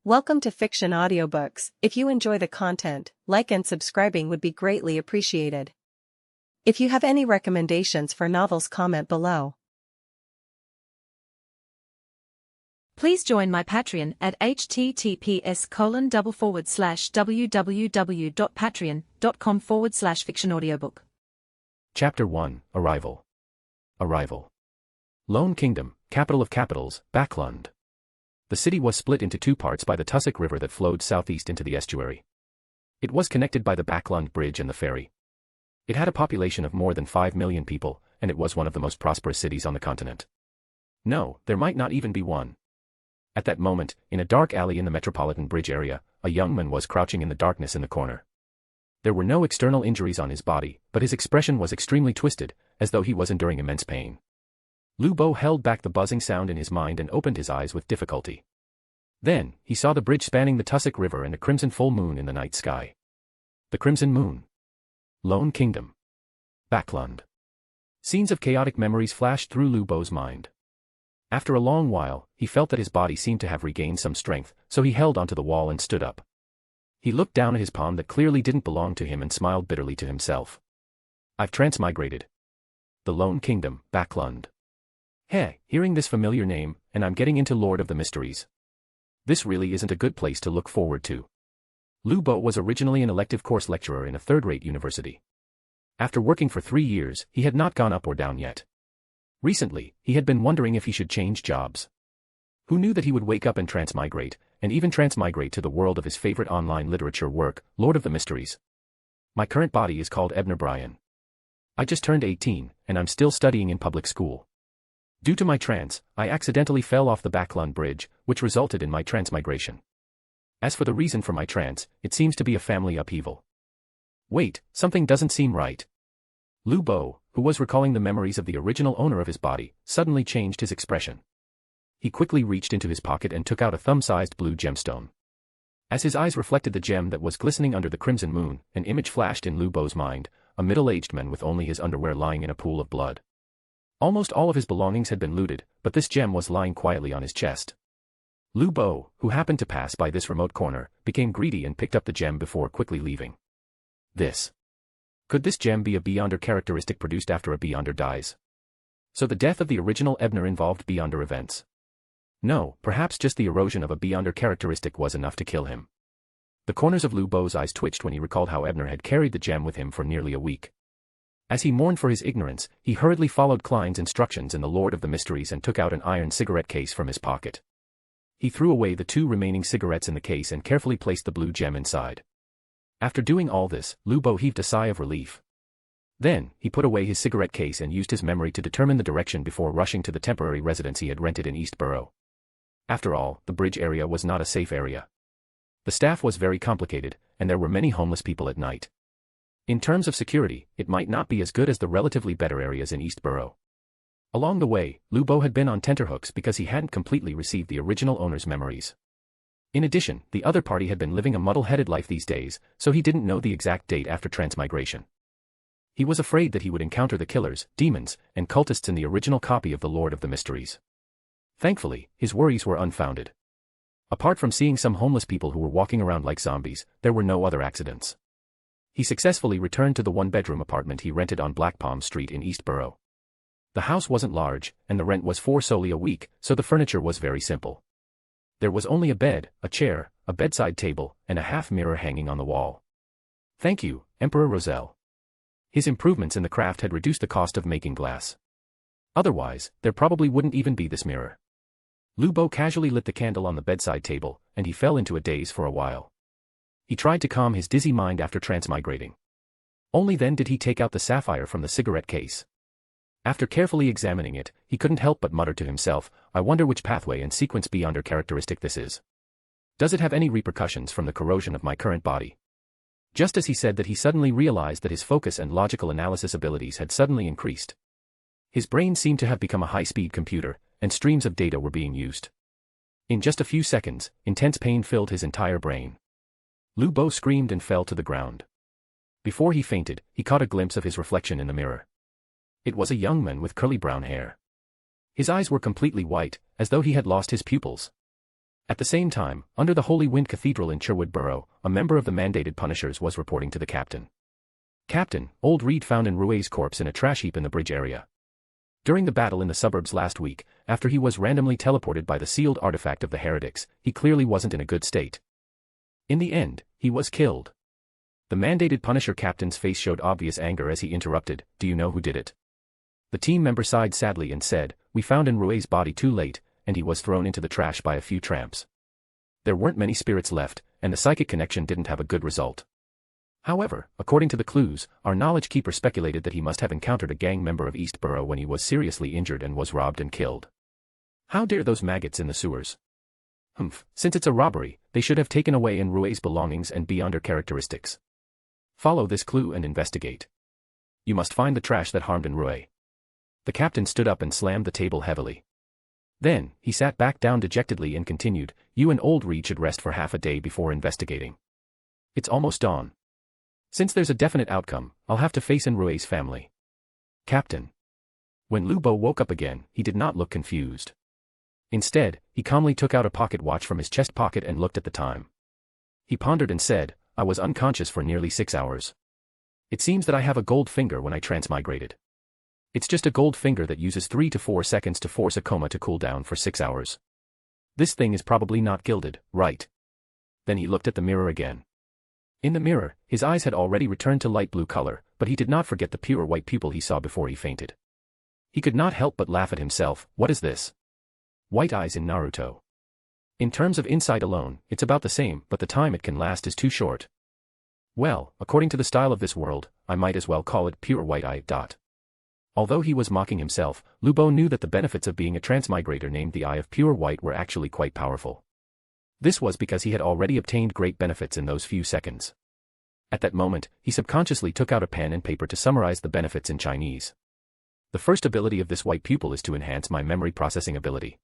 Welcome to Fiction Audiobooks. If you enjoy the content, like and subscribing would be greatly appreciated. If you have any recommendations for novels, comment below. Please join my Patreon at https://www.patreon.com/fictionaudiobook. Chapter 1, Arrival. Arrival. Lone Kingdom, capital of capitals, Backlund. The city was split into two parts by the Tussock River that flowed southeast into the estuary. It was connected by the Backlund Bridge and the ferry. It had a population of more than 5 million people, and it was one of the most prosperous cities on the continent. No, there might not even be one. At that moment, in a dark alley in the Metropolitan Bridge area, a young man was crouching in the darkness in the corner. There were no external injuries on his body, but his expression was extremely twisted, as though he was enduring immense pain. Lu Bo held back the buzzing sound in his mind and opened his eyes with difficulty. Then, he saw the bridge spanning the Tussock River and a crimson full moon in the night sky. The crimson moon. Lone Kingdom. Backlund. Scenes of chaotic memories flashed through Lu Bo's mind. After a long while, he felt that his body seemed to have regained some strength, so he held onto the wall and stood up. He looked down at his palm that clearly didn't belong to him and smiled bitterly to himself. I've transmigrated. The Lone Kingdom, Backlund. Hey, hearing this familiar name, and I'm getting into Lord of the Mysteries. This really isn't a good place to look forward to. Lu Bo was originally an elective course lecturer in a third-rate university. After working for 3 years, he had not gone up or down yet. Recently, he had been wondering if he should change jobs. Who knew that he would wake up and transmigrate, and even transmigrate to the world of his favorite online literature work, Lord of the Mysteries. My current body is called Ebner Brian. I just turned 18, and I'm still studying in public school. Due to my trance, I accidentally fell off the Backlund Bridge, which resulted in my transmigration. As for the reason for my trance, it seems to be a family upheaval. Wait, something doesn't seem right. Lu Bo, who was recalling the memories of the original owner of his body, suddenly changed his expression. He quickly reached into his pocket and took out a thumb-sized blue gemstone. As his eyes reflected the gem that was glistening under the crimson moon, an image flashed in Lu Bo's mind, a middle-aged man with only his underwear lying in a pool of blood. Almost all of his belongings had been looted, but this gem was lying quietly on his chest. Lu Bo, who happened to pass by this remote corner, became greedy and picked up the gem before quickly leaving. Could this gem be a Beyonder characteristic produced after a Beyonder dies? So the death of the original Ebner involved Beyonder events. No, perhaps just the erosion of a Beyonder characteristic was enough to kill him. The corners of Lu Bo's eyes twitched when he recalled how Ebner had carried the gem with him for nearly a week. As he mourned for his ignorance, he hurriedly followed Klein's instructions in the Lord of the Mysteries and took out an iron cigarette case from his pocket. He threw away the 2 remaining cigarettes in the case and carefully placed the blue gem inside. After doing all this, Lu Bo heaved a sigh of relief. Then, he put away his cigarette case and used his memory to determine the direction before rushing to the temporary residence he had rented in East Borough. After all, the bridge area was not a safe area. The staff was very complicated, and there were many homeless people at night. In terms of security, it might not be as good as the relatively better areas in East Borough. Along the way, Lu Bo had been on tenterhooks because he hadn't completely received the original owner's memories. In addition, the other party had been living a muddle-headed life these days, so he didn't know the exact date after transmigration. He was afraid that he would encounter the killers, demons, and cultists in the original copy of the Lord of the Mysteries. Thankfully, his worries were unfounded. Apart from seeing some homeless people who were walking around like zombies, there were no other accidents. He successfully returned to the 1-bedroom apartment he rented on Black Palm Street in East Borough. The house wasn't large, and the rent was 4 soldi a week, so the furniture was very simple. There was only a bed, a chair, a bedside table, and a half-mirror hanging on the wall. Thank you, Emperor Roselle. His improvements in the craft had reduced the cost of making glass. Otherwise, there probably wouldn't even be this mirror. Lu Bo casually lit the candle on the bedside table, and he fell into a daze for a while. He tried to calm his dizzy mind after transmigrating. Only then did he take out the sapphire from the cigarette case. After carefully examining it, he couldn't help but mutter to himself, I wonder which pathway and sequence Beyonder characteristic this is. Does it have any repercussions from the corrosion of my current body? Just as he said that, he suddenly realized that his focus and logical analysis abilities had suddenly increased. His brain seemed to have become a high-speed computer, and streams of data were being used. In just a few seconds, intense pain filled his entire brain. Lu Bo screamed and fell to the ground. Before he fainted, he caught a glimpse of his reflection in the mirror. It was a young man with curly brown hair. His eyes were completely white, as though he had lost his pupils. At the same time, under the Holy Wind Cathedral in Sherwood Borough, a member of the mandated punishers was reporting to the captain. Captain, old Reed found Enrue's corpse in a trash heap in the bridge area. During the battle in the suburbs last week, after he was randomly teleported by the sealed artifact of the heretics, he clearly wasn't in a good state. In the end, he was killed. The mandated punisher captain's face showed obvious anger as he interrupted, "Do you know who did it?" The team member sighed sadly and said, "We found Enrue's body too late, and he was thrown into the trash by a few tramps. There weren't many spirits left, and the psychic connection didn't have a good result. However, according to the clues, our knowledge keeper speculated that he must have encountered a gang member of East Borough when he was seriously injured and was robbed and killed. How dare those maggots in the sewers? Since it's a robbery, they should have taken away Enrue's belongings and beyond her characteristics. Follow this clue and investigate. You must find the trash that harmed Enrue." The captain stood up and slammed the table heavily. Then, he sat back down dejectedly and continued, "You and old Reed should rest for half a day before investigating. It's almost dawn. Since there's a definite outcome, I'll have to face Enrue's family." "Captain." When Lubo woke up again, he did not look confused. Instead, he calmly took out a pocket watch from his chest pocket and looked at the time. He pondered and said, "I was unconscious for nearly 6 hours. It seems that I have a gold finger when I transmigrated. It's just a gold finger that uses 3 to 4 seconds to force a coma to cool down for 6 hours. This thing is probably not gilded, right?" Then he looked at the mirror again. In the mirror, his eyes had already returned to light blue color, but he did not forget the pure white pupil he saw before he fainted. He could not help but laugh at himself. What is this? White eyes in Naruto. In terms of insight alone, it's about the same, but the time it can last is too short. Well, according to the style of this world, I might as well call it pure white eye. Although he was mocking himself, Lubo knew that the benefits of being a transmigrator named the Eye of Pure White were actually quite powerful. This was because he had already obtained great benefits in those few seconds. At that moment, he subconsciously took out a pen and paper to summarize the benefits in Chinese. The first ability of this white pupil is to enhance my memory processing ability.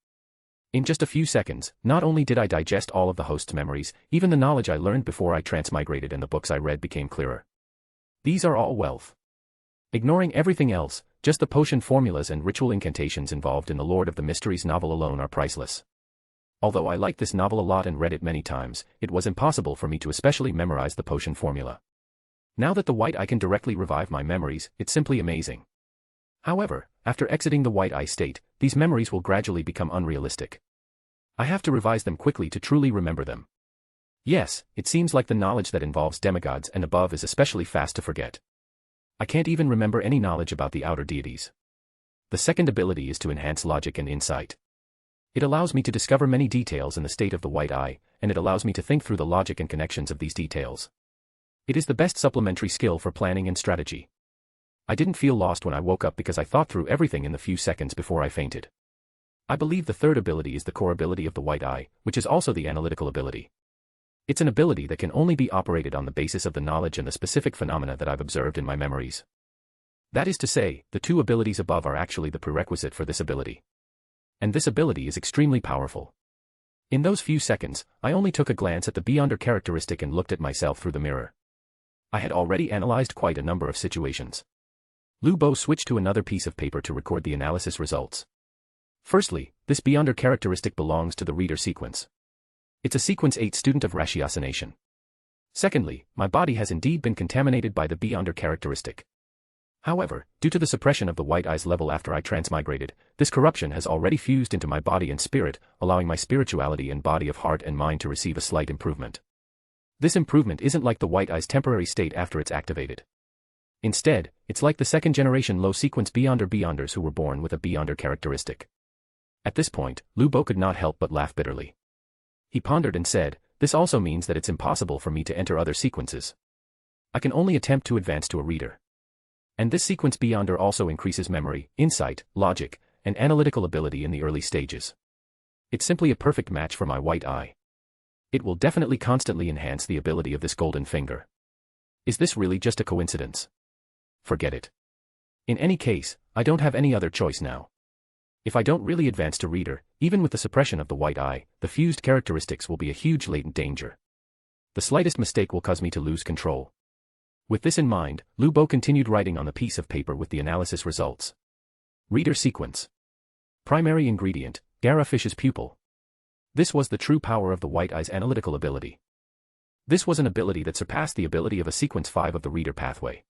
In just a few seconds, not only did I digest all of the host's memories, even the knowledge I learned before I transmigrated and the books I read became clearer. These are all wealth. Ignoring everything else, just the potion formulas and ritual incantations involved in the Lord of the Mysteries novel alone are priceless. Although I liked this novel a lot and read it many times, it was impossible for me to especially memorize the potion formula. Now that the white eye can directly revive my memories, it's simply amazing. However, after exiting the white eye state, these memories will gradually become unrealistic. I have to revise them quickly to truly remember them. Yes, it seems like the knowledge that involves demigods and above is especially fast to forget. I can't even remember any knowledge about the outer deities. The second ability is to enhance logic and insight. It allows me to discover many details in the state of the white eye, and it allows me to think through the logic and connections of these details. It is the best supplementary skill for planning and strategy. I didn't feel lost when I woke up because I thought through everything in the few seconds before I fainted. I believe the third ability is the core ability of the white eye, which is also the analytical ability. It's an ability that can only be operated on the basis of the knowledge and the specific phenomena that I've observed in my memories. That is to say, the two abilities above are actually the prerequisite for this ability. And this ability is extremely powerful. In those few seconds, I only took a glance at the Beyonder characteristic and looked at myself through the mirror. I had already analyzed quite a number of situations. Lubo switched to another piece of paper to record the analysis results. Firstly, this Beyonder characteristic belongs to the reader sequence. It's a sequence 8 student of ratiocination. Secondly, my body has indeed been contaminated by the Beyonder characteristic. However, due to the suppression of the white eye's level after I transmigrated, this corruption has already fused into my body and spirit, allowing my spirituality and body of heart and mind to receive a slight improvement. This improvement isn't like the white eye's temporary state after it's activated. Instead, it's like the second-generation low-sequence Beyonders who were born with a Beyonder characteristic. At this point, Lubo could not help but laugh bitterly. He pondered and said, "This also means that it's impossible for me to enter other sequences. I can only attempt to advance to a reader. And this sequence Beyonder also increases memory, insight, logic, and analytical ability in the early stages. It's simply a perfect match for my white eye. It will definitely constantly enhance the ability of this golden finger. Is this really just a coincidence? Forget it. In any case, I don't have any other choice now. If I don't really advance to reader, even with the suppression of the white eye, the fused characteristics will be a huge latent danger. The slightest mistake will cause me to lose control." With this in mind, Lubo continued writing on the piece of paper with the analysis results. Reader sequence. Primary ingredient, Gara fish's pupil. This was the true power of the White Eye's analytical ability. This was an ability that surpassed the ability of a Sequence 5 of the Reader pathway.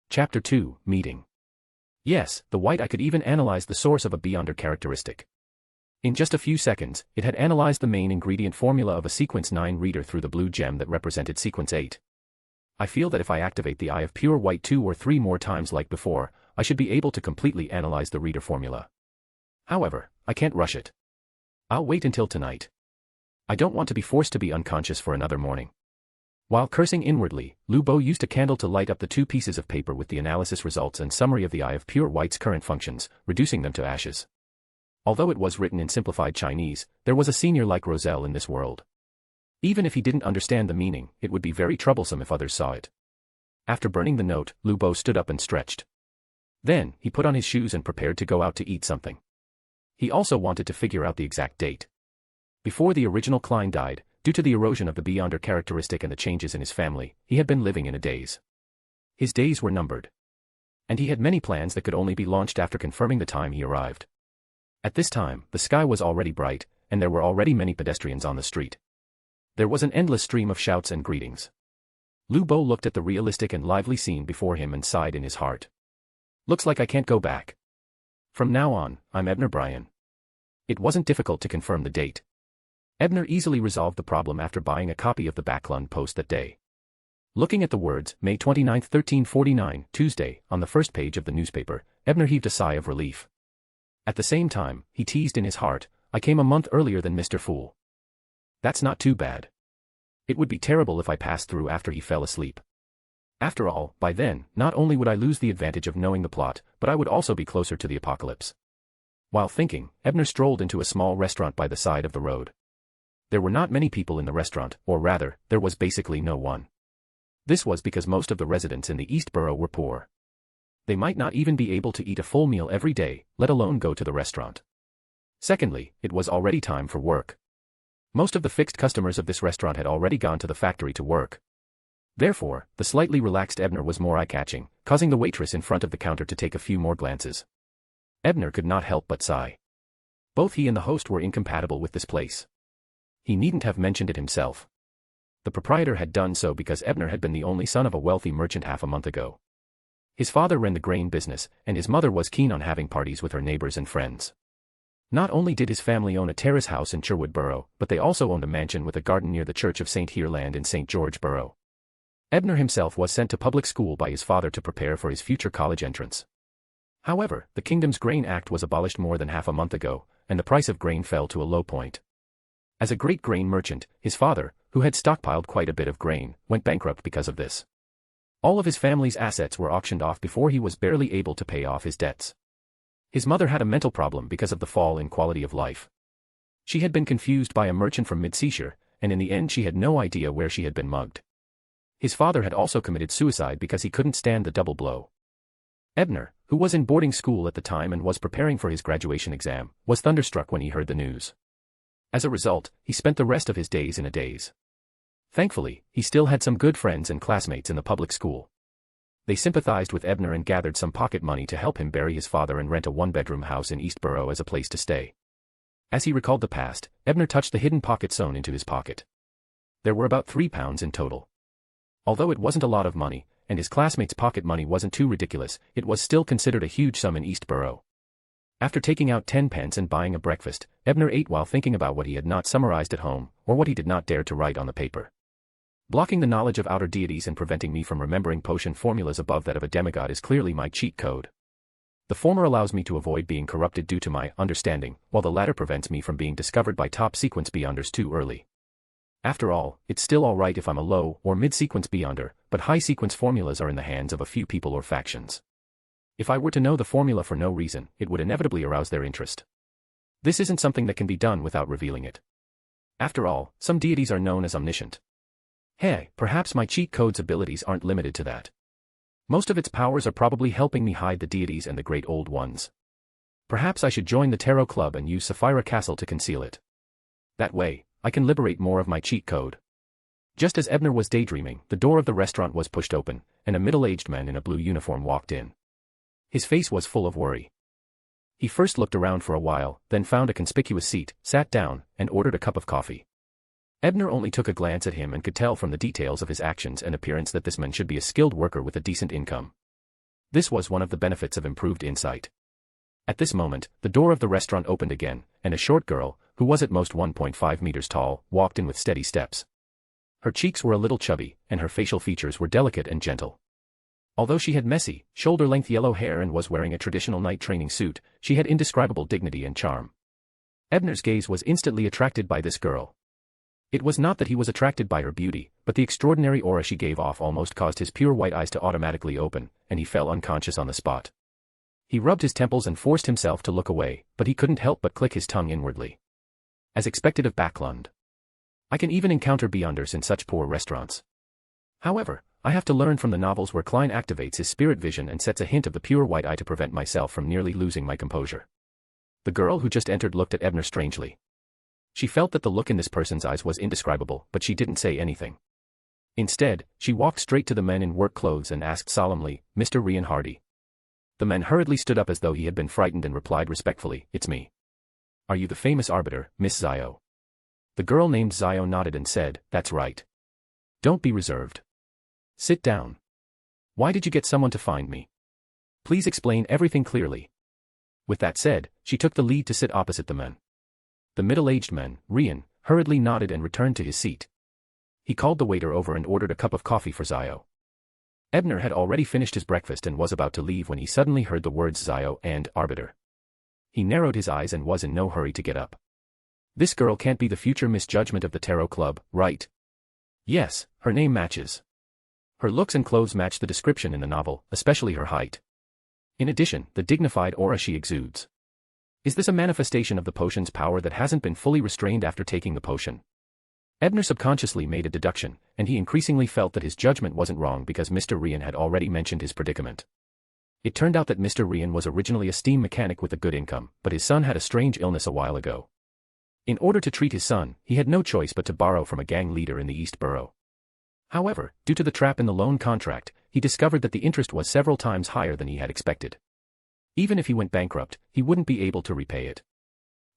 Chapter 2, Meeting. Yes, the White Eye could even analyze the source of a Beyonder characteristic. In just a few seconds, it had analyzed the main ingredient formula of a Sequence 9 reader through the blue gem that represented Sequence 8. I feel that if I activate the Eye of Pure White 2 or 3 more times like before, I should be able to completely analyze the reader formula. However, I can't rush it. I'll wait until tonight. I don't want to be forced to be unconscious for another morning. While cursing inwardly, Lu Bo used a candle to light up the 2 pieces of paper with the analysis results and summary of the Eye of Pure White's current functions, reducing them to ashes. Although it was written in simplified Chinese, there was a senior like Roselle in this world. Even if he didn't understand the meaning, it would be very troublesome if others saw it. After burning the note, Lu Bo stood up and stretched. Then, he put on his shoes and prepared to go out to eat something. He also wanted to figure out the exact date. Before the original Klein died, due to the erosion of the Beyonder characteristic and the changes in his family, he had been living in a daze. His days were numbered. And he had many plans that could only be launched after confirming the time he arrived. At this time, the sky was already bright, and there were already many pedestrians on the street. There was an endless stream of shouts and greetings. Lu Bo looked at the realistic and lively scene before him and sighed in his heart. Looks like I can't go back. From now on, I'm Ebner Bryan. It wasn't difficult to confirm the date. Ebner easily resolved the problem after buying a copy of the Backlund Post that day. Looking at the words, May 29, 1349, Tuesday, on the first page of the newspaper, Ebner heaved a sigh of relief. At the same time, he teased in his heart, I came a month earlier than Mr. Fool. That's not too bad. It would be terrible if I passed through after he fell asleep. After all, by then, not only would I lose the advantage of knowing the plot, but I would also be closer to the apocalypse. While thinking, Ebner strolled into a small restaurant by the side of the road. There were not many people in the restaurant, or rather, there was basically no one. This was because most of the residents in the East Borough were poor. They might not even be able to eat a full meal every day, let alone go to the restaurant. Secondly, it was already time for work. Most of the fixed customers of this restaurant had already gone to the factory to work. Therefore, the slightly relaxed Ebner was more eye-catching, causing the waitress in front of the counter to take a few more glances. Ebner could not help but sigh. Both he and the host were incompatible with this place. He needn't have mentioned it himself. The proprietor had done so because Ebner had been the only son of a wealthy merchant half a month ago. His father ran the grain business, and his mother was keen on having parties with her neighbors and friends. Not only did his family own a terrace house in Sherwood Borough, but they also owned a mansion with a garden near the Church of St. Hereland in St. George Borough. Ebner himself was sent to public school by his father to prepare for his future college entrance. However, the Kingdom's Grain Act was abolished more than half a month ago, and the price of grain fell to a low point. As a great grain merchant, his father, who had stockpiled quite a bit of grain, went bankrupt because of this. All of his family's assets were auctioned off before he was barely able to pay off his debts. His mother had a mental problem because of the fall in quality of life. She had been confused by a merchant from mid-seashore, and in the end she had no idea where she had been mugged. His father had also committed suicide because he couldn't stand the double blow. Ebner, who was in boarding school at the time and was preparing for his graduation exam, was thunderstruck when he heard the news. As a result, he spent the rest of his days in a daze. Thankfully, he still had some good friends and classmates in the public school. They sympathized with Ebner and gathered some pocket money to help him bury his father and rent a one-bedroom house in East Borough as a place to stay. As he recalled the past, Ebner touched the hidden pocket sewn into his pocket. There were about £3 in total. Although it wasn't a lot of money, and his classmates' pocket money wasn't too ridiculous, it was still considered a huge sum in East Borough. After taking out 10 pence and buying a breakfast, Ebner ate while thinking about what he had not summarized at home, or what he did not dare to write on the paper. Blocking the knowledge of outer deities and preventing me from remembering potion formulas above that of a demigod is clearly my cheat code. The former allows me to avoid being corrupted due to my understanding, while the latter prevents me from being discovered by top sequence beyonders too early. After all, it's still alright if I'm a low or mid-sequence beyonder, but high-sequence formulas are in the hands of a few people or factions. If I were to know the formula for no reason, it would inevitably arouse their interest. This isn't something that can be done without revealing it. After all, some deities are known as omniscient. Hey, perhaps my cheat code's abilities aren't limited to that. Most of its powers are probably helping me hide the deities and the great old ones. Perhaps I should join the Tarot Club and use Sapphira Castle to conceal it. That way, I can liberate more of my cheat code. Just as Ebner was daydreaming, the door of the restaurant was pushed open, and a middle-aged man in a blue uniform walked in. His face was full of worry. He first looked around for a while, then found a conspicuous seat, sat down, and ordered a cup of coffee. Ebner only took a glance at him and could tell from the details of his actions and appearance that this man should be a skilled worker with a decent income. This was one of the benefits of improved insight. At this moment, the door of the restaurant opened again, and a short girl, who was at most 1.5 meters tall, walked in with steady steps. Her cheeks were a little chubby, and her facial features were delicate and gentle. Although she had messy, shoulder-length yellow hair and was wearing a traditional night training suit, she had indescribable dignity and charm. Ebner's gaze was instantly attracted by this girl. It was not that he was attracted by her beauty, but the extraordinary aura she gave off almost caused his pure white eyes to automatically open, and he fell unconscious on the spot. He rubbed his temples and forced himself to look away, but he couldn't help but click his tongue inwardly. As expected of Backlund. I can even encounter beyonders in such poor restaurants. However, I have to learn from the novels where Klein activates his spirit vision and sets a hint of the pure white eye to prevent myself from nearly losing my composure. The girl who just entered looked at Ebner strangely. She felt that the look in this person's eyes was indescribable, but she didn't say anything. Instead, she walked straight to the men in work clothes and asked solemnly, "Mr. Rian Hardy?" The man hurriedly stood up as though he had been frightened and replied respectfully, "It's me." "Are you the famous arbiter, Miss Zio?" The girl named Zio nodded and said, "That's right. Don't be reserved. Sit down. Why did you get someone to find me? Please explain everything clearly." With that said, she took the lead to sit opposite the man. The middle-aged man, Rian, hurriedly nodded and returned to his seat. He called the waiter over and ordered a cup of coffee for Zio. Ebner had already finished his breakfast and was about to leave when he suddenly heard the words Zio and arbiter. He narrowed his eyes and was in no hurry to get up. This girl can't be the future misjudgment of the Tarot Club, right? Yes, her name matches. Her looks and clothes match the description in the novel, especially her height. In addition, the dignified aura she exudes. Is this a manifestation of the potion's power that hasn't been fully restrained after taking the potion? Ebner subconsciously made a deduction, and he increasingly felt that his judgment wasn't wrong because Mr. Rian had already mentioned his predicament. It turned out that Mr. Rian was originally a steam mechanic with a good income, but his son had a strange illness a while ago. In order to treat his son, he had no choice but to borrow from a gang leader in the East Borough. However, due to the trap in the loan contract, he discovered that the interest was several times higher than he had expected. Even if he went bankrupt, he wouldn't be able to repay it.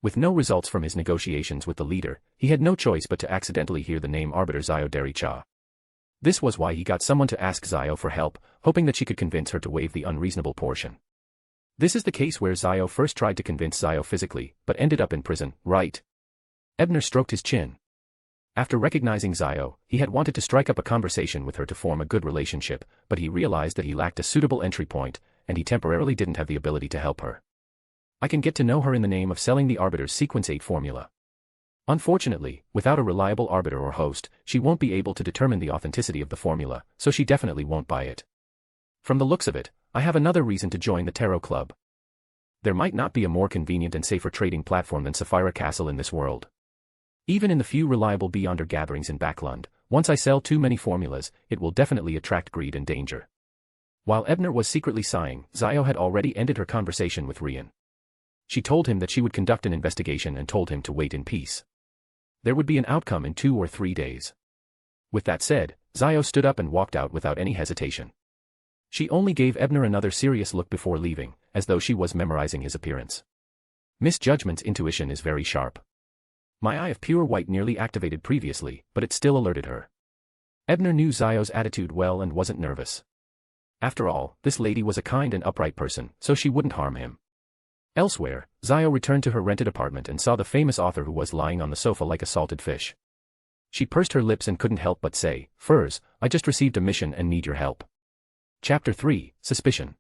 With no results from his negotiations with the leader, he had no choice but to accidentally hear the name Arbiter Zio Dericha. This was why he got someone to ask Zio for help, hoping that she could convince her to waive the unreasonable portion. This is the case where Zio first tried to convince Zio physically, but ended up in prison, right? Ebner stroked his chin. After recognizing Zio, he had wanted to strike up a conversation with her to form a good relationship, but he realized that he lacked a suitable entry point, and he temporarily didn't have the ability to help her. I can get to know her in the name of selling the Arbiter's Sequence 8 formula. Unfortunately, without a reliable arbiter or host, she won't be able to determine the authenticity of the formula, so she definitely won't buy it. From the looks of it, I have another reason to join the Tarot Club. There might not be a more convenient and safer trading platform than Sapphira Castle in this world. Even in the few reliable Beyonder gatherings in Backlund, once I sell too many formulas, it will definitely attract greed and danger. While Ebner was secretly sighing, Zio had already ended her conversation with Rian. She told him that she would conduct an investigation and told him to wait in peace. There would be an outcome in 2 or 3 days. With that said, Zio stood up and walked out without any hesitation. She only gave Ebner another serious look before leaving, as though she was memorizing his appearance. Miss Judgment's intuition is very sharp. My eye of pure white nearly activated previously, but it still alerted her. Ebner knew Zio's attitude well and wasn't nervous. After all, this lady was a kind and upright person, so she wouldn't harm him. Elsewhere, Zio returned to her rented apartment and saw the famous author who was lying on the sofa like a salted fish. She pursed her lips and couldn't help but say, "Furs, I just received a mission and need your help." Chapter 3, Suspicion.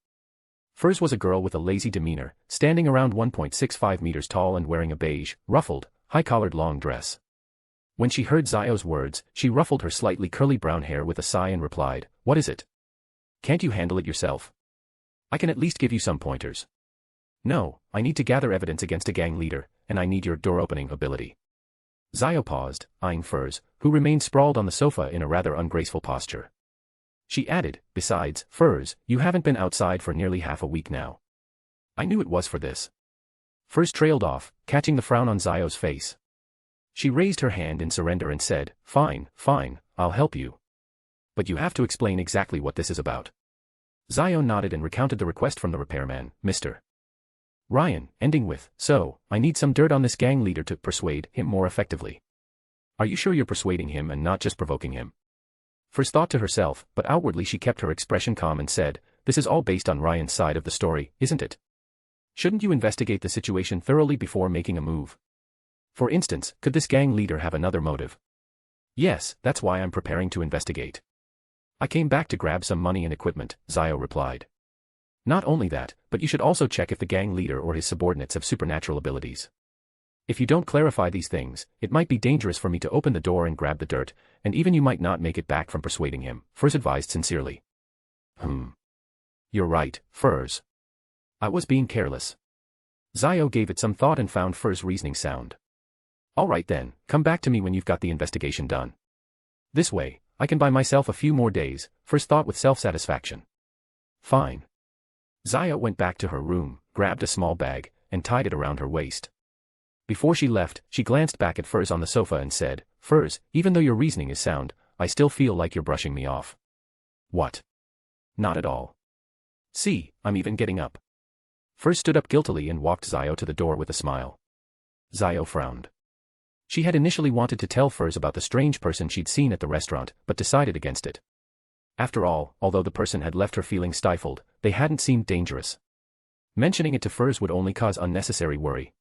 Furs was a girl with a lazy demeanor, standing around 1.65 meters tall and wearing a beige, ruffled, high-collared long dress. When she heard Zio's words, she ruffled her slightly curly brown hair with a sigh and replied, "What is it? Can't you handle it yourself? I can at least give you some pointers." "No, I need to gather evidence against a gang leader, and I need your door-opening ability." Zio paused, eyeing Furs, who remained sprawled on the sofa in a rather ungraceful posture. She added, "Besides, Furs, you haven't been outside for nearly half a week now." "I knew it was for this." Furs trailed off, catching the frown on Zio's face. She raised her hand in surrender and said, "Fine, fine, I'll help you. But you have to explain exactly what this is about." Zio nodded and recounted the request from the repairman, Mr. Ryan, ending with, "So, I need some dirt on this gang leader to persuade him more effectively." "Are you sure you're persuading him and not just provoking him?" First thought to herself, but outwardly she kept her expression calm and said, "This is all based on Ryan's side of the story, isn't it? Shouldn't you investigate the situation thoroughly before making a move? For instance, could this gang leader have another motive?" "Yes, that's why I'm preparing to investigate. I came back to grab some money and equipment," Zio replied. "Not only that, but you should also check if the gang leader or his subordinates have supernatural abilities. If you don't clarify these things, it might be dangerous for me to open the door and grab the dirt, and even you might not make it back from persuading him," Furs advised sincerely. "You're right, Furs. I was being careless." Zio gave it some thought and found Furs' reasoning sound. "All right then, come back to me when you've got the investigation done. This way, I can buy myself a few more days," Furs thought with self-satisfaction. "Fine." Zio went back to her room, grabbed a small bag, and tied it around her waist. Before she left, she glanced back at Furs on the sofa and said, "Furs, even though your reasoning is sound, I still feel like you're brushing me off." "What?" "Not at all. See, I'm even getting up." Furs stood up guiltily and walked Zio to the door with a smile. Zio frowned. She had initially wanted to tell Furs about the strange person she'd seen at the restaurant, but decided against it. After all, although the person had left her feeling stifled, they hadn't seemed dangerous. Mentioning it to Furs would only cause unnecessary worry.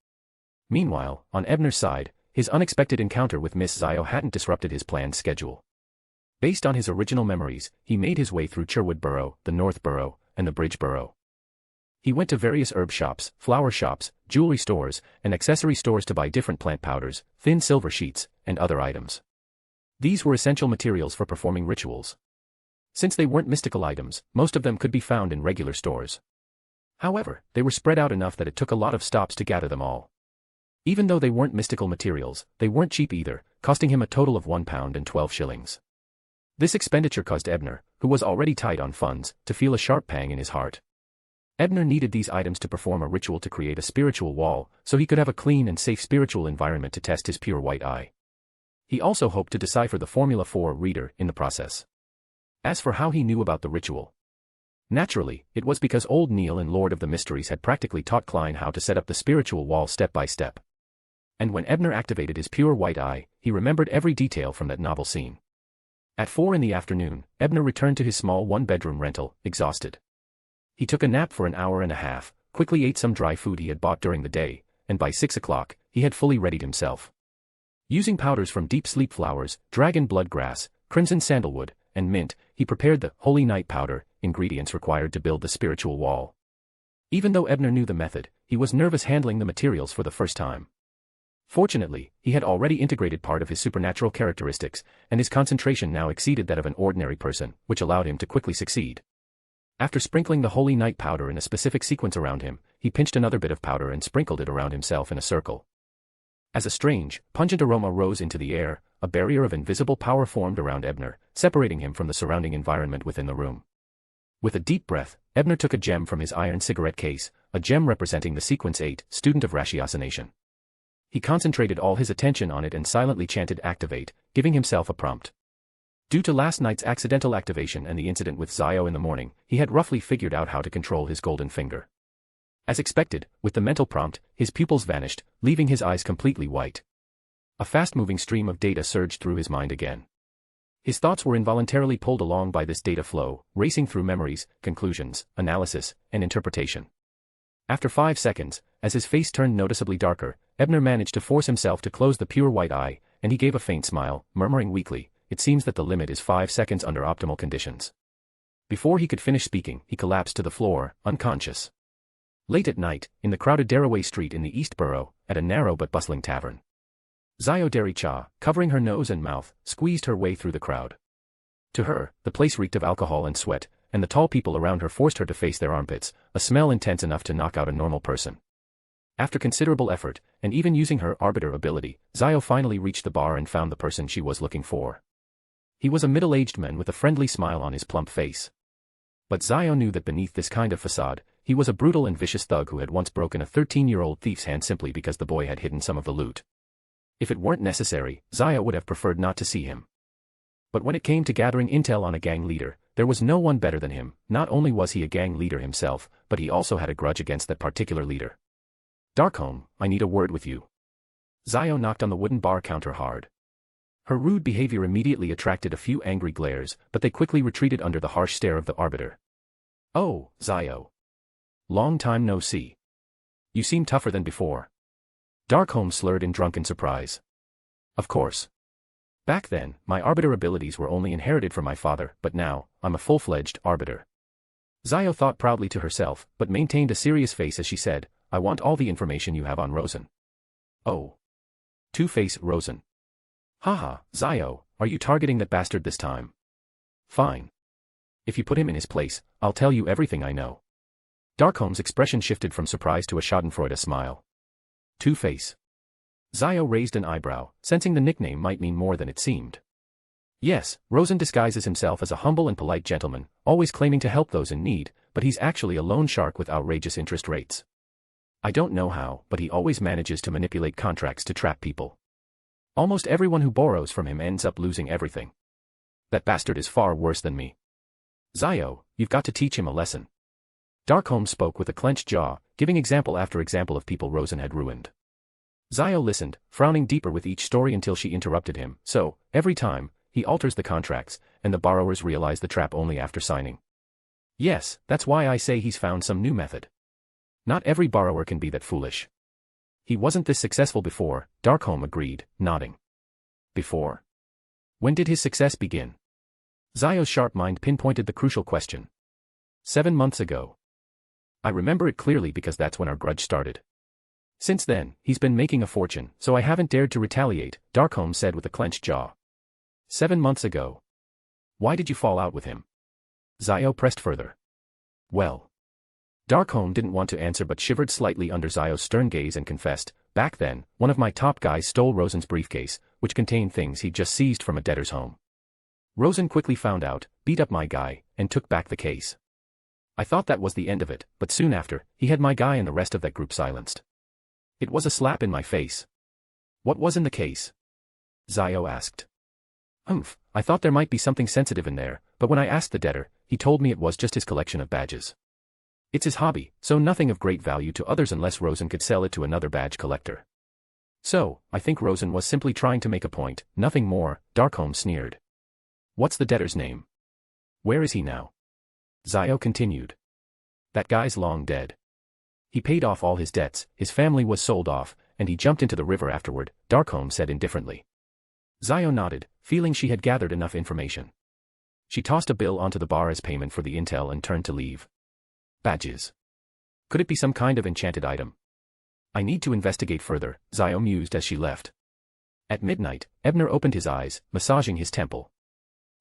Meanwhile, on Ebner's side, his unexpected encounter with Miss Zio hadn't disrupted his planned schedule. Based on his original memories, he made his way through Cherwood Borough, the North Borough, and the Bridge Borough. He went to various herb shops, flower shops, jewelry stores, and accessory stores to buy different plant powders, thin silver sheets, and other items. These were essential materials for performing rituals. Since they weren't mystical items, most of them could be found in regular stores. However, they were spread out enough that it took a lot of stops to gather them all. Even though they weren't mystical materials, they weren't cheap either, costing him a total of £1 and 12 shillings. This expenditure caused Ebner, who was already tight on funds, to feel a sharp pang in his heart. Ebner needed these items to perform a ritual to create a spiritual wall, so he could have a clean and safe spiritual environment to test his pure white eye. He also hoped to decipher the Formula 4 reader in the process. As for how he knew about the ritual, naturally, it was because old Neil and Lord of the Mysteries had practically taught Klein how to set up the spiritual wall step by step. And when Ebner activated his pure white eye, he remembered every detail from that novel scene. At 4 in the afternoon, Ebner returned to his small one-bedroom rental, exhausted. He took a nap for an hour and a half, quickly ate some dry food he had bought during the day, and by 6 o'clock, he had fully readied himself. Using powders from deep sleep flowers, dragon blood grass, crimson sandalwood, and mint, he prepared the holy night powder, ingredients required to build the spiritual wall. Even though Ebner knew the method, he was nervous handling the materials for the first time. Fortunately, he had already integrated part of his supernatural characteristics, and his concentration now exceeded that of an ordinary person, which allowed him to quickly succeed. After sprinkling the holy night powder in a specific sequence around him, he pinched another bit of powder and sprinkled it around himself in a circle. As a strange, pungent aroma rose into the air, a barrier of invisible power formed around Ebner, separating him from the surrounding environment within the room. With a deep breath, Ebner took a gem from his iron cigarette case, a gem representing the sequence 8, student of ratiocination. He concentrated all his attention on it and silently chanted activate, giving himself a prompt. Due to last night's accidental activation and the incident with Zio in the morning, he had roughly figured out how to control his golden finger. As expected, with the mental prompt, his pupils vanished, leaving his eyes completely white. A fast-moving stream of data surged through his mind again. His thoughts were involuntarily pulled along by this data flow, racing through memories, conclusions, analysis, and interpretation. After 5 seconds, as his face turned noticeably darker, Ebner managed to force himself to close the pure white eye, and he gave a faint smile, murmuring weakly, "It seems that the limit is 5 seconds under optimal conditions." Before he could finish speaking, he collapsed to the floor, unconscious. Late at night, in the crowded Daraway Street in the East Borough, at a narrow but bustling tavern, Zio Dairy Cha, covering her nose and mouth, squeezed her way through the crowd. To her, the place reeked of alcohol and sweat, and the tall people around her forced her to face their armpits, a smell intense enough to knock out a normal person. After considerable effort, and even using her arbiter ability, Zio finally reached the bar and found the person she was looking for. He was a middle-aged man with a friendly smile on his plump face. But Zio knew that beneath this kind of facade, he was a brutal and vicious thug who had once broken a 13-year-old thief's hand simply because the boy had hidden some of the loot. If it weren't necessary, Zio would have preferred not to see him. But when it came to gathering intel on a gang leader, there was no one better than him. Not only was he a gang leader himself, but he also had a grudge against that particular leader. Darkholme, I need a word with you. Zio knocked on the wooden bar counter hard. Her rude behavior immediately attracted a few angry glares, but they quickly retreated under the harsh stare of the arbiter. Oh, Zio. Long time no see. You seem tougher than before. Darkholme slurred in drunken surprise. Of course. Back then, my arbiter abilities were only inherited from my father, but now, I'm a full-fledged arbiter. Zio thought proudly to herself, but maintained a serious face as she said, I want all the information you have on Rosen. Oh. Two-Face Rosen. Haha, Zio, are you targeting that bastard this time? Fine. If you put him in his place, I'll tell you everything I know. Darkholme's expression shifted from surprise to a schadenfreude smile. Two-Face. Zio raised an eyebrow, sensing the nickname might mean more than it seemed. Yes, Rosen disguises himself as a humble and polite gentleman, always claiming to help those in need, but he's actually a loan shark with outrageous interest rates. I don't know how, but he always manages to manipulate contracts to trap people. Almost everyone who borrows from him ends up losing everything. That bastard is far worse than me. Zio, you've got to teach him a lesson. Darkholme spoke with a clenched jaw, giving example after example of people Rosen had ruined. Zio listened, frowning deeper with each story until she interrupted him, so, every time, he alters the contracts, and the borrowers realize the trap only after signing. Yes, that's why I say he's found some new method. Not every borrower can be that foolish. He wasn't this successful before, Darkholme agreed, nodding. Before? When did his success begin? Zio's sharp mind pinpointed the crucial question. 7 months ago. I remember it clearly because that's when our grudge started. Since then, he's been making a fortune, so I haven't dared to retaliate, Darkholme said with a clenched jaw. 7 months ago. Why did you fall out with him? Zio pressed further. Well. Darkholme didn't want to answer but shivered slightly under Zio's stern gaze and confessed, back then, one of my top guys stole Rosen's briefcase, which contained things he'd just seized from a debtor's home. Rosen quickly found out, beat up my guy, and took back the case. I thought that was the end of it, but soon after, he had my guy and the rest of that group silenced. It was a slap in my face. What was in the case? Zio asked. I thought there might be something sensitive in there, but when I asked the debtor, he told me it was just his collection of badges. It's his hobby, so nothing of great value to others unless Rosen could sell it to another badge collector. So, I think Rosen was simply trying to make a point, nothing more, Darkholme sneered. What's the debtor's name? Where is he now? Zio continued. That guy's long dead. He paid off all his debts, his family was sold off, and he jumped into the river afterward, Darkholme said indifferently. Zio nodded, feeling she had gathered enough information. She tossed a bill onto the bar as payment for the intel and turned to leave. Badges. Could it be some kind of enchanted item? I need to investigate further, Zio mused as she left. At midnight, Ebner opened his eyes, massaging his temple.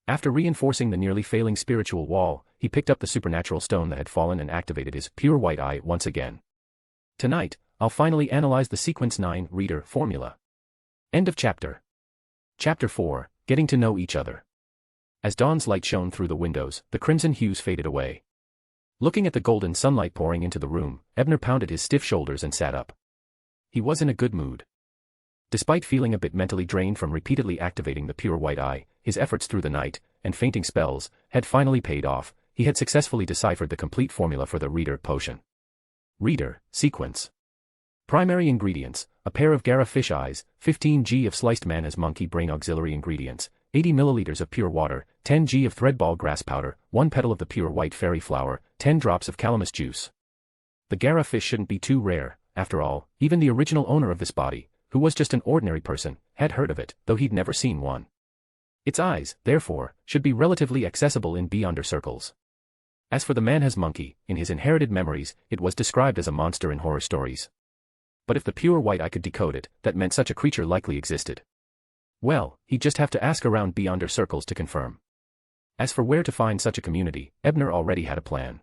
After reinforcing the nearly failing spiritual wall, he picked up the supernatural stone that had fallen and activated his pure white eye once again. Tonight, I'll finally analyze the Sequence 9 reader formula. End of chapter. Chapter 4, Getting to Know Each Other. As dawn's light shone through the windows, the crimson hues faded away. Looking at the golden sunlight pouring into the room, Ebner pounded his stiff shoulders and sat up. He was in a good mood. Despite feeling a bit mentally drained from repeatedly activating the pure white eye, his efforts through the night, and fainting spells, had finally paid off. He had successfully deciphered the complete formula for the reader potion. Reader, sequence. Primary ingredients, a pair of Gara fish eyes, 15g of sliced manna's monkey brain. Auxiliary ingredients, 80 milliliters of pure water, 10g of threadball grass powder, 1 petal of the pure white fairy flower, 10 drops of calamus juice. The Gara fish shouldn't be too rare, after all, even the original owner of this body, who was just an ordinary person, had heard of it, though he'd never seen one. Its eyes, therefore, should be relatively accessible in Beyonder circles. As for the manna's monkey, in his inherited memories, it was described as a monster in horror stories. But if the pure white eye could decode it, that meant such a creature likely existed. Well, he'd just have to ask around Beyonder circles to confirm. As for where to find such a community, Ebner already had a plan.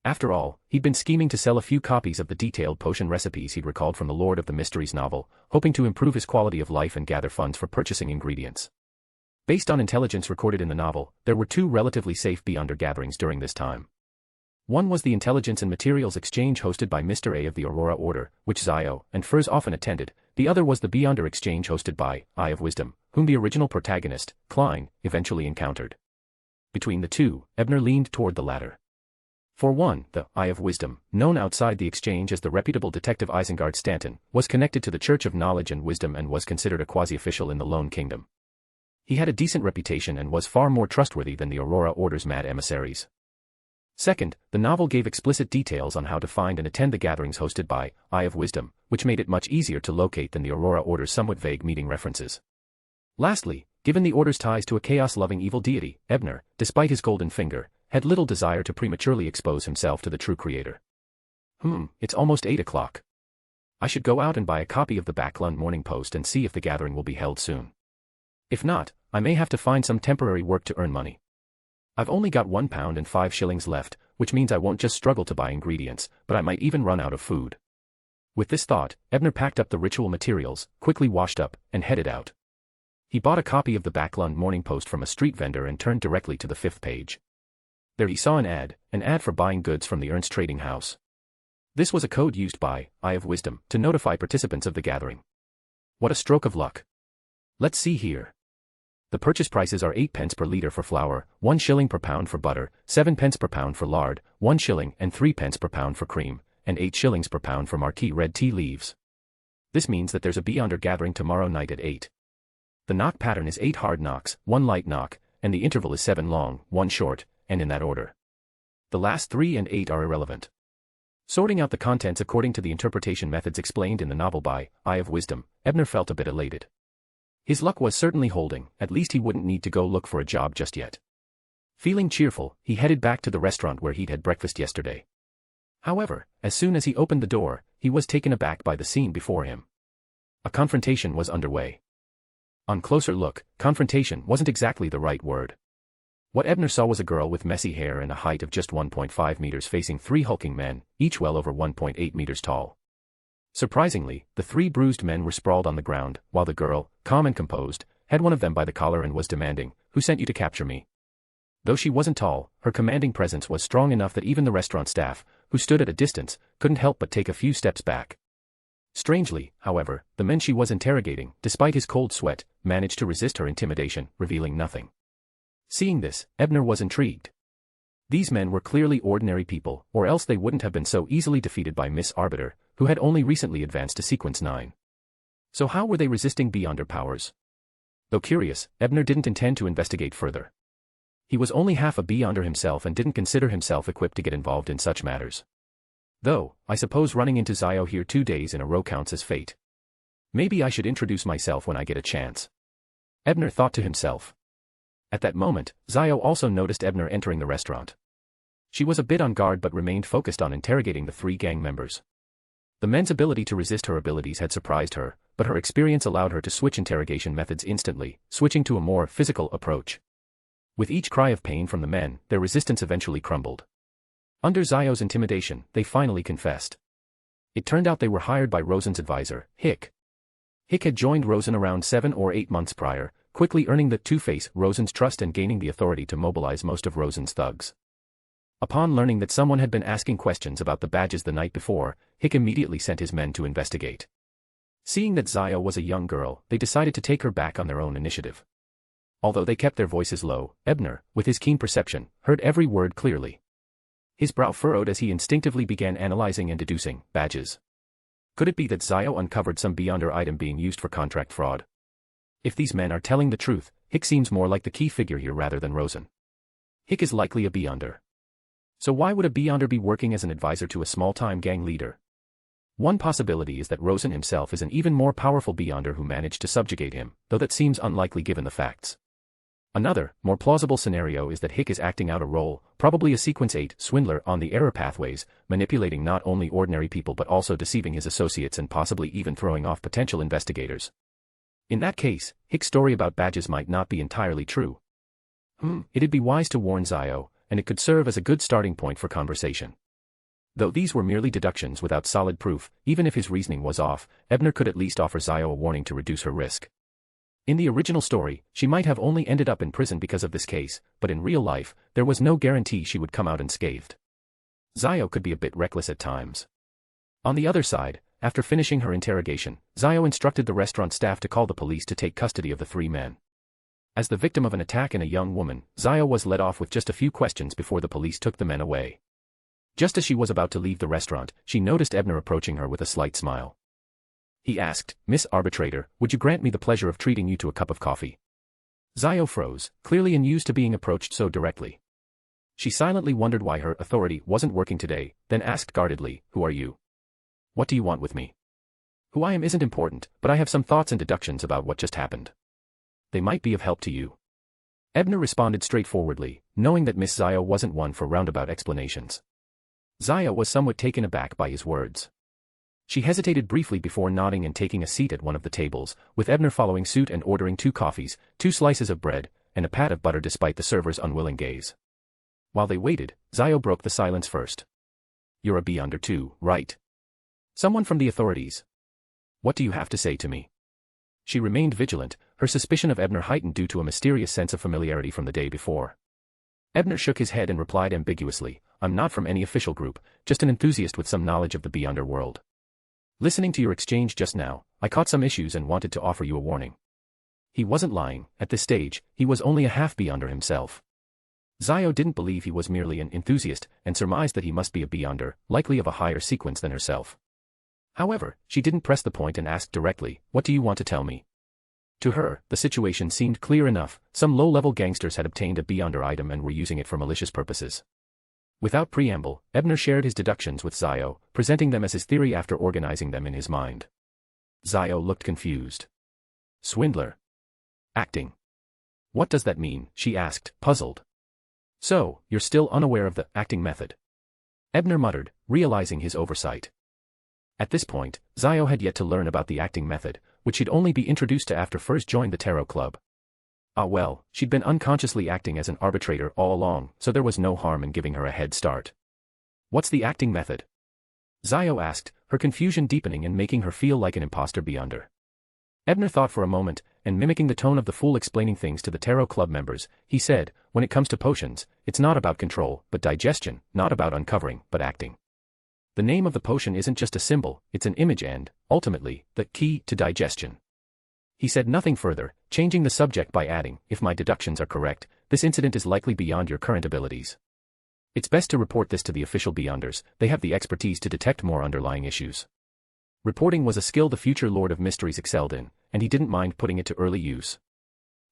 After all, he'd been scheming to sell a few copies of the detailed potion recipes he'd recalled from the Lord of the Mysteries novel, hoping to improve his quality of life and gather funds for purchasing ingredients. Based on intelligence recorded in the novel, there were two relatively safe Beyonder gatherings during this time. One was the Intelligence and Materials Exchange hosted by Mr. A of the Aurora Order, which Zio and Furs often attended. The other was the Beyonder Exchange hosted by Eye of Wisdom, whom the original protagonist, Klein, eventually encountered. Between the two, Ebner leaned toward the latter. For one, the Eye of Wisdom, known outside the exchange as the reputable detective Isengard Stanton, was connected to the Church of Knowledge and Wisdom and was considered a quasi-official in the Lone Kingdom. He had a decent reputation and was far more trustworthy than the Aurora Order's mad emissaries. Second, the novel gave explicit details on how to find and attend the gatherings hosted by Eye of Wisdom, which made it much easier to locate than the Aurora Order's somewhat vague meeting references. Lastly, given the Order's ties to a chaos-loving evil deity, Ebner, despite his golden finger, had little desire to prematurely expose himself to the true creator. It's almost 8 o'clock. I should go out and buy a copy of the Backlund Morning Post and see if the gathering will be held soon. If not, I may have to find some temporary work to earn money. I've only got £1 and 5 shillings left, which means I won't just struggle to buy ingredients, but I might even run out of food. With this thought, Ebner packed up the ritual materials, quickly washed up, and headed out. He bought a copy of the Backlund Morning Post from a street vendor and turned directly to the 5th page. There he saw an ad for buying goods from the Ernst Trading House. This was a code used by Eye of Wisdom to notify participants of the gathering. What a stroke of luck. Let's see here. The purchase prices are 8 pence per litre for flour, 1 shilling per pound for butter, 7 pence per pound for lard, 1 shilling and 3 pence per pound for cream, and 8 shillings per pound for marquee red tea leaves. This means that there's a Beyonder gathering tomorrow night at 8. The knock pattern is 8 hard knocks, 1 light knock, and the interval is 7 long, 1 short, and in that order. The last 3 and 8 are irrelevant. Sorting out the contents according to the interpretation methods explained in the novel by Eye of Wisdom, Ebner felt a bit elated. His luck was certainly holding, at least he wouldn't need to go look for a job just yet. Feeling cheerful, he headed back to the restaurant where he'd had breakfast yesterday. However, as soon as he opened the door, he was taken aback by the scene before him. A confrontation was underway. On closer look, confrontation wasn't exactly the right word. What Ebner saw was a girl with messy hair and a height of just 1.5 meters facing 3 hulking men, each well over 1.8 meters tall. Surprisingly, the 3 bruised men were sprawled on the ground, while the girl, calm and composed, had one of them by the collar and was demanding, "Who sent you to capture me?" Though she wasn't tall, her commanding presence was strong enough that even the restaurant staff, who stood at a distance, couldn't help but take a few steps back. Strangely, however, the men she was interrogating, despite his cold sweat, managed to resist her intimidation, revealing nothing. Seeing this, Ebner was intrigued. These men were clearly ordinary people, or else they wouldn't have been so easily defeated by Miss Arbiter, who had only recently advanced to Sequence 9. So how were they resisting Beyonder powers? Though curious, Ebner didn't intend to investigate further. He was only half a Beyonder himself and didn't consider himself equipped to get involved in such matters. Though, I suppose running into Zio here 2 days in a row counts as fate. Maybe I should introduce myself when I get a chance. Ebner thought to himself. At that moment, Zio also noticed Ebner entering the restaurant. She was a bit on guard but remained focused on interrogating the 3 gang members. The men's ability to resist her abilities had surprised her, but her experience allowed her to switch interrogation methods instantly, switching to a more physical approach. With each cry of pain from the men, their resistance eventually crumbled. Under Zio's intimidation, they finally confessed. It turned out they were hired by Rosen's advisor, Hick. Hick had joined Rosen around 7 or 8 months prior, quickly earning the Two-Face Rosen's trust and gaining the authority to mobilize most of Rosen's thugs. Upon learning that someone had been asking questions about the badges the night before, Hick immediately sent his men to investigate. Seeing that Zio was a young girl, they decided to take her back on their own initiative. Although they kept their voices low, Ebner, with his keen perception, heard every word clearly. His brow furrowed as he instinctively began analyzing and deducing badges. Could it be that Zio uncovered some Beyonder item being used for contract fraud? If these men are telling the truth, Hick seems more like the key figure here rather than Rosen. Hick is likely a Beyonder. So why would a Beyonder be working as an advisor to a small-time gang leader? One possibility is that Rosen himself is an even more powerful Beyonder who managed to subjugate him, though that seems unlikely given the facts. Another, more plausible scenario is that Hick is acting out a role, probably a Sequence 8 swindler on the error pathways, manipulating not only ordinary people but also deceiving his associates and possibly even throwing off potential investigators. In that case, Hick's story about badges might not be entirely true. It'd be wise to warn Zio, and it could serve as a good starting point for conversation. Though these were merely deductions without solid proof, even if his reasoning was off, Ebner could at least offer Zio a warning to reduce her risk. In the original story, she might have only ended up in prison because of this case, but in real life, there was no guarantee she would come out unscathed. Zio could be a bit reckless at times. On the other side, after finishing her interrogation, Zio instructed the restaurant staff to call the police to take custody of the 3 men. As the victim of an attack and a young woman, Zio was let off with just a few questions before the police took the men away. Just as she was about to leave the restaurant, she noticed Ebner approaching her with a slight smile. He asked, "Miss Arbitrator, would you grant me the pleasure of treating you to a cup of coffee?" Zio froze, clearly unused to being approached so directly. She silently wondered why her authority wasn't working today, then asked guardedly, "Who are you? What do you want with me?" "Who I am isn't important, but I have some thoughts and deductions about what just happened. They might be of help to you." Ebner responded straightforwardly, knowing that Miss Zio wasn't one for roundabout explanations. Zio was somewhat taken aback by his words. She hesitated briefly before nodding and taking a seat at one of the tables, with Ebner following suit and ordering 2 coffees, 2 slices of bread, and a pat of butter despite the server's unwilling gaze. While they waited, Zio broke the silence first. "You're a beyonder too, right? Someone from the authorities. What do you have to say to me?" She remained vigilant, her suspicion of Ebner heightened due to a mysterious sense of familiarity from the day before. Ebner shook his head and replied ambiguously, "I'm not from any official group, just an enthusiast with some knowledge of the beyonder world. Listening to your exchange just now, I caught some issues and wanted to offer you a warning." He wasn't lying. At this stage, he was only a half beyonder himself. Zio didn't believe he was merely an enthusiast and surmised that he must be a beyonder, likely of a higher sequence than herself. However, she didn't press the point and asked directly, "What do you want to tell me?" To her, the situation seemed clear enough. Some low-level gangsters had obtained a beyonder item and were using it for malicious purposes. Without preamble, Ebner shared his deductions with Zio, presenting them as his theory after organizing them in his mind. Zio looked confused. "Swindler? Acting? What does that mean?" she asked, puzzled. "So, you're still unaware of the acting method?" Ebner muttered, realizing his oversight. At this point, Zio had yet to learn about the acting method, which she'd only be introduced to after first joined the tarot club. Ah well, she'd been unconsciously acting as an arbitrator all along, so there was no harm in giving her a head start. "What's the acting method?" Zio asked, her confusion deepening and making her feel like an imposter beyonder. Ebner thought for a moment, and mimicking the tone of the fool explaining things to the tarot club members, he said, "When it comes to potions, it's not about control, but digestion, not about uncovering, but acting. The name of the potion isn't just a symbol, it's an image and, ultimately, the key to digestion." He said nothing further, changing the subject by adding, "If my deductions are correct, this incident is likely beyond your current abilities. It's best to report this to the official beyonders, they have the expertise to detect more underlying issues." Reporting was a skill the future Lord of Mysteries excelled in, and he didn't mind putting it to early use.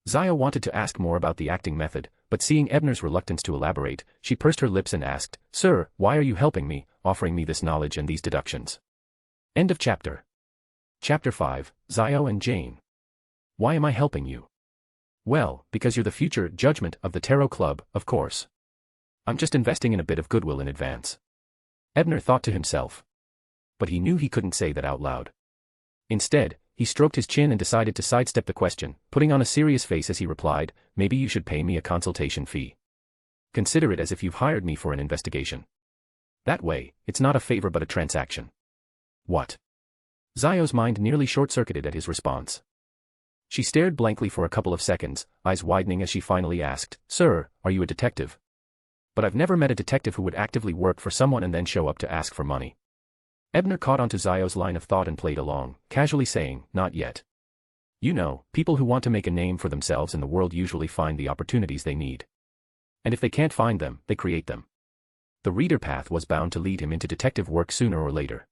Zio wanted to ask more about the acting method, but seeing Ebner's reluctance to elaborate, she pursed her lips and asked, "Sir, why are you helping me, offering me this knowledge and these deductions?" End of chapter. Chapter 5, Zio and Jane. "Why am I helping you?" "Well, because you're the future judgment of the tarot club, of course. I'm just investing in a bit of goodwill in advance." Ebner thought to himself. But he knew he couldn't say that out loud. Instead, he stroked his chin and decided to sidestep the question, putting on a serious face as he replied, "Maybe you should pay me a consultation fee. Consider it as if you've hired me for an investigation. That way, it's not a favor but a transaction." "What?" Zio's mind nearly short-circuited at his response. She stared blankly for a couple of seconds, eyes widening as she finally asked, "Sir, are you a detective?" "But I've never met a detective who would actively work for someone and then show up to ask for money." Ebner caught onto Zio's line of thought and played along, casually saying, "Not yet. You know, people who want to make a name for themselves in the world usually find the opportunities they need. And if they can't find them, they create them." The reader path was bound to lead him into detective work sooner or later.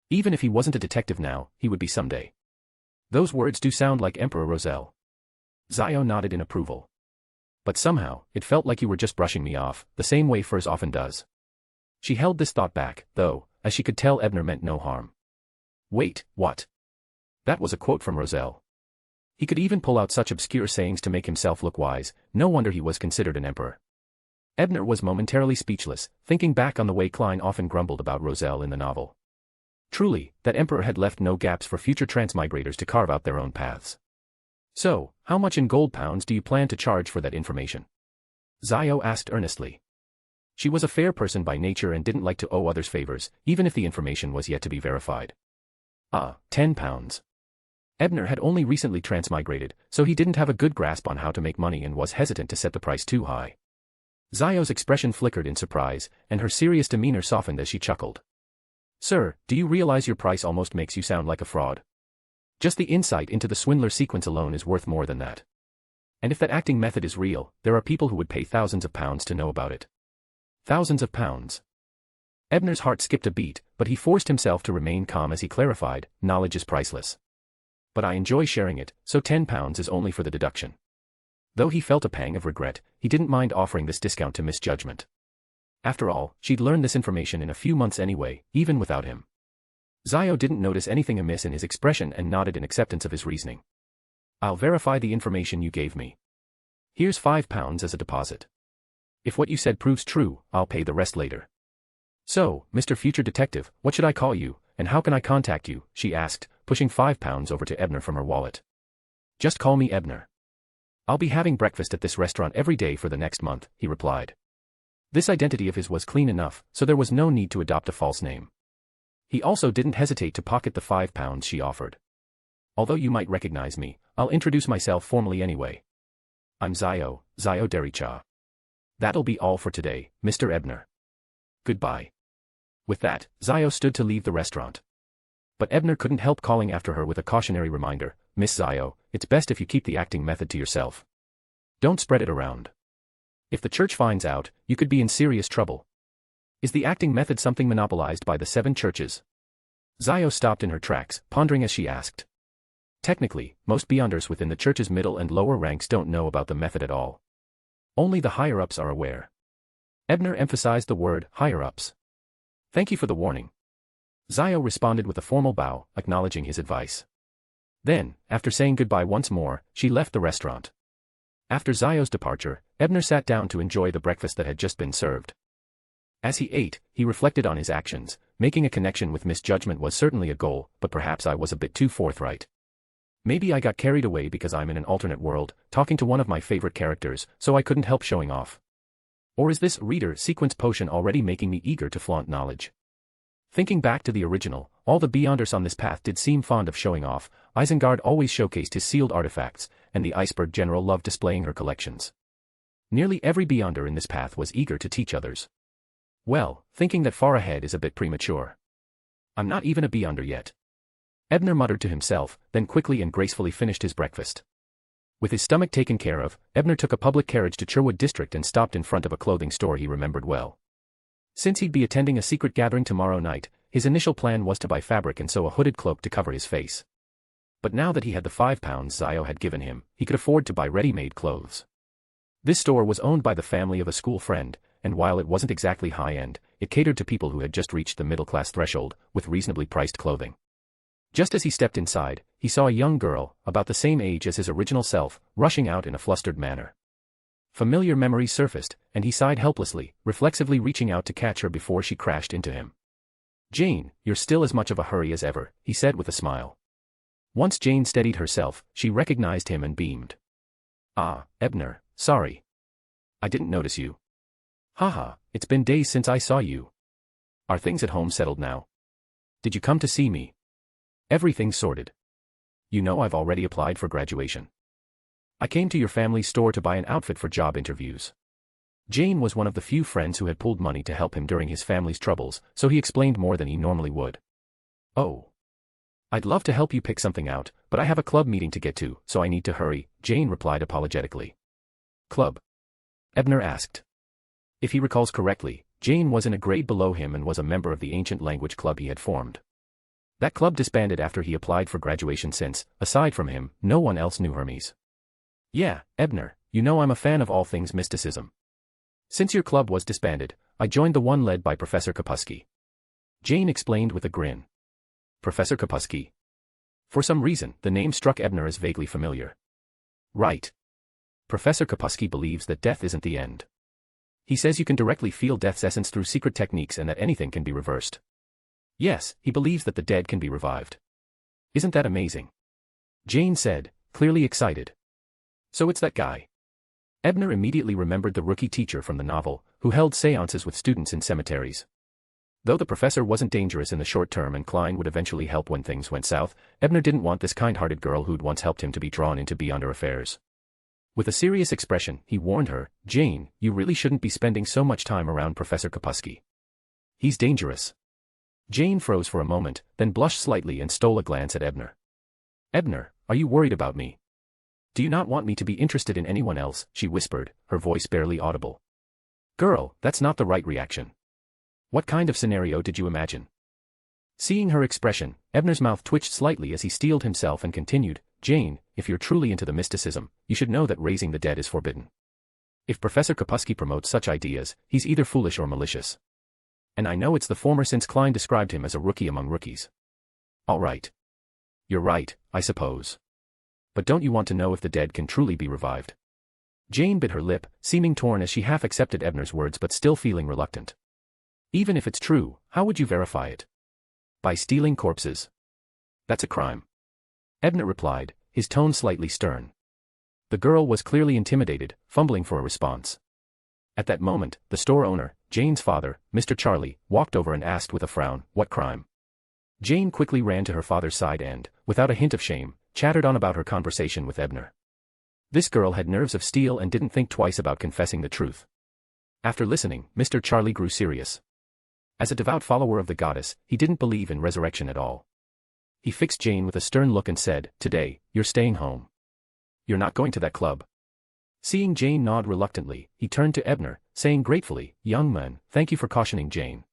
Even if he wasn't a detective now, he would be someday. "Those words do sound like Emperor Roselle." Zio nodded in approval. "But somehow, it felt like you were just brushing me off, the same way Furs often does." She held this thought back, though, as she could tell Ebner meant no harm. "Wait, what?" That was a quote from Roselle. He could even pull out such obscure sayings to make himself look wise, no wonder he was considered an emperor. Ebner was momentarily speechless, thinking back on the way Klein often grumbled about Roselle in the novel. Truly, that emperor had left no gaps for future transmigrators to carve out their own paths. "So, how much in gold pounds do you plan to charge for that information?" Zio asked earnestly. She was a fair person by nature and didn't like to owe others favors, even if the information was yet to be verified. £10. Ebner had only recently transmigrated, so he didn't have a good grasp on how to make money and was hesitant to set the price too high. Zio's expression flickered in surprise, and her serious demeanor softened as she chuckled. "Sir, do you realize your price almost makes you sound like a fraud? Just the insight into the swindler sequence alone is worth more than that. And if that acting method is real, there are people who would pay thousands of pounds to know about it." "Thousands of pounds?" Ebner's heart skipped a beat, but he forced himself to remain calm as he clarified, knowledge is priceless. But I enjoy sharing it, so £10 is only for the deduction. Though he felt a pang of regret, he didn't mind offering this discount to Miss Judgment. After all, she'd learned this information in a few months anyway, even without him. Zio didn't notice anything amiss in his expression and nodded in acceptance of his reasoning. I'll verify the information you gave me. Here's £5 as a deposit. If what you said proves true, I'll pay the rest later. So, Mr. Future Detective, what should I call you, and how can I contact you? She asked, pushing £5 over to Ebner from her wallet. Just call me Ebner. I'll be having breakfast at this restaurant every day for the next month, he replied. This identity of his was clean enough, so there was no need to adopt a false name. He also didn't hesitate to pocket the £5 she offered. Although you might recognize me, I'll introduce myself formally anyway. I'm Zio Dericha. That'll be all for today, Mr. Ebner. Goodbye. With that, Zio stood to leave the restaurant. But Ebner couldn't help calling after her with a cautionary reminder, Miss Zio, it's best if you keep the acting method to yourself. Don't spread it around. If the church finds out, you could be in serious trouble. Is the acting method something monopolized by the 7 churches? Zio stopped in her tracks, pondering as she asked. Technically, most beyonders within the church's middle and lower ranks don't know about the method at all. Only the higher-ups are aware. Ebner emphasized the word higher-ups. Thank you for the warning. Zio responded with a formal bow, acknowledging his advice. Then, after saying goodbye once more, she left the restaurant. After Zio's departure, Ebner sat down to enjoy the breakfast that had just been served. As he ate, he reflected on his actions. Making a connection with Miss Judgment was certainly a goal, but perhaps I was a bit too forthright. Maybe I got carried away because I'm in an alternate world, talking to one of my favorite characters, so I couldn't help showing off. Or is this reader sequence potion already making me eager to flaunt knowledge? Thinking back to the original, all the Beyonders on this path did seem fond of showing off. Isengard always showcased his sealed artifacts, and the Iceberg General loved displaying her collections. Nearly every Beyonder in this path was eager to teach others. Well, thinking that far ahead is a bit premature. I'm not even a Beyonder yet. Ebner muttered to himself, then quickly and gracefully finished his breakfast. With his stomach taken care of, Ebner took a public carriage to Cherwood District and stopped in front of a clothing store he remembered well. Since he'd be attending a secret gathering tomorrow night, his initial plan was to buy fabric and sew a hooded cloak to cover his face. But now that he had the £5 Zio had given him, he could afford to buy ready-made clothes. This store was owned by the family of a school friend, and while it wasn't exactly high-end, it catered to people who had just reached the middle-class threshold, with reasonably priced clothing. Just as he stepped inside, he saw a young girl, about the same age as his original self, rushing out in a flustered manner. Familiar memories surfaced, and he sighed helplessly, reflexively reaching out to catch her before she crashed into him. Jane, you're still as much of a hurry as ever, he said with a smile. Once Jane steadied herself, she recognized him and beamed. Ah, Ebner, sorry. I didn't notice you. Haha, it's been days since I saw you. Are things at home settled now? Did you come to see me? Everything's sorted. You know I've already applied for graduation. I came to your family's store to buy an outfit for job interviews. Jane was one of the few friends who had pooled money to help him during his family's troubles, so he explained more than he normally would. Oh. I'd love to help you pick something out, but I have a club meeting to get to, so I need to hurry, Jane replied apologetically. Club? Ebner asked. If he recalls correctly, Jane was in a grade below him and was a member of the ancient language club he had formed. That club disbanded after he applied for graduation since, aside from him, no one else knew Hermes. Yeah, Ebner, you know I'm a fan of all things mysticism. Since your club was disbanded, I joined the one led by Professor Kapusky. Jane explained with a grin. Professor Kapusky? For some reason, the name struck Ebner as vaguely familiar. Right. Professor Kapusky believes that death isn't the end. He says you can directly feel death's essence through secret techniques and that anything can be reversed. Yes, he believes that the dead can be revived. Isn't that amazing? Jane said, clearly excited. So it's that guy. Ebner immediately remembered the rookie teacher from the novel, who held seances with students in cemeteries. Though the professor wasn't dangerous in the short term and Klein would eventually help when things went south, Ebner didn't want this kind-hearted girl who'd once helped him to be drawn into Beyonder affairs. With a serious expression, he warned her, Jane, you really shouldn't be spending so much time around Professor Kapusky. He's dangerous. Jane froze for a moment, then blushed slightly and stole a glance at Ebner. Ebner, are you worried about me? Do you not want me to be interested in anyone else? She whispered, her voice barely audible. Girl, that's not the right reaction. What kind of scenario did you imagine? Seeing her expression, Ebner's mouth twitched slightly as he steeled himself and continued, Jane, if you're truly into the mysticism, you should know that raising the dead is forbidden. If Professor Kapusky promotes such ideas, he's either foolish or malicious. And I know it's the former since Klein described him as a rookie among rookies. All right. You're right, I suppose. But don't you want to know if the dead can truly be revived? Jane bit her lip, seeming torn as she half accepted Ebner's words but still feeling reluctant. Even if it's true, how would you verify it? By stealing corpses. That's a crime. Ebner replied, his tone slightly stern. The girl was clearly intimidated, fumbling for a response. At that moment, the store owner, Jane's father, Mr. Charlie, walked over and asked with a frown, what crime? Jane quickly ran to her father's side and, without a hint of shame, chattered on about her conversation with Ebner. This girl had nerves of steel and didn't think twice about confessing the truth. After listening, Mr. Charlie grew serious. As a devout follower of the goddess, he didn't believe in resurrection at all. He fixed Jane with a stern look and said, today, you're staying home. You're not going to that club. Seeing Jane nod reluctantly, he turned to Ebner, saying gratefully, young man, thank you for cautioning Jane.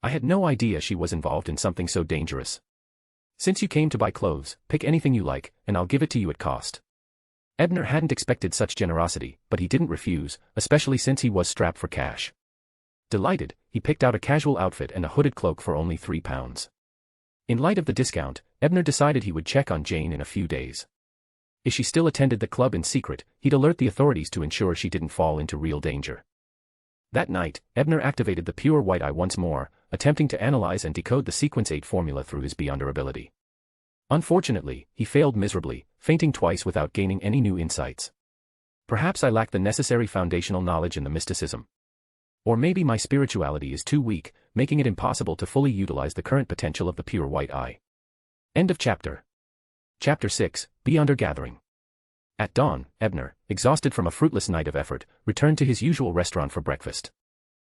I had no idea she was involved in something so dangerous. Since you came to buy clothes, pick anything you like, and I'll give it to you at cost. Ebner hadn't expected such generosity, but he didn't refuse, especially since he was strapped for cash. Delighted, he picked out a casual outfit and a hooded cloak for only £3. In light of the discount, Ebner decided he would check on Jane in a few days. If she still attended the club in secret, he'd alert the authorities to ensure she didn't fall into real danger. That night, Ebner activated the pure white eye once more, attempting to analyze and decode the sequence 8 formula through his beyonder ability. Unfortunately, he failed miserably, fainting twice without gaining any new insights. Perhaps I lack the necessary foundational knowledge in the mysticism. Or maybe my spirituality is too weak, making it impossible to fully utilize the current potential of the pure white eye. End of chapter. Chapter 6, Beyonder Gathering. At dawn, Ebner, exhausted from a fruitless night of effort, returned to his usual restaurant for breakfast.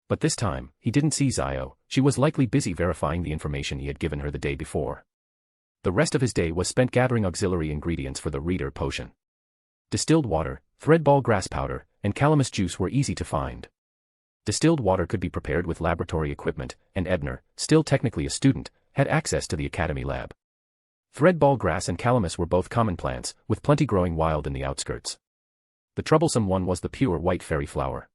But this time, he didn't see Zio. She was likely busy verifying the information he had given her the day before. The rest of his day was spent gathering auxiliary ingredients for the reader potion. Distilled water, threadball grass powder, and calamus juice were easy to find. Distilled water could be prepared with laboratory equipment, and Ebner, still technically a student, had access to the academy lab. Threadball grass and calamus were both common plants, with plenty growing wild in the outskirts. The troublesome one was the pure white fairy flower.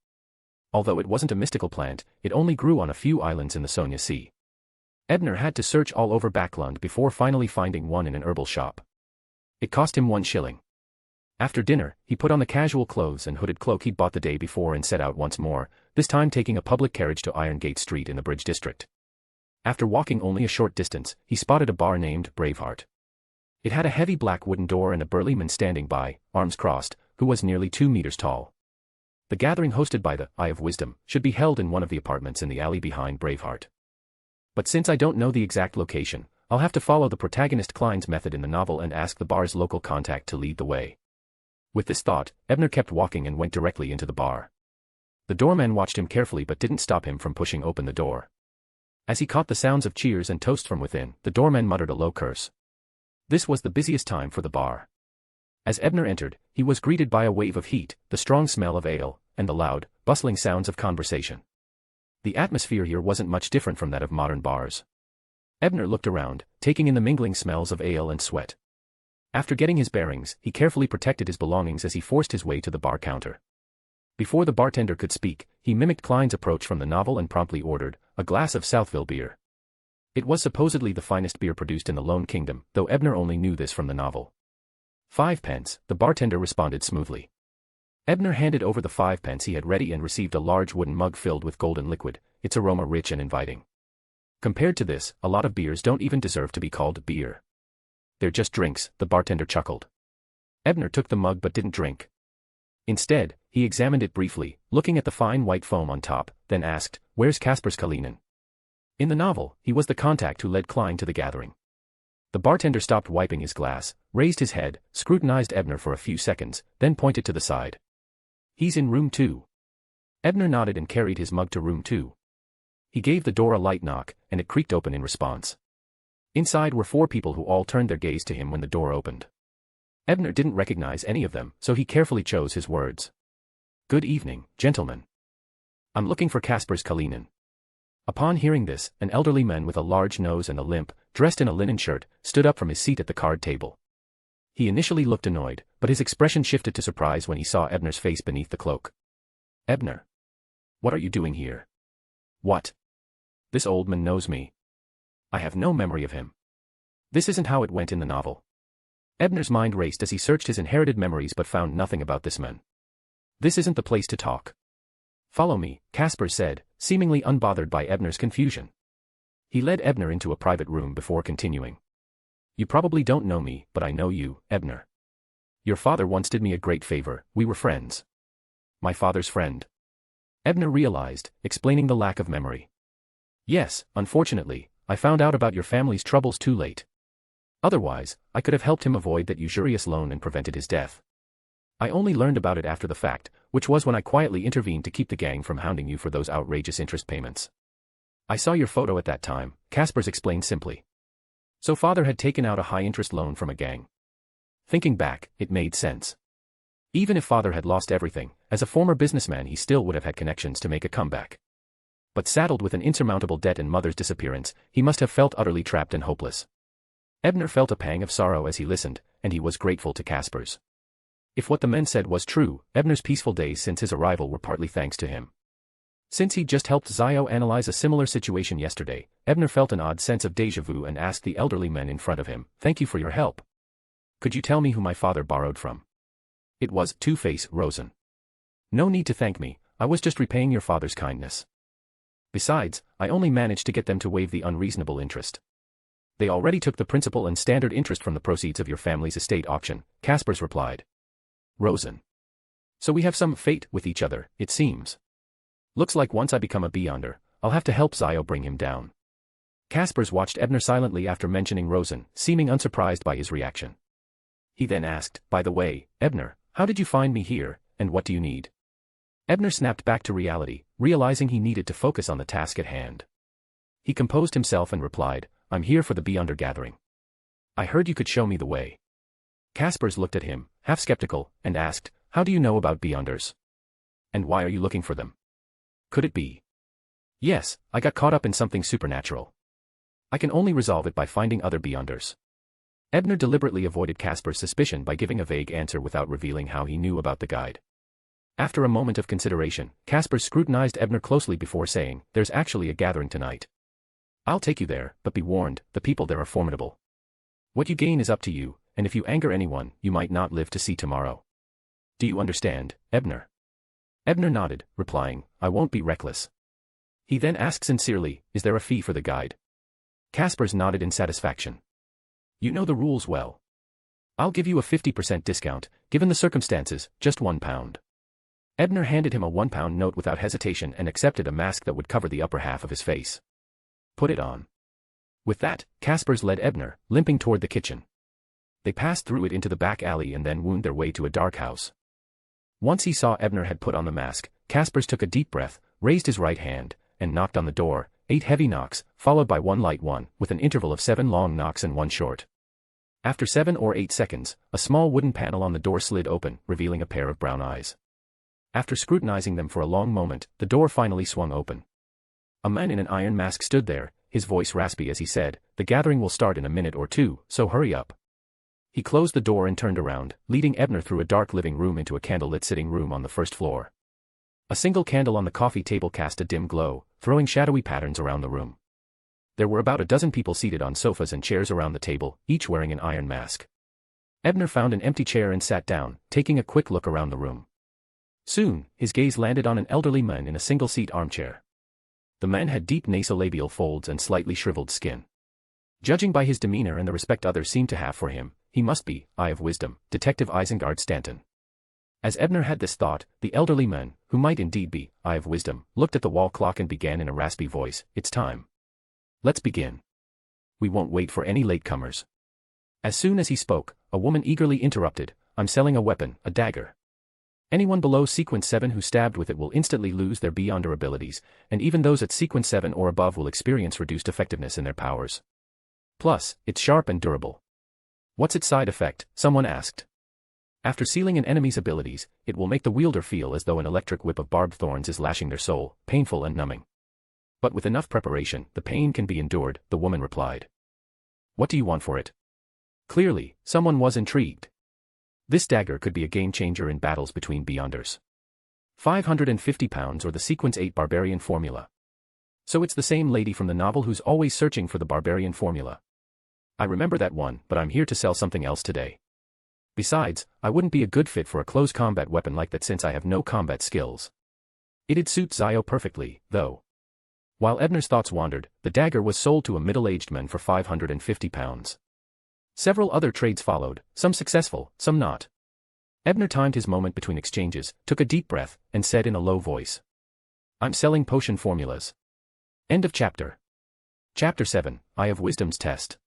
Although it wasn't a mystical plant, it only grew on a few islands in the Sonia Sea. Ebner had to search all over Backlund before finally finding one in an herbal shop. It cost him 1 shilling. After dinner, he put on the casual clothes and hooded cloak he'd bought the day before and set out once more, this time taking a public carriage to Irongate Street in the Bridge District. After walking only a short distance, he spotted a bar named Braveheart. It had a heavy black wooden door and a burly man standing by, arms crossed, who was nearly 2 meters tall. The gathering hosted by the Eye of Wisdom should be held in one of the apartments in the alley behind Braveheart. But since I don't know the exact location, I'll have to follow the protagonist Klein's method in the novel and ask the bar's local contact to lead the way. With this thought, Ebner kept walking and went directly into the bar. The doorman watched him carefully but didn't stop him from pushing open the door. As he caught the sounds of cheers and toast from within, the doorman muttered a low curse. This was the busiest time for the bar. As Ebner entered, he was greeted by a wave of heat, the strong smell of ale, and the loud, bustling sounds of conversation. The atmosphere here wasn't much different from that of modern bars. Ebner looked around, taking in the mingling smells of ale and sweat. After getting his bearings, he carefully protected his belongings as he forced his way to the bar counter. Before the bartender could speak, he mimicked Klein's approach from the novel and promptly ordered a glass of Southville beer. It was supposedly the finest beer produced in the Lone Kingdom, though Ebner only knew this from the novel. 5 pence, the bartender responded smoothly. Ebner handed over the 5 pence he had ready and received a large wooden mug filled with golden liquid, its aroma rich and inviting. Compared to this, a lot of beers don't even deserve to be called beer. They're just drinks, the bartender chuckled. Ebner took the mug but didn't drink. Instead, he examined it briefly, looking at the fine white foam on top, then asked, "Where's Kasper's Kalinen?" In the novel, he was the contact who led Klein to the gathering. The bartender stopped wiping his glass, raised his head, scrutinized Ebner for a few seconds, then pointed to the side. "He's in room 2. Ebner nodded and carried his mug to room 2. He gave the door a light knock, and it creaked open in response. Inside were 4 people who all turned their gaze to him when the door opened. Ebner didn't recognize any of them, so he carefully chose his words. "Good evening, gentlemen. I'm looking for Kasper's Kalinen." Upon hearing this, an elderly man with a large nose and a limp, dressed in a linen shirt, stood up from his seat at the card table. He initially looked annoyed, but his expression shifted to surprise when he saw Ebner's face beneath the cloak. Ebner. What are you doing here? What? This old man knows me. I have no memory of him. This isn't how it went in the novel. Ebner's mind raced as he searched his inherited memories but found nothing about this man. This isn't the place to talk. Follow me, Caspar said, seemingly unbothered by Ebner's confusion. He led Ebner into a private room before continuing. You probably don't know me, but I know you, Ebner. Your father once did me a great favor, we were friends. My father's friend. Ebner realized, explaining the lack of memory. Yes, unfortunately, I found out about your family's troubles too late. Otherwise, I could have helped him avoid that usurious loan and prevented his death. I only learned about it after the fact, which was when I quietly intervened to keep the gang from hounding you for those outrageous interest payments. I saw your photo at that time, Caspars explained simply. So father had taken out a high-interest loan from a gang. Thinking back, it made sense. Even if father had lost everything, as a former businessman he still would have had connections to make a comeback. But saddled with an insurmountable debt and mother's disappearance, he must have felt utterly trapped and hopeless. Ebner felt a pang of sorrow as he listened, and he was grateful to Caspars. If what the men said was true, Ebner's peaceful days since his arrival were partly thanks to him. Since he'd just helped Zio analyze a similar situation yesterday, Ebner felt an odd sense of déjà vu and asked the elderly men in front of him, "Thank you for your help. Could you tell me who my father borrowed from?" It was Two-Face Rosen. "No need to thank me, I was just repaying your father's kindness. Besides, I only managed to get them to waive the unreasonable interest. They already took the principal and standard interest from the proceeds of your family's estate auction," Caspars replied. Rosen. So we have some fate with each other, it seems. Looks like once I become a Beyonder, I'll have to help Zio bring him down. Caspars watched Ebner silently after mentioning Rosen, seeming unsurprised by his reaction. He then asked, "By the way, Ebner, how did you find me here, and what do you need?" Ebner snapped back to reality, realizing he needed to focus on the task at hand. He composed himself and replied, "I'm here for the Beyonder gathering. I heard you could show me the way." Caspars looked at him, half skeptical, and asked, "How do you know about Beyonders? And why are you looking for them? Could it be?" "Yes, I got caught up in something supernatural. I can only resolve it by finding other Beyonders." Ebner deliberately avoided Caspars' suspicion by giving a vague answer without revealing how he knew about the guide. After a moment of consideration, Caspars scrutinized Ebner closely before saying, "There's actually a gathering tonight. I'll take you there, but be warned, the people there are formidable. What you gain is up to you, and if you anger anyone, you might not live to see tomorrow. Do you understand, Ebner?" Ebner nodded, replying, "I won't be reckless." He then asked sincerely, "Is there a fee for the guide?" Caspars nodded in satisfaction. "You know the rules well. I'll give you a 50% discount, given the circumstances, just £1. Ebner handed him a £1 note without hesitation and accepted a mask that would cover the upper half of his face. "Put it on." With that, Caspars led Ebner, limping toward the kitchen. They passed through it into the back alley and then wound their way to a dark house. Once he saw Ebner had put on the mask, Caspars took a deep breath, raised his right hand, and knocked on the door, 8 heavy knocks, followed by 1 light one, with an interval of 7 long knocks and 1 short. After 7 or 8 seconds, a small wooden panel on the door slid open, revealing a pair of brown eyes. After scrutinizing them for a long moment, the door finally swung open. A man in an iron mask stood there, his voice raspy as he said, "The gathering will start in a minute or two, so hurry up." He closed the door and turned around, leading Ebner through a dark living room into a candlelit sitting room on the first floor. A single candle on the coffee table cast a dim glow, throwing shadowy patterns around the room. There were about a dozen people seated on sofas and chairs around the table, each wearing an iron mask. Ebner found an empty chair and sat down, taking a quick look around the room. Soon, his gaze landed on an elderly man in a single-seat armchair. The man had deep nasolabial folds and slightly shriveled skin. Judging by his demeanor and the respect others seemed to have for him, he must be, Eye of Wisdom, Detective Isengard Stanton. As Ebner had this thought, the elderly man, who might indeed be Eye of Wisdom, looked at the wall clock and began in a raspy voice, "It's time. Let's begin. We won't wait for any latecomers." As soon as he spoke, a woman eagerly interrupted, "I'm selling a weapon, a dagger. Anyone below sequence 7 who stabbed with it will instantly lose their Beyonder abilities, and even those at sequence 7 or above will experience reduced effectiveness in their powers. Plus, it's sharp and durable." "What's its side effect?" someone asked. "After sealing an enemy's abilities, it will make the wielder feel as though an electric whip of barbed thorns is lashing their soul, painful and numbing." But with enough preparation, the pain can be endured, the woman replied. What do you want for it? Clearly, someone was intrigued. This dagger could be a game-changer in battles between Beyonders. £550 or the Sequence 8 Barbarian Formula. So it's the same lady from the novel who's always searching for the Barbarian Formula. I remember that one, but I'm here to sell something else today. Besides, I wouldn't be a good fit for a close combat weapon like that since I have no combat skills. It'd suit Zio perfectly, though. While Ebner's thoughts wandered, the dagger was sold to a middle-aged man for £550. Several other trades followed, some successful, some not. Ebner timed his moment between exchanges, took a deep breath, and said in a low voice. I'm selling potion formulas. End of chapter. Chapter 7, Eye of Wisdom's Test.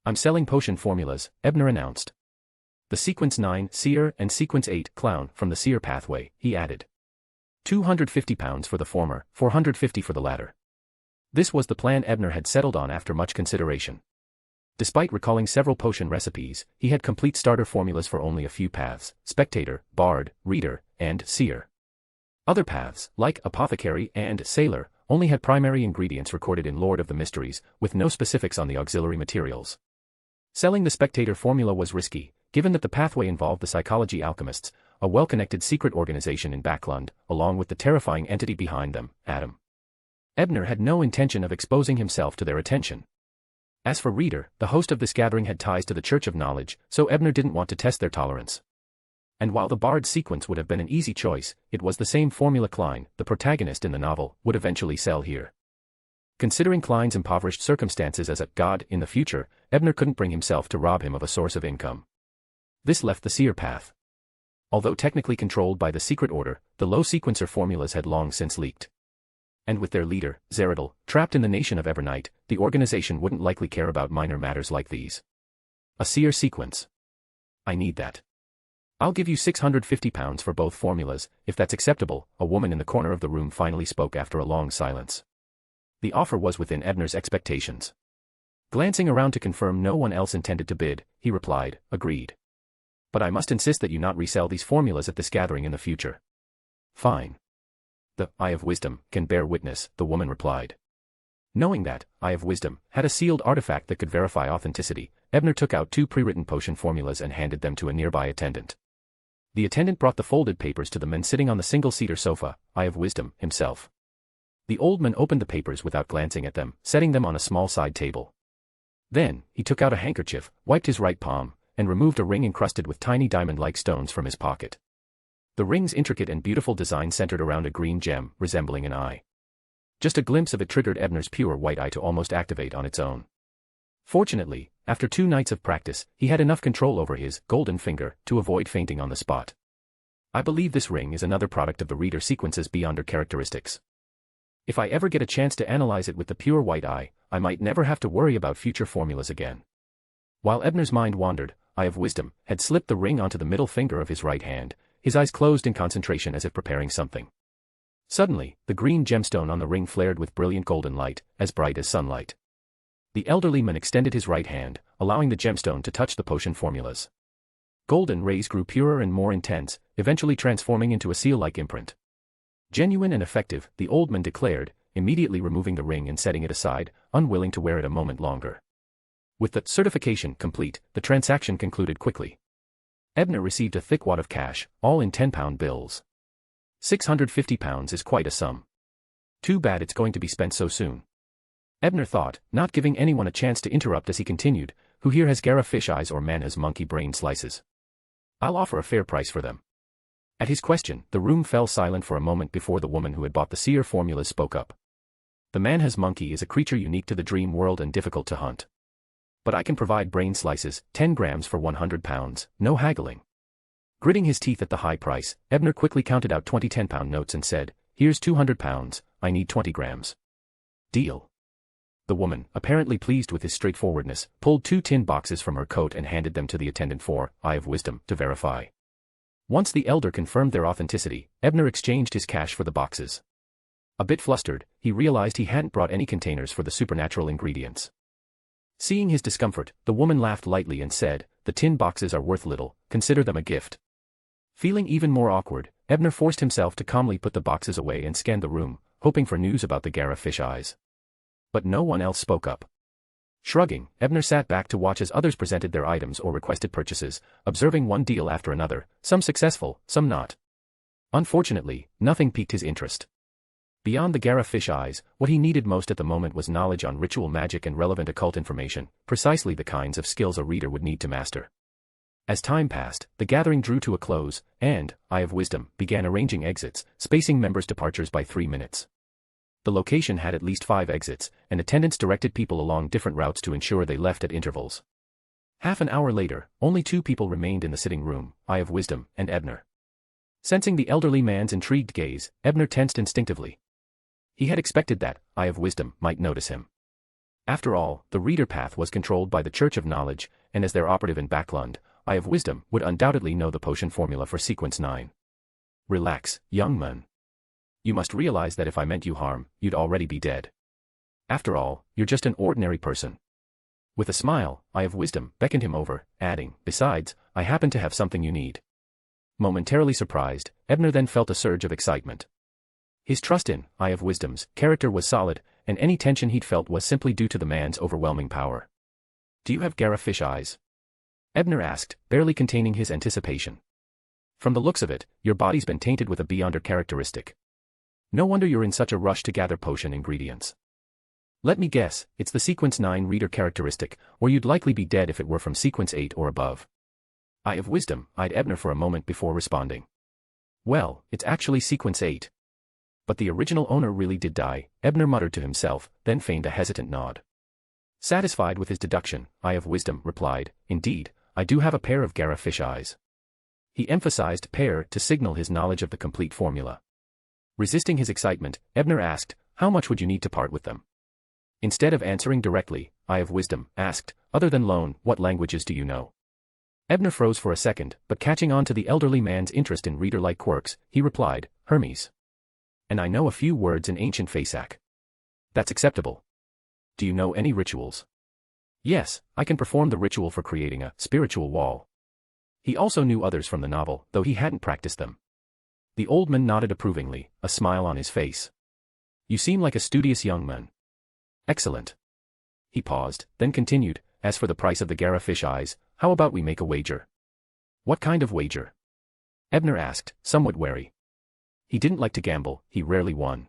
I'm selling potion formulas, Ebner announced. The Sequence 9 Seer and Sequence 8 Clown from the Seer pathway, he added. £250 for the former, $450 for the latter. This was the plan Ebner had settled on after much consideration. Despite recalling several potion recipes, he had complete starter formulas for only a few paths: Spectator, Bard, Reader, and Seer. Other paths, like Apothecary and Sailor, only had primary ingredients recorded in Lord of the Mysteries, with no specifics on the auxiliary materials. Selling the Spectator formula was risky, given that the pathway involved the Psychology Alchemists, a well-connected secret organization in Backlund, along with the terrifying entity behind them, Adam. Ebner had no intention of exposing himself to their attention. As for Reader, the host of this gathering had ties to the Church of Knowledge, so Ebner didn't want to test their tolerance. And while the Bard sequence would have been an easy choice, it was the same formula Klein, the protagonist in the novel, would eventually sell here. Considering Klein's impoverished circumstances as a god in the future, Ebner couldn't bring himself to rob him of a source of income. This left the Seer path. Although technically controlled by the secret order, the low sequencer formulas had long since leaked. And with their leader, Zeradal, trapped in the nation of Ebernite, the organization wouldn't likely care about minor matters like these. A Seer sequence. I need that. I'll give you £650 for both formulas, if that's acceptable, a woman in the corner of the room finally spoke after a long silence. The offer was within Ebner's expectations. Glancing around to confirm no one else intended to bid, he replied, agreed. But I must insist that you not resell these formulas at this gathering in the future. Fine. The Eye of Wisdom can bear witness, the woman replied. Knowing that Eye of Wisdom had a sealed artifact that could verify authenticity, Ebner took out 2 pre-written potion formulas and handed them to a nearby attendant. The attendant brought the folded papers to the man sitting on the single-seater sofa, Eye of Wisdom, himself. The old man opened the papers without glancing at them, setting them on a small side table. Then, he took out a handkerchief, wiped his right palm, and removed a ring encrusted with tiny diamond-like stones from his pocket. The ring's intricate and beautiful design centered around a green gem, resembling an eye. Just a glimpse of it triggered Ebner's pure white eye to almost activate on its own. Fortunately, after 2 nights of practice, he had enough control over his golden finger to avoid fainting on the spot. I believe this ring is another product of the Reader sequence's Beyonder characteristics. If I ever get a chance to analyze it with the pure white eye, I might never have to worry about future formulas again. While Ebner's mind wandered, Eye of Wisdom had slipped the ring onto the middle finger of his right hand, his eyes closed in concentration as if preparing something. Suddenly, the green gemstone on the ring flared with brilliant golden light, as bright as sunlight. The elderly man extended his right hand, allowing the gemstone to touch the potion formulas. Golden rays grew purer and more intense, eventually transforming into a seal-like imprint. Genuine and effective, the old man declared, immediately removing the ring and setting it aside, unwilling to wear it a moment longer. With the certification complete, the transaction concluded quickly. Ebner received a thick wad of cash, all in £10 bills. £650 is quite a sum. Too bad it's going to be spent so soon. Ebner thought, not giving anyone a chance to interrupt as he continued, who here has Gara fish eyes or man has monkey brain slices? I'll offer a fair price for them. At his question, the room fell silent for a moment before the woman who had bought the Seer formulas spoke up. The man has monkey is a creature unique to the dream world and difficult to hunt. But I can provide brain slices, 10 grams for £100, no haggling. Gritting his teeth at the high price, Ebner quickly counted out 20 £10 notes and said, here's £200, I need 20 grams. Deal. The woman, apparently pleased with his straightforwardness, pulled 2 tin boxes from her coat and handed them to the attendant for Eye of Wisdom to verify. Once the elder confirmed their authenticity, Ebner exchanged his cash for the boxes. A bit flustered, he realized he hadn't brought any containers for the supernatural ingredients. Seeing his discomfort, the woman laughed lightly and said, the tin boxes are worth little, consider them a gift. Feeling even more awkward, Ebner forced himself to calmly put the boxes away and scanned the room, hoping for news about the Gara fish eyes. But no one else spoke up. Shrugging, Ebner sat back to watch as others presented their items or requested purchases, observing one deal after another, some successful, some not. Unfortunately, nothing piqued his interest. Beyond the Gara fish eyes, what he needed most at the moment was knowledge on ritual magic and relevant occult information, precisely the kinds of skills a reader would need to master. As time passed, the gathering drew to a close, and, Eye of Wisdom, began arranging exits, spacing members' departures by 3 minutes. The location had at least 5 exits, and attendants directed people along different routes to ensure they left at intervals. Half an hour later, only 2 people remained in the sitting room, Eye of Wisdom and Ebner. Sensing the elderly man's intrigued gaze, Ebner tensed instinctively. He had expected that Eye of Wisdom might notice him. After all, the reader path was controlled by the Church of Knowledge, and as their operative in Backlund, Eye of Wisdom would undoubtedly know the potion formula for Sequence 9. Relax, young man. You must realize that if I meant you harm, you'd already be dead. After all, you're just an ordinary person. With a smile, Eye of Wisdom beckoned him over, adding, besides, I happen to have something you need. Momentarily surprised, Ebner then felt a surge of excitement. His trust in Eye of Wisdom's character was solid, and any tension he'd felt was simply due to the man's overwhelming power. Do you have Gara fish eyes? Ebner asked, barely containing his anticipation. From the looks of it, your body's been tainted with a beyonder characteristic. No wonder you're in such a rush to gather potion ingredients. Let me guess, it's the Sequence 9 reader characteristic, or you'd likely be dead if it were from Sequence 8 or above. Eye of Wisdom eyed Ebner for a moment before responding. Well, it's actually Sequence 8. But the original owner really did die, Ebner muttered to himself, then feigned a hesitant nod. Satisfied with his deduction, Eye of Wisdom replied, indeed, I do have a pair of Gara fish eyes. He emphasized pair to signal his knowledge of the complete formula. Resisting his excitement, Ebner asked, how much would you need to part with them? Instead of answering directly, Eye of Wisdom asked, other than loan, what languages do you know? Ebner froze for a second, but catching on to the elderly man's interest in reader-like quirks, he replied, Hermes. And I know a few words in ancient Fasak. That's acceptable. Do you know any rituals? Yes, I can perform the ritual for creating a spiritual wall. He also knew others from the novel, though he hadn't practiced them. The old man nodded approvingly, a smile on his face. You seem like a studious young man. Excellent. He paused, then continued, as for the price of the Gara fish eyes, how about we make a wager? What kind of wager? Ebner asked, somewhat wary. He didn't like to gamble, he rarely won.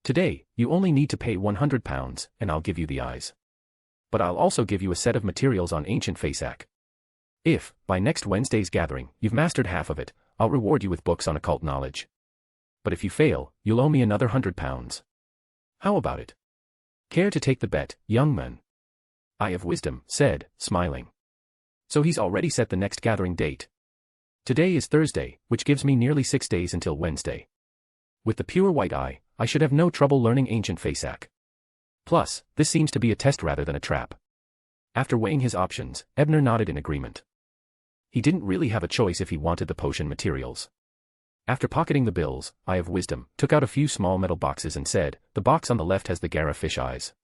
Today, you only need to pay £100, and I'll give you the eyes. But I'll also give you a set of materials on ancient Fasak. If, by next Wednesday's gathering, you've mastered half of it, I'll reward you with books on occult knowledge. But if you fail, you'll owe me another £100. How about it? Care to take the bet, young man? Eye of Wisdom said, smiling. So he's already set the next gathering date. Today is Thursday, which gives me nearly 6 days until Wednesday. With the pure white eye, I should have no trouble learning ancient Fasak. Plus, this seems to be a test rather than a trap. After weighing his options, Ebner nodded in agreement. He didn't really have a choice if he wanted the potion materials. After pocketing the bills, Eye of Wisdom took out a few small metal boxes and said, the box on the left has the Gara fish eyes.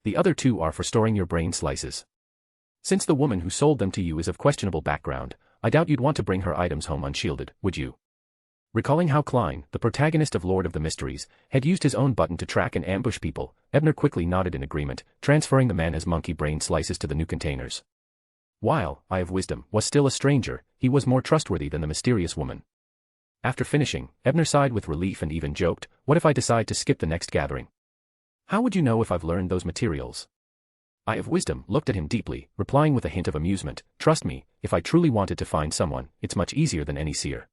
The other 2 are for storing your brain slices. Since the woman who sold them to you is of questionable background, I doubt you'd want to bring her items home unshielded, would you? Recalling how Klein, the protagonist of Lord of the Mysteries, had used his own button to track and ambush people, Ebner quickly nodded in agreement, transferring the man's monkey brain slices to the new containers. While Eye of Wisdom was still a stranger, he was more trustworthy than the mysterious woman. After finishing, Ebner sighed with relief and even joked, what if I decide to skip the next gathering? How would you know if I've learned those materials? Eye of Wisdom looked at him deeply, replying with a hint of amusement, trust me, if I truly wanted to find someone, it's much easier than any seer.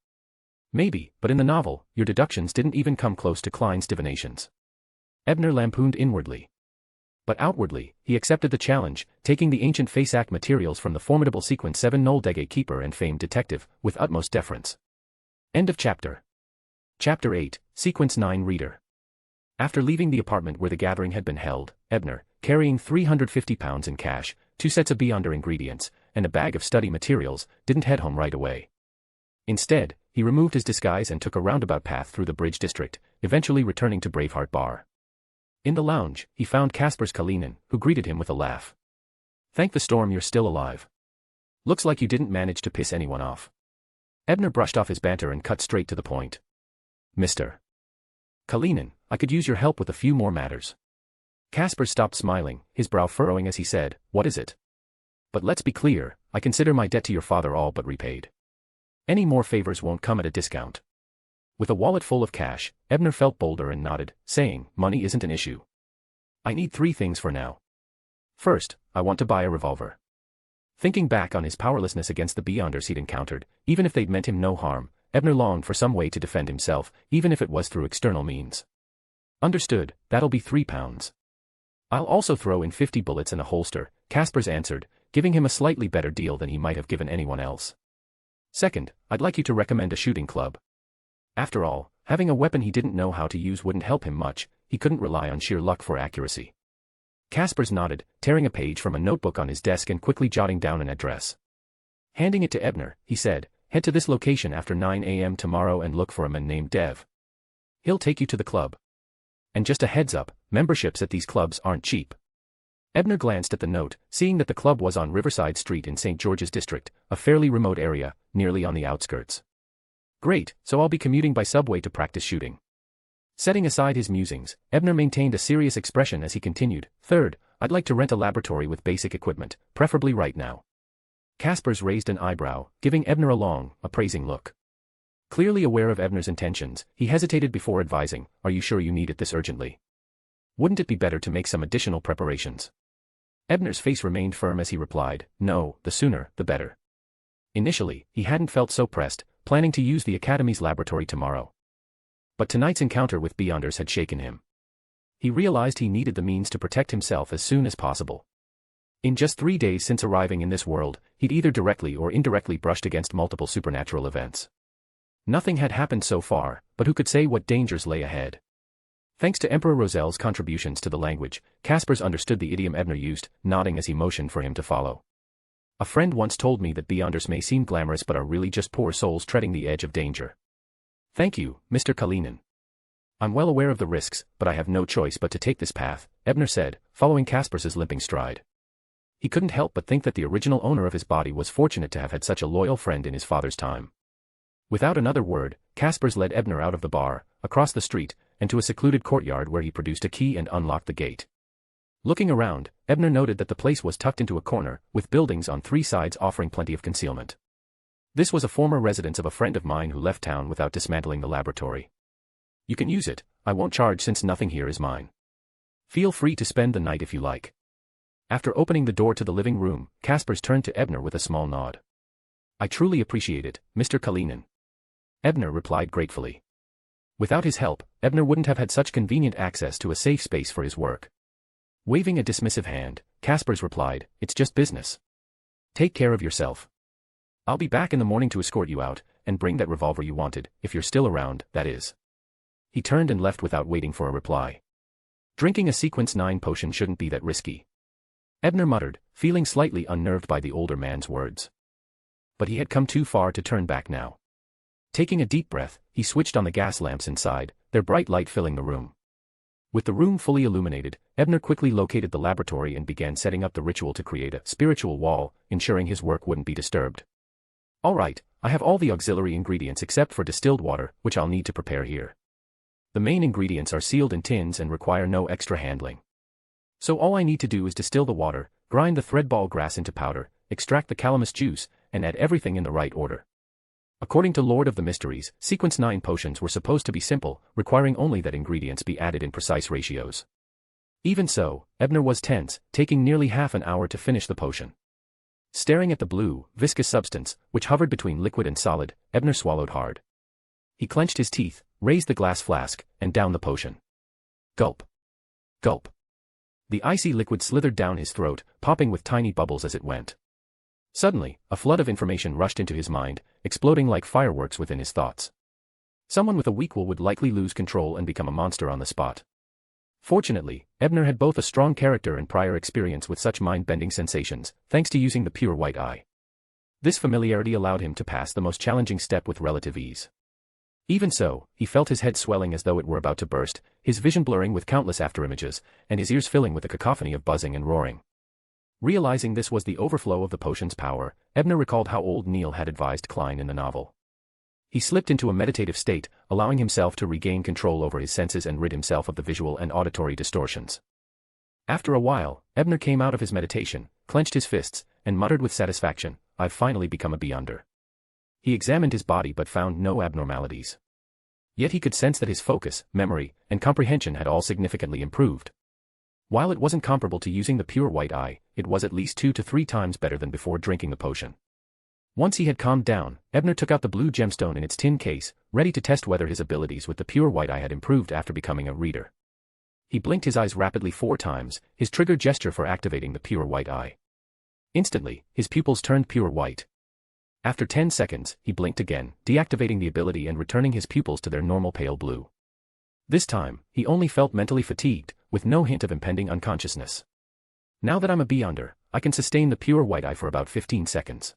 Maybe, but in the novel, your deductions didn't even come close to Klein's divinations. Ebner lampooned inwardly. But outwardly, he accepted the challenge, taking the ancient Fasak materials from the formidable Sequence 7 Noldege keeper and famed detective, with utmost deference. End of chapter. Chapter 8, Sequence 9 Reader. After leaving the apartment where the gathering had been held, Ebner, carrying £350 in cash, 2 sets of beyonder ingredients, and a bag of study materials, didn't head home right away. Instead, he removed his disguise and took a roundabout path through the Bridge district, eventually returning to Braveheart Bar. In the lounge, he found Kasper's Kalinin, who greeted him with a laugh. Thank the storm you're still alive. Looks like you didn't manage to piss anyone off. Ebner brushed off his banter and cut straight to the point. Mr. Kalinin, I could use your help with a few more matters. Casper stopped smiling, his brow furrowing as he said, what is it? But let's be clear, I consider my debt to your father all but repaid. Any more favors won't come at a discount. With a wallet full of cash, Ebner felt bolder and nodded, saying, money isn't an issue. I need 3 things for now. First, I want to buy a revolver. Thinking back on his powerlessness against the Beyonders he'd encountered, even if they'd meant him no harm, Ebner longed for some way to defend himself, even if it was through external means. Understood, that'll be £3. I'll also throw in 50 bullets in a holster, Casper's answered, giving him a slightly better deal than he might have given anyone else. Second, I'd like you to recommend a shooting club. After all, having a weapon he didn't know how to use wouldn't help him much, he couldn't rely on sheer luck for accuracy. Casper's nodded, tearing a page from a notebook on his desk and quickly jotting down an address. Handing it to Ebner, he said, head to this location after 9 a.m. tomorrow and look for a man named Dev. He'll take you to the club. And just a heads up, memberships at these clubs aren't cheap. Ebner glanced at the note, seeing that the club was on Riverside Street in St. George's District, a fairly remote area, nearly on the outskirts. Great, so I'll be commuting by subway to practice shooting. Setting aside his musings, Ebner maintained a serious expression as he continued, third, I'd like to rent a laboratory with basic equipment, preferably right now. Casper's raised an eyebrow, giving Ebner a long, appraising look. Clearly aware of Ebner's intentions, he hesitated before advising, are you sure you need it this urgently? Wouldn't it be better to make some additional preparations? Ebner's face remained firm as he replied, no, the sooner, the better. Initially, he hadn't felt so pressed, planning to use the Academy's laboratory tomorrow. But tonight's encounter with Beyonders had shaken him. He realized he needed the means to protect himself as soon as possible. In just 3 days since arriving in this world, he'd either directly or indirectly brushed against multiple supernatural events. Nothing had happened so far, but who could say what dangers lay ahead? Thanks to Emperor Rosel's contributions to the language, Casper's understood the idiom Ebner used, nodding as he motioned for him to follow. A friend once told me that Beyonders may seem glamorous but are really just poor souls treading the edge of danger. Thank you, Mr. Kalinin. I'm well aware of the risks, but I have no choice but to take this path, Ebner said, following Casper's limping stride. He couldn't help but think that the original owner of his body was fortunate to have had such a loyal friend in his father's time. Without another word, Casper's led Ebner out of the bar, across the street, and to a secluded courtyard where he produced a key and unlocked the gate. Looking around, Ebner noted that the place was tucked into a corner, with buildings on 3 sides offering plenty of concealment. This was a former residence of a friend of mine who left town without dismantling the laboratory. You can use it, I won't charge since nothing here is mine. Feel free to spend the night if you like. After opening the door to the living room, Casper's turned to Ebner with a small nod. I truly appreciate it, Mr. Kalinin. Ebner replied gratefully. Without his help, Ebner wouldn't have had such convenient access to a safe space for his work. Waving a dismissive hand, Casper's replied, it's just business. Take care of yourself. I'll be back in the morning to escort you out, and bring that revolver you wanted, if you're still around, that is. He turned and left without waiting for a reply. Drinking a Sequence 9 potion shouldn't be that risky. Ebner muttered, feeling slightly unnerved by the older man's words. But he had come too far to turn back now. Taking a deep breath, he switched on the gas lamps inside, their bright light filling the room. With the room fully illuminated, Ebner quickly located the laboratory and began setting up the ritual to create a spiritual wall, ensuring his work wouldn't be disturbed. All right, I have all the auxiliary ingredients except for distilled water, which I'll need to prepare here. The main ingredients are sealed in tins and require no extra handling. So all I need to do is distill the water, grind the threadball grass into powder, extract the calamus juice, and add everything in the right order. According to Lord of the Mysteries, Sequence 9 potions were supposed to be simple, requiring only that ingredients be added in precise ratios. Even so, Ebner was tense, taking nearly half an hour to finish the potion. Staring at the blue, viscous substance, which hovered between liquid and solid, Ebner swallowed hard. He clenched his teeth, raised the glass flask, and downed the potion. Gulp. Gulp. The icy liquid slithered down his throat, popping with tiny bubbles as it went. Suddenly, a flood of information rushed into his mind, exploding like fireworks within his thoughts. Someone with a weak will would likely lose control and become a monster on the spot. Fortunately, Ebner had both a strong character and prior experience with such mind-bending sensations, thanks to using the pure white eye. This familiarity allowed him to pass the most challenging step with relative ease. Even so, he felt his head swelling as though it were about to burst, his vision blurring with countless afterimages, and his ears filling with a cacophony of buzzing and roaring. Realizing this was the overflow of the potion's power, Ebner recalled how old Neil had advised Klein in the novel. He slipped into a meditative state, allowing himself to regain control over his senses and rid himself of the visual and auditory distortions. After a while, Ebner came out of his meditation, clenched his fists, and muttered with satisfaction, "I've finally become a beyonder." He examined his body but found no abnormalities. Yet he could sense that his focus, memory, and comprehension had all significantly improved. While it wasn't comparable to using the pure white eye, it was at least 2 to 3 times better than before drinking the potion. Once he had calmed down, Ebner took out the blue gemstone in its tin case, ready to test whether his abilities with the pure white eye had improved after becoming a reader. He blinked his eyes rapidly 4 times, his trigger gesture for activating the pure white eye. Instantly, his pupils turned pure white. After 10 seconds, he blinked again, deactivating the ability and returning his pupils to their normal pale blue. This time, he only felt mentally fatigued, with no hint of impending unconsciousness. Now that I'm a beyonder, I can sustain the pure white eye for about 15 seconds.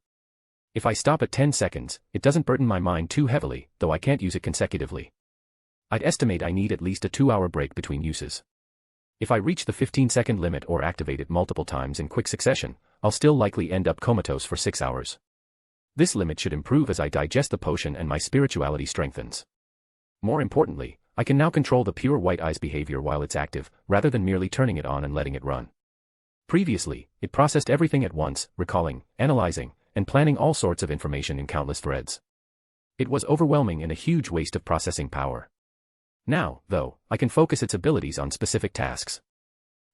If I stop at 10 seconds, it doesn't burden my mind too heavily, though I can't use it consecutively. I'd estimate I need at least a 2-hour break between uses. If I reach the 15-second limit or activate it multiple times in quick succession, I'll still likely end up comatose for 6 hours. This limit should improve as I digest the potion and my spirituality strengthens. More importantly, I can now control the pure white eye's behavior while it's active, rather than merely turning it on and letting it run. Previously, it processed everything at once, recalling, analyzing, and planning all sorts of information in countless threads. It was overwhelming and a huge waste of processing power. Now, though, I can focus its abilities on specific tasks.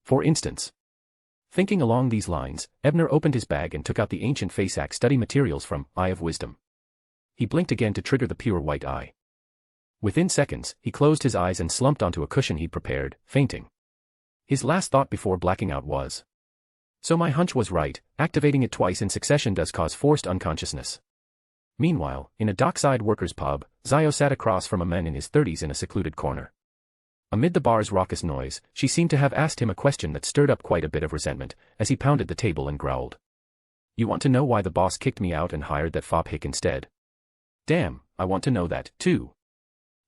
For instance, thinking along these lines, Ebner opened his bag and took out the ancient Faceac study materials from Eye of Wisdom. He blinked again to trigger the pure white eye. Within seconds, he closed his eyes and slumped onto a cushion he'd prepared, fainting. His last thought before blacking out was, "So my hunch was right, activating it twice in succession does cause forced unconsciousness." Meanwhile, in a dockside workers' pub, Zio sat across from a man in his 30s in a secluded corner. Amid the bar's raucous noise, she seemed to have asked him a question that stirred up quite a bit of resentment, as he pounded the table and growled, "You want to know why the boss kicked me out and hired that fop hick instead? Damn, I want to know that, too.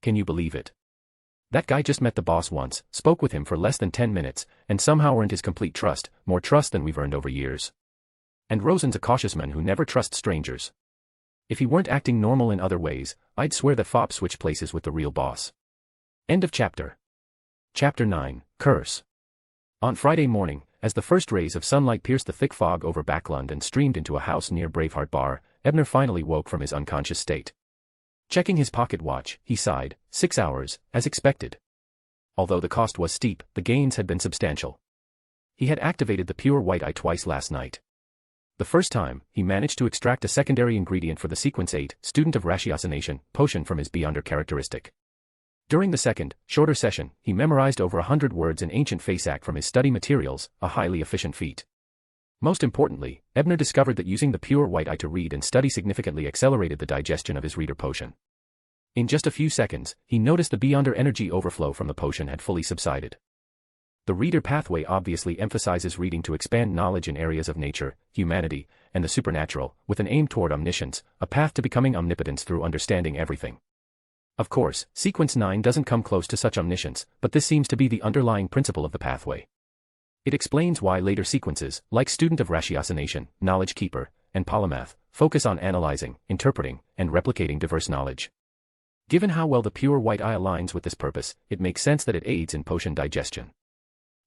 Can you believe it? That guy just met the boss once, spoke with him for less than 10 minutes, and somehow earned his complete trust, more trust than we've earned over years. And Rosen's a cautious man who never trusts strangers. If he weren't acting normal in other ways, I'd swear that fop switched places with the real boss." End of chapter. Chapter 9, Curse. On Friday morning, as the first rays of sunlight pierced the thick fog over Backlund and streamed into a house near Braveheart Bar, Ebner finally woke from his unconscious state. Checking his pocket watch, he sighed, 6 hours, as expected. Although the cost was steep, the gains had been substantial. He had activated the pure white eye twice last night. The first time, he managed to extract a secondary ingredient for the Sequence 8, Student of Ratiocination, potion from his Beyonder characteristic. During the second, shorter session, he memorized over 100 words in ancient Faceac from his study materials, a highly efficient feat. Most importantly, Ebner discovered that using the pure white eye to read and study significantly accelerated the digestion of his reader potion. In just a few seconds, he noticed the Beyonder energy overflow from the potion had fully subsided. The reader pathway obviously emphasizes reading to expand knowledge in areas of nature, humanity, and the supernatural, with an aim toward omniscience, a path to becoming omnipotence through understanding everything. Of course, Sequence 9 doesn't come close to such omniscience, but this seems to be the underlying principle of the pathway. It explains why later sequences, like Student of Ratiocination, Knowledge Keeper, and Polymath, focus on analyzing, interpreting, and replicating diverse knowledge. Given how well the pure white eye aligns with this purpose, it makes sense that it aids in potion digestion.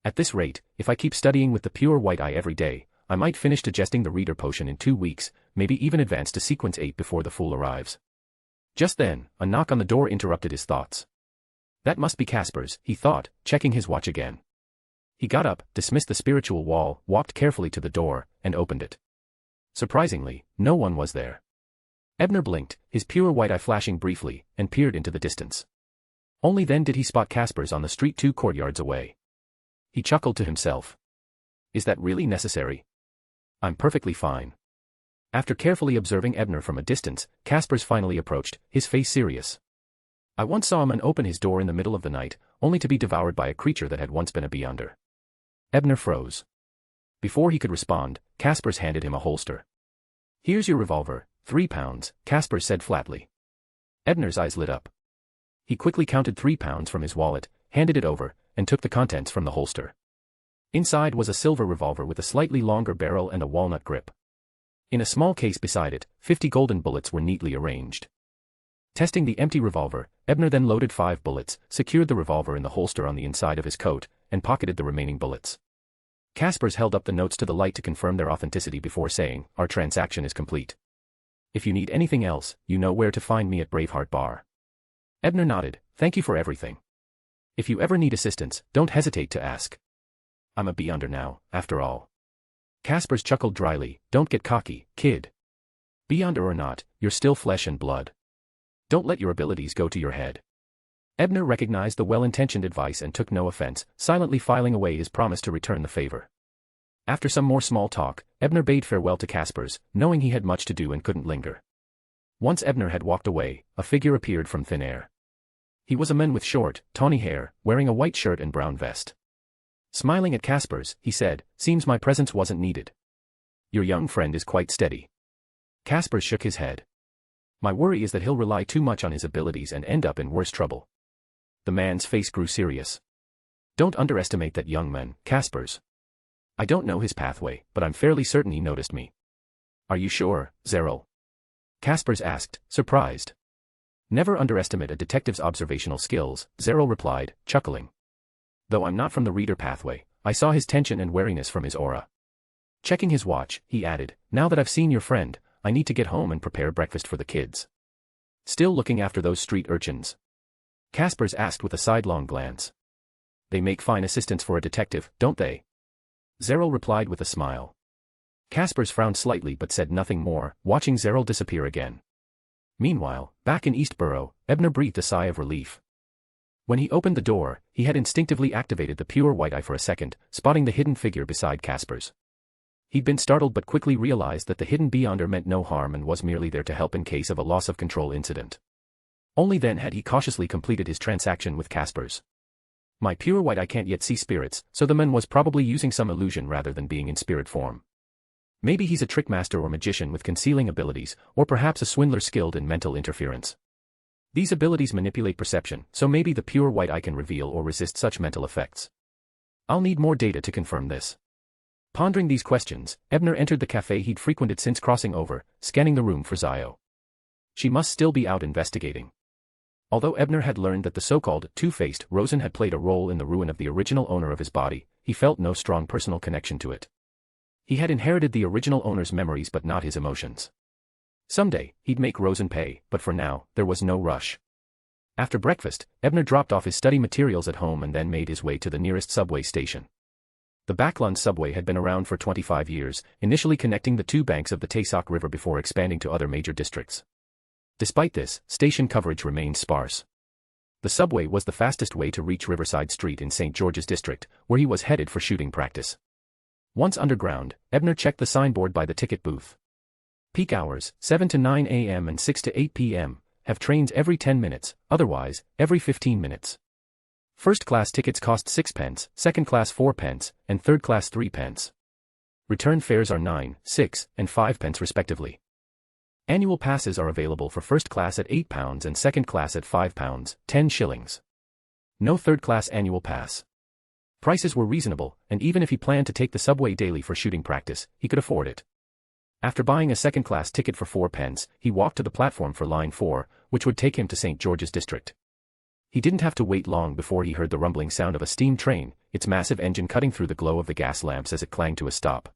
At this rate, if I keep studying with the pure white eye every day, I might finish digesting the reader potion in 2 weeks, maybe even advance to Sequence 8 before the fool arrives. Just then, a knock on the door interrupted his thoughts. That must be Casper's, he thought, checking his watch again. He got up, dismissed the spiritual wall, walked carefully to the door, and opened it. Surprisingly, no one was there. Ebner blinked, his pure white eye flashing briefly, and peered into the distance. Only then did he spot Casper's on the street 2 courtyards away. He chuckled to himself. Is that really necessary? I'm perfectly fine. After carefully observing Ebner from a distance, Casper's finally approached, his face serious. I once saw a man open his door in the middle of the night, only to be devoured by a creature that had once been a beyonder. Ebner froze. Before he could respond, Casper's handed him a holster. Here's your revolver, 3 pounds, Casper said flatly. Ebner's eyes lit up. He quickly counted 3 pounds from his wallet, handed it over, and took the contents from the holster. Inside was a silver revolver with a slightly longer barrel and a walnut grip. In a small case beside it, 50 golden bullets were neatly arranged. Testing the empty revolver, Ebner then loaded 5 bullets, secured the revolver in the holster on the inside of his coat, and pocketed the remaining bullets. Kaspers held up the notes to the light to confirm their authenticity before saying, "Our transaction is complete. If you need anything else, you know where to find me at Braveheart Bar." Ebner nodded, "Thank you for everything. If you ever need assistance, don't hesitate to ask. I'm a beyonder now, after all." Kaspers chuckled dryly, "Don't get cocky, kid. Beyonder or not, you're still flesh and blood. Don't let your abilities go to your head." Ebner recognized the well-intentioned advice and took no offense, silently filing away his promise to return the favor. After some more small talk, Ebner bade farewell to Kaspers, knowing he had much to do and couldn't linger. Once Ebner had walked away, a figure appeared from thin air. He was a man with short, tawny hair, wearing a white shirt and brown vest. Smiling at Kaspers, he said, "Seems my presence wasn't needed. Your young friend is quite steady." Kaspers shook his head. "My worry is that he'll rely too much on his abilities and end up in worse trouble." The man's face grew serious. "Don't underestimate that young man, Kaspers. I don't know his pathway, but I'm fairly certain he noticed me." "Are you sure, Zeril?" Kaspers asked, surprised. "Never underestimate a detective's observational skills," Zeril replied, chuckling. "Though I'm not from the reader pathway, I saw his tension and wariness from his aura." Checking his watch, he added, "Now that I've seen your friend, I need to get home and prepare breakfast for the kids." "Still looking after those street urchins?" Kaspers asked with a sidelong glance. "They make fine assistants for a detective, don't they?" Zeril replied with a smile. Kaspers frowned slightly but said nothing more, watching Zeril disappear again. Meanwhile, back in Eastborough, Ebner breathed a sigh of relief. When he opened the door, he had instinctively activated the pure white eye for a second, spotting the hidden figure beside Kaspers. He'd been startled but quickly realized that the hidden beyonder meant no harm and was merely there to help in case of a loss of control incident. Only then had he cautiously completed his transaction with Kaspers. "My pure white eye can't yet see spirits, so the man was probably using some illusion rather than being in spirit form. Maybe he's a trickmaster or magician with concealing abilities, or perhaps a swindler skilled in mental interference. These abilities manipulate perception, so maybe the pure white eye can reveal or resist such mental effects. I'll need more data to confirm this." Pondering these questions, Ebner entered the cafe he'd frequented since crossing over, scanning the room for Zio. She must still be out investigating. Although Ebner had learned that the so-called two-faced Rosen had played a role in the ruin of the original owner of his body, he felt no strong personal connection to it. He had inherited the original owner's memories but not his emotions. Someday, he'd make Rosen pay, but for now, there was no rush. After breakfast, Ebner dropped off his study materials at home and then made his way to the nearest subway station. The Backlund subway had been around for 25 years, initially connecting the two banks of the Taysok River before expanding to other major districts. Despite this, station coverage remained sparse. The subway was the fastest way to reach Riverside Street in St. George's district, where he was headed for shooting practice. Once underground, Ebner checked the signboard by the ticket booth. Peak hours, 7 to 9 a.m. and 6 to 8 p.m., have trains every 10 minutes, otherwise, every 15 minutes. First-class tickets cost 6 pence, second-class 4 pence, and third-class 3 pence. Return fares are 9, 6, and 5 pence respectively. Annual passes are available for first class at £8 and second class at £5, 10 shillings. No third-class annual pass. Prices were reasonable, and even if he planned to take the subway daily for shooting practice, he could afford it. After buying a second-class ticket for 4 pence, he walked to the platform for Line 4, which would take him to St. George's district. He didn't have to wait long before he heard the rumbling sound of a steam train, its massive engine cutting through the glow of the gas lamps as it clanged to a stop.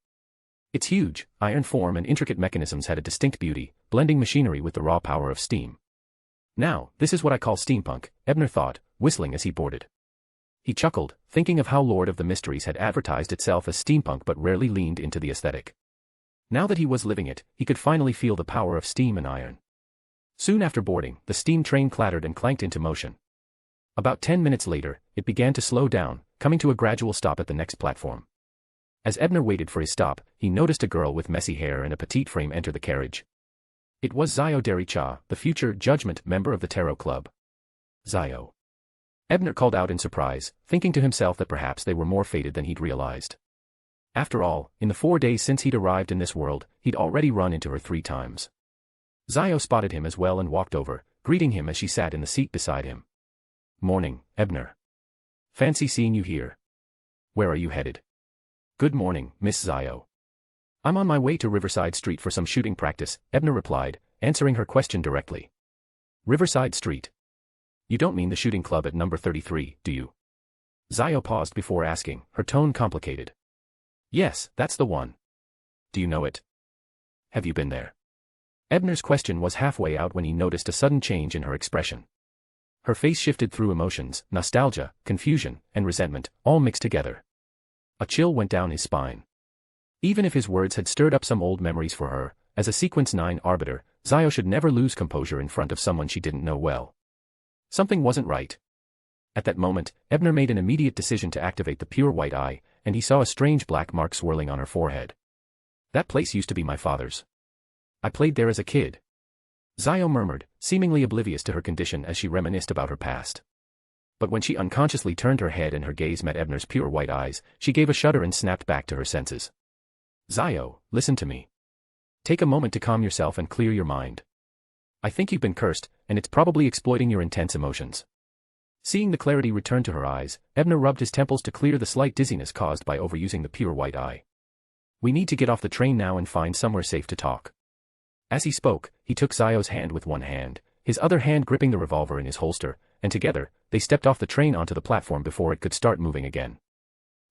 Its huge, iron form and intricate mechanisms had a distinct beauty, blending machinery with the raw power of steam. "Now, this is what I call steampunk," Ebner thought, whistling as he boarded. He chuckled, thinking of how Lord of the Mysteries had advertised itself as steampunk but rarely leaned into the aesthetic. Now that he was living it, he could finally feel the power of steam and iron. Soon after boarding, the steam train clattered and clanked into motion. About 10 minutes later, it began to slow down, coming to a gradual stop at the next platform. As Ebner waited for his stop, he noticed a girl with messy hair and a petite frame enter the carriage. It was Zio Dericha, the future Judgment member of the Tarot Club. "Zio." Ebner called out in surprise, thinking to himself that perhaps they were more fated than he'd realized. After all, in the 4 days since he'd arrived in this world, he'd already run into her 3 times. Zio spotted him as well and walked over, greeting him as she sat in the seat beside him. "Morning, Ebner. Fancy seeing you here. Where are you headed?" "Good morning, Miss Zio. I'm on my way to Riverside Street for some shooting practice," Ebner replied, answering her question directly. Riverside Street. You don't mean the shooting club at number 33, do you? Zio paused before asking, her tone complicated. Yes, that's the one. Do you know it? Have you been there? Ebner's question was halfway out when he noticed a sudden change in her expression. Her face shifted through emotions, nostalgia, confusion, and resentment, all mixed together. A chill went down his spine. Even if his words had stirred up some old memories for her, as a Sequence 9 arbiter, Zio should never lose composure in front of someone she didn't know well. Something wasn't right. At that moment, Ebner made an immediate decision to activate the pure white eye, and he saw a strange black mark swirling on her forehead. That place used to be my father's. I played there as a kid. Zio murmured, seemingly oblivious to her condition as she reminisced about her past. But when she unconsciously turned her head and her gaze met Ebner's pure white eyes, she gave a shudder and snapped back to her senses. Zio, listen to me. Take a moment to calm yourself and clear your mind. I think you've been cursed, and it's probably exploiting your intense emotions. Seeing the clarity return to her eyes, Ebner rubbed his temples to clear the slight dizziness caused by overusing the pure white eye. We need to get off the train now and find somewhere safe to talk. As he spoke, he took Zio's hand with one hand, his other hand gripping the revolver in his holster, and together, they stepped off the train onto the platform before it could start moving again.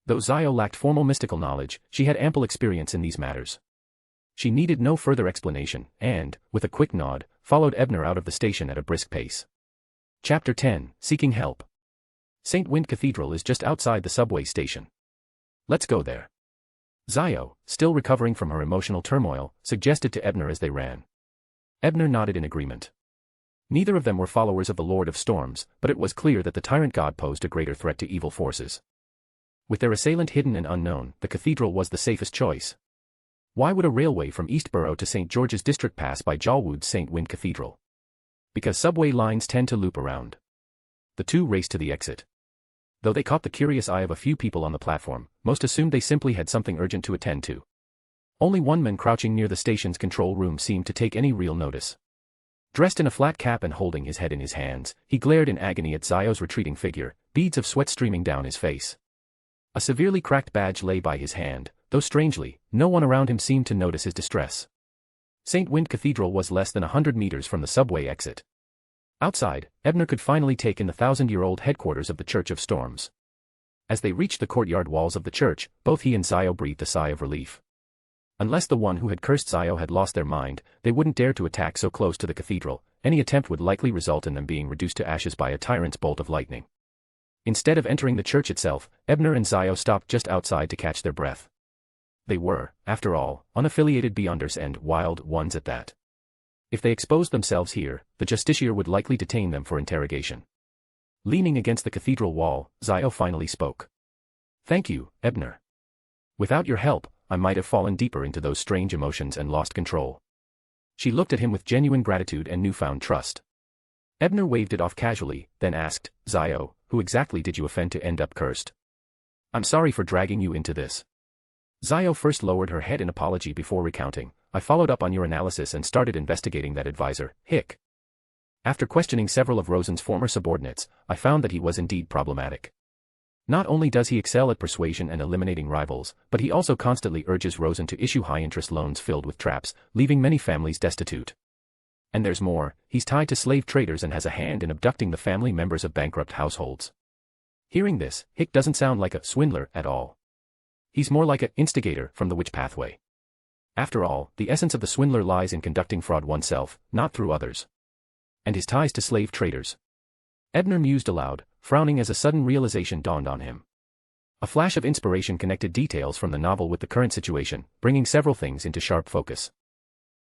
Though Zio lacked formal mystical knowledge, she had ample experience in these matters. She needed no further explanation, and, with a quick nod, followed Ebner out of the station at a brisk pace. Chapter 10, Seeking Help. St. Wind Cathedral is just outside the subway station. Let's go there. Zio, still recovering from her emotional turmoil, suggested to Ebner as they ran. Ebner nodded in agreement. Neither of them were followers of the Lord of Storms, but it was clear that the tyrant god posed a greater threat to evil forces. With their assailant hidden and unknown, the cathedral was the safest choice. Why would a railway from Eastborough to St. George's District pass by Jolwood's St. Wind Cathedral? Because subway lines tend to loop around. The two raced to the exit. Though they caught the curious eye of a few people on the platform, most assumed they simply had something urgent to attend to. Only one man crouching near the station's control room seemed to take any real notice. Dressed in a flat cap and holding his head in his hands, he glared in agony at Zio's retreating figure, beads of sweat streaming down his face. A severely cracked badge lay by his hand, though strangely, no one around him seemed to notice his distress. St. Wind Cathedral was less than 100 meters from the subway exit. Outside, Ebner could finally take in the 1,000-year-old headquarters of the Church of Storms. As they reached the courtyard walls of the church, both he and Zio breathed a sigh of relief. Unless the one who had cursed Zio had lost their mind, they wouldn't dare to attack so close to the cathedral. Any attempt would likely result in them being reduced to ashes by a tyrant's bolt of lightning. Instead of entering the church itself, Ebner and Zio stopped just outside to catch their breath. They were, after all, unaffiliated Beyonders and wild ones at that. If they exposed themselves here, the justiciar would likely detain them for interrogation. Leaning against the cathedral wall, Zio finally spoke. Thank you, Ebner. Without your help, I might have fallen deeper into those strange emotions and lost control. She looked at him with genuine gratitude and newfound trust. Ebner waved it off casually, then asked, Zio, who exactly did you offend to end up cursed? I'm sorry for dragging you into this. Zio first lowered her head in apology before recounting, I followed up on your analysis and started investigating that advisor, Hick. After questioning several of Rosen's former subordinates, I found that he was indeed problematic. Not only does he excel at persuasion and eliminating rivals, but he also constantly urges Rosen to issue high-interest loans filled with traps, leaving many families destitute. And there's more, he's tied to slave traders and has a hand in abducting the family members of bankrupt households. Hearing this, Hick doesn't sound like a swindler at all. He's more like an instigator from the witch pathway. After all, the essence of the swindler lies in conducting fraud oneself, not through others. And his ties to slave traders. Ebner mused aloud, frowning as a sudden realization dawned on him. A flash of inspiration connected details from the novel with the current situation, bringing several things into sharp focus.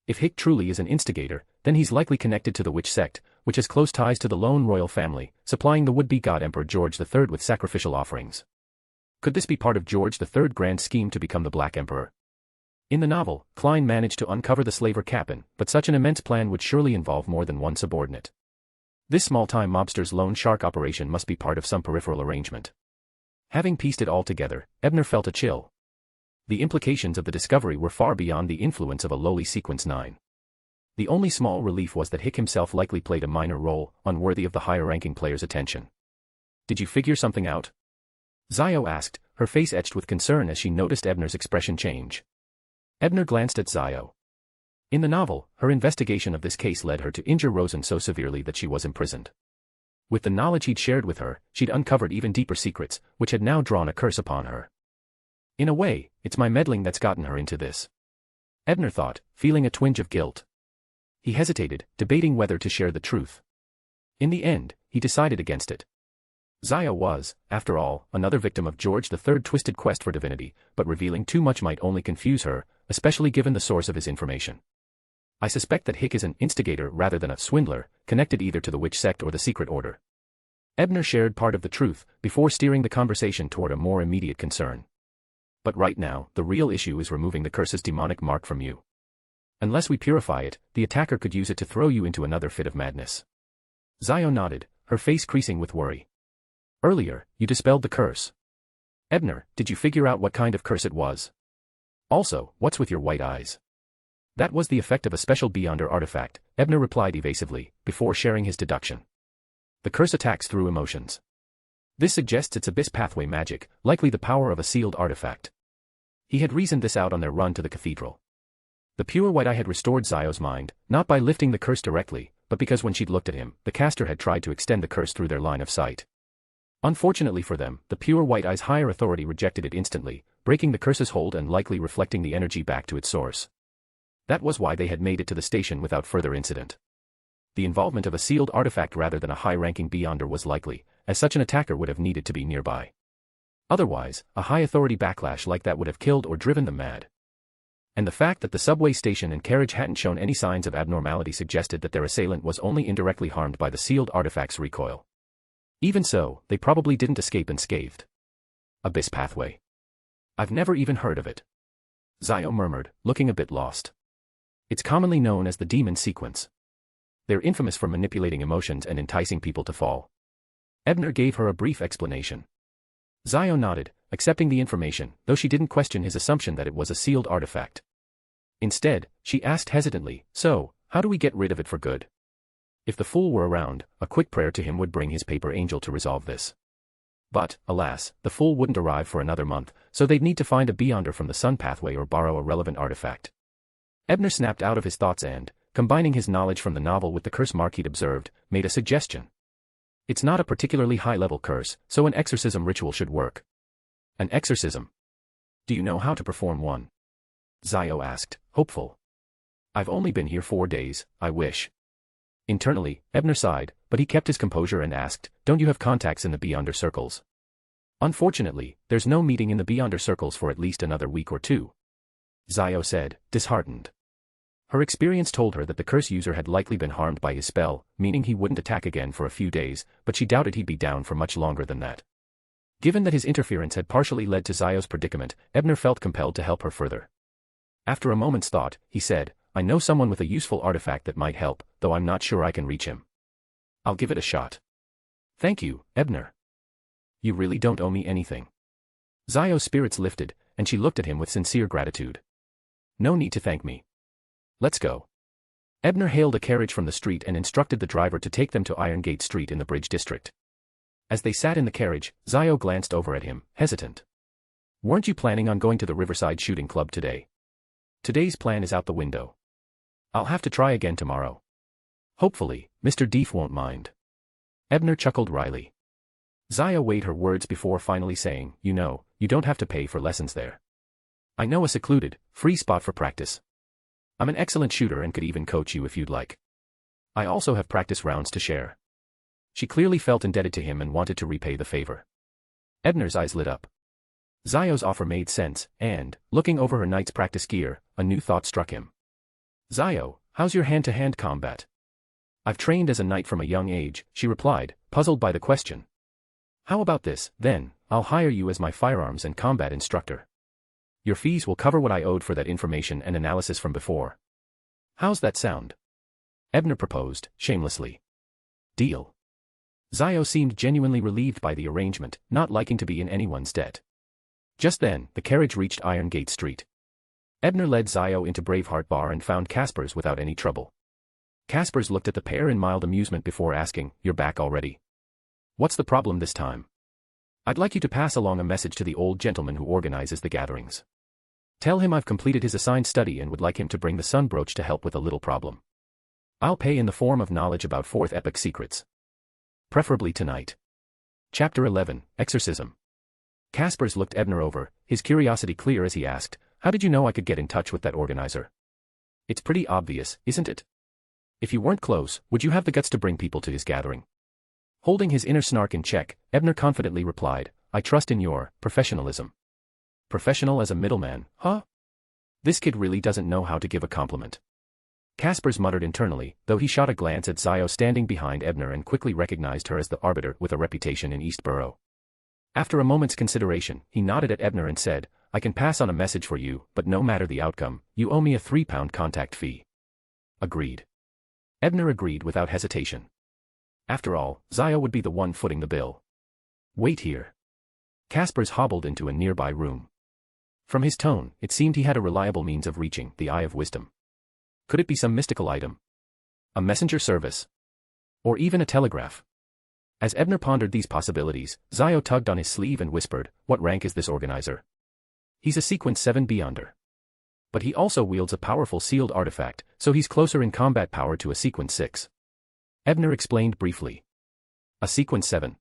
If Hick truly is an instigator, then he's likely connected to the witch sect, which has close ties to the lone royal family, supplying the would-be god Emperor George III with sacrificial offerings. Could this be part of George III's grand scheme to become the Black Emperor? In the novel, Klein managed to uncover the slaver Cap'n, but such an immense plan would surely involve more than one subordinate. This small-time mobster's loan shark operation must be part of some peripheral arrangement. Having pieced it all together, Ebner felt a chill. The implications of the discovery were far beyond the influence of a lowly Sequence 9. The only small relief was that Hick himself likely played a minor role, unworthy of the higher-ranking player's attention. Did you figure something out? Zio asked, her face etched with concern as she noticed Ebner's expression change. Ebner glanced at Zio. In the novel, her investigation of this case led her to injure Rosen so severely that she was imprisoned. With the knowledge he'd shared with her, she'd uncovered even deeper secrets, which had now drawn a curse upon her. In a way, it's my meddling that's gotten her into this. Ebner thought, feeling a twinge of guilt. He hesitated, debating whether to share the truth. In the end, he decided against it. Zio was, after all, another victim of George III's twisted quest for divinity, but revealing too much might only confuse her, especially given the source of his information. I suspect that Hick is an instigator rather than a swindler, connected either to the witch sect or the secret order. Ebner shared part of the truth, before steering the conversation toward a more immediate concern. But right now, the real issue is removing the curse's demonic mark from you. Unless we purify it, the attacker could use it to throw you into another fit of madness. Zio nodded, her face creasing with worry. Earlier, you dispelled the curse. Ebner, did you figure out what kind of curse it was? Also, what's with your white eyes? That was the effect of a special Beyonder artifact, Ebner replied evasively, before sharing his deduction. The curse attacks through emotions. This suggests it's abyss pathway magic, likely the power of a sealed artifact. He had reasoned this out on their run to the cathedral. The pure white eye had restored Zio's mind, not by lifting the curse directly, but because when she'd looked at him, the caster had tried to extend the curse through their line of sight. Unfortunately for them, the pure white eye's higher authority rejected it instantly, breaking the curse's hold and likely reflecting the energy back to its source. That was why they had made it to the station without further incident. The involvement of a sealed artifact rather than a high-ranking Beyonder was likely, as such an attacker would have needed to be nearby. Otherwise, a high-authority backlash like that would have killed or driven them mad. And the fact that the subway station and carriage hadn't shown any signs of abnormality suggested that their assailant was only indirectly harmed by the sealed artifact's recoil. Even so, they probably didn't escape unscathed. Abyss pathway. I've never even heard of it. Zio murmured, looking a bit lost. It's commonly known as the demon sequence. They're infamous for manipulating emotions and enticing people to fall. Ebner gave her a brief explanation. Zio nodded, accepting the information, though she didn't question his assumption that it was a sealed artifact. Instead, she asked hesitantly, so, how do we get rid of it for good? If the fool were around, a quick prayer to him would bring his paper angel to resolve this. But, alas, the fool wouldn't arrive for another month, so they'd need to find a Beyonder from the sun pathway or borrow a relevant artifact. Ebner snapped out of his thoughts and, combining his knowledge from the novel with the curse mark he'd observed, made a suggestion. It's not a particularly high-level curse, so an exorcism ritual should work. An exorcism? Do you know how to perform one? Zio asked, hopeful. I've only been here 4 days, I wish. Internally, Ebner sighed, but he kept his composure and asked, don't you have contacts in the Beyonder circles? Unfortunately, there's no meeting in the Beyonder circles for at least another week or two. Zio said, disheartened. Her experience told her that the curse user had likely been harmed by his spell, meaning he wouldn't attack again for a few days, but she doubted he'd be down for much longer than that. Given that his interference had partially led to Zio's predicament, Ebner felt compelled to help her further. After a moment's thought, he said, I know someone with a useful artifact that might help, though I'm not sure I can reach him. I'll give it a shot. Thank you, Ebner. You really don't owe me anything. Zio's spirits lifted, and she looked at him with sincere gratitude. No need to thank me. Let's go. Ebner hailed a carriage from the street and instructed the driver to take them to Iron Gate Street in the Bridge District. As they sat in the carriage, Zio glanced over at him, hesitant. Weren't you planning on going to the Riverside Shooting Club today? Today's plan is out the window. I'll have to try again tomorrow. Hopefully, Mr. Deef won't mind. Ebner chuckled wryly. Zio weighed her words before finally saying, you know, you don't have to pay for lessons there. I know a secluded, free spot for practice. I'm an excellent shooter and could even coach you if you'd like. I also have practice rounds to share. She clearly felt indebted to him and wanted to repay the favor. Ebner's eyes lit up. Zio's offer made sense, and, looking over her knight's practice gear, a new thought struck him. Zio, how's your hand-to-hand combat? I've trained as a knight from a young age, she replied, puzzled by the question. How about this, then, I'll hire you as my firearms and combat instructor. Your fees will cover what I owed for that information and analysis from before. How's that sound? Ebner proposed, shamelessly. Deal. Zio seemed genuinely relieved by the arrangement, not liking to be in anyone's debt. Just then, the carriage reached Iron Gate Street. Ebner led Zio into Braveheart Bar and found Casper's without any trouble. Casper's looked at the pair in mild amusement before asking, You're back already? What's the problem this time? I'd like you to pass along a message to the old gentleman who organizes the gatherings. Tell him I've completed his assigned study and would like him to bring the sun brooch to help with a little problem. I'll pay in the form of knowledge about 4th epic secrets. Preferably tonight. Chapter 11, Exorcism. Kaspers looked Ebner over, his curiosity clear as he asked, "How did you know I could get in touch with that organizer?" "It's pretty obvious, isn't it? If you weren't close, would you have the guts to bring people to his gathering?" Holding his inner snark in check, Ebner confidently replied, "I trust in your professionalism." Professional as a middleman, huh? This kid really doesn't know how to give a compliment. Kaspers muttered internally, though he shot a glance at Zio standing behind Ebner and quickly recognized her as the arbiter with a reputation in Eastborough. After a moment's consideration, he nodded at Ebner and said, "I can pass on a message for you, but no matter the outcome, you owe me a £3 contact fee." Agreed. Ebner agreed without hesitation. After all, Zio would be the one footing the bill. "Wait here." Kaspers hobbled into a nearby room. From his tone, it seemed he had a reliable means of reaching the Eye of Wisdom. Could it be some mystical item? A messenger service? Or even a telegraph? As Ebner pondered these possibilities, Zio tugged on his sleeve and whispered, "What rank is this organizer?" "He's a sequence 7 Beyonder. But he also wields a powerful sealed artifact, so he's closer in combat power to a sequence 6. Ebner explained briefly. A sequence 7.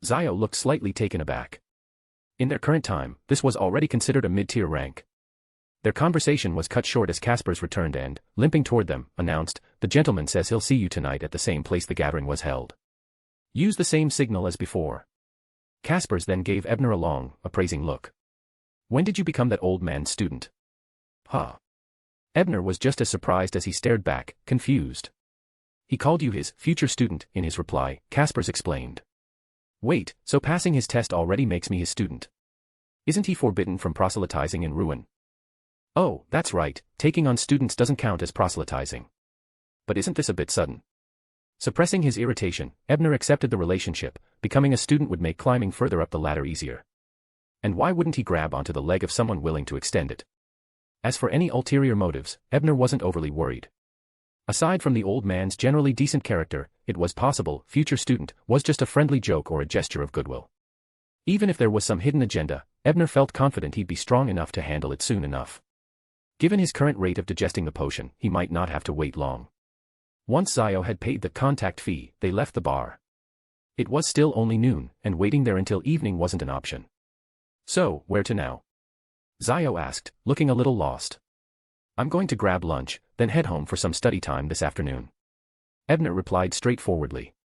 Zio looked slightly taken aback. In their current time, this was already considered a mid-tier rank. Their conversation was cut short as Kaspers returned and, limping toward them, announced, "The gentleman says he'll see you tonight at the same place the gathering was held. Use the same signal as before." Kaspers then gave Ebner a long, appraising look. "When did you become that old man's student?" "Huh." Ebner was just as surprised as he stared back, confused. "He called you his future student," in his reply, Kaspers explained. "Wait, so passing his test already makes me his student? Isn't he forbidden from proselytizing in ruin?" "Oh, that's right, taking on students doesn't count as proselytizing. But isn't this a bit sudden?" Suppressing his irritation, Ebner accepted the relationship. Becoming a student would make climbing further up the ladder easier. And why wouldn't he grab onto the leg of someone willing to extend it? As for any ulterior motives, Ebner wasn't overly worried. Aside from the old man's generally decent character, it was possible future student was just a friendly joke or a gesture of goodwill. Even if there was some hidden agenda, Ebner felt confident he'd be strong enough to handle it soon enough. Given his current rate of digesting the potion, he might not have to wait long. Once Zio had paid the contact fee, they left the bar. It was still only noon, and waiting there until evening wasn't an option. "So, where to now?" Zio asked, looking a little lost. "I'm going to grab lunch, then head home for some study time this afternoon." Ebner replied straightforwardly.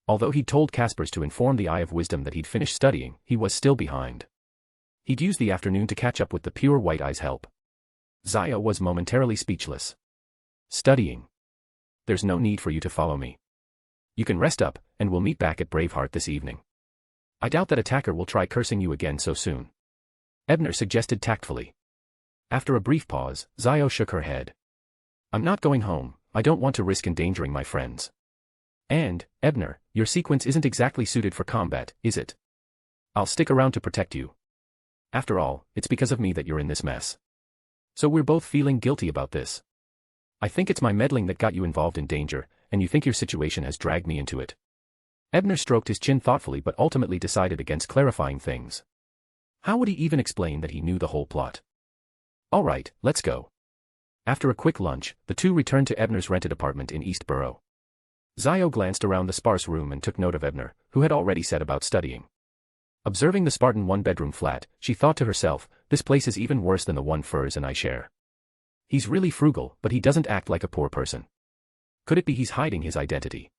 Although he'd told Kaspers to inform the Eye of Wisdom that he'd finished studying, he was still behind. He'd use the afternoon to catch up with the pure white eye's help. Zio was momentarily speechless. "Studying? There's no need for you to follow me. You can rest up, and we'll meet back at Braveheart this evening. I doubt that attacker will try cursing you again so soon," Ebner suggested tactfully. After a brief pause, Zio shook her head. "I'm not going home, I don't want to risk endangering my friends. And, Ebner, your sequence isn't exactly suited for combat, is it? I'll stick around to protect you. After all, it's because of me that you're in this mess. So we're both feeling guilty about this. I think it's my meddling that got you involved in danger, and you think your situation has dragged me into it." Ebner stroked his chin thoughtfully but ultimately decided against clarifying things. How would he even explain that he knew the whole plot? "All right, let's go." After a quick lunch, the two returned to Ebner's rented apartment in Eastborough. Zio glanced around the sparse room and took note of Ebner, who had already set about studying. Observing the Spartan one-bedroom flat, she thought to herself, this place is even worse than the one Furs and I share. He's really frugal, but he doesn't act like a poor person. Could it be he's hiding his identity?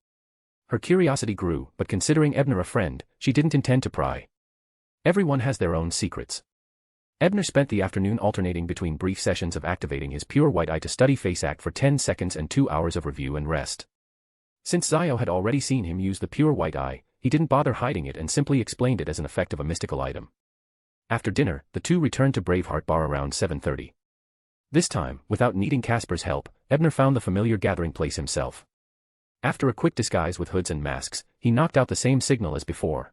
Her curiosity grew, but considering Ebner a friend, she didn't intend to pry. Everyone has their own secrets. Ebner spent the afternoon alternating between brief sessions of activating his pure white eye to study face act for 10 seconds and 2 hours of review and rest. Since Zio had already seen him use the pure white eye, he didn't bother hiding it and simply explained it as an effect of a mystical item. After dinner, the two returned to Braveheart Bar around 7:30. This time, without needing Kasper's help, Ebner found the familiar gathering place himself. After a quick disguise with hoods and masks, he knocked out the same signal as before.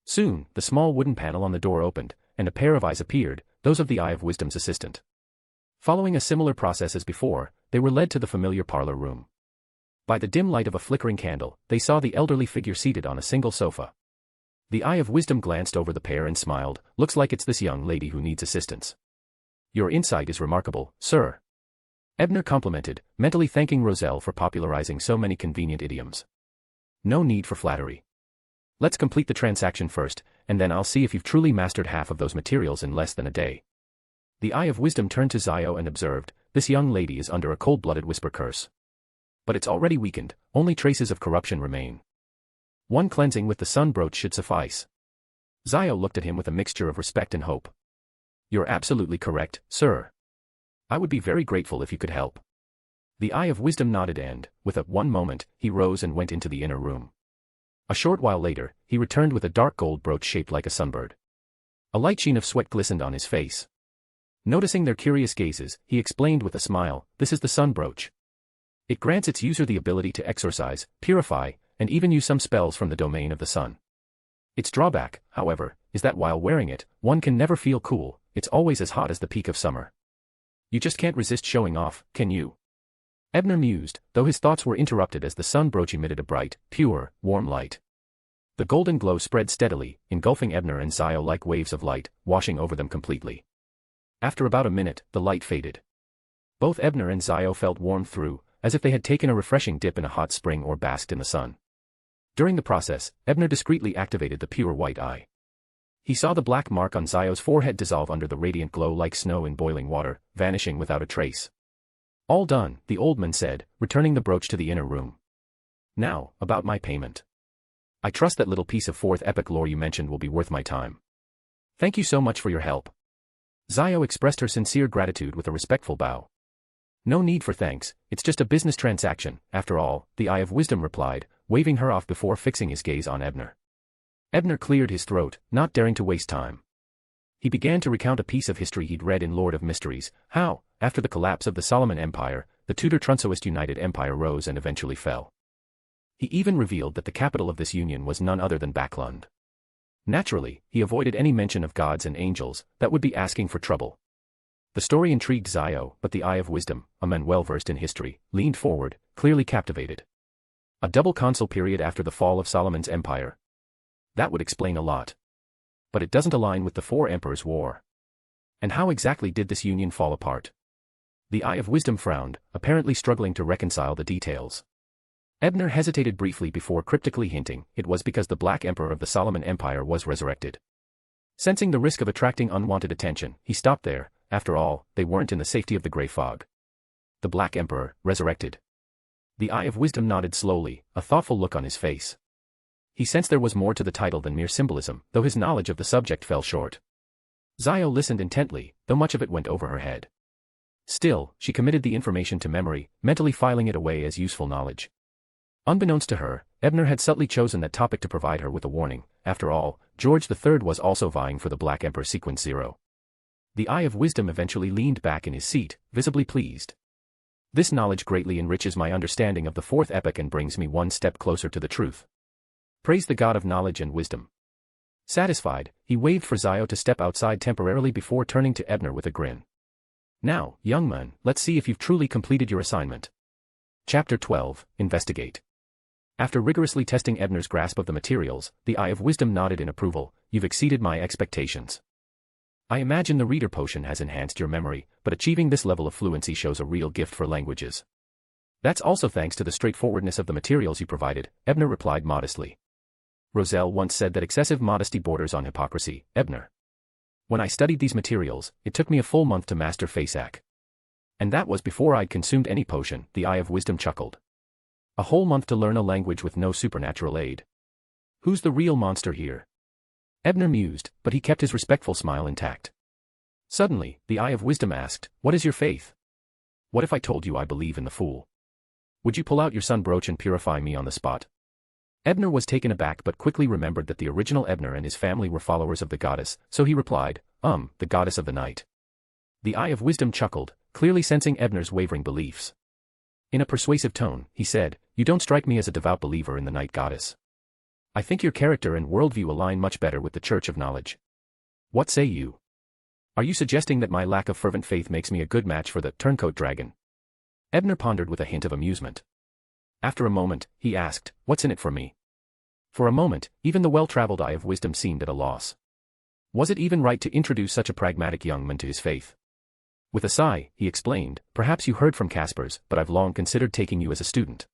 Soon, the small wooden panel on the door opened, and a pair of eyes appeared, those of the Eye of Wisdom's assistant. Following a similar process as before, they were led to the familiar parlor room. By the dim light of a flickering candle, they saw the elderly figure seated on a single sofa. The Eye of Wisdom glanced over the pair and smiled, "Looks like it's this young lady who needs assistance." Your insight is remarkable, sir. Ebner complimented, mentally thanking Roselle for popularizing so many convenient idioms. No need for flattery. Let's complete the transaction first, and then I'll see if you've truly mastered half of those materials in less than a day. The Eye of Wisdom turned to Zio and observed, this young lady is under a cold-blooded whisper curse. But it's already weakened, only traces of corruption remain. One cleansing with the sun brooch should suffice. Zio looked at him with a mixture of respect and hope. You're absolutely correct, sir. I would be very grateful if you could help. The Eye of Wisdom nodded and, with a one moment, he rose and went into the inner room. A short while later, he returned with a dark gold brooch shaped like a sunbird. A light sheen of sweat glistened on his face. Noticing their curious gazes, he explained with a smile, this is the sun brooch. It grants its user the ability to exorcise, purify, and even use some spells from the domain of the sun. Its drawback, however, is that while wearing it, one can never feel cool, it's always as hot as the peak of summer. You just can't resist showing off, can you? Ebner mused, though his thoughts were interrupted as the sun brooch emitted a bright, pure, warm light. The golden glow spread steadily, engulfing Ebner and Zio like waves of light, washing over them completely. After about a minute, the light faded. Both Ebner and Zio felt warmed through, as if they had taken a refreshing dip in a hot spring or basked in the sun. During the process, Ebner discreetly activated the pure white eye. He saw the black mark on Zio's forehead dissolve under the radiant glow like snow in boiling water, vanishing without a trace. All done, the old man said, returning the brooch to the inner room. Now, about my payment. I trust that little piece of fourth epic lore you mentioned will be worth my time. Thank you so much for your help. Zio expressed her sincere gratitude with a respectful bow. No need for thanks, it's just a business transaction, after all, the Eye of Wisdom replied, waving her off before fixing his gaze on Ebner. Ebner cleared his throat, not daring to waste time. He began to recount a piece of history he'd read in Lord of Mysteries, how, after the collapse of the Solomon Empire, the Tudor-Trunsoist United Empire rose and eventually fell. He even revealed that the capital of this union was none other than Backlund. Naturally, he avoided any mention of gods and angels, that would be asking for trouble. The story intrigued Zio, but the Eye of Wisdom, a man well versed in history, leaned forward, clearly captivated. A double consul period after the fall of Solomon's empire. That would explain a lot. But it doesn't align with the Four Emperors' War. And how exactly did this union fall apart? The Eye of Wisdom frowned, apparently struggling to reconcile the details. Ebner hesitated briefly before cryptically hinting it was because the Black Emperor of the Solomon Empire was resurrected. Sensing the risk of attracting unwanted attention, he stopped there. After all, they weren't in the safety of the Grey Fog. The Black Emperor, resurrected. The Eye of Wisdom nodded slowly, a thoughtful look on his face. He sensed there was more to the title than mere symbolism, though his knowledge of the subject fell short. Zio listened intently, though much of it went over her head. Still, she committed the information to memory, mentally filing it away as useful knowledge. Unbeknownst to her, Ebner had subtly chosen that topic to provide her with a warning. After all, George III was also vying for the Black Emperor Sequence 0. The Eye of Wisdom eventually leaned back in his seat, visibly pleased. This knowledge greatly enriches my understanding of the fourth epoch and brings me one step closer to the truth. Praise the God of knowledge and wisdom. Satisfied, he waved for Zio to step outside temporarily before turning to Ebner with a grin. Now, young man, let's see if you've truly completed your assignment. Chapter 12, Investigate. After rigorously testing Ebner's grasp of the materials, the Eye of Wisdom nodded in approval. You've exceeded my expectations. I imagine the reader potion has enhanced your memory, but achieving this level of fluency shows a real gift for languages. That's also thanks to the straightforwardness of the materials you provided, Ebner replied modestly. Roselle once said that excessive modesty borders on hypocrisy, Ebner. When I studied these materials, it took me a full month to master Faceac. And that was before I'd consumed any potion, the Eye of Wisdom chuckled. A whole month to learn a language with no supernatural aid. Who's the real monster here? Ebner mused, but he kept his respectful smile intact. Suddenly, the Eye of Wisdom asked, what is your faith? What if I told you I believe in the fool? Would you pull out your sun brooch and purify me on the spot? Ebner was taken aback but quickly remembered that the original Ebner and his family were followers of the goddess, so he replied, the goddess of the night. The Eye of Wisdom chuckled, clearly sensing Ebner's wavering beliefs. In a persuasive tone, he said, you don't strike me as a devout believer in the night goddess. I think your character and worldview align much better with the Church of Knowledge. What say you? Are you suggesting that my lack of fervent faith makes me a good match for the turncoat dragon? Ebner pondered with a hint of amusement. After a moment, he asked, what's in it for me? For a moment, even the well-traveled Eye of Wisdom seemed at a loss. Was it even right to introduce such a pragmatic young man to his faith? With a sigh, he explained, perhaps you heard from Casper's, but I've long considered taking you as a student.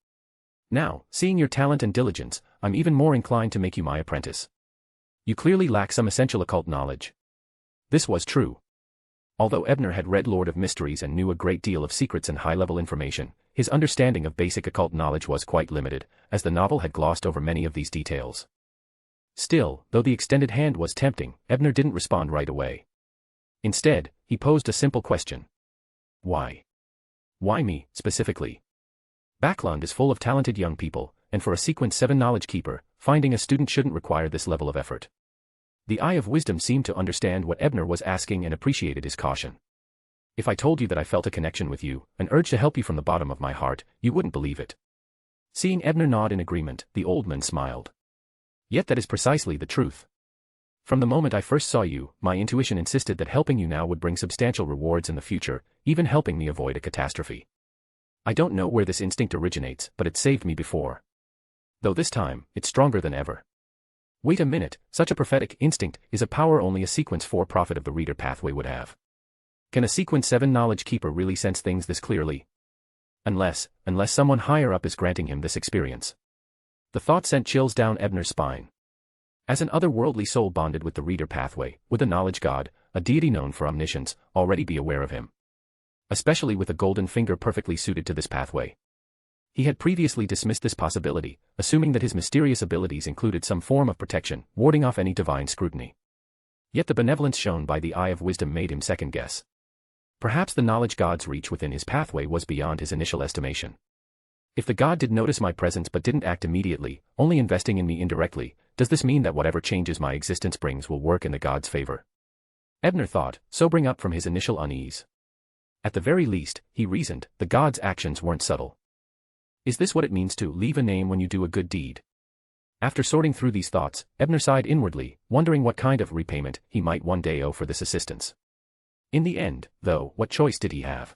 Now, seeing your talent and diligence, I'm even more inclined to make you my apprentice. You clearly lack some essential occult knowledge. This was true. Although Ebner had read Lord of Mysteries and knew a great deal of secrets and high-level information, his understanding of basic occult knowledge was quite limited, as the novel had glossed over many of these details. Still, though the extended hand was tempting, Ebner didn't respond right away. Instead, he posed a simple question. Why? Why me, specifically? Backlund is full of talented young people, and for a Sequence 7 knowledge keeper, finding a student shouldn't require this level of effort. The Eye of Wisdom seemed to understand what Ebner was asking and appreciated his caution. If I told you that I felt a connection with you, an urge to help you from the bottom of my heart, you wouldn't believe it. Seeing Ebner nod in agreement, the old man smiled. Yet that is precisely the truth. From the moment I first saw you, my intuition insisted that helping you now would bring substantial rewards in the future, even helping me avoid a catastrophe. I don't know where this instinct originates, but it saved me before. Though this time, it's stronger than ever. Wait a minute, such a prophetic instinct is a power only a Sequence 4 prophet of the reader pathway would have. Can a Sequence 7 knowledge keeper really sense things this clearly? Unless someone higher up is granting him this experience. The thought sent chills down Ebner's spine. As an otherworldly soul bonded with the reader pathway, would a knowledge god, a deity known for omniscience, already be aware of him? Especially with a golden finger perfectly suited to this pathway. He had previously dismissed this possibility, assuming that his mysterious abilities included some form of protection, warding off any divine scrutiny. Yet the benevolence shown by the Eye of Wisdom made him second guess. Perhaps the knowledge god's reach within his pathway was beyond his initial estimation. If the god did notice my presence but didn't act immediately, only investing in me indirectly, does this mean that whatever changes my existence brings will work in the god's favor? Ebner thought, sobering up from his initial unease. At the very least, he reasoned, the god's actions weren't subtle. Is this what it means to leave a name when you do a good deed? After sorting through these thoughts, Ebner sighed inwardly, wondering what kind of repayment he might one day owe for this assistance. In the end, though, what choice did he have?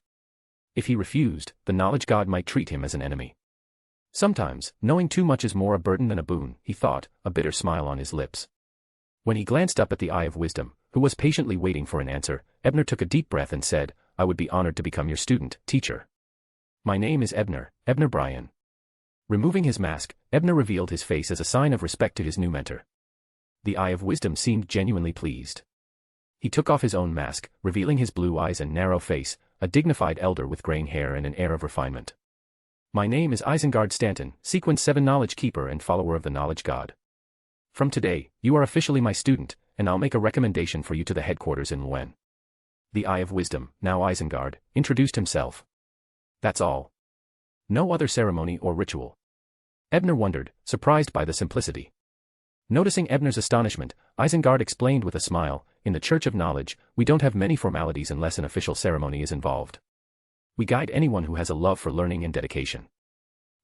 If he refused, the knowledge god might treat him as an enemy. Sometimes, knowing too much is more a burden than a boon, he thought, a bitter smile on his lips. When he glanced up at the Eye of Wisdom, who was patiently waiting for an answer, Ebner took a deep breath and said, I would be honored to become your student, teacher. My name is Ebner Bryan. Removing his mask, Ebner revealed his face as a sign of respect to his new mentor. The Eye of Wisdom seemed genuinely pleased. He took off his own mask, revealing his blue eyes and narrow face, a dignified elder with graying hair and an air of refinement. My name is Isengard Stanton, Sequence 7 knowledge keeper and follower of the knowledge god. From today, you are officially my student, and I'll make a recommendation for you to the headquarters in Luen. The Eye of Wisdom, now Isengard, introduced himself. That's all. No other ceremony or ritual. Ebner wondered, surprised by the simplicity. Noticing Ebner's astonishment, Isengard explained with a smile, in the Church of Knowledge, we don't have many formalities unless an official ceremony is involved. We guide anyone who has a love for learning and dedication.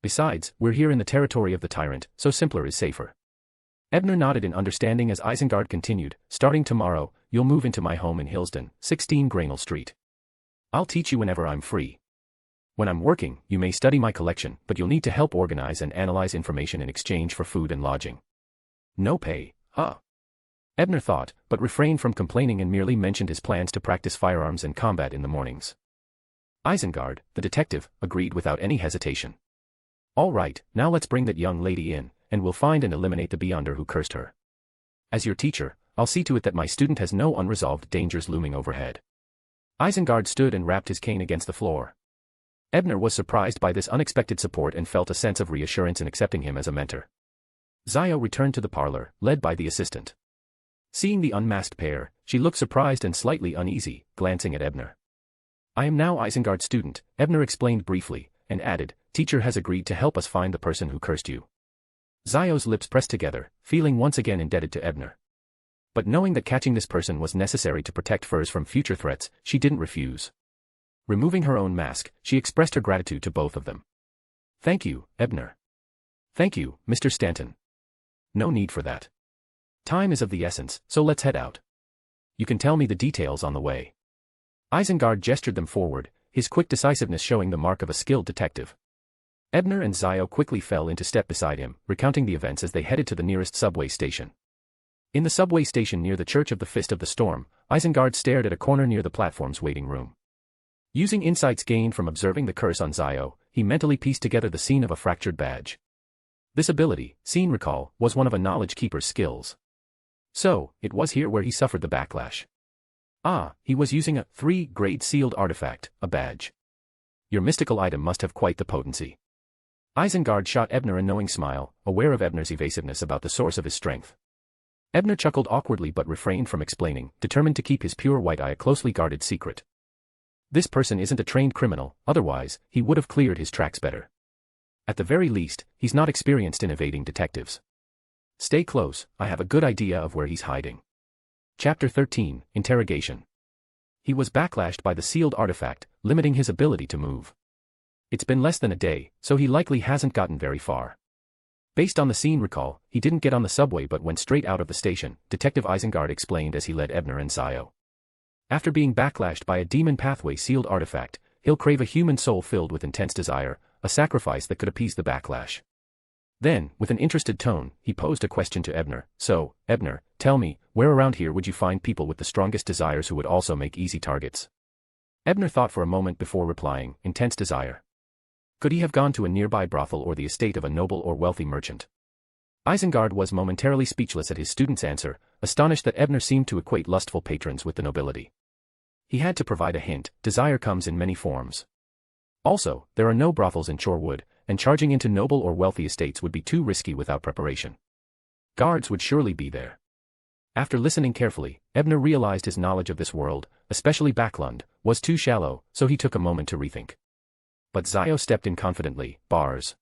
Besides, we're here in the territory of the tyrant, so simpler is safer. Ebner nodded in understanding as Isengard continued, starting tomorrow, you'll move into my home in Hillsden, 16 Grainel Street. I'll teach you whenever I'm free. When I'm working, you may study my collection, but you'll need to help organize and analyze information in exchange for food and lodging. No pay, huh? Ebner thought, but refrained from complaining and merely mentioned his plans to practice firearms and combat in the mornings. Isengard, the detective, agreed without any hesitation. All right, now let's bring that young lady in, and we'll find and eliminate the Beyonder who cursed her. As your teacher, I'll see to it that my student has no unresolved dangers looming overhead. Isengard stood and rapped his cane against the floor. Ebner was surprised by this unexpected support and felt a sense of reassurance in accepting him as a mentor. Zio returned to the parlor, led by the assistant. Seeing the unmasked pair, she looked surprised and slightly uneasy, glancing at Ebner. I am now Isengard's student, Ebner explained briefly, and added, teacher has agreed to help us find the person who cursed you. Zio's lips pressed together, feeling once again indebted to Ebner. But knowing that catching this person was necessary to protect Furs from future threats, she didn't refuse. Removing her own mask, she expressed her gratitude to both of them. Thank you, Ebner. Thank you, Mr. Stanton. No need for that. Time is of the essence, so let's head out. You can tell me the details on the way. Isengard gestured them forward, his quick decisiveness showing the mark of a skilled detective. Ebner and Zio quickly fell into step beside him, recounting the events as they headed to the nearest subway station. In the subway station near the Church of the Fist of the Storm, Isengard stared at a corner near the platform's waiting room. Using insights gained from observing the curse on Zio, he mentally pieced together the scene of a fractured badge. This ability, scene recall, was one of a knowledge keeper's skills. So, it was here where he suffered the backlash. Ah, he was using a 3-grade sealed artifact, a badge. Your mystical item must have quite the potency. Isengard shot Ebner a knowing smile, aware of Ebner's evasiveness about the source of his strength. Ebner chuckled awkwardly but refrained from explaining, determined to keep his pure white eye a closely guarded secret. This person isn't a trained criminal, otherwise, he would have cleared his tracks better. At the very least, he's not experienced in evading detectives. Stay close, I have a good idea of where he's hiding. Chapter 13, Interrogation. He was backlashed by the sealed artifact, limiting his ability to move. It's been less than a day, so he likely hasn't gotten very far. Based on the scene recall, he didn't get on the subway but went straight out of the station, Detective Isengard explained as he led Ebner and Zio. After being backlashed by a demon pathway sealed artifact, he'll crave a human soul filled with intense desire, a sacrifice that could appease the backlash. Then, with an interested tone, he posed a question to Ebner. So, Ebner, tell me, where around here would you find people with the strongest desires who would also make easy targets? Ebner thought for a moment before replying, intense desire. Could he have gone to a nearby brothel or the estate of a noble or wealthy merchant? Isengard was momentarily speechless at his student's answer, astonished that Ebner seemed to equate lustful patrons with the nobility. He had to provide a hint, desire comes in many forms. Also, there are no brothels in Chorewood, and charging into noble or wealthy estates would be too risky without preparation. Guards would surely be there. After listening carefully, Ebner realized his knowledge of this world, especially Backlund, was too shallow, so he took a moment to rethink. But Zio stepped in confidently, bars.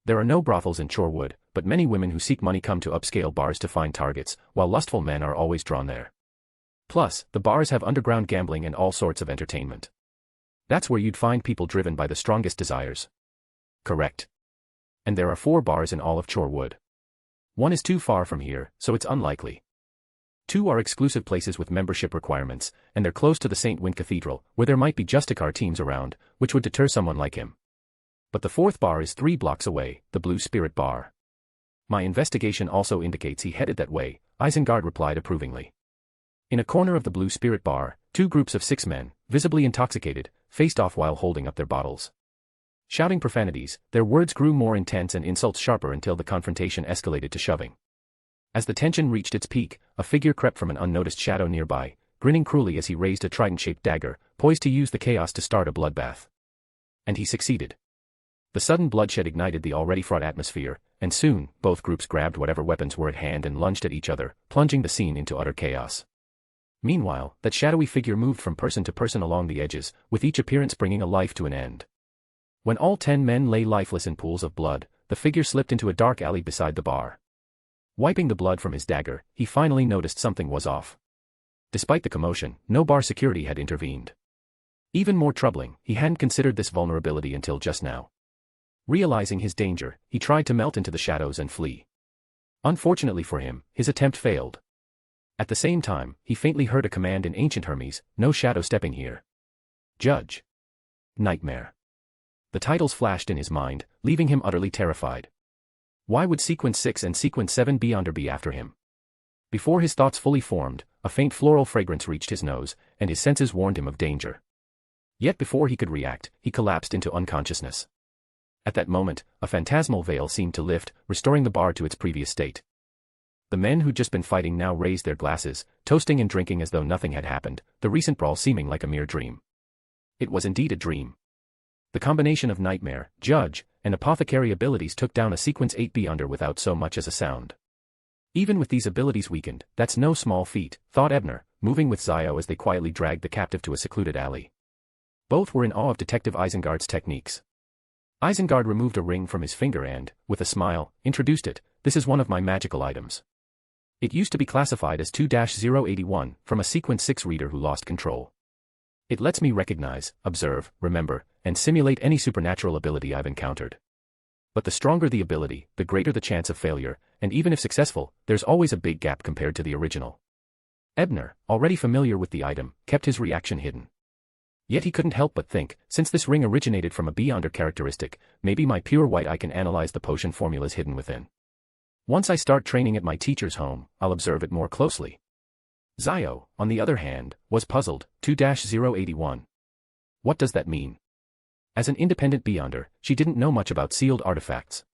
There are no brothels in Chorewood, but many women who seek money come to upscale bars to find targets, while lustful men are always drawn there. Plus, the bars have underground gambling and all sorts of entertainment. That's where you'd find people driven by the strongest desires. Correct. And there are 4 bars in all of Chorewood. 1 is too far from here, so it's unlikely. 2 are exclusive places with membership requirements, and they're close to the St. Win Cathedral, where there might be Justicar teams around, which would deter someone like him. But the 4th bar is 3 blocks away, the Blue Spirit Bar. My investigation also indicates he headed that way, Isengard replied approvingly. In a corner of the Blue Spirit Bar, 2 groups of 6 men, visibly intoxicated, faced off while holding up their bottles. Shouting profanities, their words grew more intense and insults sharper until the confrontation escalated to shoving. As the tension reached its peak, a figure crept from an unnoticed shadow nearby, grinning cruelly as he raised a trident-shaped dagger, poised to use the chaos to start a bloodbath. And he succeeded. The sudden bloodshed ignited the already fraught atmosphere, and soon, both groups grabbed whatever weapons were at hand and lunged at each other, plunging the scene into utter chaos. Meanwhile, that shadowy figure moved from person to person along the edges, with each appearance bringing a life to an end. When all 10 men lay lifeless in pools of blood, the figure slipped into a dark alley beside the bar. Wiping the blood from his dagger, he finally noticed something was off. Despite the commotion, no bar security had intervened. Even more troubling, he hadn't considered this vulnerability until just now. Realizing his danger, he tried to melt into the shadows and flee. Unfortunately for him, his attempt failed. At the same time, he faintly heard a command in ancient Hermes, no shadow stepping here. Judge. Nightmare. The titles flashed in his mind, leaving him utterly terrified. Why would Sequence 6 and Sequence 7 Beyonder be after him? Before his thoughts fully formed, a faint floral fragrance reached his nose, and his senses warned him of danger. Yet before he could react, he collapsed into unconsciousness. At that moment, a phantasmal veil seemed to lift, restoring the bar to its previous state. The men who'd just been fighting now raised their glasses, toasting and drinking as though nothing had happened, the recent brawl seeming like a mere dream. It was indeed a dream. The combination of nightmare, judge, and apothecary abilities took down a Sequence 8 Beyonder without so much as a sound. Even with these abilities weakened, that's no small feat, thought Ebner, moving with Zio as they quietly dragged the captive to a secluded alley. Both were in awe of Detective Isengard's techniques. Isengard removed a ring from his finger and, with a smile, introduced it. This is one of my magical items. It used to be classified as 2-081, from a Sequence 6 reader who lost control. It lets me recognize, observe, remember, and simulate any supernatural ability I've encountered. But the stronger the ability, the greater the chance of failure, and even if successful, there's always a big gap compared to the original. Ebner, already familiar with the item, kept his reaction hidden. Yet he couldn't help but think, since this ring originated from a Beyonder characteristic, maybe my pure white eye can analyze the potion formulas hidden within. Once I start training at my teacher's home, I'll observe it more closely. Zio, on the other hand, was puzzled. 2-081. What does that mean? As an independent beyonder, she didn't know much about sealed artifacts.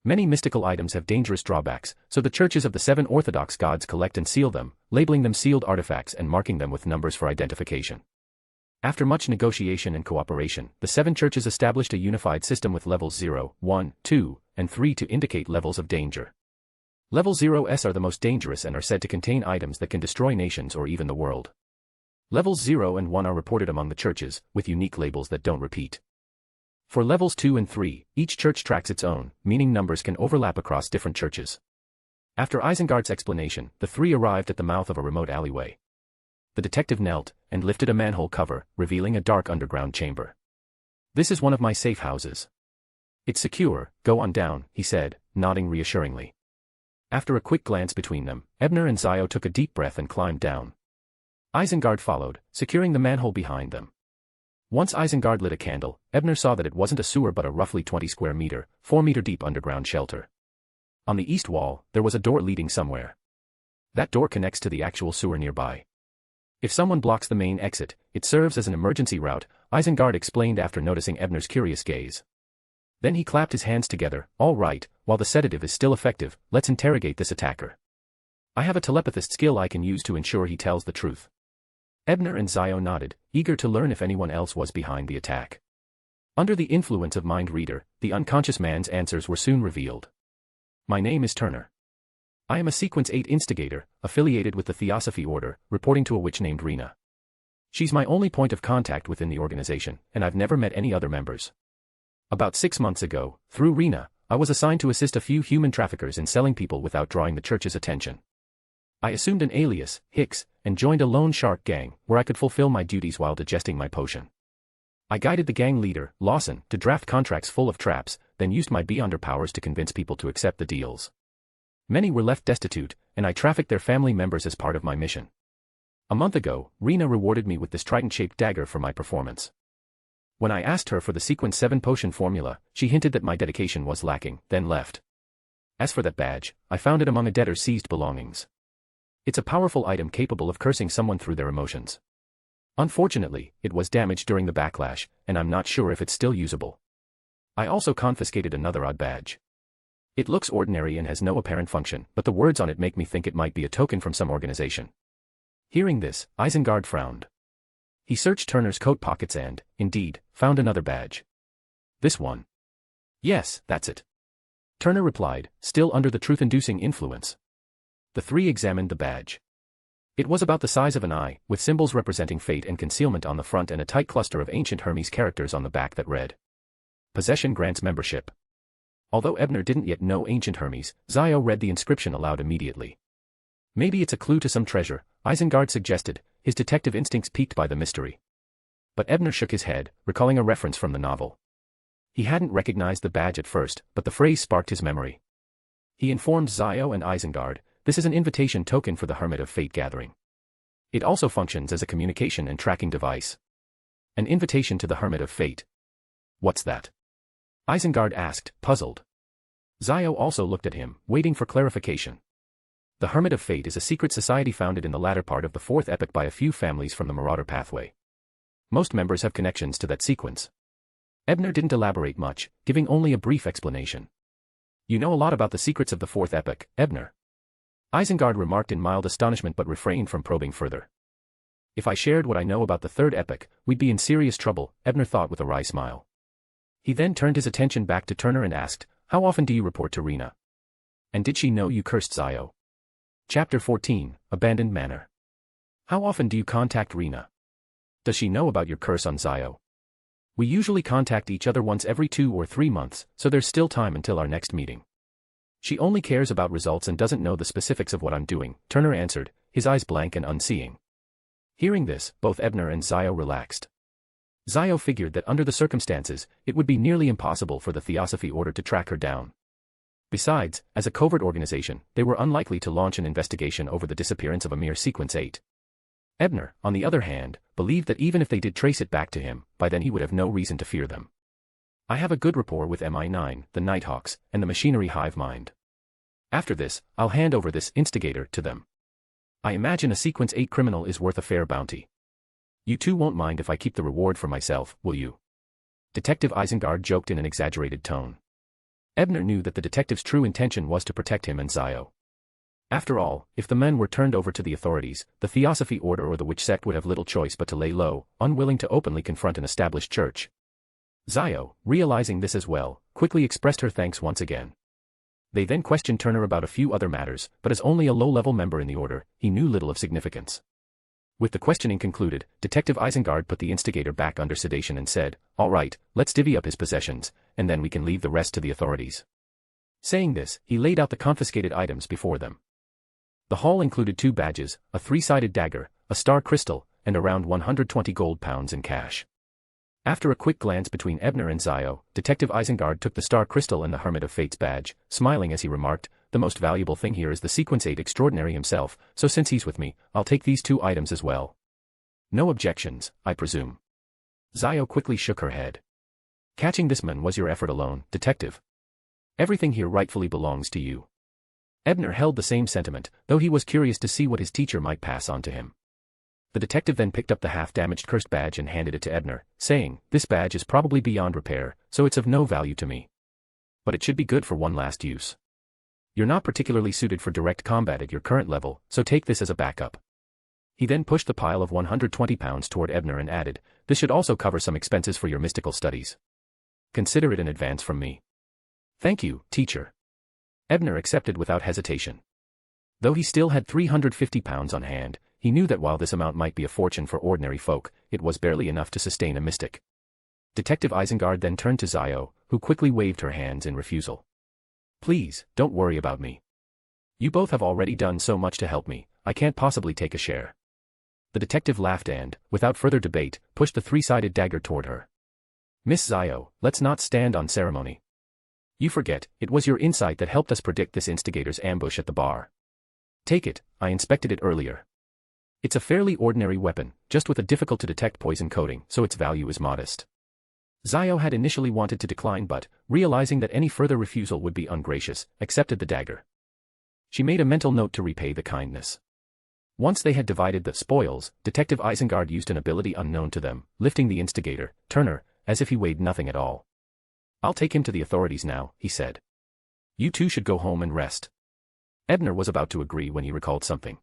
Many mystical items have dangerous drawbacks, so the churches of the 7 Orthodox gods collect and seal them, labeling them sealed artifacts and marking them with numbers for identification. After much negotiation and cooperation, the 7 churches established a unified system with levels 0, 1, 2, and 3 to indicate levels of danger. Level 0s are the most dangerous and are said to contain items that can destroy nations or even the world. Levels 0 and 1 are reported among the churches, with unique labels that don't repeat. For levels 2 and 3, each church tracks its own, meaning numbers can overlap across different churches. After Isengard's explanation, the 3 arrived at the mouth of a remote alleyway. The detective knelt and lifted a manhole cover, revealing a dark underground chamber. "This is one of my safe houses. It's secure, go on down," he said, nodding reassuringly. After a quick glance between them, Ebner and Zio took a deep breath and climbed down. Isengard followed, securing the manhole behind them. Once Isengard lit a candle, Ebner saw that it wasn't a sewer but a roughly 20 square meter, 4 meter deep underground shelter. On the east wall, there was a door leading somewhere. That door connects to the actual sewer nearby. If someone blocks the main exit, it serves as an emergency route, Isengard explained after noticing Ebner's curious gaze. Then he clapped his hands together. "All right, while the sedative is still effective, let's interrogate this attacker. I have a telepathist skill I can use to ensure he tells the truth." Ebner and Zio nodded, eager to learn if anyone else was behind the attack. Under the influence of Mind Reader, the unconscious man's answers were soon revealed. "My name is Turner. I am a Sequence 8 instigator, affiliated with the Theosophy Order, reporting to a witch named Rena. She's my only point of contact within the organization, and I've never met any other members. About 6 months ago, through Rena, I was assigned to assist a few human traffickers in selling people without drawing the church's attention. I assumed an alias, Hicks, and joined a lone shark gang, where I could fulfill my duties while digesting my potion. I guided the gang leader, Lawson, to draft contracts full of traps, then used my beyonder powers to convince people to accept the deals. Many were left destitute, and I trafficked their family members as part of my mission. A month ago, Rena rewarded me with this trident-shaped dagger for my performance. When I asked her for the Sequence 7 potion formula, she hinted that my dedication was lacking, then left. As for that badge, I found it among a debtor's seized belongings. It's a powerful item capable of cursing someone through their emotions. Unfortunately, it was damaged during the backlash, and I'm not sure if it's still usable. I also confiscated another odd badge. It looks ordinary and has no apparent function, but the words on it make me think it might be a token from some organization." Hearing this, Isengard frowned. He searched Turner's coat pockets and, indeed, found another badge. "This one?" "Yes, that's it," Turner replied, still under the truth-inducing influence. The 3 examined the badge. It was about the size of an eye, with symbols representing fate and concealment on the front and a tight cluster of ancient Hermes characters on the back that read, "Possession grants membership." Although Ebner didn't yet know ancient Hermes, Zio read the inscription aloud immediately. "Maybe it's a clue to some treasure," Isengard suggested, his detective instincts piqued by the mystery. But Ebner shook his head, recalling a reference from the novel. He hadn't recognized the badge at first, but the phrase sparked his memory. He informed Zio and Isengard, "This is an invitation token for the Hermit of Fate gathering. It also functions as a communication and tracking device." "An invitation to the Hermit of Fate? What's that?" Isengard asked, puzzled. Zio also looked at him, waiting for clarification. The Hermit of Fate is a secret society founded in the latter part of the 4th epoch by a few families from the Marauder pathway. Most members have connections to that sequence. Ebner didn't elaborate much, giving only a brief explanation. "You know a lot about the secrets of the 4th epoch, Ebner," Isengard remarked in mild astonishment but refrained from probing further. "If I shared what I know about the 3rd epoch, we'd be in serious trouble," Ebner thought with a wry smile. He then turned his attention back to Turner and asked, "How often do you report to Rena? And did she know you cursed Zio?" Chapter 14, Abandoned Manor. "How often do you contact Rena? Does she know about your curse on Zio?" "We usually contact each other once every 2 or 3 months, so there's still time until our next meeting. She only cares about results and doesn't know the specifics of what I'm doing," Turner answered, his eyes blank and unseeing. Hearing this, both Ebner and Zio relaxed. Zio figured that under the circumstances, it would be nearly impossible for the Theosophy Order to track her down. Besides, as a covert organization, they were unlikely to launch an investigation over the disappearance of a mere Sequence 8. Ebner, on the other hand, believed that even if they did trace it back to him, by then he would have no reason to fear them. "I have a good rapport with MI9, the Nighthawks, and the machinery hive mind. After this, I'll hand over this instigator to them. I imagine a Sequence 8 criminal is worth a fair bounty." You two won't mind if I keep the reward for myself, will you? Detective Isengard joked in an exaggerated tone. Ebner knew that the detective's true intention was to protect him and Zio. After all, if the men were turned over to the authorities, the Theosophy Order or the witch sect would have little choice but to lay low, unwilling to openly confront an established church. Zio, realizing this as well, quickly expressed her thanks once again. They then questioned Turner about a few other matters, but as only a low-level member in the order, he knew little of significance. With the questioning concluded, Detective Isengard put the instigator back under sedation and said, "All right, let's divvy up his possessions, and then we can leave the rest to the authorities." Saying this, he laid out the confiscated items before them. The haul included 2 badges, a 3-sided dagger, a star crystal, and around 120 gold pounds in cash. After a quick glance between Ebner and Zio, Detective Isengard took the star crystal and the Hermit of Fate's badge, smiling as he remarked, "The most valuable thing here is the Sequence 8 Extraordinary himself, so since he's with me, I'll take these 2 items as well." "No objections, I presume." Zio quickly shook her head. "Catching this man was your effort alone, Detective. Everything here rightfully belongs to you." Ebner held the same sentiment, though he was curious to see what his teacher might pass on to him. The detective then picked up the half-damaged cursed badge and handed it to Ebner, saying, "This badge is probably beyond repair, so it's of no value to me. But it should be good for one last use. You're not particularly suited for direct combat at your current level, so take this as a backup." He then pushed the pile of 120 pounds toward Ebner and added, "This should also cover some expenses for your mystical studies. Consider it an advance from me." "Thank you, teacher." Ebner accepted without hesitation. Though he still had 350 pounds on hand, he knew that while this amount might be a fortune for ordinary folk, it was barely enough to sustain a mystic. Detective Isengard then turned to Zio, who quickly waved her hands in refusal. "Please, don't worry about me. You both have already done so much to help me, I can't possibly take a share." The detective laughed and, without further debate, pushed the 3-sided dagger toward her. "Miss Zio, let's not stand on ceremony. You forget, it was your insight that helped us predict this instigator's ambush at the bar. Take it, I inspected it earlier. It's a fairly ordinary weapon, just with a difficult-to-detect poison coating, so its value is modest." Zio had initially wanted to decline but, realizing that any further refusal would be ungracious, accepted the dagger. She made a mental note to repay the kindness. Once they had divided the spoils, Detective Isengard used an ability unknown to them, lifting the instigator, Turner, as if he weighed nothing at all. "I'll take him to the authorities now," he said. "You two should go home and rest." Ebner was about to agree when he recalled something.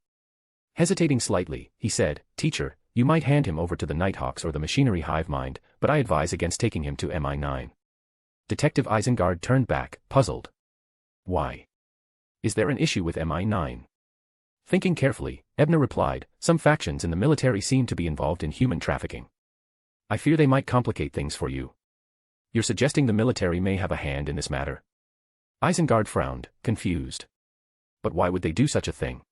Hesitating slightly, he said, "Teacher, you might hand him over to the Nighthawks or the Machinery Hive Mind, but I advise against taking him to MI9. Detective Isengard turned back, puzzled. "Why? Is there an issue with MI9? Thinking carefully, Ebner replied, "Some factions in the military seem to be involved in human trafficking. I fear they might complicate things for you. You're suggesting the military may have a hand in this matter?" Isengard frowned, confused. "But why would they do such a thing?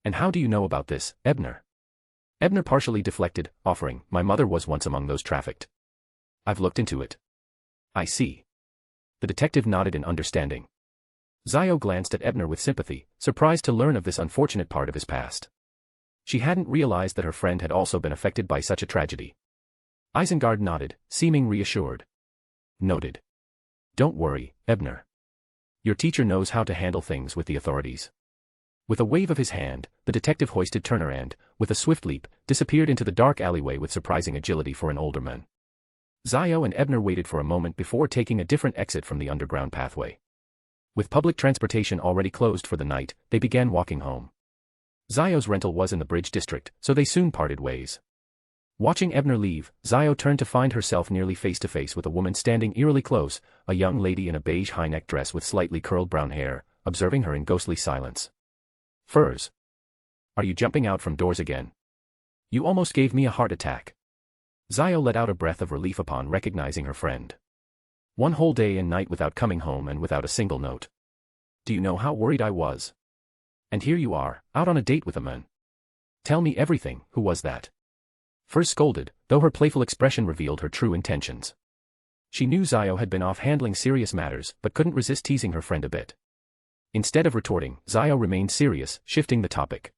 And how do you know about this, Ebner?" Ebner partially deflected, offering, "My mother was once among those trafficked. I've looked into it." "I see." The detective nodded in understanding. Zio glanced at Ebner with sympathy, surprised to learn of this unfortunate part of his past. She hadn't realized that her friend had also been affected by such a tragedy. Isengard nodded, seeming reassured. "Noted. Don't worry, Ebner. Your teacher knows how to handle things with the authorities." With a wave of his hand, the detective hoisted Turner and, with a swift leap, disappeared into the dark alleyway with surprising agility for an older man. Zio and Ebner waited for a moment before taking a different exit from the underground pathway. With public transportation already closed for the night, they began walking home. Zio's rental was in the Bridge District, so they soon parted ways. Watching Ebner leave, Zio turned to find herself nearly face-to-face with a woman standing eerily close, a young lady in a beige high-neck dress with slightly curled brown hair, observing her in ghostly silence. "Furs. Are you jumping out from doors again? You almost gave me a heart attack." Zio let out a breath of relief upon recognizing her friend. "One whole day and night without coming home and without a single note. Do you know how worried I was? And here you are, out on a date with a man. Tell me everything, who was that?" Furs scolded, though her playful expression revealed her true intentions. She knew Zio had been off handling serious matters but couldn't resist teasing her friend a bit. Instead of retorting, Zio remained serious, shifting the topic.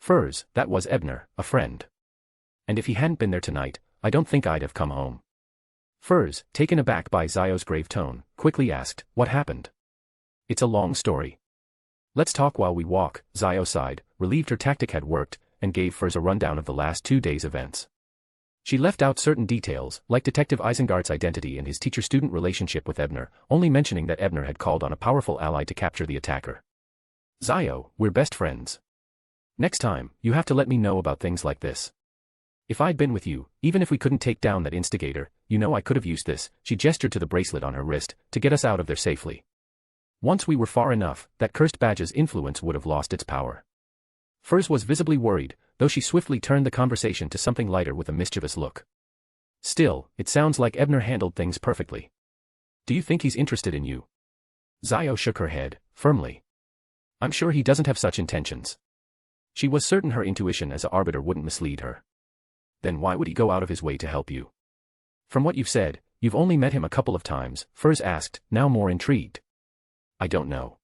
"Furs, that was Ebner, a friend. And if he hadn't been there tonight, I don't think I'd have come home." Furs, taken aback by Zio's grave tone, quickly asked, "What happened?" "It's a long story. Let's talk while we walk," Zio sighed, relieved her tactic had worked, and gave Furs a rundown of the last 2 days' events. She left out certain details, like Detective Eisengart's identity and his teacher-student relationship with Ebner, only mentioning that Ebner had called on a powerful ally to capture the attacker. Zio, we're best friends. Next time, you have to let me know about things like this. If I'd been with you, even if we couldn't take down that instigator, you know I could have used this, she gestured to the bracelet on her wrist, to get us out of there safely. Once we were far enough, that cursed badge's influence would have lost its power. Furs was visibly worried, though she swiftly turned the conversation to something lighter with a mischievous look. Still, it sounds like Ebner handled things perfectly. Do you think he's interested in you? Zio shook her head, firmly. I'm sure he doesn't have such intentions. She was certain her intuition as an arbiter wouldn't mislead her. Then why would he go out of his way to help you? From what you've said, you've only met him a couple of times, Furs asked, now more intrigued. I don't know.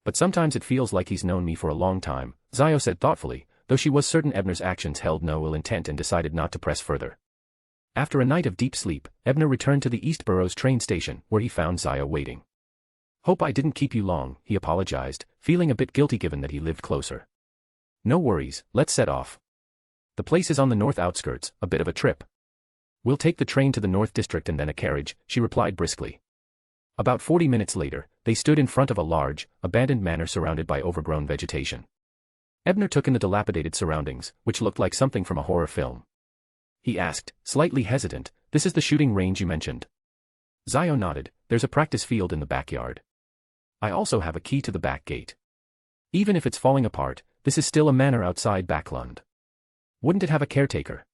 But sometimes it feels like he's known me for a long time, Zio said thoughtfully, though she was certain Ebner's actions held no ill intent and decided not to press further. After a night of deep sleep, Ebner returned to the East Boroughs train station, where he found Zio waiting. Hope I didn't keep you long, he apologized, feeling a bit guilty given that he lived closer. No worries, let's set off. The place is on the north outskirts, a bit of a trip. We'll take the train to the North District and then a carriage, she replied briskly. About 40 minutes later, they stood in front of a large, abandoned manor surrounded by overgrown vegetation. Ebner took in the dilapidated surroundings, which looked like something from a horror film. He asked, slightly hesitant, this is the shooting range you mentioned? Zio nodded, there's a practice field in the backyard. I also have a key to the back gate. Even if it's falling apart, this is still a manor outside Backlund. Wouldn't it have a caretaker?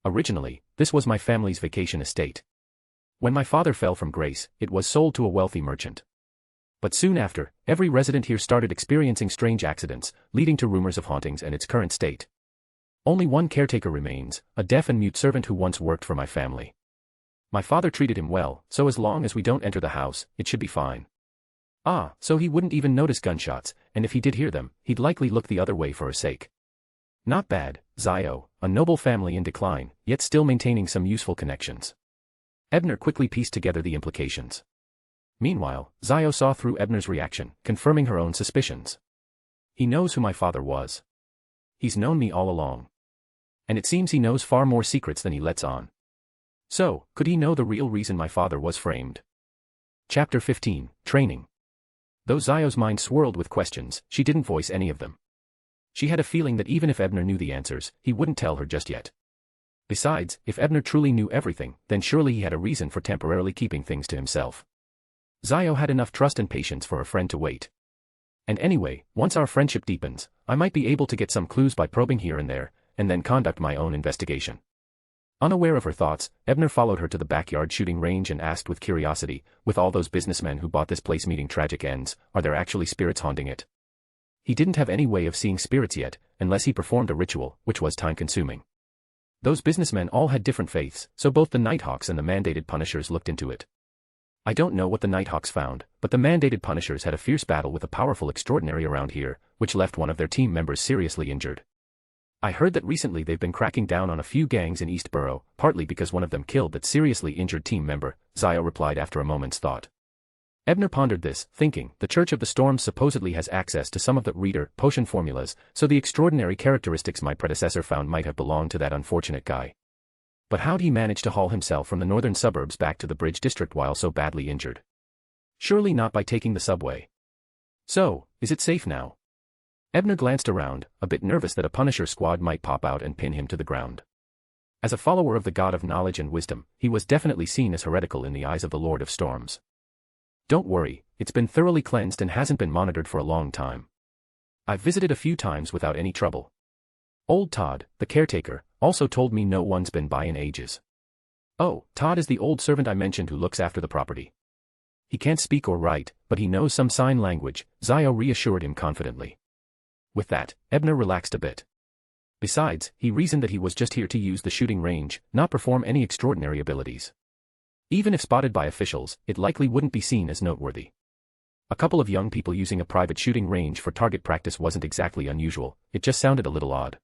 Originally, this was my family's vacation estate. When my father fell from grace, it was sold to a wealthy merchant. But soon after, every resident here started experiencing strange accidents, leading to rumors of hauntings and its current state. Only one caretaker remains, a deaf and mute servant who once worked for my family. My father treated him well, so as long as we don't enter the house, it should be fine. Ah, so he wouldn't even notice gunshots, and if he did hear them, he'd likely look the other way for her sake. Not bad, Zio, a noble family in decline, yet still maintaining some useful connections. Ebner quickly pieced together the implications. Meanwhile, Zio saw through Ebner's reaction, confirming her own suspicions. He knows who my father was. He's known me all along. And it seems he knows far more secrets than he lets on. So, could he know the real reason my father was framed? Chapter 15, Training. Though Zio's mind swirled with questions, she didn't voice any of them. She had a feeling that even if Ebner knew the answers, he wouldn't tell her just yet. Besides, if Ebner truly knew everything, then surely he had a reason for temporarily keeping things to himself. Zio had enough trust and patience for a friend to wait. And anyway, once our friendship deepens, I might be able to get some clues by probing here and there, and then conduct my own investigation. Unaware of her thoughts, Ebner followed her to the backyard shooting range and asked with curiosity, with all those businessmen who bought this place meeting tragic ends, are there actually spirits haunting it? He didn't have any way of seeing spirits yet, unless he performed a ritual, which was time-consuming. Those businessmen all had different faiths, so both the Nighthawks and the mandated Punishers looked into it. I don't know what the Nighthawks found, but the mandated Punishers had a fierce battle with a powerful extraordinary around here, which left one of their team members seriously injured. I heard that recently they've been cracking down on a few gangs in East Borough, partly because one of them killed that seriously injured team member, Zio replied after a moment's thought. Ebner pondered this, thinking, the Church of the Storms supposedly has access to some of the reader potion formulas, so the extraordinary characteristics my predecessor found might have belonged to that unfortunate guy. But how'd he manage to haul himself from the northern suburbs back to the Bridge District while so badly injured? Surely not by taking the subway. So, is it safe now? Ebner glanced around, a bit nervous that a Punisher squad might pop out and pin him to the ground. As a follower of the God of Knowledge and Wisdom, he was definitely seen as heretical in the eyes of the Lord of Storms. Don't worry, it's been thoroughly cleansed and hasn't been monitored for a long time. I've visited a few times without any trouble. Old Todd, the caretaker, also told me no one's been by in ages. Oh, Todd is the old servant I mentioned who looks after the property. He can't speak or write, but he knows some sign language, Zio reassured him confidently. With that, Ebner relaxed a bit. Besides, he reasoned that he was just here to use the shooting range, not perform any extraordinary abilities. Even if spotted by officials, it likely wouldn't be seen as noteworthy. A couple of young people using a private shooting range for target practice wasn't exactly unusual, it just sounded a little odd.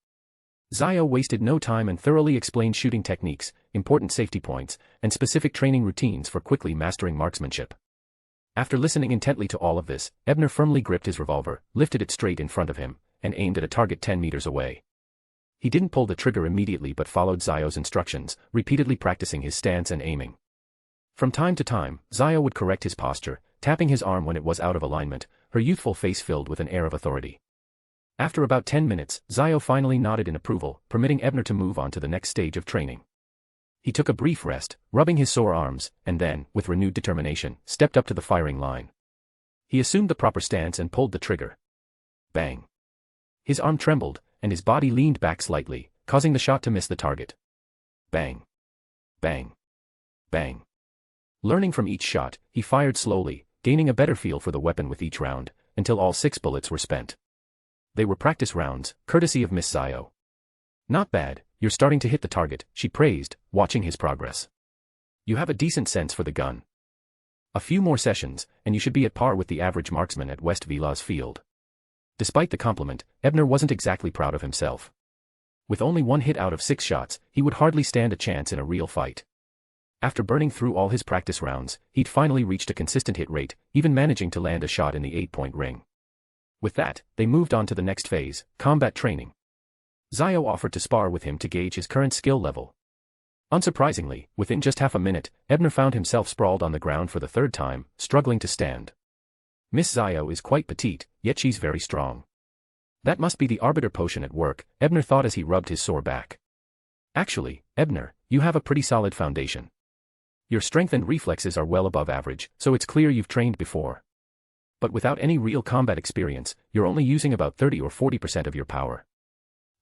Zio wasted no time and thoroughly explained shooting techniques, important safety points, and specific training routines for quickly mastering marksmanship. After listening intently to all of this, Ebner firmly gripped his revolver, lifted it straight in front of him, and aimed at a target 10 meters away. He didn't pull the trigger immediately but followed Zio's instructions, repeatedly practicing his stance and aiming. From time to time, Zio would correct his posture, tapping his arm when it was out of alignment, her youthful face filled with an air of authority. After about 10 minutes, Zio finally nodded in approval, permitting Ebner to move on to the next stage of training. He took a brief rest, rubbing his sore arms, and then, with renewed determination, stepped up to the firing line. He assumed the proper stance and pulled the trigger. Bang. His arm trembled, and his body leaned back slightly, causing the shot to miss the target. Bang. Bang. Bang. Learning from each shot, he fired slowly, gaining a better feel for the weapon with each round, until all 6 bullets were spent. They were practice rounds, courtesy of Miss Zio. Not bad, you're starting to hit the target, she praised, watching his progress. You have a decent sense for the gun. A few more sessions, and you should be at par with the average marksman at West Villa's field. Despite the compliment, Ebner wasn't exactly proud of himself. With only 1 hit out of 6 shots, he would hardly stand a chance in a real fight. After burning through all his practice rounds, he'd finally reached a consistent hit rate, even managing to land a shot in the 8-point ring. With that, they moved on to the next phase, combat training. Zio offered to spar with him to gauge his current skill level. Unsurprisingly, within just half a minute, Ebner found himself sprawled on the ground for the 3rd time, struggling to stand. Miss Zio is quite petite, yet she's very strong. That must be the arbiter potion at work, Ebner thought as he rubbed his sore back. Actually, Ebner, you have a pretty solid foundation. Your strength and reflexes are well above average, so it's clear you've trained before. But without any real combat experience, you're only using about 30 or 40% of your power.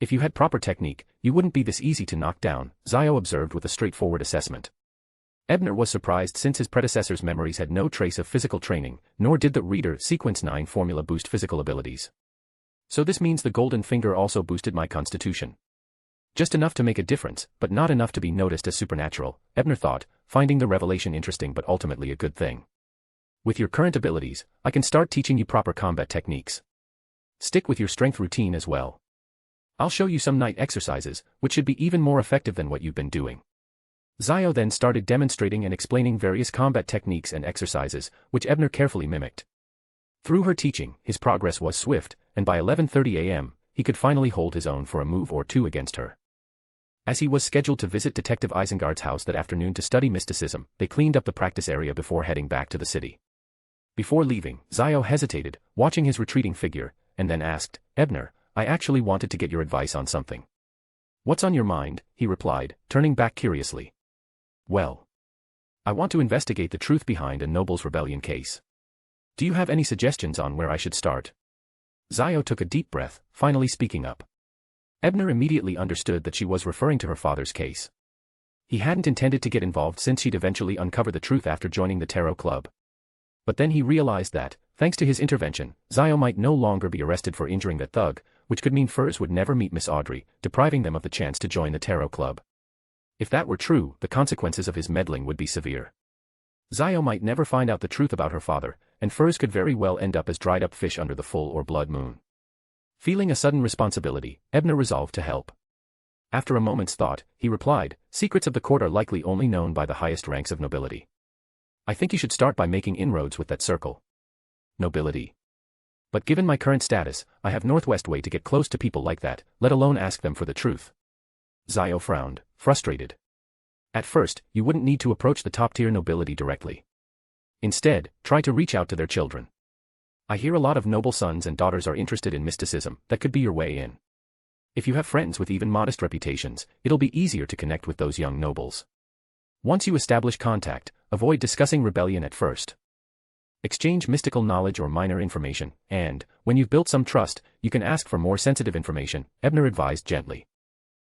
If you had proper technique, you wouldn't be this easy to knock down, Zio observed with a straightforward assessment. Ebner was surprised since his predecessor's memories had no trace of physical training, nor did the Reader Sequence 9 formula boost physical abilities. So this means the golden finger also boosted my constitution. Just enough to make a difference, but not enough to be noticed as supernatural, Ebner thought, finding the revelation interesting but ultimately a good thing. With your current abilities, I can start teaching you proper combat techniques. Stick with your strength routine as well. I'll show you some night exercises, which should be even more effective than what you've been doing. Zio then started demonstrating and explaining various combat techniques and exercises, which Ebner carefully mimicked. Through her teaching, his progress was swift, and by 11:30 a.m., he could finally hold his own for a move or two against her. As he was scheduled to visit Detective Isengard's house that afternoon to study mysticism, they cleaned up the practice area before heading back to the city. Before leaving, Zio hesitated, watching his retreating figure, and then asked, Ebner, I actually wanted to get your advice on something. What's on your mind? He replied, turning back curiously. Well, I want to investigate the truth behind a noble's rebellion case. Do you have any suggestions on where I should start? Zio took a deep breath, finally speaking up. Ebner immediately understood that she was referring to her father's case. He hadn't intended to get involved since she'd eventually uncover the truth after joining the tarot club. But then he realized that, thanks to his intervention, Zio might no longer be arrested for injuring that thug, which could mean Furs would never meet Miss Audrey, depriving them of the chance to join the tarot club. If that were true, the consequences of his meddling would be severe. Zio might never find out the truth about her father, and Furs could very well end up as dried-up fish under the full or blood moon. Feeling a sudden responsibility, Ebner resolved to help. After a moment's thought, he replied, secrets of the court are likely only known by the highest ranks of nobility. I think you should start by making inroads with that circle. Nobility. But given my current status, I have Northwest way to get close to people like that, let alone ask them for the truth. Zio frowned, frustrated. At first, you wouldn't need to approach the top-tier nobility directly. Instead, try to reach out to their children. I hear a lot of noble sons and daughters are interested in mysticism, that could be your way in. If you have friends with even modest reputations, it'll be easier to connect with those young nobles. Once you establish contact, avoid discussing rebellion at first. Exchange mystical knowledge or minor information, and, when you've built some trust, you can ask for more sensitive information, Ebner advised gently.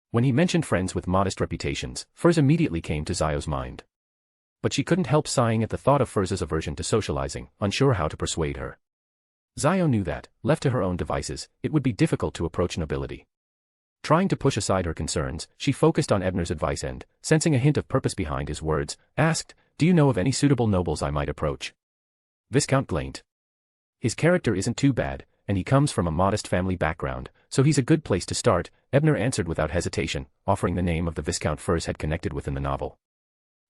When he mentioned friends with modest reputations, Furs immediately came to Zio's mind. But she couldn't help sighing at the thought of Furs's aversion to socializing, unsure how to persuade her. Zio knew that, left to her own devices, it would be difficult to approach nobility. Trying to push aside her concerns, she focused on Ebner's advice and, sensing a hint of purpose behind his words, asked, do you know of any suitable nobles I might approach? Viscount Glaint. His character isn't too bad, and he comes from a modest family background, so he's a good place to start, Ebner answered without hesitation, offering the name of the Viscount Furs had connected with in the novel.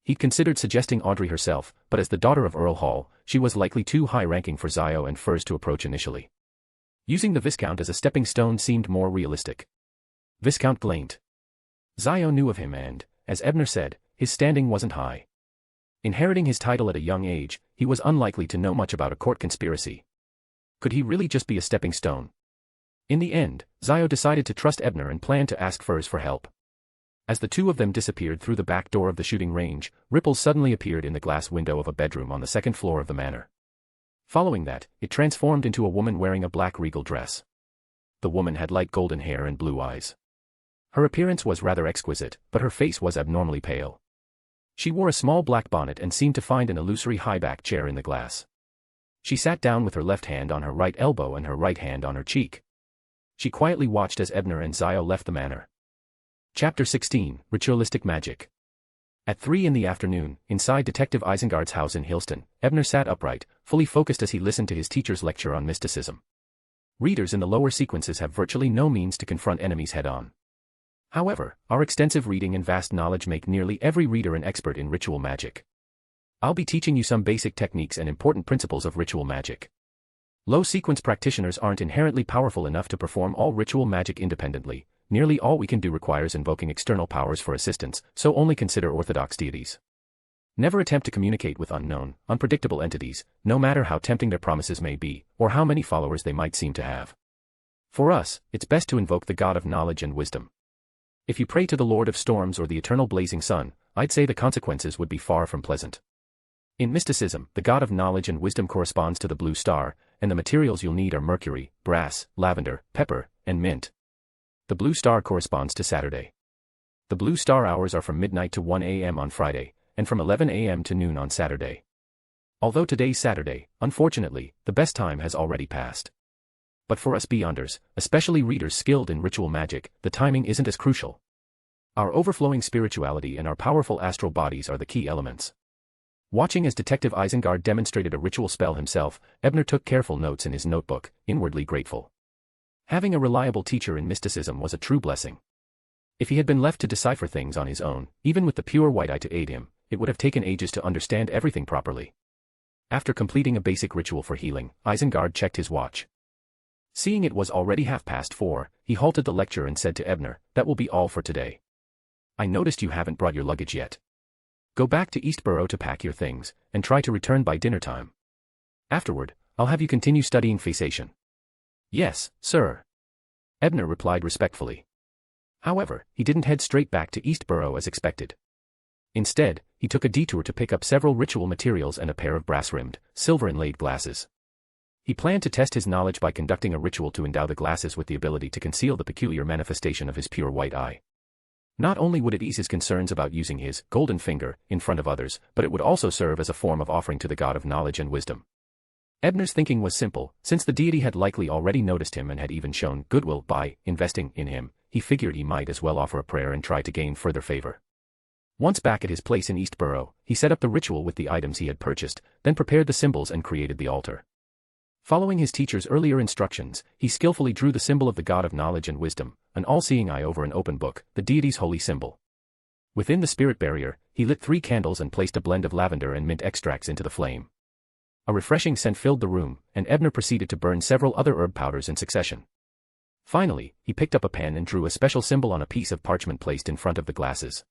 He'd considered suggesting Audrey herself, but as the daughter of Earl Hall, she was likely too high-ranking for Zio and Furs to approach initially. Using the Viscount as a stepping stone seemed more realistic. Viscount Glaint. Zio knew of him and, as Ebner said, his standing wasn't high. Inheriting his title at a young age, he was unlikely to know much about a court conspiracy. Could he really just be a stepping stone? In the end, Zio decided to trust Ebner and planned to ask Furs for help. As the two of them disappeared through the back door of the shooting range, ripples suddenly appeared in the glass window of a bedroom on the second floor of the manor. Following that, it transformed into a woman wearing a black regal dress. The woman had light golden hair and blue eyes. Her appearance was rather exquisite, but her face was abnormally pale. She wore a small black bonnet and seemed to find an illusory high-back chair in the glass. She sat down with her left hand on her right elbow and her right hand on her cheek. She quietly watched as Ebner and Zio left the manor. Chapter 16, Ritualistic Magic. At 3 in the afternoon, inside Detective Isengard's house in Hillston, Ebner sat upright, fully focused as he listened to his teacher's lecture on mysticism. Readers in the lower sequences have virtually no means to confront enemies head-on. However, our extensive reading and vast knowledge make nearly every reader an expert in ritual magic. I'll be teaching you some basic techniques and important principles of ritual magic. Low-sequence practitioners aren't inherently powerful enough to perform all ritual magic independently. Nearly all we can do requires invoking external powers for assistance, so only consider orthodox deities. Never attempt to communicate with unknown, unpredictable entities, no matter how tempting their promises may be, or how many followers they might seem to have. For us, it's best to invoke the God of knowledge and wisdom. If you pray to the Lord of Storms or the eternal blazing sun, I'd say the consequences would be far from pleasant. In mysticism, the God of knowledge and wisdom corresponds to the blue star, and the materials you'll need are mercury, brass, lavender, pepper, and mint. The blue star corresponds to Saturday. The blue star hours are from midnight to 1 a.m. on Friday, and from 11 a.m. to noon on Saturday. Although today's Saturday, unfortunately, the best time has already passed. But for us beyonders, especially readers skilled in ritual magic, the timing isn't as crucial. Our overflowing spirituality and our powerful astral bodies are the key elements. Watching as Detective Isengard demonstrated a ritual spell himself, Ebner took careful notes in his notebook, inwardly grateful. Having a reliable teacher in mysticism was a true blessing. If he had been left to decipher things on his own, even with the pure white eye to aid him, it would have taken ages to understand everything properly. After completing a basic ritual for healing, Isengard checked his watch. Seeing it was already 4:30, he halted the lecture and said to Ebner, "That will be all for today. I noticed you haven't brought your luggage yet. Go back to Eastborough to pack your things, and try to return by dinner time. Afterward, I'll have you continue studying Phasation." "Yes, sir," Ebner replied respectfully. However, he didn't head straight back to Eastborough as expected. Instead, he took a detour to pick up several ritual materials and a pair of brass-rimmed, silver-inlaid glasses. He planned to test his knowledge by conducting a ritual to endow the glasses with the ability to conceal the peculiar manifestation of his pure white eye. Not only would it ease his concerns about using his golden finger in front of others, but it would also serve as a form of offering to the God of knowledge and wisdom. Ebner's thinking was simple. Since the deity had likely already noticed him and had even shown goodwill by investing in him, he figured he might as well offer a prayer and try to gain further favor. Once back at his place in Eastborough, he set up the ritual with the items he had purchased, then prepared the symbols and created the altar. Following his teacher's earlier instructions, he skillfully drew the symbol of the God of knowledge and wisdom, an all-seeing eye over an open book, the deity's holy symbol. Within the spirit barrier, he lit 3 candles and placed a blend of lavender and mint extracts into the flame. A refreshing scent filled the room, and Ebner proceeded to burn several other herb powders in succession. Finally, he picked up a pen and drew a special symbol on a piece of parchment placed in front of the glasses.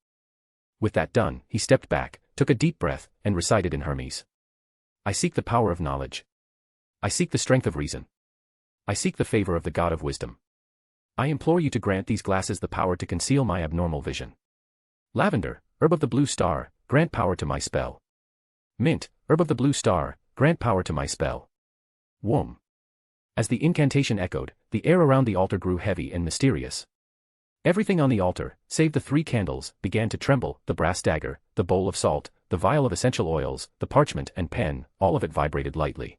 With that done, he stepped back, took a deep breath, and recited in Hermes. "I seek the power of knowledge. I seek the strength of reason. I seek the favor of the God of wisdom. I implore you to grant these glasses the power to conceal my abnormal vision. Lavender, herb of the blue star, grant power to my spell. Mint, herb of the blue star, grant power to my spell. Womb." As the incantation echoed, the air around the altar grew heavy and mysterious. Everything on the altar, save the 3 candles, began to tremble: the brass dagger, the bowl of salt, the vial of essential oils, the parchment and pen, all of it vibrated lightly.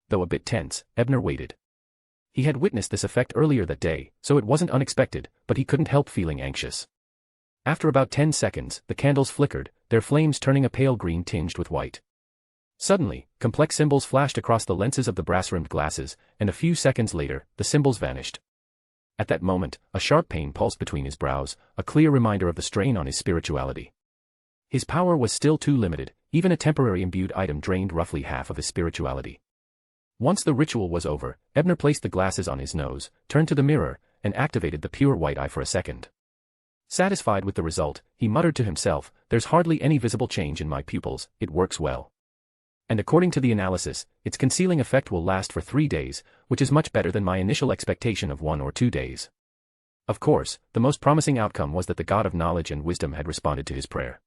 Though a bit tense, Ebner waited. He had witnessed this effect earlier that day, so it wasn't unexpected, but he couldn't help feeling anxious. After about 10 seconds, the candles flickered, their flames turning a pale green tinged with white. Suddenly, complex symbols flashed across the lenses of the brass-rimmed glasses, and a few seconds later, the symbols vanished. At that moment, a sharp pain pulsed between his brows, a clear reminder of the strain on his spirituality. His power was still too limited, even a temporary imbued item drained roughly half of his spirituality. Once the ritual was over, Ebner placed the glasses on his nose, turned to the mirror, and activated the pure white eye for a second. Satisfied with the result, he muttered to himself, "There's hardly any visible change in my pupils, it works well. And according to the analysis, its concealing effect will last for 3 days, which is much better than my initial expectation of 1 or 2 days." Of course, the most promising outcome was that the God of knowledge and wisdom had responded to his prayer.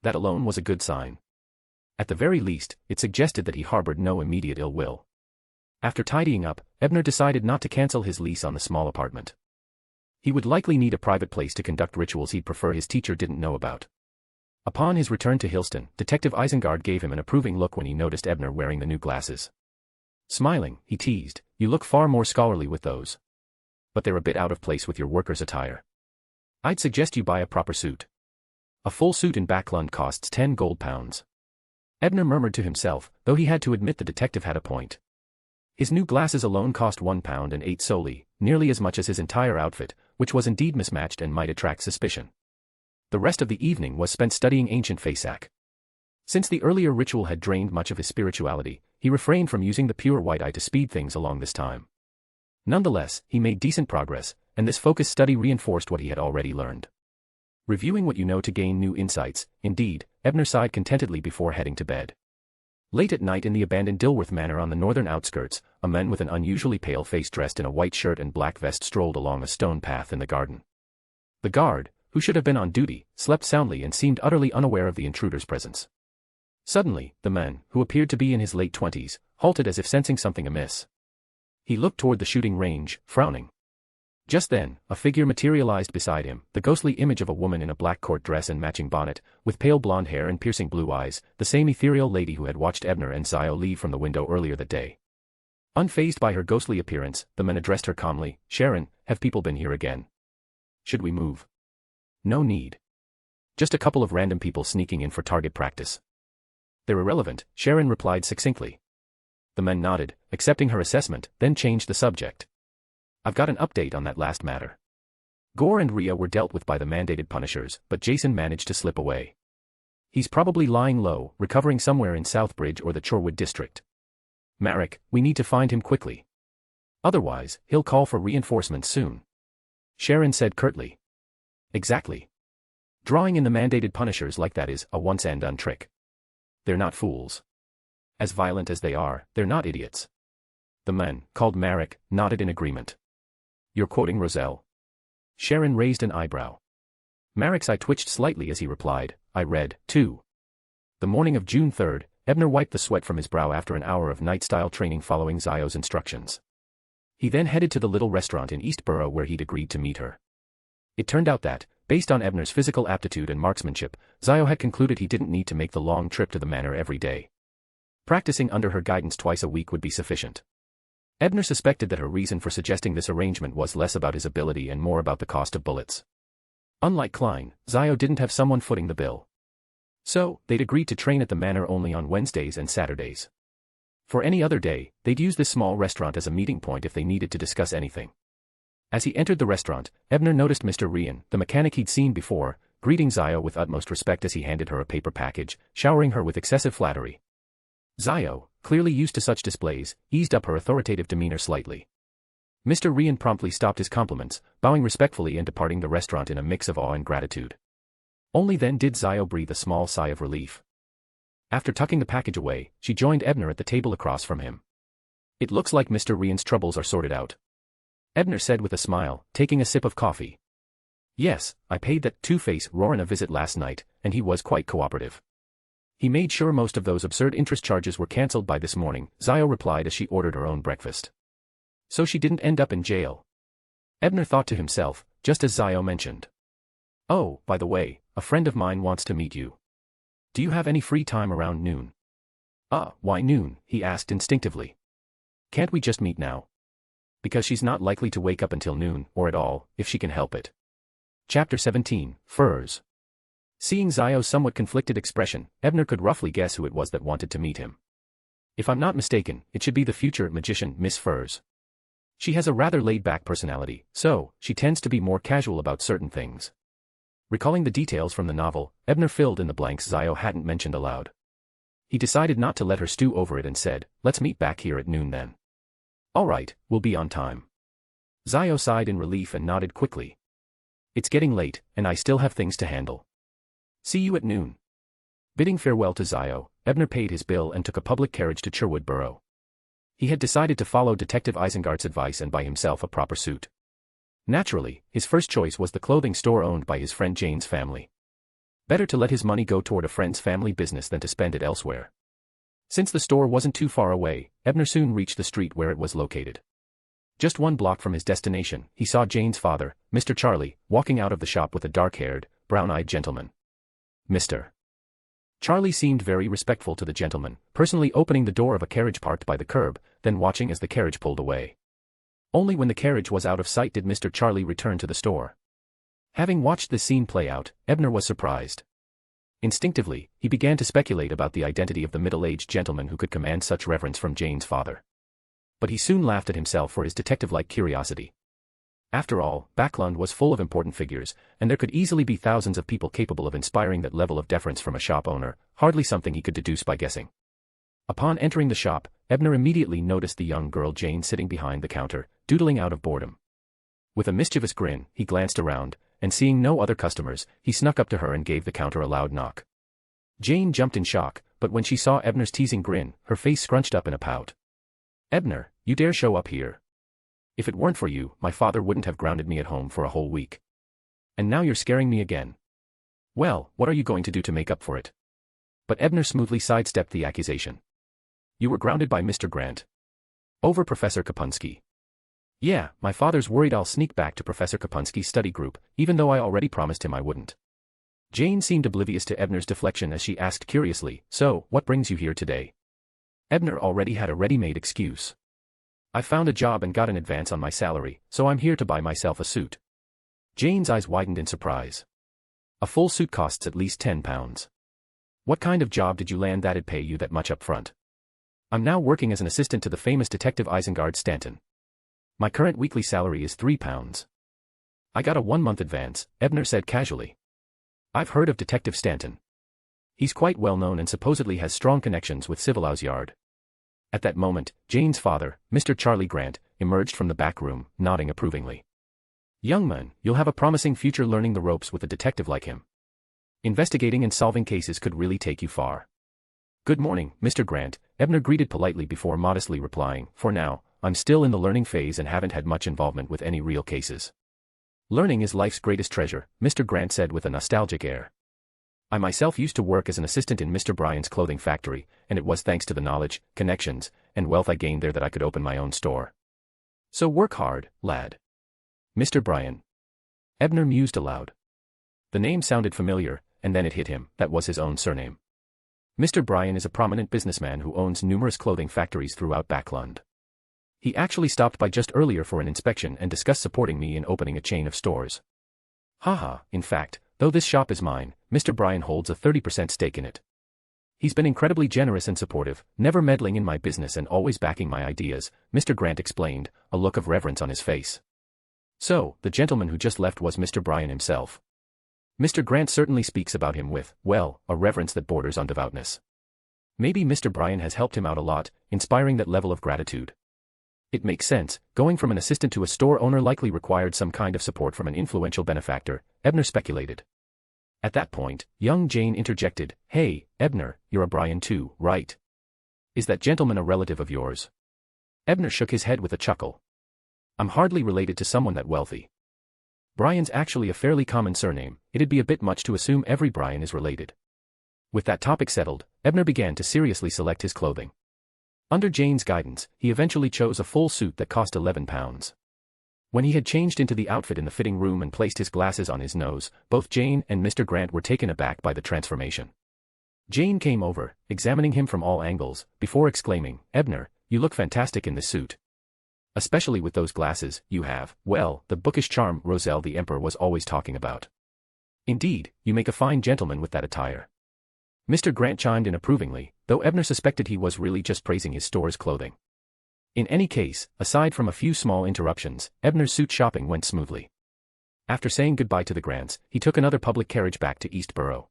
That alone was a good sign. At the very least, it suggested that he harbored no immediate ill will. After tidying up, Ebner decided not to cancel his lease on the small apartment. He would likely need a private place to conduct rituals he'd prefer his teacher didn't know about. Upon his return to Hillston, Detective Isengard gave him an approving look when he noticed Ebner wearing the new glasses. Smiling, he teased, "You look far more scholarly with those. But they're a bit out of place with your worker's attire. I'd suggest you buy a proper suit. A full suit in Backlund costs 10 gold pounds." Ebner murmured to himself, though he had to admit the detective had a point. His new glasses alone cost £1.08 solely, nearly as much as his entire outfit, which was indeed mismatched and might attract suspicion. The rest of the evening was spent studying ancient Fasak. Since the earlier ritual had drained much of his spirituality, he refrained from using the pure white eye to speed things along this time. Nonetheless, he made decent progress, and this focused study reinforced what he had already learned. Reviewing what you know to gain new insights, indeed, Ebner sighed contentedly before heading to bed. Late at night in the abandoned Dilworth Manor on the northern outskirts, a man with an unusually pale face dressed in a white shirt and black vest strolled along a stone path in the garden. The guard, who should have been on duty, slept soundly and seemed utterly unaware of the intruder's presence. Suddenly, the man, who appeared to be in his late 20s, halted as if sensing something amiss. He looked toward the shooting range, frowning. Just then, a figure materialized beside him, the ghostly image of a woman in a black court dress and matching bonnet, with pale blonde hair and piercing blue eyes, the same ethereal lady who had watched Ebner and Zio leave from the window earlier that day. Unfazed by her ghostly appearance, the man addressed her calmly, "Sharon, have people been here again? Should we move?" "No need. Just a couple of random people sneaking in for target practice." "They're irrelevant," Sharon replied succinctly. The man nodded, accepting her assessment, then changed the subject. "I've got an update on that last matter. Gore and Rhea were dealt with by the mandated punishers, but Jason managed to slip away. He's probably lying low, recovering somewhere in Southbridge or the Chorwood district. Marek, we need to find him quickly. Otherwise, he'll call for reinforcements soon," Sharon said curtly. "Exactly. Drawing in the mandated punishers like that is a once-and-done trick. They're not fools. As violent as they are, they're not idiots." The man, called Marek, nodded in agreement. "You're quoting Roselle?" Sharon raised an eyebrow. Marek's eye twitched slightly as he replied, "I read, too." The morning of June 3rd, Ebner wiped the sweat from his brow after an hour of night-style training following Zio's instructions. He then headed to the little restaurant in Eastborough where he'd agreed to meet her. It turned out that, based on Ebner's physical aptitude and marksmanship, Zio had concluded he didn't need to make the long trip to the manor every day. Practicing under her guidance twice a week would be sufficient. Ebner suspected that her reason for suggesting this arrangement was less about his ability and more about the cost of bullets. Unlike Klein, Zio didn't have someone footing the bill. So, they'd agreed to train at the manor only on Wednesdays and Saturdays. For any other day, they'd use this small restaurant as a meeting point if they needed to discuss anything. As he entered the restaurant, Ebner noticed Mr. Ryan, the mechanic he'd seen before, greeting Zio with utmost respect as he handed her a paper package, showering her with excessive flattery. Zio, clearly used to such displays, eased up her authoritative demeanor slightly. Mr. Ryan promptly stopped his compliments, bowing respectfully and departing the restaurant in a mix of awe and gratitude. Only then did Zio breathe a small sigh of relief. After tucking the package away, she joined Ebner at the table across from him. "It looks like Mr. Ryan's troubles are sorted out," Ebner said with a smile, taking a sip of coffee. "Yes, I paid that two-face Roran a visit last night, and he was quite cooperative. He made sure most of those absurd interest charges were cancelled by this morning," Zio replied as she ordered her own breakfast. "So she didn't end up in jail," Ebner thought to himself, just as Zio mentioned. "Oh, by the way, a friend of mine wants to meet you. Do you have any free time around noon?" Why noon?" he asked instinctively. "Can't we just meet now?" Because she's not likely to wake up until noon, or at all, if she can help it. Chapter 17, Furs. Seeing Zio's somewhat conflicted expression, Ebner could roughly guess who it was that wanted to meet him. If I'm not mistaken, it should be the future magician Miss Furs. She has a rather laid-back personality, so, she tends to be more casual about certain things. Recalling the details from the novel, Ebner filled in the blanks Zio hadn't mentioned aloud. He decided not to let her stew over it and said, "Let's meet back here at noon then." "All right, we'll be on time." Zio sighed in relief and nodded quickly. It's getting late, and I still have things to handle. See you at noon. Bidding farewell to Zio, Ebner paid his bill and took a public carriage to Cherwood Borough. He had decided to follow Detective Isengart's advice and buy himself a proper suit. Naturally, his first choice was the clothing store owned by his friend Jane's family. Better to let his money go toward a friend's family business than to spend it elsewhere. Since the store wasn't too far away, Ebner soon reached the street where it was located. Just 1 block from his destination, he saw Jane's father, Mr. Charlie, walking out of the shop with a dark-haired, brown-eyed gentleman. Mr. Charlie seemed very respectful to the gentleman, personally opening the door of a carriage parked by the curb, then watching as the carriage pulled away. Only when the carriage was out of sight did Mr. Charlie return to the store. Having watched this scene play out, Ebner was surprised. Instinctively, he began to speculate about the identity of the middle-aged gentleman who could command such reverence from Jane's father. But he soon laughed at himself for his detective-like curiosity. After all, Backlund was full of important figures, and there could easily be thousands of people capable of inspiring that level of deference from a shop owner, hardly something he could deduce by guessing. Upon entering the shop, Ebner immediately noticed the young girl Jane sitting behind the counter, doodling out of boredom. With a mischievous grin, he glanced around, and seeing no other customers, he snuck up to her and gave the counter a loud knock. Jane jumped in shock, but when she saw Ebner's teasing grin, her face scrunched up in a pout. "Ebner, you dare show up here? If it weren't for you, my father wouldn't have grounded me at home for a whole week. And now you're scaring me again. Well, what are you going to do to make up for it?" But Ebner smoothly sidestepped the accusation. "You were grounded by Mr. Grant. Over Professor Kapunsky." "Yeah, my father's worried I'll sneak back to Professor Kapunsky's study group, even though I already promised him I wouldn't." Jane seemed oblivious to Ebner's deflection as she asked curiously, "So, what brings you here today?" Ebner already had a ready-made excuse. "I found a job and got an advance on my salary, so I'm here to buy myself a suit." Jane's eyes widened in surprise. "A full suit costs at least £10. What kind of job did you land that'd pay you that much up front?" "I'm now working as an assistant to the famous Detective Isengard Stanton. My current weekly salary is £3. I got a 1-month advance," Ebner said casually. "I've heard of Detective Stanton. He's quite well known and supposedly has strong connections with Civilhouse Yard." At that moment, Jane's father, Mr. Charlie Grant, emerged from the back room, nodding approvingly. "Young man, you'll have a promising future learning the ropes with a detective like him. Investigating and solving cases could really take you far." "Good morning, Mr. Grant," Ebner greeted politely before modestly replying, "For now, I'm still in the learning phase and haven't had much involvement with any real cases." "Learning is life's greatest treasure," Mr. Grant said with a nostalgic air. "I myself used to work as an assistant in Mr. Bryan's clothing factory, and it was thanks to the knowledge, connections, and wealth I gained there that I could open my own store. So work hard, lad." "Mr. Bryan." Ebner mused aloud. The name sounded familiar, and then it hit him, that was his own surname. Mr. Bryan is a prominent businessman who owns numerous clothing factories throughout Backlund. He actually stopped by just earlier for an inspection and discussed supporting me in opening a chain of stores. Haha, in fact, though this shop is mine, Mr. Bryan holds a 30% stake in it. He's been incredibly generous and supportive, never meddling in my business and always backing my ideas, Mr. Grant explained, a look of reverence on his face. So, the gentleman who just left was Mr. Bryan himself. Mr. Grant certainly speaks about him with, well, a reverence that borders on devoutness. Maybe Mr. Bryan has helped him out a lot, inspiring that level of gratitude. It makes sense, going from an assistant to a store owner likely required some kind of support from an influential benefactor, Ebner speculated. At that point, young Jane interjected, "Hey, Ebner, you're a Bryan too, right? Is that gentleman a relative of yours?" Ebner shook his head with a chuckle. "I'm hardly related to someone that wealthy. Bryan's actually a fairly common surname, it'd be a bit much to assume every Bryan is related." With that topic settled, Ebner began to seriously select his clothing. Under Jane's guidance, he eventually chose a full suit that cost £11. When he had changed into the outfit in the fitting room and placed his glasses on his nose, both Jane and Mr. Grant were taken aback by the transformation. Jane came over, examining him from all angles, before exclaiming, "Ebner, you look fantastic in this suit. Especially with those glasses, you have, well, the bookish charm Roselle the Emperor was always talking about. Indeed, you make a fine gentleman with that attire." Mr. Grant chimed in approvingly, though Ebner suspected he was really just praising his store's clothing. In any case, aside from a few small interruptions, Ebner's suit shopping went smoothly. After saying goodbye to the Grants, he took another public carriage back to Eastborough.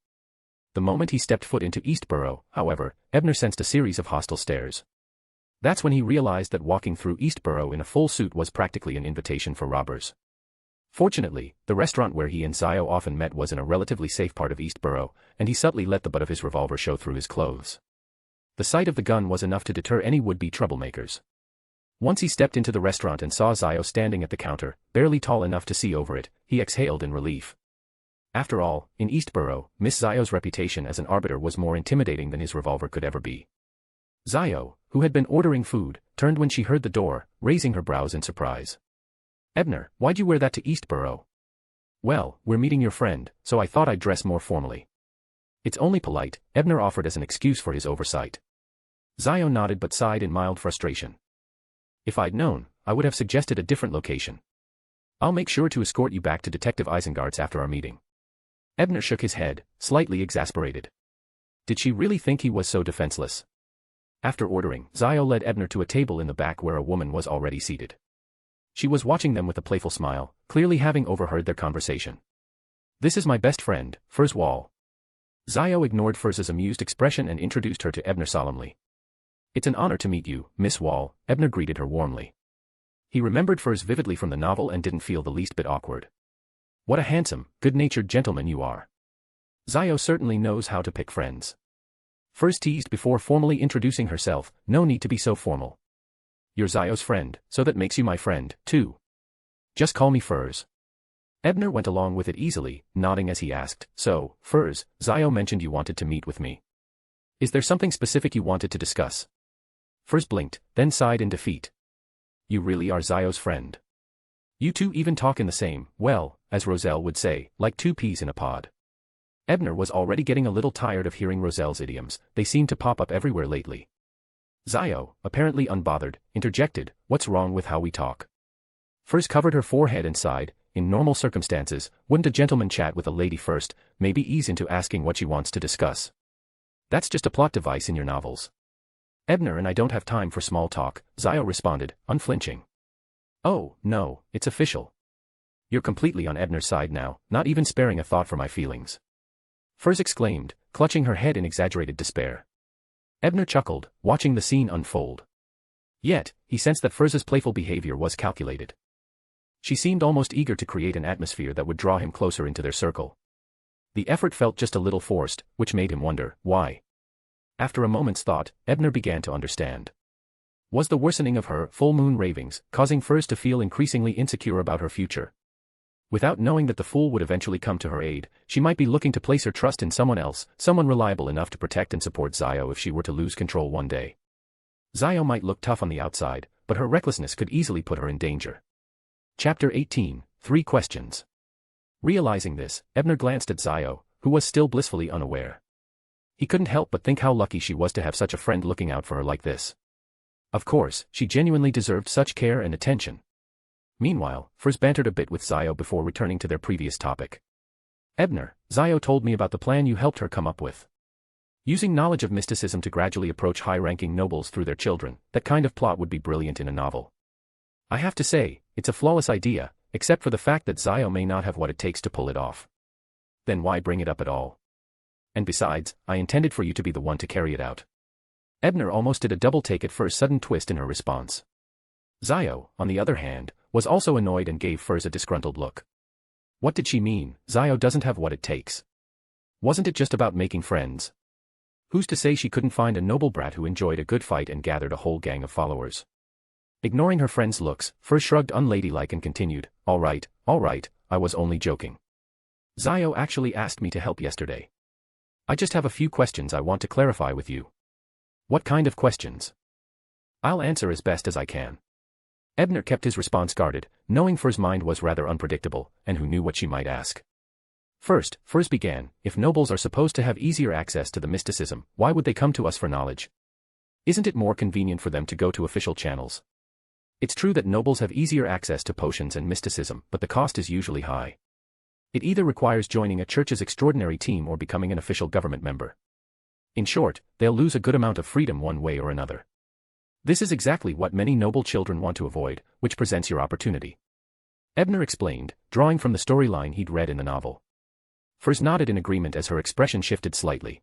The moment he stepped foot into Eastborough, however, Ebner sensed a series of hostile stares. That's when he realized that walking through Eastborough in a full suit was practically an invitation for robbers. Fortunately, the restaurant where he and Zio often met was in a relatively safe part of Eastborough, and he subtly let the butt of his revolver show through his clothes. The sight of the gun was enough to deter any would-be troublemakers. Once he stepped into the restaurant and saw Zio standing at the counter, barely tall enough to see over it, he exhaled in relief. After all, in Eastborough, Miss Zio's reputation as an arbiter was more intimidating than his revolver could ever be. Zio, who had been ordering food, turned when she heard the door, raising her brows in surprise. "Ebner, why'd you wear that to Eastborough?" "Well, we're meeting your friend, so I thought I'd dress more formally." "It's only polite," Ebner offered as an excuse for his oversight. Zio nodded but sighed in mild frustration. "If I'd known, I would have suggested a different location. I'll make sure to escort you back to Detective Isengard's after our meeting." Ebner shook his head, slightly exasperated. Did she really think he was so defenseless? After ordering, Zio led Ebner to a table in the back where a woman was already seated. She was watching them with a playful smile, clearly having overheard their conversation. "This is my best friend, Furs Wall." Zio ignored Furs's amused expression and introduced her to Ebner solemnly. "It's an honor to meet you, Miss Wall," Ebner greeted her warmly. He remembered Furs vividly from the novel and didn't feel the least bit awkward. "What a handsome, good-natured gentleman you are." Zio certainly knows how to pick friends. Furs teased before formally introducing herself, "No need to be so formal. You're Zio's friend, so that makes you my friend, too. Just call me Furs." Ebner went along with it easily, nodding as he asked, "So, Furs, Zio mentioned you wanted to meet with me. Is there something specific you wanted to discuss?" Furs blinked, then sighed in defeat. "You really are Zio's friend. You two even talk in the same, well, as Roselle would say, like two peas in a pod." Ebner was already getting a little tired of hearing Roselle's idioms, they seemed to pop up everywhere lately. Zio, apparently unbothered, interjected, "What's wrong with how we talk?" Furs covered her forehead and sighed. In normal circumstances, wouldn't a gentleman chat with a lady first, maybe ease into asking what she wants to discuss? That's just a plot device in your novels. "Ebner and I don't have time for small talk," Zio responded, unflinching. "Oh, no, it's official. You're completely on Ebner's side now, not even sparing a thought for my feelings." Furs exclaimed, clutching her head in exaggerated despair. Ebner chuckled, watching the scene unfold. Yet, he sensed that Furs's playful behavior was calculated. She seemed almost eager to create an atmosphere that would draw him closer into their circle. The effort felt just a little forced, which made him wonder, why? After a moment's thought, Ebner began to understand. Was the worsening of her full moon ravings causing Furs to feel increasingly insecure about her future? Without knowing that the fool would eventually come to her aid, she might be looking to place her trust in someone else, someone reliable enough to protect and support Zio if she were to lose control one day. Zio might look tough on the outside, but her recklessness could easily put her in danger. Chapter 18, 3 Questions. Realizing this, Ebner glanced at Zio, who was still blissfully unaware. He couldn't help but think how lucky she was to have such a friend looking out for her like this. Of course, she genuinely deserved such care and attention. Meanwhile, Furs bantered a bit with Zio before returning to their previous topic. "Ebner, Zio told me about the plan you helped her come up with. Using knowledge of mysticism to gradually approach high-ranking nobles through their children, that kind of plot would be brilliant in a novel. I have to say, it's a flawless idea, except for the fact that Zio may not have what it takes to pull it off. Then why bring it up at all? And besides, I intended for you to be the one to carry it out." Ebner almost did a double take at Furs' sudden twist in her response. Zio, on the other hand, was also annoyed and gave Furs a disgruntled look. What did she mean, Zio doesn't have what it takes? Wasn't it just about making friends? Who's to say she couldn't find a noble brat who enjoyed a good fight and gathered a whole gang of followers? Ignoring her friend's looks, Furs shrugged unladylike and continued, all right, I was only joking. Zio actually asked me to help yesterday. I just have a few questions I want to clarify with you." "What kind of questions?" "I'll answer as best as I can." Ebner kept his response guarded, knowing Furs' mind was rather unpredictable, and who knew what she might ask. First, Furs began, if nobles are supposed to have easier access to the mysticism, why would they come to us for knowledge? Isn't it more convenient for them to go to official channels? It's true that nobles have easier access to potions and mysticism, but the cost is usually high. It either requires joining a church's extraordinary team or becoming an official government member. In short, they'll lose a good amount of freedom one way or another. This is exactly what many noble children want to avoid, which presents your opportunity. Ebner explained, drawing from the storyline he'd read in the novel. Furs nodded in agreement as her expression shifted slightly.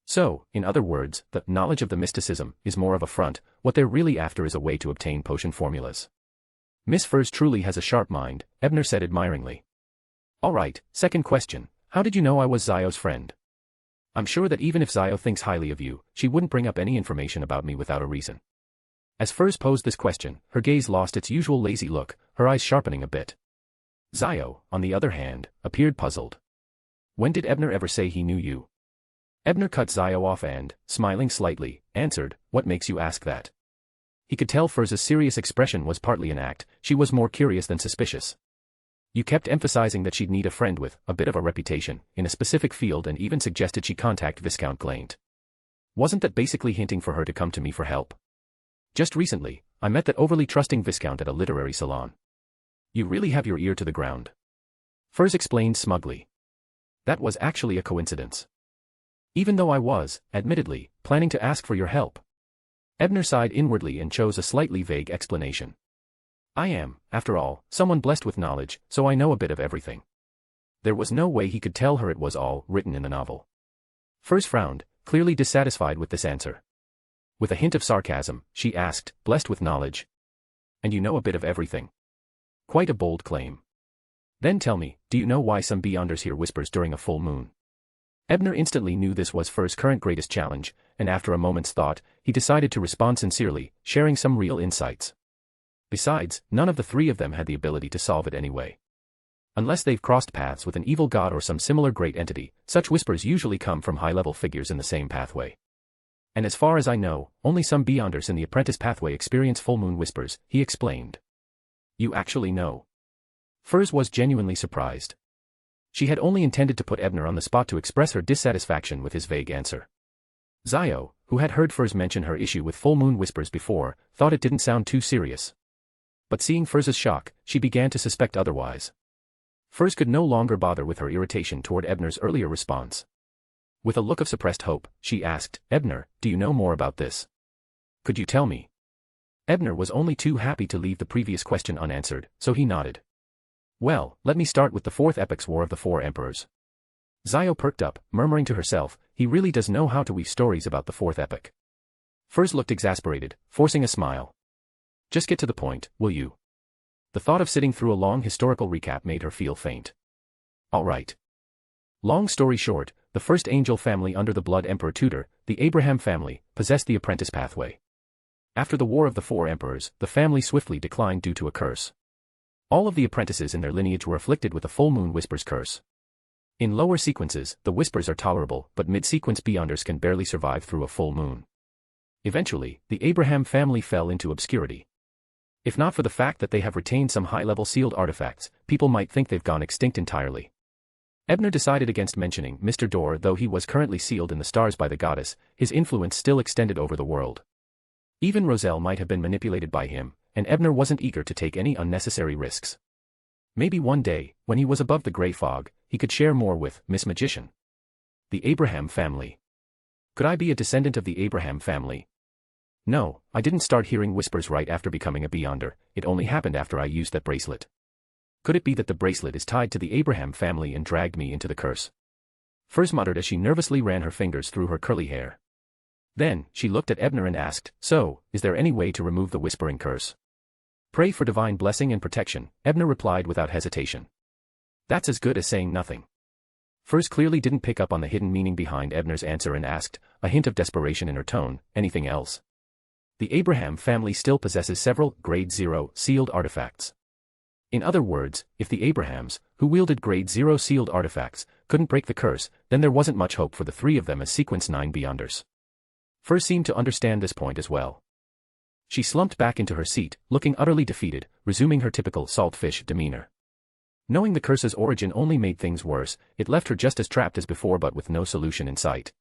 So, in other words, the knowledge of the mysticism is more of a front, what they're really after is a way to obtain potion formulas. Miss Furs truly has a sharp mind, Ebner said admiringly. Alright, second question, how did you know I was Zio's friend? I'm sure that even if Zio thinks highly of you, she wouldn't bring up any information about me without a reason. As Furs posed this question, her gaze lost its usual lazy look, her eyes sharpening a bit. Zio, on the other hand, appeared puzzled. When did Ebner ever say he knew you? Ebner cut Zio off and, smiling slightly, answered, what makes you ask that? He could tell Furz's serious expression was partly an act, she was more curious than suspicious. You kept emphasizing that she'd need a friend with a bit of a reputation in a specific field and even suggested she contact Viscount Klein. Wasn't that basically hinting for her to come to me for help? Just recently, I met that overly trusting Viscount at a literary salon. You really have your ear to the ground. Furs explained smugly. That was actually a coincidence. Even though I was, admittedly, planning to ask for your help. Ebner sighed inwardly and chose a slightly vague explanation. I am, after all, someone blessed with knowledge, so I know a bit of everything. There was no way he could tell her it was all written in the novel. Furs frowned, clearly dissatisfied with this answer. With a hint of sarcasm, she asked, blessed with knowledge? And you know a bit of everything. Quite a bold claim. Then tell me, do you know why some beyonders hear whispers during a full moon? Ebner instantly knew this was Furs' current greatest challenge, and after a moment's thought, he decided to respond sincerely, sharing some real insights. Besides, none of the three of them had the ability to solve it anyway. Unless they've crossed paths with an evil god or some similar great entity, such whispers usually come from high-level figures in the same pathway. And as far as I know, only some beyonders in the apprentice pathway experience full moon whispers, he explained. You actually know? Furs was genuinely surprised. She had only intended to put Ebner on the spot to express her dissatisfaction with his vague answer. Zio, who had heard Furs mention her issue with full moon whispers before, thought it didn't sound too serious. But seeing Furz's shock, she began to suspect otherwise. Furs could no longer bother with her irritation toward Ebner's earlier response. With a look of suppressed hope, she asked, Ebner, do you know more about this? Could you tell me? Ebner was only too happy to leave the previous question unanswered, so he nodded. Well, let me start with the fourth epic's War of the Four Emperors. Zio perked up, murmuring to herself, he really does know how to weave stories about the fourth epic. Furs looked exasperated, forcing a smile. Just get to the point, will you? The thought of sitting through a long historical recap made her feel faint. All right. Long story short, the first angel family under the Blood Emperor Tudor, the Abraham family, possessed the apprentice pathway. After the War of the Four Emperors, the family swiftly declined due to a curse. All of the apprentices in their lineage were afflicted with a full moon whispers curse. In lower sequences, the whispers are tolerable, but mid-sequence beyonders can barely survive through a full moon. Eventually, the Abraham family fell into obscurity. If not for the fact that they have retained some high-level sealed artifacts, people might think they've gone extinct entirely. Ebner decided against mentioning Mr. Dor, though he was currently sealed in the stars by the goddess, his influence still extended over the world. Even Roselle might have been manipulated by him, and Ebner wasn't eager to take any unnecessary risks. Maybe one day, when he was above the grey fog, he could share more with Miss Magician. The Abraham family. Could I be a descendant of the Abraham family? No, I didn't start hearing whispers right after becoming a beyonder, it only happened after I used that bracelet. Could it be that the bracelet is tied to the Abraham family and dragged me into the curse? Furs muttered as she nervously ran her fingers through her curly hair. Then, she looked at Ebner and asked, so, is there any way to remove the whispering curse? Pray for divine blessing and protection, Ebner replied without hesitation. That's as good as saying nothing. Furs clearly didn't pick up on the hidden meaning behind Ebner's answer and asked, a hint of desperation in her tone, anything else? The Abraham family still possesses several Grade 0 sealed artifacts. In other words, if the Abrahams, who wielded Grade 0 sealed artifacts, couldn't break the curse, then there wasn't much hope for the three of them as Sequence 9 beyonders. Furs seemed to understand this point as well. She slumped back into her seat, looking utterly defeated, resuming her typical saltfish demeanor. Knowing the curse's origin only made things worse, it left her just as trapped as before but with no solution in sight.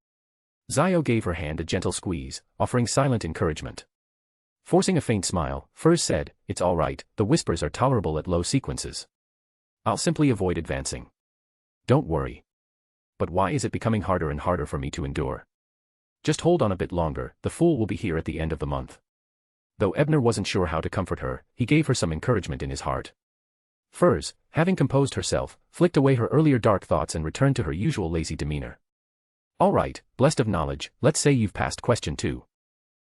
Zio gave her hand a gentle squeeze, offering silent encouragement. Forcing a faint smile, Furs said, it's all right, the whispers are tolerable at low sequences. I'll simply avoid advancing. Don't worry. But why is it becoming harder and harder for me to endure? Just hold on a bit longer, the fool will be here at the end of the month. Though Ebner wasn't sure how to comfort her, he gave her some encouragement in his heart. Furs, having composed herself, flicked away her earlier dark thoughts and returned to her usual lazy demeanor. Alright, blessed of knowledge, let's say you've passed question 2.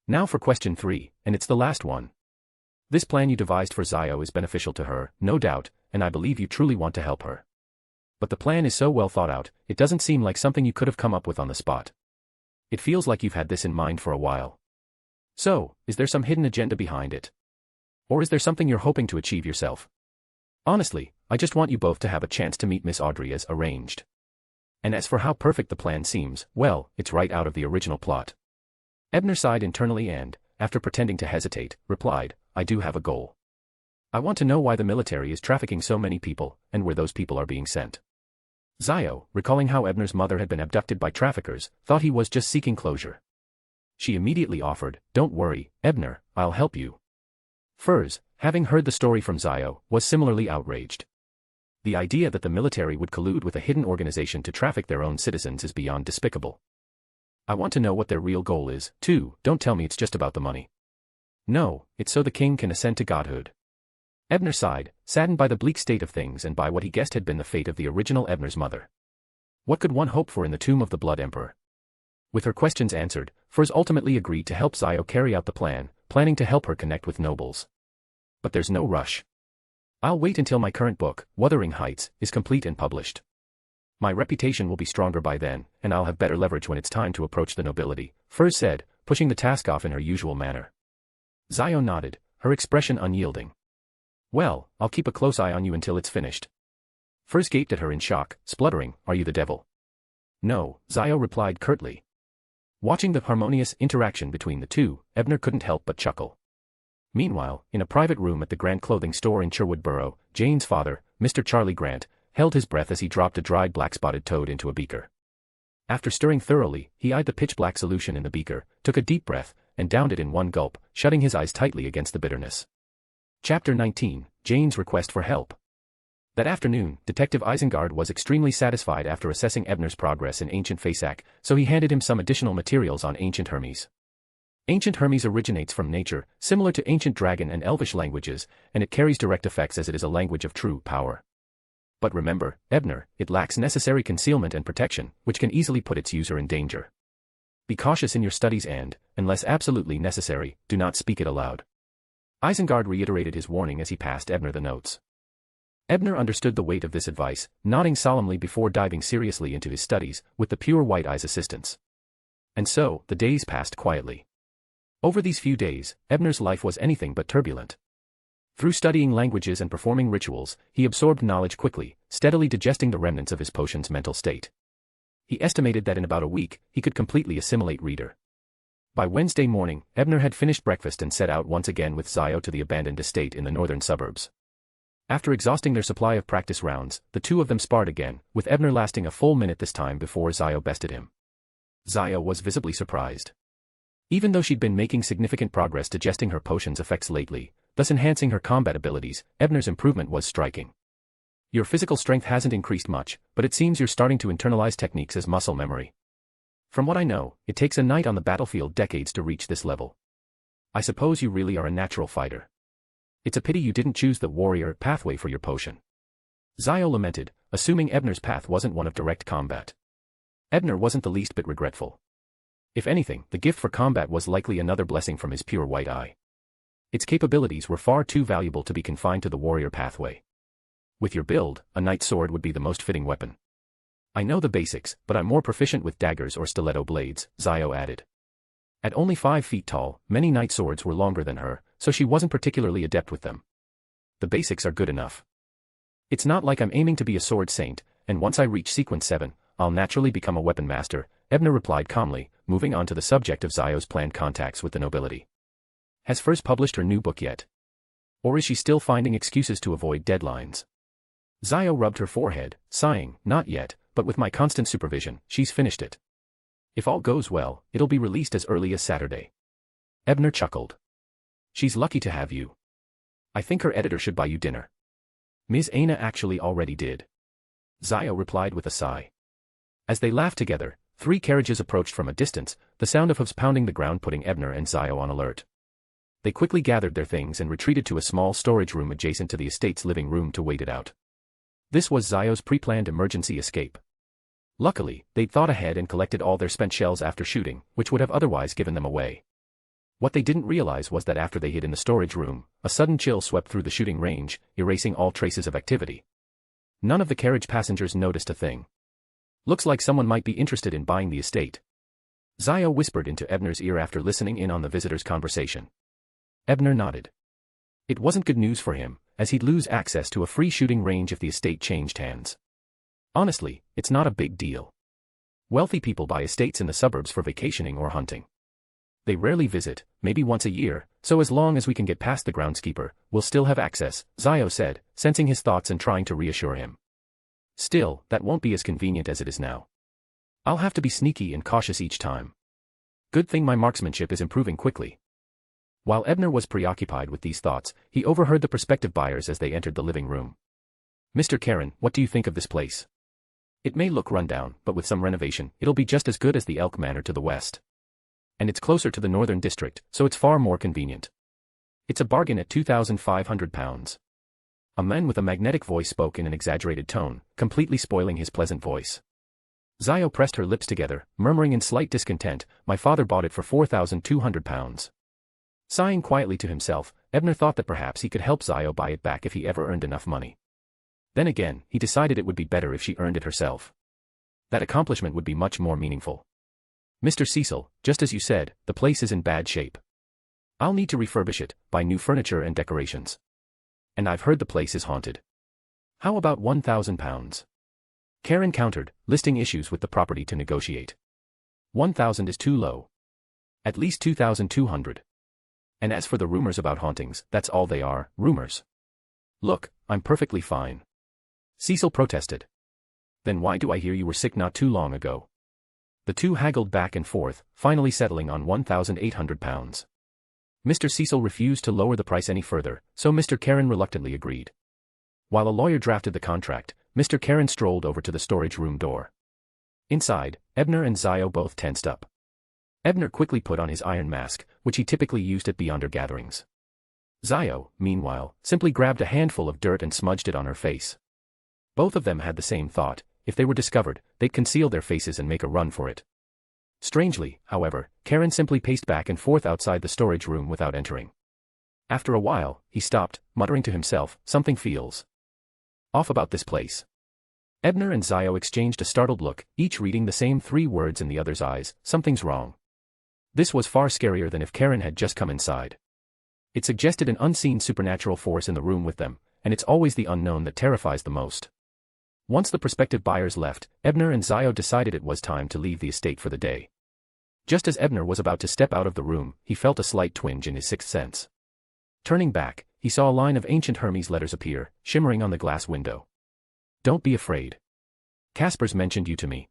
Now for question 3, and it's the last one. This plan you devised for Zio is beneficial to her, no doubt, and I believe you truly want to help her. But the plan is so well thought out, it doesn't seem like something you could have come up with on the spot. It feels like you've had this in mind for a while. So, is there some hidden agenda behind it? Or is there something you're hoping to achieve yourself? Honestly, I just want you both to have a chance to meet Miss Audrey as arranged. And as for how perfect the plan seems, well, it's right out of the original plot. Ebner sighed internally and, after pretending to hesitate, replied, I do have a goal. I want to know why the military is trafficking so many people, and where those people are being sent. Zio, recalling how Ebner's mother had been abducted by traffickers, thought he was just seeking closure. She immediately offered, don't worry, Ebner, I'll help you. Furs, having heard the story from Zio, was similarly outraged. The idea that the military would collude with a hidden organization to traffic their own citizens is beyond despicable. I want to know what their real goal is, too. Don't tell me it's just about the money. No, it's so the king can ascend to godhood. Ebner sighed, saddened by the bleak state of things and by what he guessed had been the fate of the original Ebner's mother. What could one hope for in the tomb of the Blood Emperor? With her questions answered, Furs ultimately agreed to help Zio carry out the plan, planning to help her connect with nobles. But there's no rush. I'll wait until my current book, Wuthering Heights, is complete and published. My reputation will be stronger by then, and I'll have better leverage when it's time to approach the nobility, Furs said, pushing the task off in her usual manner. Zio nodded, her expression unyielding. Well, I'll keep a close eye on you until it's finished. Furs gaped at her in shock, spluttering, Are you the devil? No, Zio replied curtly. Watching the harmonious interaction between the two, Ebner couldn't help but chuckle. Meanwhile, in a private room at the Grant clothing store in Sherwood Borough, Jane's father, Mr. Charlie Grant, held his breath as he dropped a dried black-spotted toad into a beaker. After stirring thoroughly, he eyed the pitch-black solution in the beaker, took a deep breath, and downed it in one gulp, shutting his eyes tightly against the bitterness. Chapter 19, Jane's Request for Help. That afternoon, Detective Isengard was extremely satisfied after assessing Ebner's progress in Ancient Fasak, so he handed him some additional materials on Ancient Hermes. Ancient Hermes originates from nature, similar to Ancient Dragon and Elvish languages, and it carries direct effects as it is a language of true power. But remember, Ebner, it lacks necessary concealment and protection, which can easily put its user in danger. Be cautious in your studies and, unless absolutely necessary, do not speak it aloud. Isengard reiterated his warning as he passed Ebner the notes. Ebner understood the weight of this advice, nodding solemnly before diving seriously into his studies, with the pure white eye's assistance. And so, the days passed quietly. Over these few days, Ebner's life was anything but turbulent. Through studying languages and performing rituals, he absorbed knowledge quickly, steadily digesting the remnants of his potion's mental state. He estimated that in about a week, he could completely assimilate Reader. By Wednesday morning, Ebner had finished breakfast and set out once again with Zio to the abandoned estate in the northern suburbs. After exhausting their supply of practice rounds, the two of them sparred again, with Ebner lasting a full minute this time before Zio bested him. Zio was visibly surprised. Even though she'd been making significant progress digesting her potion's effects lately, thus enhancing her combat abilities, Ebner's improvement was striking. Your physical strength hasn't increased much, but it seems you're starting to internalize techniques as muscle memory. From what I know, it takes a knight on the battlefield decades to reach this level. I suppose you really are a natural fighter. It's a pity you didn't choose the warrior pathway for your potion. Zio lamented, assuming Ebner's path wasn't one of direct combat. Ebner wasn't the least bit regretful. If anything, the gift for combat was likely another blessing from his pure white eye. Its capabilities were far too valuable to be confined to the warrior pathway. With your build, a knight's sword would be the most fitting weapon. I know the basics, but I'm more proficient with daggers or stiletto blades, Zio added. At only 5 feet tall, many knight swords were longer than her, so she wasn't particularly adept with them. The basics are good enough. It's not like I'm aiming to be a sword saint, and once I reach sequence 7, I'll naturally become a weapon master, Ebner replied calmly, moving on to the subject of Zio's planned contacts with the nobility. Has Furs published her new book yet? Or is she still finding excuses to avoid deadlines? Zio rubbed her forehead, sighing, Not yet, but with my constant supervision, she's finished it. If all goes well, it'll be released as early as Saturday. Ebner chuckled. She's lucky to have you. I think her editor should buy you dinner. Ms. Aina actually already did. Zio replied with a sigh. As they laughed together, 3 carriages approached from a distance, the sound of hooves pounding the ground putting Ebner and Zio on alert. They quickly gathered their things and retreated to a small storage room adjacent to the estate's living room to wait it out. This was Zio's pre-planned emergency escape. Luckily, they'd thought ahead and collected all their spent shells after shooting, which would have otherwise given them away. What they didn't realize was that after they hid in the storage room, a sudden chill swept through the shooting range, erasing all traces of activity. None of the carriage passengers noticed a thing. Looks like someone might be interested in buying the estate. Zio whispered into Ebner's ear after listening in on the visitors' conversation. Ebner nodded. It wasn't good news for him, as he'd lose access to a free shooting range if the estate changed hands. Honestly, it's not a big deal. Wealthy people buy estates in the suburbs for vacationing or hunting. They rarely visit, maybe once a year, so as long as we can get past the groundskeeper, we'll still have access, Zio said, sensing his thoughts and trying to reassure him. Still, that won't be as convenient as it is now. I'll have to be sneaky and cautious each time. Good thing my marksmanship is improving quickly. While Ebner was preoccupied with these thoughts, he overheard the prospective buyers as they entered the living room. Mr. Karen, what do you think of this place? It may look rundown, but with some renovation, it'll be just as good as the Elk Manor to the west. And it's closer to the northern district, so it's far more convenient. It's a bargain at £2,500. A man with a magnetic voice spoke in an exaggerated tone, completely spoiling his pleasant voice. Zio pressed her lips together, murmuring in slight discontent, my father bought it for £4,200. Sighing quietly to himself, Ebner thought that perhaps he could help Zio buy it back if he ever earned enough money. Then again, he decided it would be better if she earned it herself. That accomplishment would be much more meaningful. Mr. Cecil, just as you said, the place is in bad shape. I'll need to refurbish it, buy new furniture and decorations. And I've heard the place is haunted. How about £1,000? Karen countered, listing issues with the property to negotiate. 1,000 is too low. At least 2,200. And as for the rumors about hauntings, that's all they are, rumors. Look, I'm perfectly fine. Cecil protested. Then why do I hear you were sick not too long ago? The two haggled back and forth, finally settling on £1,800. Mr. Cecil refused to lower the price any further, so Mr. Karen reluctantly agreed. While a lawyer drafted the contract, Mr. Karen strolled over to the storage room door. Inside, Ebner and Zio both tensed up. Ebner quickly put on his iron mask, which he typically used at beyonder gatherings. Zio, meanwhile, simply grabbed a handful of dirt and smudged it on her face. Both of them had the same thought: if they were discovered, they'd conceal their faces and make a run for it. Strangely, however, Karen simply paced back and forth outside the storage room without entering. After a while, he stopped, muttering to himself, something feels off about this place. Ebner and Zio exchanged a startled look, each reading the same three words in the other's eyes: something's wrong. This was far scarier than if Karen had just come inside. It suggested an unseen supernatural force in the room with them, and it's always the unknown that terrifies the most. Once the prospective buyers left, Ebner and Zio decided it was time to leave the estate for the day. Just as Ebner was about to step out of the room, he felt a slight twinge in his sixth sense. Turning back, he saw a line of ancient Hermes letters appear, shimmering on the glass window. Don't be afraid. Casper's mentioned you to me.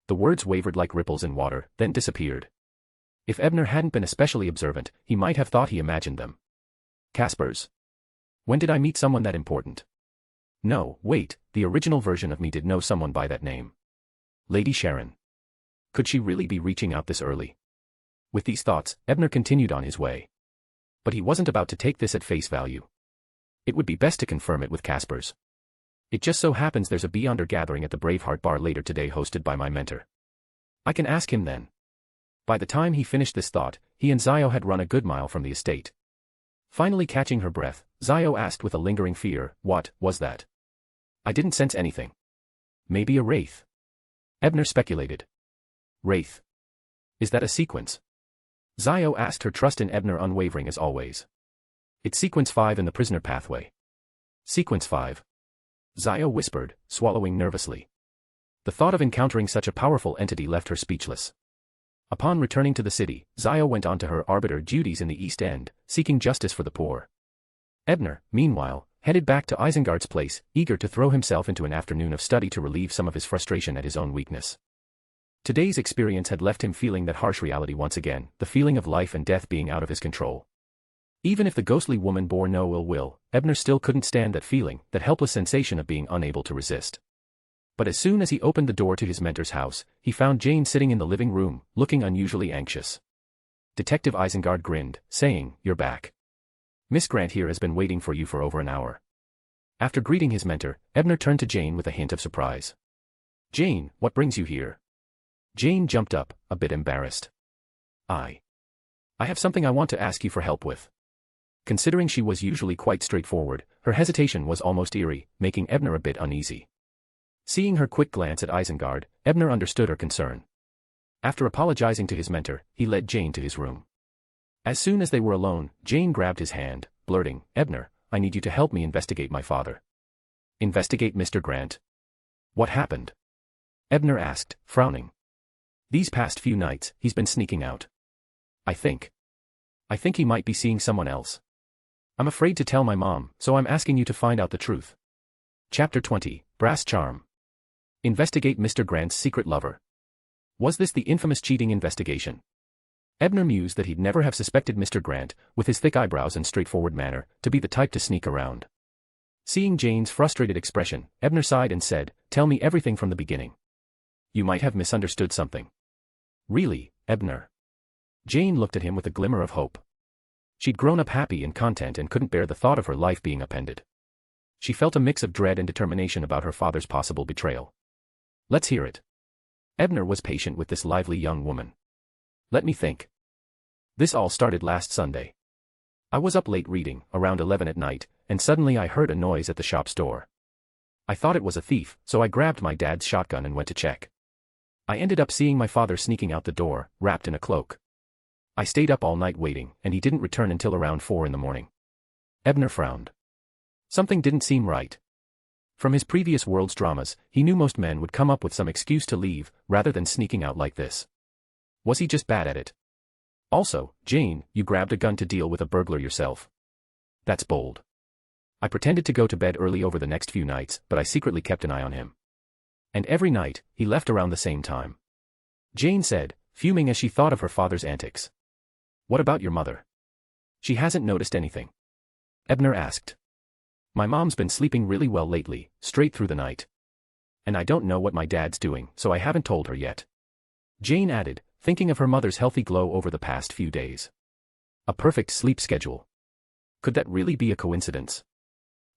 The words wavered like ripples in water, then disappeared. If Ebner hadn't been especially observant, he might have thought he imagined them. Casper's? When did I meet someone that important? No, wait, the original version of me did know someone by that name. Lady Sharon. Could she really be reaching out this early? With these thoughts, Ebner continued on his way. But he wasn't about to take this at face value. It would be best to confirm it with Casper's. It just so happens there's a Beyonder gathering at the Braveheart Bar later today hosted by my mentor. I can ask him then. By the time he finished this thought, he and Zio had run a good mile from the estate. Finally catching her breath, Zio asked with a lingering fear, what was that? I didn't sense anything. Maybe a wraith. Ebner speculated. Wraith. Is that a sequence? Zio asked, her trust in Ebner unwavering as always. It's sequence 5 in the prisoner pathway. Sequence 5. Zio whispered, swallowing nervously. The thought of encountering such a powerful entity left her speechless. Upon returning to the city, Zio went on to her arbiter duties in the East End, seeking justice for the poor. Ebner, meanwhile, headed back to Isengard's place, eager to throw himself into an afternoon of study to relieve some of his frustration at his own weakness. Today's experience had left him feeling that harsh reality once again, the feeling of life and death being out of his control. Even if the ghostly woman bore no ill will, Ebner still couldn't stand that feeling, that helpless sensation of being unable to resist. But as soon as he opened the door to his mentor's house, he found Jane sitting in the living room, looking unusually anxious. Detective Isengard grinned, saying, "You're back. Miss Grant here has been waiting for you for over an hour." After greeting his mentor, Ebner turned to Jane with a hint of surprise. Jane, what brings you here? Jane jumped up, a bit embarrassed. I have something I want to ask you for help with. Considering she was usually quite straightforward, her hesitation was almost eerie, making Ebner a bit uneasy. Seeing her quick glance at Isengard, Ebner understood her concern. After apologizing to his mentor, he led Jane to his room. As soon as they were alone, Jane grabbed his hand, blurting, "Ebner, I need you to help me investigate my father." "Investigate Mr. Grant? What happened?" Ebner asked, frowning. "These past few nights, he's been sneaking out. I think he might be seeing someone else. I'm afraid to tell my mom, so I'm asking you to find out the truth." Chapter 20, Brass Charm. Investigate Mr. Grant's secret lover. Was this the infamous cheating investigation? Ebner mused that he'd never have suspected Mr. Grant, with his thick eyebrows and straightforward manner, to be the type to sneak around. Seeing Jane's frustrated expression, Ebner sighed and said, "Tell me everything from the beginning. You might have misunderstood something." "Really, Ebner?" Jane looked at him with a glimmer of hope. She'd grown up happy and content and couldn't bear the thought of her life being upended. She felt a mix of dread and determination about her father's possible betrayal. "Let's hear it." Ebner was patient with this lively young woman. "Let me think. This all started last Sunday. I was up late reading, around 11 at night, and suddenly I heard a noise at the shop's door. I thought it was a thief, so I grabbed my dad's shotgun and went to check. I ended up seeing my father sneaking out the door, wrapped in a cloak. I stayed up all night waiting, and he didn't return until around 4 in the morning." Ebner frowned. Something didn't seem right. From his previous world's dramas, he knew most men would come up with some excuse to leave, rather than sneaking out like this. Was he just bad at it? Also, Jane, you grabbed a gun to deal with a burglar yourself. That's bold. I pretended to go to bed early over the next few nights, but I secretly kept an eye on him. And every night, he left around the same time. Jane said, fuming as she thought of her father's antics. "What about your mother? She hasn't noticed anything?" Ebner asked. "My mom's been sleeping really well lately, straight through the night. And I don't know what my dad's doing, so I haven't told her yet." Jane added, thinking of her mother's healthy glow over the past few days. A perfect sleep schedule. Could that really be a coincidence?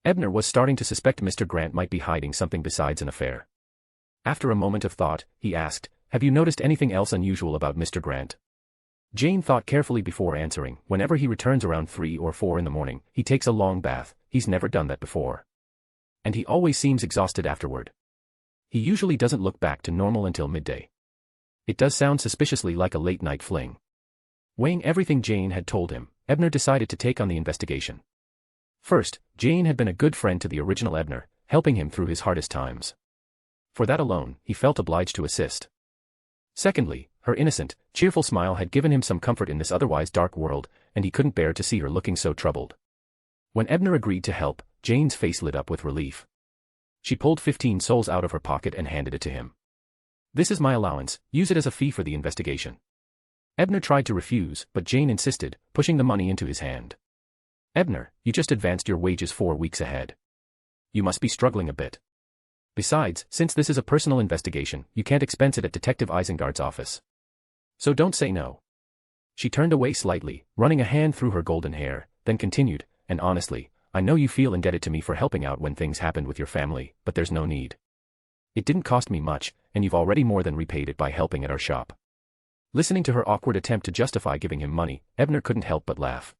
Ebner was starting to suspect Mr. Grant might be hiding something besides an affair. After a moment of thought, he asked, "Have you noticed anything else unusual about Mr. Grant?" Jane thought carefully before answering. "Whenever he returns around 3 or 4 in the morning, he takes a long bath. He's never done that before. And he always seems exhausted afterward. He usually doesn't look back to normal until midday. It does sound suspiciously like a late-night fling." Weighing everything Jane had told him, Ebner decided to take on the investigation. First, Jane had been a good friend to the original Ebner, helping him through his hardest times. For that alone, he felt obliged to assist. Secondly, her innocent, cheerful smile had given him some comfort in this otherwise dark world, and he couldn't bear to see her looking so troubled. When Ebner agreed to help, Jane's face lit up with relief. She pulled 15 souls out of her pocket and handed it to him. "This is my allowance, use it as a fee for the investigation." Ebner tried to refuse, but Jane insisted, pushing the money into his hand. "Ebner, you just advanced your wages 4 weeks ahead. You must be struggling a bit. Besides, since this is a personal investigation, you can't expense it at Detective Isengard's office. So don't say no." She turned away slightly, running a hand through her golden hair, then continued, "And honestly, I know you feel indebted to me for helping out when things happened with your family, but there's no need. It didn't cost me much, and you've already more than repaid it by helping at our shop." Listening to her awkward attempt to justify giving him money, Ebner couldn't help but laugh.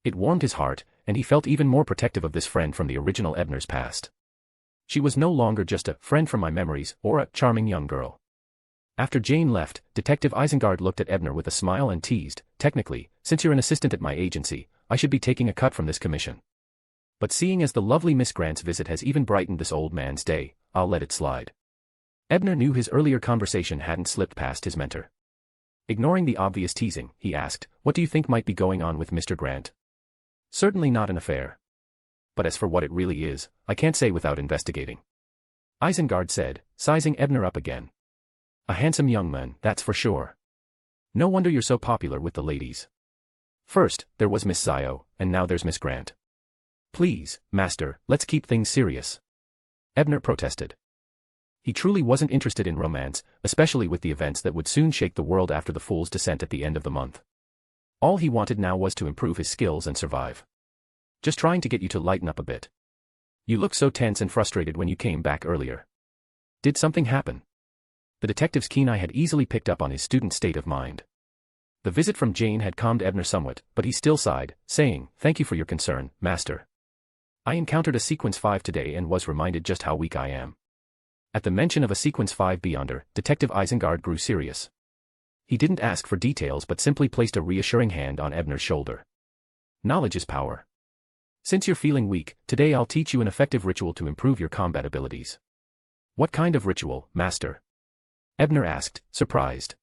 It warmed his heart, and he felt even more protective of this friend from the original Ebner's past. She was no longer just a friend from my memories or a charming young girl. After Jane left, Detective Isengard looked at Ebner with a smile and teased, "Technically, since you're an assistant at my agency, I should be taking a cut from this commission. But seeing as the lovely Miss Grant's visit has even brightened this old man's day, I'll let it slide." Ebner knew his earlier conversation hadn't slipped past his mentor. Ignoring the obvious teasing, he asked, "What do you think might be going on with Mr. Grant?" "Certainly not an affair. But as for what it really is, I can't say without investigating," Isengard said, sizing Ebner up again. "A handsome young man, that's for sure. No wonder you're so popular with the ladies. First, there was Miss Zio, and now there's Miss Grant." "Please, master, let's keep things serious," Ebner protested. He truly wasn't interested in romance, especially with the events that would soon shake the world after the Fool's Descent at the end of the month. All he wanted now was to improve his skills and survive. "Just trying to get you to lighten up a bit. You looked so tense and frustrated when you came back earlier." Did something happen? The detective's keen eye had easily picked up on his student's state of mind. The visit from Jane had calmed Ebner somewhat, but he still sighed, saying, "Thank you for your concern, master. I encountered a sequence 5 today and was reminded just how weak I am." At the mention of a sequence 5 beyonder, Detective Isengard grew serious. He didn't ask for details but simply placed a reassuring hand on Ebner's shoulder. "Knowledge is power. Since you're feeling weak, today I'll teach you an effective ritual to improve your combat abilities." "What kind of ritual, master?" Ebner asked, surprised.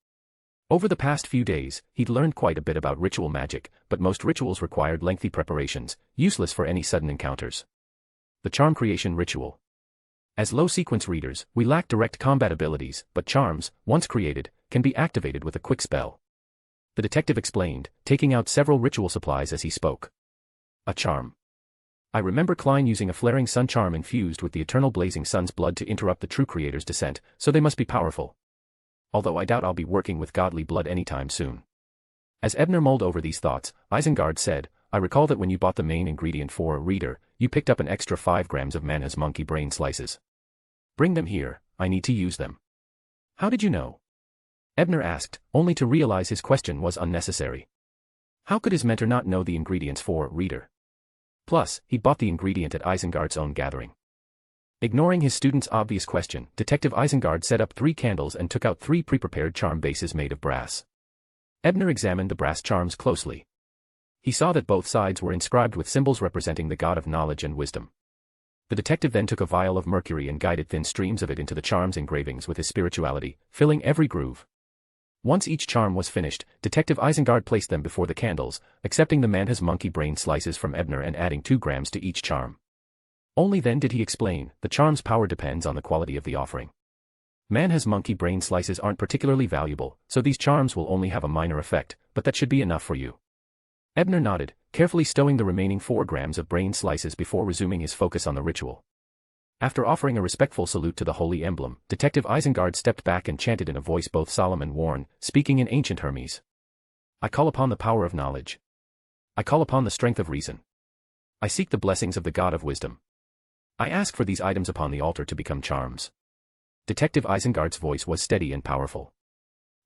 Over the past few days, he'd learned quite a bit about ritual magic, but most rituals required lengthy preparations, useless for any sudden encounters. The charm creation ritual. As low-sequence readers, we lack direct combat abilities, but charms, once created, can be activated with a quick spell. The detective explained, taking out several ritual supplies as he spoke. "A charm. I remember Klein using a flaring sun charm infused with the eternal blazing sun's blood to interrupt the true creator's descent, so they must be powerful. Although I doubt I'll be working with godly blood anytime soon." As Ebner mulled over these thoughts, Isengard said, "I recall that when you bought the main ingredient for a reader, you picked up an extra 5 grams of Manha's monkey brain slices. Bring them here, I need to use them." "How did you know?" Ebner asked, only to realize his question was unnecessary. How could his mentor not know the ingredients for reader? Plus, he'd bought the ingredient at Isengard's own gathering. Ignoring his student's obvious question, Detective Isengard set up 3 candles and took out 3 pre-prepared charm bases made of brass. Ebner examined the brass charms closely. He saw that both sides were inscribed with symbols representing the god of knowledge and wisdom. The detective then took a vial of mercury and guided thin streams of it into the charm's engravings with his spirituality, filling every groove. Once each charm was finished, Detective Isengard placed them before the candles, accepting the Manha's monkey brain slices from Ebner and adding 2 grams to each charm. Only then did he explain, "The charm's power depends on the quality of the offering. Manha's monkey brain slices aren't particularly valuable, so these charms will only have a minor effect, but that should be enough for you." Ebner nodded, carefully stowing the remaining 4 grams of brain slices before resuming his focus on the ritual. After offering a respectful salute to the holy emblem, Detective Isengard stepped back and chanted in a voice both solemn and worn, speaking in ancient Hermes. "I call upon the power of knowledge. I call upon the strength of reason. I seek the blessings of the god of wisdom. I ask for these items upon the altar to become charms." Detective Isengard's voice was steady and powerful.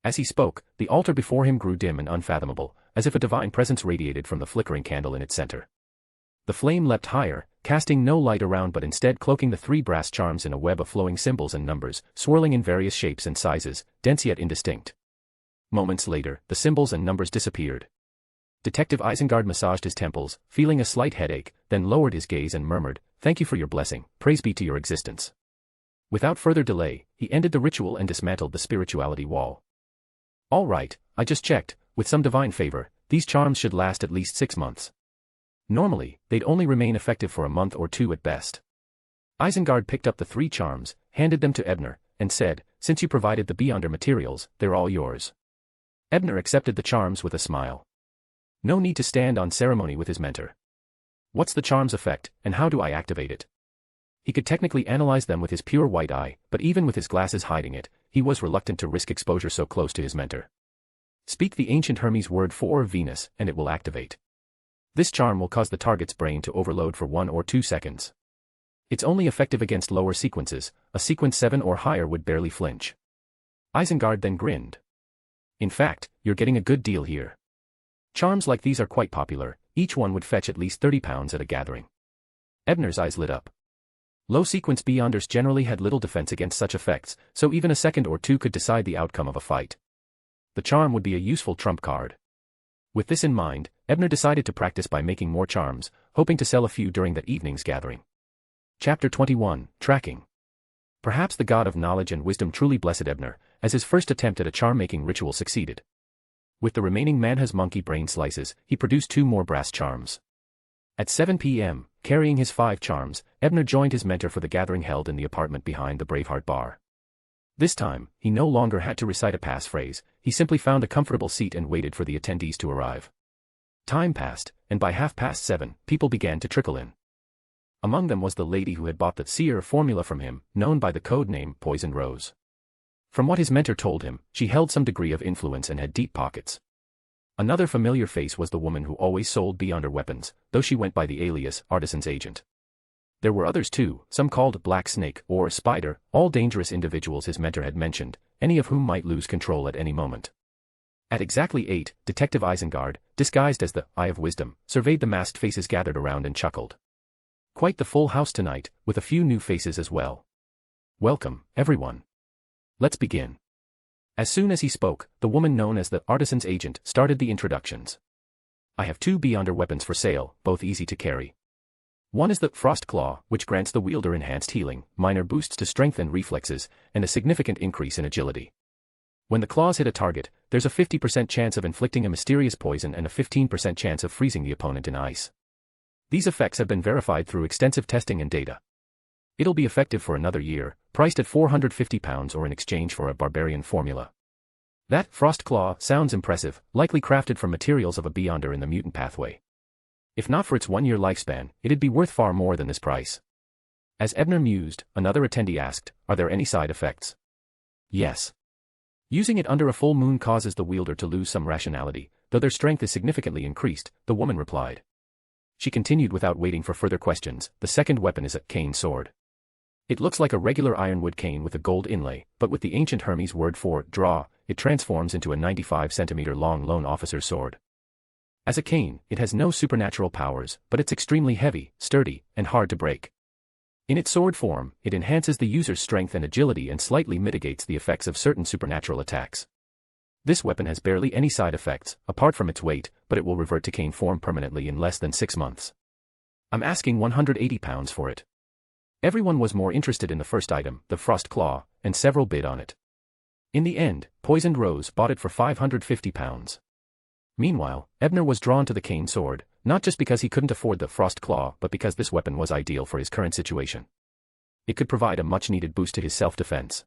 As he spoke, the altar before him grew dim and unfathomable, as if a divine presence radiated from the flickering candle in its center. The flame leapt higher, casting no light around but instead cloaking the 3 brass charms in a web of flowing symbols and numbers, swirling in various shapes and sizes, dense yet indistinct. Moments later, the symbols and numbers disappeared. Detective Isengard massaged his temples, feeling a slight headache, then lowered his gaze and murmured, "Thank you for your blessing, praise be to your existence." Without further delay, he ended the ritual and dismantled the spirituality wall. "All right, I just checked, with some divine favor, these charms should last at least 6 months. Normally, they'd only remain effective for a month or 2 at best." Isengard picked up the 3 charms, handed them to Ebner, and said, "Since you provided the beyonder materials, they're all yours." Ebner accepted the charms with a smile. No need to stand on ceremony with his mentor. What's the charm's effect, and how do I activate it? He could technically analyze them with his pure white eye, but even with his glasses hiding it, he was reluctant to risk exposure so close to his mentor. Speak the ancient Hermes word for Venus, and it will activate. This charm will cause the target's brain to overload for 1 or 2 seconds. It's only effective against lower sequences, a sequence 7 or higher would barely flinch. Isengard then grinned. "In fact, you're getting a good deal here. Charms like these are quite popular, each one would fetch at least 30 pounds at a gathering." Ebner's eyes lit up. Low-sequence beyonders generally had little defense against such effects, so even a second or 2 could decide the outcome of a fight. The charm would be a useful trump card. With this in mind, Ebner decided to practice by making more charms, hoping to sell a few during that evening's gathering. Chapter 21, Tracking. Perhaps the god of knowledge and wisdom truly blessed Ebner, as his first attempt at a charm-making ritual succeeded. With the remaining Manha's monkey brain slices, he produced 2 more brass charms. At 7 p.m., carrying his 5 charms, Ebner joined his mentor for the gathering held in the apartment behind the Braveheart bar. This time, he no longer had to recite a passphrase, he simply found a comfortable seat and waited for the attendees to arrive. Time passed, and by 7:30, people began to trickle in. Among them was the lady who had bought the seer formula from him, known by the code name Poisoned Rose. From what his mentor told him, she held some degree of influence and had deep pockets. Another familiar face was the woman who always sold beyonder weapons, though she went by the alias Artisan's Agent. There were others too, some called Black Snake or Spider, all dangerous individuals his mentor had mentioned, any of whom might lose control at any moment. At exactly 8, Detective Isengard, disguised as the Eye of Wisdom, surveyed the masked faces gathered around and chuckled. Quite the full house tonight, with a few new faces as well. Welcome, everyone. Let's begin. As soon as he spoke, the woman known as the Artisan's Agent started the introductions. I have 2 Beyonder weapons for sale, both easy to carry. One is the Frost Claw, which grants the wielder enhanced healing, minor boosts to strength and reflexes, and a significant increase in agility. When the claws hit a target, there's a 50% chance of inflicting a mysterious poison and a 15% chance of freezing the opponent in ice. These effects have been verified through extensive testing and data. It'll be effective for another year, priced at £450 or in exchange for a barbarian formula. That Frost Claw sounds impressive, likely crafted from materials of a Beyonder in the mutant pathway. If not for its 1-year lifespan, it'd be worth far more than this price. As Ebner mused, another attendee asked, are there any side effects? Yes. Using it under a full moon causes the wielder to lose some rationality, though their strength is significantly increased, the woman replied. She continued without waiting for further questions, the second weapon is a cane sword. It looks like a regular ironwood cane with a gold inlay, but with the ancient Hermes word for draw, it transforms into a 95-centimeter long lone officer's sword. As a cane, it has no supernatural powers, but it's extremely heavy, sturdy, and hard to break. In its sword form, it enhances the user's strength and agility and slightly mitigates the effects of certain supernatural attacks. This weapon has barely any side effects, apart from its weight, but it will revert to cane form permanently in less than 6 months. I'm asking £180 for it. Everyone was more interested in the first item, the Frost Claw, and several bid on it. In the end, Poisoned Rose bought it for £550. Meanwhile, Ebner was drawn to the cane sword, not just because he couldn't afford the Frost Claw but because this weapon was ideal for his current situation. It could provide a much-needed boost to his self-defense.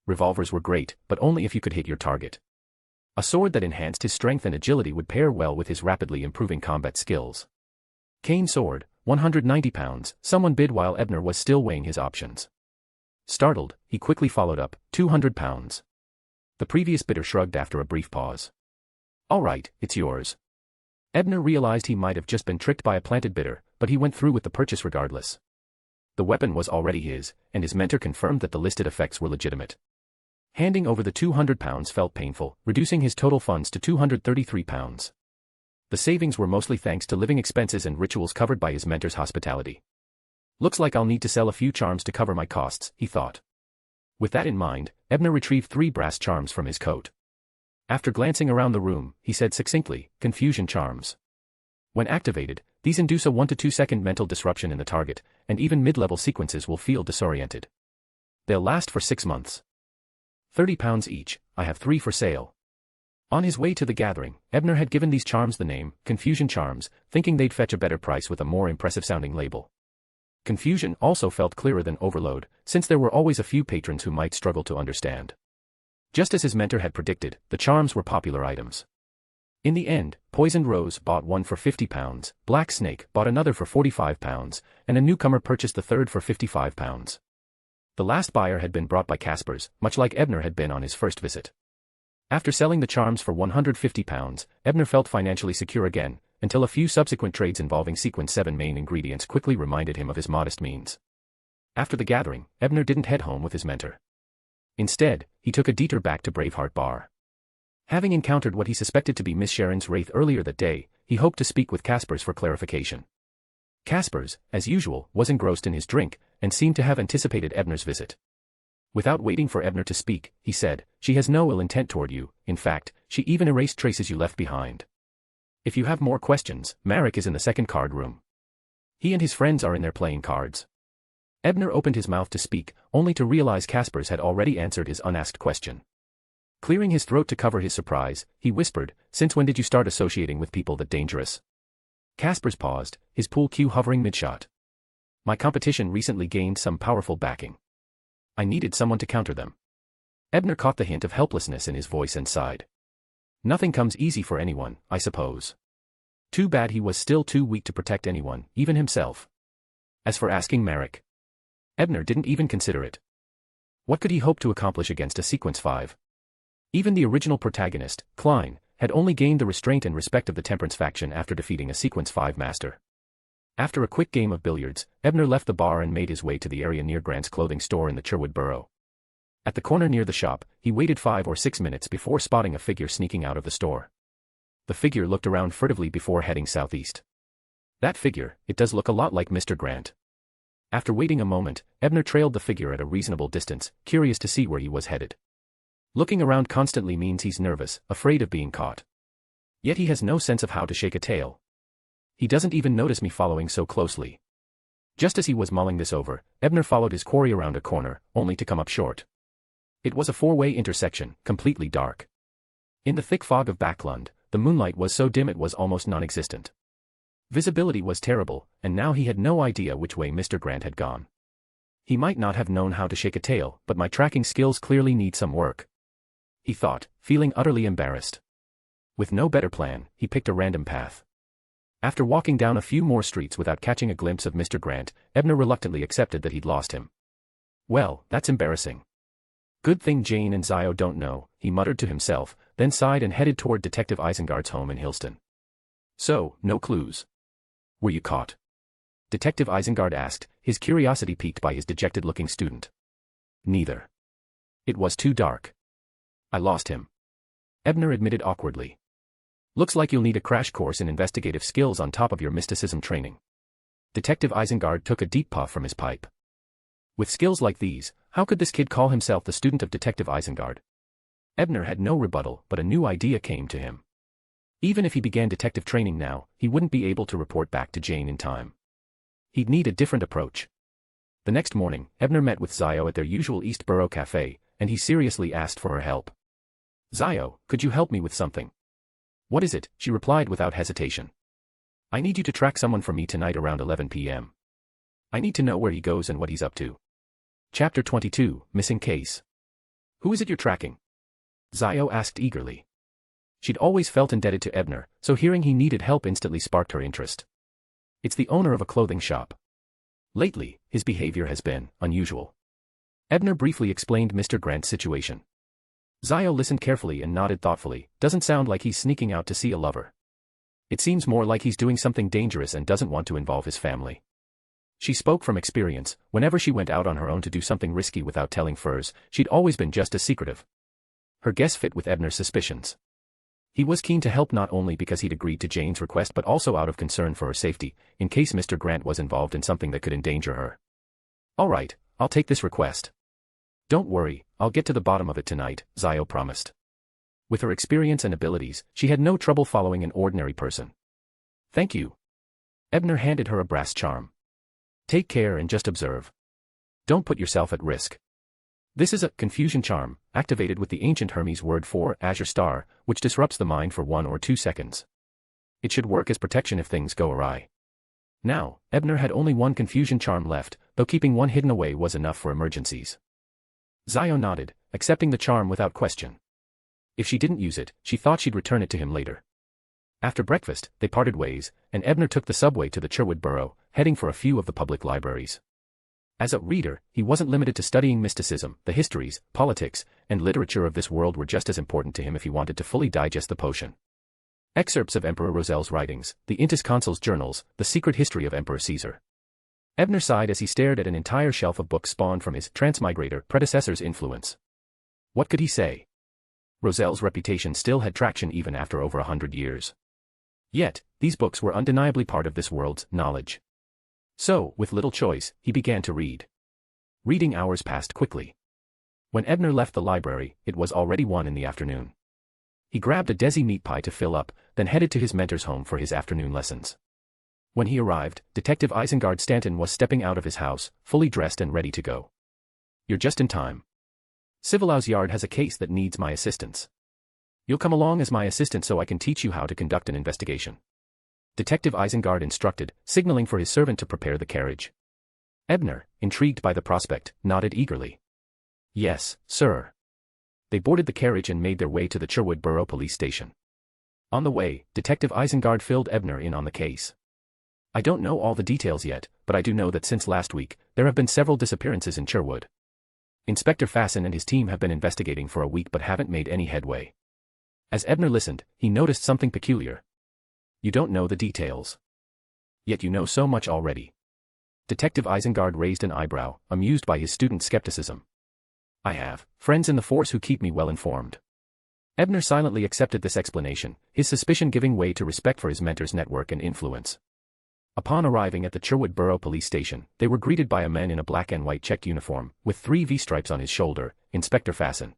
Revolvers were great, but only if you could hit your target. A sword that enhanced his strength and agility would pair well with his rapidly improving combat skills. Cane sword, £190, someone bid while Ebner was still weighing his options. Startled, he quickly followed up, £200. The previous bidder shrugged after a brief pause. All right, it's yours. Ebner realized he might have just been tricked by a planted bidder, but he went through with the purchase regardless. The weapon was already his, and his mentor confirmed that the listed effects were legitimate. Handing over the £200 felt painful, reducing his total funds to £233. The savings were mostly thanks to living expenses and rituals covered by his mentor's hospitality. Looks like I'll need to sell a few charms to cover my costs, he thought. With that in mind, Ebner retrieved 3 brass charms from his coat. After glancing around the room, he said succinctly, confusion charms. When activated, these induce a 1 to 2 second mental disruption in the target, and even mid-level sequences will feel disoriented. They'll last for 6 months. £30 each, I have 3 for sale. On his way to the gathering, Ebner had given these charms the name, Confusion Charms, thinking they'd fetch a better price with a more impressive-sounding label. Confusion also felt clearer than Overload, since there were always a few patrons who might struggle to understand. Just as his mentor had predicted, the charms were popular items. In the end, Poisoned Rose bought one for £50, Black Snake bought another for £45, and a newcomer purchased the third for £55. The last buyer had been brought by Caspers, much like Ebner had been on his first visit. After selling the charms for £150, Ebner felt financially secure again, until a few subsequent trades involving Sequence 7 main ingredients quickly reminded him of his modest means. After the gathering, Ebner didn't head home with his mentor. Instead, he took a detour back to Braveheart Bar. Having encountered what he suspected to be Miss Sharon's wraith earlier that day, he hoped to speak with Caspers for clarification. Caspers, as usual, was engrossed in his drink, and seemed to have anticipated Ebner's visit. Without waiting for Ebner to speak, he said, "She has no ill intent toward you, in fact, she even erased traces you left behind. If you have more questions, Marek is in the second card room. He and his friends are in there playing cards." Ebner opened his mouth to speak, only to realize Caspers had already answered his unasked question. Clearing his throat to cover his surprise, he whispered, "Since when did you start associating with people that dangerous?" Caspers paused, his pool cue hovering mid-shot. "My competition recently gained some powerful backing. I needed someone to counter them." Ebner caught the hint of helplessness in his voice and sighed. Nothing comes easy for anyone, I suppose. Too bad he was still too weak to protect anyone, even himself. As for asking Marek, Ebner didn't even consider it. What could he hope to accomplish against a Sequence 5? Even the original protagonist, Klein, had only gained the restraint and respect of the Temperance faction after defeating a Sequence 5 master. After a quick game of billiards, Ebner left the bar and made his way to the area near Grant's clothing store in the Sherwood Borough. At the corner near the shop, he waited 5 or 6 minutes before spotting a figure sneaking out of the store. The figure looked around furtively before heading southeast. That figure, it does look a lot like Mr. Grant. After waiting a moment, Ebner trailed the figure at a reasonable distance, curious to see where he was headed. Looking around constantly means he's nervous, afraid of being caught. Yet he has no sense of how to shake a tail. He doesn't even notice me following so closely. Just as he was mulling this over, Ebner followed his quarry around a corner, only to come up short. It was a 4-way intersection, completely dark. In the thick fog of Backlund, the moonlight was so dim it was almost non-existent. Visibility was terrible, and now he had no idea which way Mr. Grant had gone. He might not have known how to shake a tail, but my tracking skills clearly need some work, he thought, feeling utterly embarrassed. With no better plan, he picked a random path. After walking down a few more streets without catching a glimpse of Mr. Grant, Ebner reluctantly accepted that he'd lost him. Well, that's embarrassing. Good thing Jane and Zio don't know, he muttered to himself, then sighed and headed toward Detective Isengard's home in Hillston. So, no clues. Were you caught? Detective Isengard asked, his curiosity piqued by his dejected-looking student. Neither. It was too dark. I lost him. Ebner admitted awkwardly. Looks like you'll need a crash course in investigative skills on top of your mysticism training. Detective Isengard took a deep puff from his pipe. With skills like these, how could this kid call himself the student of Detective Isengard? Ebner had no rebuttal, but a new idea came to him. Even if he began detective training now, he wouldn't be able to report back to Jane in time. He'd need a different approach. The next morning, Ebner met with Zio at their usual East Borough cafe, and he seriously asked for her help. Zio, could you help me with something? What is it? She replied without hesitation. I need you to track someone for me tonight around 11 p.m. I need to know where he goes and what he's up to. Chapter 22, Missing Case. Who is it you're tracking? Zio asked eagerly. She'd always felt indebted to Ebner, so hearing he needed help instantly sparked her interest. It's the owner of a clothing shop. Lately, his behavior has been unusual. Ebner briefly explained Mr. Grant's situation. Zio listened carefully and nodded thoughtfully. Doesn't sound like he's sneaking out to see a lover. It seems more like he's doing something dangerous and doesn't want to involve his family. She spoke from experience. Whenever she went out on her own to do something risky without telling Furs, she'd always been just as secretive. Her guess fit with Ebner's suspicions. He was keen to help not only because he'd agreed to Jane's request but also out of concern for her safety, in case Mr. Grant was involved in something that could endanger her. All right, I'll take this request. Don't worry, I'll get to the bottom of it tonight, Zio promised. With her experience and abilities, she had no trouble following an ordinary person. Thank you. Ebner handed her a brass charm. Take care and just observe. Don't put yourself at risk. This is a confusion charm, activated with the ancient Hermes word for azure star, which disrupts the mind for 1 or 2 seconds. It should work as protection if things go awry. Now, Ebner had only 1 confusion charm left, though keeping 1 hidden away was enough for emergencies. Zio nodded, accepting the charm without question. If she didn't use it, she thought she'd return it to him later. After breakfast, they parted ways, and Ebner took the subway to the Sherwood Borough, heading for a few of the public libraries. As a reader, he wasn't limited to studying mysticism. The histories, politics, and literature of this world were just as important to him if he wanted to fully digest the potion. Excerpts of Emperor Rosel's writings, the Intis Consul's journals, the secret history of Emperor Caesar. Ebner sighed as he stared at an entire shelf of books spawned from his transmigrator predecessor's influence. What could he say? Rosel's reputation still had traction even after over 100 years. Yet, these books were undeniably part of this world's knowledge. So, with little choice, he began to read. Reading hours passed quickly. When Ebner left the library, it was already 1 in the afternoon. He grabbed a desi meat pie to fill up, then headed to his mentor's home for his afternoon lessons. When he arrived, Detective Isengard Stanton was stepping out of his house, fully dressed and ready to go. You're just in time. Civilau's yard has a case that needs my assistance. You'll come along as my assistant so I can teach you how to conduct an investigation. Detective Isengard instructed, signaling for his servant to prepare the carriage. Ebner, intrigued by the prospect, nodded eagerly. Yes, sir. They boarded the carriage and made their way to the Sherwood Borough Police Station. On the way, Detective Isengard filled Ebner in on the case. I don't know all the details yet, but I do know that since last week, there have been several disappearances in Sherwood. Inspector Fasten and his team have been investigating for a week but haven't made any headway. As Ebner listened, he noticed something peculiar. You don't know the details. Yet you know so much already. Detective Isengard raised an eyebrow, amused by his student's skepticism. I have friends in the force who keep me well informed. Ebner silently accepted this explanation, his suspicion giving way to respect for his mentor's network and influence. Upon arriving at the Cherwood Borough Police Station, they were greeted by a man in a black and white checked uniform, with 3 V-stripes on his shoulder, Inspector Fasten.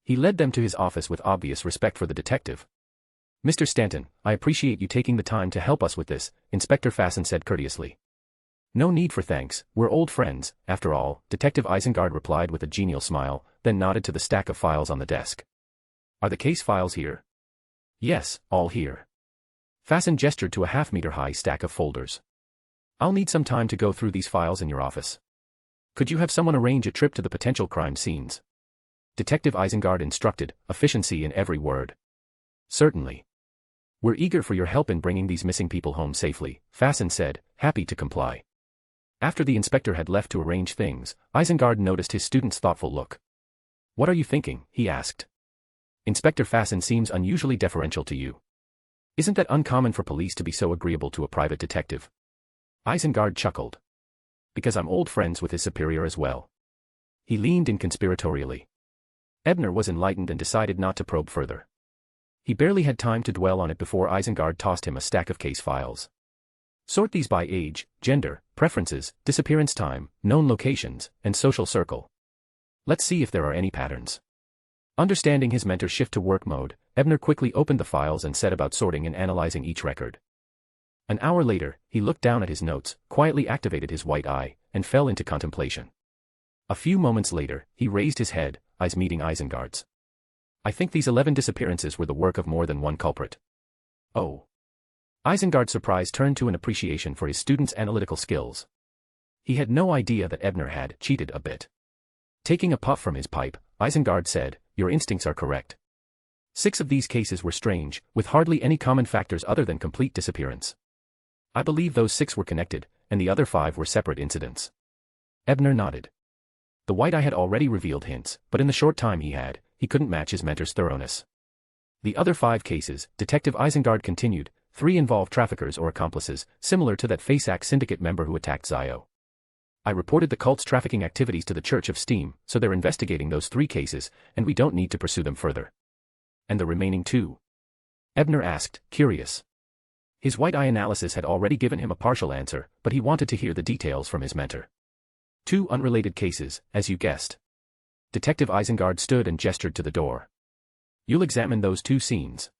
He led them to his office with obvious respect for the detective. Mr. Stanton, I appreciate you taking the time to help us with this, Inspector Fasten said courteously. No need for thanks, we're old friends, after all, Detective Isengard replied with a genial smile, then nodded to the stack of files on the desk. Are the case files here? Yes, all here. Fasten gestured to a half-meter-high stack of folders. I'll need some time to go through these files in your office. Could you have someone arrange a trip to the potential crime scenes? Detective Isengard instructed, efficiency in every word. Certainly. We're eager for your help in bringing these missing people home safely, Fasten said, happy to comply. After the inspector had left to arrange things, Isengard noticed his student's thoughtful look. What are you thinking? He asked. Inspector Fasten seems unusually deferential to you. Isn't that uncommon for police to be so agreeable to a private detective? Isengard chuckled. Because I'm old friends with his superior as well. He leaned in conspiratorially. Ebner was enlightened and decided not to probe further. He barely had time to dwell on it before Isengard tossed him a stack of case files. Sort these by age, gender, preferences, disappearance time, known locations, and social circle. Let's see if there are any patterns. Understanding his mentor's shift to work mode, Ebner quickly opened the files and set about sorting and analyzing each record. An hour later, he looked down at his notes, quietly activated his white eye, and fell into contemplation. A few moments later, he raised his head, eyes meeting Isengard's. I think these 11 disappearances were the work of more than one culprit. Oh. Isengard's surprise turned to an appreciation for his student's analytical skills. He had no idea that Ebner had cheated a bit. Taking a puff from his pipe, Isengard said, Your instincts are correct. 6 of these cases were strange, with hardly any common factors other than complete disappearance. I believe those 6 were connected, and the other 5 were separate incidents. Ebner nodded. The white eye had already revealed hints, but in the short time he couldn't match his mentor's thoroughness. The other 5 cases, Detective Isengard continued, 3 involved traffickers or accomplices, similar to that FASAC syndicate member who attacked Zio. I reported the cult's trafficking activities to the Church of Steam, so they're investigating those 3 cases, and we don't need to pursue them further. And the remaining 2? Ebner asked, curious. His white eye analysis had already given him a partial answer, but he wanted to hear the details from his mentor. 2 unrelated cases, as you guessed. Detective Isengard stood and gestured to the door. You'll examine those 2 scenes.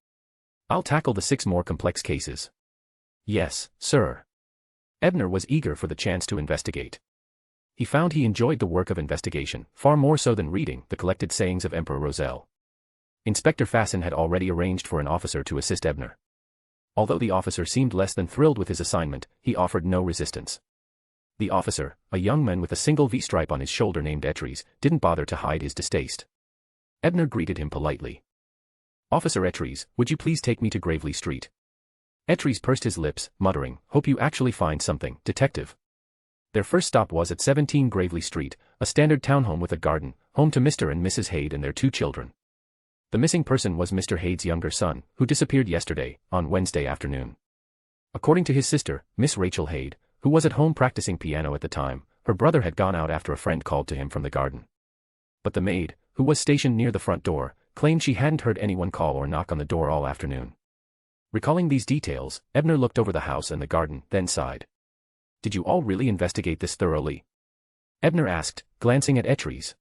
I'll tackle the 6 more complex cases. Yes, sir. Ebner was eager for the chance to investigate. He found he enjoyed the work of investigation, far more so than reading the collected sayings of Emperor Roselle. Inspector Fasten had already arranged for an officer to assist Ebner. Although the officer seemed less than thrilled with his assignment, he offered no resistance. The officer, a young man with a single V-stripe on his shoulder named Etries, didn't bother to hide his distaste. Ebner greeted him politely. Officer Etries, would you please take me to Gravely Street? Etries pursed his lips, muttering, hope you actually find something, detective. Their first stop was at 17 Gravely Street, a standard townhome with a garden, home to Mr. and Mrs. Haid and their 2 children. The missing person was Mr. Haid's younger son, who disappeared yesterday, on Wednesday afternoon. According to his sister, Miss Rachel Haid, who was at home practicing piano at the time, her brother had gone out after a friend called to him from the garden. But the maid, who was stationed near the front door, claimed she hadn't heard anyone call or knock on the door all afternoon. Recalling these details, Ebner looked over the house and the garden, then sighed. Did you all really investigate this thoroughly? Ebner asked, glancing at Etries.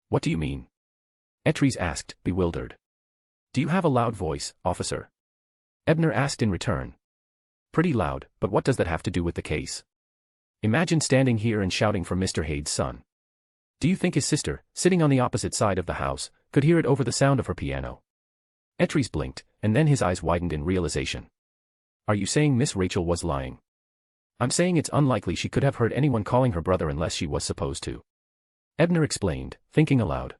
What do you mean? Etries asked, bewildered. Do you have a loud voice, officer? Ebner asked in return. Pretty loud, but what does that have to do with the case? Imagine standing here and shouting for Mr. Haid's son. Do you think his sister, sitting on the opposite side of the house, could hear it over the sound of her piano? Etries blinked, and then his eyes widened in realization. Are you saying Miss Rachel was lying? I'm saying it's unlikely she could have heard anyone calling her brother unless she was supposed to. Ebner explained, thinking aloud.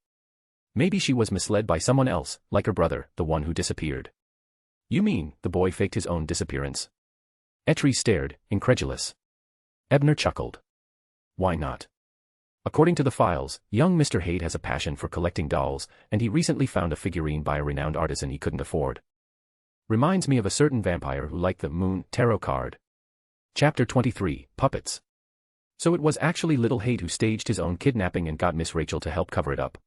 Maybe she was misled by someone else, like her brother, the one who disappeared. You mean, the boy faked his own disappearance? Etries stared, incredulous. Ebner chuckled. Why not? According to the files, young Mr. Haid has a passion for collecting dolls, and he recently found a figurine by a renowned artisan he couldn't afford. Reminds me of a certain vampire who liked the Moon tarot card. Chapter 23, Puppets. So it was actually Little Hade who staged his own kidnapping and got Miss Rachel to help cover it up.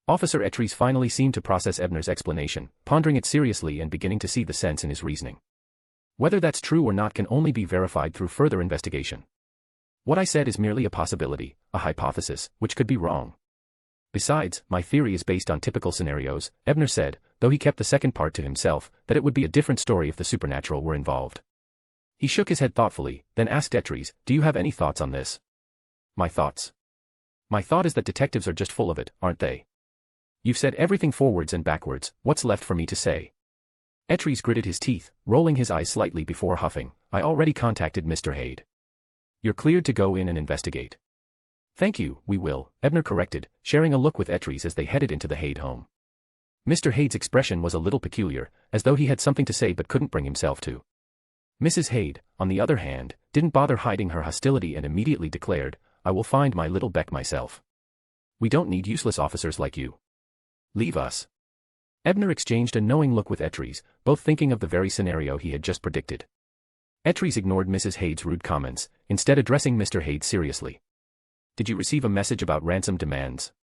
Officer Ettries finally seemed to process Ebner's explanation, pondering it seriously and beginning to see the sense in his reasoning. Whether that's true or not can only be verified through further investigation. What I said is merely a possibility, a hypothesis, which could be wrong. Besides, my theory is based on typical scenarios, Ebner said, though he kept the second part to himself, that it would be a different story if the supernatural were involved. He shook his head thoughtfully, then asked Ettries, "Do you have any thoughts on this?" My thoughts. My thought is that detectives are just full of it, aren't they? You've said everything forwards and backwards, what's left for me to say? Ettries gritted his teeth, rolling his eyes slightly before huffing. I already contacted Mr. Hade. You're cleared to go in and investigate. Thank you, we will, Ebner corrected, sharing a look with Ettries as they headed into the Hade home. Mr. Hade's expression was a little peculiar, as though he had something to say but couldn't bring himself to. Mrs. Hade, on the other hand, didn't bother hiding her hostility and immediately declared, I will find my little Beck myself. We don't need useless officers like you. Leave us. Ebner exchanged a knowing look with Ettries, both thinking of the very scenario he had just predicted. Ettries ignored Mrs. Hade's rude comments, instead addressing Mr. Hade seriously. Did you receive a message about ransom demands?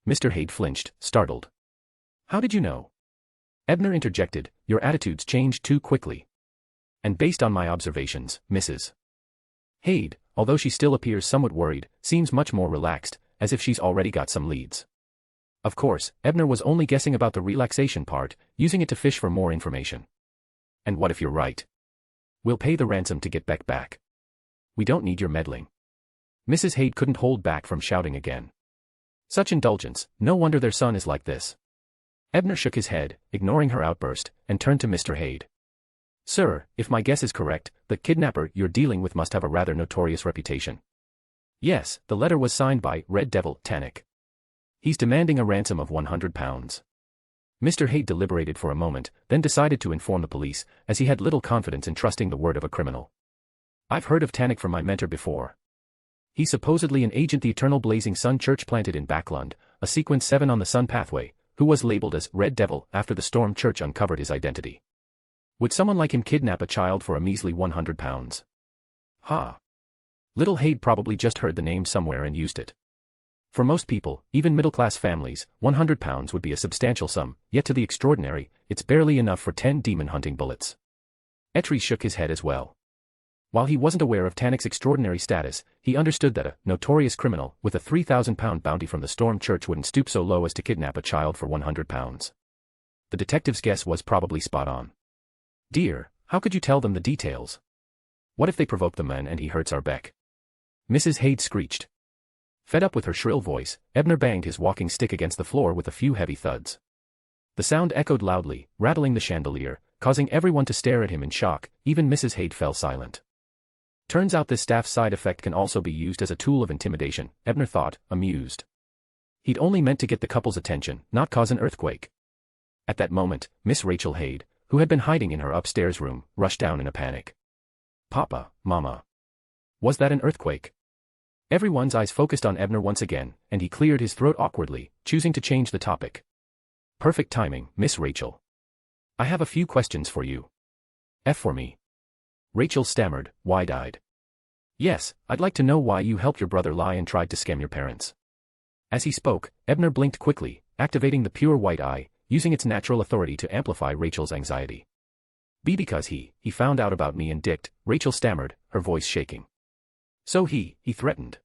Mr. Hade flinched, startled. How did you know? Ebner interjected, your attitudes changed too quickly. And based on my observations, Mrs. Hade, although she still appears somewhat worried, seems much more relaxed, as if she's already got some leads. Of course, Ebner was only guessing about the relaxation part, using it to fish for more information. And what if you're right? We'll pay the ransom to get Beck back. We don't need your meddling. Mrs. Hade couldn't hold back from shouting again. Such indulgence, no wonder their son is like this. Ebner shook his head, ignoring her outburst, and turned to Mr. Hade. Sir, if my guess is correct, the kidnapper you're dealing with must have a rather notorious reputation. Yes, the letter was signed by Red Devil Tannic. He's demanding a ransom of £100. Mr. Hade deliberated for a moment, then decided to inform the police, as he had little confidence in trusting the word of a criminal. I've heard of Tannic from my mentor before. He's supposedly an agent the Eternal Blazing Sun Church planted in Backlund, a sequence 7 on the Sun pathway, who was labeled as Red Devil after the Storm Church uncovered his identity. Would someone like him kidnap a child for a measly £100? Ha! Little Hade probably just heard the name somewhere and used it. For most people, even middle-class families, £100 would be a substantial sum, yet to the extraordinary, it's barely enough for 10 demon-hunting bullets. Ettries shook his head as well. While he wasn't aware of Tannic's extraordinary status, he understood that a notorious criminal with a £3,000 bounty from the Storm Church wouldn't stoop so low as to kidnap a child for £100. The detective's guess was probably spot on. Dear, how could you tell them the details? What if they provoke the man and he hurts our Beck? Mrs. Hade screeched. Fed up with her shrill voice, Ebner banged his walking stick against the floor with a few heavy thuds. The sound echoed loudly, rattling the chandelier, causing everyone to stare at him in shock. Even Mrs. Hade fell silent. Turns out this staff side effect can also be used as a tool of intimidation, Ebner thought, amused. He'd only meant to get the couple's attention, not cause an earthquake. At that moment, Miss Rachel Hade, who had been hiding in her upstairs room, rushed down in a panic. Papa, Mama. Was that an earthquake? Everyone's eyes focused on Ebner once again, and he cleared his throat awkwardly, choosing to change the topic. Perfect timing, Miss Rachel. I have a few questions for you. For me. Rachel stammered, wide-eyed. Yes, I'd like to know why you helped your brother lie and tried to scam your parents. As he spoke, Ebner blinked quickly, activating the pure white eye, using its natural authority to amplify Rachel's anxiety. Because he found out about me and Dick, Rachel stammered, her voice shaking. So he threatened.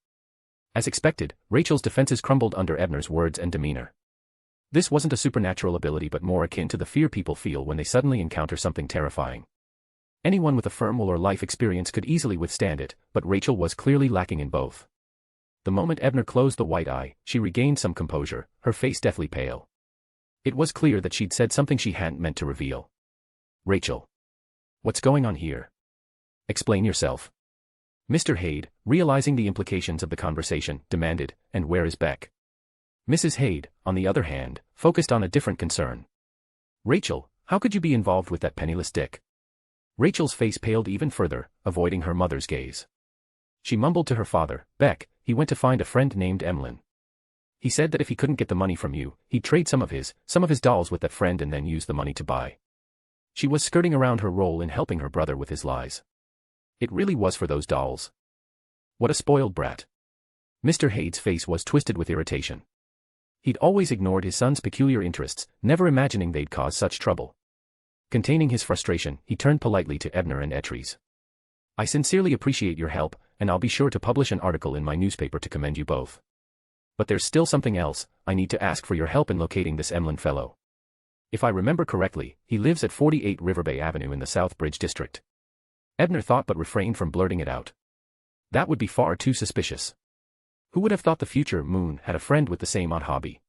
As expected, Rachel's defenses crumbled under Ebner's words and demeanor. This wasn't a supernatural ability but more akin to the fear people feel when they suddenly encounter something terrifying. Anyone with a firm will or life experience could easily withstand it, but Rachel was clearly lacking in both. The moment Ebner closed the white eye, she regained some composure, her face deathly pale. It was clear that she'd said something she hadn't meant to reveal. Rachel. What's going on here? Explain yourself. Mr. Hade, realizing the implications of the conversation, demanded, and where is Beck? Mrs. Hade, on the other hand, focused on a different concern. Rachel, how could you be involved with that penniless Dick? Rachel's face paled even further, avoiding her mother's gaze. She mumbled to her father, Beck, he went to find a friend named Emlyn. He said that if he couldn't get the money from you, he'd trade some of his dolls with that friend and then use the money to buy. She was skirting around her role in helping her brother with his lies. It really was for those dolls. What a spoiled brat. Mr. Hade's face was twisted with irritation. He'd always ignored his son's peculiar interests, never imagining they'd cause such trouble. Containing his frustration, he turned politely to Ebner and Etries. I sincerely appreciate your help, and I'll be sure to publish an article in my newspaper to commend you both. But there's still something else. I need to ask for your help in locating this Emlyn fellow. If I remember correctly, he lives at 48 Riverbay Avenue in the South Bridge district. Ebner thought but refrained from blurting it out. That would be far too suspicious. Who would have thought the future Moon had a friend with the same odd hobby?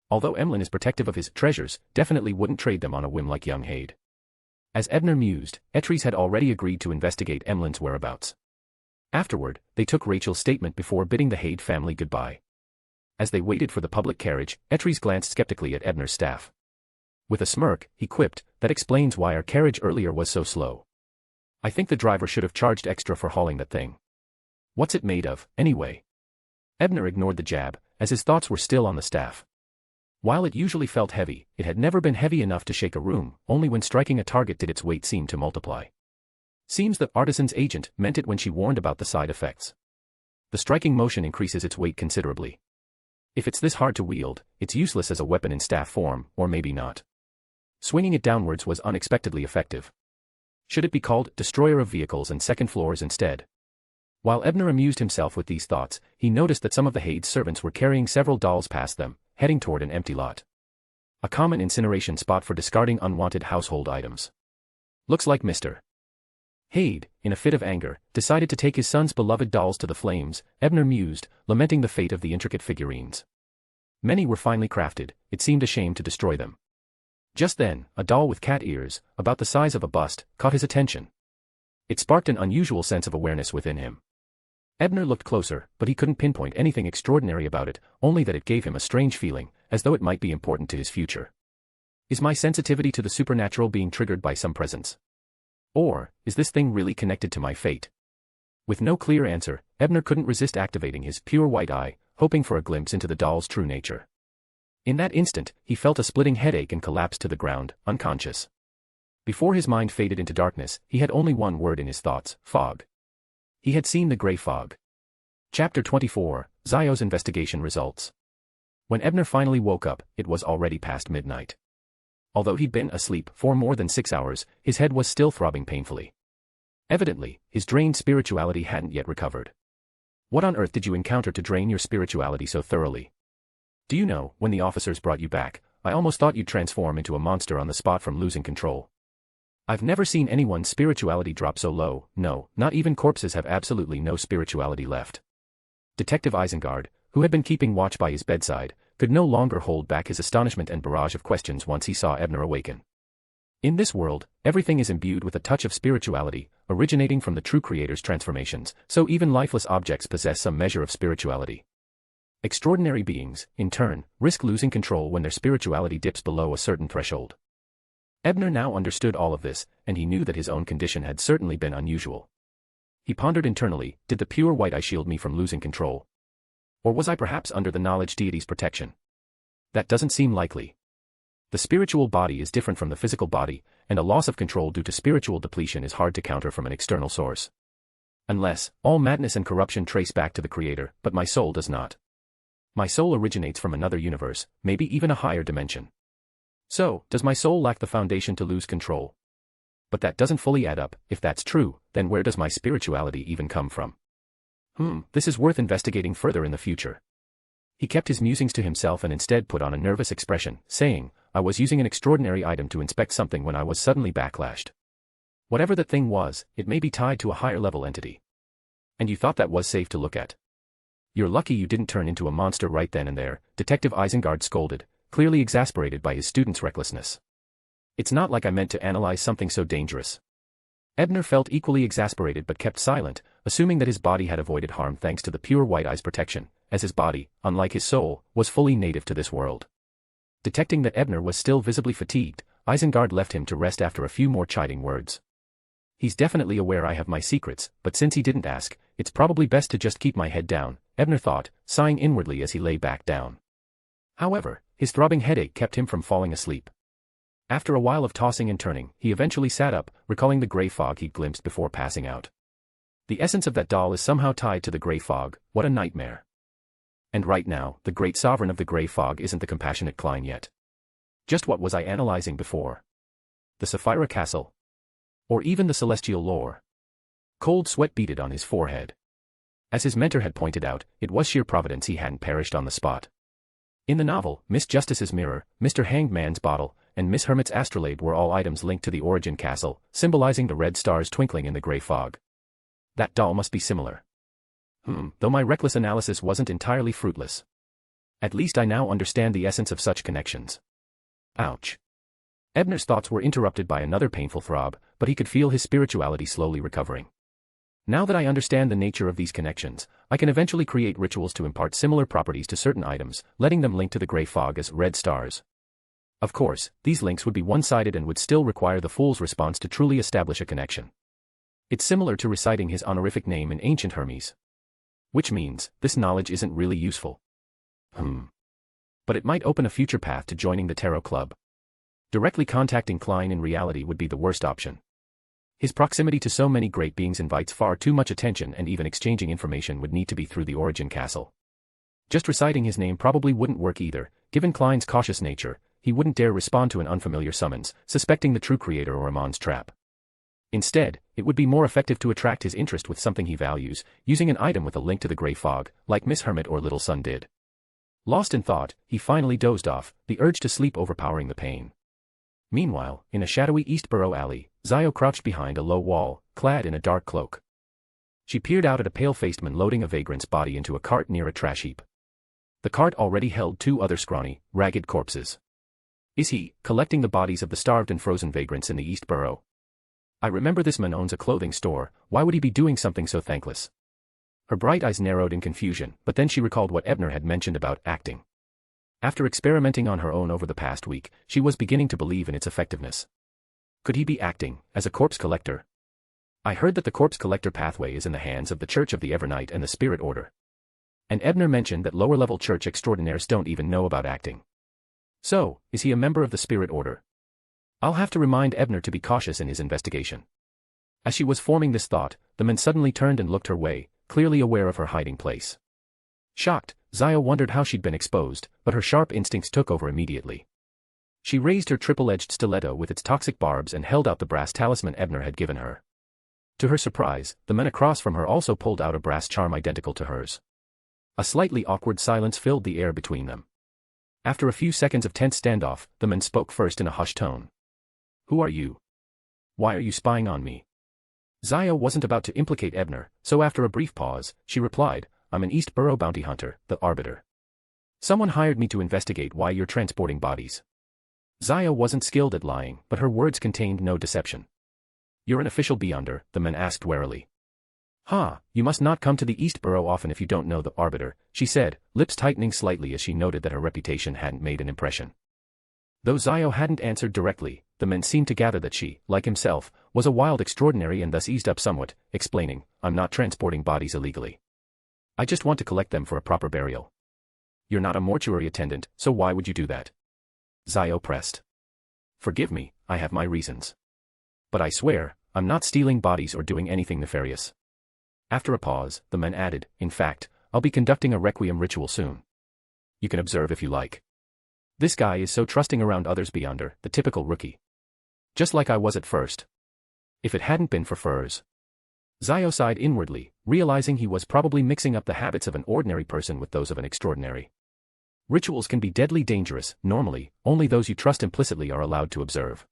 Although Emlyn is protective of his treasures, definitely wouldn't trade them on a whim like young Hade. As Ebner mused, Etries had already agreed to investigate Emlyn's whereabouts. Afterward, they took Rachel's statement before bidding the Hade family goodbye. As they waited for the public carriage, Etries glanced skeptically at Ebner's staff. With a smirk, he quipped, "That explains why our carriage earlier was so slow. I think the driver should have charged extra for hauling that thing. What's it made of, anyway?" Ebner ignored the jab, as his thoughts were still on the staff. While it usually felt heavy, it had never been heavy enough to shake a room. Only when striking a target did its weight seem to multiply. Seems the artisan's agent meant it when she warned about the side effects. The striking motion increases its weight considerably. If it's this hard to wield, it's useless as a weapon in staff form, or maybe not. Swinging it downwards was unexpectedly effective. Should it be called Destroyer of Vehicles and Second Floors instead? While Ebner amused himself with these thoughts, he noticed that some of the Hades servants were carrying several dolls past them, heading toward an empty lot. A common incineration spot for discarding unwanted household items. Looks like Mr. Hade, in a fit of anger, decided to take his son's beloved dolls to the flames. Ebner mused, lamenting the fate of the intricate figurines. Many were finely crafted, it seemed a shame to destroy them. Just then, a doll with cat ears, about the size of a bust, caught his attention. It sparked an unusual sense of awareness within him. Ebner looked closer, but he couldn't pinpoint anything extraordinary about it, only that it gave him a strange feeling, as though it might be important to his future. Is my sensitivity to the supernatural being triggered by some presence? Or, is this thing really connected to my fate? With no clear answer, Ebner couldn't resist activating his pure white eye, hoping for a glimpse into the doll's true nature. In that instant, he felt a splitting headache and collapsed to the ground, unconscious. Before his mind faded into darkness, he had only one word in his thoughts: fog. He had seen the gray fog. Chapter 24, Zio's Investigation Results. When Ebner finally woke up, it was already past midnight. Although he'd been asleep for more than 6 hours, his head was still throbbing painfully. Evidently, his drained spirituality hadn't yet recovered. What on earth did you encounter to drain your spirituality so thoroughly? Do you know, when the officers brought you back, I almost thought you'd transform into a monster on the spot from losing control. I've never seen anyone's spirituality drop so low. No, not even corpses have absolutely no spirituality left. Detective Isengard, who had been keeping watch by his bedside, could no longer hold back his astonishment and barrage of questions once he saw Ebner awaken. In this world, everything is imbued with a touch of spirituality, originating from the true creator's transformations, so even lifeless objects possess some measure of spirituality. Extraordinary beings, in turn, risk losing control when their spirituality dips below a certain threshold. Ebner now understood all of this, and he knew that his own condition had certainly been unusual. He pondered internally, did the pure white eye shield me from losing control? Or was I perhaps under the knowledge deity's protection? That doesn't seem likely. The spiritual body is different from the physical body, and a loss of control due to spiritual depletion is hard to counter from an external source. Unless, all madness and corruption trace back to the creator, but my soul does not. My soul originates from another universe, maybe even a higher dimension. So, does my soul lack the foundation to lose control? But that doesn't fully add up. If that's true, then where does my spirituality even come from? This is worth investigating further in the future. He kept his musings to himself and instead put on a nervous expression, saying, I was using an extraordinary item to inspect something when I was suddenly backlashed. Whatever that thing was, it may be tied to a higher level entity. And you thought that was safe to look at? You're lucky you didn't turn into a monster right then and there, Detective Isengard scolded, clearly exasperated by his student's recklessness. It's not like I meant to analyze something so dangerous. Ebner felt equally exasperated but kept silent, assuming that his body had avoided harm thanks to the pure white eye's protection, as his body, unlike his soul, was fully native to this world. Detecting that Ebner was still visibly fatigued, Isengard left him to rest after a few more chiding words. He's definitely aware I have my secrets, but since he didn't ask, it's probably best to just keep my head down, Ebner thought, sighing inwardly as he lay back down. However, his throbbing headache kept him from falling asleep. After a while of tossing and turning, he eventually sat up, recalling the gray fog he'd glimpsed before passing out. The essence of that doll is somehow tied to the grey fog. What a nightmare. And right now, the great sovereign of the grey fog isn't the compassionate Klein yet. Just what was I analyzing before? The Sapphira Castle? Or even the celestial lore? Cold sweat beaded on his forehead. As his mentor had pointed out, it was sheer providence he hadn't perished on the spot. In the novel, Miss Justice's mirror, Mr. Hanged Man's bottle, and Miss Hermit's astrolabe were all items linked to the Origin Castle, symbolizing the red stars twinkling in the grey fog. That doll must be similar. Though my reckless analysis wasn't entirely fruitless. At least I now understand the essence of such connections. Ouch. Ebner's thoughts were interrupted by another painful throb, but he could feel his spirituality slowly recovering. Now that I understand the nature of these connections, I can eventually create rituals to impart similar properties to certain items, letting them link to the grey fog as red stars. Of course, these links would be one-sided and would still require the fool's response to truly establish a connection. It's similar to reciting his honorific name in ancient Hermes. Which means, this knowledge isn't really useful. But it might open a future path to joining the Tarot Club. Directly contacting Klein in reality would be the worst option. His proximity to so many great beings invites far too much attention, and even exchanging information would need to be through the Origin Castle. Just reciting his name probably wouldn't work either. Given Klein's cautious nature, he wouldn't dare respond to an unfamiliar summons, suspecting the true creator or Amon's trap. Instead, it would be more effective to attract his interest with something he values, using an item with a link to the grey fog, like Miss Hermit or Little Sun did. Lost in thought, he finally dozed off, the urge to sleep overpowering the pain. Meanwhile, in a shadowy Eastborough alley, Zio crouched behind a low wall, clad in a dark cloak. She peered out at a pale-faced man loading a vagrant's body into a cart near a trash heap. The cart already held 2 other scrawny, ragged corpses. Is he collecting the bodies of the starved and frozen vagrants in the Eastborough? I remember this man owns a clothing store. Why would he be doing something so thankless? Her bright eyes narrowed in confusion, but then she recalled what Ebner had mentioned about acting. After experimenting on her own over the past week, she was beginning to believe in its effectiveness. Could he be acting as a corpse collector? I heard that the corpse collector pathway is in the hands of the Church of the Evernight and the Spirit Order. And Ebner mentioned that lower-level church extraordinaires don't even know about acting. So, is he a member of the Spirit Order? I'll have to remind Ebner to be cautious in his investigation. As she was forming this thought, the man suddenly turned and looked her way, clearly aware of her hiding place. Shocked, Zio wondered how she'd been exposed, but her sharp instincts took over immediately. She raised her triple-edged stiletto with its toxic barbs and held out the brass talisman Ebner had given her. To her surprise, the man across from her also pulled out a brass charm identical to hers. A slightly awkward silence filled the air between them. After a few seconds of tense standoff, the man spoke first in a hushed tone. Who are you? Why are you spying on me? Zio wasn't about to implicate Ebner, so after a brief pause, she replied, I'm an Eastborough bounty hunter, the Arbiter. Someone hired me to investigate why you're transporting bodies. Zio wasn't skilled at lying, but her words contained no deception. You're an official beyonder, the man asked warily. You must not come to the Eastborough often if you don't know the Arbiter, she said, lips tightening slightly as she noted that her reputation hadn't made an impression. Though Zio hadn't answered directly, the man seemed to gather that she, like himself, was a wild extraordinary and thus eased up somewhat, explaining, I'm not transporting bodies illegally. I just want to collect them for a proper burial. You're not a mortuary attendant, so why would you do that? Zio pressed. Forgive me, I have my reasons. But I swear, I'm not stealing bodies or doing anything nefarious. After a pause, the man added, in fact, I'll be conducting a requiem ritual soon. You can observe if you like. This guy is so trusting around others beyonder, the typical rookie. Just like I was at first. If it hadn't been for furs. Zio sighed inwardly, realizing he was probably mixing up the habits of an ordinary person with those of an extraordinary. Rituals can be deadly dangerous. Normally, only those you trust implicitly are allowed to observe.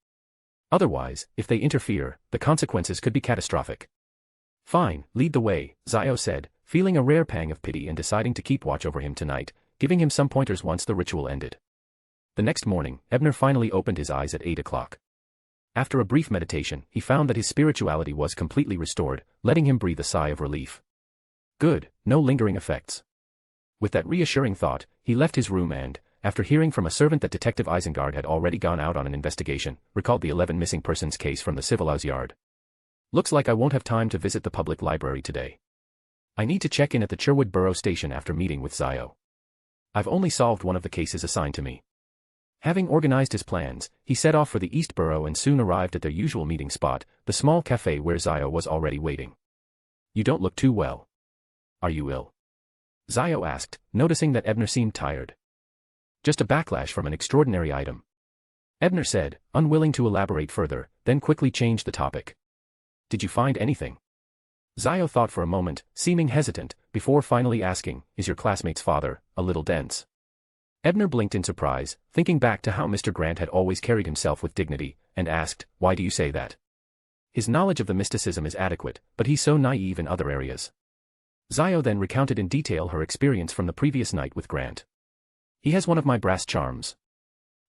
Otherwise, if they interfere, the consequences could be catastrophic. Fine, lead the way, Zio said, feeling a rare pang of pity and deciding to keep watch over him tonight, giving him some pointers once the ritual ended. The next morning, Ebner finally opened his eyes at 8 o'clock. After a brief meditation, he found that his spirituality was completely restored, letting him breathe a sigh of relief. Good, no lingering effects. With that reassuring thought, he left his room and, after hearing from a servant that Detective Isengard had already gone out on an investigation, recalled the 11 missing persons case from the Civilhouse yard. Looks like I won't have time to visit the public library today. I need to check in at the Cherwood Borough station after meeting with Zio. I've only solved one of the cases assigned to me. Having organized his plans, he set off for the Eastborough and soon arrived at their usual meeting spot, the small cafe where Zio was already waiting. You don't look too well. Are you ill? Zio asked, noticing that Ebner seemed tired. Just a backlash from an extraordinary item. Ebner said, unwilling to elaborate further, then quickly changed the topic. Did you find anything? Zio thought for a moment, seeming hesitant, before finally asking, is your classmate's father a little dense? Ebner blinked in surprise, thinking back to how Mr. Grant had always carried himself with dignity, and asked, why do you say that? His knowledge of the mysticism is adequate, but he's so naive in other areas. Zio then recounted in detail her experience from the previous night with Grant. He has one of my brass charms.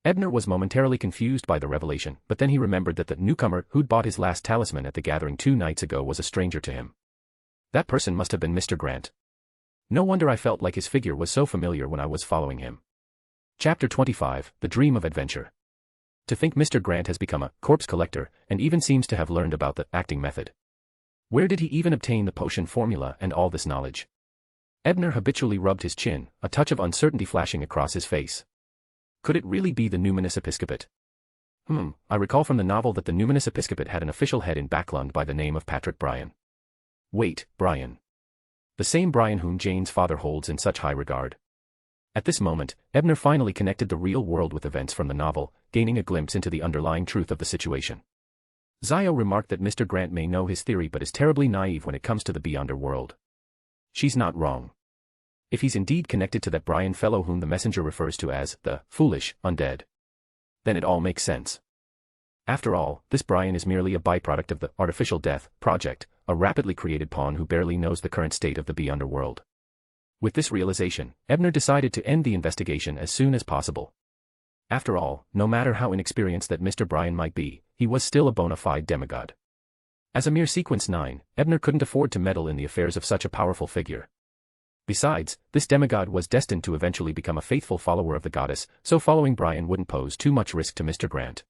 Ebner was momentarily confused by the revelation, but then he remembered that the newcomer who'd bought his last talisman at the gathering 2 nights ago was a stranger to him. That person must have been Mr. Grant. No wonder I felt like his figure was so familiar when I was following him. Chapter 25, The Dream of Adventure. To think Mr. Grant has become a corpse collector, and even seems to have learned about the acting method. Where did he even obtain the potion formula and all this knowledge? Ebner habitually rubbed his chin, a touch of uncertainty flashing across his face. Could it really be the Numinous Episcopate? I recall from the novel that the Numinous Episcopate had an official head in Backlund by the name of Patrick Bryan. Wait, Bryan. The same Bryan whom Jane's father holds in such high regard. At this moment, Ebner finally connected the real world with events from the novel, gaining a glimpse into the underlying truth of the situation. Zio remarked that Mr. Grant may know his theory but is terribly naive when it comes to the beyonder world. She's not wrong. If he's indeed connected to that Bryan fellow whom the messenger refers to as the foolish undead, then it all makes sense. After all, this Bryan is merely a byproduct of the Artificial Death Project, a rapidly created pawn who barely knows the current state of the beyonder world. With this realization, Ebner decided to end the investigation as soon as possible. After all, no matter how inexperienced that Mr. Bryan might be, he was still a bona fide demigod. As a mere Sequence 9, Ebner couldn't afford to meddle in the affairs of such a powerful figure. Besides, this demigod was destined to eventually become a faithful follower of the goddess, so following Bryan wouldn't pose too much risk to Mr. Grant.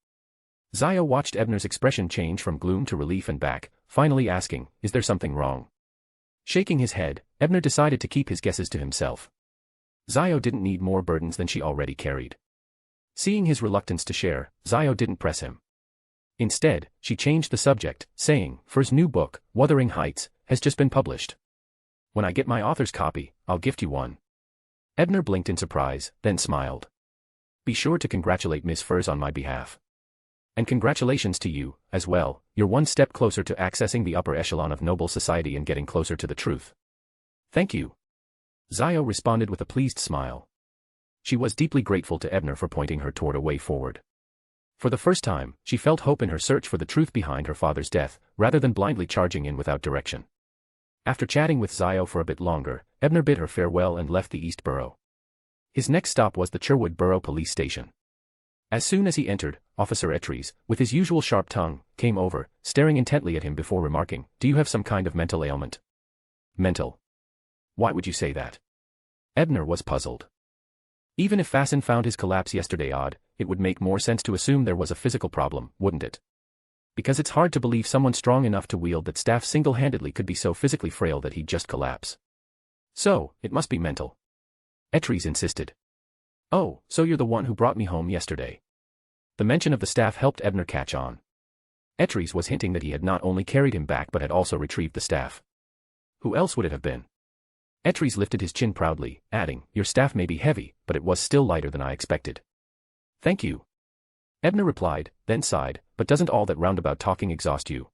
Zio watched Ebner's expression change from gloom to relief and back, finally asking, is there something wrong? Shaking his head, Ebner decided to keep his guesses to himself. Zio didn't need more burdens than she already carried. Seeing his reluctance to share, Zio didn't press him. Instead, she changed the subject, saying, Fur's new book, Wuthering Heights, has just been published. When I get my author's copy, I'll gift you one. Ebner blinked in surprise, then smiled. Be sure to congratulate Miss Furs on my behalf. And congratulations to you, as well, you're one step closer to accessing the upper echelon of noble society and getting closer to the truth. Thank you. Zio responded with a pleased smile. She was deeply grateful to Ebner for pointing her toward a way forward. For the first time, she felt hope in her search for the truth behind her father's death, rather than blindly charging in without direction. After chatting with Zio for a bit longer, Ebner bid her farewell and left the East Borough. His next stop was the Cherwood Borough Police Station. As soon as he entered, Officer Ettries, with his usual sharp tongue, came over, staring intently at him before remarking, do you have some kind of mental ailment? Mental? Why would you say that? Ebner was puzzled. Even if Fasten found his collapse yesterday odd, it would make more sense to assume there was a physical problem, wouldn't it? Because it's hard to believe someone strong enough to wield that staff single-handedly could be so physically frail that he'd just collapse. So, it must be mental. Ettries insisted. Oh, so you're the one who brought me home yesterday. The mention of the staff helped Ebner catch on. Ettries was hinting that he had not only carried him back but had also retrieved the staff. Who else would it have been? Ettries lifted his chin proudly, adding, your staff may be heavy, but it was still lighter than I expected. Thank you. Ebner replied, then sighed, but doesn't all that roundabout talking exhaust you?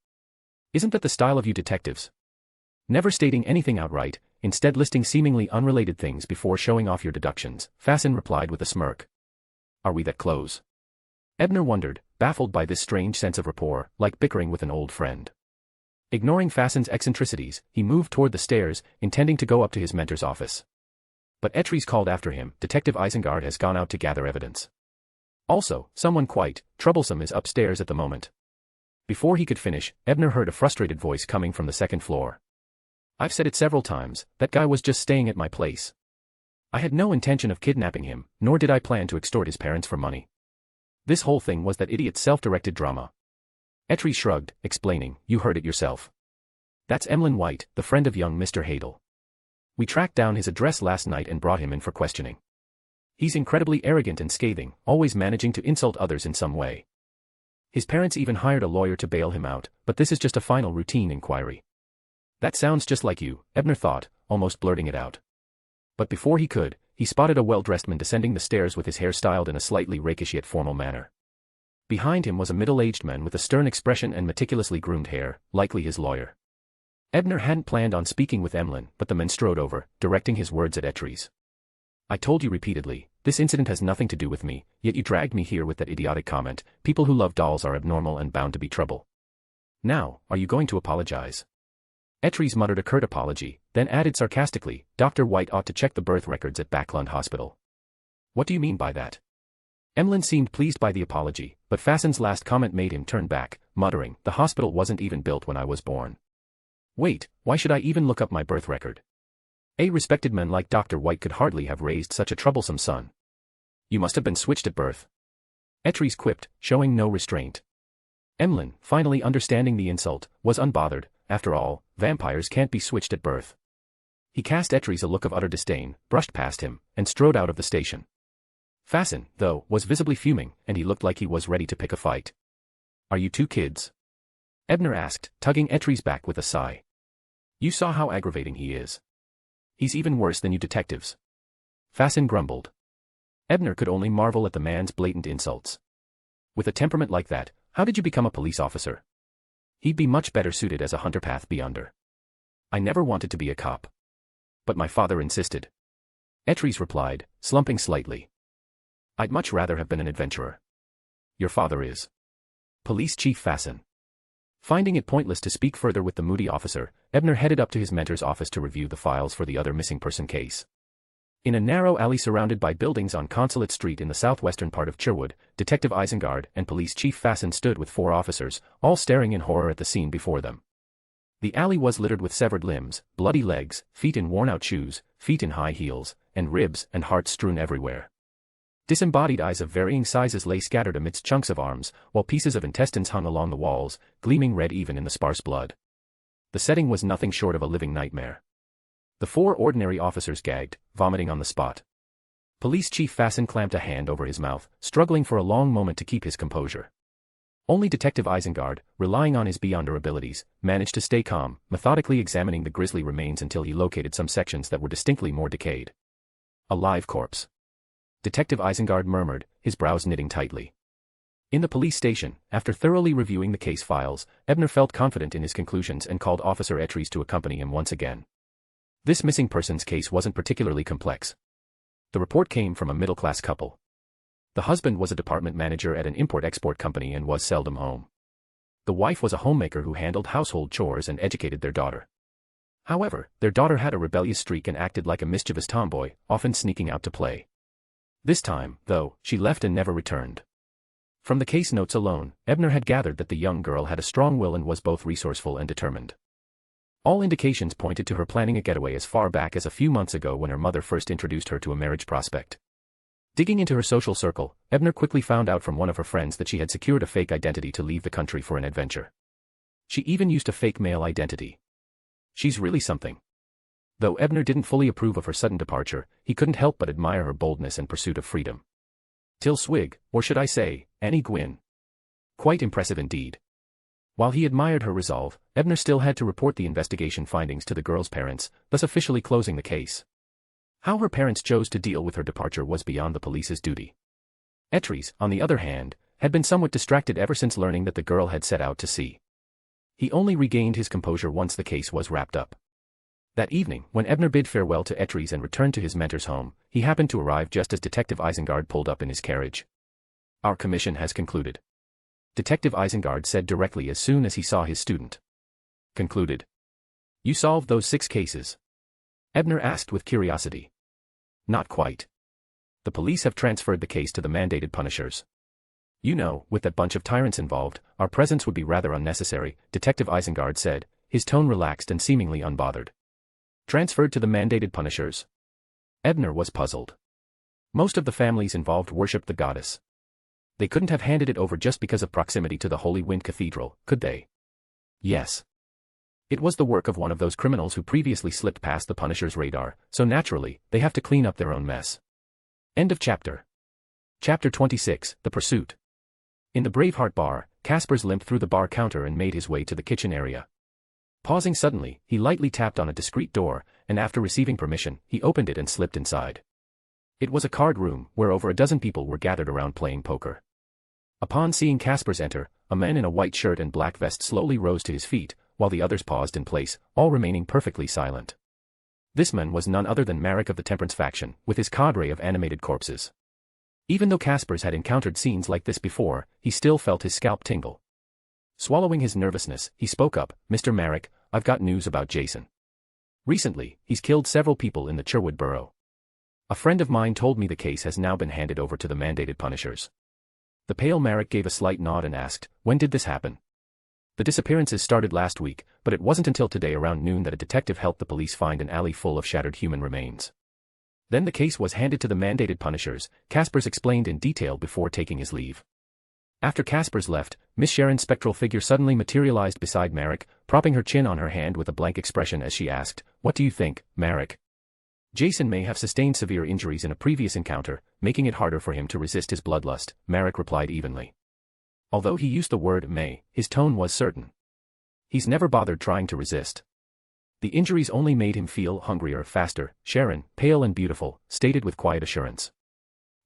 Isn't that the style of you detectives? Never stating anything outright, instead listing seemingly unrelated things before showing off your deductions, Fasten replied with a smirk. Are we that close? Ebner wondered, baffled by this strange sense of rapport, like bickering with an old friend. Ignoring Fasten's eccentricities, he moved toward the stairs, intending to go up to his mentor's office. But Ettries called after him, Detective Isengard has gone out to gather evidence. Also, someone quite troublesome is upstairs at the moment. Before he could finish, Ebner heard a frustrated voice coming from the second floor. I've said it several times, that guy was just staying at my place. I had no intention of kidnapping him, nor did I plan to extort his parents for money. This whole thing was that idiot's self-directed drama. Ettries shrugged, explaining, you heard it yourself. That's Emlyn White, the friend of young Mr. Hadel. We tracked down his address last night and brought him in for questioning. He's incredibly arrogant and scathing, always managing to insult others in some way. His parents even hired a lawyer to bail him out, but this is just a final routine inquiry. That sounds just like you, Ebner thought, almost blurting it out. But before he could, he spotted a well-dressed man descending the stairs with his hair styled in a slightly rakish yet formal manner. Behind him was a middle-aged man with a stern expression and meticulously groomed hair, likely his lawyer. Ebner hadn't planned on speaking with Emlyn, but the man strode over, directing his words at Ettries. I told you repeatedly, this incident has nothing to do with me, yet you dragged me here with that idiotic comment, people who love dolls are abnormal and bound to be trouble. Now, are you going to apologize? Ettries muttered a curt apology, then added sarcastically, Dr. White ought to check the birth records at Backlund Hospital. What do you mean by that? Emlyn seemed pleased by the apology, but Fasten's last comment made him turn back, muttering, the hospital wasn't even built when I was born. Wait, why should I even look up my birth record? A respected man like Dr. White could hardly have raised such a troublesome son. You must have been switched at birth. Ettries quipped, showing no restraint. Emlyn, finally understanding the insult, was unbothered. After all, vampires can't be switched at birth. He cast Ettries a look of utter disdain, brushed past him, and strode out of the station. Fasten, though, was visibly fuming, and he looked like he was ready to pick a fight. Are you two kids? Ebner asked, tugging Ettries back with a sigh. You saw how aggravating he is. He's even worse than you detectives. Fasten grumbled. Ebner could only marvel at the man's blatant insults. With a temperament like that, how did you become a police officer? He'd be much better suited as a hunter path beyonder. I never wanted to be a cop. But my father insisted. Ettries replied, slumping slightly. I'd much rather have been an adventurer. Your father is. Police Chief Fasten. Finding it pointless to speak further with the moody officer, Ebner headed up to his mentor's office to review the files for the other missing person case. In a narrow alley surrounded by buildings on Consulate Street in the southwestern part of Cherwood, Detective Isengard and Police Chief Fasten stood with 4 officers, all staring in horror at the scene before them. The alley was littered with severed limbs, bloody legs, feet in worn-out shoes, feet in high heels, and ribs and hearts strewn everywhere. Disembodied eyes of varying sizes lay scattered amidst chunks of arms, while pieces of intestines hung along the walls, gleaming red even in the sparse blood. The setting was nothing short of a living nightmare. The 4 ordinary officers gagged, vomiting on the spot. Police Chief Fasten clamped a hand over his mouth, struggling for a long moment to keep his composure. Only Detective Isengard, relying on his beyonder abilities, managed to stay calm, methodically examining the grisly remains until he located some sections that were distinctly more decayed. A live corpse. Detective Isengard murmured, his brows knitting tightly. In the police station, after thoroughly reviewing the case files, Ebner felt confident in his conclusions and called Officer Ettries to accompany him once again. This missing persons case wasn't particularly complex. The report came from a middle-class couple. The husband was a department manager at an import-export company and was seldom home. The wife was a homemaker who handled household chores and educated their daughter. However, their daughter had a rebellious streak and acted like a mischievous tomboy, often sneaking out to play. This time, though, she left and never returned. From the case notes alone, Ebner had gathered that the young girl had a strong will and was both resourceful and determined. All indications pointed to her planning a getaway as far back as a few months ago when her mother first introduced her to a marriage prospect. Digging into her social circle, Ebner quickly found out from one of her friends that she had secured a fake identity to leave the country for an adventure. She even used a fake male identity. She's really something. Though Ebner didn't fully approve of her sudden departure, he couldn't help but admire her boldness and pursuit of freedom. Till Swig, or should I say, Annie Gwynn. Quite impressive indeed. While he admired her resolve, Ebner still had to report the investigation findings to the girl's parents, thus officially closing the case. How her parents chose to deal with her departure was beyond the police's duty. Ettries, on the other hand, had been somewhat distracted ever since learning that the girl had set out to sea. He only regained his composure once the case was wrapped up. That evening, when Ebner bid farewell to Ettries and returned to his mentor's home, he happened to arrive just as Detective Isengard pulled up in his carriage. Our commission has concluded. Detective Isengard said directly as soon as he saw his student. Concluded. You solved those 6 cases? Ebner asked with curiosity. Not quite. The police have transferred the case to the mandated punishers. You know, with that bunch of tyrants involved, our presence would be rather unnecessary, Detective Isengard said, his tone relaxed and seemingly unbothered. Transferred to the mandated punishers? Ebner was puzzled. Most of the families involved worshipped the goddess. They couldn't have handed it over just because of proximity to the Holy Wind Cathedral, could they? Yes. It was the work of one of those criminals who previously slipped past the Punisher's radar, so naturally, they have to clean up their own mess. End of chapter. Chapter 26, The Pursuit. In the Braveheart bar, Caspers limped through the bar counter and made his way to the kitchen area. Pausing suddenly, he lightly tapped on a discreet door, and after receiving permission, he opened it and slipped inside. It was a card room, where over a dozen people were gathered around playing poker. Upon seeing Caspers enter, a man in a white shirt and black vest slowly rose to his feet, while the others paused in place, all remaining perfectly silent. This man was none other than Marek of the Temperance faction, with his cadre of animated corpses. Even though Caspers had encountered scenes like this before, he still felt his scalp tingle. Swallowing his nervousness, he spoke up, "Mr. Marek, I've got news about Jason. Recently, he's killed several people in the Sherwood borough. A friend of mine told me the case has now been handed over to the mandated punishers." The pale Marek gave a slight nod and asked, "When did this happen?" "The disappearances started last week, but it wasn't until today around noon that a detective helped the police find an alley full of shattered human remains. Then the case was handed to the mandated punishers," Caspers explained in detail before taking his leave. After Caspers left, Miss Sharon's spectral figure suddenly materialized beside Marek, propping her chin on her hand with a blank expression as she asked, "What do you think, Marek?" "Jason may have sustained severe injuries in a previous encounter, making it harder for him to resist his bloodlust," Marek replied evenly. Although he used the word may, his tone was certain. "He's never bothered trying to resist. The injuries only made him feel hungrier faster," Sharon, pale and beautiful, stated with quiet assurance.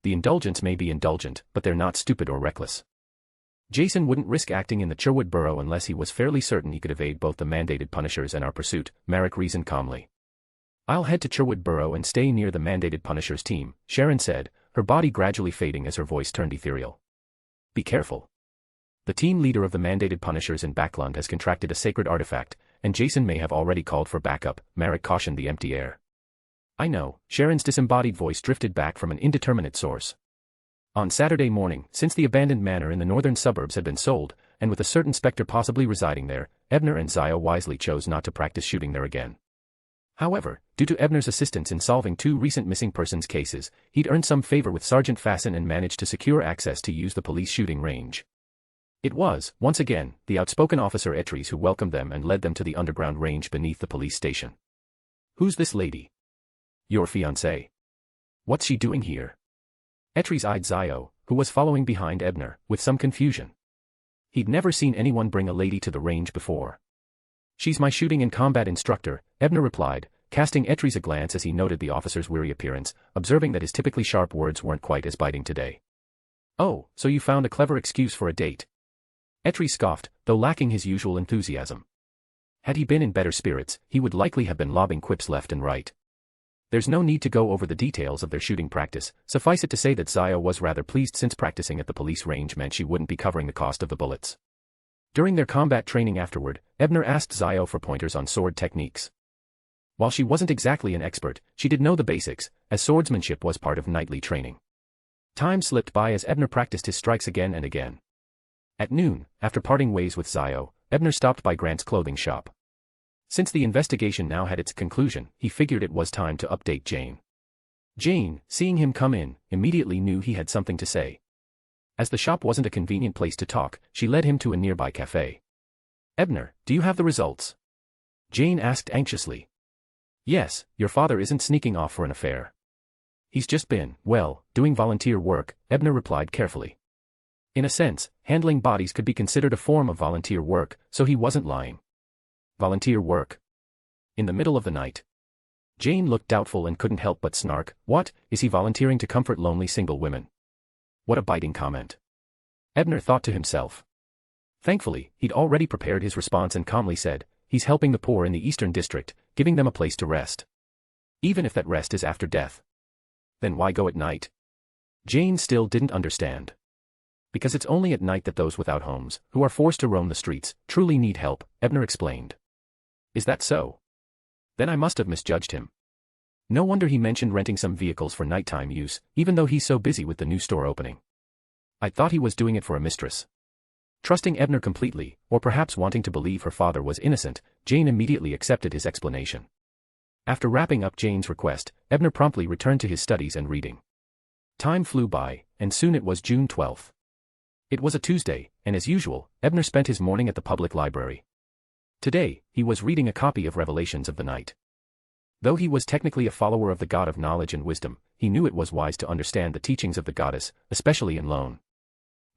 "The indulgents may be indulgent, but they're not stupid or reckless. Jason wouldn't risk acting in the Sherwood borough unless he was fairly certain he could evade both the mandated punishers and our pursuit," Marek reasoned calmly. "I'll head to Sherwood borough and stay near the mandated punishers team," Sharon said, her body gradually fading as her voice turned ethereal. "Be careful. The team leader of the mandated punishers in Backlund has contracted a sacred artifact, and Jason may have already called for backup," Marek cautioned the empty air. "I know," Sharon's disembodied voice drifted back from an indeterminate source. On Saturday morning, since the abandoned manor in the northern suburbs had been sold, and with a certain specter possibly residing there, Ebner and Zio wisely chose not to practice shooting there again. However, due to Ebner's assistance in solving 2 recent missing persons cases, he'd earned some favor with Sergeant Fasten and managed to secure access to use the police shooting range. It was, once again, the outspoken officer Etries who welcomed them and led them to the underground range beneath the police station. "Who's this lady?" "Your fiancée. What's she doing here?" Etries eyed Zio, who was following behind Ebner, with some confusion. He'd never seen anyone bring a lady to the range before. "She's my shooting and combat instructor," Ebner replied, casting Etries a glance as he noted the officer's weary appearance, observing that his typically sharp words weren't quite as biting today. "Oh, so you found a clever excuse for a date." Etries scoffed, though lacking his usual enthusiasm. Had he been in better spirits, he would likely have been lobbing quips left and right. There's no need to go over the details of their shooting practice, suffice it to say that Zio was rather pleased since practicing at the police range meant she wouldn't be covering the cost of the bullets. During their combat training afterward, Ebner asked Zio for pointers on sword techniques. While she wasn't exactly an expert, she did know the basics, as swordsmanship was part of knightly training. Time slipped by as Ebner practiced his strikes again and again. At noon, after parting ways with Zio, Ebner stopped by Grant's clothing shop. Since the investigation now had its conclusion, he figured it was time to update Jane. Jane, seeing him come in, immediately knew he had something to say. As the shop wasn't a convenient place to talk, she led him to a nearby cafe. "Ebner, do you have the results?" Jane asked anxiously. "Yes, your father isn't sneaking off for an affair. He's just been, well, doing volunteer work," Ebner replied carefully. In a sense, handling bodies could be considered a form of volunteer work, so he wasn't lying. Volunteer work? In the middle of the night? Jane looked doubtful and couldn't help but snark, "What, is he volunteering to comfort lonely single women?" What a biting comment. Ebner thought to himself. Thankfully, he'd already prepared his response and calmly said, "He's helping the poor in the Eastern District, giving them a place to rest. Even if that rest is after death. Then why go at night?" Jane still didn't understand. "Because it's only at night that those without homes, who are forced to roam the streets, truly need help," Ebner explained. "Is that so? Then I must have misjudged him. No wonder he mentioned renting some vehicles for nighttime use, even though he's so busy with the new store opening. I thought he was doing it for a mistress." Trusting Ebner completely, or perhaps wanting to believe her father was innocent, Jane immediately accepted his explanation. After wrapping up Jane's request, Ebner promptly returned to his studies and reading. Time flew by, and soon it was June 12th. It was a Tuesday, and as usual, Ebner spent his morning at the public library. Today, he was reading a copy of Revelations of the Night. Though he was technically a follower of the God of knowledge and wisdom, he knew it was wise to understand the teachings of the goddess, especially in Lone.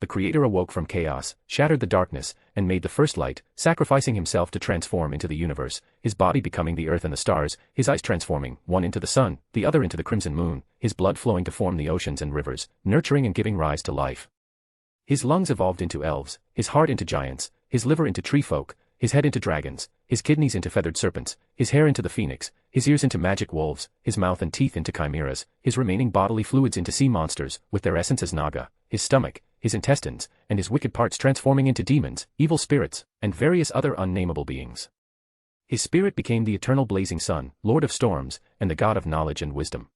The Creator awoke from chaos, shattered the darkness, and made the first light, sacrificing himself to transform into the universe, his body becoming the earth and the stars, his eyes transforming, one into the sun, the other into the crimson moon, his blood flowing to form the oceans and rivers, nurturing and giving rise to life. His lungs evolved into elves, his heart into giants, his liver into tree folk, his head into dragons, his kidneys into feathered serpents, his hair into the phoenix, his ears into magic wolves, his mouth and teeth into chimeras, his remaining bodily fluids into sea monsters, with their essence as naga, his stomach, his intestines, and his wicked parts transforming into demons, evil spirits, and various other unnameable beings. His spirit became the eternal blazing sun, lord of storms, and the god of knowledge and wisdom.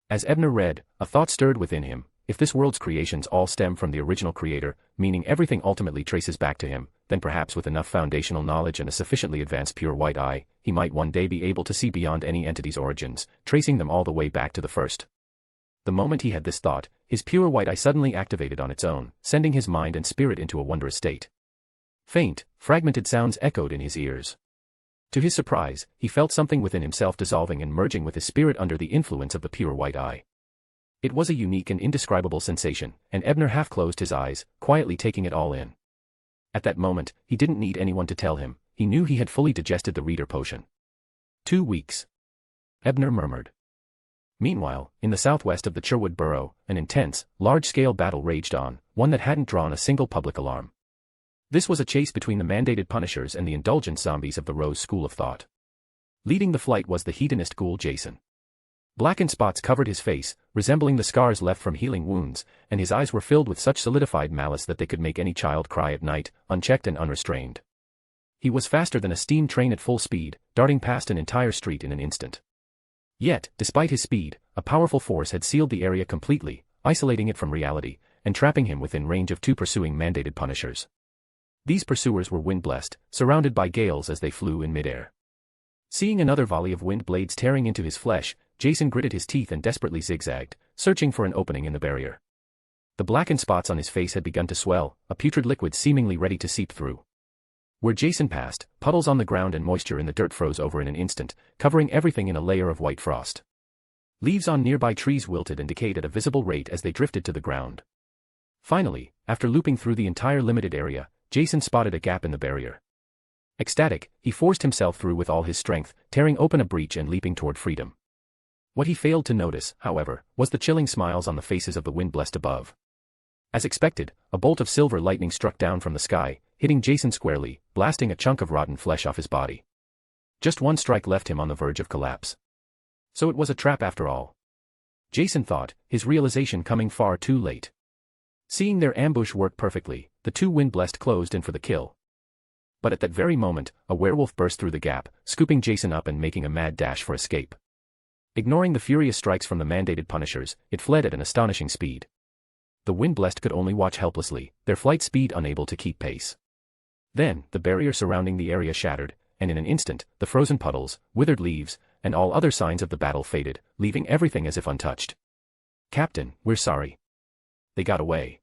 As Ebner read, a thought stirred within him: if this world's creations all stem from the original creator, meaning everything ultimately traces back to him, then perhaps with enough foundational knowledge and a sufficiently advanced pure white eye, he might one day be able to see beyond any entity's origins, tracing them all the way back to the first. The moment he had this thought, his pure white eye suddenly activated on its own, sending his mind and spirit into a wondrous state. Faint, fragmented sounds echoed in his ears. To his surprise, he felt something within himself dissolving and merging with his spirit under the influence of the pure white eye. It was a unique and indescribable sensation, and Ebner half closed his eyes, quietly taking it all in. At that moment, he didn't need anyone to tell him, he knew he had fully digested the reader potion. 2 weeks. Ebner murmured. Meanwhile, in the southwest of the Cherwood Borough, an intense, large-scale battle raged on, one that hadn't drawn a single public alarm. This was a chase between the mandated punishers and the indulgent zombies of the Rose School of Thought. Leading the flight was the hedonist ghoul Jason. Blackened spots covered his face, resembling the scars left from healing wounds, and his eyes were filled with such solidified malice that they could make any child cry at night, unchecked and unrestrained. He was faster than a steam train at full speed, darting past an entire street in an instant. Yet, despite his speed, a powerful force had sealed the area completely, isolating it from reality, and trapping him within range of 2 pursuing mandated punishers. These pursuers were wind-blessed, surrounded by gales as they flew in midair. Seeing another volley of wind blades tearing into his flesh, Jason gritted his teeth and desperately zigzagged, searching for an opening in the barrier. The blackened spots on his face had begun to swell, a putrid liquid seemingly ready to seep through. Where Jason passed, puddles on the ground and moisture in the dirt froze over in an instant, covering everything in a layer of white frost. Leaves on nearby trees wilted and decayed at a visible rate as they drifted to the ground. Finally, after looping through the entire limited area, Jason spotted a gap in the barrier. Ecstatic, he forced himself through with all his strength, tearing open a breach and leaping toward freedom. What he failed to notice, however, was the chilling smiles on the faces of the wind-blessed above. As expected, a bolt of silver lightning struck down from the sky, hitting Jason squarely, blasting a chunk of rotten flesh off his body. Just one strike left him on the verge of collapse. So it was a trap after all. Jason thought, his realization coming far too late. Seeing their ambush work perfectly, the 2 wind-blessed closed in for the kill. But at that very moment, a werewolf burst through the gap, scooping Jason up and making a mad dash for escape. Ignoring the furious strikes from the mandated punishers, it fled at an astonishing speed. The wind-blessed could only watch helplessly, their flight speed unable to keep pace. Then, the barrier surrounding the area shattered, and in an instant, the frozen puddles, withered leaves, and all other signs of the battle faded, leaving everything as if untouched. "Captain, we're sorry. They got away."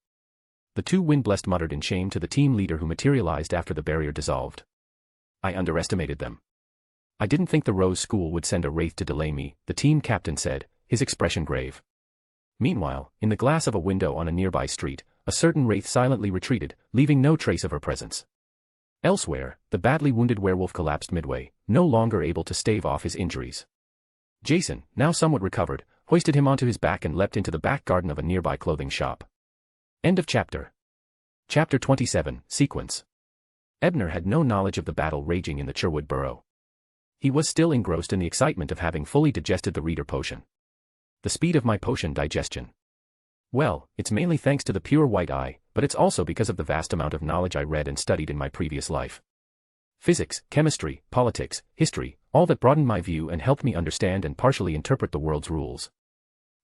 The 2 wind-blessed muttered in shame to the team leader who materialized after the barrier dissolved. "I underestimated them. I didn't think the Rose School would send a wraith to delay me," the team captain said, his expression grave. Meanwhile, in the glass of a window on a nearby street, a certain wraith silently retreated, leaving no trace of her presence. Elsewhere, the badly wounded werewolf collapsed midway, no longer able to stave off his injuries. Jason, now somewhat recovered, hoisted him onto his back and leapt into the back garden of a nearby clothing shop. End of chapter. Chapter 27, Sequence. Ebner had no knowledge of the battle raging in the Cherwood Borough. He was still engrossed in the excitement of having fully digested the reader potion. The speed of my potion digestion. Well, it's mainly thanks to the pure white eye, but it's also because of the vast amount of knowledge I read and studied in my previous life. Physics, chemistry, politics, history, all that broadened my view and helped me understand and partially interpret the world's rules.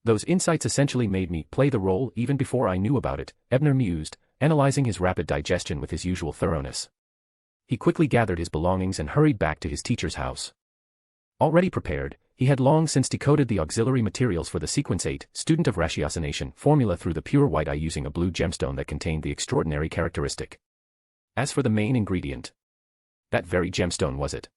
Those insights essentially made me play the role even before I knew about it, Ebner mused, analyzing his rapid digestion with his usual thoroughness. He quickly gathered his belongings and hurried back to his teacher's house. Already prepared, he had long since decoded the auxiliary materials for the Sequence 8 student of ratiocination formula through the pure white eye using a blue gemstone that contained the extraordinary characteristic. As for the main ingredient, that very gemstone was it.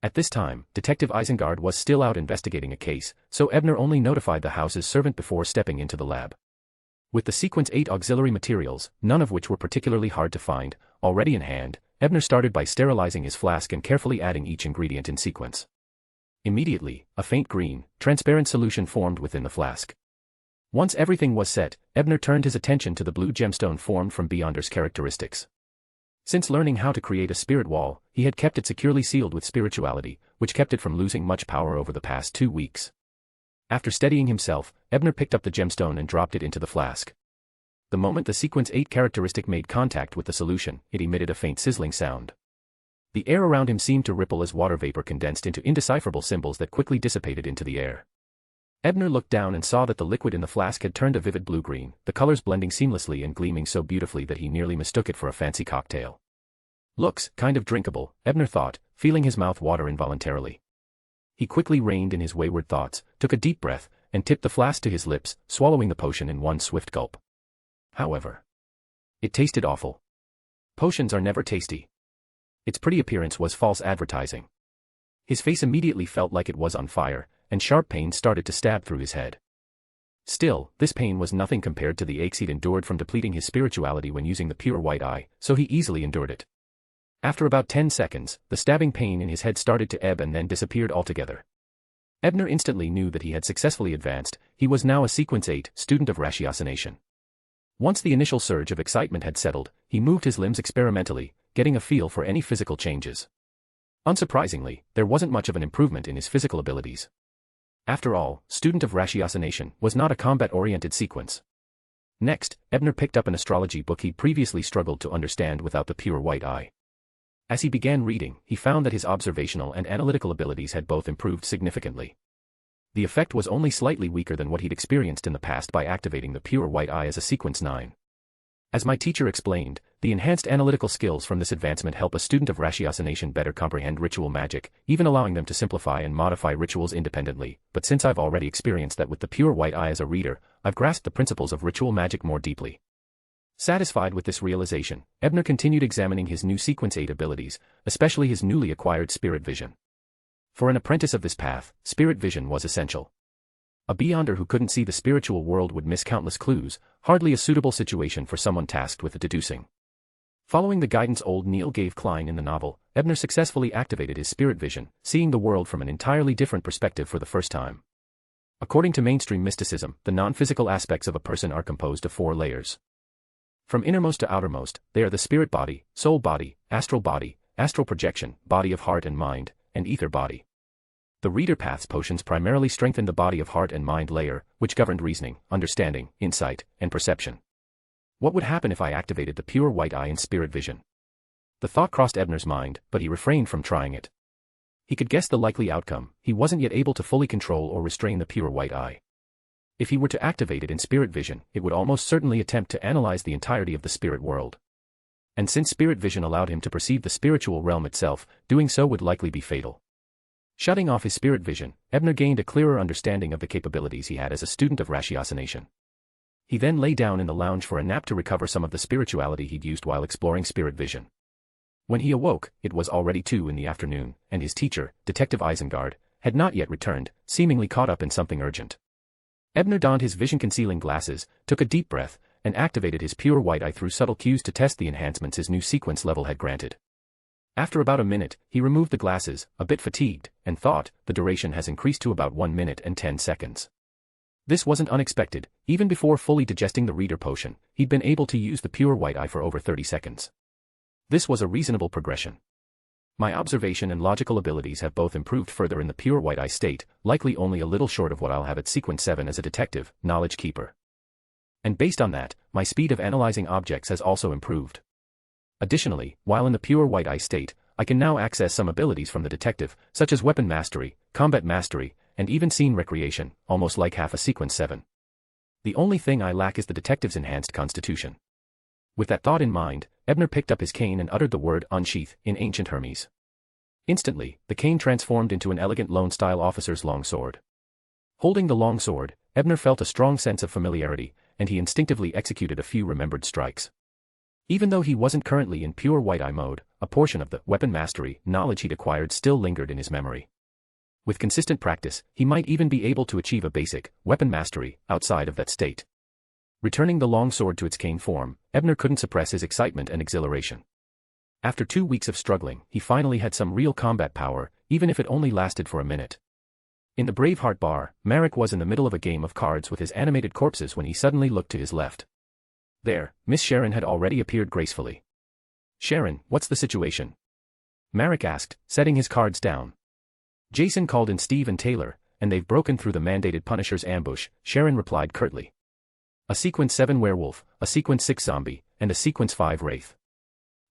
At this time, Detective Isengard was still out investigating a case, so Ebner only notified the house's servant before stepping into the lab. With the sequence 8 auxiliary materials, none of which were particularly hard to find, already in hand, Ebner started by sterilizing his flask and carefully adding each ingredient in sequence. Immediately, a faint green, transparent solution formed within the flask. Once everything was set, Ebner turned his attention to the blue gemstone formed from Beyonder's characteristics. Since learning how to create a spirit wall, he had kept it securely sealed with spirituality, which kept it from losing much power over the past 2 weeks. After steadying himself, Ebner picked up the gemstone and dropped it into the flask. The moment the sequence 8 characteristic made contact with the solution, it emitted a faint sizzling sound. The air around him seemed to ripple as water vapor condensed into indecipherable symbols that quickly dissipated into the air. Ebner looked down and saw that the liquid in the flask had turned a vivid blue-green, the colors blending seamlessly and gleaming so beautifully that he nearly mistook it for a fancy cocktail. Looks kind of drinkable, Ebner thought, feeling his mouth water involuntarily. He quickly reined in his wayward thoughts, took a deep breath, and tipped the flask to his lips, swallowing the potion in one swift gulp. However, it tasted awful. Potions are never tasty. Its pretty appearance was false advertising. His face immediately felt like it was on fire, and sharp pain started to stab through his head. Still, this pain was nothing compared to the aches he'd endured from depleting his spirituality when using the pure white eye, so he easily endured it. After about 10 seconds, the stabbing pain in his head started to ebb and then disappeared altogether. Ebner instantly knew that he had successfully advanced. He was now a sequence 8 student of ratiocination. Once the initial surge of excitement had settled, he moved his limbs experimentally, getting a feel for any physical changes. Unsurprisingly, there wasn't much of an improvement in his physical abilities. After all, student of ratiocination was not a combat-oriented sequence. Next, Ebner picked up an astrology book he'd previously struggled to understand without the pure white eye. As he began reading, he found that his observational and analytical abilities had both improved significantly. The effect was only slightly weaker than what he'd experienced in the past by activating the pure white eye as a sequence 9. As my teacher explained, the enhanced analytical skills from this advancement help a student of ratiocination better comprehend ritual magic, even allowing them to simplify and modify rituals independently, but since I've already experienced that with the pure white eye as a reader, I've grasped the principles of ritual magic more deeply. Satisfied with this realization, Ebner continued examining his new sequence 8 abilities, especially his newly acquired spirit vision. For an apprentice of this path, spirit vision was essential. A Beyonder who couldn't see the spiritual world would miss countless clues, hardly a suitable situation for someone tasked with deducing. Following the guidance old Neil gave Klein in the novel, Ebner successfully activated his spirit vision, seeing the world from an entirely different perspective for the first time. According to mainstream mysticism, the non-physical aspects of a person are composed of 4 layers. From innermost to outermost, they are the spirit body, soul body, astral projection, body of heart and mind, and ether body. The Reader Path's potions primarily strengthened the body of heart and mind layer, which governed reasoning, understanding, insight, and perception. What would happen if I activated the pure white eye in spirit vision? The thought crossed Ebner's mind, but he refrained from trying it. He could guess the likely outcome. He wasn't yet able to fully control or restrain the pure white eye. If he were to activate it in spirit vision, it would almost certainly attempt to analyze the entirety of the spirit world. And since spirit vision allowed him to perceive the spiritual realm itself, doing so would likely be fatal. Shutting off his spirit vision, Ebner gained a clearer understanding of the capabilities he had as a student of ratiocination. He then lay down in the lounge for a nap to recover some of the spirituality he'd used while exploring spirit vision. When he awoke, it was already 2 in the afternoon, and his teacher, Detective Isengard, had not yet returned, seemingly caught up in something urgent. Ebner donned his vision-concealing glasses, took a deep breath, and activated his pure white eye through subtle cues to test the enhancements his new sequence level had granted. After about a minute, he removed the glasses, a bit fatigued, and thought, the duration has increased to about 1 minute and 10 seconds. This wasn't unexpected. Even before fully digesting the reader potion, he'd been able to use the pure white eye for over 30 seconds. This was a reasonable progression. My observation and logical abilities have both improved further in the pure white eye state, likely only a little short of what I'll have at sequence 7 as a detective, knowledge keeper. And based on that, my speed of analyzing objects has also improved. Additionally, while in the pure white eye state, I can now access some abilities from the detective, such as weapon mastery, combat mastery, and even scene recreation, almost like half a sequence 7. The only thing I lack is the detective's enhanced constitution. With that thought in mind, Ebner picked up his cane and uttered the word unsheath in ancient Hermes. Instantly, the cane transformed into an elegant lone-style officer's longsword. Holding the longsword, Ebner felt a strong sense of familiarity, and he instinctively executed a few remembered strikes. Even though he wasn't currently in pure white eye mode, a portion of the weapon mastery knowledge he'd acquired still lingered in his memory. With consistent practice, he might even be able to achieve a basic weapon mastery outside of that state. Returning the long sword to its cane form, Ebner couldn't suppress his excitement and exhilaration. After 2 weeks of struggling, he finally had some real combat power, even if it only lasted for a minute. In the Braveheart bar, Marek was in the middle of a game of cards with his animated corpses when he suddenly looked to his left. There, Miss Sharon had already appeared gracefully. "Sharon, what's the situation?" Marek asked, setting his cards down. "Jason called in Steve and Taylor, and they've broken through the mandated Punisher's ambush," Sharon replied curtly. "A Sequence 7 werewolf, a Sequence 6 zombie, and a Sequence 5 wraith.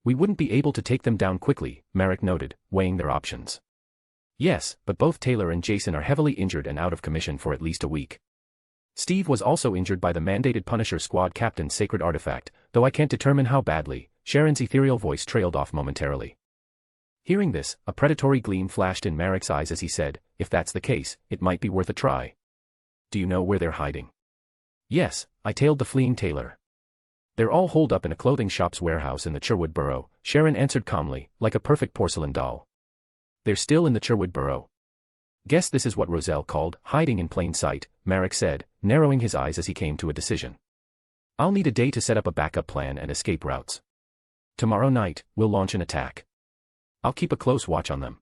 We wouldn't be able to take them down quickly," Marek noted, weighing their options. "Yes, but both Taylor and Jason are heavily injured and out of commission for at least a week. Steve was also injured by the mandated Punisher squad captain's sacred artifact, though I can't determine how badly." Sharon's ethereal voice trailed off momentarily. Hearing this, a predatory gleam flashed in Marek's eyes as he said, "If that's the case, it might be worth a try. Do you know where they're hiding?" "Yes, I tailed the fleeing Taylor. They're all holed up in a clothing shop's warehouse in the Cherwood Borough," Sharon answered calmly, like a perfect porcelain doll. "They're still in the Cherwood Borough. Guess this is what Roselle called hiding in plain sight," Marek said, narrowing his eyes as he came to a decision. "I'll need a day to set up a backup plan and escape routes. Tomorrow night, we'll launch an attack. I'll keep a close watch on them."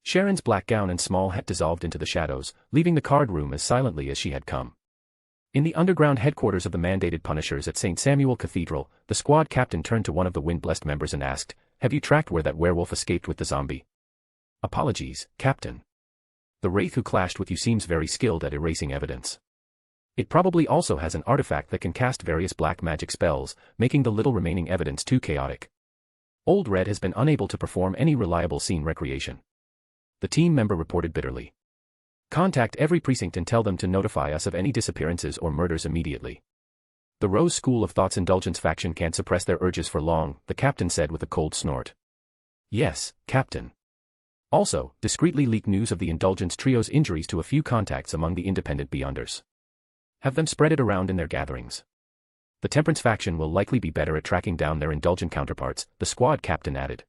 Sharon's black gown and small hat dissolved into the shadows, leaving the card room as silently as she had come. In the underground headquarters of the mandated Punishers at St. Samuel Cathedral, the squad captain turned to one of the wind-blessed members and asked, "Have you tracked where that werewolf escaped with the zombie?" "Apologies, Captain. The wraith who clashed with you seems very skilled at erasing evidence. It probably also has an artifact that can cast various black magic spells, making the little remaining evidence too chaotic. Old Red has been unable to perform any reliable scene recreation." The team member reported bitterly. "Contact every precinct and tell them to notify us of any disappearances or murders immediately. The Rose School of Thought's indulgence faction can't suppress their urges for long," the captain said with a cold snort. "Yes, Captain. Also, discreetly leak news of the Indulgence Trio's injuries to a few contacts among the independent Beyonders. Have them spread it around in their gatherings. The Temperance faction will likely be better at tracking down their Indulgent counterparts," the squad captain added.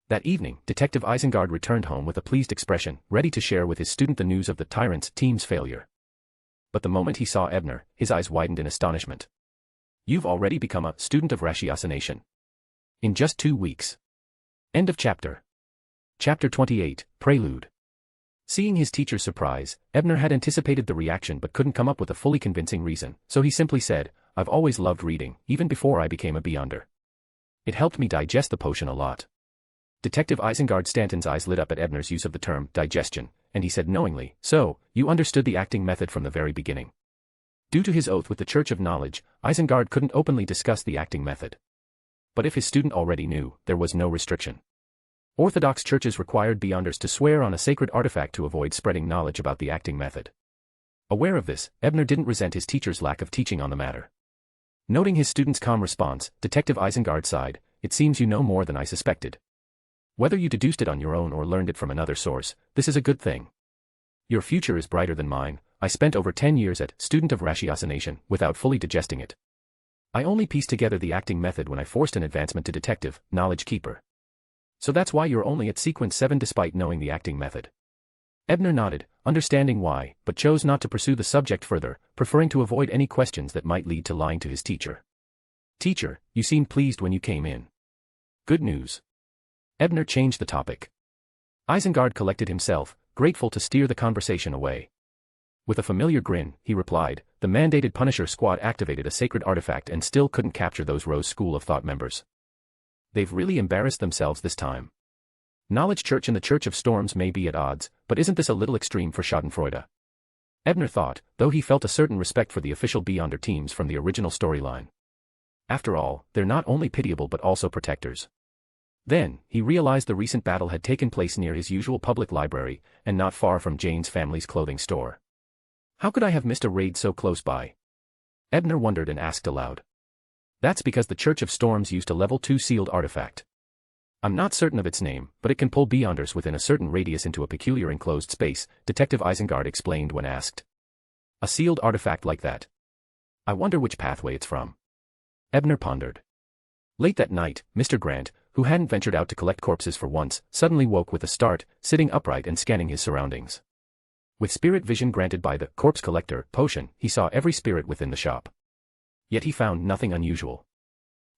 That evening, Detective Isengard returned home with a pleased expression, ready to share with his student the news of the Tyrant's team's failure. But the moment he saw Ebner, his eyes widened in astonishment. "You've already become a student of ratiocination. In just 2 weeks." End of chapter. Chapter 28, Prelude. Seeing his teacher's surprise, Ebner had anticipated the reaction but couldn't come up with a fully convincing reason, so he simply said, "I've always loved reading, even before I became a Beyonder. It helped me digest the potion a lot." Detective Isengard Stanton's eyes lit up at Ebner's use of the term digestion, and he said knowingly, "So, you understood the acting method from the very beginning." Due to his oath with the Church of Knowledge, Isengard couldn't openly discuss the acting method. But if his student already knew, there was no restriction. Orthodox churches required Beyonders to swear on a sacred artifact to avoid spreading knowledge about the acting method. Aware of this, Ebner didn't resent his teacher's lack of teaching on the matter. Noting his student's calm response, Detective Isengard sighed, "It seems you know more than I suspected. Whether you deduced it on your own or learned it from another source, this is a good thing. Your future is brighter than mine. I spent over 10 years at Student of Ratiocination without fully digesting it. I only pieced together the acting method when I forced an advancement to Detective, Knowledge Keeper. So that's why you're only at Sequence 7 despite knowing the acting method." Ebner nodded, understanding why, but chose not to pursue the subject further, preferring to avoid any questions that might lead to lying to his teacher. "Teacher, you seemed pleased when you came in. Good news." Ebner changed the topic. Isengard collected himself, grateful to steer the conversation away. With a familiar grin, he replied, "The mandated Punisher squad activated a sacred artifact and still couldn't capture those Rose School of Thought members. They've really embarrassed themselves this time. Knowledge Church and the Church of Storms may be at odds, but isn't this a little extreme for Schadenfreude?" Ebner thought, though he felt a certain respect for the official Beyonder teams from the original storyline. After all, they're not only pitiable but also protectors. Then, he realized the recent battle had taken place near his usual public library, and not far from Jane's family's clothing store. How could I have missed a raid so close by? Ebner wondered and asked aloud. That's because the Church of Storms used a level 2 sealed artifact. I'm not certain of its name, but it can pull Beyonders within a certain radius into a peculiar enclosed space, Detective Isengard explained when asked. A sealed artifact like that. I wonder which pathway it's from. Ebner pondered. Late that night, Mr. Grant, who hadn't ventured out to collect corpses for once, suddenly woke with a start, sitting upright and scanning his surroundings. With spirit vision granted by the corpse collector potion, he saw every spirit within the shop. Yet he found nothing unusual.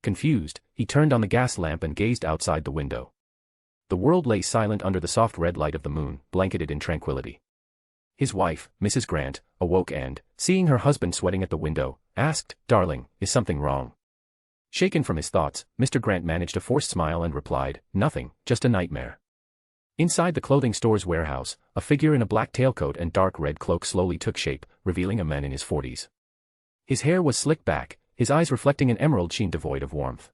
Confused, he turned on the gas lamp and gazed outside the window. The world lay silent under the soft red light of the moon, blanketed in tranquility. His wife, Mrs. Grant, awoke and, seeing her husband sweating at the window, asked, "Darling, is something wrong?" Shaken from his thoughts, Mr. Grant managed a forced smile and replied, "Nothing, just a nightmare." Inside the clothing store's warehouse, a figure in a black tailcoat and dark red cloak slowly took shape, revealing a man in his 40s. His hair was slicked back, his eyes reflecting an emerald sheen devoid of warmth.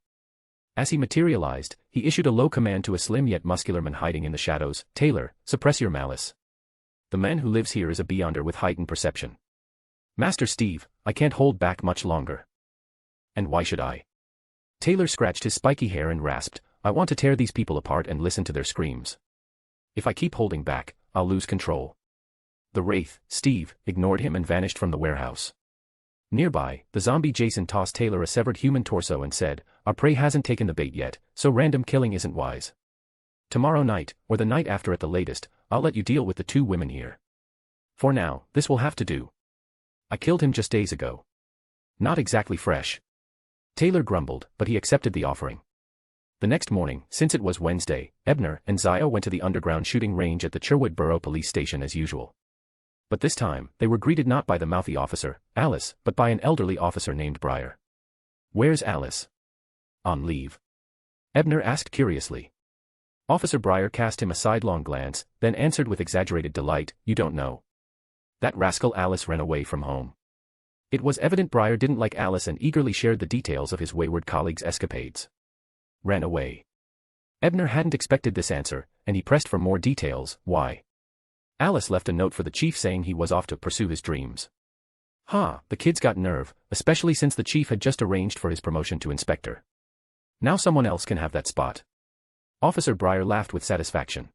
As he materialized, he issued a low command to a slim yet muscular man hiding in the shadows, "Taylor, suppress your malice. The man who lives here is a beyonder with heightened perception. Master Steve, I can't hold back much longer." "And why should I?" Taylor scratched his spiky hair and rasped, "I want to tear these people apart and listen to their screams. If I keep holding back, I'll lose control." The wraith, Steve, ignored him and vanished from the warehouse. Nearby, the zombie Jason tossed Taylor a severed human torso and said, "Our prey hasn't taken the bait yet, so random killing isn't wise. Tomorrow night, or the night after at the latest, I'll let you deal with the two women here. For now, this will have to do. I killed him just days ago. Not exactly fresh." Taylor grumbled, but he accepted the offering. The next morning, since it was Wednesday, Ebner and Zio went to the underground shooting range at the Sherwood Borough Police Station as usual. But this time, they were greeted not by the mouthy officer, Alice, but by an elderly officer named Breyer. "Where's Alice?" "On leave." Ebner asked curiously. Officer Breyer cast him a sidelong glance, then answered with exaggerated delight, "You don't know. That rascal Alice ran away from home." It was evident Breyer didn't like Alice and eagerly shared the details of his wayward colleague's escapades. "Ran away?" Ebner hadn't expected this answer, and he pressed for more details. "Why?" "Alice left a note for the chief saying he was off to pursue his dreams." The kid's got nerve, especially since the chief had just arranged for his promotion to inspector. Now someone else can have that spot. Officer Breyer laughed with satisfaction.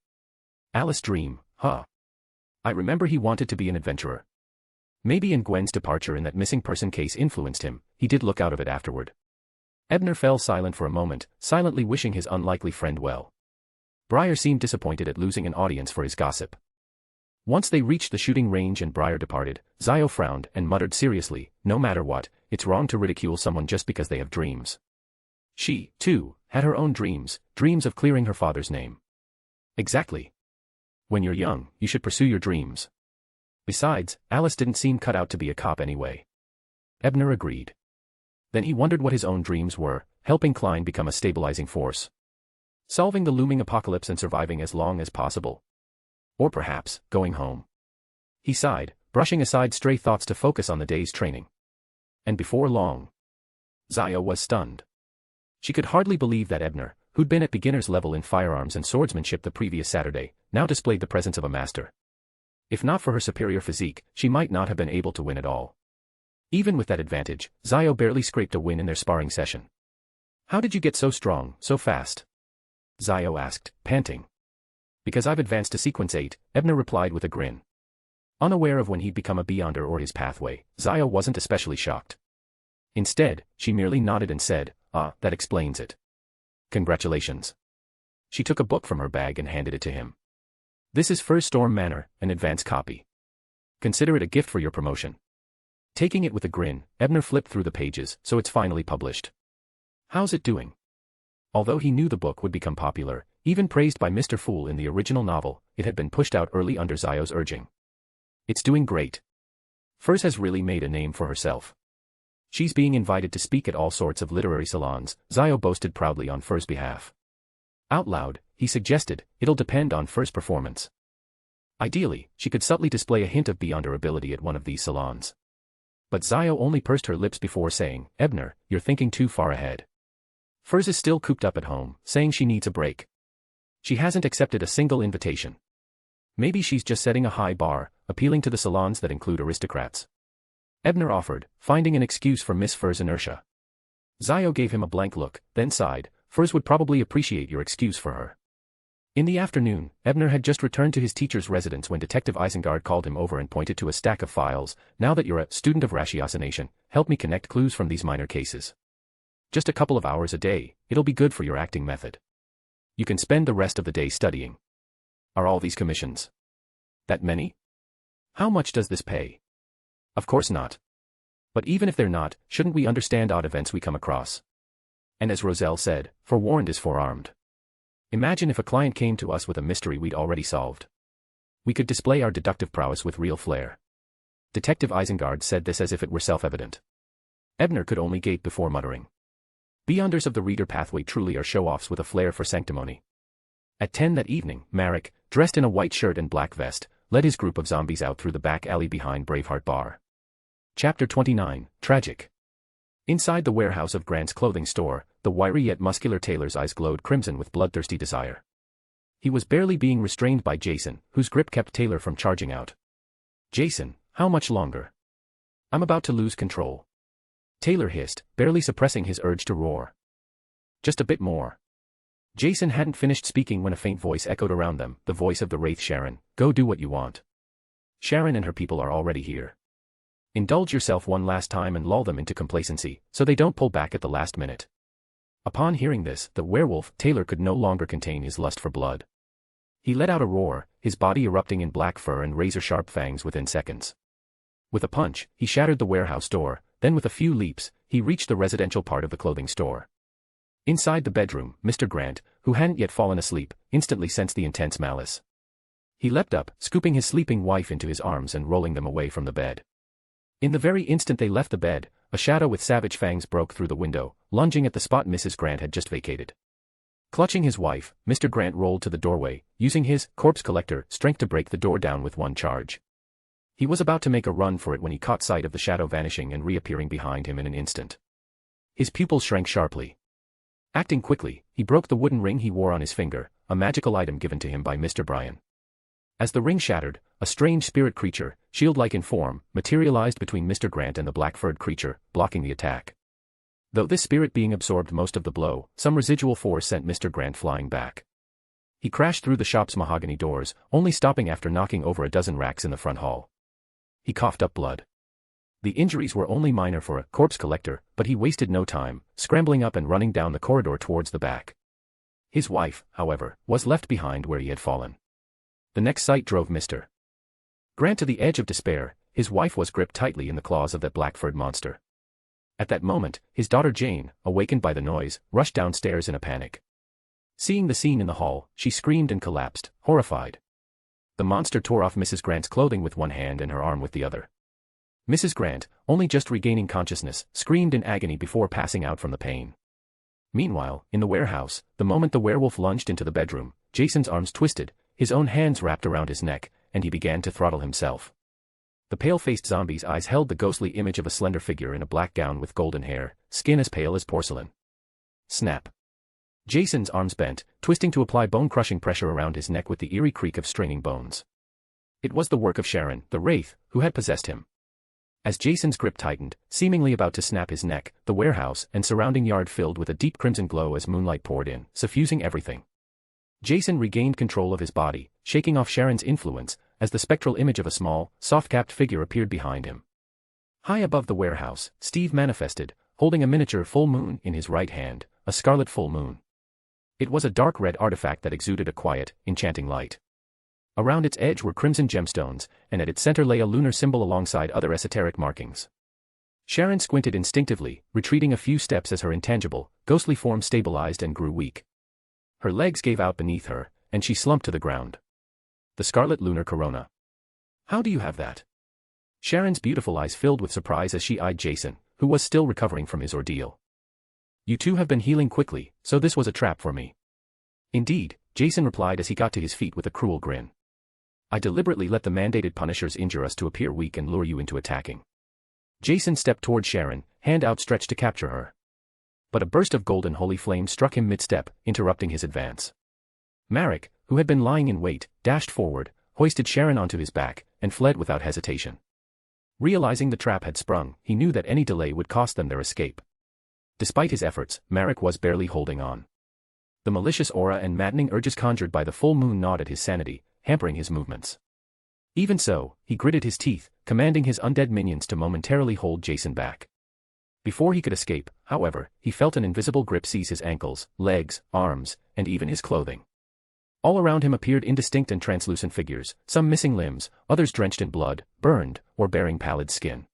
"Alice dream, huh? I remember he wanted to be an adventurer. Maybe in Gwen's departure in that missing person case influenced him, he did look out of it afterward." Ebner fell silent for a moment, silently wishing his unlikely friend well. Breyer seemed disappointed at losing an audience for his gossip. Once they reached the shooting range and Breyer departed, Zio frowned and muttered seriously, "No matter what, it's wrong to ridicule someone just because they have dreams." She, too, had her own dreams, dreams of clearing her father's name. "Exactly. When you're young, you should pursue your dreams. Besides, Alice didn't seem cut out to be a cop anyway." Ebner agreed. Then he wondered what his own dreams were, helping Klein become a stabilizing force. Solving the looming apocalypse and surviving as long as possible. Or perhaps, going home. He sighed, brushing aside stray thoughts to focus on the day's training. And before long, Zio was stunned. She could hardly believe that Ebner, who'd been at beginner's level in firearms and swordsmanship the previous Saturday, now displayed the presence of a master. If not for her superior physique, she might not have been able to win at all. Even with that advantage, Zio barely scraped a win in their sparring session. "How did you get so strong, so fast?" Zio asked, panting. "Because I've advanced to sequence 8, Ebner replied with a grin. Unaware of when he'd become a beyonder or his pathway, Zio wasn't especially shocked. Instead, she merely nodded and said, "That explains it. Congratulations." She took a book from her bag and handed it to him. "This is First Storm Manor, an advance copy. Consider it a gift for your promotion." Taking it with a grin, Ebner flipped through the pages, "So it's finally published. How's it doing?" Although he knew the book would become popular, even praised by Mr. Fool in the original novel, it had been pushed out early under Zio's urging. "It's doing great. Furs has really made a name for herself. She's being invited to speak at all sorts of literary salons," Zio boasted proudly on Fur's behalf. Out loud, he suggested, "It'll depend on Fur's performance. Ideally, she could subtly display a hint of beyonder ability at one of these salons." But Zio only pursed her lips before saying, "Ebner, you're thinking too far ahead. Furs is still cooped up at home, saying she needs a break. She hasn't accepted a single invitation. Maybe she's just setting a high bar, appealing to the salons that include aristocrats." Ebner offered, finding an excuse for Miss Fur's inertia. Zio gave him a blank look, then sighed, "Furs would probably appreciate your excuse for her." In the afternoon, Ebner had just returned to his teacher's residence when Detective Isengard called him over and pointed to a stack of files. "Now that you're a student of ratiocination, help me connect clues from these minor cases. Just a couple of hours a day, it'll be good for your acting method. You can spend the rest of the day studying." "Are all these commissions that many? How much does this pay?" "Of course not. But even if they're not, shouldn't we understand odd events we come across? And as Roselle said, forewarned is forearmed. Imagine if a client came to us with a mystery we'd already solved. We could display our deductive prowess with real flair. Detective Isengard said this as if it were self-evident. Ebner could only gape before muttering. Beyonders of the reader pathway truly are show-offs with a flair for sanctimony. At 10 that evening, Marek, dressed in a white shirt and black vest, led his group of zombies out through the back alley behind Braveheart Bar. Chapter 29, Tragic. Inside the warehouse of Grant's clothing store, the wiry yet muscular tailor's eyes glowed crimson with bloodthirsty desire. He was barely being restrained by Jason, whose grip kept Taylor from charging out. "Jason, how much longer? I'm about to lose control." Taylor hissed, barely suppressing his urge to roar. "Just a bit more." Jason hadn't finished speaking when a faint voice echoed around them, the voice of the wraith Sharon. "Go do what you want. Sharon and her people are already here. Indulge yourself one last time and lull them into complacency, so they don't pull back at the last minute." Upon hearing this, the werewolf, Taylor, could no longer contain his lust for blood. He let out a roar, his body erupting in black fur and razor-sharp fangs within seconds. With a punch, he shattered the warehouse door, then with a few leaps, he reached the residential part of the clothing store. Inside the bedroom, Mr. Grant, who hadn't yet fallen asleep, instantly sensed the intense malice. He leapt up, scooping his sleeping wife into his arms and rolling them away from the bed. In the very instant they left the bed, a shadow with savage fangs broke through the window, lunging at the spot Mrs. Grant had just vacated. Clutching his wife, Mr. Grant rolled to the doorway, using his corpse collector strength to break the door down with one charge. He was about to make a run for it when he caught sight of the shadow vanishing and reappearing behind him in an instant. His pupils shrank sharply. Acting quickly, he broke the wooden ring he wore on his finger, a magical item given to him by Mr. Bryan. As the ring shattered, a strange spirit creature, shield-like in form, materialized between Mr. Grant and the black-furred creature, blocking the attack. Though this spirit being absorbed most of the blow, some residual force sent Mr. Grant flying back. He crashed through the shop's mahogany doors, only stopping after knocking over a dozen racks in the front hall. He coughed up blood. The injuries were only minor for a corpse collector, but he wasted no time, scrambling up and running down the corridor towards the back. His wife, however, was left behind where he had fallen. The next sight drove Mr. Grant to the edge of despair. His wife was gripped tightly in the claws of that black-furred monster. At that moment, his daughter Jane, awakened by the noise, rushed downstairs in a panic. Seeing the scene in the hall, she screamed and collapsed, horrified. The monster tore off Mrs. Grant's clothing with one hand and her arm with the other. Mrs. Grant, only just regaining consciousness, screamed in agony before passing out from the pain. Meanwhile, in the warehouse, the moment the werewolf lunged into the bedroom, Jason's arms twisted, his own hands wrapped around his neck, and he began to throttle himself. The pale-faced zombie's eyes held the ghostly image of a slender figure in a black gown with golden hair, skin as pale as porcelain. Snap. Jason's arms bent, twisting to apply bone-crushing pressure around his neck with the eerie creak of straining bones. It was the work of Sharon, the wraith, who had possessed him. As Jason's grip tightened, seemingly about to snap his neck, the warehouse and surrounding yard filled with a deep crimson glow as moonlight poured in, suffusing everything. Jason regained control of his body, shaking off Sharon's influence, as the spectral image of a small, soft-capped figure appeared behind him. High above the warehouse, Steve manifested, holding a miniature full moon in his right hand, a scarlet full moon. It was a dark red artifact that exuded a quiet, enchanting light. Around its edge were crimson gemstones, and at its center lay a lunar symbol alongside other esoteric markings. Sharon squinted instinctively, retreating a few steps as her intangible, ghostly form stabilized and grew weak. Her legs gave out beneath her, and she slumped to the ground. The scarlet lunar corona. "How do you have that?" Sharon's beautiful eyes filled with surprise as she eyed Jason, who was still recovering from his ordeal. "You two have been healing quickly, so this was a trap for me." "Indeed," Jason replied as he got to his feet with a cruel grin. "I deliberately let the mandated punishers injure us to appear weak and lure you into attacking." Jason stepped toward Sharon, hand outstretched to capture her. But a burst of golden holy flame struck him mid-step, interrupting his advance. Marek, who had been lying in wait, dashed forward, hoisted Sharon onto his back, and fled without hesitation. Realizing the trap had sprung, he knew that any delay would cost them their escape. Despite his efforts, Marek was barely holding on. The malicious aura and maddening urges conjured by the full moon gnawed at his sanity, hampering his movements. Even so, he gritted his teeth, commanding his undead minions to momentarily hold Jason back. Before he could escape, however, he felt an invisible grip seize his ankles, legs, arms, and even his clothing. All around him appeared indistinct and translucent figures, some missing limbs, others drenched in blood, burned, or bearing pallid skin.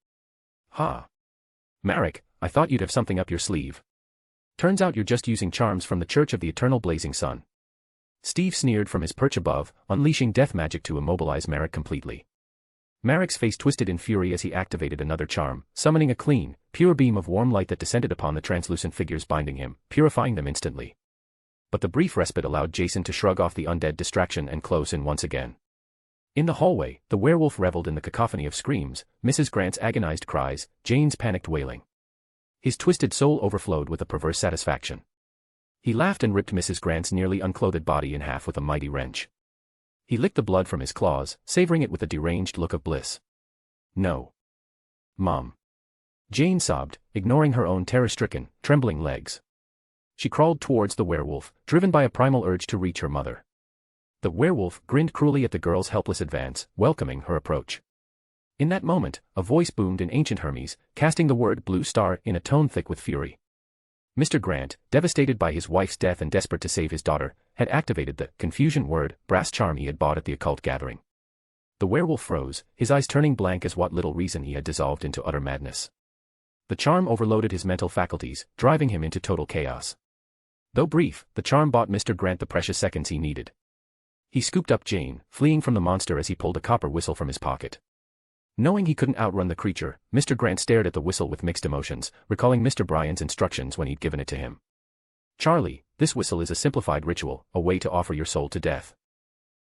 "Ha! Marek, I thought you'd have something up your sleeve. Turns out you're just using charms from the Church of the Eternal Blazing Sun. Steve sneered from his perch above, unleashing death magic to immobilize Marek completely. Marek's face twisted in fury as he activated another charm, summoning a clean, pure beam of warm light that descended upon the translucent figures binding him, purifying them instantly. But the brief respite allowed Jason to shrug off the undead distraction and close in once again. In the hallway, the werewolf reveled in the cacophony of screams, Mrs. Grant's agonized cries, Jane's panicked wailing. His twisted soul overflowed with a perverse satisfaction. He laughed and ripped Mrs. Grant's nearly unclothed body in half with a mighty wrench. He licked the blood from his claws, savoring it with a deranged look of bliss. No. Mom. Jane sobbed, ignoring her own terror-stricken, trembling legs. She crawled towards the werewolf, driven by a primal urge to reach her mother. The werewolf grinned cruelly at the girl's helpless advance, welcoming her approach. In that moment, a voice boomed in ancient Hermes, casting the word Blue Star in a tone thick with fury. Mr. Grant, devastated by his wife's death and desperate to save his daughter, had activated the confusion word brass charm he had bought at the occult gathering. The werewolf froze, his eyes turning blank as what little reason he had dissolved into utter madness. The charm overloaded his mental faculties, driving him into total chaos. Though brief, the charm bought Mr. Grant the precious seconds he needed. He scooped up Jane, fleeing from the monster as he pulled a copper whistle from his pocket. Knowing he couldn't outrun the creature, Mr. Grant stared at the whistle with mixed emotions, recalling Mr. Bryan's instructions when he'd given it to him. Charlie, this whistle is a simplified ritual, a way to offer your soul to death.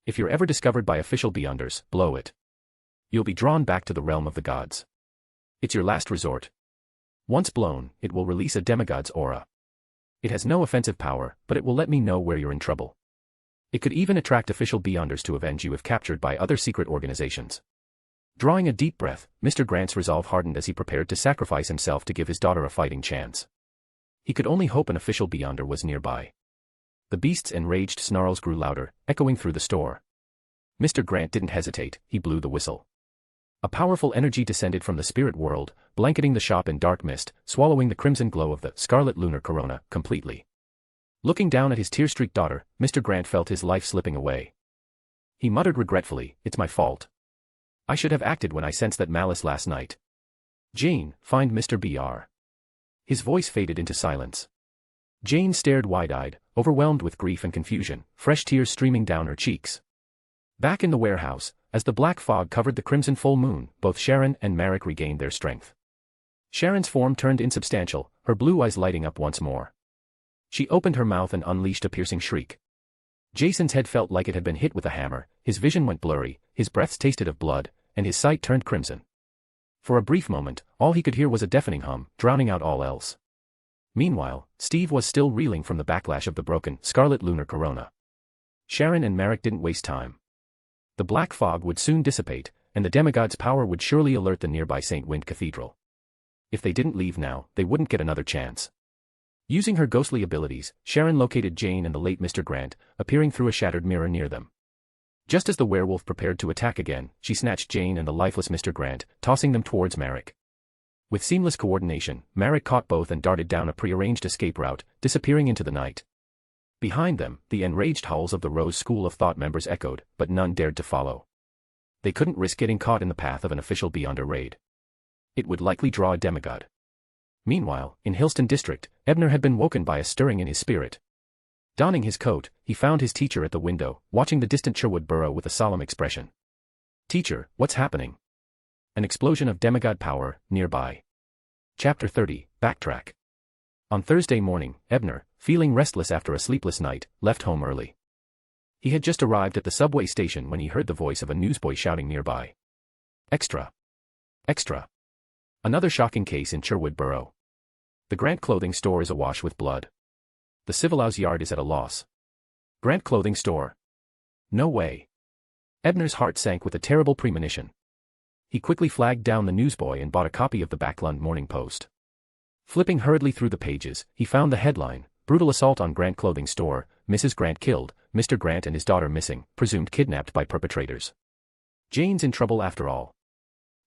If you're ever discovered by official Beyonders, blow it. You'll be drawn back to the realm of the gods. It's your last resort. Once blown, it will release a demigod's aura. It has no offensive power, but it will let me know where you're in trouble. It could even attract official Beyonders to avenge you if captured by other secret organizations. Drawing a deep breath, Mr. Grant's resolve hardened as he prepared to sacrifice himself to give his daughter a fighting chance. He could only hope an official Beyonder was nearby. The beast's enraged snarls grew louder, echoing through the store. Mr. Grant didn't hesitate, he blew the whistle. A powerful energy descended from the spirit world, blanketing the shop in dark mist, swallowing the crimson glow of the scarlet lunar corona completely. Looking down at his tear-streaked daughter, Mr. Grant felt his life slipping away. He muttered regretfully, "It's my fault. I should have acted when I sensed that malice last night. Jane, find Mr. Br." His voice faded into silence. Jane stared wide-eyed, overwhelmed with grief and confusion, fresh tears streaming down her cheeks. Back in the warehouse, as the black fog covered the crimson full moon, both Sharon and Marek regained their strength. Sharon's form turned insubstantial, her blue eyes lighting up once more. She opened her mouth and unleashed a piercing shriek. Jason's head felt like it had been hit with a hammer, his vision went blurry, his breath tasted of blood, and his sight turned crimson. For a brief moment, all he could hear was a deafening hum, drowning out all else. Meanwhile, Steve was still reeling from the backlash of the broken, scarlet lunar corona. Sharon and Marek didn't waste time. The black fog would soon dissipate, and the demigod's power would surely alert the nearby St. Wind Cathedral. If they didn't leave now, they wouldn't get another chance. Using her ghostly abilities, Sharon located Jane and the late Mr. Grant, appearing through a shattered mirror near them. Just as the werewolf prepared to attack again, she snatched Jane and the lifeless Mr. Grant, tossing them towards Marek. With seamless coordination, Marek caught both and darted down a prearranged escape route, disappearing into the night. Behind them, the enraged howls of the Rose School of Thought members echoed, but none dared to follow. They couldn't risk getting caught in the path of an official Beyonder raid. It would likely draw a demigod. Meanwhile, in Hillston District, Ebner had been woken by a stirring in his spirit. Donning his coat, he found his teacher at the window, watching the distant Sherwood burrow with a solemn expression. "Teacher, what's happening?" An explosion of demigod power, nearby. Chapter 30, Backtrack. On Thursday morning, Ebner, feeling restless after a sleepless night, left home early. He had just arrived at the subway station when he heard the voice of a newsboy shouting nearby. "Extra! Extra! Another shocking case in Sherwood Borough. The Grant clothing store is awash with blood. The Civilhouse yard is at a loss. Grant clothing store? No way." Ebner's heart sank with a terrible premonition. He quickly flagged down the newsboy and bought a copy of the Backlund Morning Post. Flipping hurriedly through the pages, he found the headline, "Brutal Assault on Grant Clothing Store, Mrs. Grant Killed, Mr. Grant and his daughter Missing, Presumed Kidnapped by Perpetrators." Jane's in trouble after all.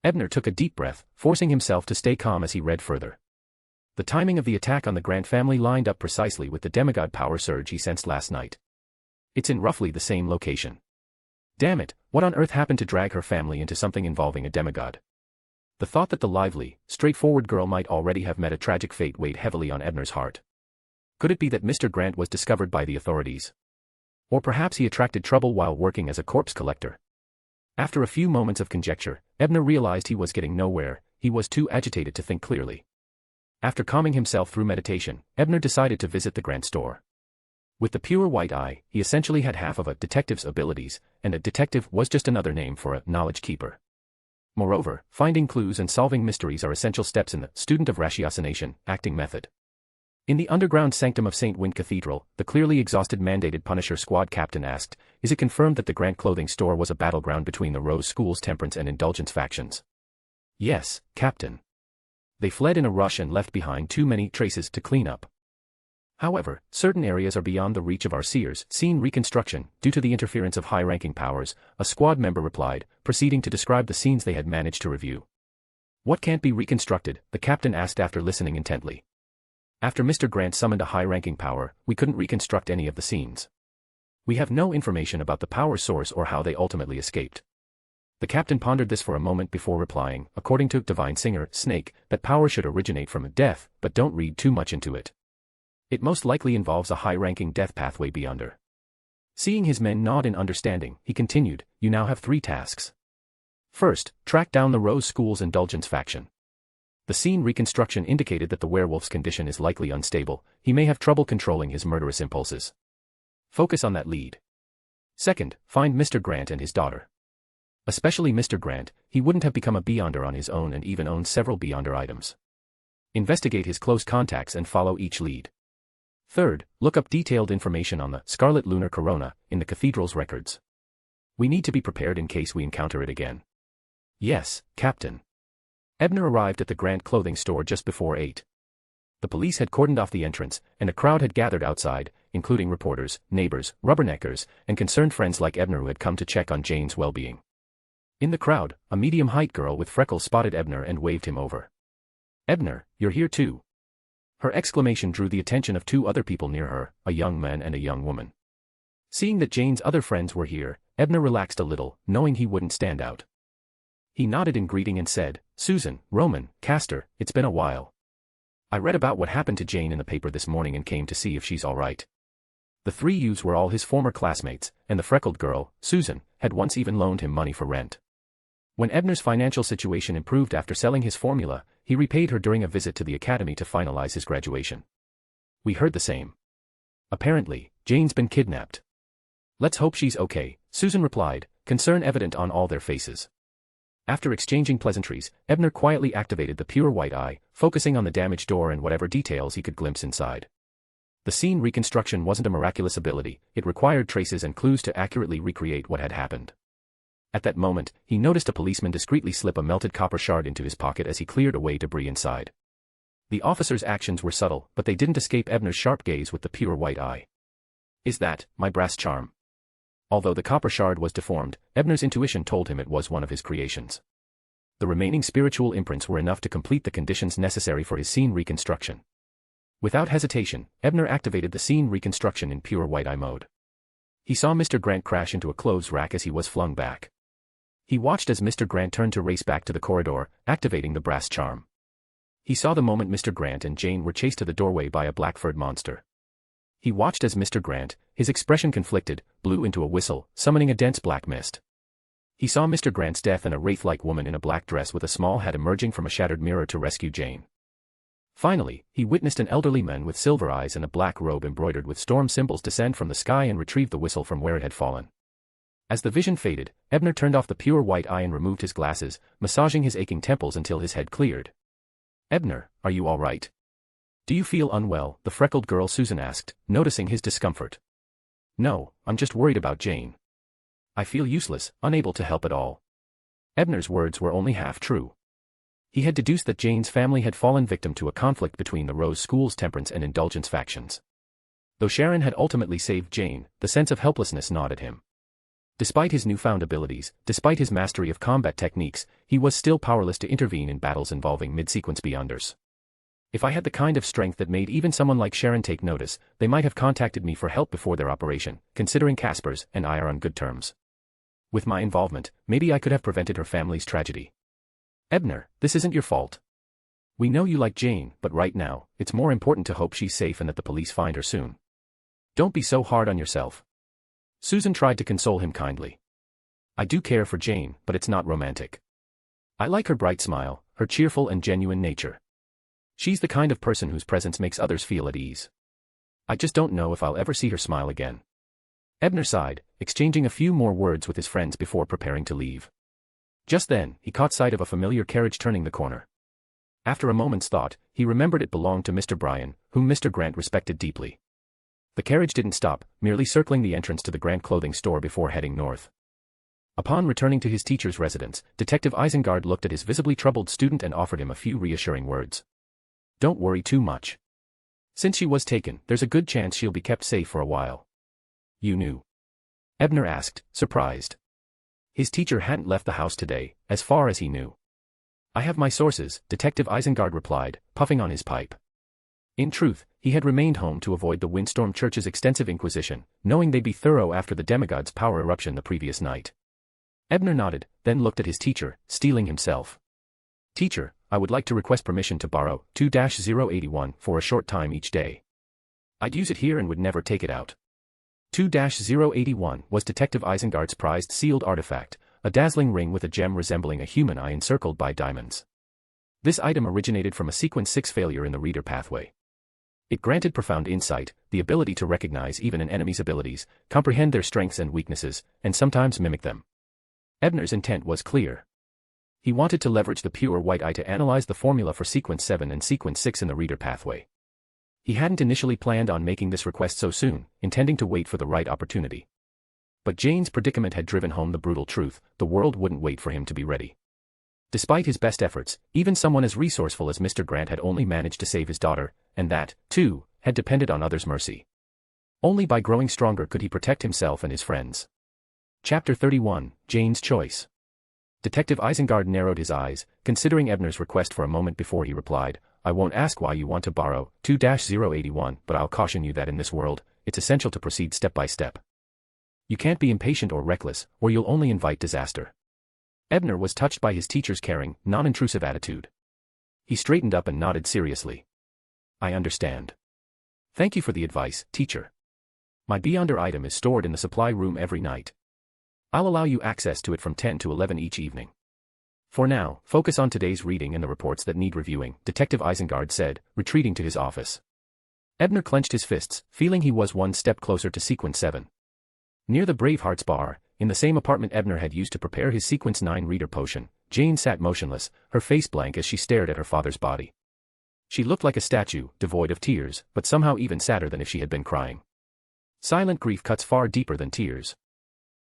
Ebner took a deep breath, forcing himself to stay calm as he read further. The timing of the attack on the Grant family lined up precisely with the demigod power surge he sensed last night. It's in roughly the same location. Damn it, what on earth happened to drag her family into something involving a demigod? The thought that the lively, straightforward girl might already have met a tragic fate weighed heavily on Ebner's heart. Could it be that Mr. Grant was discovered by the authorities? Or perhaps he attracted trouble while working as a corpse collector? After a few moments of conjecture, Ebner realized he was getting nowhere. He was too agitated to think clearly. After calming himself through meditation, Ebner decided to visit the Grant store. With the pure white eye, he essentially had half of a detective's abilities, and a detective was just another name for a knowledge keeper. Moreover, finding clues and solving mysteries are essential steps in the student of ratiocination acting method. In the underground sanctum of St. Wind Cathedral, the clearly exhausted mandated Punisher squad captain asked, "Is it confirmed that the Grant clothing store was a battleground between the Rose School's temperance and indulgence factions?" "Yes, Captain. They fled in a rush and left behind too many traces to clean up. However, certain areas are beyond the reach of our seers." "Scene reconstruction, due to the interference of high-ranking powers," a squad member replied, proceeding to describe the scenes they had managed to review. "What can't be reconstructed?" the captain asked after listening intently. "After Mr. Grant summoned a high-ranking power, we couldn't reconstruct any of the scenes. We have no information about the power source or how they ultimately escaped." The captain pondered this for a moment before replying, "According to divine singer, Snake, that power should originate from death, but don't read too much into it. It most likely involves a high-ranking death pathway beyonder." Seeing his men nod in understanding, he continued, "You now have 3 tasks. First, track down the Rose School's indulgence faction. The scene reconstruction indicated that the werewolf's condition is likely unstable. He may have trouble controlling his murderous impulses. Focus on that lead. Second, find Mr. Grant and his daughter. Especially Mr. Grant, he wouldn't have become a Beyonder on his own and even owned several Beyonder items. Investigate his close contacts and follow each lead. Third, look up detailed information on the Scarlet Lunar Corona in the cathedral's records. We need to be prepared in case we encounter it again." "Yes, Captain." Ebner arrived at the Grant clothing store just before 8. The police had cordoned off the entrance, and a crowd had gathered outside, including reporters, neighbors, rubberneckers, and concerned friends like Ebner who had come to check on Jane's well-being. In the crowd, a medium-height girl with freckles spotted Ebner and waved him over. "Ebner, you're here too." Her exclamation drew the attention of 2 other people near her, a young man and a young woman. Seeing that Jane's other friends were here, Ebner relaxed a little, knowing he wouldn't stand out. He nodded in greeting and said, "Susan, Roman, Castor, it's been a while. I read about what happened to Jane in the paper this morning and came to see if she's all right." The 3 youths were all his former classmates, and the freckled girl, Susan, had once even loaned him money for rent. When Ebner's financial situation improved after selling his formula, he repaid her during a visit to the academy to finalize his graduation. "We heard the same. Apparently, Jane's been kidnapped." "Let's hope she's okay," Susan replied, concern evident on all their faces. After exchanging pleasantries, Ebner quietly activated the pure white eye, focusing on the damaged door and whatever details he could glimpse inside. The scene reconstruction wasn't a miraculous ability, it required traces and clues to accurately recreate what had happened. At that moment, he noticed a policeman discreetly slip a melted copper shard into his pocket as he cleared away debris inside. The officer's actions were subtle, but they didn't escape Ebner's sharp gaze with the pure white eye. "Is that my brass charm?" Although the copper shard was deformed, Ebner's intuition told him it was one of his creations. The remaining spiritual imprints were enough to complete the conditions necessary for his scene reconstruction. Without hesitation, Ebner activated the scene reconstruction in pure white eye mode. He saw Mr. Grant crash into a clothes rack as he was flung back. He watched as Mr. Grant turned to race back to the corridor, activating the brass charm. He saw the moment Mr. Grant and Jane were chased to the doorway by a black-furred monster. He watched as Mr. Grant, his expression conflicted, blew into a whistle, summoning a dense black mist. He saw Mr. Grant's death and a wraith-like woman in a black dress with a small hat emerging from a shattered mirror to rescue Jane. Finally, he witnessed an elderly man with silver eyes and a black robe embroidered with storm symbols descend from the sky and retrieve the whistle from where it had fallen. As the vision faded, Ebner turned off the pure white eye and removed his glasses, massaging his aching temples until his head cleared. "Ebner, are you all right? Do you feel unwell?" the freckled girl Susan asked, noticing his discomfort. "No, I'm just worried about Jane. I feel useless, unable to help at all." Ebner's words were only half true. He had deduced that Jane's family had fallen victim to a conflict between the Rose School's temperance and indulgence factions. Though Sharon had ultimately saved Jane, the sense of helplessness gnawed at him. Despite his newfound abilities, despite his mastery of combat techniques, he was still powerless to intervene in battles involving mid-sequence Beyonders. "If I had the kind of strength that made even someone like Sharon take notice, they might have contacted me for help before their operation, considering Casper's and I are on good terms. With my involvement, maybe I could have prevented her family's tragedy." Ebner, this isn't your fault. We know you like Jane, but right now, it's more important to hope she's safe and that the police find her soon. Don't be so hard on yourself. Susan tried to console him kindly. I do care for Jane, but it's not romantic. I like her bright smile, her cheerful and genuine nature. She's the kind of person whose presence makes others feel at ease. I just don't know if I'll ever see her smile again. Ebner sighed, exchanging a few more words with his friends before preparing to leave. Just then, he caught sight of a familiar carriage turning the corner. After a moment's thought, he remembered it belonged to Mr. Bryan, whom Mr. Grant respected deeply. The carriage didn't stop, merely circling the entrance to the Grant clothing store before heading north. Upon returning to his teacher's residence, Detective Isengard looked at his visibly troubled student and offered him a few reassuring words. Don't worry too much. Since she was taken, there's a good chance she'll be kept safe for a while. You knew? Ebner asked, surprised. His teacher hadn't left the house today, as far as he knew. I have my sources, Detective Isengard replied, puffing on his pipe. In truth, he had remained home to avoid the Windstorm Church's extensive inquisition, knowing they'd be thorough after the demigod's power eruption the previous night. Ebner nodded, then looked at his teacher, steeling himself. Teacher, I would like to request permission to borrow 2-081 for a short time each day. I'd use it here and would never take it out. 2-081 was Detective Isengard's prized sealed artifact, a dazzling ring with a gem resembling a human eye encircled by diamonds. This item originated from a Sequence 6 failure in the reader pathway. It granted profound insight, the ability to recognize even an enemy's abilities, comprehend their strengths and weaknesses, and sometimes mimic them. Ebner's intent was clear. He wanted to leverage the pure white eye to analyze the formula for Sequence 7 and Sequence 6 in the reader pathway. He hadn't initially planned on making this request so soon, intending to wait for the right opportunity. But Jane's predicament had driven home the brutal truth: the world wouldn't wait for him to be ready. Despite his best efforts, even someone as resourceful as Mr. Grant had only managed to save his daughter, and that, too, had depended on others' mercy. Only by growing stronger could he protect himself and his friends. Chapter 31, Jane's Choice. Detective Isengard narrowed his eyes, considering Ebner's request for a moment before he replied, I won't ask why you want to borrow 2-081, but I'll caution you that in this world, it's essential to proceed step by step. You can't be impatient or reckless, or you'll only invite disaster. Ebner was touched by his teacher's caring, non-intrusive attitude. He straightened up and nodded seriously. I understand. Thank you for the advice, teacher. My Beyonder item is stored in the supply room every night. I'll allow you access to it from 10 to 11 each evening. For now, focus on today's reading and the reports that need reviewing, Detective Isengard said, retreating to his office. Ebner clenched his fists, feeling he was one step closer to Sequence 7. Near the Bravehearts bar, in the same apartment Ebner had used to prepare his Sequence 9 reader potion, Jane sat motionless, her face blank as she stared at her father's body. She looked like a statue, devoid of tears, but somehow even sadder than if she had been crying. Silent grief cuts far deeper than tears.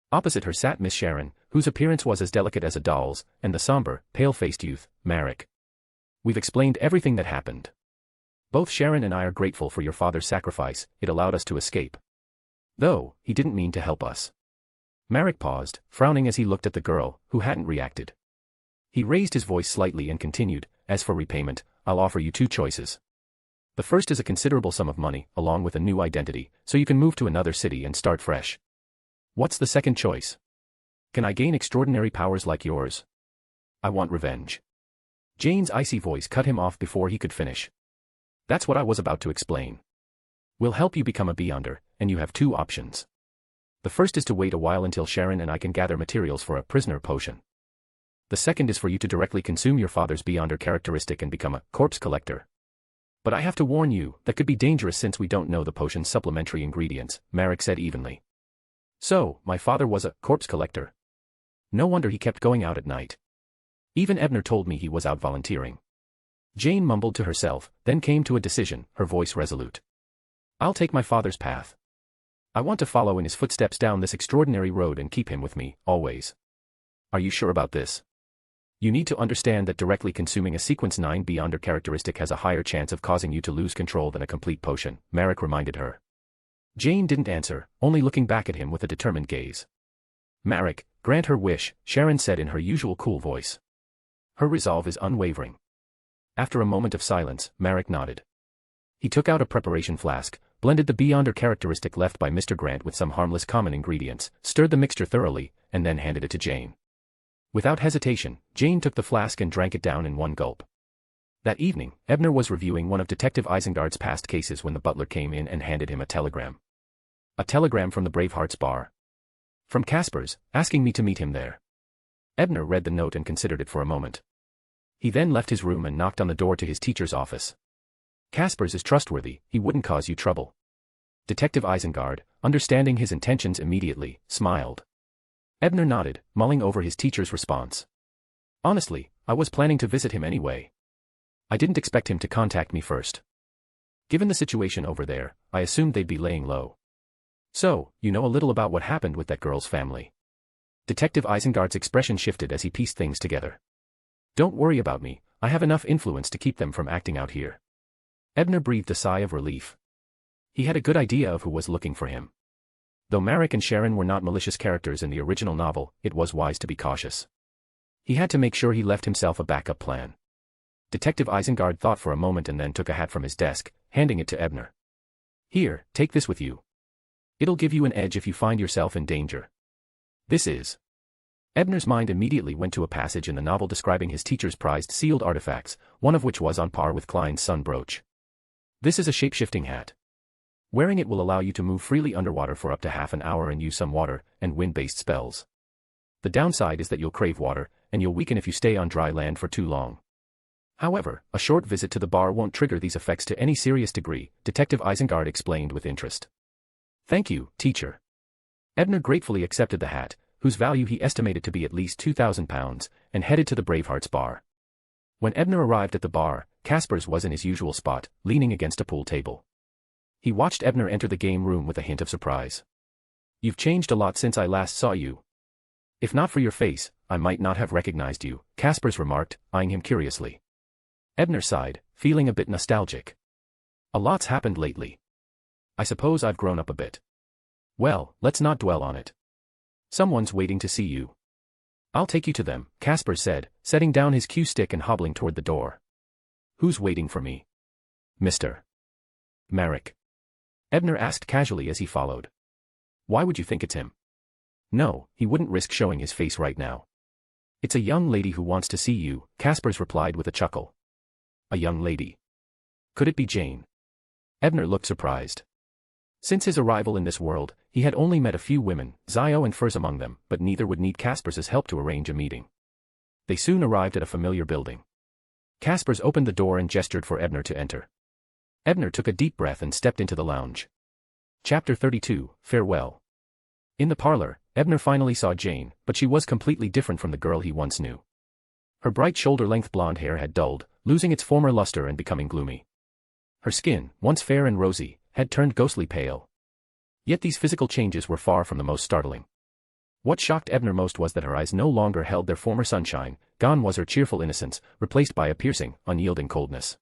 Opposite her sat Miss Sharon, whose appearance was as delicate as a doll's, and the somber, pale-faced youth, Marek. We've explained everything that happened. Both Sharon and I are grateful for your father's sacrifice, it allowed us to escape. Though, he didn't mean to help us. Marek paused, frowning as he looked at the girl, who hadn't reacted. He raised his voice slightly and continued, as for repayment, I'll offer you two choices. The first is a considerable sum of money, along with a new identity, so you can move to another city and start fresh. What's the second choice? Can I gain extraordinary powers like yours? I want revenge. Jane's icy voice cut him off before he could finish. That's what I was about to explain. We'll help you become a Beyonder, and you have two options. The first is to wait a while until Sharon and I can gather materials for a prisoner potion. The second is for you to directly consume your father's Beyonder characteristic and become a corpse collector. But I have to warn you, that could be dangerous since we don't know the potion's supplementary ingredients, Marek said evenly. So, my father was a corpse collector. No wonder he kept going out at night. Even Ebner told me he was out volunteering. Jane mumbled to herself, then came to a decision, her voice resolute. I'll take my father's path. I want to follow in his footsteps down this extraordinary road and keep him with me, always. Are you sure about this? You need to understand that directly consuming a Sequence 9 Beyonder characteristic has a higher chance of causing you to lose control than a complete potion, Marek reminded her. Jane didn't answer, only looking back at him with a determined gaze. Marek, grant her wish, Sharon said in her usual cool voice. Her resolve is unwavering. After a moment of silence, Marek nodded. He took out a preparation flask, blended the Beyonder characteristic left by Mr. Grant with some harmless common ingredients, stirred the mixture thoroughly, and then handed it to Jane. Without hesitation, Jane took the flask and drank it down in one gulp. That evening, Ebner was reviewing one of Detective Isengard's past cases when the butler came in and handed him a telegram. A telegram from the Bravehearts bar. From Casper's, asking me to meet him there. Ebner read the note and considered it for a moment. He then left his room and knocked on the door to his teacher's office. Casper's is trustworthy, he wouldn't cause you trouble. Detective Isengard, understanding his intentions immediately, smiled. Ebner nodded, mulling over his teacher's response. Honestly, I was planning to visit him anyway. I didn't expect him to contact me first. Given the situation over there, I assumed they'd be laying low. So, you know a little about what happened with that girl's family. Detective Isengard's expression shifted as he pieced things together. Don't worry about me, I have enough influence to keep them from acting out here. Ebner breathed a sigh of relief. He had a good idea of who was looking for him. Though Marek and Sharon were not malicious characters in the original novel, it was wise to be cautious. He had to make sure he left himself a backup plan. Detective Isengard thought for a moment and then took a hat from his desk, handing it to Ebner. Here, take this with you. It'll give you an edge if you find yourself in danger. This is. Ebner's mind immediately went to a passage in the novel describing his teacher's prized sealed artifacts, one of which was on par with Klein's sun brooch. This is a shape-shifting hat. Wearing it will allow you to move freely underwater for up to half an hour and use some water and wind-based spells. The downside is that you'll crave water, and you'll weaken if you stay on dry land for too long. However, a short visit to the bar won't trigger these effects to any serious degree, Detective Isengard explained with interest. Thank you, teacher. Ebner gratefully accepted the hat, whose value he estimated to be at least £2,000, and headed to the Bravehearts bar. When Ebner arrived at the bar, Casper's was in his usual spot, leaning against a pool table. He watched Ebner enter the game room with a hint of surprise. You've changed a lot since I last saw you. If not for your face, I might not have recognized you, Casper's remarked, eyeing him curiously. Ebner sighed, feeling a bit nostalgic. A lot's happened lately. I suppose I've grown up a bit. Well, let's not dwell on it. Someone's waiting to see you. I'll take you to them, Casper said, setting down his cue stick and hobbling toward the door. Who's waiting for me? Mr. Marek. Ebner asked casually as he followed. Why would you think it's him? No, he wouldn't risk showing his face right now. It's a young lady who wants to see you, Casper's replied with a chuckle. A young lady. Could it be Jane? Ebner looked surprised. Since his arrival in this world, he had only met a few women, Zio and Furs among them, but neither would need Casper's help to arrange a meeting. They soon arrived at a familiar building. Casper's opened the door and gestured for Ebner to enter. Ebner took a deep breath and stepped into the lounge. Chapter 32, Farewell. In the parlor, Ebner finally saw Jane, but she was completely different from the girl he once knew. Her bright shoulder-length blonde hair had dulled, losing its former luster and becoming gloomy. Her skin, once fair and rosy, had turned ghostly pale. Yet these physical changes were far from the most startling. What shocked Ebner most was that her eyes no longer held their former sunshine, gone was her cheerful innocence, replaced by a piercing, unyielding coldness.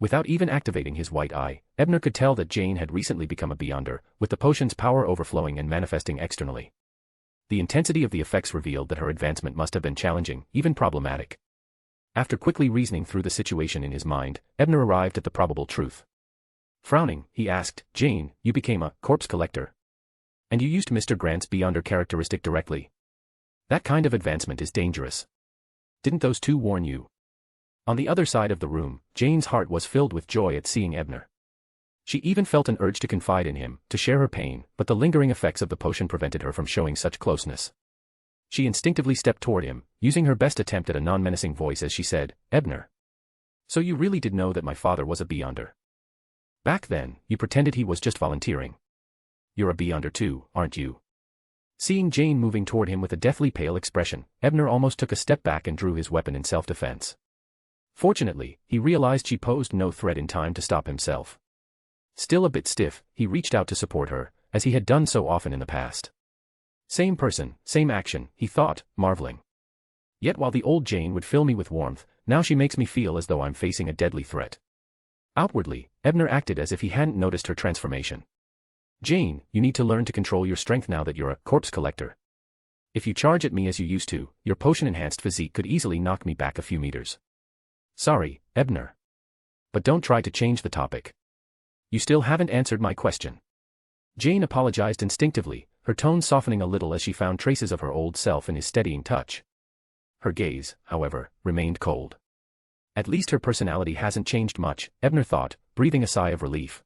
Without even activating his white eye, Ebner could tell that Jane had recently become a Beyonder, with the potion's power overflowing and manifesting externally. The intensity of the effects revealed that her advancement must have been challenging, even problematic. After quickly reasoning through the situation in his mind, Ebner arrived at the probable truth. Frowning, he asked, Jane, you became a corpse collector. And you used Mr. Grant's Beyonder characteristic directly. That kind of advancement is dangerous. Didn't those two warn you? On the other side of the room, Jane's heart was filled with joy at seeing Ebner. She even felt an urge to confide in him, to share her pain, but the lingering effects of the potion prevented her from showing such closeness. She instinctively stepped toward him, using her best attempt at a non-menacing voice as she said, Ebner. So you really did know that my father was a Beyonder. Back then, you pretended he was just volunteering. You're a Beyonder too, aren't you? Seeing Jane moving toward him with a deathly pale expression, Ebner almost took a step back and drew his weapon in self-defense. Fortunately, he realized she posed no threat in time to stop himself. Still a bit stiff, he reached out to support her, as he had done so often in the past. Same person, same action, he thought, marveling. Yet while the old Jane would fill me with warmth, now she makes me feel as though I'm facing a deadly threat. Outwardly, Ebner acted as if he hadn't noticed her transformation. Jane, you need to learn to control your strength now that you're a corpse collector. If you charge at me as you used to, your potion-enhanced physique could easily knock me back a few meters. Sorry, Ebner. But don't try to change the topic. You still haven't answered my question. Jane apologized instinctively, her tone softening a little as she found traces of her old self in his steadying touch. Her gaze, however, remained cold. At least her personality hasn't changed much, Ebner thought, breathing a sigh of relief.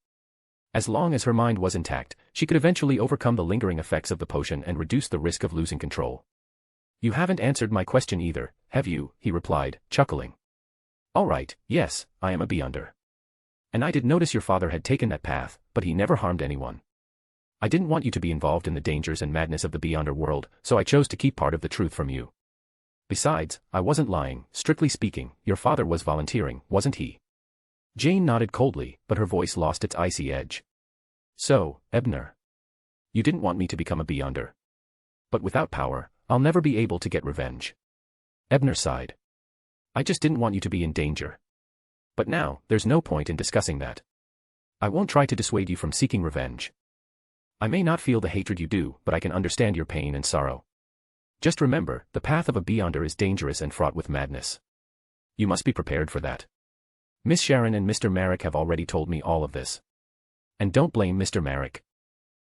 As long as her mind was intact, she could eventually overcome the lingering effects of the potion and reduce the risk of losing control. You haven't answered my question either, have you? He replied, chuckling. All right, yes, I am a Beyonder. And I did notice your father had taken that path, but he never harmed anyone. I didn't want you to be involved in the dangers and madness of the Beyonder world, so I chose to keep part of the truth from you. Besides, I wasn't lying, strictly speaking, your father was volunteering, wasn't he? Jane nodded coldly, but her voice lost its icy edge. So, Ebner. You didn't want me to become a Beyonder. But without power, I'll never be able to get revenge. Ebner sighed. I just didn't want you to be in danger. But now, there's no point in discussing that. I won't try to dissuade you from seeking revenge. I may not feel the hatred you do, but I can understand your pain and sorrow. Just remember, the path of a Beyonder is dangerous and fraught with madness. You must be prepared for that. Miss Sharon and Mr. Merrick have already told me all of this. And don't blame Mr. Merrick.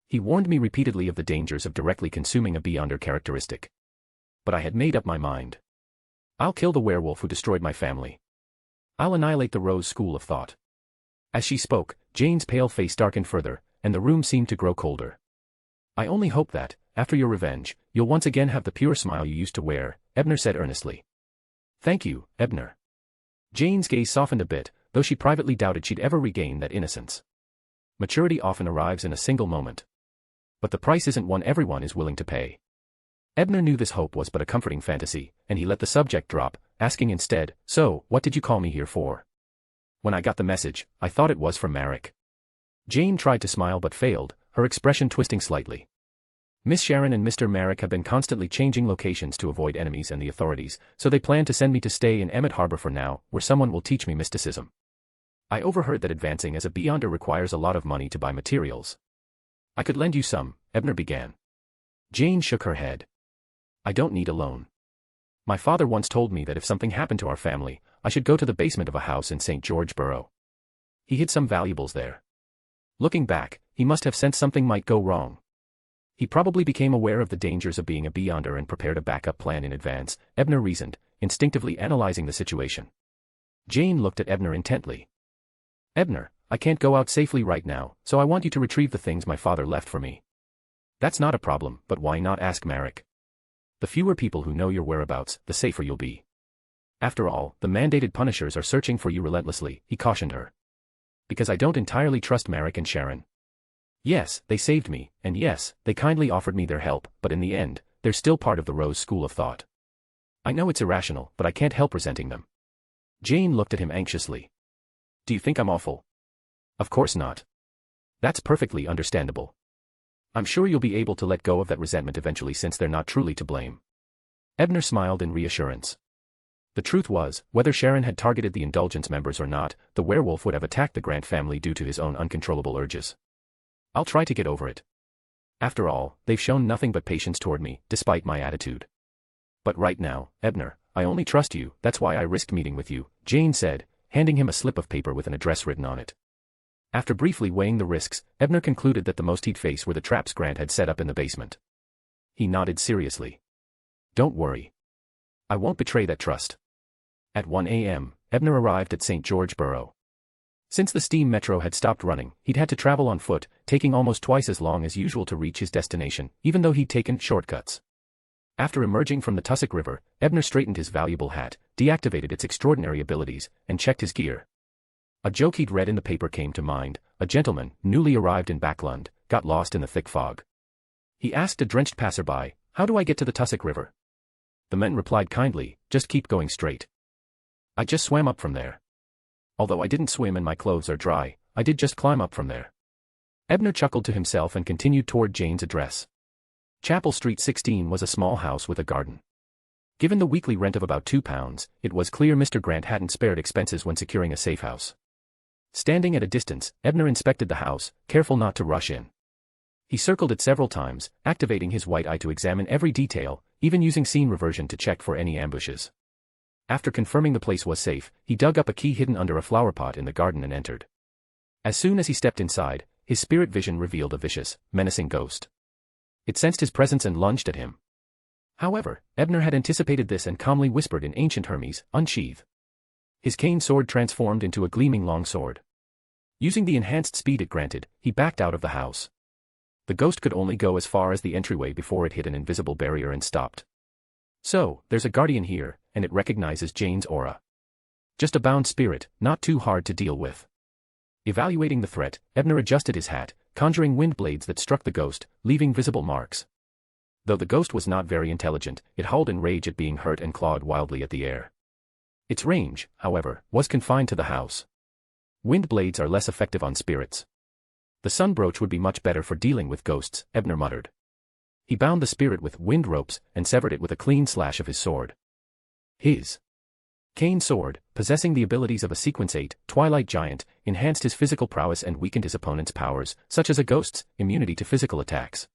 He warned me repeatedly of the dangers of directly consuming a Beyonder characteristic. But I had made up my mind. I'll kill the werewolf who destroyed my family. I'll annihilate the Rose School of Thought. As she spoke, Jane's pale face darkened further, and the room seemed to grow colder. I only hope that, after your revenge, you'll once again have the pure smile you used to wear, Ebner said earnestly. Thank you, Ebner. Jane's gaze softened a bit, though she privately doubted she'd ever regain that innocence. Maturity often arrives in a single moment. But the price isn't one everyone is willing to pay. Ebner knew this hope was but a comforting fantasy, and he let the subject drop, asking instead, So, what did you call me here for? When I got the message, I thought it was from Merrick. Jane tried to smile but failed, her expression twisting slightly. Miss Sharon and Mr. Merrick have been constantly changing locations to avoid enemies and the authorities, so they plan to send me to stay in Emmett Harbor for now, where someone will teach me mysticism. I overheard that advancing as a Beyonder requires a lot of money to buy materials. I could lend you some, Ebner began. Jane shook her head. I don't need a loan. My father once told me that if something happened to our family, I should go to the basement of a house in St. George Borough. He hid some valuables there. Looking back, he must have sensed something might go wrong. He probably became aware of the dangers of being a Beyonder and prepared a backup plan in advance, Ebner reasoned, instinctively analyzing the situation. Jane looked at Ebner intently. Ebner, I can't go out safely right now, so I want you to retrieve the things my father left for me. That's not a problem, but why not ask Merrick? The fewer people who know your whereabouts, the safer you'll be. After all, the mandated punishers are searching for you relentlessly, he cautioned her. Because I don't entirely trust Merrick and Sharon. Yes, they saved me, and yes, they kindly offered me their help, but in the end, they're still part of the Rose School of Thought. I know it's irrational, but I can't help resenting them. Jane looked at him anxiously. Do you think I'm awful? Of course not. That's perfectly understandable. I'm sure you'll be able to let go of that resentment eventually since they're not truly to blame. Ebner smiled in reassurance. The truth was, whether Sharon had targeted the indulgence members or not, the werewolf would have attacked the Grant family due to his own uncontrollable urges. I'll try to get over it. After all, they've shown nothing but patience toward me, despite my attitude. But right now, Ebner, I only trust you, that's why I risked meeting with you, Jane said, handing him a slip of paper with an address written on it. After briefly weighing the risks, Ebner concluded that the most he'd face were the traps Grant had set up in the basement. He nodded seriously. Don't worry. I won't betray that trust. At 1 a.m., Ebner arrived at St. George Borough. Since the steam metro had stopped running, he'd had to travel on foot, taking almost twice as long as usual to reach his destination, even though he'd taken shortcuts. After emerging from the Tussock River, Ebner straightened his valuable hat, deactivated its extraordinary abilities, and checked his gear. A joke he'd read in the paper came to mind. A gentleman, newly arrived in Backlund, got lost in the thick fog. He asked a drenched passerby, "How do I get to the Tussock River?" The man replied kindly, "Just keep going straight. I just swam up from there. Although I didn't swim and my clothes are dry, I did just climb up from there." Ebner chuckled to himself and continued toward Jane's address. Chapel Street 16 was a small house with a garden. Given the weekly rent of about £2, it was clear Mr. Grant hadn't spared expenses when securing a safe house. Standing at a distance, Ebner inspected the house, careful not to rush in. He circled it several times, activating his white eye to examine every detail, even using scene reversion to check for any ambushes. After confirming the place was safe, he dug up a key hidden under a flower pot in the garden and entered. As soon as he stepped inside, his spirit vision revealed a vicious, menacing ghost. It sensed his presence and lunged at him. However, Ebner had anticipated this and calmly whispered in ancient Hermes, "Unsheathe." His cane sword transformed into a gleaming long sword. Using the enhanced speed it granted, he backed out of the house. The ghost could only go as far as the entryway before it hit an invisible barrier and stopped. So, there's a guardian here, and it recognizes Jane's aura. Just a bound spirit, not too hard to deal with. Evaluating the threat, Ebner adjusted his hat, conjuring wind blades that struck the ghost, leaving visible marks. Though the ghost was not very intelligent, it howled in rage at being hurt and clawed wildly at the air. Its range, however, was confined to the house. Wind blades are less effective on spirits. The sun brooch would be much better for dealing with ghosts, Ebner muttered. He bound the spirit with wind ropes and severed it with a clean slash of his sword. His cane sword, possessing the abilities of a Sequence 8 Twilight Giant, enhanced his physical prowess and weakened his opponent's powers, such as a ghost's immunity to physical attacks.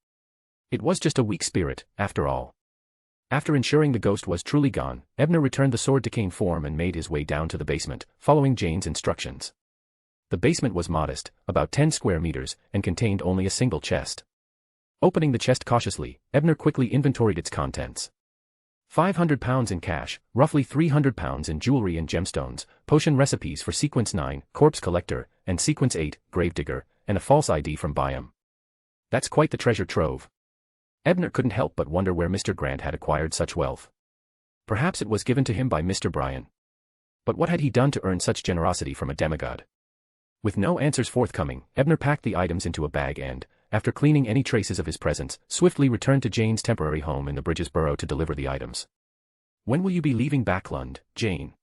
It was just a weak spirit, after all. After ensuring the ghost was truly gone, Ebner returned the sword to cane form and made his way down to the basement, following Jane's instructions. The basement was modest, about 10 square meters, and contained only a single chest. Opening the chest cautiously, Ebner quickly inventoried its contents. 500 pounds in cash, roughly 300 pounds in jewelry and gemstones, potion recipes for Sequence 9, Corpse Collector, and Sequence 8, Gravedigger, and a false ID from Byam. That's quite the treasure trove. Ebner couldn't help but wonder where Mr. Grant had acquired such wealth. Perhaps it was given to him by Mr. Bryan. But what had he done to earn such generosity from a demigod? With no answers forthcoming, Ebner packed the items into a bag and, after cleaning any traces of his presence, swiftly returned to Jane's temporary home in the Bridges Borough to deliver the items. "When will you be leaving Backlund, Jane?"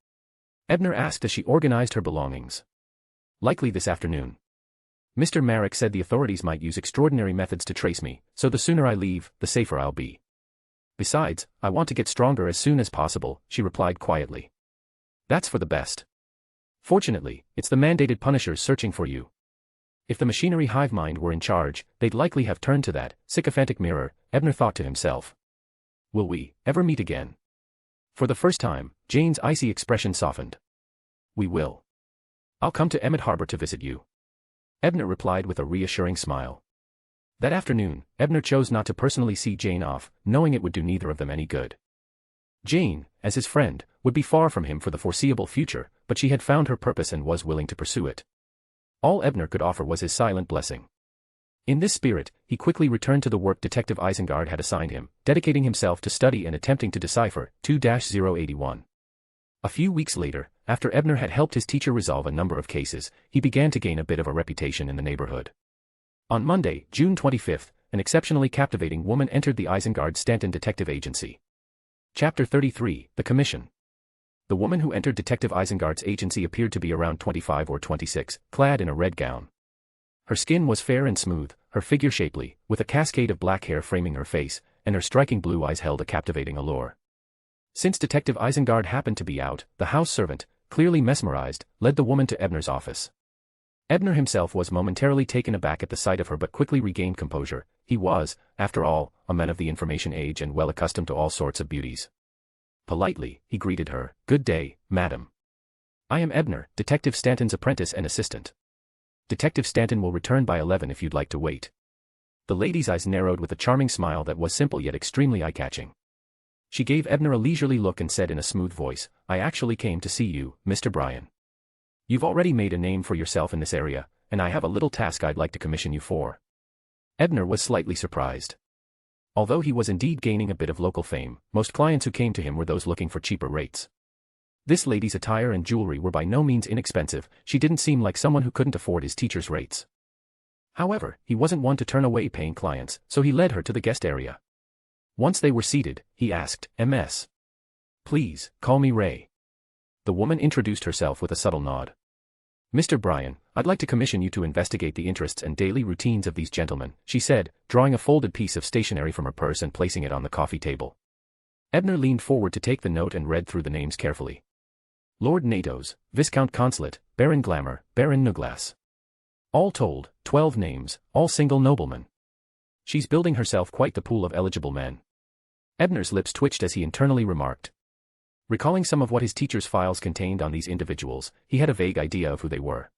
Ebner asked as she organized her belongings. "Likely this afternoon. Mr. Marek said the authorities might use extraordinary methods to trace me, so the sooner I leave, the safer I'll be. Besides, I want to get stronger as soon as possible," she replied quietly. "That's for the best. Fortunately, it's the mandated punishers searching for you. If the machinery hive mind were in charge, they'd likely have turned to that sycophantic mirror," Ebner thought to himself. "Will we ever meet again?" For the first time, Jane's icy expression softened. "We will. I'll come to Emmett Harbor to visit you," Ebner replied with a reassuring smile. That afternoon, Ebner chose not to personally see Jane off, knowing it would do neither of them any good. Jane, as his friend, would be far from him for the foreseeable future, but she had found her purpose and was willing to pursue it. All Ebner could offer was his silent blessing. In this spirit, he quickly returned to the work Detective Isengard had assigned him, dedicating himself to study and attempting to decipher 2-081. A few weeks later, after Ebner had helped his teacher resolve a number of cases, he began to gain a bit of a reputation in the neighborhood. On Monday, June 25th, an exceptionally captivating woman entered the Isengard Stanton Detective Agency. Chapter 33, The Commission. The woman who entered Detective Isengard's agency appeared to be around 25 or 26, clad in a red gown. Her skin was fair and smooth, her figure shapely, with a cascade of black hair framing her face, and her striking blue eyes held a captivating allure. Since Detective Isengard happened to be out, the house servant, clearly mesmerized, led the woman to Ebner's office. Ebner himself was momentarily taken aback at the sight of her but quickly regained composure. He was, after all, a man of the information age and well accustomed to all sorts of beauties. Politely, he greeted her, "Good day, madam. I am Ebner, Detective Stanton's apprentice and assistant. Detective Stanton will return by 11 if you'd like to wait." The lady's eyes narrowed with a charming smile that was simple yet extremely eye-catching. She gave Ebner a leisurely look and said in a smooth voice, "I actually came to see you, Mr. Bryan. You've already made a name for yourself in this area, and I have a little task I'd like to commission you for." Ebner was slightly surprised. Although he was indeed gaining a bit of local fame, most clients who came to him were those looking for cheaper rates. This lady's attire and jewelry were by no means inexpensive. She didn't seem like someone who couldn't afford his teacher's rates. However, he wasn't one to turn away paying clients, so he led her to the guest area. Once they were seated, he asked, "Ms. Please, call me Ray." The woman introduced herself with a subtle nod. "Mr. Bryan, I'd like to commission you to investigate the interests and daily routines of these gentlemen," she said, drawing a folded piece of stationery from her purse and placing it on the coffee table. Ebner leaned forward to take the note and read through the names carefully. Lord Natos, Viscount Consulate, Baron Glamour, Baron Nuglass. All told, 12 names, all single noblemen. She's building herself quite the pool of eligible men. Ebner's lips twitched as he internally remarked. Recalling some of what his teacher's files contained on these individuals, he had a vague idea of who they were.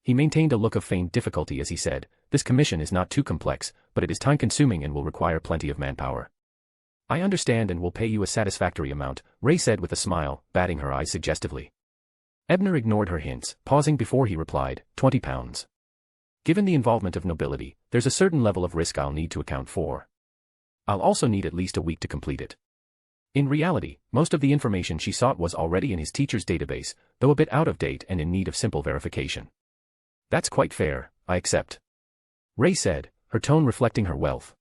He maintained a look of feigned difficulty as he said, "This commission is not too complex, but it is time-consuming and will require plenty of manpower. I understand and will pay you a satisfactory amount, Ray said with a smile, batting her eyes suggestively. Ebner ignored her hints, pausing before he replied, £20. Given the involvement of nobility, there's a certain level of risk I'll need to account for. I'll also need at least a week to complete it. In reality, most of the information she sought was already in his teacher's database, though a bit out of date and in need of simple verification. That's quite fair, I accept. Ray said, her tone reflecting her wealth.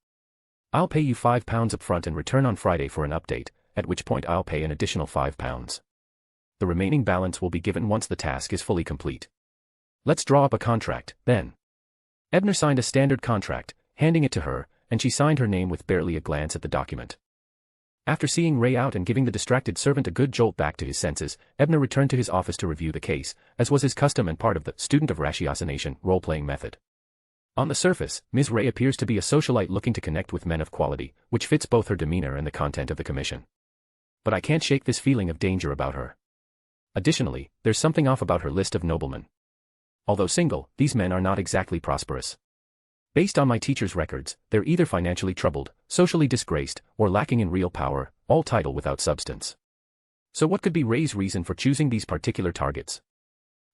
I'll pay you £5 up front and return on Friday for an update, at which point I'll pay an additional £5. The remaining balance will be given once the task is fully complete. Let's draw up a contract, then. Ebner signed a standard contract, handing it to her, and she signed her name with barely a glance at the document. After seeing Ray out and giving the distracted servant a good jolt back to his senses, Ebner returned to his office to review the case, as was his custom and part of the student of ratiocination role-playing method. On the surface, Ms. Ray appears to be a socialite looking to connect with men of quality, which fits both her demeanor and the content of the commission. But I can't shake this feeling of danger about her. Additionally, there's something off about her list of noblemen. Although single, these men are not exactly prosperous. Based on my teacher's records, they're either financially troubled, socially disgraced, or lacking in real power, all title without substance. So what could be Ray's reason for choosing these particular targets?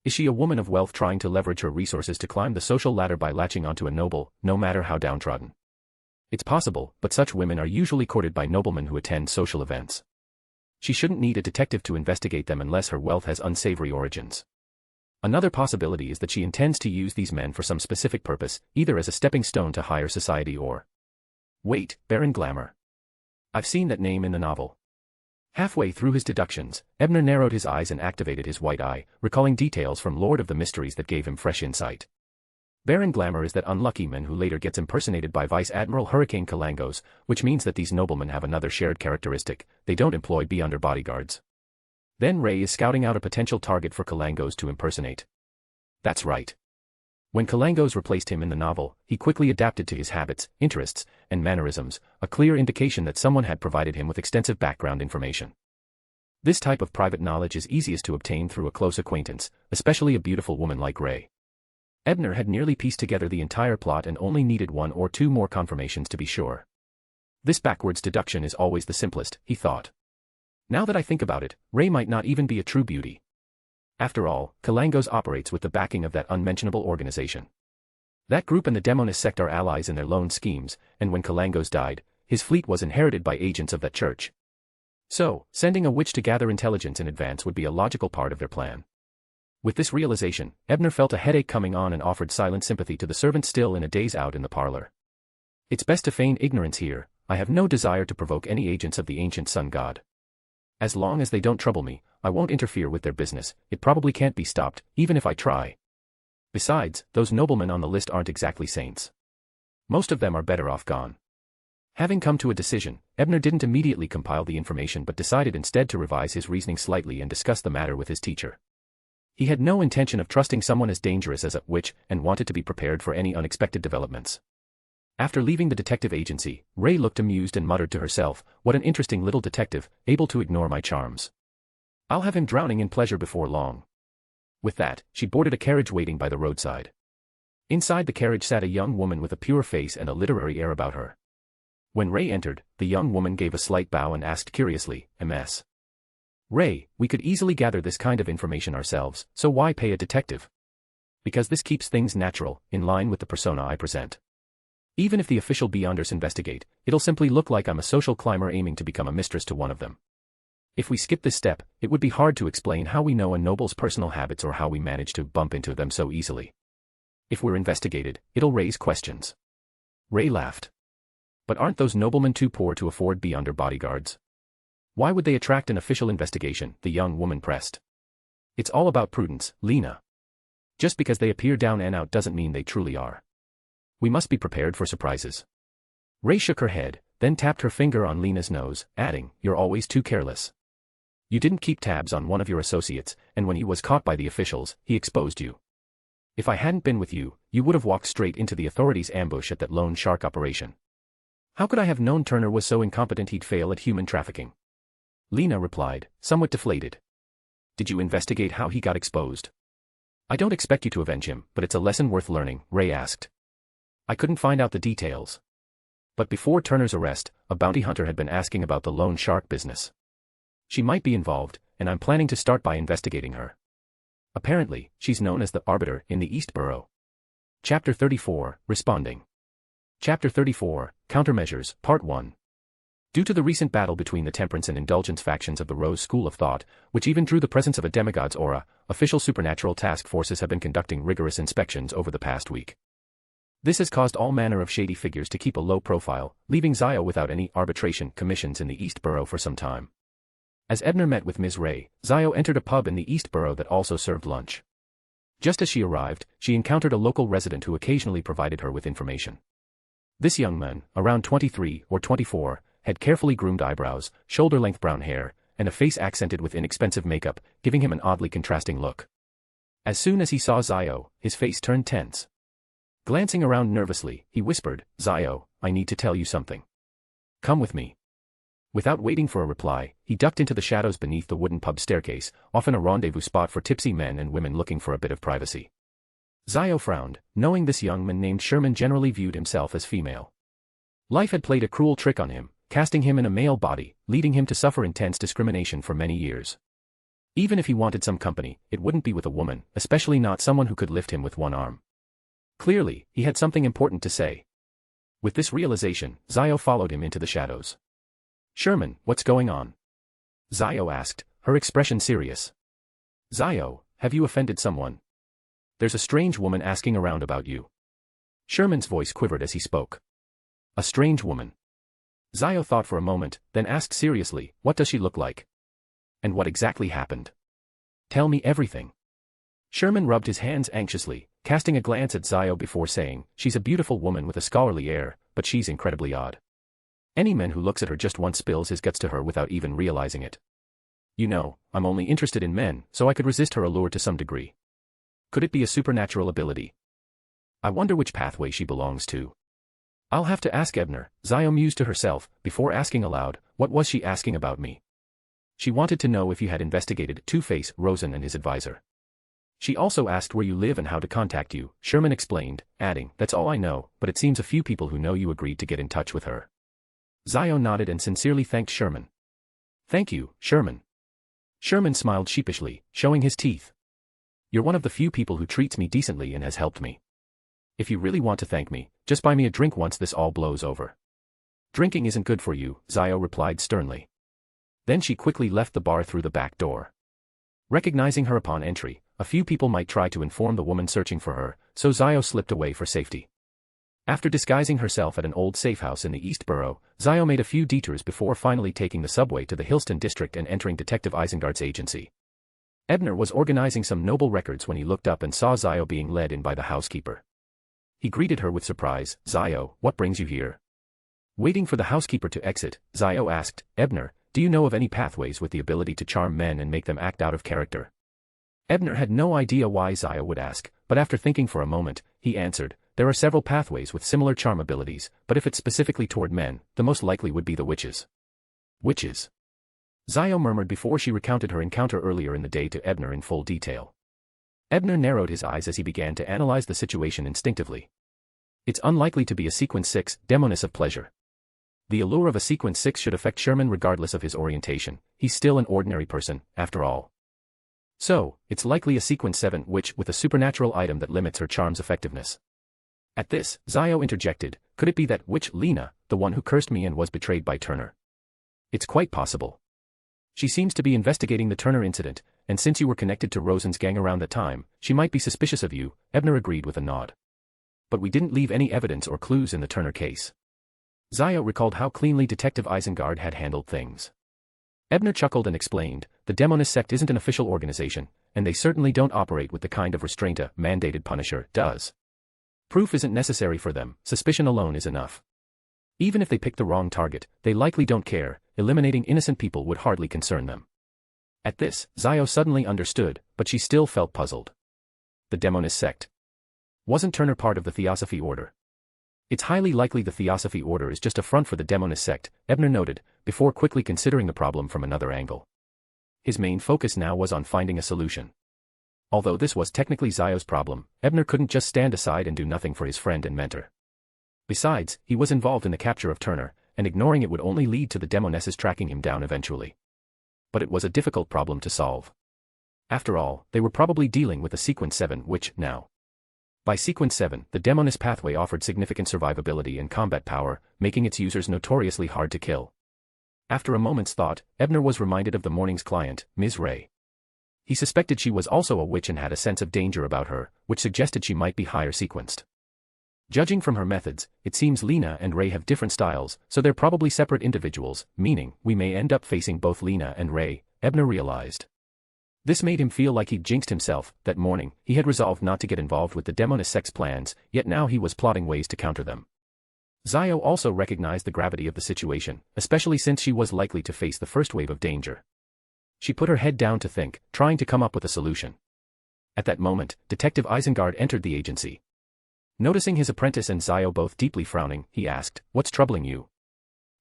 Is she a woman of wealth trying to leverage her resources to climb the social ladder by latching onto a noble, no matter how downtrodden? It's possible, but such women are usually courted by noblemen who attend social events. She shouldn't need a detective to investigate them unless her wealth has unsavory origins. Another possibility is that she intends to use these men for some specific purpose, either as a stepping stone to higher society or... Wait, Baron Glamour. I've seen that name in the novel. Halfway through his deductions, Ebner narrowed his eyes and activated his white eye, recalling details from Lord of the Mysteries that gave him fresh insight. Baron Glamour is that unlucky man who later gets impersonated by Vice Admiral Hurricane Kalangos, which means that these noblemen have another shared characteristic: they don't employ be-under bodyguards. Then Ray is scouting out a potential target for Kalangos to impersonate. That's right. When Kalangos replaced him in the novel, he quickly adapted to his habits, interests, and mannerisms, a clear indication that someone had provided him with extensive background information. This type of private knowledge is easiest to obtain through a close acquaintance, especially a beautiful woman like Ray. Ebner had nearly pieced together the entire plot and only needed one or two more confirmations to be sure. This backwards deduction is always the simplest, he thought. Now that I think about it, Ray might not even be a true beauty. After all, Kalangos operates with the backing of that unmentionable organization. That group and the Demonis sect are allies in their loan schemes, and when Kalangos died, his fleet was inherited by agents of that church. So, sending a witch to gather intelligence in advance would be a logical part of their plan. With this realization, Ebner felt a headache coming on and offered silent sympathy to the servant still in a daze out in the parlor. It's best to feign ignorance here. I have no desire to provoke any agents of the ancient sun god. As long as they don't trouble me, I won't interfere with their business. It probably can't be stopped, even if I try. Besides, those noblemen on the list aren't exactly saints. Most of them are better off gone. Having come to a decision, Ebner didn't immediately compile the information but decided instead to revise his reasoning slightly and discuss the matter with his teacher. He had no intention of trusting someone as dangerous as a witch and wanted to be prepared for any unexpected developments. After leaving the detective agency, Ray looked amused and muttered to herself, "What an interesting little detective, able to ignore my charms. I'll have him drowning in pleasure before long." With that, she boarded a carriage waiting by the roadside. Inside the carriage sat a young woman with a pure face and a literary air about her. When Ray entered, the young woman gave a slight bow and asked curiously, "Ms. Ray, we could easily gather this kind of information ourselves, so why pay a detective? Because this keeps things natural, in line with the persona I present. Even if the official beyonders investigate, it'll simply look like I'm a social climber aiming to become a mistress to one of them. If we skip this step, it would be hard to explain how we know a noble's personal habits or how we manage to bump into them so easily. If we're investigated, it'll raise questions." Ray laughed. "But aren't those noblemen too poor to afford beyonder bodyguards? Why would they attract an official investigation?" the young woman pressed. "It's all about prudence, Lena. Just because they appear down and out doesn't mean they truly are. We must be prepared for surprises." Ray shook her head, then tapped her finger on Lena's nose, adding, "You're always too careless. You didn't keep tabs on one of your associates, and when he was caught by the officials, he exposed you. If I hadn't been with you, you would have walked straight into the authorities' ambush at that lone shark operation. How could I have known Turner was so incompetent he'd fail at human trafficking?" Lena replied, somewhat deflated. "Did you investigate how he got exposed?" "I don't expect you to avenge him, but it's a lesson worth learning," Ray asked. "I couldn't find out the details. But before Turner's arrest, a bounty hunter had been asking about the loan shark business. She might be involved, and I'm planning to start by investigating her. Apparently, she's known as the Arbiter in the East Borough. Chapter 34, Responding. Chapter 34, Countermeasures, Part 1. Due to the recent battle between the temperance and indulgence factions of the Rose School of Thought, which even drew the presence of a demigod's aura, official supernatural task forces have been conducting rigorous inspections over the past week. This has caused all manner of shady figures to keep a low profile, leaving Zio without any arbitration commissions in the East Borough for some time. As Ebner met with Ms. Ray, Zio entered a pub in the East Borough that also served lunch. Just as she arrived, she encountered a local resident who occasionally provided her with information. This young man, around 23 or 24, had carefully groomed eyebrows, shoulder-length brown hair, and a face accented with inexpensive makeup, giving him an oddly contrasting look. As soon as he saw Zio, his face turned tense. Glancing around nervously, he whispered, "Zio, I need to tell you something. Come with me." Without waiting for a reply, he ducked into the shadows beneath the wooden pub staircase, often a rendezvous spot for tipsy men and women looking for a bit of privacy. Zio frowned, knowing this young man named Sherman generally viewed himself as female. Life had played a cruel trick on him, casting him in a male body, leading him to suffer intense discrimination for many years. Even if he wanted some company, it wouldn't be with a woman, especially not someone who could lift him with one arm. Clearly, he had something important to say. With this realization, Zio followed him into the shadows. "Sherman, what's going on?" Zio asked, her expression serious. "Zio, have you offended someone? There's a strange woman asking around about you." Sherman's voice quivered as he spoke. "A strange woman?" Zio thought for a moment, then asked seriously, "What does she look like? And what exactly happened? Tell me everything." Sherman rubbed his hands anxiously, casting a glance at Zio before saying, "She's a beautiful woman with a scholarly air, but she's incredibly odd. Any man who looks at her just once spills his guts to her without even realizing it. You know, I'm only interested in men, so I could resist her allure to some degree. Could it be a supernatural ability? I wonder which pathway she belongs to. I'll have to ask Ebner," Zio mused to herself, before asking aloud, "What was she asking about me?" She wanted to know if you had investigated Two-Face, Rosen and his advisor. She also asked where you live and how to contact you, Sherman explained, adding, "That's all I know, but it seems a few people who know you agreed to get in touch with her." Zio nodded and sincerely thanked Sherman. "Thank you, Sherman." Sherman smiled sheepishly, showing his teeth. "You're one of the few people who treats me decently and has helped me. If you really want to thank me, just buy me a drink once this all blows over." "Drinking isn't good for you," Zio replied sternly. Then she quickly left the bar through the back door. Recognizing her upon entry, a few people might try to inform the woman searching for her, so Zio slipped away for safety. After disguising herself at an old safe house in the East Borough, Zio made a few detours before finally taking the subway to the Hillston district and entering Detective Isengard's agency. Ebner was organizing some noble records when he looked up and saw Zio being led in by the housekeeper. He greeted her with surprise. "Zio, what brings you here?" Waiting for the housekeeper to exit, Zio asked, "Ebner, do you know of any pathways with the ability to charm men and make them act out of character?" Ebner had no idea why Zio would ask, but after thinking for a moment, he answered, "There are several pathways with similar charm abilities, but if it's specifically toward men, the most likely would be the witches." "Witches?" Zio murmured before she recounted her encounter earlier in the day to Ebner in full detail. Ebner narrowed his eyes as he began to analyze the situation instinctively. It's unlikely to be a Sequence 6, Demoness of Pleasure. The allure of a Sequence 6 should affect Sherman regardless of his orientation. He's still an ordinary person, after all. So, it's likely a Sequence 7 witch with a supernatural item that limits her charm's effectiveness. At this, Zio interjected, "Could it be that witch Lena, the one who cursed me and was betrayed by Turner?" "It's quite possible. She seems to be investigating the Turner incident, and since you were connected to Rosen's gang around that time, she might be suspicious of you," Ebner agreed with a nod. "But we didn't leave any evidence or clues in the Turner case." Zio recalled how cleanly Detective Isengard had handled things. Ebner chuckled and explained, "The Demoness sect isn't an official organization, and they certainly don't operate with the kind of restraint a mandated Punisher does. Proof isn't necessary for them, suspicion alone is enough. Even if they pick the wrong target, they likely don't care, eliminating innocent people would hardly concern them." At this, Zio suddenly understood, but she still felt puzzled. The Demoness sect. Wasn't Turner part of the Theosophy Order? It's highly likely the Theosophy Order is just a front for the Demoness sect, Ebner noted, before quickly considering the problem from another angle. His main focus now was on finding a solution. Although this was technically Zio's problem, Ebner couldn't just stand aside and do nothing for his friend and mentor. Besides, he was involved in the capture of Turner, and ignoring it would only lead to the demonesses tracking him down eventually. But it was a difficult problem to solve. After all, they were probably dealing with a Sequence 7 which, now. By Sequence 7, the demoness pathway offered significant survivability and combat power, making its users notoriously hard to kill. After a moment's thought, Ebner was reminded of the morning's client, Ms. Ray. He suspected she was also a witch and had a sense of danger about her, which suggested she might be higher sequenced. Judging from her methods, it seems Lena and Ray have different styles, so they're probably separate individuals, meaning we may end up facing both Lena and Ray, Ebner realized. This made him feel like he'd jinxed himself. That morning, he had resolved not to get involved with the demoness sex plans, yet now he was plotting ways to counter them. Zio also recognized the gravity of the situation, especially since she was likely to face the first wave of danger. She put her head down to think, trying to come up with a solution. At that moment, Detective Isengard entered the agency. Noticing his apprentice and Zio both deeply frowning, he asked, "What's troubling you?"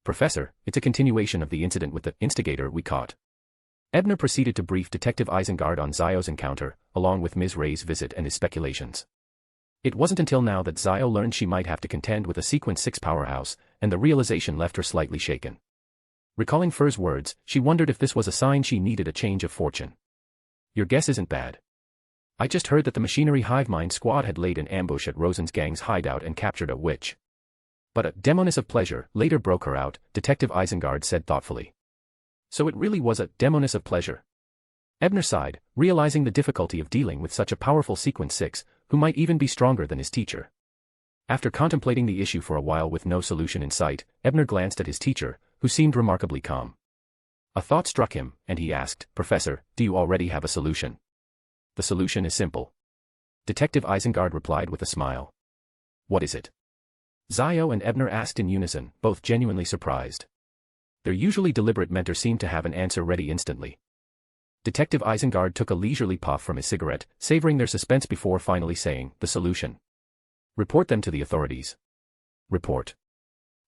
"Professor, it's a continuation of the incident with the instigator we caught." Ebner proceeded to brief Detective Isengard on Zio's encounter, along with Ms. Ray's visit and his speculations. It wasn't until now that Zio learned she might have to contend with a Sequence 6 powerhouse, and the realization left her slightly shaken. Recalling Fur's words, she wondered if this was a sign she needed a change of fortune. "Your guess isn't bad. I just heard that the Machinery Hive Mind squad had laid an ambush at Rosen's gang's hideout and captured a witch. But a demoness of pleasure later broke her out," Detective Isengard said thoughtfully. "So it really was a demoness of pleasure?" Ebner sighed, realizing the difficulty of dealing with such a powerful Sequence 6, who might even be stronger than his teacher. After contemplating the issue for a while with no solution in sight, Ebner glanced at his teacher, who seemed remarkably calm. A thought struck him, and he asked, "Professor, do you already have a solution?" "The solution is simple." Detective Isengard replied with a smile. "What is it?" Zio and Ebner asked in unison, both genuinely surprised. Their usually deliberate mentor seemed to have an answer ready instantly. Detective Isengard took a leisurely puff from his cigarette, savoring their suspense before finally saying, "The solution. Report them to the authorities." Report.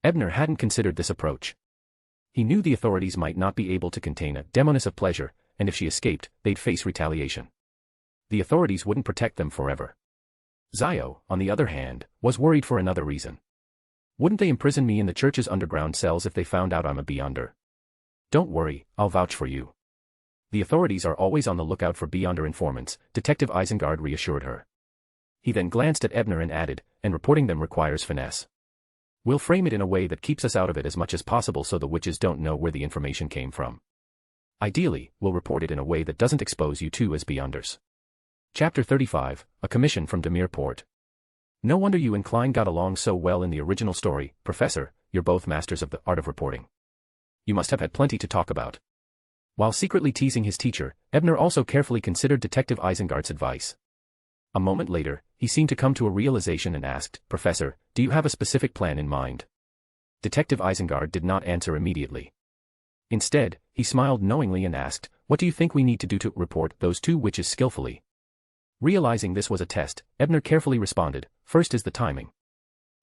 Ebner hadn't considered this approach. He knew the authorities might not be able to contain a demoness of pleasure, and if she escaped, they'd face retaliation. The authorities wouldn't protect them forever. Zio, on the other hand, was worried for another reason. "Wouldn't they imprison me in the church's underground cells if they found out I'm a Beyonder?" "Don't worry, I'll vouch for you. The authorities are always on the lookout for Beyonder informants," Detective Isengard reassured her. He then glanced at Ebner and added, "And reporting them requires finesse. We'll frame it in a way that keeps us out of it as much as possible so the witches don't know where the information came from. Ideally, we'll report it in a way that doesn't expose you two as Beyonders." Chapter 35, A Commission from Demirport. "No wonder you and Klein got along so well in the original story, Professor. You're both masters of the art of reporting. You must have had plenty to talk about." While secretly teasing his teacher, Ebner also carefully considered Detective Isengard's advice. A moment later, he seemed to come to a realization and asked, "Professor, do you have a specific plan in mind?" Detective Isengard did not answer immediately. Instead, he smiled knowingly and asked, "What do you think we need to do to report those two witches skillfully?" Realizing this was a test, Ebner carefully responded, "First is the timing.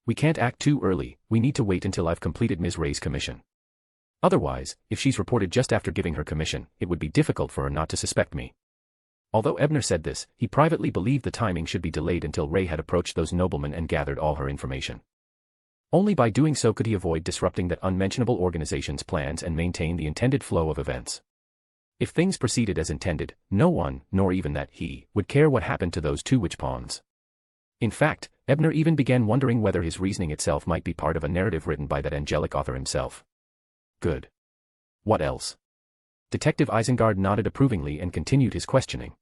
We can't act too early, we need to wait until I've completed Ms. Ray's commission. Otherwise, if she's reported just after giving her commission, it would be difficult for her not to suspect me." Although Ebner said this, he privately believed the timing should be delayed until Ray had approached those noblemen and gathered all her information. Only by doing so could he avoid disrupting that unmentionable organization's plans and maintain the intended flow of events. If things proceeded as intended, no one, nor even that he, would care what happened to those two witch pawns. In fact, Ebner even began wondering whether his reasoning itself might be part of a narrative written by that angelic author himself. Good. What else? Detective Isengard nodded approvingly and continued his questioning.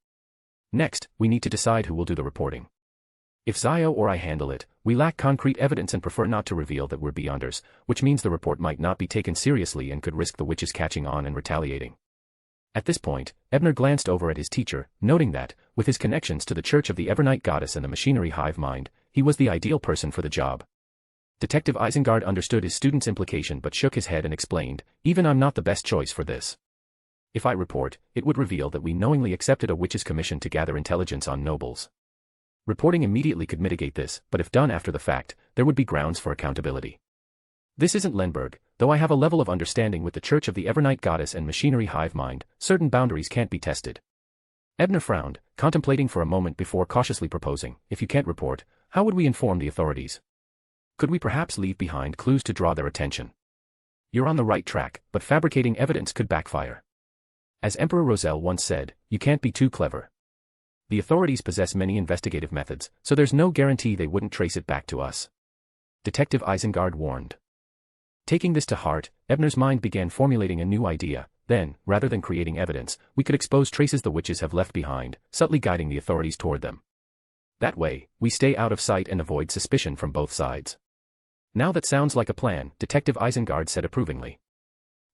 "Next, we need to decide who will do the reporting. If Zio or I handle it, we lack concrete evidence and prefer not to reveal that we're Beyonders, which means the report might not be taken seriously and could risk the witches catching on and retaliating." At this point, Ebner glanced over at his teacher, noting that, with his connections to the Church of the Evernight Goddess and the Machinery Hive Mind, he was the ideal person for the job. Detective Isengard understood his student's implication but shook his head and explained, "Even I'm not the best choice for this. If I report, it would reveal that we knowingly accepted a witch's commission to gather intelligence on nobles. Reporting immediately could mitigate this, but if done after the fact, there would be grounds for accountability. This isn't Lenberg, though I have a level of understanding with the Church of the Evernight Goddess and Machinery Hive Mind, certain boundaries can't be tested." Ebner frowned, contemplating for a moment before cautiously proposing, "If you can't report, how would we inform the authorities? Could we perhaps leave behind clues to draw their attention?" You're on the right track, but fabricating evidence could backfire. As Emperor Roselle once said, you can't be too clever. The authorities possess many investigative methods, so there's no guarantee they wouldn't trace it back to us. Detective Isengard warned. Taking this to heart, Ebner's mind began formulating a new idea. Then, rather than creating evidence, we could expose traces the witches have left behind, subtly guiding the authorities toward them. That way, we stay out of sight and avoid suspicion from both sides. Now that sounds like a plan, Detective Isengard said approvingly.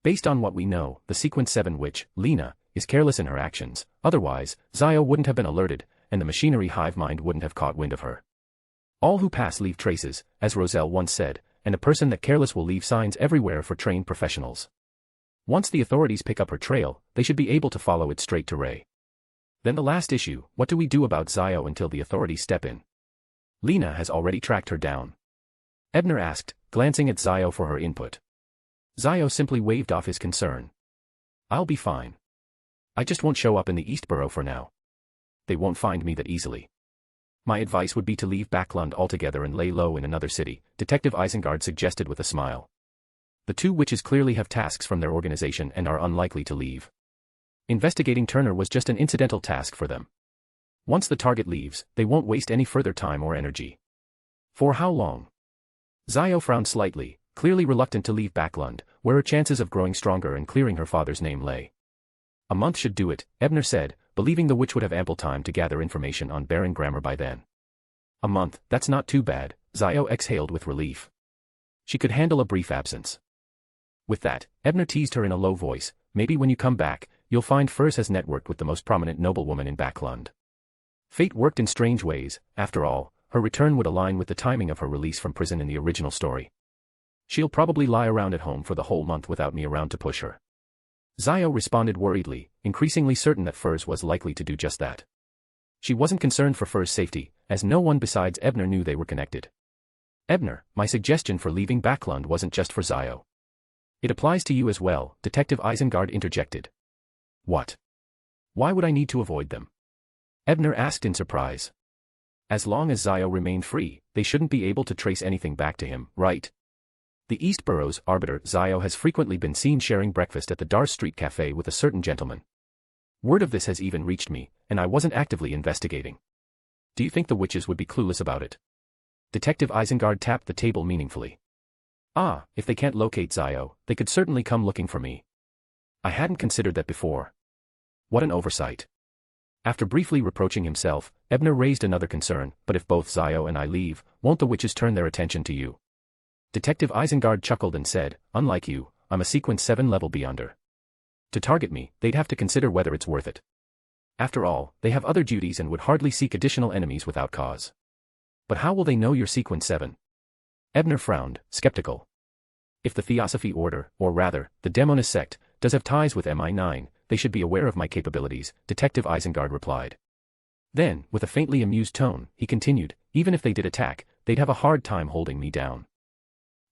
Based on what we know, the Sequence 7 witch, Lena, is careless in her actions, otherwise, Zio wouldn't have been alerted, and the machinery hive mind wouldn't have caught wind of her. All who pass leave traces, as Roselle once said, and a person that careless will leave signs everywhere for trained professionals. Once the authorities pick up her trail, they should be able to follow it straight to Ray. Then the last issue, what do we do about Zio until the authorities step in? Lena has already tracked her down. Ebner asked, glancing at Zio for her input. Zio simply waved off his concern. I'll be fine. I just won't show up in the East Borough for now. They won't find me that easily. My advice would be to leave Backlund altogether and lay low in another city, Detective Isengard suggested with a smile. The two witches clearly have tasks from their organization and are unlikely to leave. Investigating Turner was just an incidental task for them. Once the target leaves, they won't waste any further time or energy. For how long? Zio frowned slightly, clearly reluctant to leave Backlund, where her chances of growing stronger and clearing her father's name lay. A month should do it, Ebner said, believing the witch would have ample time to gather information on Baron Grammar by then. A month, that's not too bad, Zio exhaled with relief. She could handle a brief absence. With that, Ebner teased her in a low voice, maybe when you come back, you'll find Furs has networked with the most prominent noblewoman in Backlund. Fate worked in strange ways, after all, her return would align with the timing of her release from prison in the original story. She'll probably lie around at home for the whole month without me around to push her. Zio responded worriedly, increasingly certain that Furs was likely to do just that. She wasn't concerned for Furs' safety, as no one besides Ebner knew they were connected. Ebner, my suggestion for leaving Backlund wasn't just for Zio. It applies to you as well, Detective Isengard interjected. What? Why would I need to avoid them? Ebner asked in surprise. As long as Zio remained free, they shouldn't be able to trace anything back to him, right? The East Borough's arbiter Zio has frequently been seen sharing breakfast at the Dar Street Cafe with a certain gentleman. Word of this has even reached me, and I wasn't actively investigating. Do you think the witches would be clueless about it? Detective Isengard tapped the table meaningfully. Ah, if they can't locate Zio, they could certainly come looking for me. I hadn't considered that before. What an oversight. After briefly reproaching himself, Ebner raised another concern, but if both Zio and I leave, won't the witches turn their attention to you? Detective Isengard chuckled and said, unlike you, I'm a Sequence 7 level beyonder. To target me, they'd have to consider whether it's worth it. After all, they have other duties and would hardly seek additional enemies without cause. But how will they know you're Sequence 7? Ebner frowned, skeptical. If the Theosophy Order, or rather, the Demonist sect, does have ties with MI9, they should be aware of my capabilities, Detective Isengard replied. Then, with a faintly amused tone, he continued, even if they did attack, they'd have a hard time holding me down.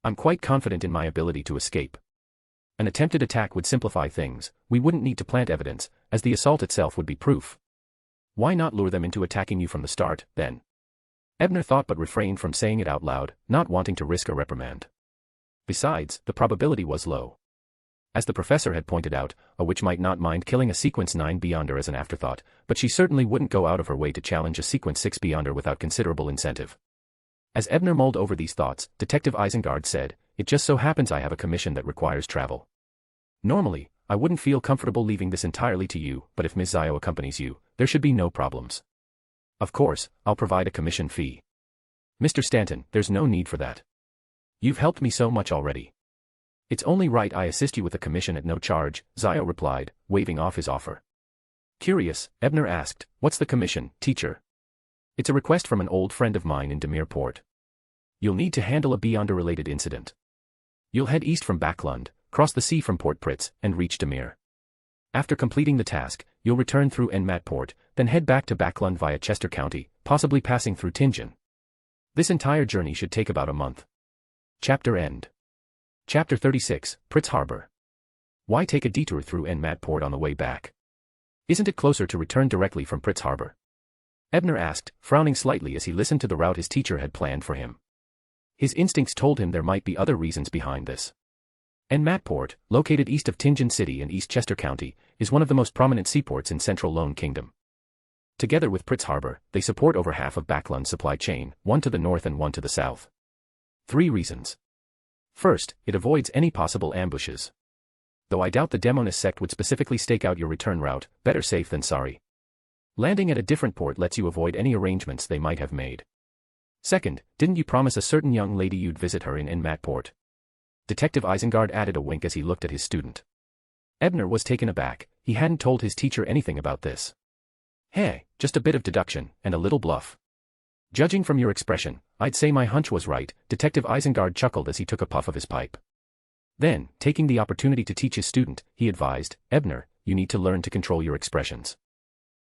I'm quite confident in my ability to escape. An attempted attack would simplify things, we wouldn't need to plant evidence, as the assault itself would be proof. Why not lure them into attacking you from the start, then? Ebner thought but refrained from saying it out loud, not wanting to risk a reprimand. Besides, the probability was low. As the professor had pointed out, a witch might not mind killing a Sequence 9 Beyonder as an afterthought, but she certainly wouldn't go out of her way to challenge a Sequence 6 Beyonder without considerable incentive. As Ebner mulled over these thoughts, Detective Isengard said, it just so happens I have a commission that requires travel. Normally, I wouldn't feel comfortable leaving this entirely to you, but if Ms. Zio accompanies you, there should be no problems. Of course, I'll provide a commission fee. Mr. Stanton, there's no need for that. You've helped me so much already. It's only right I assist you with a commission at no charge, Zio replied, waving off his offer. Curious, Ebner asked, what's the commission, teacher? It's a request from an old friend of mine in Demir Port. You'll need to handle a Beyonder-related incident. You'll head east from Backlund, cross the sea from Port Pritz, and reach Demir. After completing the task, you'll return through Enmat Port, then head back to Backlund via Chester County, possibly passing through Tingen. This entire journey should take about a month. Chapter end. Chapter 36, Pritz Harbor. Why take a detour through Enmat Port on the way back? Isn't it closer to return directly from Pritz Harbor? Ebner asked, frowning slightly as he listened to the route his teacher had planned for him. His instincts told him there might be other reasons behind this. Enmatport, located east of Tingen City and East Chester County, is one of the most prominent seaports in central Lone Kingdom. Together with Pritz Harbor, they support over half of Backlund's supply chain, one to the north and one to the south. 3 reasons. First, it avoids any possible ambushes. Though I doubt the Demonist sect would specifically stake out your return route, better safe than sorry. Landing at a different port lets you avoid any arrangements they might have made. Second, didn't you promise a certain young lady you'd visit her in Enmatport? Detective Isengard added a wink as he looked at his student. Ebner was taken aback. He hadn't told his teacher anything about this. Hey, just a bit of deduction, and a little bluff. Judging from your expression, I'd say my hunch was right. Detective Isengard chuckled as he took a puff of his pipe. Then, taking the opportunity to teach his student, he advised, Ebner, you need to learn to control your expressions.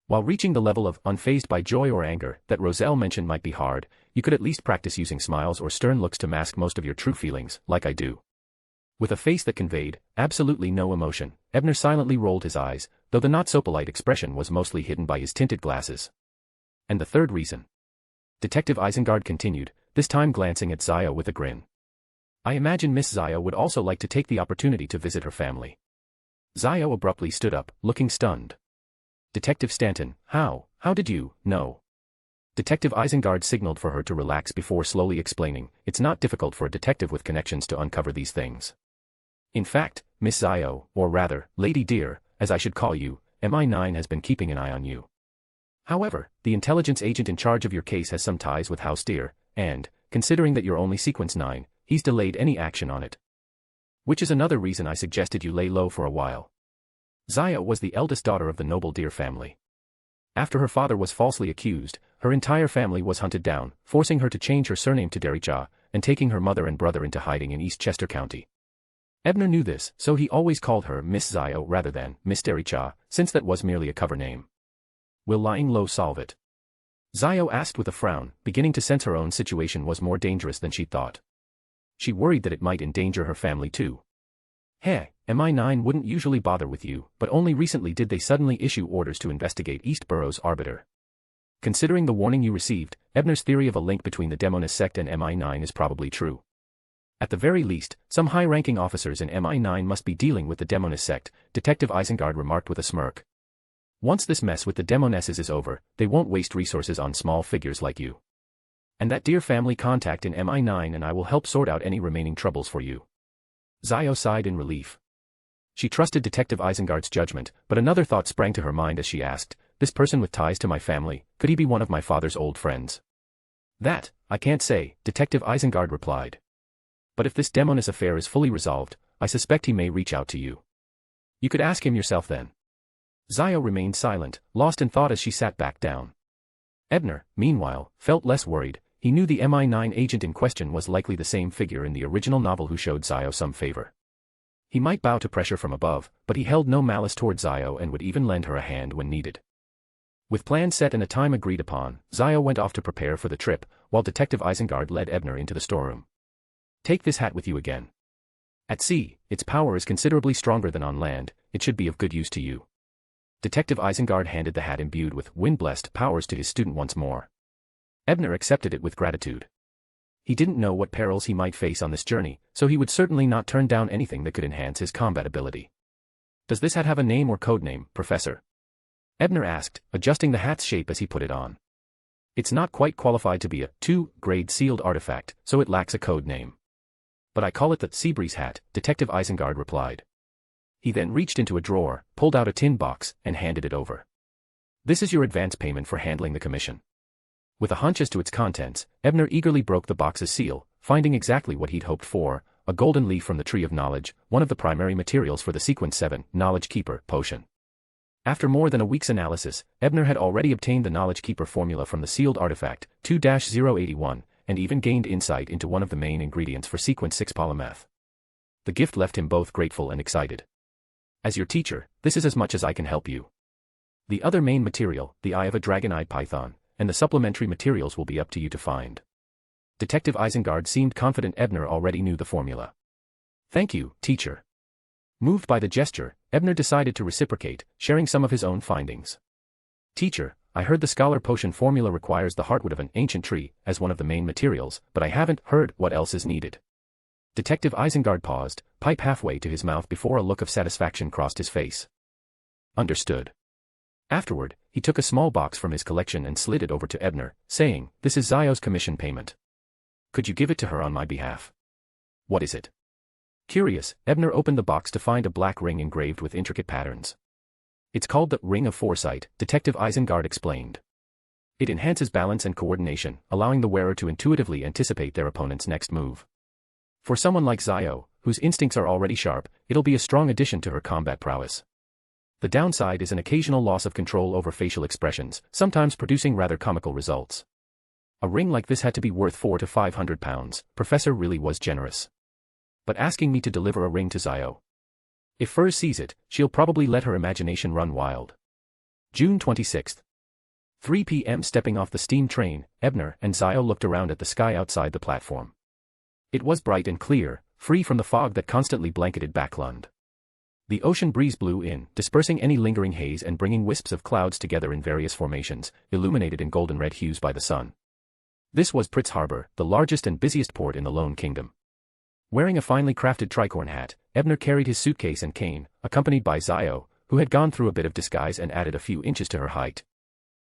While reaching the level of unfazed by joy or anger that Roselle mentioned might be hard, you could at least practice using smiles or stern looks to mask most of your true feelings, like I do. With a face that conveyed absolutely no emotion, Ebner silently rolled his eyes, though the not-so-polite expression was mostly hidden by his tinted glasses. And the third reason. Detective Isengard continued, this time glancing at Zio with a grin. I imagine Miss Zio would also like to take the opportunity to visit her family. Zio abruptly stood up, looking stunned. Detective Stanton, how did you know? Detective Isengard signaled for her to relax before slowly explaining, it's not difficult for a detective with connections to uncover these things. In fact, Miss Zio, or rather, Lady Dear, as I should call you, MI9 has been keeping an eye on you. However, the intelligence agent in charge of your case has some ties with House Dear, and, considering that you're only Sequence 9, he's delayed any action on it. Which is another reason I suggested you lay low for a while. Zio was the eldest daughter of the noble Dear family. After her father was falsely accused, her entire family was hunted down, forcing her to change her surname to Dericha, and taking her mother and brother into hiding in East Chester County. Ebner knew this, so he always called her Miss Zio rather than Miss Dericha, since that was merely a cover name. Will lying low solve it? Zio asked with a frown, beginning to sense her own situation was more dangerous than she thought. She worried that it might endanger her family too. Hey, MI9 wouldn't usually bother with you, but only recently did they suddenly issue orders to investigate East Borough's arbiter. Considering the warning you received, Ebner's theory of a link between the Demonist sect and MI9 is probably true. At the very least, some high-ranking officers in MI9 must be dealing with the Demonist sect, Detective Isengard remarked with a smirk. Once this mess with the Demonesses is over, they won't waste resources on small figures like you. And that dear family contact in MI9 and I will help sort out any remaining troubles for you. Zio sighed in relief. She trusted Detective Isengard's judgment, but another thought sprang to her mind as she asked, this person with ties to my family, could he be one of my father's old friends? That, I can't say, Detective Isengard replied. But if this Demonist affair is fully resolved, I suspect he may reach out to you. You could ask him yourself then. Zio remained silent, lost in thought as she sat back down. Ebner, meanwhile, felt less worried. He knew the MI9 agent in question was likely the same figure in the original novel who showed Zio some favor. He might bow to pressure from above, but he held no malice toward Zio and would even lend her a hand when needed. With plans set and a time agreed upon, Zio went off to prepare for the trip, while Detective Isengard led Ebner into the storeroom. Take this hat with you again. At sea, its power is considerably stronger than on land, it should be of good use to you. Detective Isengard handed the hat imbued with wind-blessed powers to his student once more. Ebner accepted it with gratitude. He didn't know what perils he might face on this journey, so he would certainly not turn down anything that could enhance his combat ability. Does this hat have a name or codename, Professor? Ebner asked, adjusting the hat's shape as he put it on. It's not quite qualified to be a 2-grade sealed artifact, so it lacks a code name. But I call it the Seabreeze hat, Detective Isengard replied. He then reached into a drawer, pulled out a tin box, and handed it over. This is your advance payment for handling the commission. With a hunch as to its contents, Ebner eagerly broke the box's seal, finding exactly what he'd hoped for, a golden leaf from the Tree of Knowledge, one of the primary materials for the Sequence 7 Knowledge Keeper potion. After more than a week's analysis, Ebner had already obtained the Knowledge Keeper formula from the sealed artifact, 2-081, and even gained insight into one of the main ingredients for Sequence 6 polymeth. The gift left him both grateful and excited. As your teacher, this is as much as I can help you. The other main material, the eye of a dragon-eyed python, and the supplementary materials will be up to you to find. Detective Isengard seemed confident Ebner already knew the formula. Thank you, teacher. Moved by the gesture, Ebner decided to reciprocate, sharing some of his own findings. Teacher, I heard the Scholar Potion formula requires the heartwood of an ancient tree as one of the main materials, but I haven't heard what else is needed. Detective Isengard paused, pipe halfway to his mouth before a look of satisfaction crossed his face. Understood. Afterward, he took a small box from his collection and slid it over to Ebner, saying, "This is Zio's commission payment. Could you give it to her on my behalf?" "What is it?" Curious, Ebner opened the box to find a black ring engraved with intricate patterns. "It's called the Ring of Foresight," Detective Isengard explained. "It enhances balance and coordination, allowing the wearer to intuitively anticipate their opponent's next move. For someone like Zio, whose instincts are already sharp, it'll be a strong addition to her combat prowess. The downside is an occasional loss of control over facial expressions, sometimes producing rather comical results. A ring like this had to be worth £400 to £500. Professor really was generous. But asking me to deliver a ring to Zio. If Furs sees it, she'll probably let her imagination run wild." June 26th. 3 p.m. Stepping off the steam train, Ebner and Zio looked around at the sky outside the platform. It was bright and clear, free from the fog that constantly blanketed Backlund. The ocean breeze blew in, dispersing any lingering haze and bringing wisps of clouds together in various formations, illuminated in golden red hues by the sun. This was Pritz Harbor, the largest and busiest port in the Lone Kingdom. Wearing a finely crafted tricorn hat, Ebner carried his suitcase and cane, accompanied by Zio, who had gone through a bit of disguise and added a few inches to her height.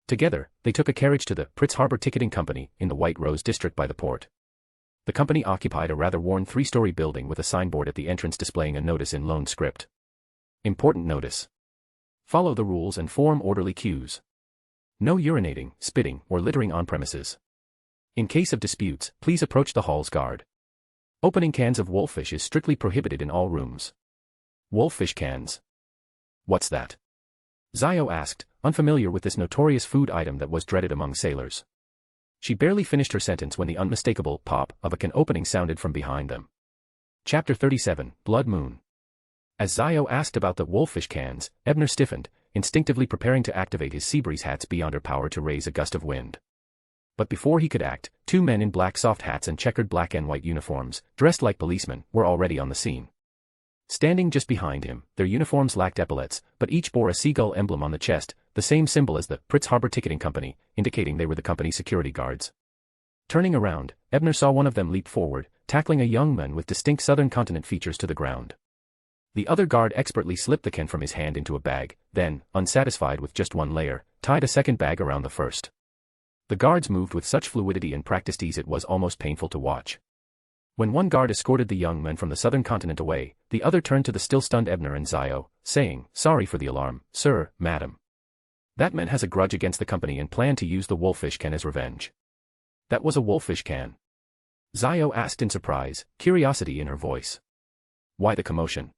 Together, they took a carriage to the Pritz Harbor Ticketing Company in the White Rose district by the port. The company occupied a rather worn three-story building with a signboard at the entrance displaying a notice in Lone script. Important notice. Follow the rules and form orderly queues. No urinating, spitting, or littering on premises. In case of disputes, please approach the hall's guard. Opening cans of wolffish is strictly prohibited in all rooms. Wolffish cans. What's that? Zio asked, unfamiliar with this notorious food item that was dreaded among sailors. She barely finished her sentence when the unmistakable pop of a can opening sounded from behind them. Chapter 37, Blood Moon. As Zio asked about the wolffish cans, Ebner stiffened, instinctively preparing to activate his seabreeze hats beyond her power to raise a gust of wind. But before he could act, two men in black soft hats and checkered black and white uniforms, dressed like policemen, were already on the scene. Standing just behind him, their uniforms lacked epaulets, but each bore a seagull emblem on the chest, the same symbol as the Pritz Harbor Ticketing Company, indicating they were the company's security guards. Turning around, Ebner saw one of them leap forward, tackling a young man with distinct southern continent features to the ground. The other guard expertly slipped the can from his hand into a bag, then, unsatisfied with just one layer, tied a second bag around the first. The guards moved with such fluidity and practiced ease it was almost painful to watch. When one guard escorted the young men from the southern continent away, the other turned to the still-stunned Ebner and Zio, saying, "Sorry for the alarm, sir, madam. That man has a grudge against the company and planned to use the wolffish can as revenge." "That was a wolffish can?" Zio asked in surprise, curiosity in her voice. "Why the commotion?"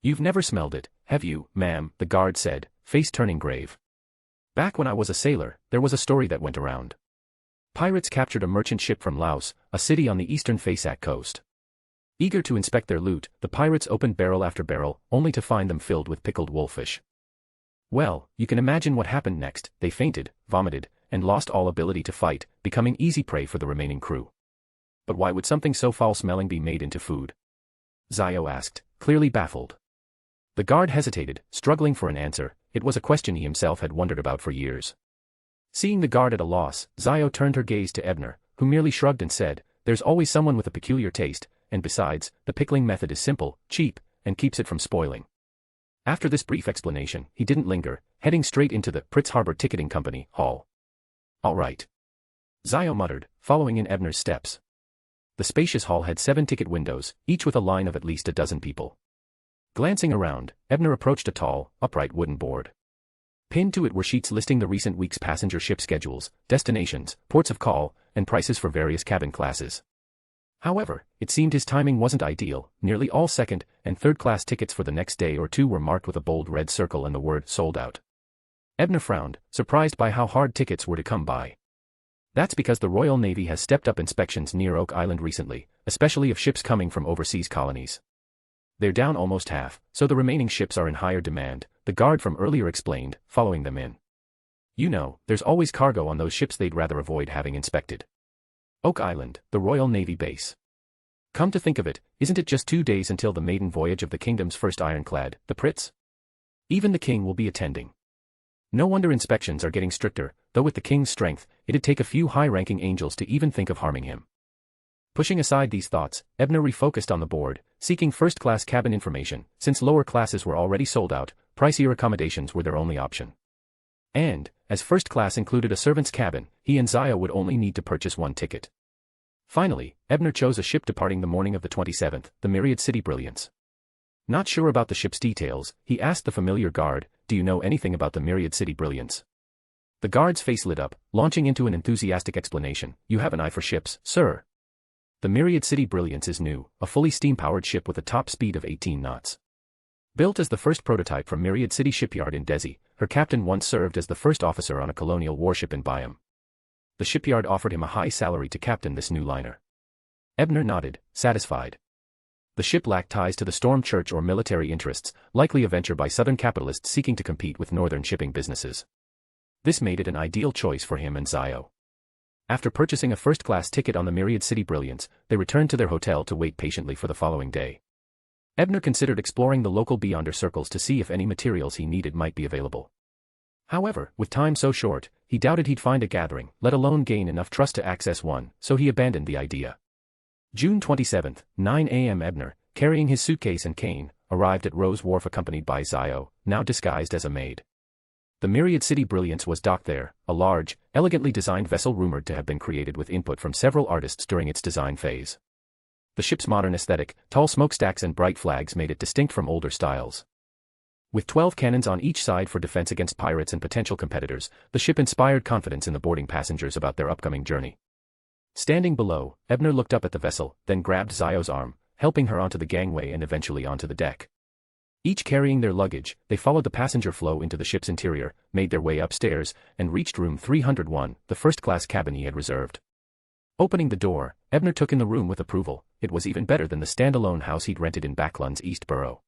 "You've never smelled it, have you, ma'am?" the guard said, face turning grave. "Back when I was a sailor, there was a story that went around. Pirates captured a merchant ship from Laos, a city on the eastern Fasak coast. Eager to inspect their loot, the pirates opened barrel after barrel, only to find them filled with pickled wolffish. Well, you can imagine what happened next. They fainted, vomited, and lost all ability to fight, becoming easy prey for the remaining crew." "But why would something so foul-smelling be made into food?" Zio asked, clearly baffled. The guard hesitated, struggling for an answer. It was a question he himself had wondered about for years. Seeing the guard at a loss, Zio turned her gaze to Ebner, who merely shrugged and said, "There's always someone with a peculiar taste, and besides, the pickling method is simple, cheap, and keeps it from spoiling." After this brief explanation, he didn't linger, heading straight into the Pritz Harbor Ticketing Company hall. "All right," Zio muttered, following in Ebner's steps. The spacious hall had 7 ticket windows, each with a line of at least a dozen people. Glancing around, Ebner approached a tall, upright wooden board. Pinned to it were sheets listing the recent week's passenger ship schedules, destinations, ports of call, and prices for various cabin classes. However, it seemed his timing wasn't ideal. Nearly all second- and third-class tickets for the next day or two were marked with a bold red circle and the word "sold out." Ebner frowned, surprised by how hard tickets were to come by. That's because the Royal Navy has stepped up inspections near Oak Island recently, especially of ships coming from overseas colonies. They're down almost half, so the remaining ships are in higher demand, the guard from earlier explained, following them in. "You know, there's always cargo on those ships they'd rather avoid having inspected. Oak Island, the Royal Navy base. Come to think of it, isn't it just 2 days until the maiden voyage of the kingdom's first ironclad, the Pritz? Even the king will be attending. No wonder inspections are getting stricter, though with the king's strength, it'd take a few high-ranking angels to even think of harming him." Pushing aside these thoughts, Ebner refocused on the board, seeking first-class cabin information. Since lower classes were already sold out, pricier accommodations were their only option. And, as first class included a servant's cabin, he and Zio would only need to purchase one ticket. Finally, Ebner chose a ship departing the morning of the 27th, the Myriad City Brilliance. Not sure about the ship's details, he asked the familiar guard, "Do you know anything about the Myriad City Brilliance?" The guard's face lit up, launching into an enthusiastic explanation. "You have an eye for ships, sir. The Myriad City Brilliance is new, a fully steam-powered ship with a top speed of 18 knots. Built as the first prototype from Myriad City Shipyard in Desi, her captain once served as the first officer on a colonial warship in Byam. The shipyard offered him a high salary to captain this new liner." Ebner nodded, satisfied. The ship lacked ties to the Storm Church or military interests, likely a venture by Southern capitalists seeking to compete with Northern shipping businesses. This made it an ideal choice for him and Zio. After purchasing a first-class ticket on the Myriad City Brilliance, they returned to their hotel to wait patiently for the following day. Ebner considered exploring the local Beyonder circles to see if any materials he needed might be available. However, with time so short, he doubted he'd find a gathering, let alone gain enough trust to access one, so he abandoned the idea. June 27, 9 a.m. Ebner, carrying his suitcase and cane, arrived at Rose Wharf accompanied by Zio, now disguised as a maid. The Myriad City Brilliance was docked there, a large, elegantly designed vessel rumored to have been created with input from several artists during its design phase. The ship's modern aesthetic, tall smokestacks and bright flags made it distinct from older styles. With 12 cannons on each side for defense against pirates and potential competitors, the ship inspired confidence in the boarding passengers about their upcoming journey. Standing below, Ebner looked up at the vessel, then grabbed Zio's arm, helping her onto the gangway and eventually onto the deck. Each carrying their luggage, they followed the passenger flow into the ship's interior, made their way upstairs, and reached room 301, the first-class cabin he had reserved. Opening the door, Ebner took in the room with approval. It was even better than the standalone house he'd rented in Backlund's East Borough.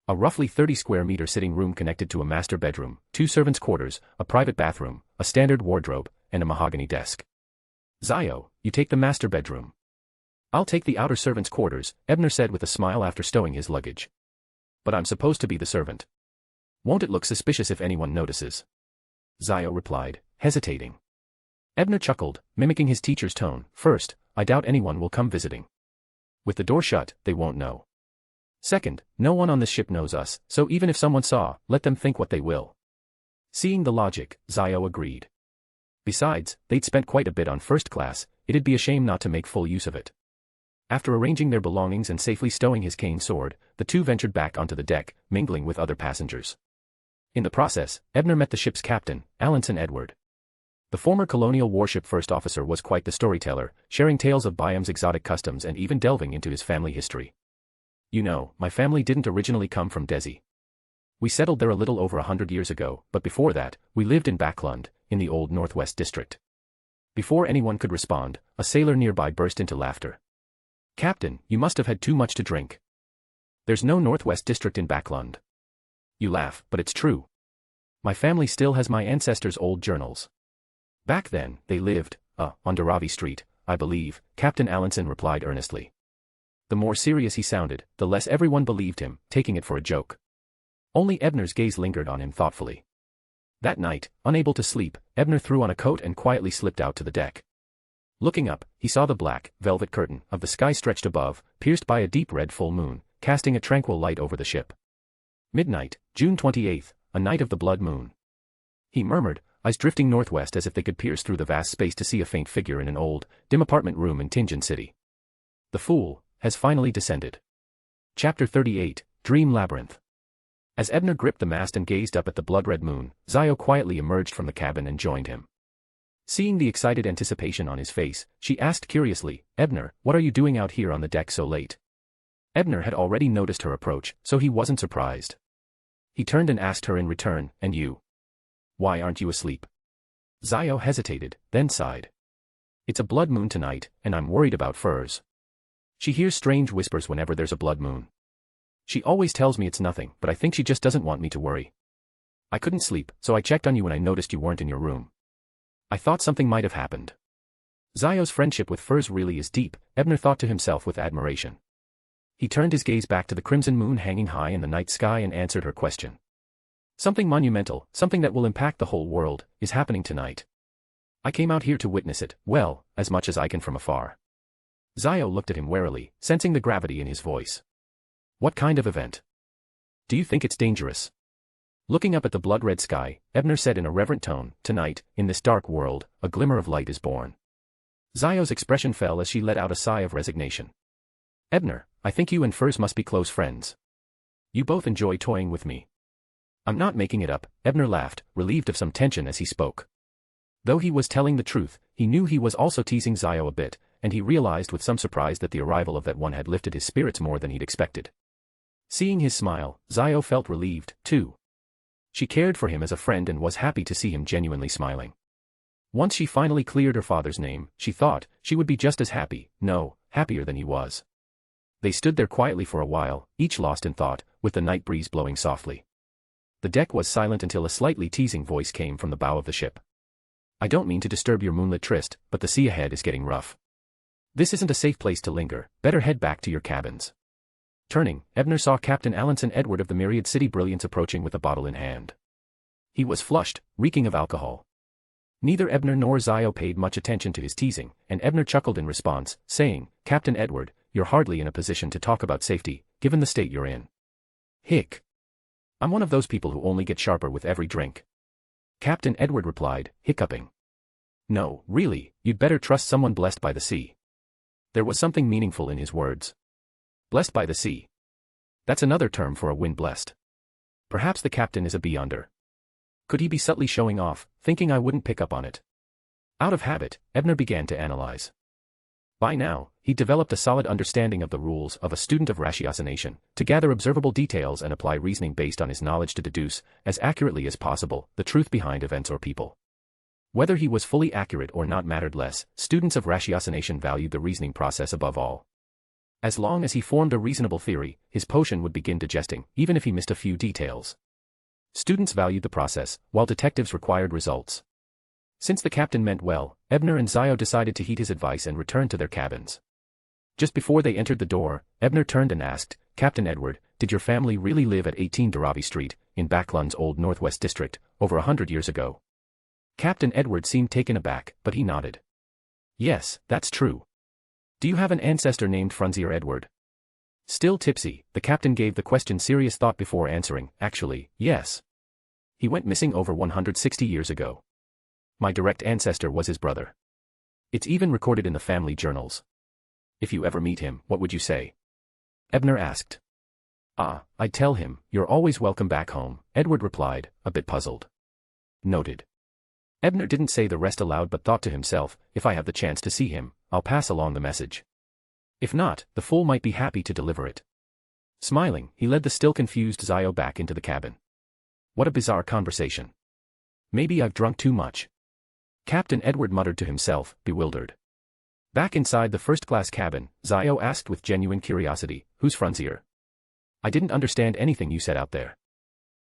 A roughly 30-square-meter sitting room connected to a master bedroom, 2 servants' quarters, a private bathroom, a standard wardrobe, and a mahogany desk. "Zio, you take the master bedroom." "I'll take the outer servants' quarters," Ebner said with a smile after stowing his luggage. "But I'm supposed to be the servant. Won't it look suspicious if anyone notices?" Zio replied, hesitating. Ebner chuckled, mimicking his teacher's tone. "First, I doubt anyone will come visiting. With the door shut, they won't know. Second, no one on this ship knows us, so even if someone saw, let them think what they will." Seeing the logic, Zio agreed. Besides, they'd spent quite a bit on first class, it'd be a shame not to make full use of it. After arranging their belongings and safely stowing his cane sword, the two ventured back onto the deck, mingling with other passengers. In the process, Ebner met the ship's captain, Alanson Edward. The former colonial warship first officer was quite the storyteller, sharing tales of Byam's exotic customs and even delving into his family history. "You know, my family didn't originally come from Desi. We settled there a little over 100 years ago, but before that, we lived in Backlund, in the old Northwest District." Before anyone could respond, a sailor nearby burst into laughter. "Captain, you must have had too much to drink. There's no Northwest District in Backlund." "You laugh, but it's true. My family still has my ancestors' old journals. Back then, they lived, on Dharavi Street, I believe," Captain Alanson replied earnestly. The more serious he sounded, the less everyone believed him, taking it for a joke. Only Ebner's gaze lingered on him thoughtfully. That night, unable to sleep, Ebner threw on a coat and quietly slipped out to the deck. Looking up, he saw the black, velvet curtain of the sky stretched above, pierced by a deep red full moon, casting a tranquil light over the ship. Midnight, June 28th, a night of the blood moon. He murmured, eyes drifting northwest as if they could pierce through the vast space to see a faint figure in an old, dim apartment room in Tingen City. The fool has finally descended. Chapter 38, Dream Labyrinth. As Ebner gripped the mast and gazed up at the blood-red moon, Zio quietly emerged from the cabin and joined him. Seeing the excited anticipation on his face, she asked curiously, "Ebner, what are you doing out here on the deck so late?" Ebner had already noticed her approach, so he wasn't surprised. He turned and asked her in return, "And you? Why aren't you asleep?" Zio hesitated, then sighed. "It's a blood moon tonight, and I'm worried about furs." She hears strange whispers whenever there's a blood moon. She always tells me it's nothing, but I think she just doesn't want me to worry. I couldn't sleep, so I checked on you when I noticed you weren't in your room. I thought something might have happened. Zio's friendship with furs really is deep, Ebner thought to himself with admiration. He turned his gaze back to the crimson moon hanging high in the night sky and answered her question. "Something monumental, something that will impact the whole world, is happening tonight. I came out here to witness it, well, as much as I can from afar." Zio looked at him warily, sensing the gravity in his voice. What kind of event? Do you think it's dangerous? Looking up at the blood-red sky, Ebner said in a reverent tone, tonight, in this dark world, a glimmer of light is born. Zio's expression fell as she let out a sigh of resignation. Ebner, I think you and Furs must be close friends. You both enjoy toying with me. I'm not making it up, Ebner laughed, relieved of some tension as he spoke. Though he was telling the truth, he knew he was also teasing Zio a bit, and he realized with some surprise that the arrival of that one had lifted his spirits more than he'd expected. Seeing his smile, Zio felt relieved, too. She cared for him as a friend and was happy to see him genuinely smiling. Once she finally cleared her father's name, she thought, she would be just as happy, no, happier than he was. They stood there quietly for a while, each lost in thought, with the night breeze blowing softly. The deck was silent until a slightly teasing voice came from the bow of the ship. I don't mean to disturb your moonlit tryst, but the sea ahead is getting rough. This isn't a safe place to linger, better head back to your cabins. Turning, Ebner saw Captain Alanson Edward of the Myriad City Brilliance approaching with a bottle in hand. He was flushed, reeking of alcohol. Neither Ebner nor Zio paid much attention to his teasing, and Ebner chuckled in response, saying, Captain Edward, you're hardly in a position to talk about safety, given the state you're in. Hick. I'm one of those people who only get sharper with every drink. Captain Edward replied, hiccuping. No, really, you'd better trust someone blessed by the sea. There was something meaningful in his words. Blessed by the sea. That's another term for a wind blessed. Perhaps the captain is a beyonder. Could he be subtly showing off, thinking I wouldn't pick up on it? Out of habit, Ebner began to analyze. By now, he developed a solid understanding of the rules of a student of ratiocination, to gather observable details and apply reasoning based on his knowledge to deduce, as accurately as possible, the truth behind events or people. Whether he was fully accurate or not mattered less, students of ratiocination valued the reasoning process above all. As long as he formed a reasonable theory, his potion would begin digesting, even if he missed a few details. Students valued the process, while detectives required results. Since the captain meant well, Ebner and Zio decided to heed his advice and return to their cabins. Just before they entered the door, Ebner turned and asked, Captain Edward, did your family really live at 18 Dharavi Street, in Backlund's old Northwest District, over 100 years ago? Captain Edward seemed taken aback, but he nodded. Yes, that's true. Do you have an ancestor named Franzier Edward? Still tipsy, the captain gave the question serious thought before answering, actually, yes. He went missing over 160 years ago. My direct ancestor was his brother. It's even recorded in the family journals. If you ever meet him, what would you say? Ebner asked. I'd tell him, you're always welcome back home, Edward replied, a bit puzzled. Noted. Ebner didn't say the rest aloud but thought to himself, if I have the chance to see him, I'll pass along the message. If not, the fool might be happy to deliver it. Smiling, he led the still confused Zio back into the cabin. What a bizarre conversation. Maybe I've drunk too much. Captain Edward muttered to himself, bewildered. Back inside the first-class cabin, Zio asked with genuine curiosity, who's Franzier? I didn't understand anything you said out there.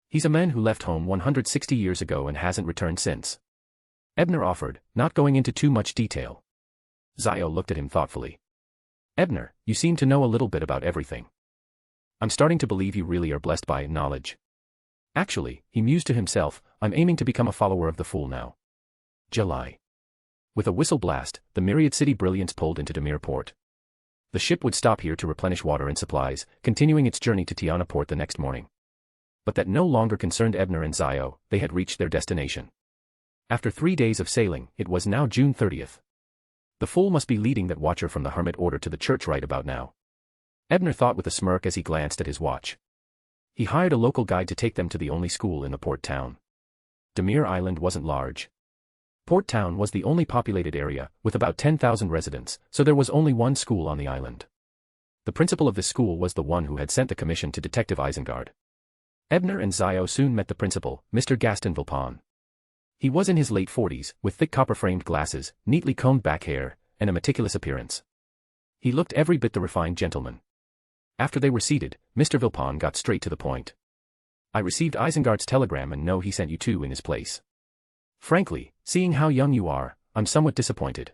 He's a man who left home 160 years ago and hasn't returned since. Ebner offered, not going into too much detail. Zio looked at him thoughtfully. Ebner, you seem to know a little bit about everything. I'm starting to believe you really are blessed by knowledge. Actually, he mused to himself, I'm aiming to become a follower of the fool now. July. With a whistle blast, the Myriad City Brilliance pulled into Demir Port. The ship would stop here to replenish water and supplies, continuing its journey to Tiana Port the next morning. But that no longer concerned Ebner and Zio, they had reached their destination. After 3 days of sailing, it was now June 30th. The fool must be leading that watcher from the hermit order to the church right about now. Ebner thought with a smirk as he glanced at his watch. He hired a local guide to take them to the only school in the port town. Demir Island wasn't large. Port Town was the only populated area, with about 10,000 residents, so there was only one school on the island. The principal of this school was the one who had sent the commission to Detective Isengard. Ebner and Zio soon met the principal, Mr. Gaston Vilpon. He was in his late 40s, with thick copper-framed glasses, neatly combed back hair, and a meticulous appearance. He looked every bit the refined gentleman. After they were seated, Mr. Vilpon got straight to the point. I received Isengard's telegram and know he sent you two in his place. Frankly, seeing how young you are, I'm somewhat disappointed.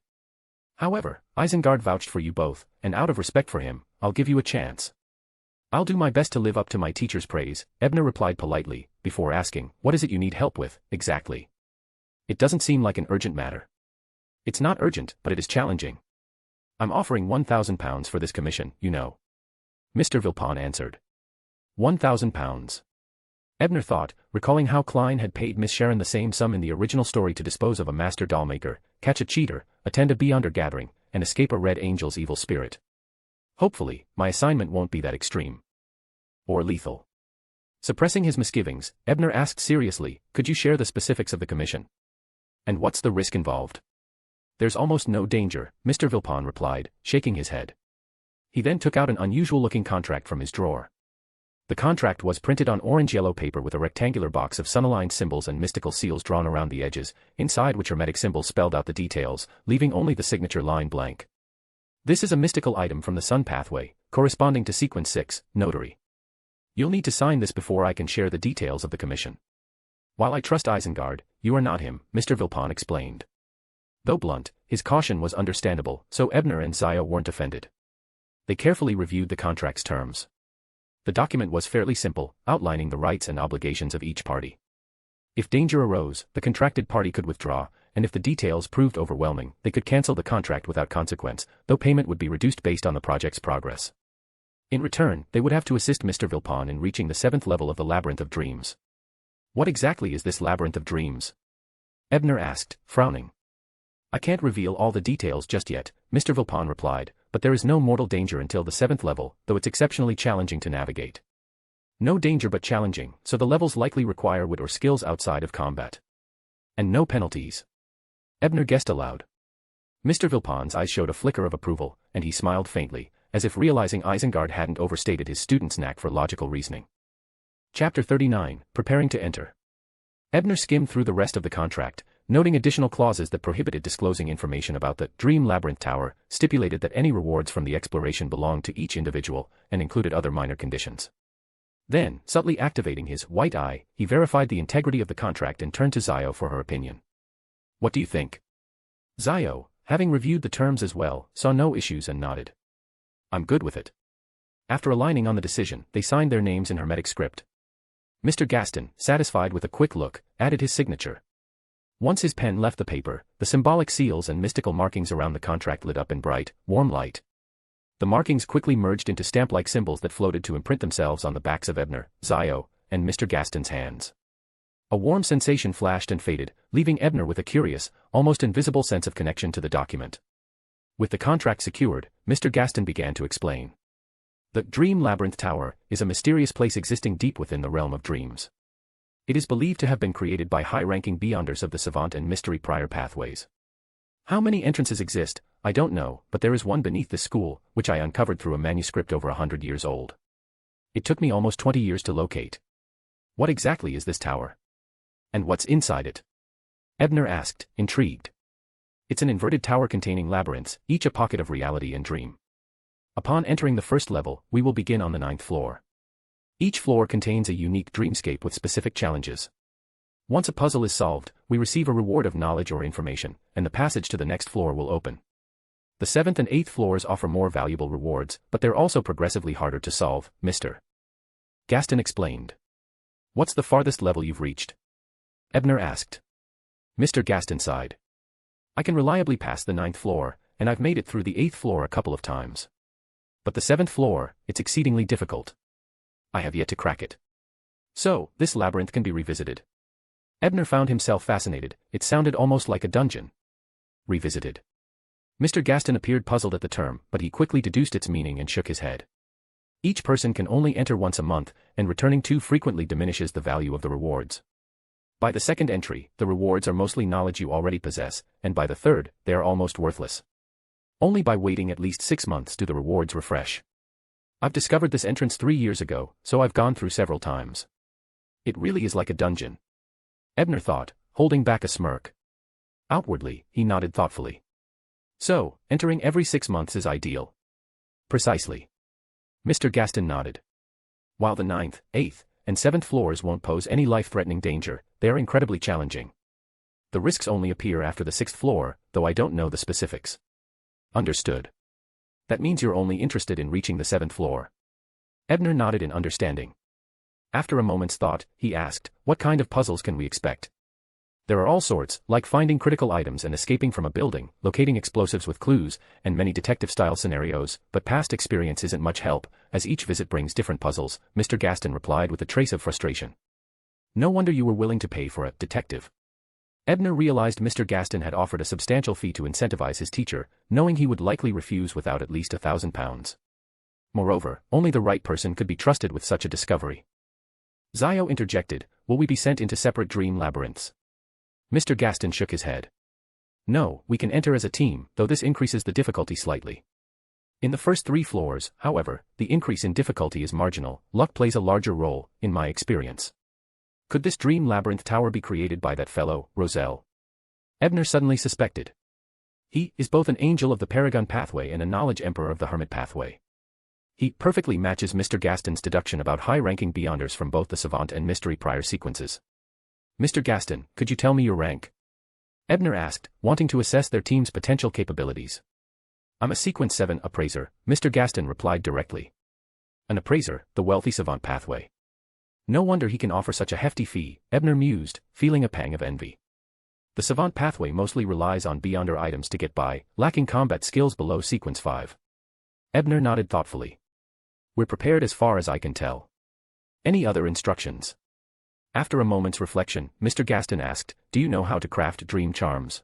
However, Isengard vouched for you both, and out of respect for him, I'll give you a chance. I'll do my best to live up to my teacher's praise, Ebner replied politely, before asking, what is it you need help with, exactly? It doesn't seem like an urgent matter. It's not urgent, but it is challenging. I'm offering £1,000 for this commission, you know. Mr. Vilpon answered. £1,000. Ebner thought, recalling how Klein had paid Miss Sharon the same sum in the original story to dispose of a master dollmaker, catch a cheater, attend a beyonder gathering, and escape a red angel's evil spirit. Hopefully, my assignment won't be that extreme. Or lethal. Suppressing his misgivings, Ebner asked seriously, could you share the specifics of the commission? And what's the risk involved? There's almost no danger, Mr. Vilpon replied, shaking his head. He then took out an unusual-looking contract from his drawer. The contract was printed on orange-yellow paper with a rectangular box of sun-aligned symbols and mystical seals drawn around the edges, inside which hermetic symbols spelled out the details, leaving only the signature line blank. This is a mystical item from the sun pathway, corresponding to sequence 6, notary. You'll need to sign this before I can share the details of the commission. While I trust Isengard, you are not him, Mr. Vilpon explained. Though blunt, his caution was understandable, so Ebner and Zio weren't offended. They carefully reviewed the contract's terms. The document was fairly simple, outlining the rights and obligations of each party. If danger arose, the contracted party could withdraw, and if the details proved overwhelming, they could cancel the contract without consequence, though payment would be reduced based on the project's progress. In return, they would have to assist Mr. Vilpon in reaching the 7th level of the Labyrinth of Dreams. What exactly is this Labyrinth of Dreams? Ebner asked, frowning. I can't reveal all the details just yet, Mr. Vilpon replied, but there is no mortal danger until the 7th level, though it's exceptionally challenging to navigate. No danger but challenging, so the levels likely require wit or skills outside of combat. And no penalties. Ebner guessed aloud. Mr. Vilpon's eyes showed a flicker of approval, and he smiled faintly, as if realizing Isengard hadn't overstated his student's knack for logical reasoning. Chapter 39, Preparing to Enter. Ebner skimmed through the rest of the contract, noting additional clauses that prohibited disclosing information about the Dream Labyrinth Tower, stipulated that any rewards from the exploration belonged to each individual, and included other minor conditions. Then, subtly activating his white eye, he verified the integrity of the contract and turned to Zio for her opinion. What do you think? Zio, having reviewed the terms as well, saw no issues and nodded. I'm good with it. After aligning on the decision, they signed their names in hermetic script. Mr. Gaston, satisfied with a quick look, added his signature. Once his pen left the paper, the symbolic seals and mystical markings around the contract lit up in bright, warm light. The markings quickly merged into stamp-like symbols that floated to imprint themselves on the backs of Ebner, Zio, and Mr. Gaston's hands. A warm sensation flashed and faded, leaving Ebner with a curious, almost invisible sense of connection to the document. With the contract secured, Mr. Gaston began to explain. The Dream Labyrinth Tower is a mysterious place existing deep within the realm of dreams. It is believed to have been created by high-ranking beyonders of the savant and mystery prior pathways. How many entrances exist, I don't know, but there is one beneath this school, which I uncovered through a manuscript over 100 years old. It took me almost 20 years to locate. What exactly is this tower? And what's inside it? Ebner asked, intrigued. It's an inverted tower containing labyrinths, each a pocket of reality and dream. Upon entering the first level, we will begin on the 9th floor. Each floor contains a unique dreamscape with specific challenges. Once a puzzle is solved, we receive a reward of knowledge or information, and the passage to the next floor will open. The 7th and 8th floors offer more valuable rewards, but they're also progressively harder to solve, Mr. Gaston explained. What's the farthest level you've reached? Ebner asked. Mr. Gaston sighed. I can reliably pass the 9th floor, and I've made it through the 8th floor a couple of times. But the 7th floor, it's exceedingly difficult. I have yet to crack it. So, this labyrinth can be revisited. Ebner found himself fascinated, it sounded almost like a dungeon. Revisited. Mr. Gaston appeared puzzled at the term, but he quickly deduced its meaning and shook his head. Each person can only enter once a month, and returning too frequently diminishes the value of the rewards. By the 2nd entry, the rewards are mostly knowledge you already possess, and by the 3rd, they are almost worthless. Only by waiting at least 6 months do the rewards refresh. I've discovered this entrance 3 years ago, so I've gone through several times. It really is like a dungeon. Ebner thought, holding back a smirk. Outwardly, he nodded thoughtfully. So, entering every 6 months is ideal. Precisely. Mr. Gaston nodded. While the 9th, 8th, and 7th floors won't pose any life-threatening danger, they are incredibly challenging. The risks only appear after the 6th floor, though I don't know the specifics. Understood. That means you're only interested in reaching the 7th floor. Ebner nodded in understanding. After a moment's thought, he asked, what kind of puzzles can we expect? There are all sorts, like finding critical items and escaping from a building, locating explosives with clues, and many detective-style scenarios, but past experience isn't much help, as each visit brings different puzzles, Mr. Gaston replied with a trace of frustration. No wonder you were willing to pay for a detective. Ebner realized Mr. Gaston had offered a substantial fee to incentivize his teacher, knowing he would likely refuse without at least £1,000. Moreover, only the right person could be trusted with such a discovery. Zio interjected, will we be sent into separate dream labyrinths? Mr. Gaston shook his head. No, we can enter as a team, though this increases the difficulty slightly. In the first 3 floors, however, the increase in difficulty is marginal. Luck plays a larger role, in my experience. Could this dream labyrinth tower be created by that fellow, Roselle? Ebner suddenly suspected. He is both an angel of the Paragon pathway and a knowledge emperor of the Hermit pathway. He perfectly matches Mr. Gaston's deduction about high-ranking Beyonders from both the Savant and Mystery prior sequences. Mr. Gaston, could you tell me your rank? Ebner asked, wanting to assess their team's potential capabilities. I'm a Sequence 7 appraiser, Mr. Gaston replied directly. An appraiser, the wealthy Savant pathway. No wonder he can offer such a hefty fee, Ebner mused, feeling a pang of envy. The Savant pathway mostly relies on Beyonder items to get by, lacking combat skills below Sequence 5. Ebner nodded thoughtfully. We're prepared as far as I can tell. Any other instructions? After a moment's reflection, Mr. Gaston asked, do you know how to craft dream charms?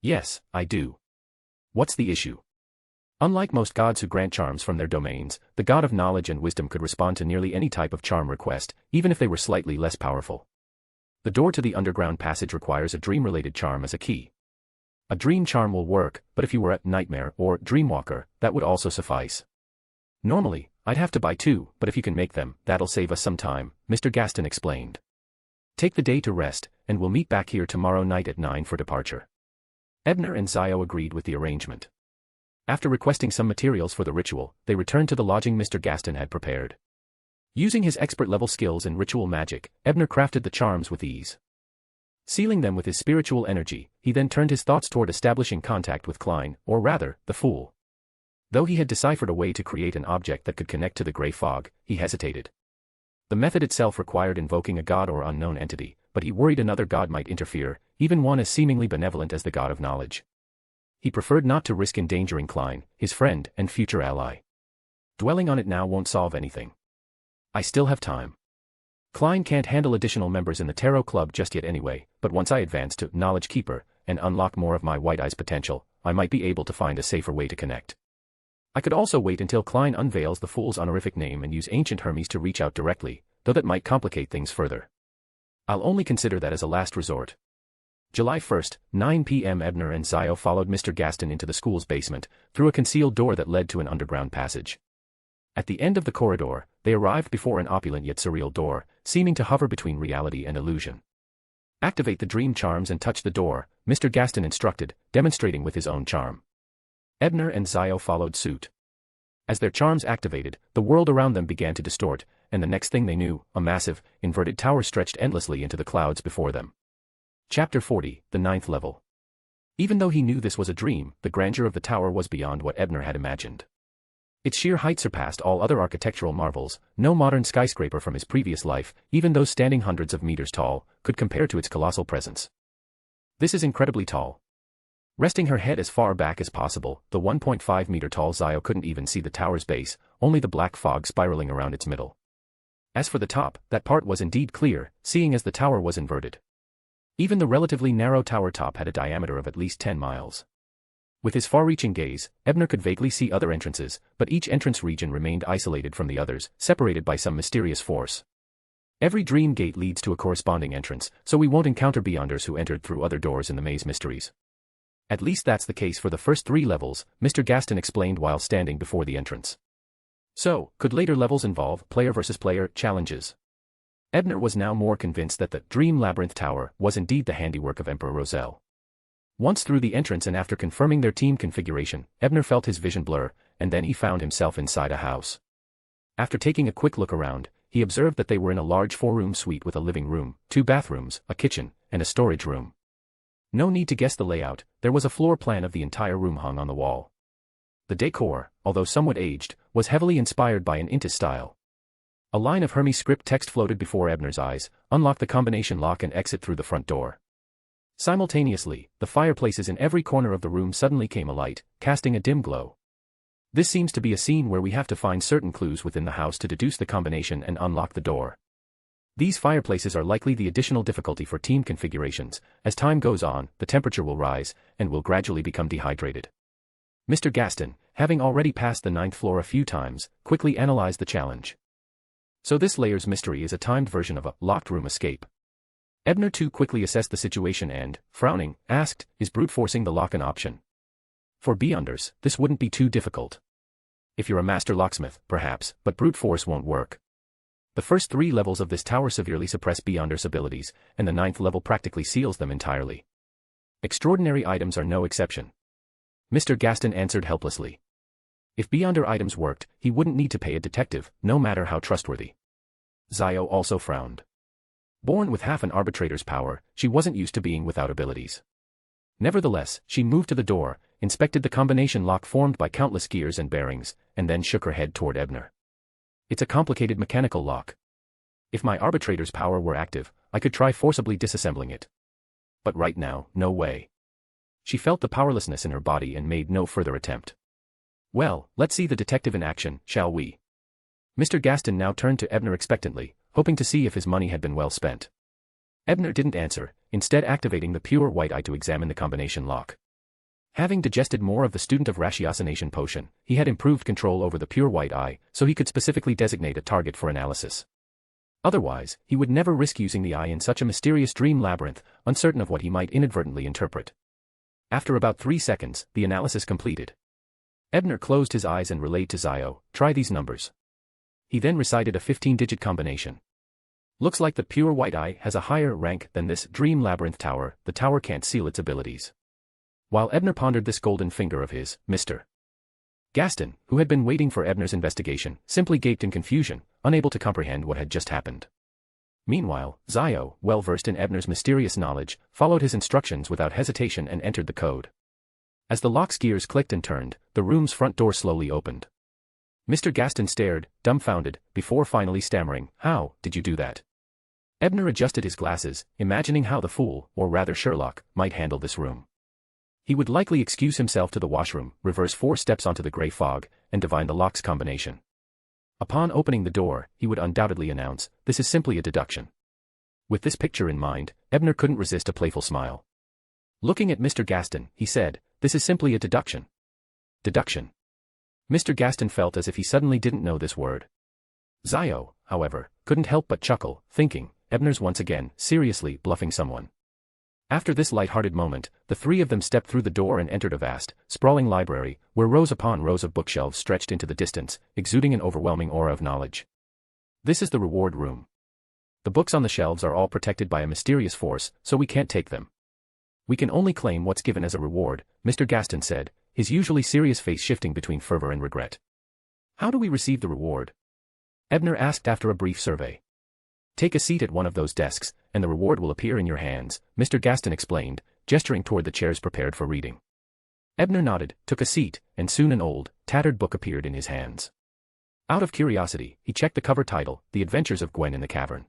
Yes, I do. What's the issue? Unlike most gods who grant charms from their domains, the god of knowledge and wisdom could respond to nearly any type of charm request, even if they were slightly less powerful. The door to the underground passage requires a dream-related charm as a key. A dream charm will work, but if you were a nightmare or dreamwalker, that would also suffice. Normally, I'd have to buy 2, but if you can make them, that'll save us some time, Mr. Gaston explained. Take the day to rest, and we'll meet back here tomorrow night at 9 for departure. Ebner and Zio agreed with the arrangement. After requesting some materials for the ritual, they returned to the lodging Mr. Gaston had prepared. Using his expert-level skills in ritual magic, Ebner crafted the charms with ease. Sealing them with his spiritual energy, he then turned his thoughts toward establishing contact with Klein, or rather, the Fool. Though he had deciphered a way to create an object that could connect to the gray fog, he hesitated. The method itself required invoking a god or unknown entity, but he worried another god might interfere, even one as seemingly benevolent as the god of knowledge. He preferred not to risk endangering Klein, his friend and future ally. Dwelling on it now won't solve anything. I still have time. Klein can't handle additional members in the Tarot Club just yet anyway, but once I advance to Knowledge Keeper and unlock more of my White Eye's potential, I might be able to find a safer way to connect. I could also wait until Klein unveils the Fool's honorific name and use Ancient Hermes to reach out directly, though that might complicate things further. I'll only consider that as a last resort. July 1st, 9 p.m. Ebner and Zio followed Mr. Gaston into the school's basement, through a concealed door that led to an underground passage. At the end of the corridor, they arrived before an opulent yet surreal door, seeming to hover between reality and illusion. Activate the dream charms and touch the door, Mr. Gaston instructed, demonstrating with his own charm. Ebner and Zio followed suit. As their charms activated, the world around them began to distort, and the next thing they knew, a massive, inverted tower stretched endlessly into the clouds before them. Chapter 40, the 9th level. Even though he knew this was a dream, the grandeur of the tower was beyond what Ebner had imagined. Its sheer height surpassed all other architectural marvels. No modern skyscraper from his previous life, even those standing hundreds of meters tall, could compare to its colossal presence. This is incredibly tall. Resting her head as far back as possible, the 1.5-meter-tall Zio couldn't even see the tower's base, only the black fog spiraling around its middle. As for the top, that part was indeed clear, seeing as the tower was inverted. Even the relatively narrow tower top had a diameter of at least 10 miles. With his far-reaching gaze, Ebner could vaguely see other entrances, but each entrance region remained isolated from the others, separated by some mysterious force. Every dream gate leads to a corresponding entrance, so we won't encounter Beyonders who entered through other doors in the maze mysteries. At least that's the case for the first 3 levels, Mr. Gaston explained while standing before the entrance. So, could later levels involve player versus player challenges? Ebner was now more convinced that the Dream Labyrinth Tower was indeed the handiwork of Emperor Roselle. Once through the entrance and after confirming their team configuration, Ebner felt his vision blur, and then he found himself inside a house. After taking a quick look around, he observed that they were in a large 4-room suite with a living room, 2 bathrooms, a kitchen, and a storage room. No need to guess the layout, there was a floor plan of the entire room hung on the wall. The decor, although somewhat aged, was heavily inspired by an Intis style. A line of Hermes script text floated before Ebner's eyes: unlock the combination lock and exit through the front door. Simultaneously, the fireplaces in every corner of the room suddenly came alight, casting a dim glow. This seems to be a scene where we have to find certain clues within the house to deduce the combination and unlock the door. These fireplaces are likely the additional difficulty for team configurations. As time goes on, the temperature will rise, and will gradually become dehydrated. Mr. Gaston, having already passed the 9th floor a few times, quickly analyzed the challenge. So this layer's mystery is a timed version of a locked room escape. Ebner too quickly assessed the situation and, frowning, asked, is brute forcing the lock an option? For B-unders, this wouldn't be too difficult. If you're a master locksmith, perhaps, but brute force won't work. The first 3 levels of this tower severely suppress B-unders' abilities, and the 9th level practically seals them entirely. Extraordinary items are no exception. Mr. Gaston answered helplessly. If B-under items worked, he wouldn't need to pay a detective, no matter how trustworthy. Zio also frowned. Born with half an arbitrator's power, she wasn't used to being without abilities. Nevertheless, she moved to the door, inspected the combination lock formed by countless gears and bearings, and then shook her head toward Ebner. It's a complicated mechanical lock. If my arbitrator's power were active, I could try forcibly disassembling it. But right now, no way. She felt the powerlessness in her body and made no further attempt. Well, let's see the detective in action, shall we? Mr. Gaston now turned to Ebner expectantly, hoping to see if his money had been well spent. Ebner didn't answer, instead activating the pure white eye to examine the combination lock. Having digested more of the student of ratiocination potion, he had improved control over the pure white eye, so he could specifically designate a target for analysis. Otherwise, he would never risk using the eye in such a mysterious dream labyrinth, uncertain of what he might inadvertently interpret. After about 3 seconds, the analysis completed. Ebner closed his eyes and relayed to Zio, try these numbers. He then recited a 15-digit combination. Looks like the pure white eye has a higher rank than this dream labyrinth tower. The tower can't seal its abilities. While Ebner pondered this golden finger of his, Mr. Gaston, who had been waiting for Ebner's investigation, simply gaped in confusion, unable to comprehend what had just happened. Meanwhile, Zio, well versed in Ebner's mysterious knowledge, followed his instructions without hesitation and entered the code. As the lock's gears clicked and turned, the room's front door slowly opened. Mr. Gaston stared, dumbfounded, before finally stammering, "How did you do that?" Ebner adjusted his glasses, imagining how the fool, or rather Sherlock, might handle this room. He would likely excuse himself to the washroom, reverse 4 steps onto the grey fog, and divine the lock's combination. Upon opening the door, he would undoubtedly announce, "This is simply a deduction." With this picture in mind, Ebner couldn't resist a playful smile. Looking at Mr. Gaston, he said, "This is simply a deduction." Deduction. Mr. Gaston felt as if he suddenly didn't know this word. Zio, however, couldn't help but chuckle, thinking, Ebner's once again, seriously, bluffing someone. After this light-hearted moment, the 3 of them stepped through the door and entered a vast, sprawling library, where rows upon rows of bookshelves stretched into the distance, exuding an overwhelming aura of knowledge. This is the reward room. The books on the shelves are all protected by a mysterious force, so we can't take them. We can only claim what's given as a reward, Mr. Gaston said, his usually serious face shifting between fervor and regret. How do we receive the reward? Ebner asked after a brief survey. Take a seat at one of those desks, and the reward will appear in your hands, Mr. Gaston explained, gesturing toward the chairs prepared for reading. Ebner nodded, took a seat, and soon an old, tattered book appeared in his hands. Out of curiosity, he checked the cover title, The Adventures of Gwen in the Cavern.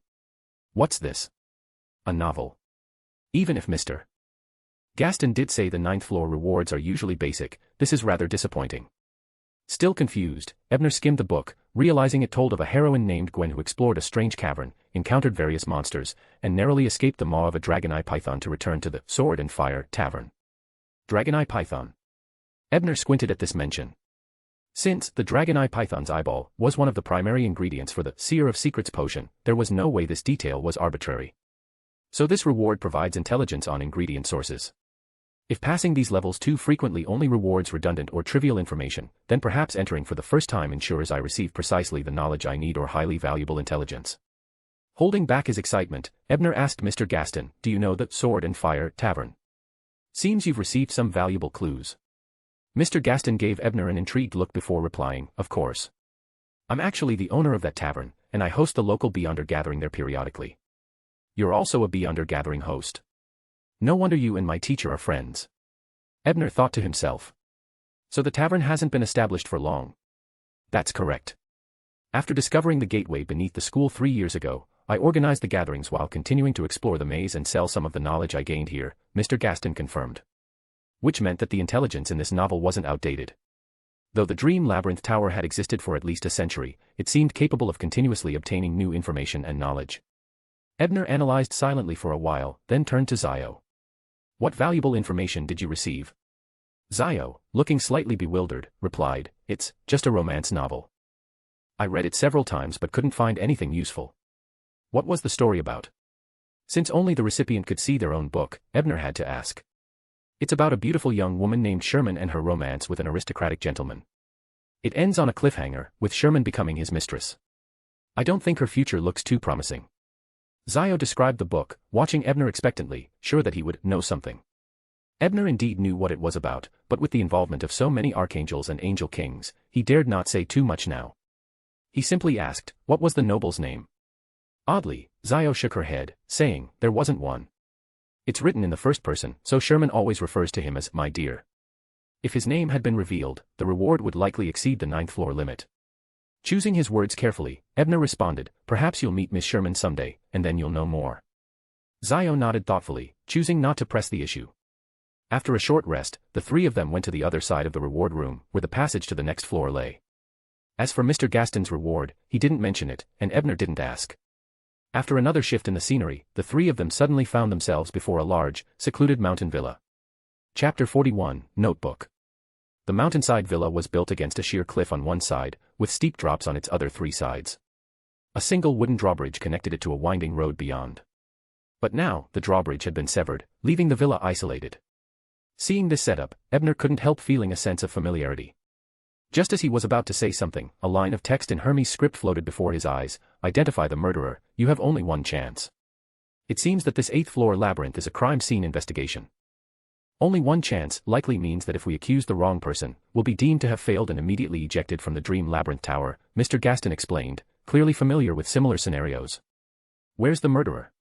What's this? A novel. Even if Mr. Gaston did say the 9th floor rewards are usually basic, this is rather disappointing. Still confused, Ebner skimmed the book, realizing it told of a heroine named Gwen who explored a strange cavern, encountered various monsters, and narrowly escaped the maw of a dragon-eye python to return to the Sword and Fire Tavern. Dragon-eye python. Ebner squinted at this mention. Since the dragon-eye python's eyeball was one of the primary ingredients for the Seer of Secrets potion, there was no way this detail was arbitrary. So this reward provides intelligence on ingredient sources. If passing these levels too frequently only rewards redundant or trivial information, then perhaps entering for the first time ensures I receive precisely the knowledge I need or highly valuable intelligence. Holding back his excitement, Ebner asked Mr. Gaston, "Do you know the Sword and Fire Tavern? Seems you've received some valuable clues." Mr. Gaston gave Ebner an intrigued look before replying, "Of course. I'm actually the owner of that tavern, and I host the local bee-under gathering there periodically." "You're also a bee-under gathering host. No wonder you and my teacher are friends." Ebner thought to himself. So the tavern hasn't been established for long. That's correct. After discovering the gateway beneath the school 3 years ago, I organized the gatherings while continuing to explore the maze and sell some of the knowledge I gained here, Mr. Gaston confirmed. Which meant that the intelligence in this novel wasn't outdated. Though the Dream Labyrinth Tower had existed for at least a century, it seemed capable of continuously obtaining new information and knowledge. Ebner analyzed silently for a while, then turned to Zio. What valuable information did you receive? Zio, looking slightly bewildered, replied, It's just a romance novel. I read it several times but couldn't find anything useful. What was the story about? Since only the recipient could see their own book, Ebner had to ask. It's about a beautiful young woman named Sherman and her romance with an aristocratic gentleman. It ends on a cliffhanger, with Sherman becoming his mistress. I don't think her future looks too promising. Zio described the book, watching Ebner expectantly, sure that he would know something. Ebner indeed knew what it was about, but with the involvement of so many archangels and angel kings, he dared not say too much now. He simply asked, what was the noble's name? Oddly, Zio shook her head, saying, there wasn't one. It's written in the first person, so Sherman always refers to him as my dear. If his name had been revealed, the reward would likely exceed the 9th floor limit. Choosing his words carefully, Ebner responded, perhaps you'll meet Miss Sherman someday, and then you'll know more. Zio nodded thoughtfully, choosing not to press the issue. After a short rest, the three of them went to the other side of the reward room, where the passage to the next floor lay. As for Mr. Gaston's reward, he didn't mention it, and Ebner didn't ask. After another shift in the scenery, the three of them suddenly found themselves before a large, secluded mountain villa. Chapter 41, Notebook. The mountainside villa was built against a sheer cliff on one side, with steep drops on its other three sides. A single wooden drawbridge connected it to a winding road beyond. But now, the drawbridge had been severed, leaving the villa isolated. Seeing this setup, Ebner couldn't help feeling a sense of familiarity. Just as he was about to say something, a line of text in Hermes' script floated before his eyes, identify the murderer, you have only one chance. It seems that this 8th floor labyrinth is a crime scene investigation. Only one chance likely means that if we accuse the wrong person, we'll be deemed to have failed and immediately ejected from the Dream Labyrinth Tower, Mr. Gaston explained, clearly familiar with similar scenarios. Where's the murderer?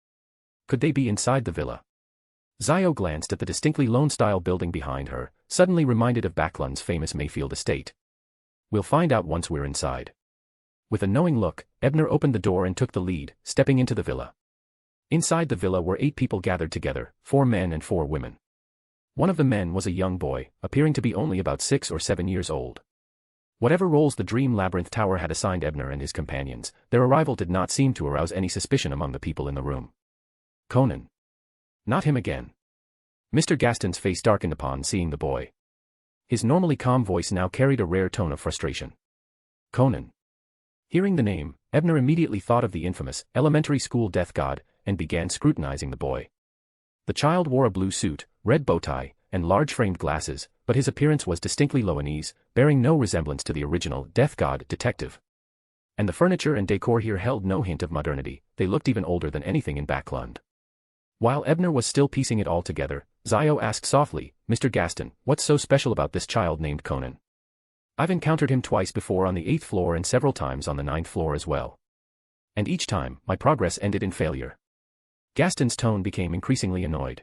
Could they be inside the villa? Zio glanced at the distinctly lone-style building behind her, suddenly reminded of Backlund's famous Mayfield estate. We'll find out once we're inside. With a knowing look, Ebner opened the door and took the lead, stepping into the villa. Inside the villa were 8 people gathered together, 4 men and 4 women. One of the men was a young boy, appearing to be only about 6 or 7 years old. Whatever roles the Dream Labyrinth Tower had assigned Ebner and his companions, their arrival did not seem to arouse any suspicion among the people in the room. Conan. Not him again. Mr. Gaston's face darkened upon seeing the boy. His normally calm voice now carried a rare tone of frustration. Conan. Hearing the name, Ebner immediately thought of the infamous, elementary school death god, and began scrutinizing the boy. The child wore a blue suit, red bow tie, and large-framed glasses, but his appearance was distinctly Loanese, bearing no resemblance to the original death god detective. And the furniture and decor here held no hint of modernity, they looked even older than anything in Backlund. While Ebner was still piecing it all together, Zio asked softly, Mr. Gaston, what's so special about this child named Conan? I've encountered him twice before on the 8th floor and several times on the 9th floor as well. And each time, my progress ended in failure. Gaston's tone became increasingly annoyed.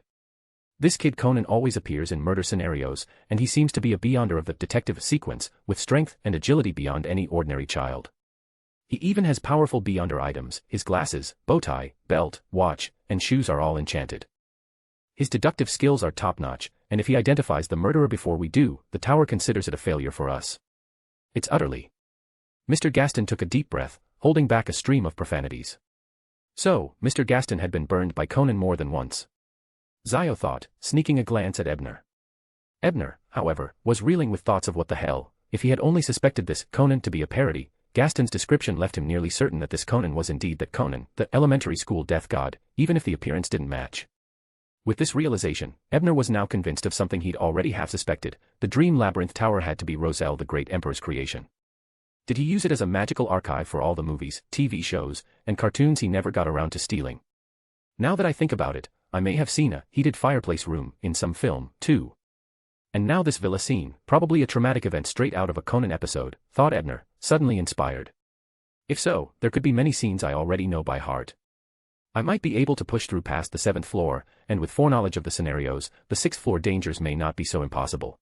This kid Conan always appears in murder scenarios, and he seems to be a beyonder of the detective sequence, with strength and agility beyond any ordinary child. He even has powerful beyonder items, his glasses, bow tie, belt, watch, and shoes are all enchanted. His deductive skills are top-notch, and if he identifies the murderer before we do, the tower considers it a failure for us. It's utterly. Mr. Gaston took a deep breath, holding back a stream of profanities. So, Mr. Gaston had been burned by Conan more than once. Zio thought, sneaking a glance at Ebner. Ebner, however, was reeling with thoughts of what the hell, if he had only suspected this Conan to be a parody. Gaston's description left him nearly certain that this Conan was indeed that Conan, the elementary school death god, even if the appearance didn't match. With this realization, Ebner was now convinced of something he'd already half suspected, the Dream Labyrinth Tower had to be Roselle the Great Emperor's creation. Did he use it as a magical archive for all the movies, TV shows, and cartoons he never got around to stealing? Now that I think about it, I may have seen a heated fireplace room in some film, too. And now this villa scene, probably a traumatic event straight out of a Conan episode, thought Ebner, suddenly inspired. If so, there could be many scenes I already know by heart. I might be able to push through past the 7th floor, and with foreknowledge of the scenarios, the 6th floor dangers may not be so impossible.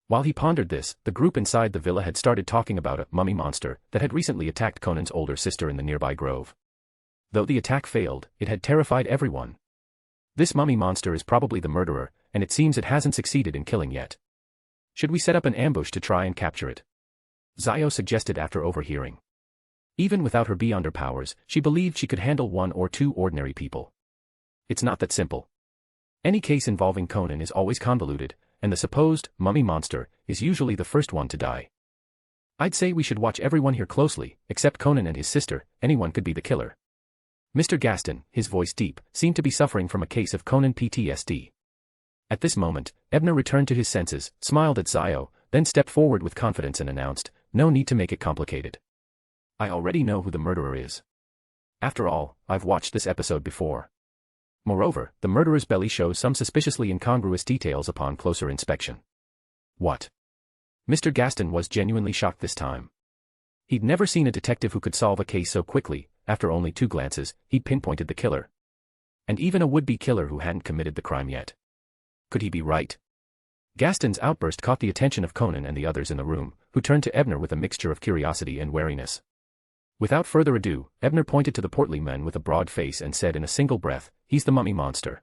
While he pondered this, the group inside the villa had started talking about a mummy monster that had recently attacked Conan's older sister in the nearby grove. Though the attack failed, it had terrified everyone. This mummy monster is probably the murderer, and it seems it hasn't succeeded in killing yet. Should we set up an ambush to try and capture it? Zio suggested after overhearing. Even without her beyonder powers, she believed she could handle one or two ordinary people. It's not that simple. Any case involving Conan is always convoluted, and the supposed mummy monster is usually the first one to die. I'd say we should watch everyone here closely, except Conan and his sister. Anyone could be the killer. Mr. Gaston, his voice deep, seemed to be suffering from a case of Conan PTSD. At this moment, Ebner returned to his senses, smiled at Zio, then stepped forward with confidence and announced, "No need to make it complicated. I already know who the murderer is. After all, I've watched this episode before." Moreover, the murderer's belly shows some suspiciously incongruous details upon closer inspection. What? Mr. Gaston was genuinely shocked this time. He'd never seen a detective who could solve a case so quickly. After only 2 glances, he'd pinpointed the killer. And even a would-be killer who hadn't committed the crime yet. Could he be right? Gaston's outburst caught the attention of Conan and the others in the room, who turned to Ebner with a mixture of curiosity and wariness. Without further ado, Ebner pointed to the portly man with a broad face and said in a single breath, "He's the mummy monster.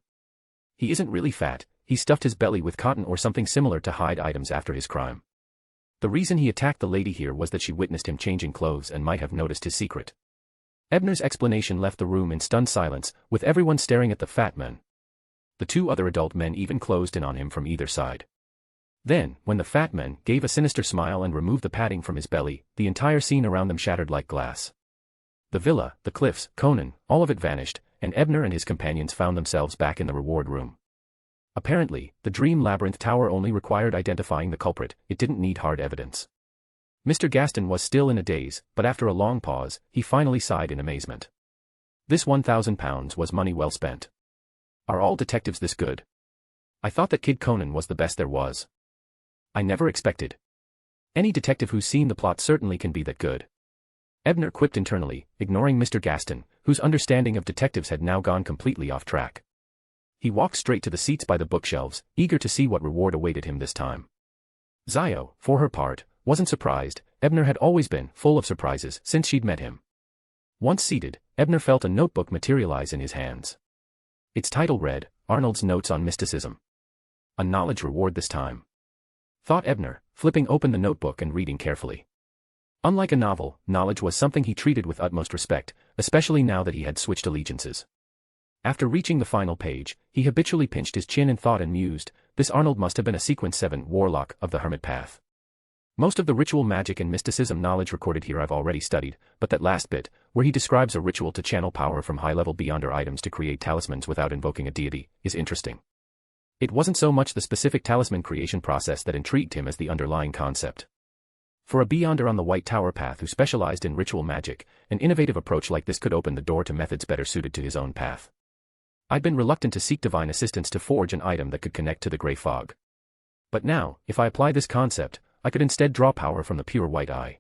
He isn't really fat, he stuffed his belly with cotton or something similar to hide items after his crime. The reason he attacked the lady here was that she witnessed him changing clothes and might have noticed his secret." Ebner's explanation left the room in stunned silence, with everyone staring at the fat man. The 2 other adult men even closed in on him from either side. Then, when the fat man gave a sinister smile and removed the padding from his belly, the entire scene around them shattered like glass. The villa, the cliffs, Conan, all of it vanished, and Ebner and his companions found themselves back in the reward room. Apparently, the Dream Labyrinth Tower only required identifying the culprit, it didn't need hard evidence. Mr. Gaston was still in a daze, but after a long pause, he finally sighed in amazement. This £1,000 was money well spent. Are all detectives this good? I thought that Kid Conan was the best there was. I never expected. Any detective who's seen the plot certainly can be that good. Ebner quipped internally, ignoring Mr. Gaston, whose understanding of detectives had now gone completely off track. He walked straight to the seats by the bookshelves, eager to see what reward awaited him this time. Zio, for her part, wasn't surprised. Ebner had always been full of surprises since she'd met him. Once seated, Ebner felt a notebook materialize in his hands. Its title read, Arnold's Notes on Mysticism. A knowledge reward this time, thought Ebner, flipping open the notebook and reading carefully. Unlike a novel, knowledge was something he treated with utmost respect, especially now that he had switched allegiances. After reaching the final page, he habitually pinched his chin in thought and mused, this Arnold must have been a Sequence 7 warlock of the Hermit Path. Most of the ritual magic and mysticism knowledge recorded here I've already studied, but that last bit, where he describes a ritual to channel power from high-level beyonder items to create talismans without invoking a deity, is interesting. It wasn't so much the specific talisman creation process that intrigued him as the underlying concept. For a beyonder on the White Tower path who specialized in ritual magic, an innovative approach like this could open the door to methods better suited to his own path. I'd been reluctant to seek divine assistance to forge an item that could connect to the Grey Fog. But now, if I apply this concept, I could instead draw power from the pure white eye.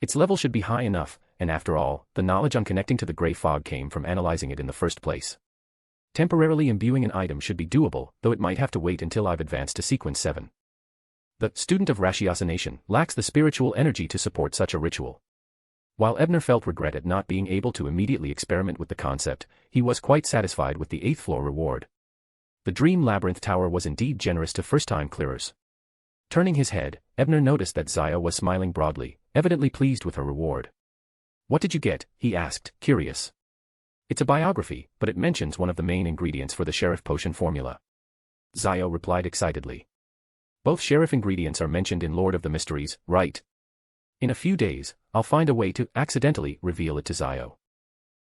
Its level should be high enough, and after all, the knowledge on connecting to the Grey Fog came from analyzing it in the first place. Temporarily imbuing an item should be doable, though it might have to wait until I've advanced to Sequence 7. The student of ratiocination lacks the spiritual energy to support such a ritual. While Ebner felt regret at not being able to immediately experiment with the concept, he was quite satisfied with the 8th floor reward. The Dream Labyrinth Tower was indeed generous to first-time clearers. Turning his head, Ebner noticed that Zio was smiling broadly, evidently pleased with her reward. "What did you get?" he asked, curious. "It's a biography, but it mentions one of the main ingredients for the sheriff potion formula." Zio replied excitedly. "Both sheriff ingredients are mentioned in Lord of the Mysteries, right? In a few days, I'll find a way to accidentally reveal it to Zio."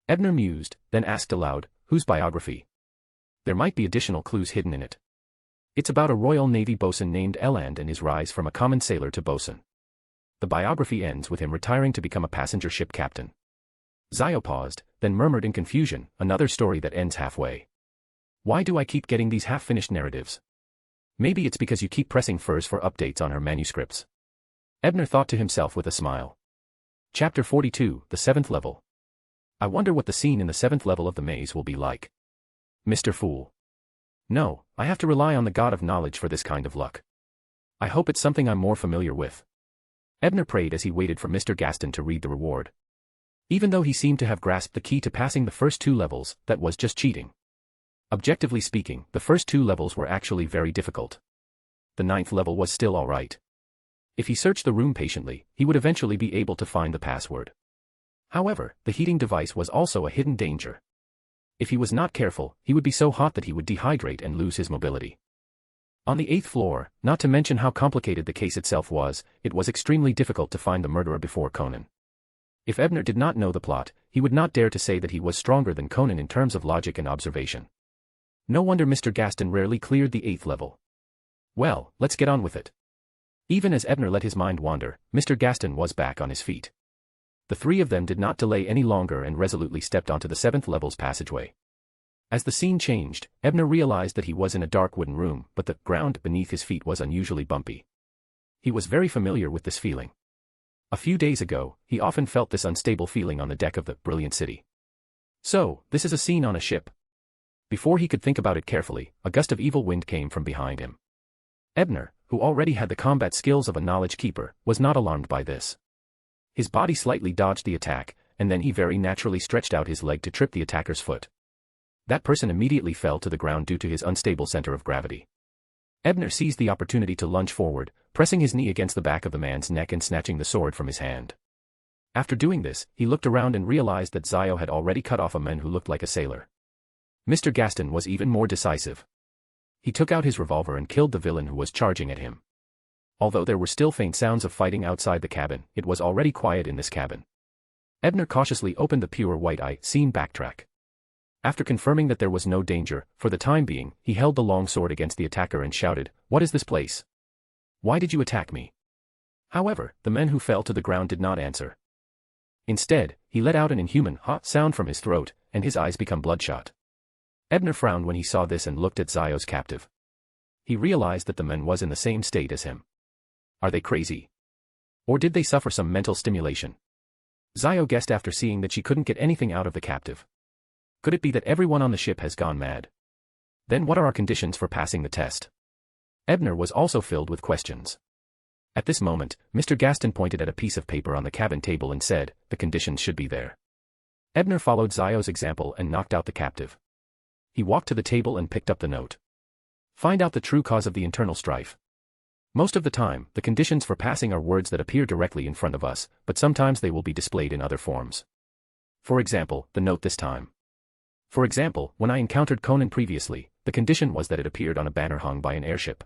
Ebner mused, then asked aloud, "Whose biography? There might be additional clues hidden in it." "It's about a Royal Navy bosun named Eland and his rise from a common sailor to bosun. The biography ends with him retiring to become a passenger ship captain." Zio paused, then murmured in confusion, "Another story that ends halfway. Why do I keep getting these half-finished narratives? Maybe it's because you keep pressing Furs for updates on her manuscripts." Ebner thought to himself with a smile. Chapter 42, the 7th level. I wonder what the scene in the 7th level of the maze will be like. Mr. Fool. No, I have to rely on the god of knowledge for this kind of luck. I hope it's something I'm more familiar with. Ebner prayed as he waited for Mr. Gaston to read the reward. Even though he seemed to have grasped the key to passing the first 2 levels, that was just cheating. Objectively speaking, the first 2 levels were actually very difficult. The 9th level was still alright. If he searched the room patiently, he would eventually be able to find the password. However, the heating device was also a hidden danger. If he was not careful, he would be so hot that he would dehydrate and lose his mobility. On the 8th floor, not to mention how complicated the case itself was, it was extremely difficult to find the murderer before Conan. If Ebner did not know the plot, he would not dare to say that he was stronger than Conan in terms of logic and observation. No wonder Mr. Gaston rarely cleared the 8th level. Well, let's get on with it. Even as Ebner let his mind wander, Mr. Gaston was back on his feet. The 3 of them did not delay any longer and resolutely stepped onto the 7th level's passageway. As the scene changed, Ebner realized that he was in a dark wooden room, but the ground beneath his feet was unusually bumpy. He was very familiar with this feeling. A few days ago, he often felt this unstable feeling on the deck of the Brilliant City. So, this is a scene on a ship. Before he could think about it carefully, a gust of evil wind came from behind him. Ebner, who already had the combat skills of a knowledge keeper, was not alarmed by this. His body slightly dodged the attack, and then he very naturally stretched out his leg to trip the attacker's foot. That person immediately fell to the ground due to his unstable center of gravity. Ebner seized the opportunity to lunge forward, pressing his knee against the back of the man's neck and snatching the sword from his hand. After doing this, he looked around and realized that Zio had already cut off a man who looked like a sailor. Mr. Gaston was even more decisive. He took out his revolver and killed the villain who was charging at him. Although there were still faint sounds of fighting outside the cabin, it was already quiet in this cabin. Ebner cautiously opened the pure white eye seen backtrack. After confirming that there was no danger, for the time being, he held the long sword against the attacker and shouted, "What is this place? Why did you attack me?" However, the men who fell to the ground did not answer. Instead, he let out an inhuman, hot sound from his throat, and his eyes became bloodshot. Ebner frowned when he saw this and looked at Zio's captive. He realized that the man was in the same state as him. Are they crazy? Or did they suffer some mental stimulation? Zio guessed after seeing that she couldn't get anything out of the captive. Could it be that everyone on the ship has gone mad? Then what are our conditions for passing the test? Ebner was also filled with questions. At this moment, Mr. Gaston pointed at a piece of paper on the cabin table and said, "The conditions should be there." Ebner followed Zio's example and knocked out the captive. He walked to the table and picked up the note. Find out the true cause of the internal strife. Most of the time, the conditions for passing are words that appear directly in front of us, but sometimes they will be displayed in other forms. For example, the note this time. For example, when I encountered Conan previously, the condition was that it appeared on a banner hung by an airship.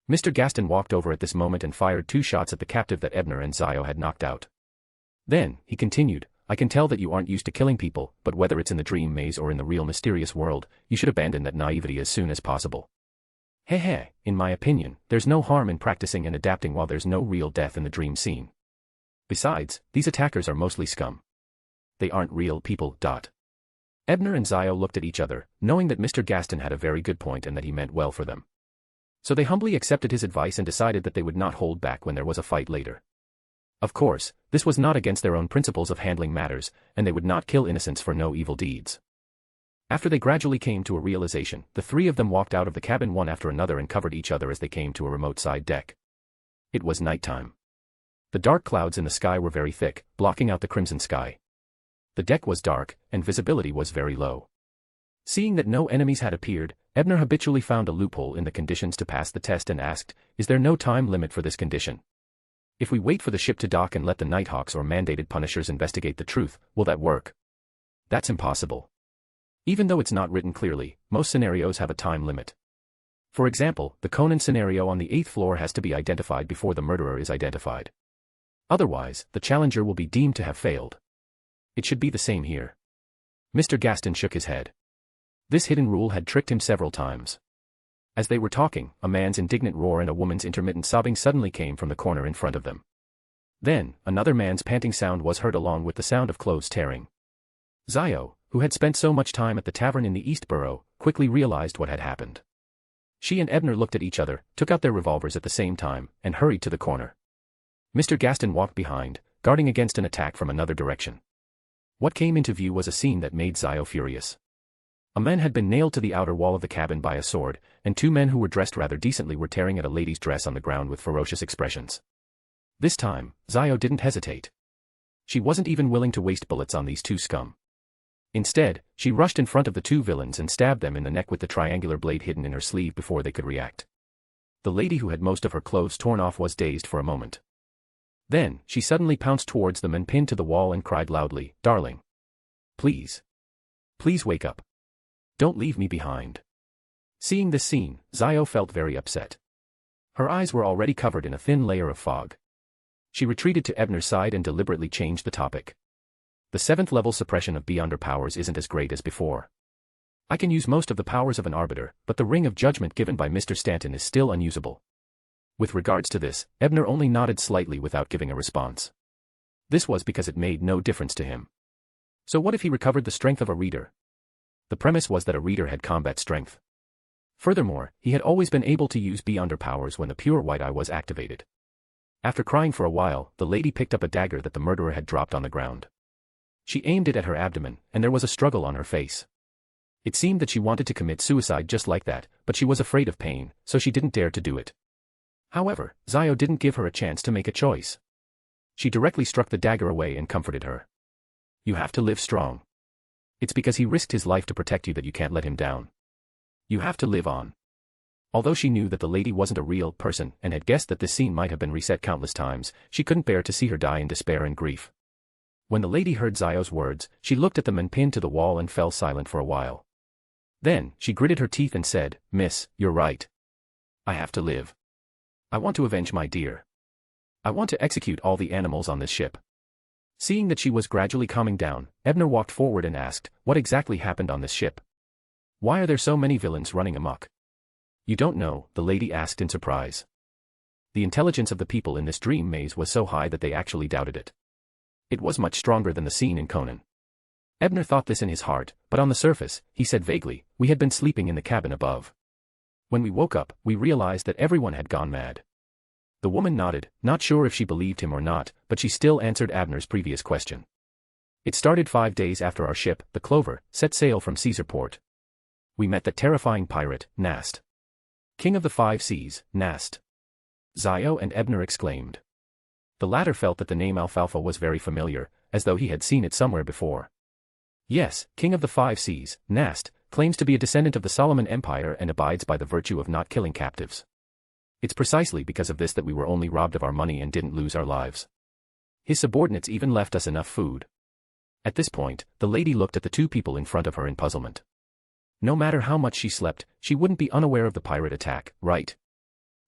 Mr. Gaston walked over at this moment and fired 2 shots at the captive that Ebner and Zio had knocked out. Then, he continued, I can tell that you aren't used to killing people, but whether it's in the dream maze or in the real mysterious world, you should abandon that naivety as soon as possible. In my opinion, there's no harm in practicing and adapting while there's no real death in the dream scene. Besides, these attackers are mostly scum. They aren't real people. Ebner and Zio looked at each other, knowing that Mr. Gaston had a very good point and that he meant well for them. So they humbly accepted his advice and decided that they would not hold back when there was a fight later. Of course, this was not against their own principles of handling matters, and they would not kill innocents for no evil deeds. After they gradually came to a realization, the 3 of them walked out of the cabin one after another and covered each other as they came to a remote side deck. It was nighttime. The dark clouds in the sky were very thick, blocking out the crimson sky. The deck was dark, and visibility was very low. Seeing that no enemies had appeared, Ebner habitually found a loophole in the conditions to pass the test and asked, is there no time limit for this condition? If we wait for the ship to dock and let the Nighthawks or mandated punishers investigate the truth, will that work? That's impossible. Even though it's not written clearly, most scenarios have a time limit. For example, the Conan scenario on the 8th floor has to be identified before the murderer is identified. Otherwise, the challenger will be deemed to have failed. It should be the same here. Mr. Gaston shook his head. This hidden rule had tricked him several times. As they were talking, a man's indignant roar and a woman's intermittent sobbing suddenly came from the corner in front of them. Then, another man's panting sound was heard along with the sound of clothes tearing. Zio, who had spent so much time at the tavern in the East Borough, quickly realized what had happened. She and Ebner looked at each other, took out their revolvers at the same time, and hurried to the corner. Mr. Gaston walked behind, guarding against an attack from another direction. What came into view was a scene that made Zio furious. A man had been nailed to the outer wall of the cabin by a sword, and 2 men who were dressed rather decently were tearing at a lady's dress on the ground with ferocious expressions. This time, Zio didn't hesitate. She wasn't even willing to waste bullets on these two scum. Instead, she rushed in front of the two villains and stabbed them in the neck with the triangular blade hidden in her sleeve before they could react. The lady who had most of her clothes torn off was dazed for a moment. Then, she suddenly pounced towards them and pinned to the wall and cried loudly, "Darling. Please. Please wake up. Don't leave me behind." Seeing this scene, Zio felt very upset. Her eyes were already covered in a thin layer of fog. She retreated to Ebner's side and deliberately changed the topic. The 7th level suppression of Beyonder powers isn't as great as before. I can use most of the powers of an arbiter, but the ring of judgment given by Mr. Stanton is still unusable. With regards to this, Ebner only nodded slightly without giving a response. This was because it made no difference to him. So what if he recovered the strength of a reader? The premise was that a reader had combat strength. Furthermore, he had always been able to use Beyonder powers when the pure white eye was activated. After crying for a while, the lady picked up a dagger that the murderer had dropped on the ground. She aimed it at her abdomen, and there was a struggle on her face. It seemed that she wanted to commit suicide just like that, but she was afraid of pain, so she didn't dare to do it. However, Zio didn't give her a chance to make a choice. She directly struck the dagger away and comforted her. "You have to live strong. It's because he risked his life to protect you that you can't let him down. You have to live on." Although she knew that the lady wasn't a real person and had guessed that this scene might have been reset countless times, she couldn't bear to see her die in despair and grief. When the lady heard Zio's words, she looked at them and pinned to the wall and fell silent for a while. Then, she gritted her teeth and said, "Miss, you're right. I have to live. I want to avenge my dear. I want to execute all the animals on this ship." Seeing that she was gradually calming down, Ebner walked forward and asked, "What exactly happened on this ship? Why are there so many villains running amok?" "You don't know," the lady asked in surprise. The intelligence of the people in this dream maze was so high that they actually doubted it. It was much stronger than the scene in Conan. Ebner thought this in his heart, but on the surface, he said vaguely, "We had been sleeping in the cabin above. When we woke up, we realized that everyone had gone mad." The woman nodded, not sure if she believed him or not, but she still answered Abner's previous question. "It started 5 days after our ship, the Clover, set sail from Caesarport. We met that terrifying pirate, Nast. King of the 5 seas, Nast." Zio and Ebner exclaimed. The latter felt that the name Alfalfa was very familiar, as though he had seen it somewhere before. Yes, King of the 5 seas, Nast, claims to be a descendant of the Solomon Empire and abides by the virtue of not killing captives. It's precisely because of this that we were only robbed of our money and didn't lose our lives. His subordinates even left us enough food. At this point, the lady looked at the two people in front of her in puzzlement. No matter how much she slept, she wouldn't be unaware of the pirate attack, right?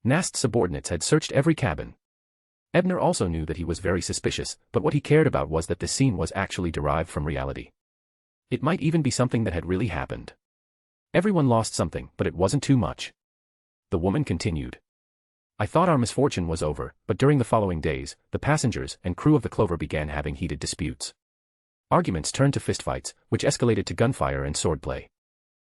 Nast's subordinates had searched every cabin. Ebner also knew that he was very suspicious, but what he cared about was that this scene was actually derived from reality. It might even be something that had really happened. Everyone lost something, but it wasn't too much. The woman continued. "I thought our misfortune was over, but during the following days, the passengers and crew of the Clover began having heated disputes. Arguments turned to fistfights, which escalated to gunfire and swordplay.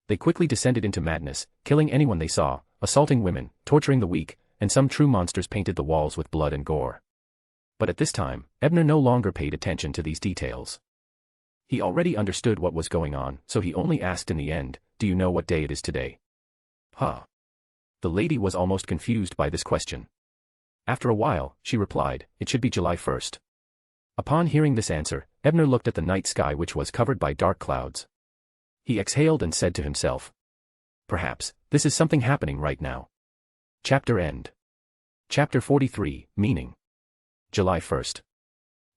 They quickly descended into madness, killing anyone they saw, assaulting women, torturing the weak, and some true monsters painted the walls with blood and gore." But at this time, Ebner no longer paid attention to these details. He already understood what was going on, so he only asked in the end, "Do you know what day it is today?" "Huh?" The lady was almost confused by this question. After a while, she replied, "It should be July 1st. Upon hearing this answer, Ebner looked at the night sky which was covered by dark clouds. He exhaled and said to himself, "Perhaps, this is something happening right now." Chapter end. Chapter 43, Meaning. July 1st.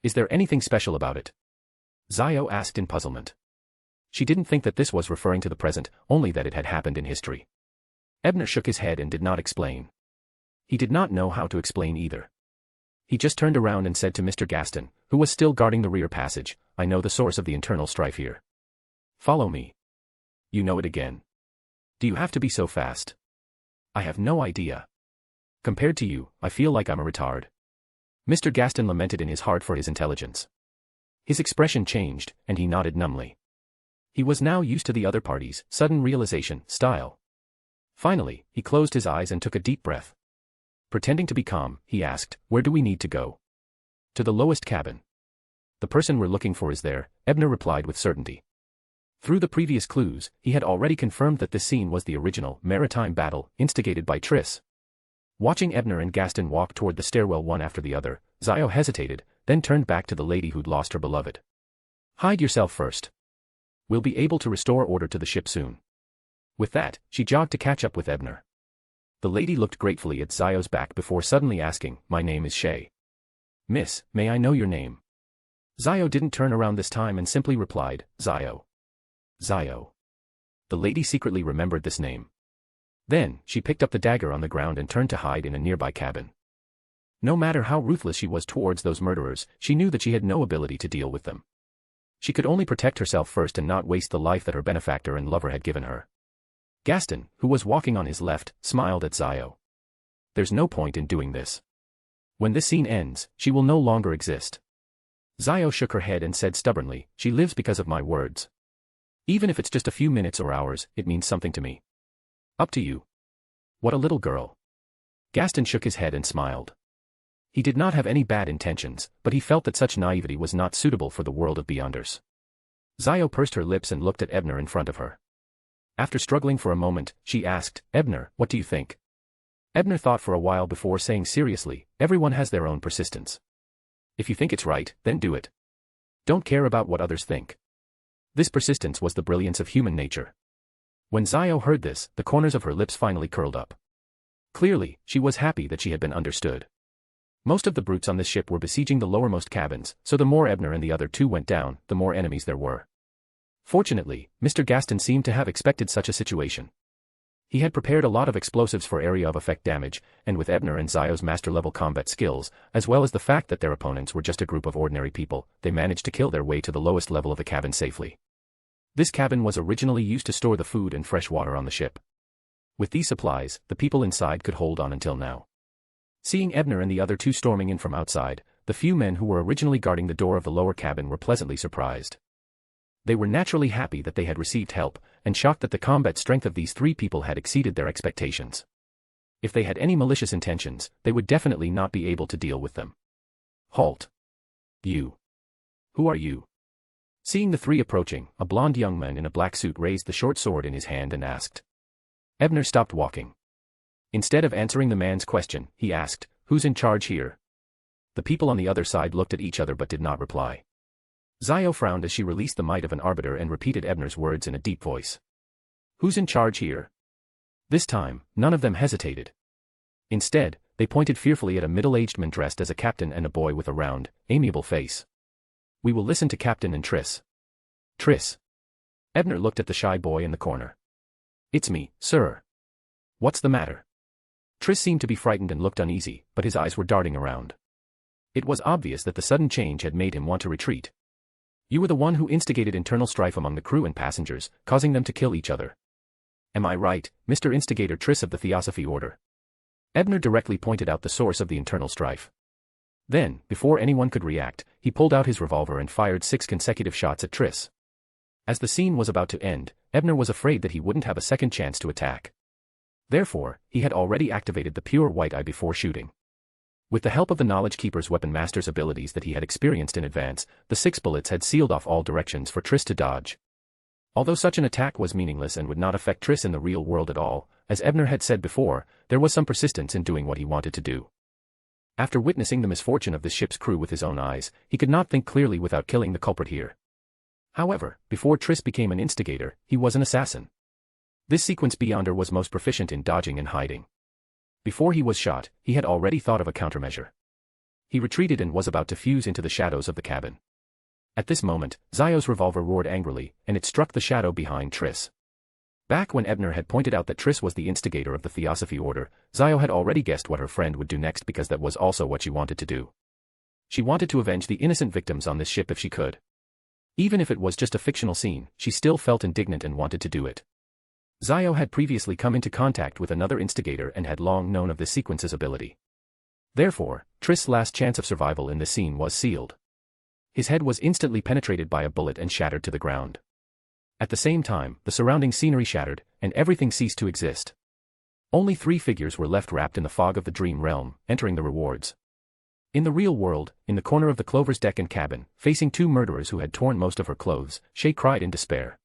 Is there anything special about it? Zio asked in puzzlement. She didn't think that this was referring to the present, only that it had happened in history. Ebner shook his head and did not explain. He did not know how to explain either. He just turned around and said to Mr. Gaston, who was still guarding the rear passage, "I know the source of the internal strife here. Follow me." "You know it again. Do you have to be so fast?" "I have no idea. Compared to you, I feel like I'm a retard." Mr. Gaston lamented in his heart for his intelligence. His expression changed, and he nodded numbly. He was now used to the other party's sudden realization style. Finally, he closed his eyes and took a deep breath. Pretending to be calm, he asked, "Where do we need to go?" "To the lowest cabin." "The person we're looking for is there," Ebner replied with certainty. Through the previous clues, he had already confirmed that this scene was the original maritime battle instigated by Triss. Watching Ebner and Gaston walk toward the stairwell one after the other, Zio hesitated, then turned back to the lady who'd lost her beloved. Hide yourself first. We'll be able to restore order to the ship soon. With that, she jogged to catch up with Ebner. The lady looked gratefully at Zio's back before suddenly asking, "My name is Shay. Miss, may I know your name?" Zio didn't turn around this time and simply replied, "Zio." Zio. The lady secretly remembered this name. Then, she picked up the dagger on the ground and turned to hide in a nearby cabin. No matter how ruthless she was towards those murderers, she knew that she had no ability to deal with them. She could only protect herself first and not waste the life that her benefactor and lover had given her. Gaston, who was walking on his left, smiled at Zio. There's no point in doing this. When this scene ends, she will no longer exist. Zio shook her head and said stubbornly, "She lives because of my words. Even if it's just a few minutes or hours, it means something to me. Up to you." What a little girl. Gaston shook his head and smiled. He did not have any bad intentions, but he felt that such naivety was not suitable for the world of Beyonders. Zio pursed her lips and looked at Ebner in front of her. After struggling for a moment, she asked, "Ebner, what do you think?" Ebner thought for a while before saying seriously, "Everyone has their own persistence. If you think it's right, then do it. Don't care about what others think." This persistence was the brilliance of human nature. When Zio heard this, the corners of her lips finally curled up. Clearly, she was happy that she had been understood. Most of the brutes on this ship were besieging the lowermost cabins, so the more Ebner and the other two went down, the more enemies there were. Fortunately, Mr. Gaston seemed to have expected such a situation. He had prepared a lot of explosives for area of effect damage, and with Ebner and Zio's master-level combat skills, as well as the fact that their opponents were just a group of ordinary people, they managed to kill their way to the lowest level of the cabin safely. This cabin was originally used to store the food and fresh water on the ship. With these supplies, the people inside could hold on until now. Seeing Ebner and the other two storming in from outside, the few men who were originally guarding the door of the lower cabin were pleasantly surprised. They were naturally happy that they had received help, and shocked that the combat strength of these three people had exceeded their expectations. If they had any malicious intentions, they would definitely not be able to deal with them. Halt. You. Who are you? Seeing the three approaching, a blond young man in a black suit raised the short sword in his hand and asked. Ebner stopped walking. Instead of answering the man's question, he asked, "Who's in charge here?" The people on the other side looked at each other but did not reply. Zio frowned as she released the might of an arbiter and repeated Ebner's words in a deep voice. "Who's in charge here?" This time, none of them hesitated. Instead, they pointed fearfully at a middle-aged man dressed as a captain and a boy with a round, amiable face. "We will listen to Captain and Triss." Triss. Ebner looked at the shy boy in the corner. "It's me, sir." "What's the matter?" Triss seemed to be frightened and looked uneasy, but his eyes were darting around. It was obvious that the sudden change had made him want to retreat. "You were the one who instigated internal strife among the crew and passengers, causing them to kill each other. Am I right, Mr. Instigator Triss of the Theosophy Order?" Ebner directly pointed out the source of the internal strife. Then, before anyone could react, he pulled out his revolver and fired 6 consecutive shots at Triss. As the scene was about to end, Ebner was afraid that he wouldn't have a second chance to attack. Therefore, he had already activated the pure white eye before shooting. With the help of the Knowledge Keeper's weapon master's abilities that he had experienced in advance, the 6 bullets had sealed off all directions for Triss to dodge. Although such an attack was meaningless and would not affect Triss in the real world at all, as Ebner had said before, there was some persistence in doing what he wanted to do. After witnessing the misfortune of this ship's crew with his own eyes, he could not think clearly without killing the culprit here. However, before Triss became an instigator, he was an assassin. This sequence Beyonder was most proficient in dodging and hiding. Before he was shot, he had already thought of a countermeasure. He retreated and was about to fuse into the shadows of the cabin. At this moment, Zio's revolver roared angrily, and it struck the shadow behind Triss. Back when Ebner had pointed out that Triss was the instigator of the Theosophy Order, Zio had already guessed what her friend would do next because that was also what she wanted to do. She wanted to avenge the innocent victims on this ship if she could. Even if it was just a fictional scene, she still felt indignant and wanted to do it. Zio had previously come into contact with another instigator and had long known of this sequence's ability. Therefore, Triss's last chance of survival in this scene was sealed. His head was instantly penetrated by a bullet and shattered to the ground. At the same time, the surrounding scenery shattered, and everything ceased to exist. Only 3 figures were left wrapped in the fog of the dream realm, entering the rewards. In the real world, in the corner of the Clover's deck and cabin, facing 2 murderers who had torn most of her clothes, Shay cried in despair.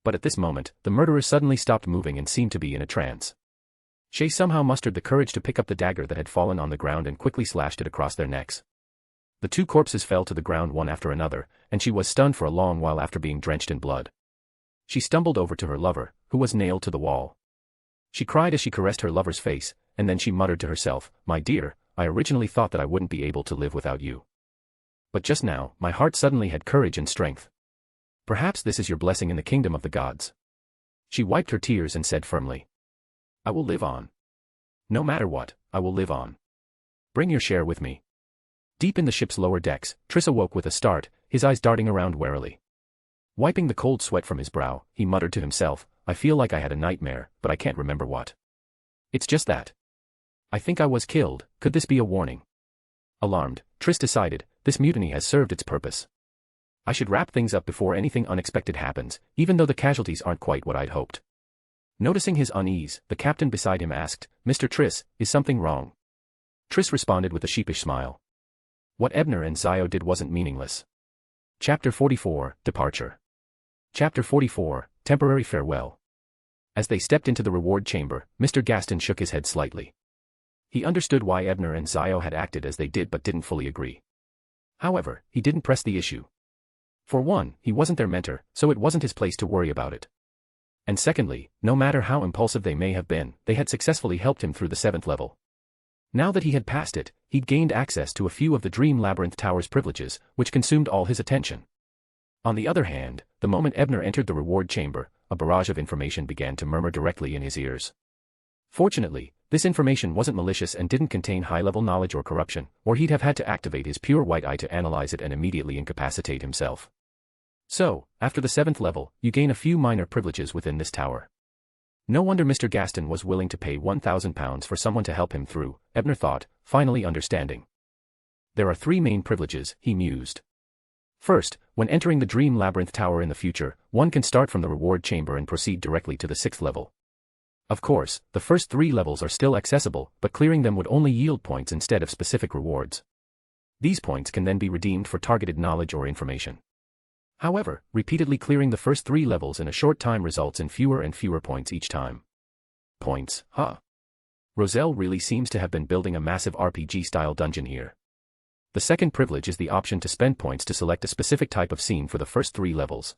But at this moment, the murderers suddenly stopped moving and seemed to be in a trance. Shay somehow mustered the courage to pick up the dagger that had fallen on the ground and quickly slashed it across their necks. The two corpses fell to the ground one after another, and she was stunned for a long while after being drenched in blood. She stumbled over to her lover, who was nailed to the wall. She cried as she caressed her lover's face, and then she muttered to herself, "My dear, I originally thought that I wouldn't be able to live without you. But just now, my heart suddenly had courage and strength. Perhaps this is your blessing in the kingdom of the gods." She wiped her tears and said firmly, "I will live on. No matter what, I will live on. Bring your share with me." Deep in the ship's lower decks, Triss awoke with a start, his eyes darting around warily. Wiping the cold sweat from his brow, he muttered to himself, "I feel like I had a nightmare, but I can't remember what. It's just that. I think I was killed. Could this be a warning?" Alarmed, Triss decided, this mutiny has served its purpose. I should wrap things up before anything unexpected happens, even though the casualties aren't quite what I'd hoped. Noticing his unease, the captain beside him asked, "Mr. Triss, is something wrong?" Triss responded with a sheepish smile. What Ebner and Zio did wasn't meaningless. Chapter 44, Departure. Chapter 44, Temporary Farewell. As they stepped into the reward chamber, Mr. Gaston shook his head slightly. He understood why Ebner and Zio had acted as they did but didn't fully agree. However, he didn't press the issue. For one, he wasn't their mentor, so it wasn't his place to worry about it. And secondly, no matter how impulsive they may have been, they had successfully helped him through the 7th level. Now that he had passed it, he'd gained access to a few of the Dream Labyrinth Tower's privileges, which consumed all his attention. On the other hand, the moment Ebner entered the reward chamber, a barrage of information began to murmur directly in his ears. Fortunately, this information wasn't malicious and didn't contain high-level knowledge or corruption, or he'd have had to activate his pure white eye to analyze it and immediately incapacitate himself. So, after the 7th level, you gain a few minor privileges within this tower. No wonder Mr. Gaston was willing to pay £1,000 for someone to help him through, Ebner thought, finally understanding. There are 3 main privileges, he mused. First, when entering the Dream Labyrinth Tower in the future, one can start from the reward chamber and proceed directly to the 6th level. Of course, the first 3 levels are still accessible, but clearing them would only yield points instead of specific rewards. These points can then be redeemed for targeted knowledge or information. However, repeatedly clearing the first 3 levels in a short time results in fewer and fewer points each time. Points, huh? Roselle really seems to have been building a massive RPG-style dungeon here. The second privilege is the option to spend points to select a specific type of scene for the first 3 levels.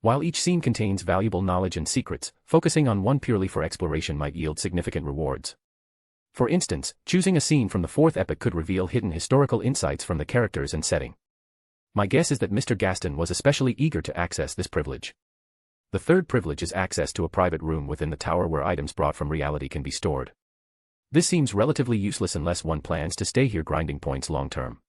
While each scene contains valuable knowledge and secrets, focusing on one purely for exploration might yield significant rewards. For instance, choosing a scene from the 4th epic could reveal hidden historical insights from the characters and setting. My guess is that Mr. Gaston was especially eager to access this privilege. The third privilege is access to a private room within the tower where items brought from reality can be stored. This seems relatively useless unless one plans to stay here grinding points long term.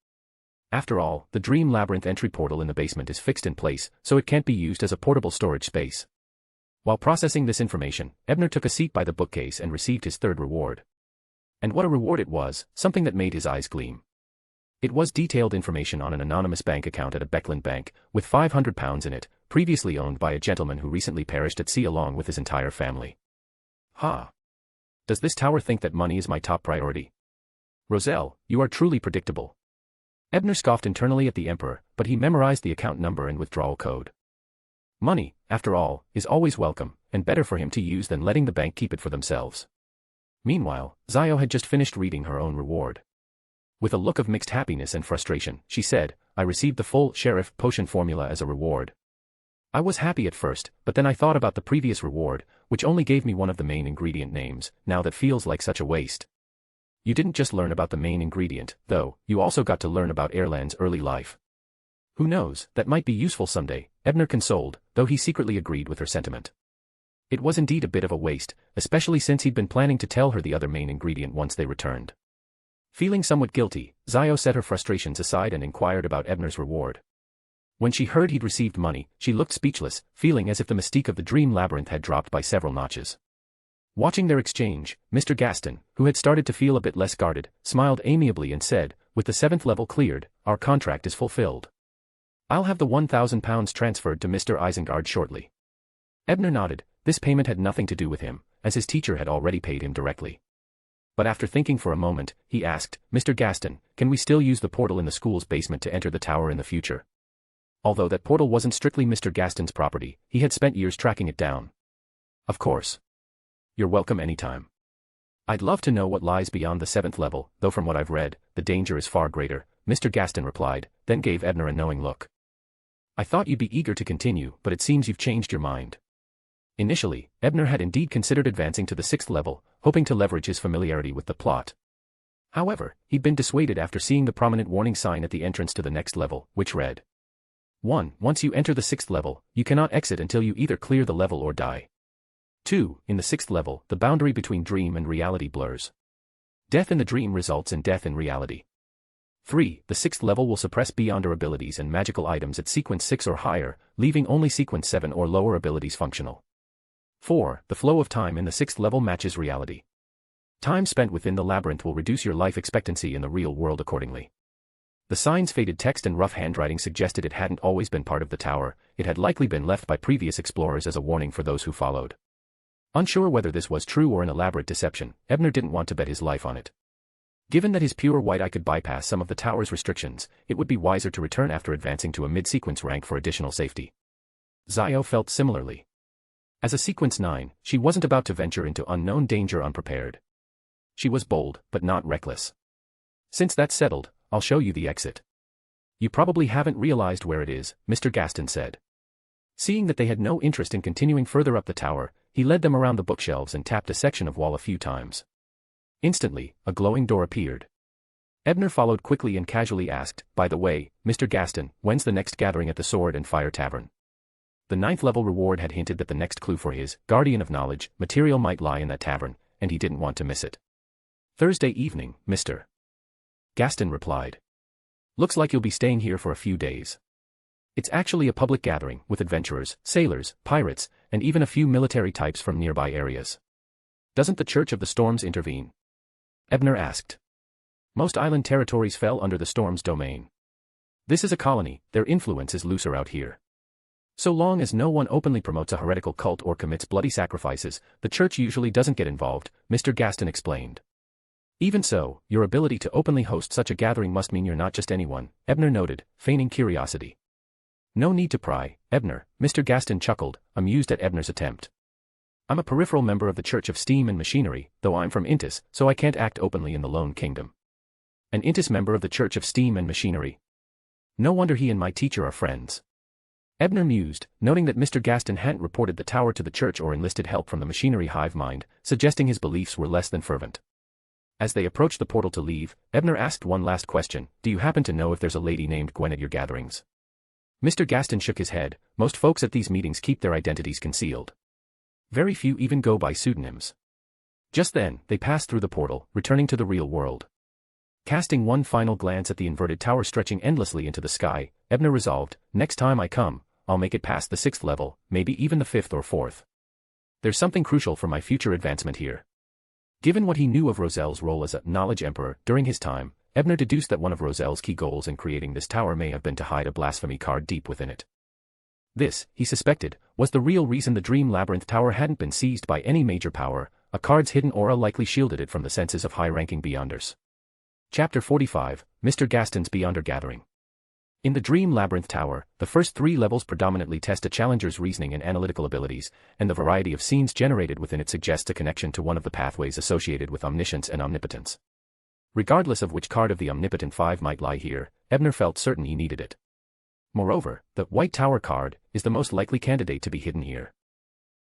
After all, the Dream Labyrinth entry portal in the basement is fixed in place, so it can't be used as a portable storage space. While processing this information, Ebner took a seat by the bookcase and received his third reward. And what a reward it was, something that made his eyes gleam. It was detailed information on an anonymous bank account at a Beckland bank, with £500 in it, previously owned by a gentleman who recently perished at sea along with his entire family. Ha! Does this tower think that money is my top priority? Roselle, you are truly predictable. Ebner scoffed internally at the Emperor, but he memorized the account number and withdrawal code. Money, after all, is always welcome, and better for him to use than letting the bank keep it for themselves. Meanwhile, Zio had just finished reading her own reward. With a look of mixed happiness and frustration, she said, "I received the full Sheriff Potion formula as a reward. I was happy at first, but then I thought about the previous reward, which only gave me one of the main ingredient names. Now that feels like such a waste." You didn't just learn about the main ingredient, though, you also got to learn about Erland's early life. Who knows, that might be useful someday, Ebner consoled, though he secretly agreed with her sentiment. It was indeed a bit of a waste, especially since he'd been planning to tell her the other main ingredient once they returned. Feeling somewhat guilty, Zio set her frustrations aside and inquired about Ebner's reward. When she heard he'd received money, she looked speechless, feeling as if the mystique of the Dream Labyrinth had dropped by several notches. Watching their exchange, Mr. Gaston, who had started to feel a bit less guarded, smiled amiably and said, "With the 7th level cleared, our contract is fulfilled. I'll have the £1,000 transferred to Mr. Isengard shortly." Ebner nodded. This payment had nothing to do with him, as his teacher had already paid him directly. But after thinking for a moment, he asked, "Mr. Gaston, can we still use the portal in the school's basement to enter the tower in the future?" Although that portal wasn't strictly Mr. Gaston's property, he had spent years tracking it down. "Of course. You're welcome anytime. I'd love to know what lies beyond the 7th level, though from what I've read, the danger is far greater," Mr. Gaston replied, then gave Ebner a knowing look. I thought you'd be eager to continue, but it seems you've changed your mind. Initially, Ebner had indeed considered advancing to the 6th level, hoping to leverage his familiarity with the plot. However, he'd been dissuaded after seeing the prominent warning sign at the entrance to the next level, which read, 1. Once you enter the 6th level, you cannot exit until you either clear the level or die. 2. In the 6th level, the boundary between dream and reality blurs. Death in the dream results in death in reality. 3. The 6th level will suppress beyonder abilities and magical items at sequence 6 or higher, leaving only sequence 7 or lower abilities functional. 4. The flow of time in the 6th level matches reality. Time spent within the labyrinth will reduce your life expectancy in the real world accordingly. The sign's faded text and rough handwriting suggested it hadn't always been part of the tower, it had likely been left by previous explorers as a warning for those who followed. Unsure whether this was true or an elaborate deception, Ebner didn't want to bet his life on it. Given that his pure white eye could bypass some of the tower's restrictions, it would be wiser to return after advancing to a mid-sequence rank for additional safety. Zio felt similarly. As a sequence 9, she wasn't about to venture into unknown danger unprepared. She was bold, but not reckless. Since that's settled, I'll show you the exit. You probably haven't realized where it is, Mr. Gaston said. Seeing that they had no interest in continuing further up the tower, he led them around the bookshelves and tapped a section of wall a few times. Instantly, a glowing door appeared. Ebner followed quickly and casually asked, by the way, Mr. Gaston, when's the next gathering at the Sword and Fire Tavern? The 9th level reward had hinted that the next clue for his Guardian of Knowledge material might lie in that tavern, and he didn't want to miss it. Thursday evening, Mr. Gaston replied. Looks like you'll be staying here for a few days. It's actually a public gathering, with adventurers, sailors, pirates, and even a few military types from nearby areas. Doesn't the Church of the Storms intervene? Ebner asked. Most island territories fell under the Storm's domain. This is a colony, their influence is looser out here. So long as no one openly promotes a heretical cult or commits bloody sacrifices, the Church usually doesn't get involved, Mr. Gaston explained. Even so, your ability to openly host such a gathering must mean you're not just anyone, Ebner noted, feigning curiosity. No need to pry, Ebner, Mr. Gaston chuckled, amused at Ebner's attempt. I'm a peripheral member of the Church of Steam and Machinery, though I'm from Intis, so I can't act openly in the Lone Kingdom. An Intis member of the Church of Steam and Machinery. No wonder he and my teacher are friends. Ebner mused, noting that Mr. Gaston hadn't reported the tower to the church or enlisted help from the machinery hive mind, suggesting his beliefs were less than fervent. As they approached the portal to leave, Ebner asked one last question, do you happen to know if there's a lady named Gwen at your gatherings? Mr. Gaston shook his head, most folks at these meetings keep their identities concealed. Very few even go by pseudonyms. Just then, they passed through the portal, returning to the real world. Casting one final glance at the inverted tower stretching endlessly into the sky, Ebner resolved, next time I come, I'll make it past the 6th level, maybe even the 5th or 4th. There's something crucial for my future advancement here. Given what he knew of Roselle's role as a knowledge emperor during his time, Ebner deduced that one of Roselle's key goals in creating this tower may have been to hide a blasphemy card deep within it. This, he suspected, was the real reason the Dream Labyrinth Tower hadn't been seized by any major power, a card's hidden aura likely shielded it from the senses of high-ranking Beyonders. Chapter 45, Mr. Gaston's Beyonder Gathering. In the Dream Labyrinth Tower, the first 3 levels predominantly test a challenger's reasoning and analytical abilities, and the variety of scenes generated within it suggests a connection to one of the pathways associated with omniscience and omnipotence. Regardless of which card of the Omnipotent 5 might lie here, Ebner felt certain he needed it. Moreover, the White Tower card is the most likely candidate to be hidden here.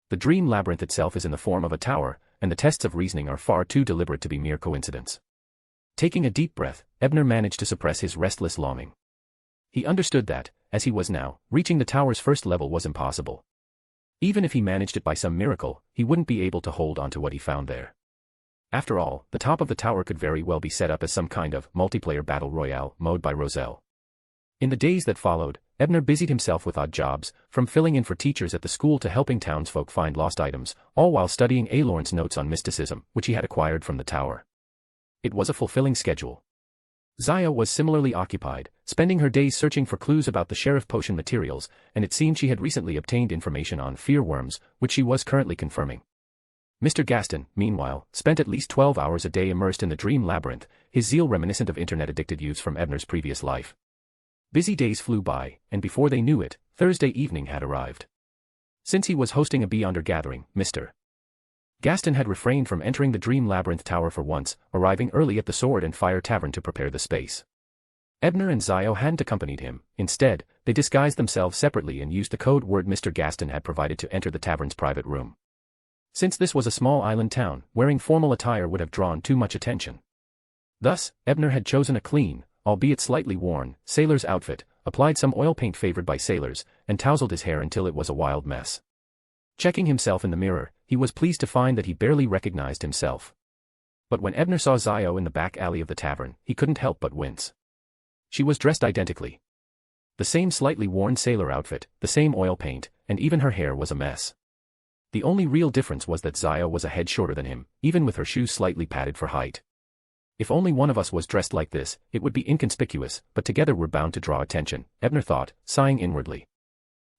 The Dream Labyrinth itself is in the form of a tower, and the tests of reasoning are far too deliberate to be mere coincidence. Taking a deep breath, Ebner managed to suppress his restless longing. He understood that, as he was now, reaching the tower's first level was impossible. Even if he managed it by some miracle, he wouldn't be able to hold on to what he found there. After all, the top of the tower could very well be set up as some kind of multiplayer battle royale mode by Roselle. In the days that followed, Ebner busied himself with odd jobs, from filling in for teachers at the school to helping townsfolk find lost items, all while studying Alorn's notes on mysticism, which he had acquired from the tower. It was a fulfilling schedule. Zaya was similarly occupied, spending her days searching for clues about the sheriff potion materials, and it seemed she had recently obtained information on fear worms, which she was currently confirming. Mr. Gaston, meanwhile, spent at least 12 hours a day immersed in the Dream Labyrinth, his zeal reminiscent of internet-addicted youths from Ebner's previous life. Busy days flew by, and before they knew it, Thursday evening had arrived. Since he was hosting a Beyonder gathering, Mr. Gaston had refrained from entering the Dream Labyrinth Tower for once, arriving early at the Sword and Fire Tavern to prepare the space. Ebner and Zio hadn't accompanied him. Instead, they disguised themselves separately and used the code word Mr. Gaston had provided to enter the tavern's private room. Since this was a small island town, wearing formal attire would have drawn too much attention. Thus, Ebner had chosen a clean, albeit slightly worn, sailor's outfit, applied some oil paint favored by sailors, and tousled his hair until it was a wild mess. Checking himself in the mirror, he was pleased to find that he barely recognized himself. But when Ebner saw Zio in the back alley of the tavern, he couldn't help but wince. She was dressed identically. The same slightly worn sailor outfit, the same oil paint, and even her hair was a mess. The only real difference was that Zio was a head shorter than him, even with her shoes slightly padded for height. If only one of us was dressed like this, it would be inconspicuous, but together we're bound to draw attention, Ebner thought, sighing inwardly.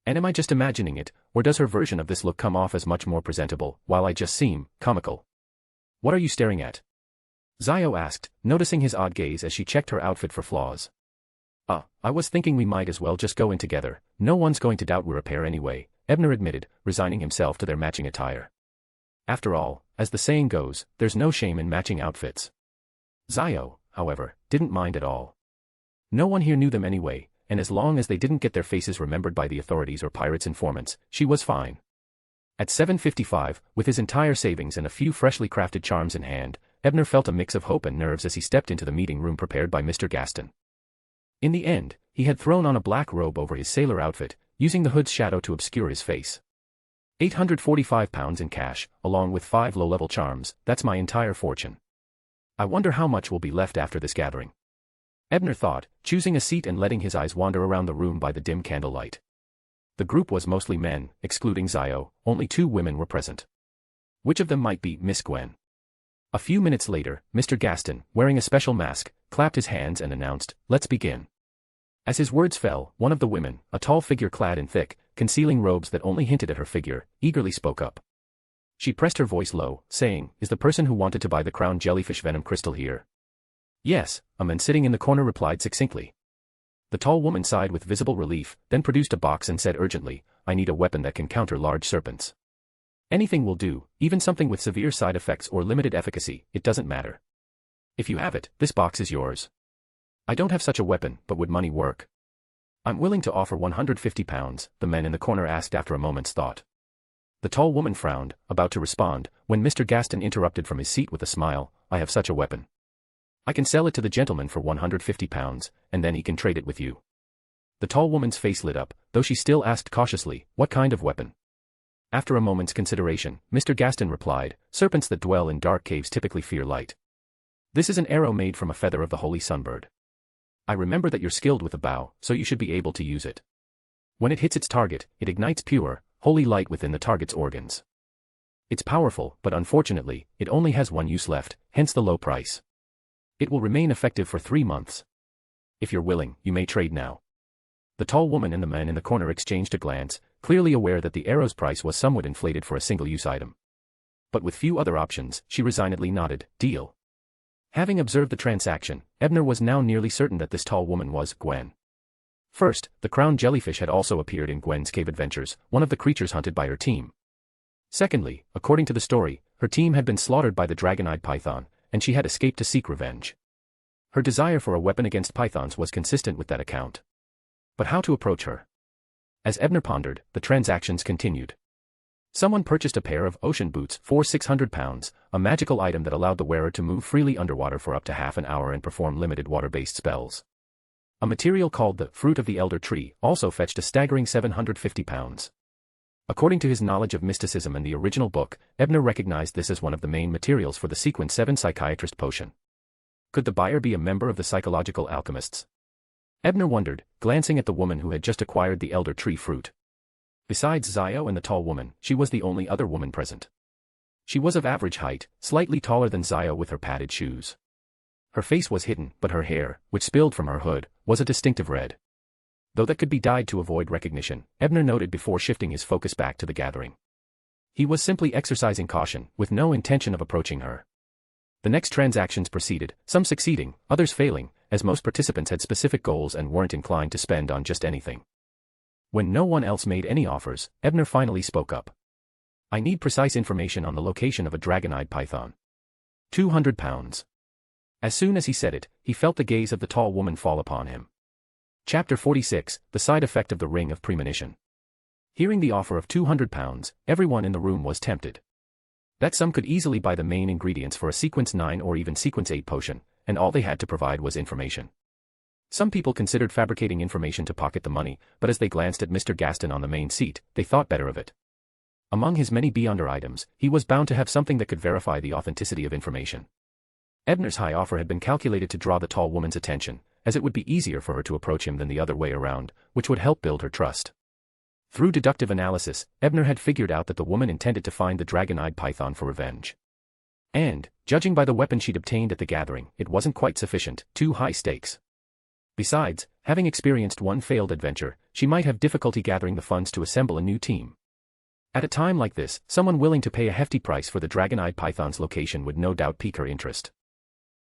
And am I just imagining it, or does her version of this look come off as much more presentable, while I just seem comical? What are you staring at? Zio asked, noticing his odd gaze as she checked her outfit for flaws. I was thinking we might as well just go in together, no one's going to doubt we're a pair anyway, Ebner admitted, resigning himself to their matching attire. After all, as the saying goes, there's no shame in matching outfits. Zio, however, didn't mind at all. No one here knew them anyway, and as long as they didn't get their faces remembered by the authorities or pirates' informants, she was fine. At 7:55, with his entire savings and a few freshly crafted charms in hand, Ebner felt a mix of hope and nerves as he stepped into the meeting room prepared by Mr. Gaston. In the end, he had thrown on a black robe over his sailor outfit, using the hood's shadow to obscure his face. £845 in cash, along with 5 low-level charms, that's my entire fortune. I wonder how much will be left after this gathering. Ebner thought, choosing a seat and letting his eyes wander around the room by the dim candlelight. The group was mostly men, excluding Zio, only 2 women were present. Which of them might be Miss Gwen? A few minutes later, Mr. Gaston, wearing a special mask, clapped his hands and announced, "Let's begin." As his words fell, one of the women, a tall figure clad in thick, concealing robes that only hinted at her figure, eagerly spoke up. She pressed her voice low, saying, "Is the person who wanted to buy the crown jellyfish venom crystal here?" "Yes," a man sitting in the corner replied succinctly. The tall woman sighed with visible relief, then produced a box and said urgently, "I need a weapon that can counter large serpents. Anything will do, even something with severe side effects or limited efficacy, it doesn't matter. If you have it, this box is yours." "I don't have such a weapon, but would money work?" "I'm willing to offer £150, the man in the corner asked after a moment's thought. The tall woman frowned, about to respond, when Mr. Gaston interrupted from his seat with a smile, "I have such a weapon. I can sell it to the gentleman for £150, and then he can trade it with you." The tall woman's face lit up, though she still asked cautiously, "What kind of weapon?" After a moment's consideration, Mr. Gaston replied, "Serpents that dwell in dark caves typically fear light. This is an arrow made from a feather of the holy sunbird. I remember that you're skilled with a bow, so you should be able to use it. When it hits its target, it ignites pure, holy light within the target's organs. It's powerful, but unfortunately, it only has one use left, hence the low price. It will remain effective for 3 months. If you're willing, you may trade now." The tall woman and the man in the corner exchanged a glance, clearly aware that the arrow's price was somewhat inflated for a single-use item. But with few other options, she resignedly nodded, "Deal." Having observed the transaction, Ebner was now nearly certain that this tall woman was Gwen. First, the crown jellyfish had also appeared in Gwen's cave adventures, one of the creatures hunted by her team. Secondly, according to the story, her team had been slaughtered by the dragon-eyed python, and she had escaped to seek revenge. Her desire for a weapon against pythons was consistent with that account. But how to approach her? As Ebner pondered, the transactions continued. Someone purchased a pair of ocean boots for £600, a magical item that allowed the wearer to move freely underwater for up to half an hour and perform limited water-based spells. A material called the fruit of the elder tree also fetched a staggering £750. According to his knowledge of mysticism and the original book, Ebner recognized this as one of the main materials for the Sequence 7 psychiatrist potion. Could the buyer be a member of the psychological alchemists? Ebner wondered, glancing at the woman who had just acquired the elder tree fruit. Besides Zio and the tall woman, she was the only other woman present. She was of average height, slightly taller than Zio with her padded shoes. Her face was hidden, but her hair, which spilled from her hood, was a distinctive red. Though that could be dyed to avoid recognition, Ebner noted before shifting his focus back to the gathering. He was simply exercising caution, with no intention of approaching her. The next transactions proceeded, some succeeding, others failing, as most participants had specific goals and weren't inclined to spend on just anything. When no one else made any offers, Ebner finally spoke up. "I need precise information on the location of a dragon-eyed python. £200. As soon as he said it, he felt the gaze of the tall woman fall upon him. Chapter 46, The Side Effect of the Ring of Premonition. Hearing the offer of £200, everyone in the room was tempted. That sum could easily buy the main ingredients for a sequence 9 or even sequence 8 potion, and all they had to provide was information. Some people considered fabricating information to pocket the money, but as they glanced at Mr. Gaston on the main seat, they thought better of it. Among his many beyonder items, he was bound to have something that could verify the authenticity of information. Ebner's high offer had been calculated to draw the tall woman's attention, as it would be easier for her to approach him than the other way around, which would help build her trust. Through deductive analysis, Ebner had figured out that the woman intended to find the dragon-eyed python for revenge. And, judging by the weapon she'd obtained at the gathering, it wasn't quite sufficient, too high stakes. Besides, having experienced one failed adventure, she might have difficulty gathering the funds to assemble a new team. At a time like this, someone willing to pay a hefty price for the dragon-eyed python's location would no doubt pique her interest.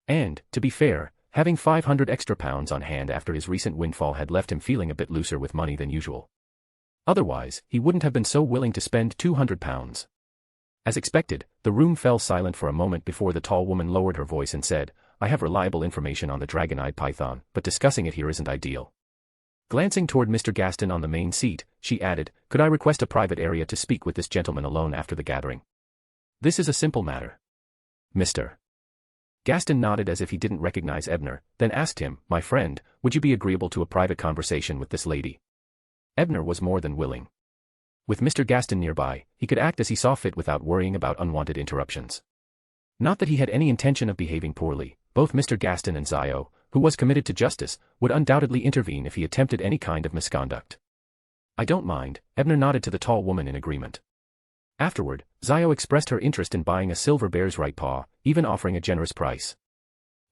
And, to be fair, having 500 extra pounds on hand after his recent windfall had left him feeling a bit looser with money than usual. Otherwise, he wouldn't have been so willing to spend £200. As expected, the room fell silent for a moment before the tall woman lowered her voice and said, "I have reliable information on the dragon-eyed python, but discussing it here isn't ideal." Glancing toward Mr. Gaston on the main seat, she added, "Could I request a private area to speak with this gentleman alone after the gathering? This is a simple matter." Mr. Gaston nodded as if he didn't recognize Ebner, then asked him, "My friend, would you be agreeable to a private conversation with this lady?" Ebner was more than willing. With Mr. Gaston nearby, he could act as he saw fit without worrying about unwanted interruptions. Not that he had any intention of behaving poorly. Both Mr. Gaston and Zio, who was committed to justice, would undoubtedly intervene if he attempted any kind of misconduct. "I don't mind," Ebner nodded to the tall woman in agreement. Afterward, Zio expressed her interest in buying a silver bear's right paw, even offering a generous price.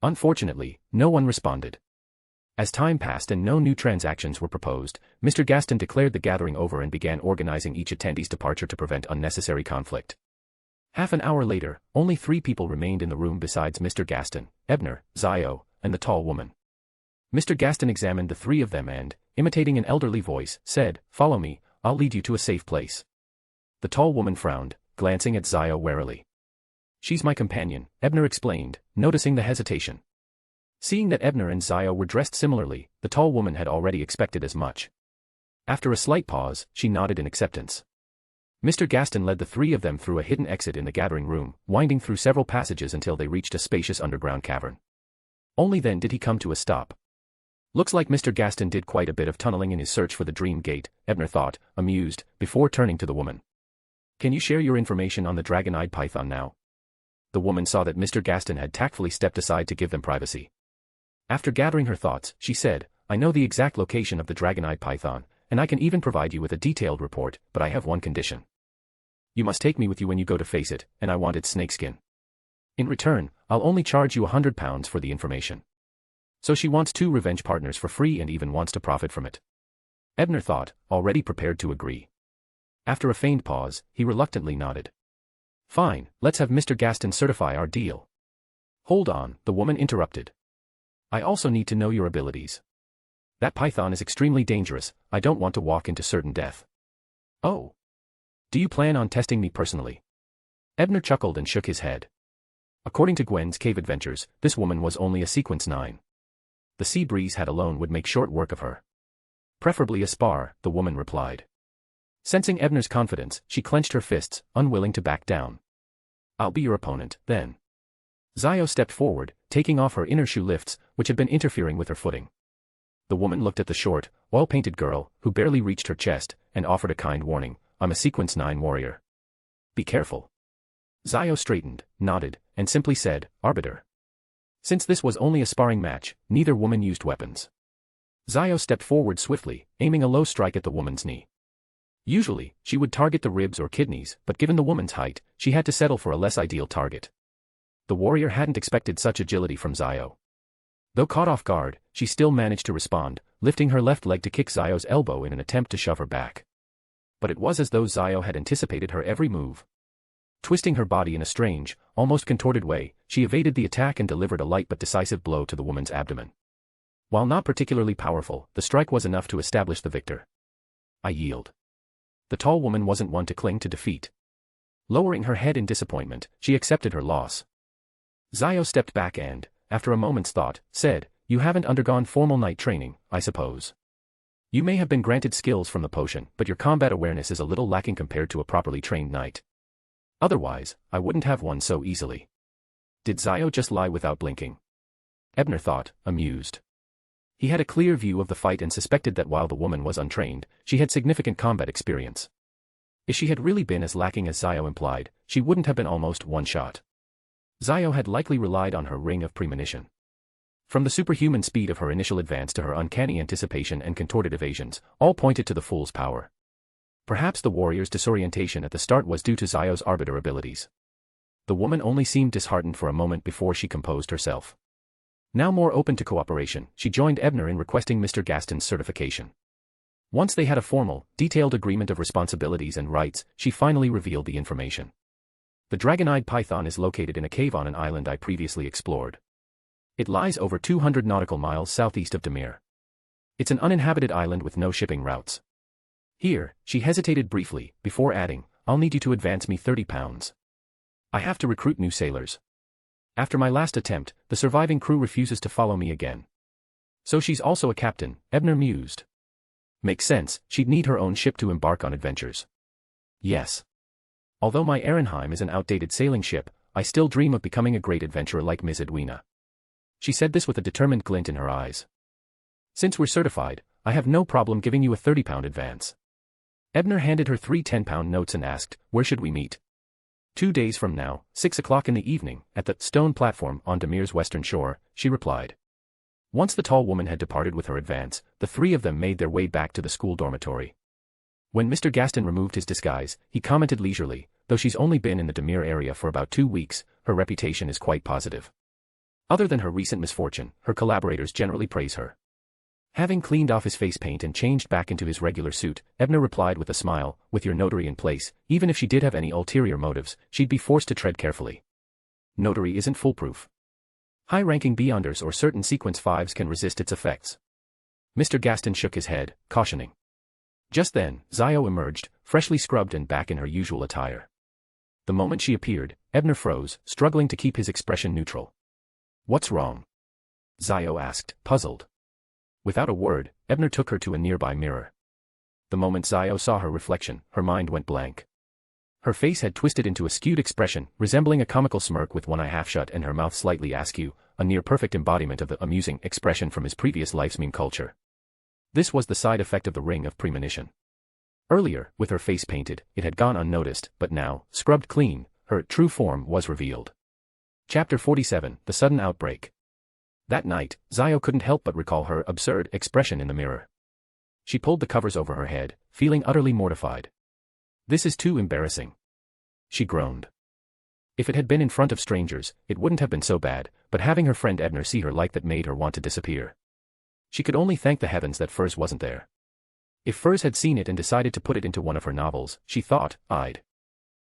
Unfortunately, no one responded. As time passed and no new transactions were proposed, Mr. Gaston declared the gathering over and began organizing each attendee's departure to prevent unnecessary conflict. Half an hour later, only 3 people remained in the room besides Mr. Gaston, Ebner, Zio, and the tall woman. Mr. Gaston examined the 3 of them and, imitating an elderly voice, said, "Follow me, I'll lead you to a safe place." The tall woman frowned, glancing at Zio warily. "She's my companion," Ebner explained, noticing the hesitation. Seeing that Ebner and Zio were dressed similarly, the tall woman had already expected as much. After a slight pause, she nodded in acceptance. Mr. Gaston led the 3 of them through a hidden exit in the gathering room, winding through several passages until they reached a spacious underground cavern. Only then did he come to a stop. Looks like Mr. Gaston did quite a bit of tunneling in his search for the dream gate, Ebner thought, amused, before turning to the woman. "Can you share your information on the dragon-eyed python now?" The woman saw that Mr. Gaston had tactfully stepped aside to give them privacy. After gathering her thoughts, she said, "I know the exact location of the dragon-eyed python, and I can even provide you with a detailed report, but I have one condition. You must take me with you when you go to face it, and I want its snakeskin. In return, I'll only charge you £100 for the information." So she wants 2 revenge partners for free and even wants to profit from it. Ebner thought, already prepared to agree. After a feigned pause, he reluctantly nodded. "Fine, let's have Mr. Gaston certify our deal." "Hold on," the woman interrupted. "I also need to know your abilities. That python is extremely dangerous, I don't want to walk into certain death." "Oh. Do you plan on testing me personally?" Ebner chuckled and shook his head. According to Gwen's cave adventures, this woman was only a sequence 9. The sea breeze had alone would make short work of her. "Preferably a spar," the woman replied. Sensing Ebner's confidence, she clenched her fists, unwilling to back down. "I'll be your opponent, then." Zio stepped forward, taking off her inner shoe lifts, which had been interfering with her footing. The woman looked at the short, oil-painted girl, who barely reached her chest, and offered a kind warning, "I'm a sequence 9 warrior. Be careful." Zio straightened, nodded, and simply said, "Arbiter." Since this was only a sparring match, neither woman used weapons. Zio stepped forward swiftly, aiming a low strike at the woman's knee. Usually, she would target the ribs or kidneys, but given the woman's height, she had to settle for a less ideal target. The warrior hadn't expected such agility from Zio. Though caught off guard, she still managed to respond, lifting her left leg to kick Zio's elbow in an attempt to shove her back. But it was as though Zio had anticipated her every move. Twisting her body in a strange, almost contorted way, she evaded the attack and delivered a light but decisive blow to the woman's abdomen. While not particularly powerful, the strike was enough to establish the victor. "I yield." The tall woman wasn't one to cling to defeat. Lowering her head in disappointment, she accepted her loss. Zio stepped back and, after a moment's thought, said, "You haven't undergone formal knight training, I suppose. You may have been granted skills from the potion, but your combat awareness is a little lacking compared to a properly trained knight. Otherwise, I wouldn't have won so easily." Did Zio just lie without blinking? Ebner thought, amused. He had a clear view of the fight and suspected that while the woman was untrained, she had significant combat experience. If she had really been as lacking as Zio implied, she wouldn't have been almost one shot. Zio had likely relied on her ring of premonition. From the superhuman speed of her initial advance to her uncanny anticipation and contorted evasions, all pointed to the fool's power. Perhaps the warrior's disorientation at the start was due to Zio's arbiter abilities. The woman only seemed disheartened for a moment before she composed herself. Now more open to cooperation, she joined Ebner in requesting Mr. Gaston's certification. Once they had a formal, detailed agreement of responsibilities and rights, she finally revealed the information. The dragon-eyed python is located in a cave on an island I previously explored. It lies over 200 nautical miles southeast of Demir. It's an uninhabited island with no shipping routes. Here, she hesitated briefly, before adding, "I'll need you to advance me 30 pounds. I have to recruit new sailors. After my last attempt, the surviving crew refuses to follow me again." So she's also a captain, Ebner mused. Makes sense, she'd need her own ship to embark on adventures. Yes. Although my Ehrenheim is an outdated sailing ship, I still dream of becoming a great adventurer like Ms. Edwina. She said this with a determined glint in her eyes. Since we're certified, I have no problem giving you a 30-pound advance. Ebner handed her 3 10-pound notes and asked, "Where should we meet?" 2 days from now, 6 o'clock in the evening, at the stone platform on Demir's western shore, she replied. Once the tall woman had departed with her advance, the three of them made their way back to the school dormitory. When Mr. Gaston removed his disguise, he commented leisurely, "Though she's only been in the Demir area for about 2 weeks, her reputation is quite positive. Other than her recent misfortune, her collaborators generally praise her." Having cleaned off his face paint and changed back into his regular suit, Ebner replied with a smile, "With your notary in place, even if she did have any ulterior motives, she'd be forced to tread carefully. Notary isn't foolproof. High-ranking Beyonders or certain Sequence 5s can resist its effects." Mr. Gaston shook his head, cautioning. Just then, Zio emerged, freshly scrubbed and back in her usual attire. The moment she appeared, Ebner froze, struggling to keep his expression neutral. "What's wrong?" Zio asked, puzzled. Without a word, Ebner took her to a nearby mirror. The moment Zio saw her reflection, her mind went blank. Her face had twisted into a skewed expression, resembling a comical smirk with one eye half shut and her mouth slightly askew, a near-perfect embodiment of the amusing expression from his previous life's meme culture. This was the side effect of the ring of premonition. Earlier, with her face painted, it had gone unnoticed, but now, scrubbed clean, her true form was revealed. Chapter 47, The Sudden Outbreak. That night, Zio couldn't help but recall her absurd expression in the mirror. She pulled the covers over her head, feeling utterly mortified. "This is too embarrassing," she groaned. If it had been in front of strangers, it wouldn't have been so bad, but having her friend Ebner see her like that made her want to disappear. She could only thank the heavens that Furs wasn't there. If Furs had seen it and decided to put it into one of her novels, she thought, I'd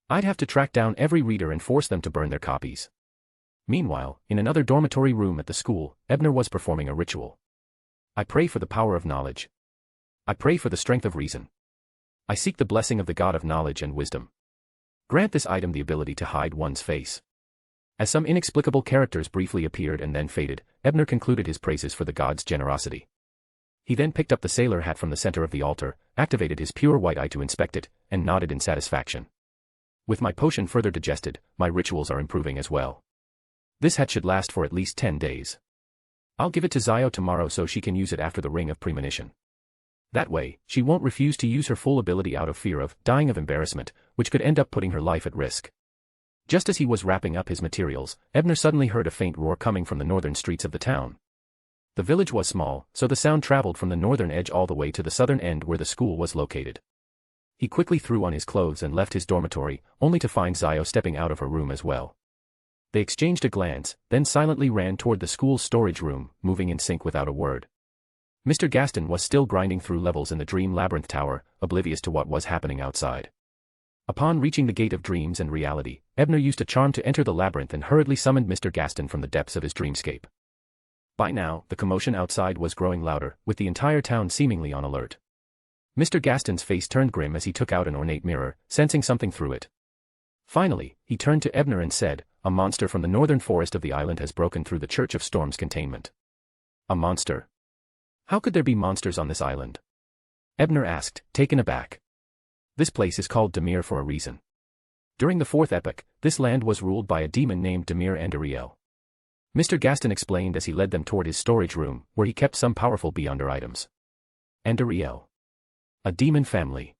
have to track down every reader and force them to burn their copies. Meanwhile, in another dormitory room at the school, Ebner was performing a ritual. "I pray for the power of knowledge. I pray for the strength of reason. I seek the blessing of the God of knowledge and wisdom. Grant this item the ability to hide one's face." As some inexplicable characters briefly appeared and then faded, Ebner concluded his praises for the god's generosity. He then picked up the sailor hat from the center of the altar, activated his pure white eye to inspect it, and nodded in satisfaction. "With my potion further digested, my rituals are improving as well. This hat should last for at least 10 days. I'll give it to Zio tomorrow so she can use it after the ring of premonition. That way, she won't refuse to use her full ability out of fear of dying of embarrassment, which could end up putting her life at risk." Just as he was wrapping up his materials, Ebner suddenly heard a faint roar coming from the northern streets of the town. The village was small, so the sound traveled from the northern edge all the way to the southern end where the school was located. He quickly threw on his clothes and left his dormitory, only to find Zio stepping out of her room as well. They exchanged a glance, then silently ran toward the school's storage room, moving in sync without a word. Mr. Gaston was still grinding through levels in the Dream Labyrinth Tower, oblivious to what was happening outside. Upon reaching the Gate of Dreams and Reality, Ebner used a charm to enter the labyrinth and hurriedly summoned Mr. Gaston from the depths of his dreamscape. By now, the commotion outside was growing louder, with the entire town seemingly on alert. Mr. Gaston's face turned grim as he took out an ornate mirror, sensing something through it. Finally, he turned to Ebner and said, a monster from the northern forest of the island has broken through the Church of Storm's containment. A monster? How could there be monsters on this island? Ebner asked, taken aback. This place is called Demir for a reason. During the Fourth Epoch, this land was ruled by a demon named Demir Andariel. Mr. Gaston explained as he led them toward his storage room, where he kept some powerful Beyonder items. Andariel. A demon family.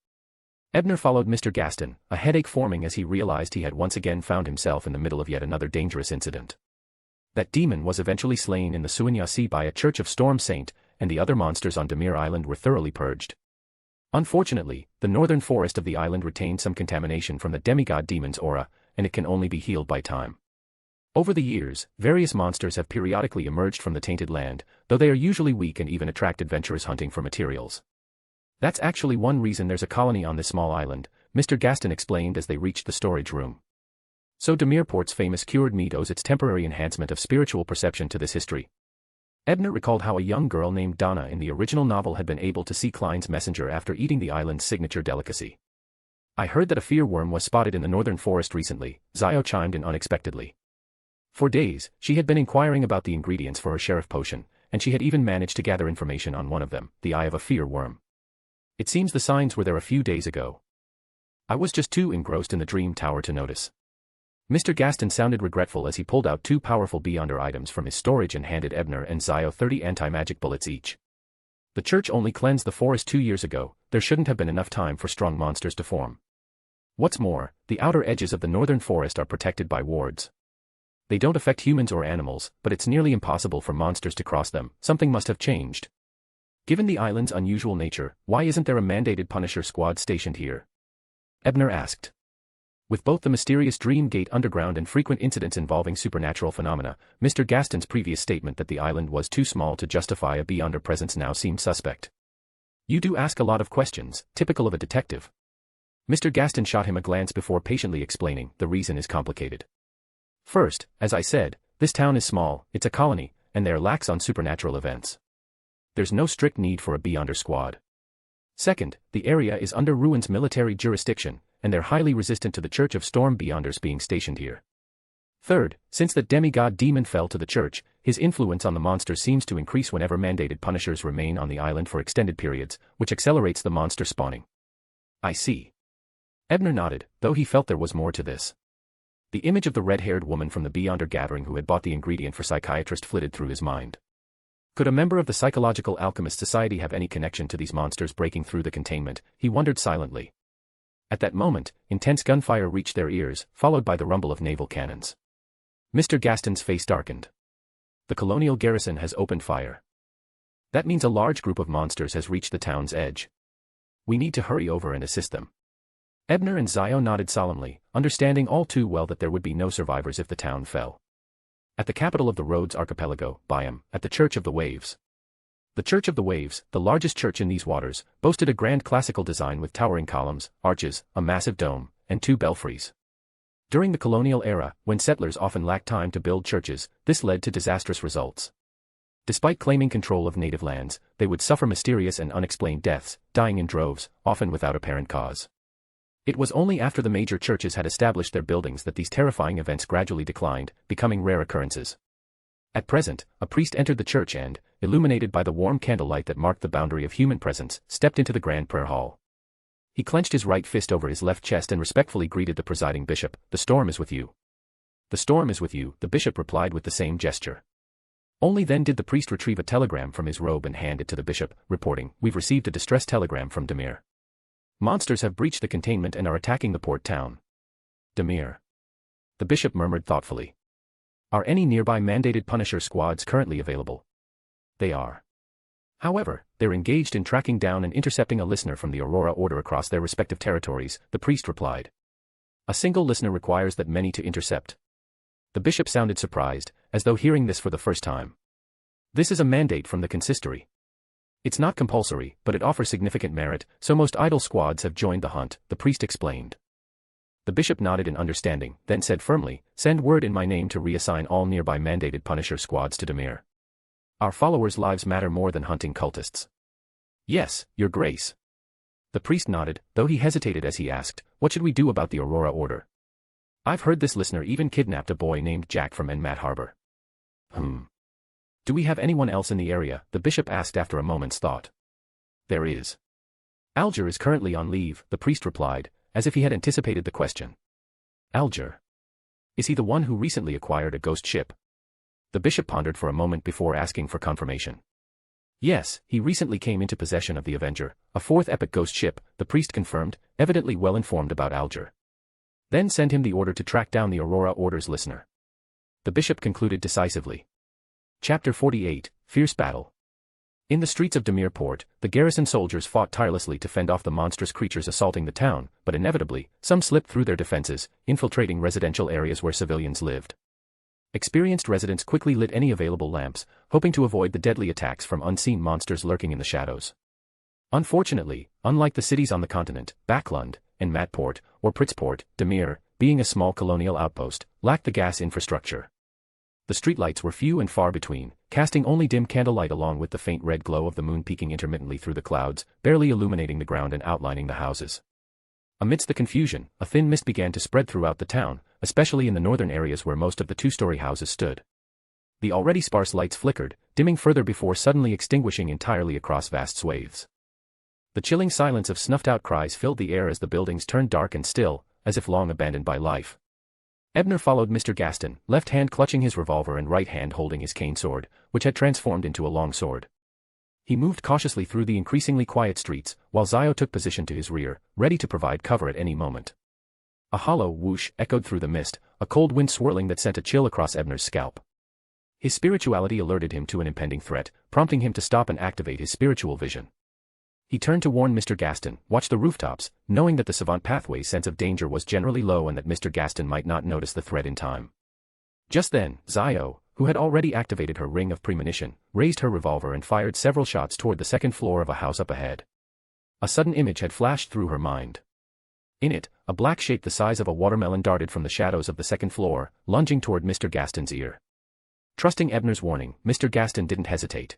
Ebner followed Mr. Gaston, a headache forming as he realized he had once again found himself in the middle of yet another dangerous incident. That demon was eventually slain in the Suanya Sea by a Church of Storm saint, and the other monsters on Demir Island were thoroughly purged. Unfortunately, the northern forest of the island retained some contamination from the demigod demon's aura, and it can only be healed by time. Over the years, various monsters have periodically emerged from the tainted land, though they are usually weak and even attract adventurers hunting for materials. That's actually one reason there's a colony on this small island, Mr. Gaston explained as they reached the storage room. So Demirport's famous cured meat owes its temporary enhancement of spiritual perception to this history. Ebner recalled how a young girl named Donna in the original novel had been able to see Klein's messenger after eating the island's signature delicacy. I heard that a fear worm was spotted in the northern forest recently, Zio chimed in unexpectedly. For days, she had been inquiring about the ingredients for her sheriff potion, and she had even managed to gather information on one of them, the eye of a fear worm. It seems the signs were there a few days ago. I was just too engrossed in the dream tower to notice. Mr. Gaston sounded regretful as he pulled out 2 powerful Beyonder items from his storage and handed Ebner and Zio 30 anti-magic bullets each. The church only cleansed the forest 2 years ago, there shouldn't have been enough time for strong monsters to form. What's more, the outer edges of the northern forest are protected by wards. They don't affect humans or animals, but it's nearly impossible for monsters to cross them. Something must have changed. Given the island's unusual nature, why isn't there a mandated Punisher squad stationed here? Ebner asked. With both the mysterious Dream Gate underground and frequent incidents involving supernatural phenomena, Mr. Gaston's previous statement that the island was too small to justify a Beyonder presence now seemed suspect. You do ask a lot of questions, typical of a detective. Mr. Gaston shot him a glance before patiently explaining, the reason is complicated. First, as I said, this town is small, it's a colony, and they are lax on supernatural events. There's no strict need for a Beyonder squad. Second, the area is under Ruin's military jurisdiction, and they're highly resistant to the Church of Storm Beyonders being stationed here. Third, since the demigod demon fell to the church, his influence on the monster seems to increase whenever mandated punishers remain on the island for extended periods, which accelerates the monster spawning. I see. Ebner nodded, though he felt there was more to this. The image of the red-haired woman from the Beyonder gathering who had bought the ingredient for psychiatrist flitted through his mind. Could a member of the Psychological Alchemist Society have any connection to these monsters breaking through the containment? He wondered silently. At that moment, intense gunfire reached their ears, followed by the rumble of naval cannons. Mr. Gaston's face darkened. The colonial garrison has opened fire. That means a large group of monsters has reached the town's edge. We need to hurry over and assist them. Ebner and Zio nodded solemnly, understanding all too well that there would be no survivors if the town fell. At the capital of the Rhodes Archipelago, Byam, at the Church of the Waves. The Church of the Waves, the largest church in these waters, boasted a grand classical design with towering columns, arches, a massive dome, and 2 belfries. During the colonial era, when settlers often lacked time to build churches, this led to disastrous results. Despite claiming control of native lands, they would suffer mysterious and unexplained deaths, dying in droves, often without apparent cause. It was only after the major churches had established their buildings that these terrifying events gradually declined, becoming rare occurrences. At present, a priest entered the church and, illuminated by the warm candlelight that marked the boundary of human presence, stepped into the grand prayer hall. He clenched his right fist over his left chest and respectfully greeted the presiding bishop. "The storm is with you." "The storm is with you," the bishop replied with the same gesture. Only then did the priest retrieve a telegram from his robe and hand it to the bishop, reporting, "We've received a distress telegram from Demir. Monsters have breached the containment and are attacking the port town." Demir. The bishop murmured thoughtfully. "Are any nearby mandated Punisher squads currently available?" "They are. However, they're engaged in tracking down and intercepting a listener from the Aurora Order across their respective territories," the priest replied. "A single listener requires that many to intercept." The bishop sounded surprised, as though hearing this for the first time. "This is a mandate from the consistory. It's not compulsory, but it offers significant merit, so most idle squads have joined the hunt," the priest explained. The bishop nodded in understanding, then said firmly, "Send word in my name to reassign all nearby mandated Punisher squads to Demir. Our followers' lives matter more than hunting cultists." "Yes, Your Grace." The priest nodded, though he hesitated as he asked, "What should we do about the Aurora Order?" I've heard this listener even kidnapped a boy named Jack from Enmat Harbor. Do we have anyone else in the area? The bishop asked after a moment's thought. There is. Alger is currently on leave, the priest replied, as if he had anticipated the question. Alger? Is he the one who recently acquired a ghost ship? The bishop pondered for a moment before asking for confirmation. Yes, he recently came into possession of the Avenger, a fourth epic ghost ship, the priest confirmed, evidently well informed about Alger. Then send him the order to track down the Aurora Order's listener. The bishop concluded decisively. Chapter 48, Fierce Battle. In the streets of Demir Port, the garrison soldiers fought tirelessly to fend off the monstrous creatures assaulting the town, but inevitably, some slipped through their defenses, infiltrating residential areas where civilians lived. Experienced residents quickly lit any available lamps, hoping to avoid the deadly attacks from unseen monsters lurking in the shadows. Unfortunately, unlike the cities on the continent, Backlund, and Matport, or Pritzport, Demir, being a small colonial outpost, lacked the gas infrastructure. The streetlights were few and far between, casting only dim candlelight along with the faint red glow of the moon peeking intermittently through the clouds, barely illuminating the ground and outlining the houses. Amidst the confusion, a thin mist began to spread throughout the town, especially in the northern areas where most of the two-story houses stood. The already sparse lights flickered, dimming further before suddenly extinguishing entirely across vast swathes. The chilling silence of snuffed-out cries filled the air as the buildings turned dark and still, as if long abandoned by life. Ebner followed Mr. Gaston, left hand clutching his revolver and right hand holding his cane sword, which had transformed into a long sword. He moved cautiously through the increasingly quiet streets, while Zio took position to his rear, ready to provide cover at any moment. A hollow whoosh echoed through the mist, a cold wind swirling that sent a chill across Ebner's scalp. His spirituality alerted him to an impending threat, prompting him to stop and activate his spiritual vision. He turned to warn Mr. Gaston, watch the rooftops, knowing that the Savant Pathway's sense of danger was generally low and that Mr. Gaston might not notice the threat in time. Just then, Zio, who had already activated her ring of premonition, raised her revolver and fired several shots toward the second floor of a house up ahead. A sudden image had flashed through her mind. In it, a black shape the size of a watermelon darted from the shadows of the second floor, lunging toward Mr. Gaston's ear. Trusting Ebner's warning, Mr. Gaston didn't hesitate.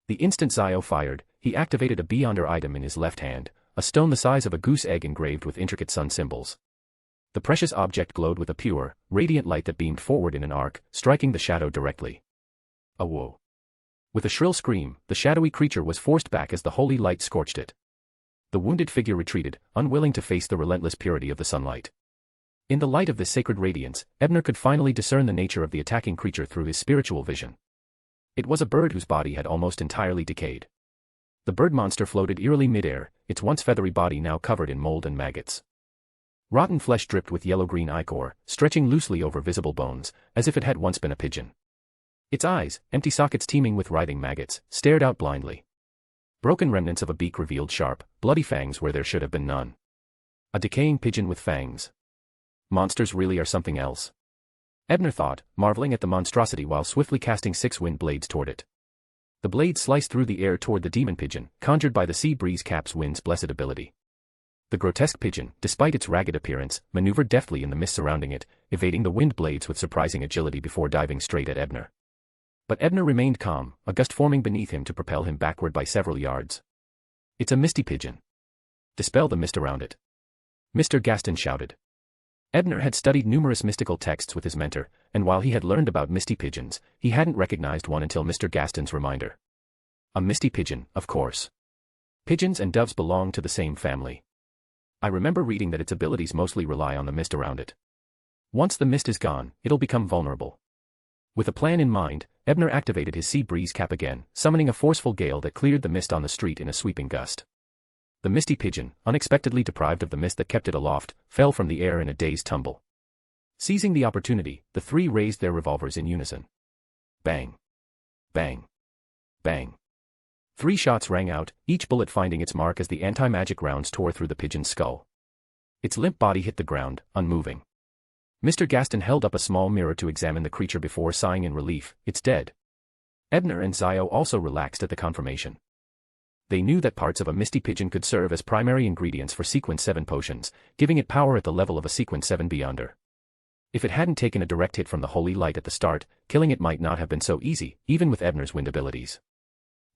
The instant Zio fired, he activated a Beyonder item in his left hand, a stone the size of a goose egg engraved with intricate sun symbols. The precious object glowed with a pure, radiant light that beamed forward in an arc, striking the shadow directly. A whoa. With a shrill scream, the shadowy creature was forced back as the holy light scorched it. The wounded figure retreated, unwilling to face the relentless purity of the sunlight. In the light of this sacred radiance, Ebner could finally discern the nature of the attacking creature through his spiritual vision. It was a bird whose body had almost entirely decayed. The bird monster floated eerily midair, its once feathery body now covered in mold and maggots. Rotten flesh dripped with yellow-green ichor, stretching loosely over visible bones, as if it had once been a pigeon. Its eyes, empty sockets teeming with writhing maggots, stared out blindly. Broken remnants of a beak revealed sharp, bloody fangs where there should have been none. A decaying pigeon with fangs. Monsters really are something else. Ebner thought, marveling at the monstrosity while swiftly casting 6 wind blades toward it. The blades sliced through the air toward the demon pigeon, conjured by the sea breeze cap's wind's blessed ability. The grotesque pigeon, despite its ragged appearance, maneuvered deftly in the mist surrounding it, evading the wind blades with surprising agility before diving straight at Ebner. But Ebner remained calm, a gust forming beneath him to propel him backward by several yards. It's a misty pigeon. Dispel the mist around it. Mr. Gaston shouted. Ebner had studied numerous mystical texts with his mentor, and while he had learned about misty pigeons, he hadn't recognized one until Mr. Gaston's reminder. A misty pigeon, of course. Pigeons and doves belong to the same family. I remember reading that its abilities mostly rely on the mist around it. Once the mist is gone, it'll become vulnerable. With a plan in mind, Ebner activated his sea breeze cap again, summoning a forceful gale that cleared the mist on the street in a sweeping gust. The misty pigeon, unexpectedly deprived of the mist that kept it aloft, fell from the air in a dazed tumble. Seizing the opportunity, the three raised their revolvers in unison. Bang. Bang. Bang. 3 shots rang out, each bullet finding its mark as the anti-magic rounds tore through the pigeon's skull. Its limp body hit the ground, unmoving. Mr. Gaston held up a small mirror to examine the creature before sighing in relief, it's dead. Ebner and Zio also relaxed at the confirmation. They knew that parts of a misty pigeon could serve as primary ingredients for Sequence 7 potions, giving it power at the level of a Sequence 7 Beyonder. If it hadn't taken a direct hit from the holy light at the start, killing it might not have been so easy, even with Ebner's wind abilities.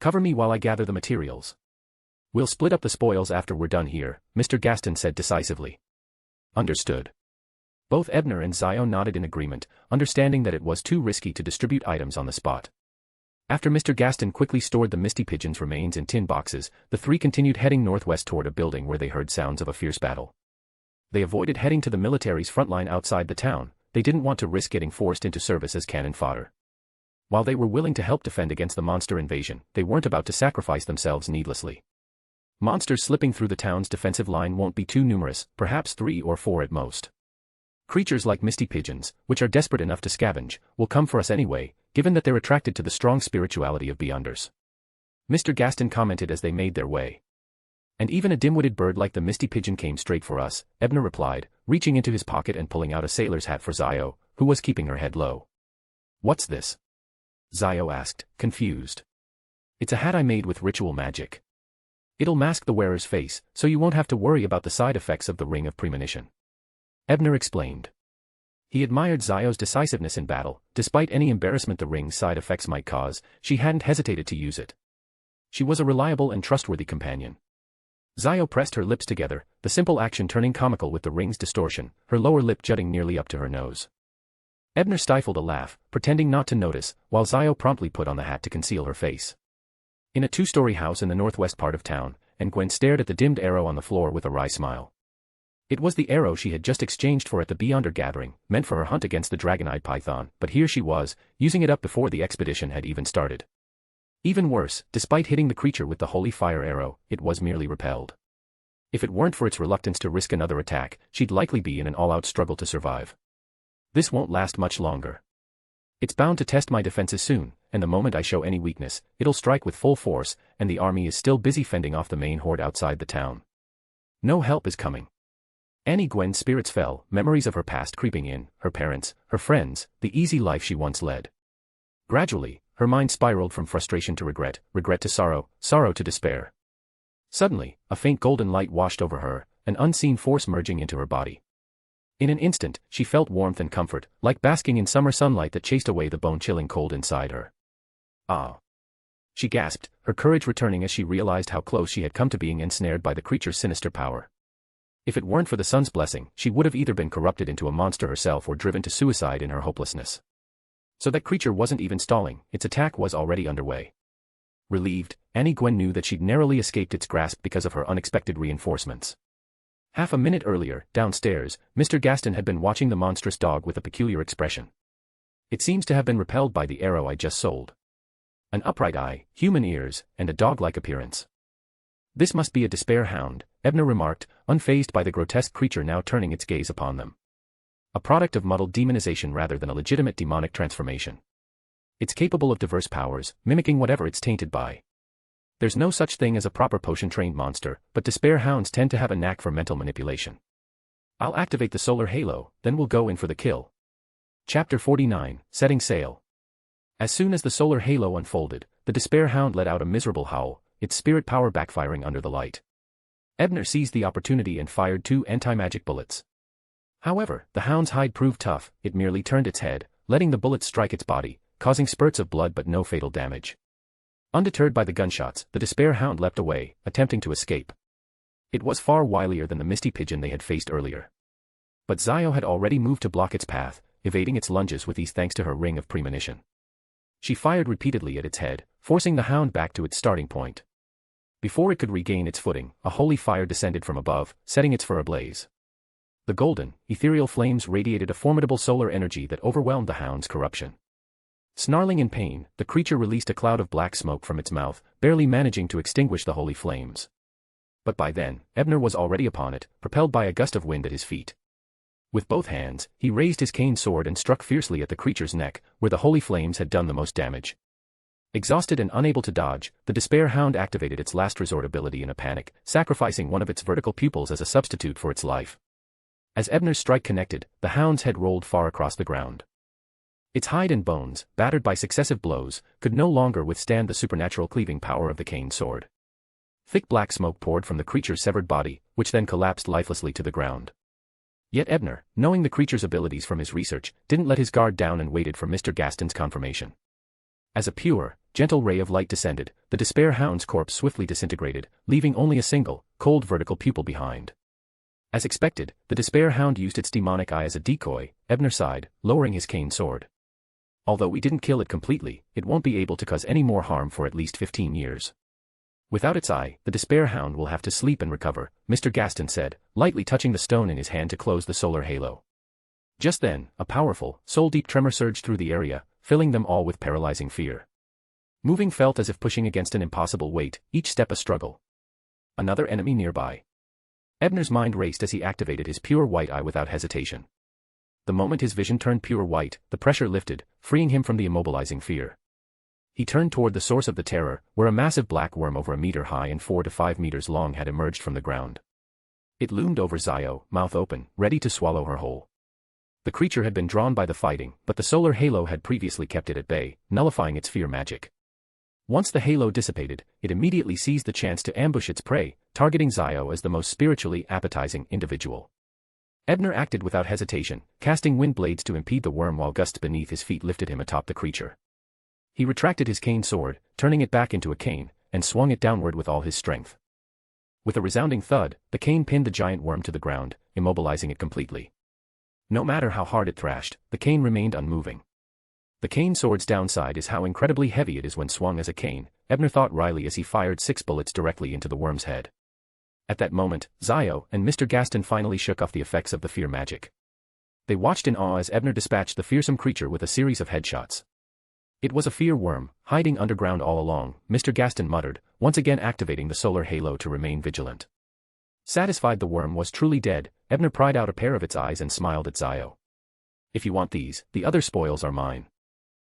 Cover me while I gather the materials. We'll split up the spoils after we're done here, Mr. Gaston said decisively. Understood. Both Ebner and Zio nodded in agreement, understanding that it was too risky to distribute items on the spot. After Mr. Gaston quickly stored the Misty Pigeon's remains in tin boxes, the three continued heading northwest toward a building where they heard sounds of a fierce battle. They avoided heading to the military's front line outside the town. They didn't want to risk getting forced into service as cannon fodder. While they were willing to help defend against the monster invasion, they weren't about to sacrifice themselves needlessly. Monsters slipping through the town's defensive line won't be too numerous, perhaps 3 or 4 at most. Creatures like Misty Pigeons, which are desperate enough to scavenge, will come for us anyway, given that they're attracted to the strong spirituality of Beyonders. Mr. Gaston commented as they made their way. And even a dim-witted bird like the Misty Pigeon came straight for us, Ebner replied, reaching into his pocket and pulling out a sailor's hat for Zio, who was keeping her head low. What's this? Zio asked, confused. It's a hat I made with ritual magic. It'll mask the wearer's face, so you won't have to worry about the side effects of the Ring of Premonition. Ebner explained. He admired Zio's decisiveness in battle. Despite any embarrassment the ring's side effects might cause, she hadn't hesitated to use it. She was a reliable and trustworthy companion. Zio pressed her lips together, the simple action turning comical with the ring's distortion, her lower lip jutting nearly up to her nose. Ebner stifled a laugh, pretending not to notice, while Zio promptly put on the hat to conceal her face. In a 2-story house in the northwest part of town, and Gwen stared at the dimmed arrow on the floor with a wry smile. It was the arrow she had just exchanged for at the Beyonder gathering, meant for her hunt against the dragon-eyed python, but here she was, using it up before the expedition had even started. Even worse, despite hitting the creature with the holy fire arrow, it was merely repelled. If it weren't for its reluctance to risk another attack, she'd likely be in an all-out struggle to survive. This won't last much longer. It's bound to test my defenses soon, and the moment I show any weakness, it'll strike with full force, and the army is still busy fending off the main horde outside the town. No help is coming. Gwen's spirits fell, memories of her past creeping in, her parents, her friends, the easy life she once led. Gradually, her mind spiraled from frustration to regret, regret to sorrow, sorrow to despair. Suddenly, a faint golden light washed over her, an unseen force merging into her body. In an instant, she felt warmth and comfort, like basking in summer sunlight that chased away the bone-chilling cold inside her. Ah! She gasped, her courage returning as she realized how close she had come to being ensnared by the creature's sinister power. If it weren't for the sun's blessing, she would have either been corrupted into a monster herself or driven to suicide in her hopelessness. So that creature wasn't even stalling, its attack was already underway. Relieved, Gwen knew that she'd narrowly escaped its grasp because of her unexpected reinforcements. Half a minute earlier, downstairs, Mr. Gaston had been watching the monstrous dog with a peculiar expression. It seems to have been repelled by the arrow I just sold. An upright eye, human ears, and a dog-like appearance. This must be a despair hound, Ebner remarked, unfazed by the grotesque creature now turning its gaze upon them. A product of muddled demonization rather than a legitimate demonic transformation. It's capable of diverse powers, mimicking whatever it's tainted by. There's no such thing as a proper potion-trained monster, but despair hounds tend to have a knack for mental manipulation. I'll activate the solar halo, then we'll go in for the kill. Chapter 49, Setting Sail. As soon as the solar halo unfolded, the despair hound let out a miserable howl, its spirit power backfiring under the light. Ebner seized the opportunity and fired 2 anti-magic bullets. However, the hound's hide proved tough, it merely turned its head, letting the bullets strike its body, causing spurts of blood but no fatal damage. Undeterred by the gunshots, the despair hound leapt away, attempting to escape. It was far wilier than the Misty Pigeon they had faced earlier. But Zio had already moved to block its path, evading its lunges with ease thanks to her Ring of Premonition. She fired repeatedly at its head, forcing the hound back to its starting point. Before it could regain its footing, a holy fire descended from above, setting its fur ablaze. The golden, ethereal flames radiated a formidable solar energy that overwhelmed the hound's corruption. Snarling in pain, the creature released a cloud of black smoke from its mouth, barely managing to extinguish the holy flames. But by then, Ebner was already upon it, propelled by a gust of wind at his feet. With both hands, he raised his cane sword and struck fiercely at the creature's neck, where the holy flames had done the most damage. Exhausted and unable to dodge, the despair hound activated its last resort ability in a panic, sacrificing one of its vertical pupils as a substitute for its life. As Ebner's strike connected, the hound's head rolled far across the ground. Its hide and bones, battered by successive blows, could no longer withstand the supernatural cleaving power of the cane sword. Thick black smoke poured from the creature's severed body, which then collapsed lifelessly to the ground. Yet Ebner, knowing the creature's abilities from his research, didn't let his guard down and waited for Mr. Gaston's confirmation. As a pure, gentle ray of light descended, the despair hound's corpse swiftly disintegrated, leaving only a single, cold vertical pupil behind. As expected, the despair hound used its demonic eye as a decoy. Ebner sighed, lowering his cane sword. Although we didn't kill it completely, it won't be able to cause any more harm for at least 15 years. Without its eye, the despair hound will have to sleep and recover, Mr. Gaston said, lightly touching the stone in his hand to close the solar halo. Just then, a powerful, soul-deep tremor surged through the area, filling them all with paralyzing fear. Moving felt as if pushing against an impossible weight, each step a struggle. Another enemy nearby. Ebner's mind raced as he activated his pure white eye without hesitation. The moment his vision turned pure white, the pressure lifted, freeing him from the immobilizing fear. He turned toward the source of the terror, where a massive black worm over a meter high and 4 to 5 meters long had emerged from the ground. It loomed over Zio, mouth open, ready to swallow her whole. The creature had been drawn by the fighting, but the solar halo had previously kept it at bay, nullifying its fear magic. Once the halo dissipated, it immediately seized the chance to ambush its prey, targeting Zio as the most spiritually appetizing individual. Ebner acted without hesitation, casting wind blades to impede the worm while gusts beneath his feet lifted him atop the creature. He retracted his cane sword, turning it back into a cane, and swung it downward with all his strength. With a resounding thud, the cane pinned the giant worm to the ground, immobilizing it completely. No matter how hard it thrashed, the cane remained unmoving. The cane sword's downside is how incredibly heavy it is when swung as a cane, Ebner thought wryly as he fired 6 bullets directly into the worm's head. At that moment, Zio and Mr. Gaston finally shook off the effects of the fear magic. They watched in awe as Ebner dispatched the fearsome creature with a series of headshots. It was a fear worm, hiding underground all along, Mr. Gaston muttered, once again activating the solar halo to remain vigilant. Satisfied the worm was truly dead, Ebner pried out a pair of its eyes and smiled at Zio. If you want these, the other spoils are mine.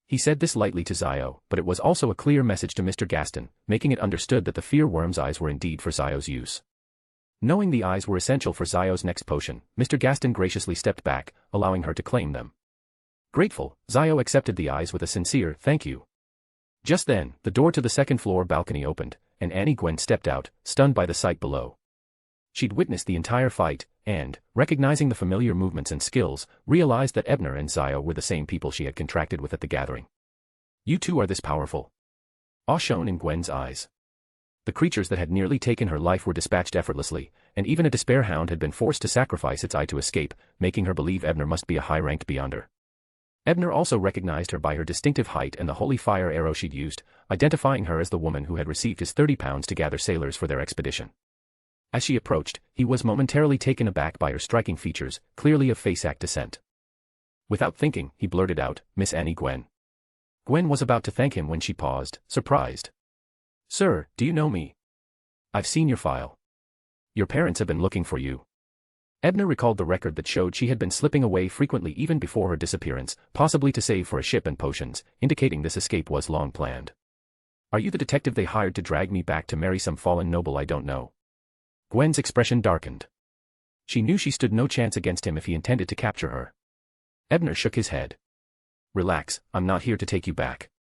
He said this lightly to Zio, but it was also a clear message to Mr. Gaston, making it understood that the fear worm's eyes were indeed for Zio's use. Knowing the eyes were essential for Zio's next potion, Mr. Gaston graciously stepped back, allowing her to claim them. Grateful, Zio accepted the eyes with a sincere thank you. Just then, the door to the second-floor balcony opened, and Annie Gwen stepped out, stunned by the sight below. She'd witnessed the entire fight, and, recognizing the familiar movements and skills, realized that Ebner and Zio were the same people she had contracted with at the gathering. You two are this powerful? Awe shone in Gwen's eyes. The creatures that had nearly taken her life were dispatched effortlessly, and even a despair hound had been forced to sacrifice its eye to escape, making her believe Ebner must be a high-ranked beyonder. Ebner also recognized her by her distinctive height and the holy fire arrow she'd used, identifying her as the woman who had received his 30 pounds to gather sailors for their expedition. As she approached, he was momentarily taken aback by her striking features, clearly of Faceac descent. Without thinking, he blurted out, Miss Annie Gwen. Gwen was about to thank him when she paused, surprised. Sir, do you know me? I've seen your file. Your parents have been looking for you. Ebner recalled the record that showed she had been slipping away frequently even before her disappearance, possibly to save for a ship and potions, indicating this escape was long planned. Are you the detective they hired to drag me back to marry some fallen noble I don't know? Gwen's expression darkened. She knew she stood no chance against him if he intended to capture her. Ebner shook his head. Relax, I'm not here to take you back.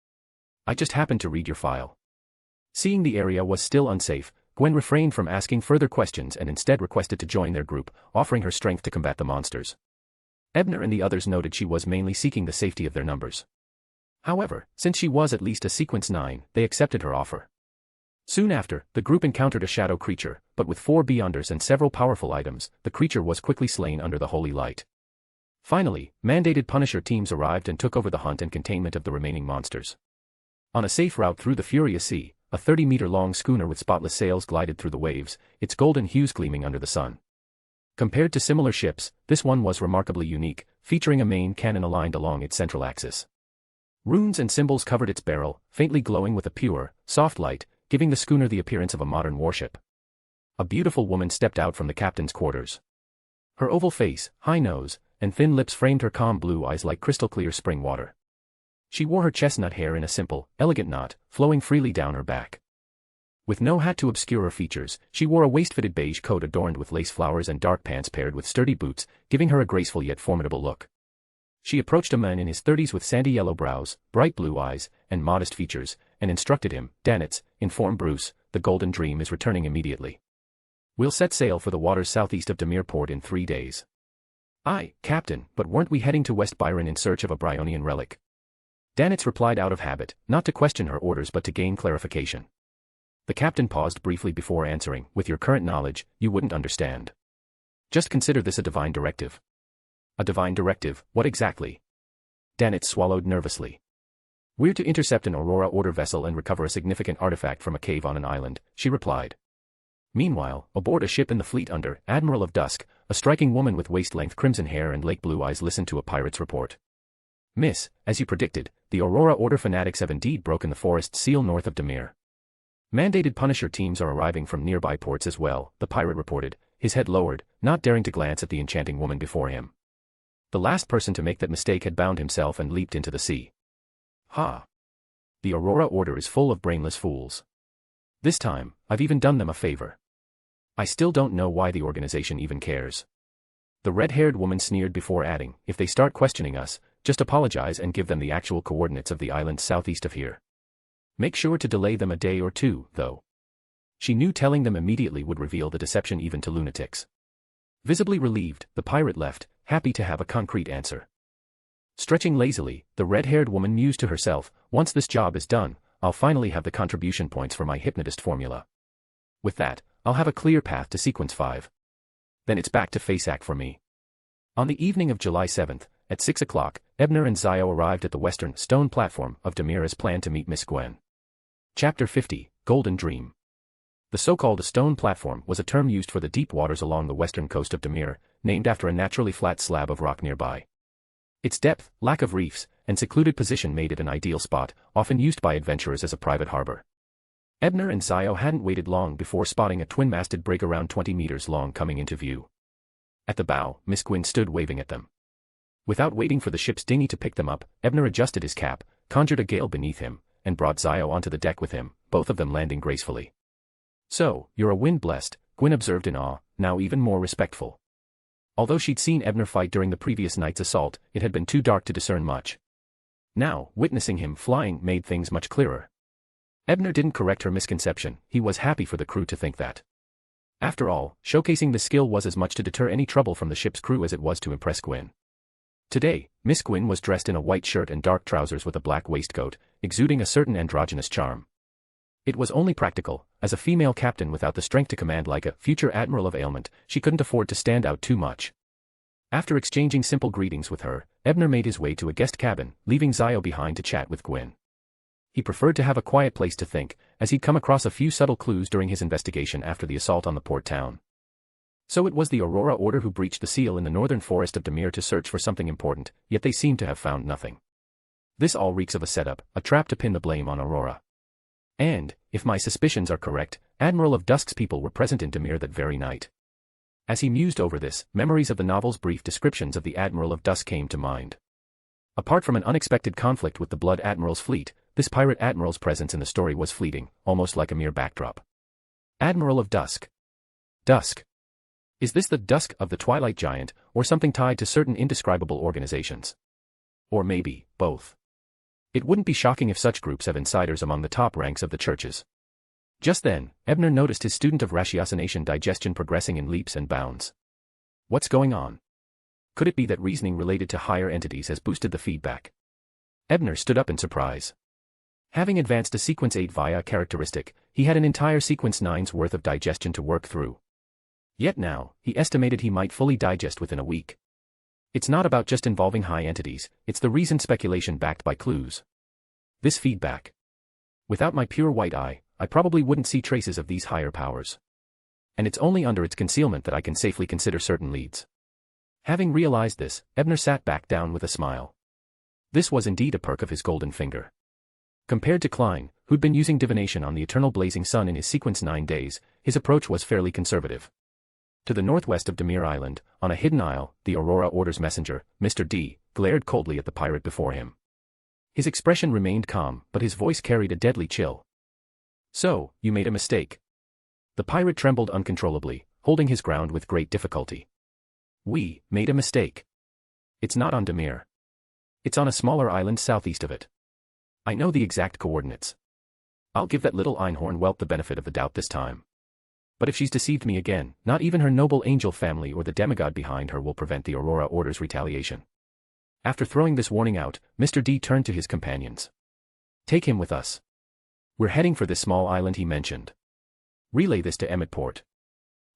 I just happened to read your file. Seeing the area was still unsafe, Gwen refrained from asking further questions and instead requested to join their group, offering her strength to combat the monsters. Ebner and the others noted she was mainly seeking the safety of their numbers. However, since she was at least a sequence 9, they accepted her offer. Soon after, the group encountered a shadow creature, but with 4 beyonders and several powerful items, the creature was quickly slain under the holy light. Finally, mandated Punisher teams arrived and took over the hunt and containment of the remaining monsters. On a safe route through the furious sea, a 30-meter-long schooner with spotless sails glided through the waves, its golden hues gleaming under the sun. Compared to similar ships, this one was remarkably unique, featuring a main cannon aligned along its central axis. Runes and symbols covered its barrel, faintly glowing with a pure, soft light, giving the schooner the appearance of a modern warship. A beautiful woman stepped out from the captain's quarters. Her oval face, high nose, and thin lips framed her calm blue eyes like crystal-clear spring water. She wore her chestnut hair in a simple, elegant knot, flowing freely down her back. With no hat to obscure her features, she wore a waist-fitted beige coat adorned with lace flowers and dark pants paired with sturdy boots, giving her a graceful yet formidable look. She approached a man in his 30s with sandy yellow brows, bright blue eyes, and modest features, and instructed him, Danitz, inform Bruce, the Golden Dream is returning immediately. We'll set sail for the waters southeast of Demir Port in 3 days. Aye, Captain, but weren't we heading to West Byron in search of a Bryonian relic? Danitz replied out of habit, not to question her orders but to gain clarification. The captain paused briefly before answering, with your current knowledge, you wouldn't understand. Just consider this a divine directive. A divine directive, what exactly? Danitz swallowed nervously. We're to intercept an Aurora Order vessel and recover a significant artifact from a cave on an island, she replied. Meanwhile, aboard a ship in the fleet under Admiral of Dusk, a striking woman with waist-length crimson hair and lake blue eyes listened to a pirate's report. Miss, as you predicted, the Aurora Order fanatics have indeed broken the forest seal north of Demir. Mandated Punisher teams are arriving from nearby ports as well, the pirate reported, his head lowered, not daring to glance at the enchanting woman before him. The last person to make that mistake had bound himself and leaped into the sea. Ha! The Aurora Order is full of brainless fools. This time, I've even done them a favor. I still don't know why the organization even cares. The red-haired woman sneered before adding, if they start questioning us, just apologize and give them the actual coordinates of the island southeast of here. Make sure to delay them a day or two, though. She knew telling them immediately would reveal the deception even to lunatics. Visibly relieved, the pirate left, happy to have a concrete answer. Stretching lazily, the red-haired woman mused to herself, once this job is done, I'll finally have the contribution points for my hypnotist formula. With that, I'll have a clear path to Sequence 5. Then it's back to Faceac for me. On the evening of July 7th, at 6 o'clock, Ebner and Zio arrived at the western stone platform of Demir as planned to meet Miss Gwen. Chapter 50, Golden Dream. The so-called stone platform was a term used for the deep waters along the western coast of Demir, named after a naturally flat slab of rock nearby. Its depth, lack of reefs, and secluded position made it an ideal spot, often used by adventurers as a private harbor. Ebner and Zio hadn't waited long before spotting a twin-masted brig around 20 meters long coming into view. At the bow, Miss Gwen stood waving at them. Without waiting for the ship's dinghy to pick them up, Ebner adjusted his cap, conjured a gale beneath him, and brought Zio onto the deck with him, both of them landing gracefully. So, you're a wind-blessed, Gwen observed in awe, now even more respectful. Although she'd seen Ebner fight during the previous night's assault, it had been too dark to discern much. Now, witnessing him flying made things much clearer. Ebner didn't correct her misconception, he was happy for the crew to think that. After all, showcasing the skill was as much to deter any trouble from the ship's crew as it was to impress Gwen. Today, Miss Gwen was dressed in a white shirt and dark trousers with a black waistcoat, exuding a certain androgynous charm. It was only practical, as a female captain without the strength to command like a future admiral of ailment, she couldn't afford to stand out too much. After exchanging simple greetings with her, Ebner made his way to a guest cabin, leaving Zio behind to chat with Gwen. He preferred to have a quiet place to think, as he'd come across a few subtle clues during his investigation after the assault on the port town. So it was the Aurora Order who breached the seal in the northern forest of Demir to search for something important, yet they seemed to have found nothing. This all reeks of a setup, a trap to pin the blame on Aurora. And, if my suspicions are correct, Admiral of Dusk's people were present in Demir that very night. As he mused over this, memories of the novel's brief descriptions of the Admiral of Dusk came to mind. Apart from an unexpected conflict with the Blood Admiral's fleet, this pirate admiral's presence in the story was fleeting, almost like a mere backdrop. Admiral of Dusk. Dusk. Is this the Dusk of the Twilight Giant, or something tied to certain indescribable organizations? Or maybe, both. It wouldn't be shocking if such groups have insiders among the top ranks of the churches. Just then, Ebner noticed his student of ratiocination digestion progressing in leaps and bounds. What's going on? Could it be that reasoning related to higher entities has boosted the feedback? Ebner stood up in surprise. Having advanced to Sequence 8 via a characteristic, he had an entire Sequence 9's worth of digestion to work through. Yet now, he estimated he might fully digest within a week. It's not about just involving high entities, it's the reasoned speculation backed by clues. This feedback. Without my pure white eye, I probably wouldn't see traces of these higher powers. And it's only under its concealment that I can safely consider certain leads. Having realized this, Ebner sat back down with a smile. This was indeed a perk of his golden finger. Compared to Klein, who'd been using divination on the eternal blazing sun in his Sequence 9 days, his approach was fairly conservative. To the northwest of Demir Island, on a hidden isle, the Aurora Order's messenger, Mr. D, glared coldly at the pirate before him. His expression remained calm, but his voice carried a deadly chill. So, you made a mistake. The pirate trembled uncontrollably, holding his ground with great difficulty. We made a mistake. It's not on Demir. It's on a smaller island southeast of it. I know the exact coordinates. I'll give that little einhorn whelp the benefit of the doubt this time. But if she's deceived me again, not even her noble angel family or the demigod behind her will prevent the Aurora Order's retaliation. After throwing this warning out, Mr. D turned to his companions. Take him with us. We're heading for this small island he mentioned. Relay this to Emmet Port.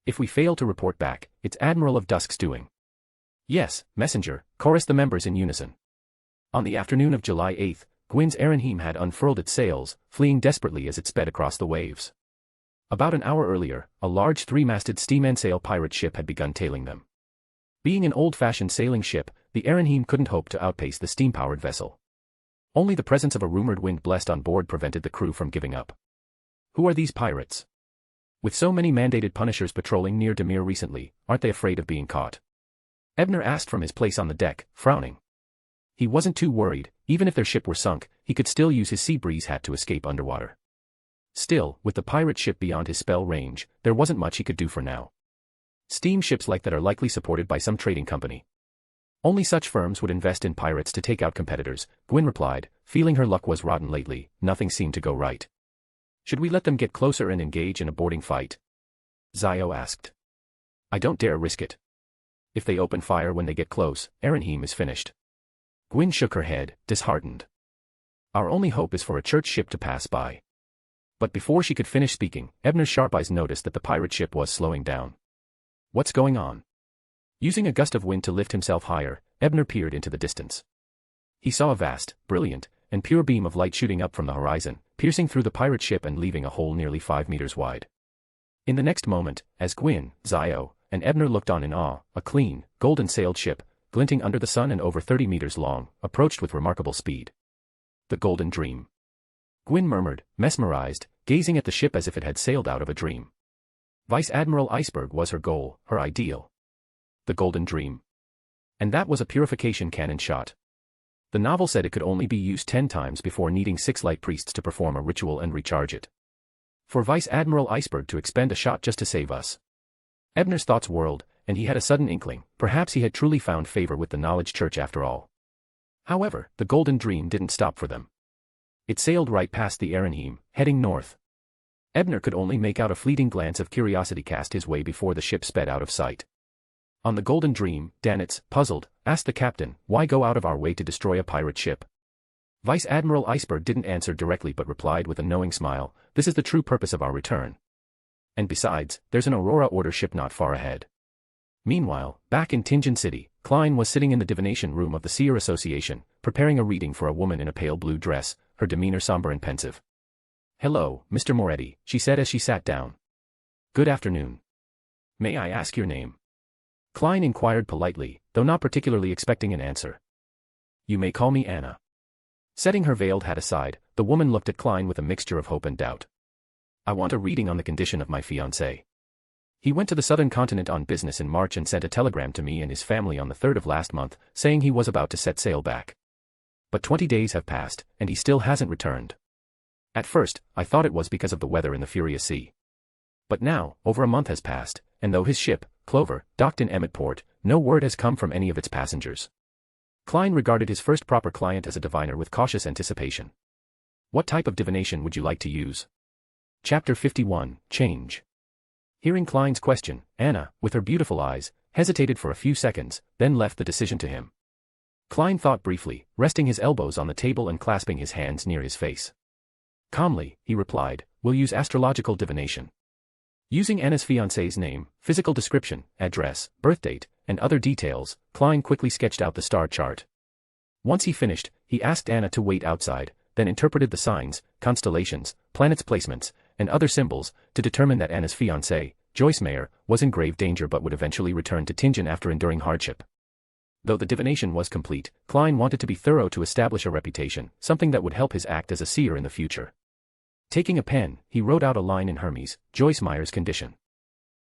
If we fail to report back, it's Admiral of Dusk's doing. Yes, messenger, chorused the members in unison. On the afternoon of July 8th, Gwyn's Erenheim had unfurled its sails, fleeing desperately as it sped across the waves. About an hour earlier, a large three-masted steam ensail pirate ship had begun tailing them. Being an old-fashioned sailing ship, the Erenheim couldn't hope to outpace the steam-powered vessel. Only the presence of a rumored wind blast on board prevented the crew from giving up. Who are these pirates? With so many mandated punishers patrolling near Demir recently, aren't they afraid of being caught? Ebner asked from his place on the deck, frowning. He wasn't too worried. Even if their ship were sunk, he could still use his sea breeze hat to escape underwater. Still, with the pirate ship beyond his spell range, there wasn't much he could do for now. Steam ships like that are likely supported by some trading company. Only such firms would invest in pirates to take out competitors, Gwyn replied, feeling her luck was rotten lately. Nothing seemed to go right. Should we let them get closer and engage in a boarding fight? Zio asked. I don't dare risk it. If they open fire when they get close, Erenheim is finished. Gwyn shook her head, disheartened. Our only hope is for a church ship to pass by. But before she could finish speaking, Ebner's sharp eyes noticed that the pirate ship was slowing down. What's going on? Using a gust of wind to lift himself higher, Ebner peered into the distance. He saw a vast, brilliant, and pure beam of light shooting up from the horizon, piercing through the pirate ship and leaving a hole nearly 5 meters wide. In the next moment, as Gwyn, Zio, and Ebner looked on in awe, a clean, golden-sailed ship, glinting under the sun and over 30 meters long, approached with remarkable speed. The Golden Dream. Gwyn murmured, mesmerized, gazing at the ship as if it had sailed out of a dream. Vice Admiral Iceberg was her goal, her ideal. The Golden Dream. And that was a purification cannon shot. The novel said it could only be used 10 times before needing 6 light priests to perform a ritual and recharge it. For Vice Admiral Iceberg to expend a shot just to save us. Ebner's thoughts whirled, and he had a sudden inkling, perhaps he had truly found favor with the Knowledge Church after all. However, the Golden Dream didn't stop for them. It sailed right past the Erenheim, heading north. Ebner could only make out a fleeting glance of curiosity cast his way before the ship sped out of sight. On the Golden Dream, Danitz, puzzled, asked the captain, why go out of our way to destroy a pirate ship? Vice Admiral Iceberg didn't answer directly but replied with a knowing smile, this is the true purpose of our return. And besides, there's an Aurora Order ship not far ahead. Meanwhile, back in Tingen City, Klein was sitting in the divination room of the Seer Association, preparing a reading for a woman in a pale blue dress, her demeanor somber and pensive. Hello, Mr. Moretti, she said as she sat down. Good afternoon. May I ask your name? Klein inquired politely, though not particularly expecting an answer. You may call me Anna. Setting her veiled hat aside, the woman looked at Klein with a mixture of hope and doubt. I want a reading on the condition of my fiancé. He went to the southern continent on business in March and sent a telegram to me and his family on the 3rd of last month, saying he was about to set sail back. But 20 days have passed, and he still hasn't returned. At first, I thought it was because of the weather in the furious sea. But now, over a month has passed, and though his ship, Clover, docked in Emmetport, no word has come from any of its passengers. Klein regarded his first proper client as a diviner with cautious anticipation. What type of divination would you like to use? Chapter 51, Change. Hearing Klein's question, Anna, with her beautiful eyes, hesitated for a few seconds, then left the decision to him. Klein thought briefly, resting his elbows on the table and clasping his hands near his face. Calmly, he replied, we'll use astrological divination. Using Anna's fiancé's name, physical description, address, birthdate, and other details, Klein quickly sketched out the star chart. Once he finished, he asked Anna to wait outside, then interpreted the signs, constellations, planets' placements, and other symbols, to determine that Anna's fiancé, Joyce Mayer, was in grave danger but would eventually return to Tingen after enduring hardship. Though the divination was complete, Klein wanted to be thorough to establish a reputation, something that would help his act as a seer in the future. Taking a pen, he wrote out a line in Hermes, Joyce Meyer's condition.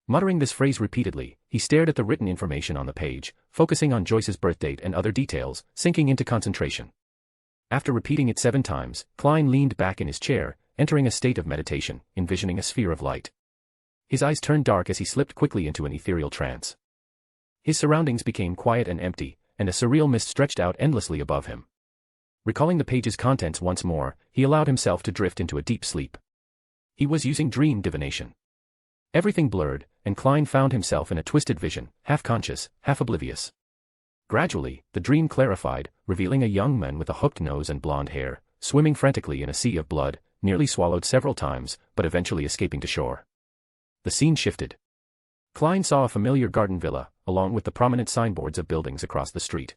Muttering this phrase repeatedly, he stared at the written information on the page, focusing on Joyce's birthdate and other details, sinking into concentration. After repeating it 7 times, Klein leaned back in his chair, entering a state of meditation, envisioning a sphere of light. His eyes turned dark as he slipped quickly into an ethereal trance. His surroundings became quiet and empty, and a surreal mist stretched out endlessly above him. Recalling the page's contents once more, he allowed himself to drift into a deep sleep. He was using dream divination. Everything blurred, and Klein found himself in a twisted vision, half conscious, half oblivious. Gradually, the dream clarified, revealing a young man with a hooked nose and blonde hair, swimming frantically in a sea of blood, nearly swallowed several times, but eventually escaping to shore. The scene shifted. Klein saw a familiar garden villa, along with the prominent signboards of buildings across the street.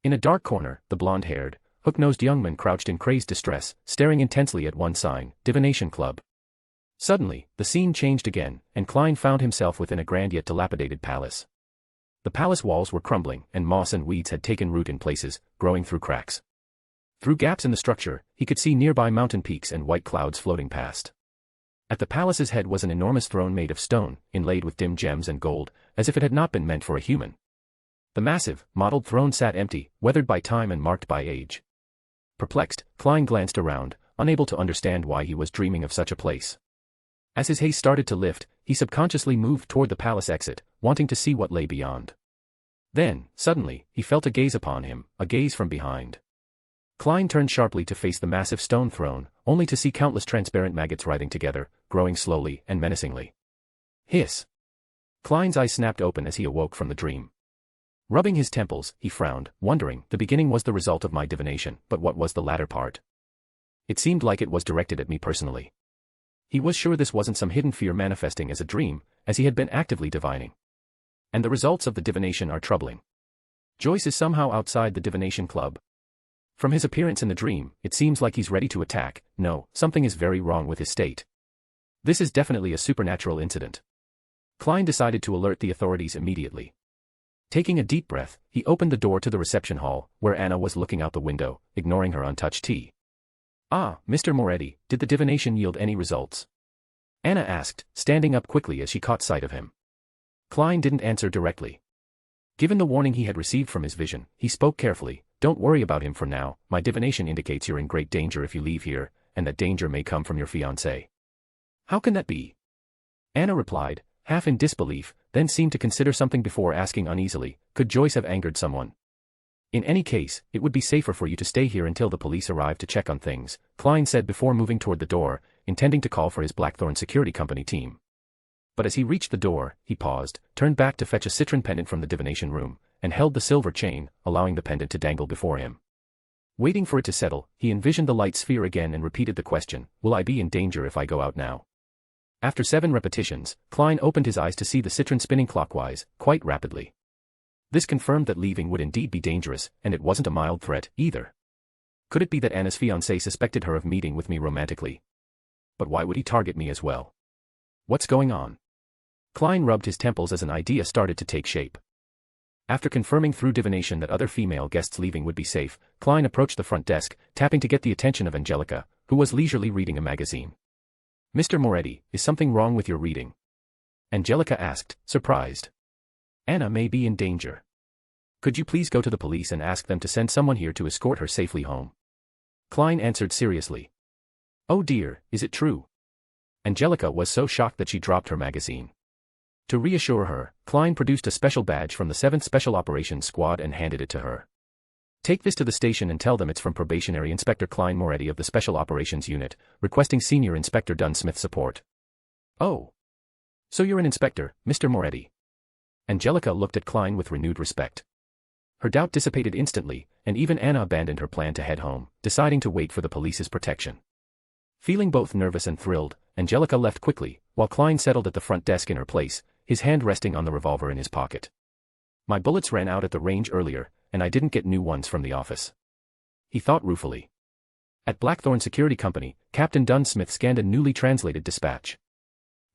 In a dark corner, the blonde-haired, hook-nosed young man crouched in crazed distress, staring intensely at one sign, Divination Club. Suddenly, the scene changed again, and Klein found himself within a grand yet dilapidated palace. The palace walls were crumbling, and moss and weeds had taken root in places, growing through cracks. Through gaps in the structure, he could see nearby mountain peaks and white clouds floating past. At the palace's head was an enormous throne made of stone, inlaid with dim gems and gold, as if it had not been meant for a human. The massive, mottled throne sat empty, weathered by time and marked by age. Perplexed, Klein glanced around, unable to understand why he was dreaming of such a place. As his haste started to lift, he subconsciously moved toward the palace exit, wanting to see what lay beyond. Then, suddenly, he felt a gaze upon him, a gaze from behind. Klein turned sharply to face the massive stone throne, only to see countless transparent maggots writhing together, growing slowly and menacingly. Hiss! Klein's eyes snapped open as he awoke from the dream. Rubbing his temples, he frowned, wondering, the beginning was the result of my divination, but what was the latter part? It seemed like it was directed at me personally. He was sure this wasn't some hidden fear manifesting as a dream, as he had been actively divining. And the results of the divination are troubling. Joyce is somehow outside the Divination Club. From his appearance in the dream, it seems like he's ready to attack. No, something is very wrong with his state. This is definitely a supernatural incident. Klein decided to alert the authorities immediately. Taking a deep breath, he opened the door to the reception hall, where Anna was looking out the window, ignoring her untouched tea. Ah, Mr. Moretti, did the divination yield any results? Anna asked, standing up quickly as she caught sight of him. Klein didn't answer directly. Given the warning he had received from his vision, he spoke carefully. Don't worry about him for now, my divination indicates you're in great danger if you leave here, and that danger may come from your fiancé. How can that be? Anna replied, half in disbelief, then seemed to consider something before asking uneasily, could Joyce have angered someone? In any case, it would be safer for you to stay here until the police arrive to check on things, Klein said before moving toward the door, intending to call for his Blackthorn Security Company team. But as he reached the door, he paused, turned back to fetch a citron pendant from the divination room, and held the silver chain, allowing the pendant to dangle before him. Waiting for it to settle, he envisioned the light sphere again and repeated the question, will I be in danger if I go out now? After 7 repetitions, Klein opened his eyes to see the citron spinning clockwise, quite rapidly. This confirmed that leaving would indeed be dangerous, and it wasn't a mild threat, either. Could it be that Anna's fiancé suspected her of meeting with me romantically? But why would he target me as well? What's going on? Klein rubbed his temples as an idea started to take shape. After confirming through divination that other female guests leaving would be safe, Klein approached the front desk, tapping to get the attention of Angelica, who was leisurely reading a magazine. Mr. Moretti, is something wrong with your reading? Angelica asked, surprised. Anna may be in danger. Could you please go to the police and ask them to send someone here to escort her safely home? Klein answered seriously. Oh dear, is it true? Angelica was so shocked that she dropped her magazine. To reassure her, Klein produced a special badge from the 7th Special Operations Squad and handed it to her. Take this to the station and tell them it's from Probationary Inspector Klein Moretti of the Special Operations Unit, requesting Senior Inspector Dunn Smith support. Oh. So you're an inspector, Mr. Moretti. Angelica looked at Klein with renewed respect. Her doubt dissipated instantly, and even Anna abandoned her plan to head home, deciding to wait for the police's protection. Feeling both nervous and thrilled, Angelica left quickly, while Klein settled at the front desk in her place, his hand resting on the revolver in his pocket. My bullets ran out at the range earlier, and I didn't get new ones from the office. He thought ruefully. At Blackthorn Security Company, Captain Dunn Smith scanned a newly translated dispatch.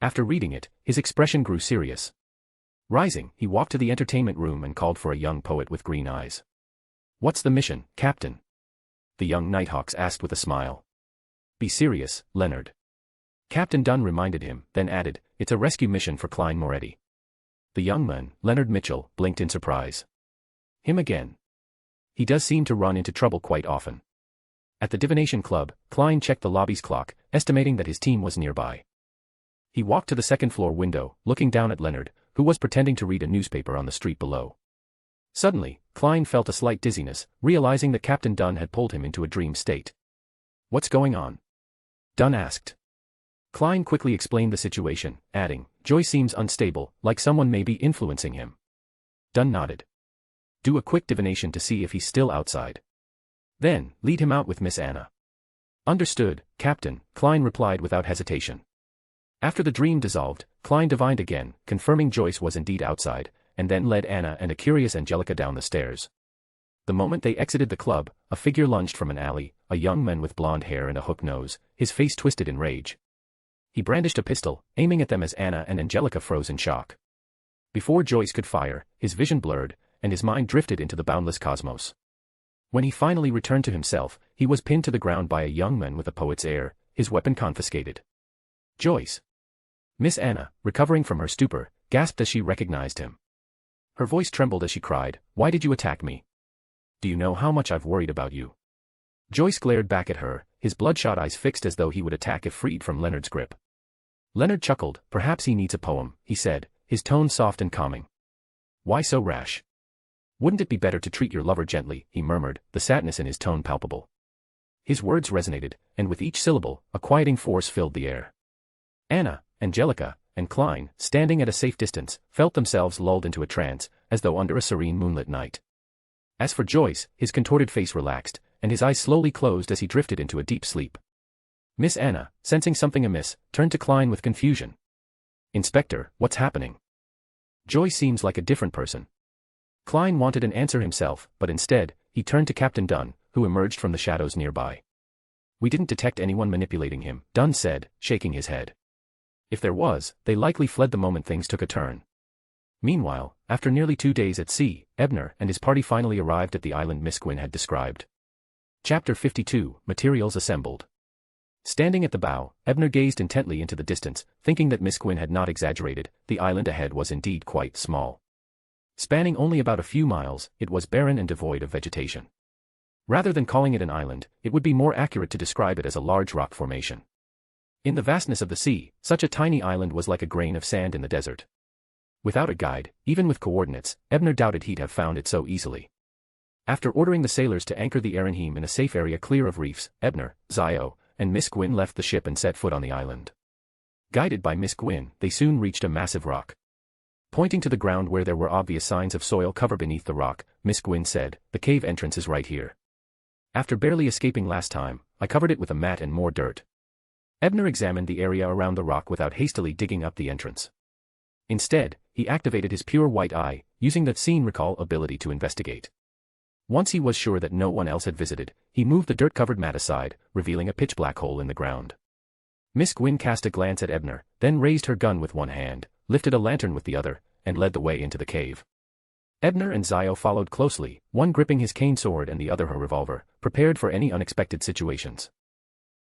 After reading it, his expression grew serious. Rising, he walked to the entertainment room and called for a young poet with green eyes. What's the mission, Captain? The young Nighthawks asked with a smile. Be serious, Leonard. Captain Dunn reminded him, then added, it's a rescue mission for Klein Moretti. The young man, Leonard Mitchell, blinked in surprise. Him again. He does seem to run into trouble quite often. At the Divination Club, Klein checked the lobby's clock, estimating that his team was nearby. He walked to the second-floor window, looking down at Leonard, who was pretending to read a newspaper on the street below. Suddenly, Klein felt a slight dizziness, realizing that Captain Dunn had pulled him into a dream state. What's going on? Dunn asked. Klein quickly explained the situation, adding, Joy seems unstable, like someone may be influencing him. Dunn nodded. Do a quick divination to see if he's still outside. Then, lead him out with Miss Anna. Understood, Captain, Klein replied without hesitation. After the dream dissolved, Klein divined again, confirming Joyce was indeed outside, and then led Anna and a curious Angelica down the stairs. The moment they exited the club, a figure lunged from an alley, a young man with blonde hair and a hook nose, his face twisted in rage. He brandished a pistol, aiming at them as Anna and Angelica froze in shock. Before Joyce could fire, his vision blurred, and his mind drifted into the boundless cosmos. When he finally returned to himself, he was pinned to the ground by a young man with a poet's air, his weapon confiscated. Joyce. Miss Anna, recovering from her stupor, gasped as she recognized him. Her voice trembled as she cried, "Why did you attack me? Do you know how much I've worried about you?" Joyce glared back at her, his bloodshot eyes fixed as though he would attack if freed from Leonard's grip. Leonard chuckled. "Perhaps he needs a poem," he said, his tone soft and calming. "Why so rash? Wouldn't it be better to treat your lover gently?" he murmured, the sadness in his tone palpable. His words resonated, and with each syllable, a quieting force filled the air. Anna, Angelica, and Klein, standing at a safe distance, felt themselves lulled into a trance, as though under a serene moonlit night. As for Joyce, his contorted face relaxed, and his eyes slowly closed as he drifted into a deep sleep. Miss Anna, sensing something amiss, turned to Klein with confusion. "Inspector, what's happening? Joyce seems like a different person." Klein wanted an answer himself, but instead, he turned to Captain Dunn, who emerged from the shadows nearby. "We didn't detect anyone manipulating him," Dunn said, shaking his head. "If there was, they likely fled the moment things took a turn." Meanwhile, after nearly 2 days at sea, Ebner and his party finally arrived at the island Miss Gwyn had described. Chapter 52, Materials Assembled. Standing at the bow, Ebner gazed intently into the distance, thinking that Miss Gwyn had not exaggerated. The island ahead was indeed quite small. Spanning only about a few miles, it was barren and devoid of vegetation. Rather than calling it an island, it would be more accurate to describe it as a large rock formation. In the vastness of the sea, such a tiny island was like a grain of sand in the desert. Without a guide, even with coordinates, Ebner doubted he'd have found it so easily. After ordering the sailors to anchor the Erenheim in a safe area clear of reefs, Ebner, Zio, and Miss Gwyn left the ship and set foot on the island. Guided by Miss Gwyn, they soon reached a massive rock. Pointing to the ground where there were obvious signs of soil cover beneath the rock, Miss Gwyn said, "The cave entrance is right here. After barely escaping last time, I covered it with a mat and more dirt." Ebner examined the area around the rock without hastily digging up the entrance. Instead, he activated his pure white eye, using that scene recall ability to investigate. Once he was sure that no one else had visited, he moved the dirt-covered mat aside, revealing a pitch-black hole in the ground. Miss Gwyn cast a glance at Ebner, then raised her gun with one hand, lifted a lantern with the other, and led the way into the cave. Ebner and Zio followed closely, one gripping his cane sword and the other her revolver, prepared for any unexpected situations.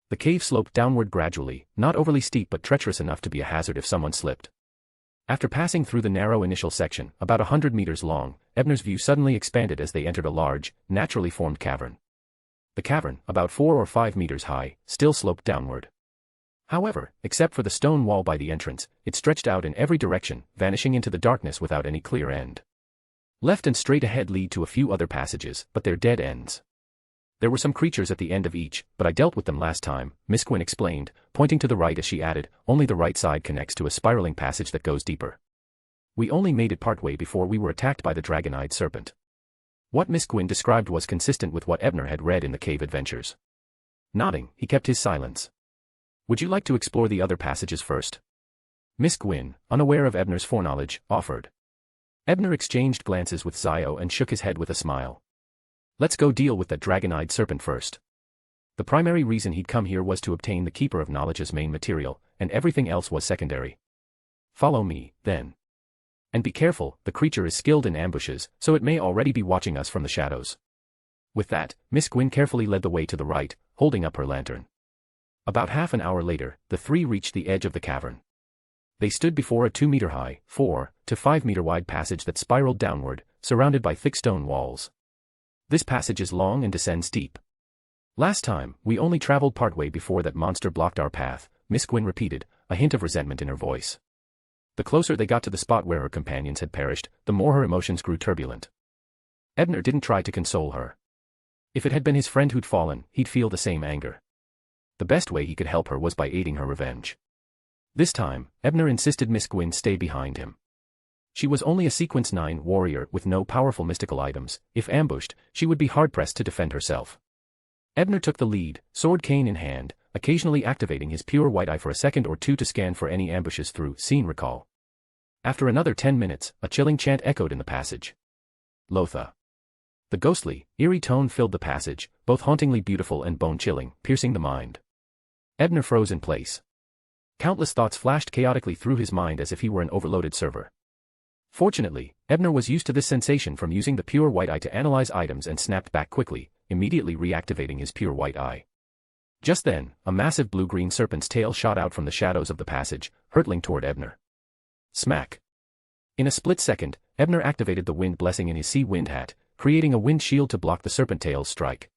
The cave sloped downward gradually, not overly steep but treacherous enough to be a hazard if someone slipped. After passing through the narrow initial section, about 100 meters long, Ebner's view suddenly expanded as they entered a large, naturally formed cavern. The cavern, about 4 or 5 meters high, still sloped downward. However, except for the stone wall by the entrance, it stretched out in every direction, vanishing into the darkness without any clear end. Left and straight ahead lead to a few other passages, but they're dead ends. There were some creatures at the end of each, but I dealt with them last time, Miss Gwyn explained, pointing to the right as she added, "Only the right side connects to a spiraling passage that goes deeper. We only made it partway before we were attacked by the dragon-eyed serpent." What Miss Gwyn described was consistent with what Ebner had read in the cave adventures. Nodding, he kept his silence. "Would you like to explore the other passages first?" Miss Gwyn, unaware of Ebner's foreknowledge, offered. Ebner exchanged glances with Zio and shook his head with a smile. "Let's go deal with that dragon-eyed serpent first." The primary reason he'd come here was to obtain the Keeper of Knowledge's main material, and everything else was secondary. "Follow me, then. And be careful, the creature is skilled in ambushes, so it may already be watching us from the shadows." With that, Miss Gwyn carefully led the way to the right, holding up her lantern. About half an hour later, the three reached the edge of the cavern. They stood before a 2-meter-high, 4 to 5-meter-wide passage that spiraled downward, surrounded by thick stone walls. "This passage is long and descends steep. Last time, we only traveled partway before that monster blocked our path," Miss Gwyn repeated, a hint of resentment in her voice. The closer they got to the spot where her companions had perished, the more her emotions grew turbulent. Ebner didn't try to console her. If it had been his friend who'd fallen, he'd feel the same anger. The best way he could help her was by aiding her revenge. This time, Ebner insisted Miss Gwyn stay behind him. She was only a Sequence 9 warrior with no powerful mystical items. If ambushed, she would be hard-pressed to defend herself. Ebner took the lead, sword cane in hand, occasionally activating his pure white eye for a second or two to scan for any ambushes through scene recall. After another 10 minutes, a chilling chant echoed in the passage. Lotha. The ghostly, eerie tone filled the passage, both hauntingly beautiful and bone-chilling, piercing the mind. Ebner froze in place. Countless thoughts flashed chaotically through his mind as if he were an overloaded server. Fortunately, Ebner was used to this sensation from using the pure white eye to analyze items and snapped back quickly, immediately reactivating his pure white eye. Just then, a massive blue-green serpent's tail shot out from the shadows of the passage, hurtling toward Ebner. Smack! In a split second, Ebner activated the wind blessing in his sea wind hat, creating a wind shield to block the serpent tail's strike.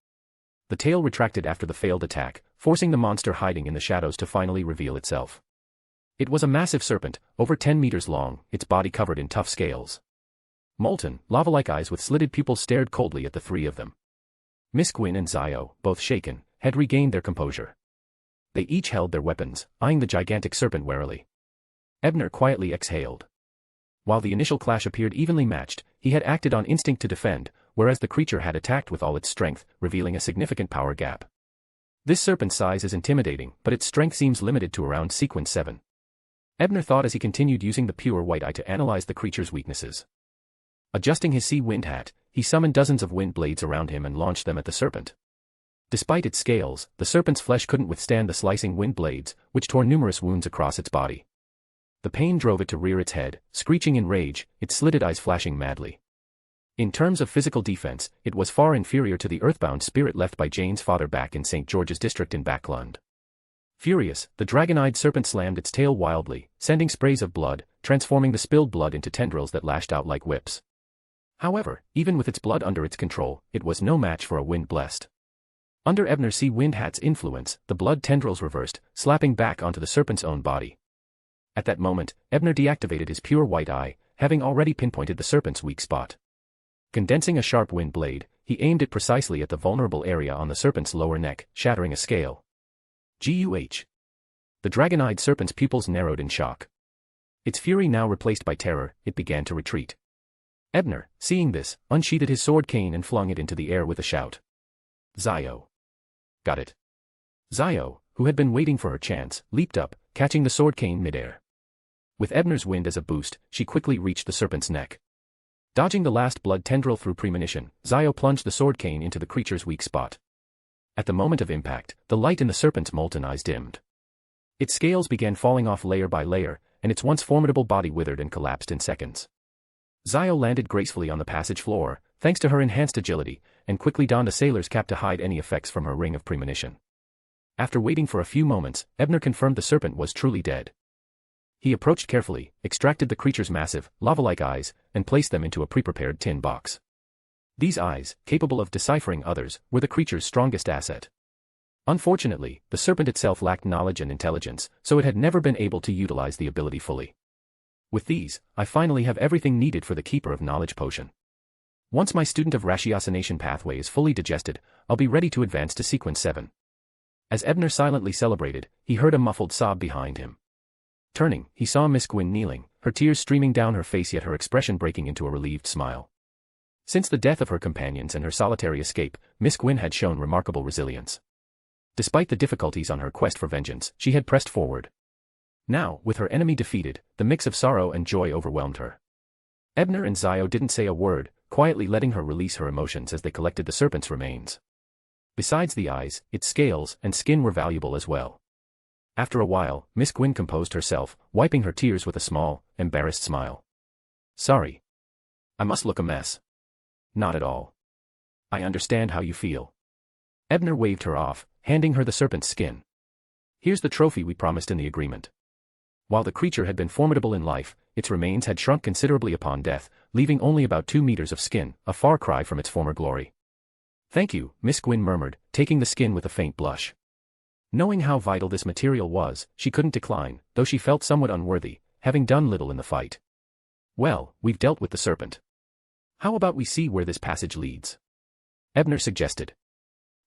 The tail retracted after the failed attack, forcing the monster hiding in the shadows to finally reveal itself. It was a massive serpent, over 10 meters long, its body covered in tough scales. Molten, lava-like eyes with slitted pupils stared coldly at the three of them. Miss Gwyn and Zio, both shaken, had regained their composure. They each held their weapons, eyeing the gigantic serpent warily. Ebner quietly exhaled. While the initial clash appeared evenly matched, he had acted on instinct to defend, whereas the creature had attacked with all its strength, revealing a significant power gap. This serpent's size is intimidating, but its strength seems limited to around sequence 7. Ebner thought as he continued using the pure white eye to analyze the creature's weaknesses. Adjusting his sea wind hat, he summoned dozens of wind blades around him and launched them at the serpent. Despite its scales, the serpent's flesh couldn't withstand the slicing wind blades, which tore numerous wounds across its body. The pain drove it to rear its head, screeching in rage, its slitted eyes flashing madly. In terms of physical defense, it was far inferior to the earthbound spirit left by Jane's father back in St. George's district in Backlund. Furious, the dragon-eyed serpent slammed its tail wildly, sending sprays of blood, transforming the spilled blood into tendrils that lashed out like whips. However, even with its blood under its control, it was no match for a wind-blessed. Under Ebner's sea wind hat's influence, the blood tendrils reversed, slapping back onto the serpent's own body. At that moment, Ebner deactivated his pure white eye, having already pinpointed the serpent's weak spot. Condensing a sharp wind blade, he aimed it precisely at the vulnerable area on the serpent's lower neck, shattering a scale. Guh! The dragon-eyed serpent's pupils narrowed in shock. Its fury now replaced by terror, it began to retreat. Ebner, seeing this, unsheathed his sword cane and flung it into the air with a shout. Zio! Got it. Zio, who had been waiting for her chance, leaped up, catching the sword cane midair. With Ebner's wind as a boost, she quickly reached the serpent's neck. Dodging the last blood tendril through premonition, Zio plunged the sword cane into the creature's weak spot. At the moment of impact, the light in the serpent's molten eyes dimmed. Its scales began falling off layer by layer, and its once formidable body withered and collapsed in seconds. Zio landed gracefully on the passage floor, thanks to her enhanced agility, and quickly donned a sailor's cap to hide any effects from her ring of premonition. After waiting for a few moments, Ebner confirmed the serpent was truly dead. He approached carefully, extracted the creature's massive, lava-like eyes, and placed them into a pre-prepared tin box. These eyes, capable of deciphering others, were the creature's strongest asset. Unfortunately, the serpent itself lacked knowledge and intelligence, so it had never been able to utilize the ability fully. With these, I finally have everything needed for the Keeper of Knowledge potion. Once my student of ratiocination pathway is fully digested, I'll be ready to advance to sequence 7. As Ebner silently celebrated, he heard a muffled sob behind him. Turning, he saw Miss Gwyn kneeling, her tears streaming down her face yet her expression breaking into a relieved smile. Since the death of her companions and her solitary escape, Miss Gwyn had shown remarkable resilience. Despite the difficulties on her quest for vengeance, she had pressed forward. Now, with her enemy defeated, the mix of sorrow and joy overwhelmed her. Ebner and Zio didn't say a word, quietly letting her release her emotions as they collected the serpent's remains. Besides the eyes, its scales and skin were valuable as well. After a while, Miss Gwyn composed herself, wiping her tears with a small, embarrassed smile. Sorry. I must look a mess. Not at all. I understand how you feel. Ebner waved her off, handing her the serpent's skin. Here's the trophy we promised in the agreement. While the creature had been formidable in life, its remains had shrunk considerably upon death, leaving only about 2 meters of skin, a far cry from its former glory. Thank you, Miss Gwyn murmured, taking the skin with a faint blush. Knowing how vital this material was, she couldn't decline, though she felt somewhat unworthy, having done little in the fight. Well, we've dealt with the serpent. How about we see where this passage leads? Ebner suggested.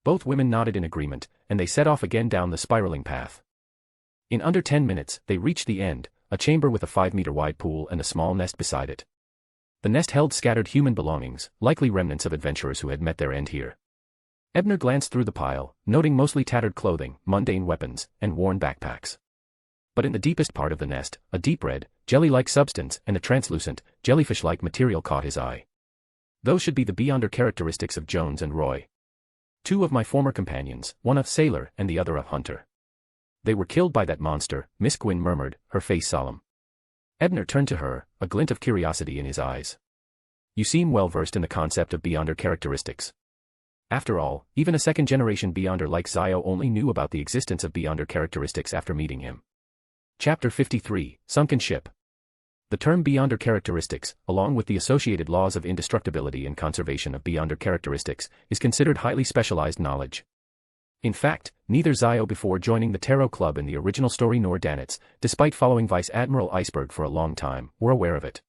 Both women nodded in agreement, and they set off again down the spiraling path. In under 10 minutes, they reached the end, a chamber with a 5-meter-wide pool and a small nest beside it. The nest held scattered human belongings, likely remnants of adventurers who had met their end here. Ebner glanced through the pile, noting mostly tattered clothing, mundane weapons, and worn backpacks. But in the deepest part of the nest, a deep red, jelly-like substance and a translucent, jellyfish-like material caught his eye. Those should be the beyonder characteristics of Jones and Roy. Two of my former companions, one a sailor and the other a hunter. They were killed by that monster, Miss Gwyn murmured, her face solemn. Ebner turned to her, a glint of curiosity in his eyes. You seem well versed in the concept of beyonder characteristics. After all, even a second-generation beyonder like Zio only knew about the existence of beyonder characteristics after meeting him. Chapter 53, Sunken Ship. The term beyonder characteristics, along with the associated laws of indestructibility and conservation of beyonder characteristics, is considered highly specialized knowledge. In fact, neither Zio before joining the Tarot Club in the original story nor Danitz, despite following Vice Admiral Iceberg for a long time, were aware of it.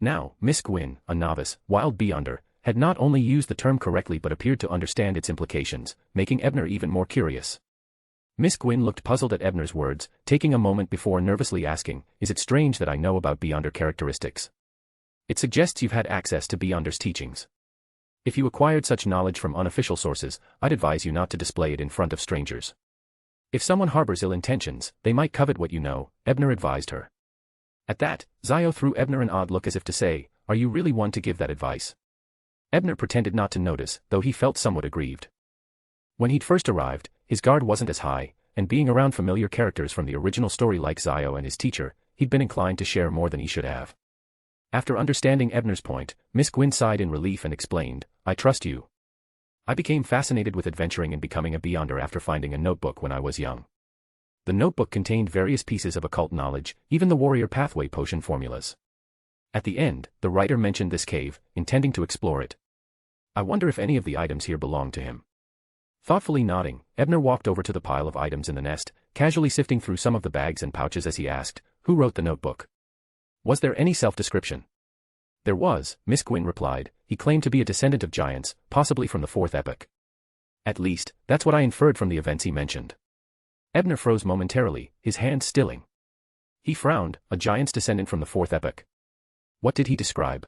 Now, Miss Gwyn, a novice, wild beyonder, had not only used the term correctly but appeared to understand its implications, making Ebner even more curious. Miss Gwyn looked puzzled at Ebner's words, taking a moment before nervously asking, "Is it strange that I know about beyonder characteristics? It suggests you've had access to beyonder's teachings. If you acquired such knowledge from unofficial sources, I'd advise you not to display it in front of strangers. If someone harbors ill intentions, they might covet what you know," Ebner advised her. At that, Zio threw Ebner an odd look as if to say, "Are you really one to give that advice?" Ebner pretended not to notice, though he felt somewhat aggrieved. When he'd first arrived, his guard wasn't as high, and being around familiar characters from the original story like Zio and his teacher, he'd been inclined to share more than he should have. After understanding Ebner's point, Miss Gwyn sighed in relief and explained, "I trust you. I became fascinated with adventuring and becoming a beyonder after finding a notebook when I was young. The notebook contained various pieces of occult knowledge, even the warrior pathway potion formulas. At the end, the writer mentioned this cave, intending to explore it. I wonder if any of the items here belong to him." Thoughtfully nodding, Ebner walked over to the pile of items in the nest, casually sifting through some of the bags and pouches as he asked, "Who wrote the notebook? Was there any self-description?" "There was," Miss Gwyn replied. "He claimed to be a descendant of giants, possibly from the fourth epoch. At least, that's what I inferred from the events he mentioned." Ebner froze momentarily, his hand stilling. He frowned, "A giant's descendant from the fourth epoch. What did he describe?"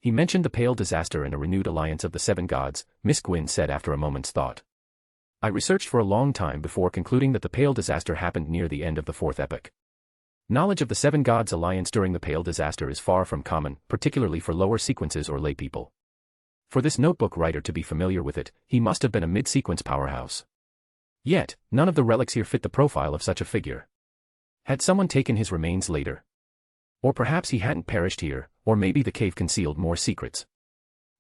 "He mentioned the Pale Disaster and a renewed alliance of the seven gods," Miss Gwyn said after a moment's thought. "I researched for a long time before concluding that the Pale Disaster happened near the end of the fourth epoch. Knowledge of the seven gods' alliance during the Pale Disaster is far from common, particularly for lower sequences or laypeople. For this notebook writer to be familiar with it, he must have been a mid-sequence powerhouse. Yet, none of the relics here fit the profile of such a figure. Had someone taken his remains later? Or perhaps he hadn't perished here, or maybe the cave concealed more secrets."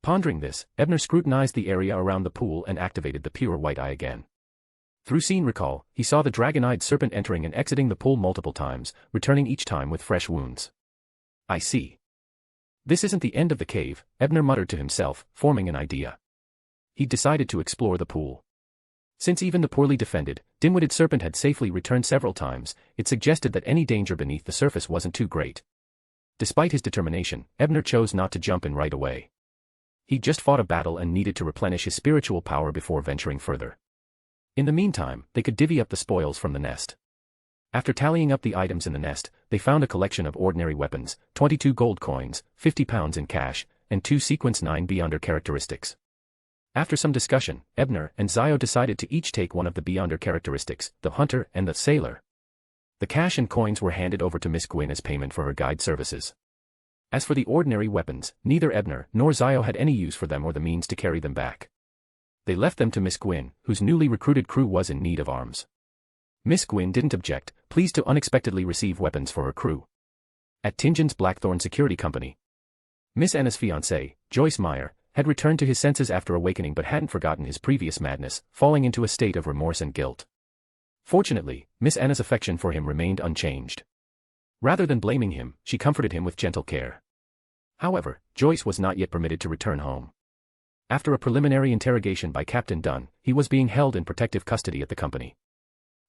Pondering this, Ebner scrutinized the area around the pool and activated the pure white eye again. Through scene recall, he saw the dragon-eyed serpent entering and exiting the pool multiple times, returning each time with fresh wounds. "I see. This isn't the end of the cave," Ebner muttered to himself, forming an idea. He decided to explore the pool. Since even the poorly defended, dim-witted serpent had safely returned several times, it suggested that any danger beneath the surface wasn't too great. Despite his determination, Ebner chose not to jump in right away. He'd just fought a battle and needed to replenish his spiritual power before venturing further. In the meantime, they could divvy up the spoils from the nest. After tallying up the items in the nest, they found a collection of ordinary weapons, 22 gold coins, 50 pounds in cash, and 2 sequence 9 beyonder characteristics. After some discussion, Ebner and Zio decided to each take one of the beyonder characteristics, the hunter and the sailor. The cash and coins were handed over to Miss Gwyn as payment for her guide services. As for the ordinary weapons, neither Ebner nor Zio had any use for them or the means to carry them back. They left them to Miss Gwyn, whose newly recruited crew was in need of arms. Miss Gwyn didn't object, pleased to unexpectedly receive weapons for her crew. At Tingen's Blackthorn Security Company, Miss Anna's fiancé, Joyce Meyer, had returned to his senses after awakening but hadn't forgotten his previous madness, falling into a state of remorse and guilt. Fortunately, Miss Anna's affection for him remained unchanged. Rather than blaming him, she comforted him with gentle care. However, Joyce was not yet permitted to return home. After a preliminary interrogation by Captain Dunn, he was being held in protective custody at the company.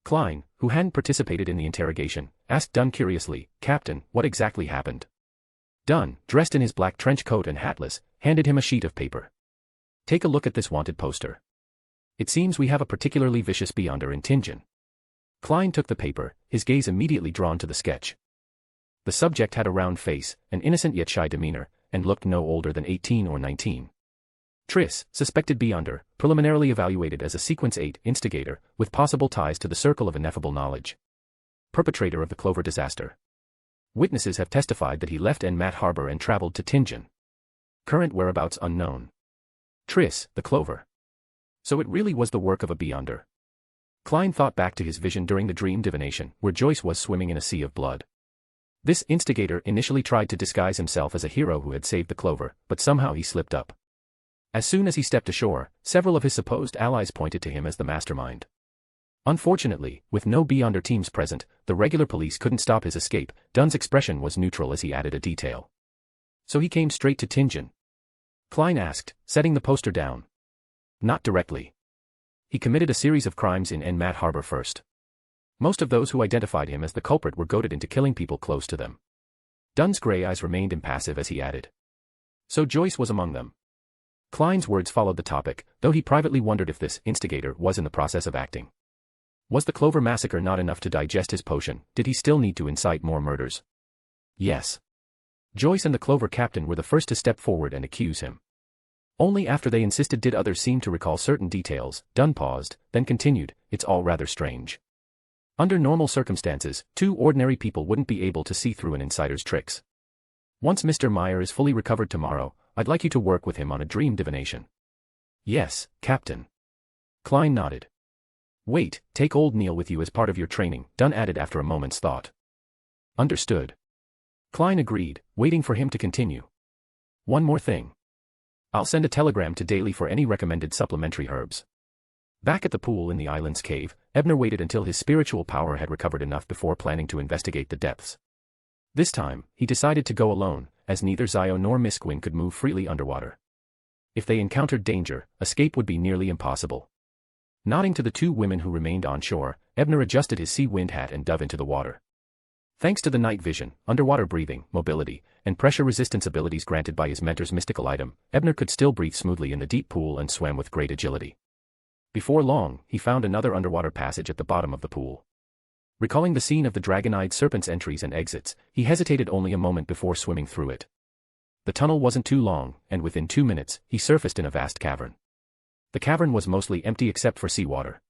Klein, who hadn't participated in the interrogation, asked Dunn curiously, "Captain, what exactly happened?" Dunn, dressed in his black trench coat and hatless, handed him a sheet of paper. "Take a look at this wanted poster. It seems we have a particularly vicious beyonder in Tingen." Klein took the paper, his gaze immediately drawn to the sketch. The subject had a round face, an innocent yet shy demeanor, and looked no older than 18 or 19. Triss, suspected beyonder, preliminarily evaluated as a Sequence 8 instigator, with possible ties to the Circle of Ineffable Knowledge. Perpetrator of the Clover disaster. Witnesses have testified that he left Enmat Harbor and traveled to Tingen. Current whereabouts unknown. Triss, the Clover. So it really was the work of a beyonder. Klein thought back to his vision during the dream divination, where Joyce was swimming in a sea of blood. This instigator initially tried to disguise himself as a hero who had saved the Clover, but somehow he slipped up. As soon as he stepped ashore, several of his supposed allies pointed to him as the mastermind. Unfortunately, with no beyonder teams present, the regular police couldn't stop his escape. Dunn's expression was neutral as he added a detail. So he came straight to Tingen? Klein asked, setting the poster down. Not directly. He committed a series of crimes in Enmat Harbor first. Most of those who identified him as the culprit were goaded into killing people close to them. Dunn's gray eyes remained impassive as he added. So Joyce was among them. Klein's words followed the topic, though he privately wondered if this instigator was in the process of acting. Was the Clover massacre not enough to digest his potion? Did he still need to incite more murders? Yes. Joyce and the Clover captain were the first to step forward and accuse him. Only after they insisted did others seem to recall certain details. Dunn paused, then continued, it's all rather strange. Under normal circumstances, two ordinary people wouldn't be able to see through an insider's tricks. Once Mr. Meyer is fully recovered tomorrow, I'd like you to work with him on a dream divination. Yes, Captain. Klein nodded. Wait, take old Neil with you as part of your training, Dunn added after a moment's thought. Understood. Klein agreed, waiting for him to continue. One more thing. I'll send a telegram to Daly for any recommended supplementary herbs. Back at the pool in the island's cave, Ebner waited until his spiritual power had recovered enough before planning to investigate the depths. This time, he decided to go alone, as neither Zio nor Misquin could move freely underwater. If they encountered danger, escape would be nearly impossible. Nodding to the two women who remained on shore, Ebner adjusted his sea wind hat and dove into the water. Thanks to the night vision, underwater breathing, mobility, and pressure resistance abilities granted by his mentor's mystical item, Ebner could still breathe smoothly in the deep pool and swam with great agility. Before long, he found another underwater passage at the bottom of the pool. Recalling the scene of the dragon-eyed serpent's entries and exits, he hesitated only a moment before swimming through it. The tunnel wasn't too long, and within 2 minutes, he surfaced in a vast cavern. The cavern was mostly empty except for seawater.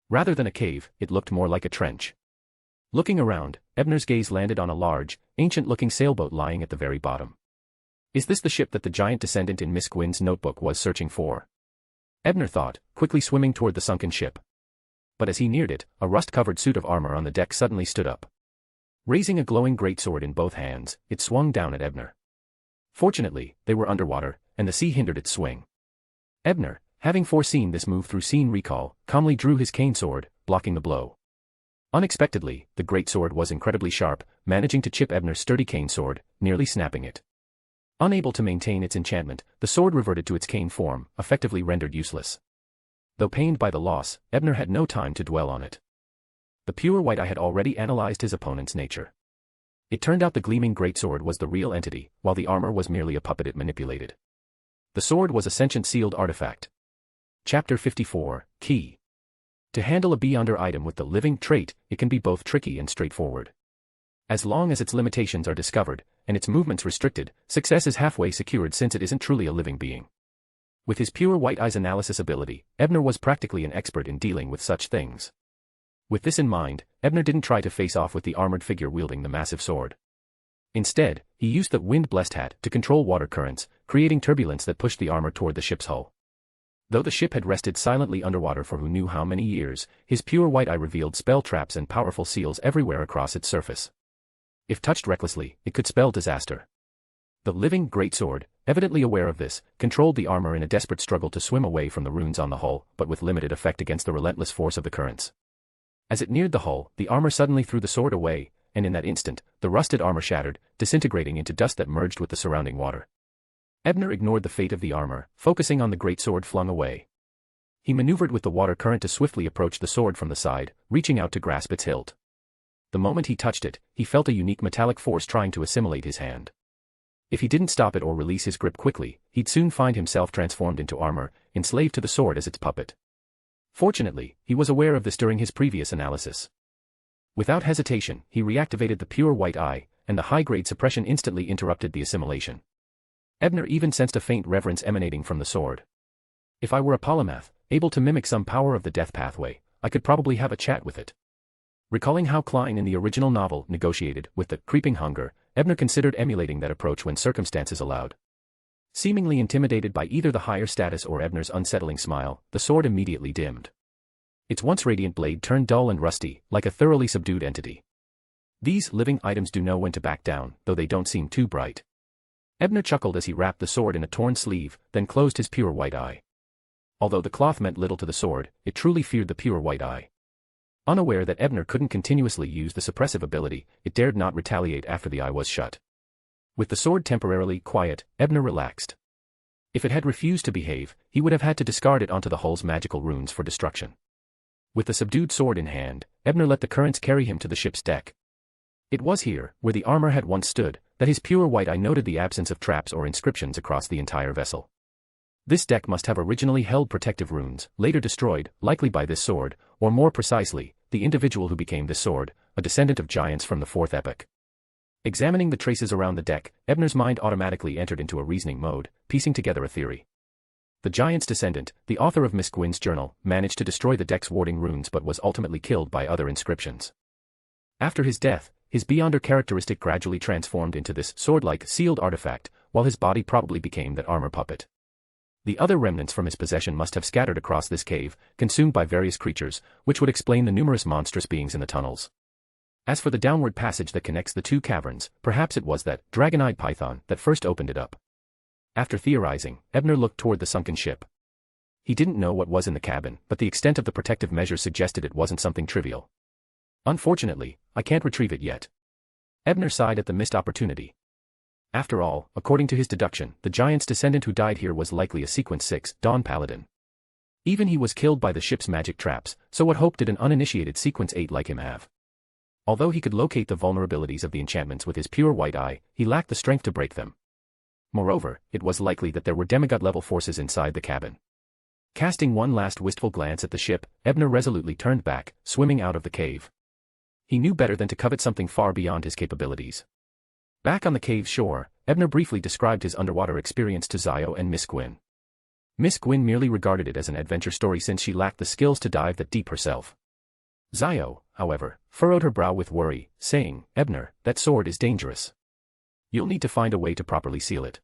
Rather than a cave, it looked more like a trench. Looking around, Ebner's gaze landed on a large, ancient-looking sailboat lying at the very bottom. Is this the ship that the giant descendant in Miss Gwyn's notebook was searching for? Ebner thought, quickly swimming toward the sunken ship. But as he neared it, a rust-covered suit of armor on the deck suddenly stood up. Raising a glowing greatsword in both hands, it swung down at Ebner. Fortunately, they were underwater, and the sea hindered its swing. Ebner, having foreseen this move through scene recall, calmly drew his cane sword, blocking the blow. Unexpectedly, the greatsword was incredibly sharp, managing to chip Ebner's sturdy cane sword, nearly snapping it. Unable to maintain its enchantment, the sword reverted to its cane form, effectively rendered useless. Though pained by the loss, Ebner had no time to dwell on it. The pure white eye had already analyzed his opponent's nature. It turned out the gleaming greatsword was the real entity, while the armor was merely a puppet it manipulated. The sword was a sentient sealed artifact. Chapter 54, Key. To handle a beyonder item with the living trait, it can be both tricky and straightforward. As long as its limitations are discovered, and its movements restricted, success is halfway secured since it isn't truly a living being. With his pure white eye's analysis ability, Ebner was practically an expert in dealing with such things. With this in mind, Ebner didn't try to face off with the armored figure wielding the massive sword. Instead, he used the wind-blessed hat to control water currents, creating turbulence that pushed the armor toward the ship's hull. Though the ship had rested silently underwater for who knew how many years, his pure white eye revealed spell traps and powerful seals everywhere across its surface. If touched recklessly, it could spell disaster. The living greatsword, evidently aware of this, controlled the armor in a desperate struggle to swim away from the runes on the hull, but with limited effect against the relentless force of the currents. As it neared the hull, the armor suddenly threw the sword away, and in that instant, the rusted armor shattered, disintegrating into dust that merged with the surrounding water. Ebner ignored the fate of the armor, focusing on the greatsword flung away. He maneuvered with the water current to swiftly approach the sword from the side, reaching out to grasp its hilt. The moment he touched it, he felt a unique metallic force trying to assimilate his hand. If he didn't stop it or release his grip quickly, he'd soon find himself transformed into armor, enslaved to the sword as its puppet. Fortunately, he was aware of this during his previous analysis. Without hesitation, he reactivated the pure white eye, and the high-grade suppression instantly interrupted the assimilation. Ebner even sensed a faint reverence emanating from the sword. If I were a polymath, able to mimic some power of the death pathway, I could probably have a chat with it. Recalling how Klein in the original novel negotiated with the creeping hunger, Ebner considered emulating that approach when circumstances allowed. Seemingly intimidated by either the higher status or Ebner's unsettling smile, the sword immediately dimmed. Its once radiant blade turned dull and rusty, like a thoroughly subdued entity. These living items do know when to back down, though they don't seem too bright. Ebner chuckled as he wrapped the sword in a torn sleeve, then closed his pure white eye. Although the cloth meant little to the sword, it truly feared the pure white eye. Unaware that Ebner couldn't continuously use the suppressive ability, it dared not retaliate after the eye was shut. With the sword temporarily quiet, Ebner relaxed. If it had refused to behave, he would have had to discard it onto the hull's magical runes for destruction. With the subdued sword in hand, Ebner let the currents carry him to the ship's deck. It was here, where the armor had once stood, that his pure white eye noted the absence of traps or inscriptions across the entire vessel. This deck must have originally held protective runes, later destroyed, likely by this sword, or more precisely, the individual who became this sword, a descendant of giants from the fourth epoch. Examining the traces around the deck, Ebner's mind automatically entered into a reasoning mode, piecing together a theory. The giant's descendant, the author of Miss Gwyn's journal, managed to destroy the deck's warding runes but was ultimately killed by other inscriptions. After his death, his Beyonder characteristic gradually transformed into this sword-like sealed artifact, while his body probably became that armor puppet. The other remnants from his possession must have scattered across this cave, consumed by various creatures, which would explain the numerous monstrous beings in the tunnels. As for the downward passage that connects the two caverns, perhaps it was that dragon-eyed python that first opened it up. After theorizing, Ebner looked toward the sunken ship. He didn't know what was in the cabin, but the extent of the protective measures suggested it wasn't something trivial. Unfortunately, I can't retrieve it yet. Ebner sighed at the missed opportunity. After all, according to his deduction, the giant's descendant who died here was likely a Sequence 6 Dawn Paladin. Even he was killed by the ship's magic traps, so what hope did an uninitiated Sequence 8 like him have? Although he could locate the vulnerabilities of the enchantments with his pure white eye, he lacked the strength to break them. Moreover, it was likely that there were demigod-level forces inside the cabin. Casting one last wistful glance at the ship, Ebner resolutely turned back, swimming out of the cave. He knew better than to covet something far beyond his capabilities. Back on the cave's shore, Ebner briefly described his underwater experience to Zio and Miss Gwyn. Miss Gwyn merely regarded it as an adventure story since she lacked the skills to dive that deep herself. Zio, however, furrowed her brow with worry, saying, "Ebner, that sword is dangerous. You'll need to find a way to properly seal it."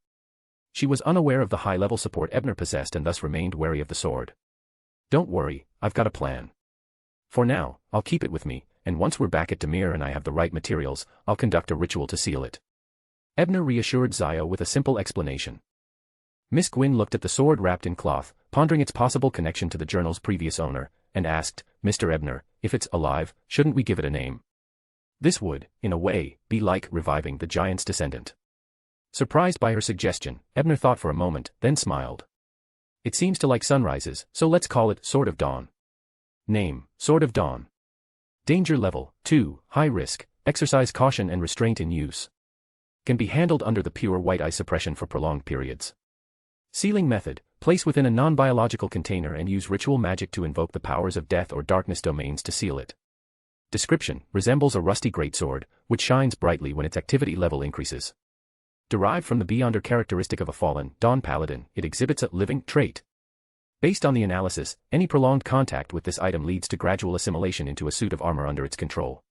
She was unaware of the high-level support Ebner possessed and thus remained wary of the sword. "Don't worry, I've got a plan. For now, I'll keep it with me, and once we're back at Demir and I have the right materials, I'll conduct a ritual to seal it." Ebner reassured Zio with a simple explanation. Miss Gwyn looked at the sword wrapped in cloth, pondering its possible connection to the journal's previous owner, and asked, "Mr. Ebner, if it's alive, shouldn't we give it a name? This would, in a way, be like reviving the giant's descendant." Surprised by her suggestion, Ebner thought for a moment, then smiled. "It seems to like sunrises, so let's call it Sword of Dawn." Name, Sword of Dawn. Danger level, 2, high risk, exercise caution and restraint in use. Can be handled under the pure white eye suppression for prolonged periods. Sealing method, place within a non-biological container and use ritual magic to invoke the powers of death or darkness domains to seal it. Description, resembles a rusty greatsword, which shines brightly when its activity level increases. Derived from the Beyonder characteristic of a fallen Dawn Paladin, it exhibits a living trait. Based on the analysis, any prolonged contact with this item leads to gradual assimilation into a suit of armor under its control.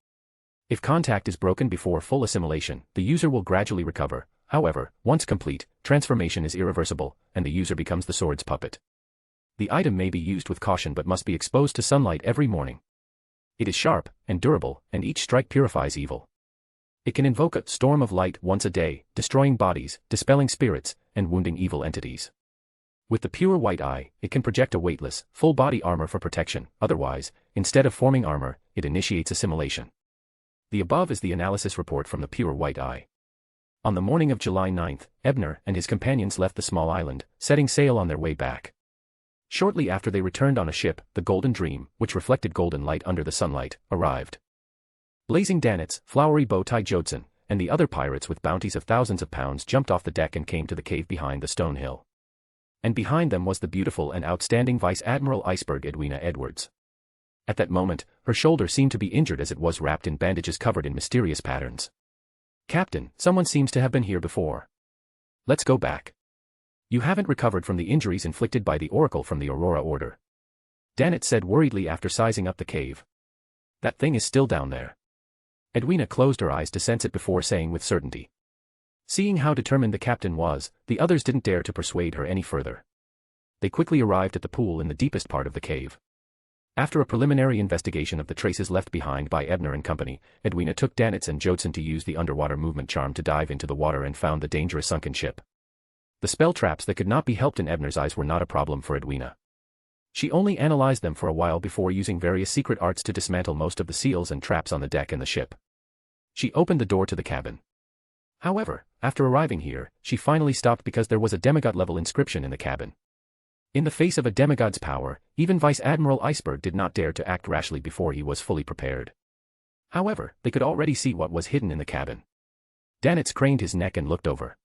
If contact is broken before full assimilation, the user will gradually recover. However, once complete, transformation is irreversible, and the user becomes the sword's puppet. The item may be used with caution but must be exposed to sunlight every morning. It is sharp and durable, and each strike purifies evil. It can invoke a storm of light once a day, destroying bodies, dispelling spirits, and wounding evil entities. With the pure white eye, it can project a weightless, full-body armor for protection. Otherwise, instead of forming armor, it initiates assimilation. The above is the analysis report from the pure white eye. On the morning of July 9th, Ebner and his companions left the small island, setting sail on their way back. Shortly after they returned on a ship, the Golden Dream, which reflected golden light under the sunlight, arrived. Blazing Danitz, Flowery Bow-Tie Jodson, and the other pirates with bounties of thousands of pounds jumped off the deck and came to the cave behind the stone hill. And behind them was the beautiful and outstanding Vice Admiral Iceberg Edwina Edwards. At that moment, her shoulder seemed to be injured as it was wrapped in bandages covered in mysterious patterns. "Captain, someone seems to have been here before. Let's go back." You haven't recovered from the injuries inflicted by the oracle from the Aurora Order. Danitz said worriedly after sizing up the cave. That thing is still down there. Edwina closed her eyes to sense it before saying with certainty. Seeing how determined the captain was, the others didn't dare to persuade her any further. They quickly arrived at the pool in the deepest part of the cave. After a preliminary investigation of the traces left behind by Ebner and company, Edwina took Danitz and Jodson to use the underwater movement charm to dive into the water and found the dangerous sunken ship. The spell traps that could not be helped in Ebner's eyes were not a problem for Edwina. She only analyzed them for a while before using various secret arts to dismantle most of the seals and traps on the deck and the ship. She opened the door to the cabin. However, after arriving here, she finally stopped because there was a demigod-level inscription in the cabin. In the face of a demigod's power, even Vice Admiral Iceberg did not dare to act rashly before he was fully prepared. However, they could already see what was hidden in the cabin. Danitz craned his neck and looked over.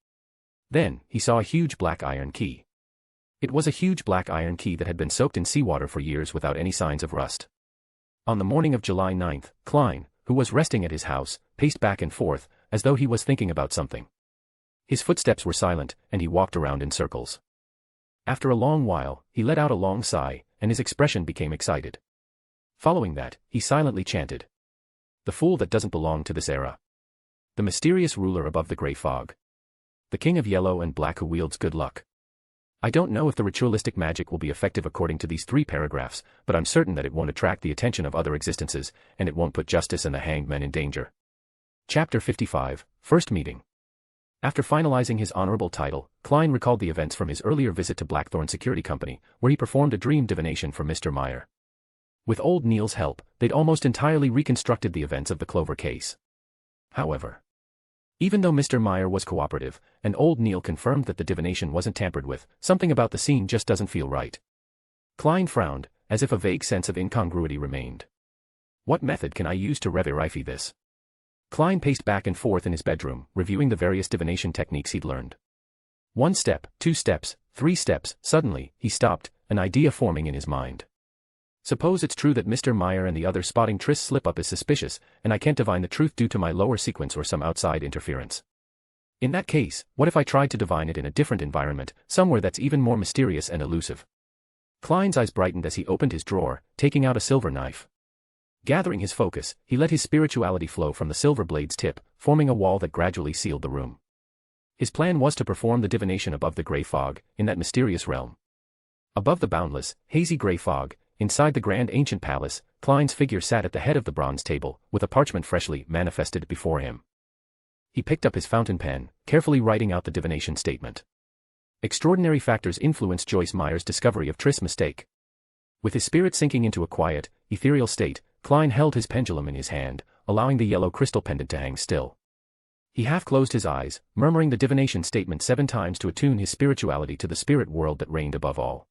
Then, he saw a huge black iron key. It was a huge black iron key that had been soaked in seawater for years without any signs of rust. On the morning of July 9th, Klein, who was resting at his house, paced back and forth, as though he was thinking about something. His footsteps were silent, and he walked around in circles. After a long while, he let out a long sigh, and his expression became excited. Following that, he silently chanted. The fool that doesn't belong to this era. The mysterious ruler above the gray fog. The king of yellow and black who wields good luck. I don't know if the ritualistic magic will be effective according to these 3 paragraphs, but I'm certain that it won't attract the attention of other existences, and it won't put justice and the hanged men in danger. Chapter 55, First Meeting. After finalizing his honorable title, Klein recalled the events from his earlier visit to Blackthorn Security Company, where he performed a dream divination for Mr. Meyer. With old Neil's help, they'd almost entirely reconstructed the events of the Clover case. However, even though Mr. Meyer was cooperative, and old Neil confirmed that the divination wasn't tampered with, something about the scene just doesn't feel right. Klein frowned, as if a vague sense of incongruity remained. What method can I use to verify this? Klein paced back and forth in his bedroom, reviewing the various divination techniques he'd learned. 1 step, 2 steps, 3 steps, suddenly, he stopped, an idea forming in his mind. Suppose it's true that Mr. Meyer and the others spotting Triss slip up is suspicious, and I can't divine the truth due to my lower sequence or some outside interference. In that case, what if I tried to divine it in a different environment, somewhere that's even more mysterious and elusive? Klein's eyes brightened as he opened his drawer, taking out a silver knife. Gathering his focus, he let his spirituality flow from the silver blade's tip, forming a wall that gradually sealed the room. His plan was to perform the divination above the gray fog, in that mysterious realm. Above the boundless, hazy gray fog, inside the grand ancient palace, Klein's figure sat at the head of the bronze table, with a parchment freshly manifested before him. He picked up his fountain pen, carefully writing out the divination statement. Extraordinary factors influenced Joyce Meyer's discovery of Triss' mistake. With his spirit sinking into a quiet, ethereal state, Klein held his pendulum in his hand, allowing the yellow crystal pendant to hang still. He half closed his eyes, murmuring the divination statement 7 times to attune his spirituality to the spirit world that reigned above all.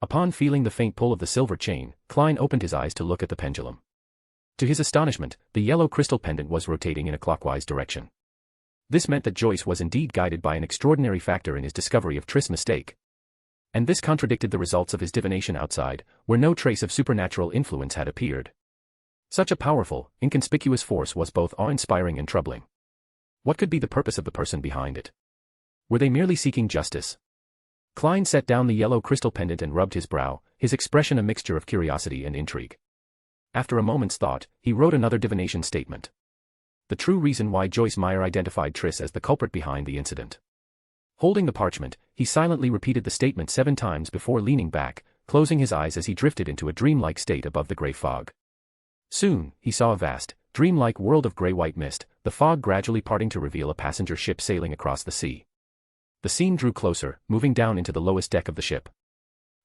Upon feeling the faint pull of the silver chain, Klein opened his eyes to look at the pendulum. To his astonishment, the yellow crystal pendant was rotating in a clockwise direction. This meant that Joyce was indeed guided by an extraordinary factor in his discovery of Triss' mistake. And this contradicted the results of his divination outside, where no trace of supernatural influence had appeared. Such a powerful, inconspicuous force was both awe-inspiring and troubling. What could be the purpose of the person behind it? Were they merely seeking justice? Klein set down the yellow crystal pendant and rubbed his brow, his expression a mixture of curiosity and intrigue. After a moment's thought, he wrote another divination statement. The true reason why Joyce Meyer identified Triss as the culprit behind the incident. Holding the parchment, he silently repeated the statement 7 times before leaning back, closing his eyes as he drifted into a dreamlike state above the gray fog. Soon, he saw a vast, dreamlike world of gray-white mist, the fog gradually parting to reveal a passenger ship sailing across the sea. The scene drew closer, moving down into the lowest deck of the ship.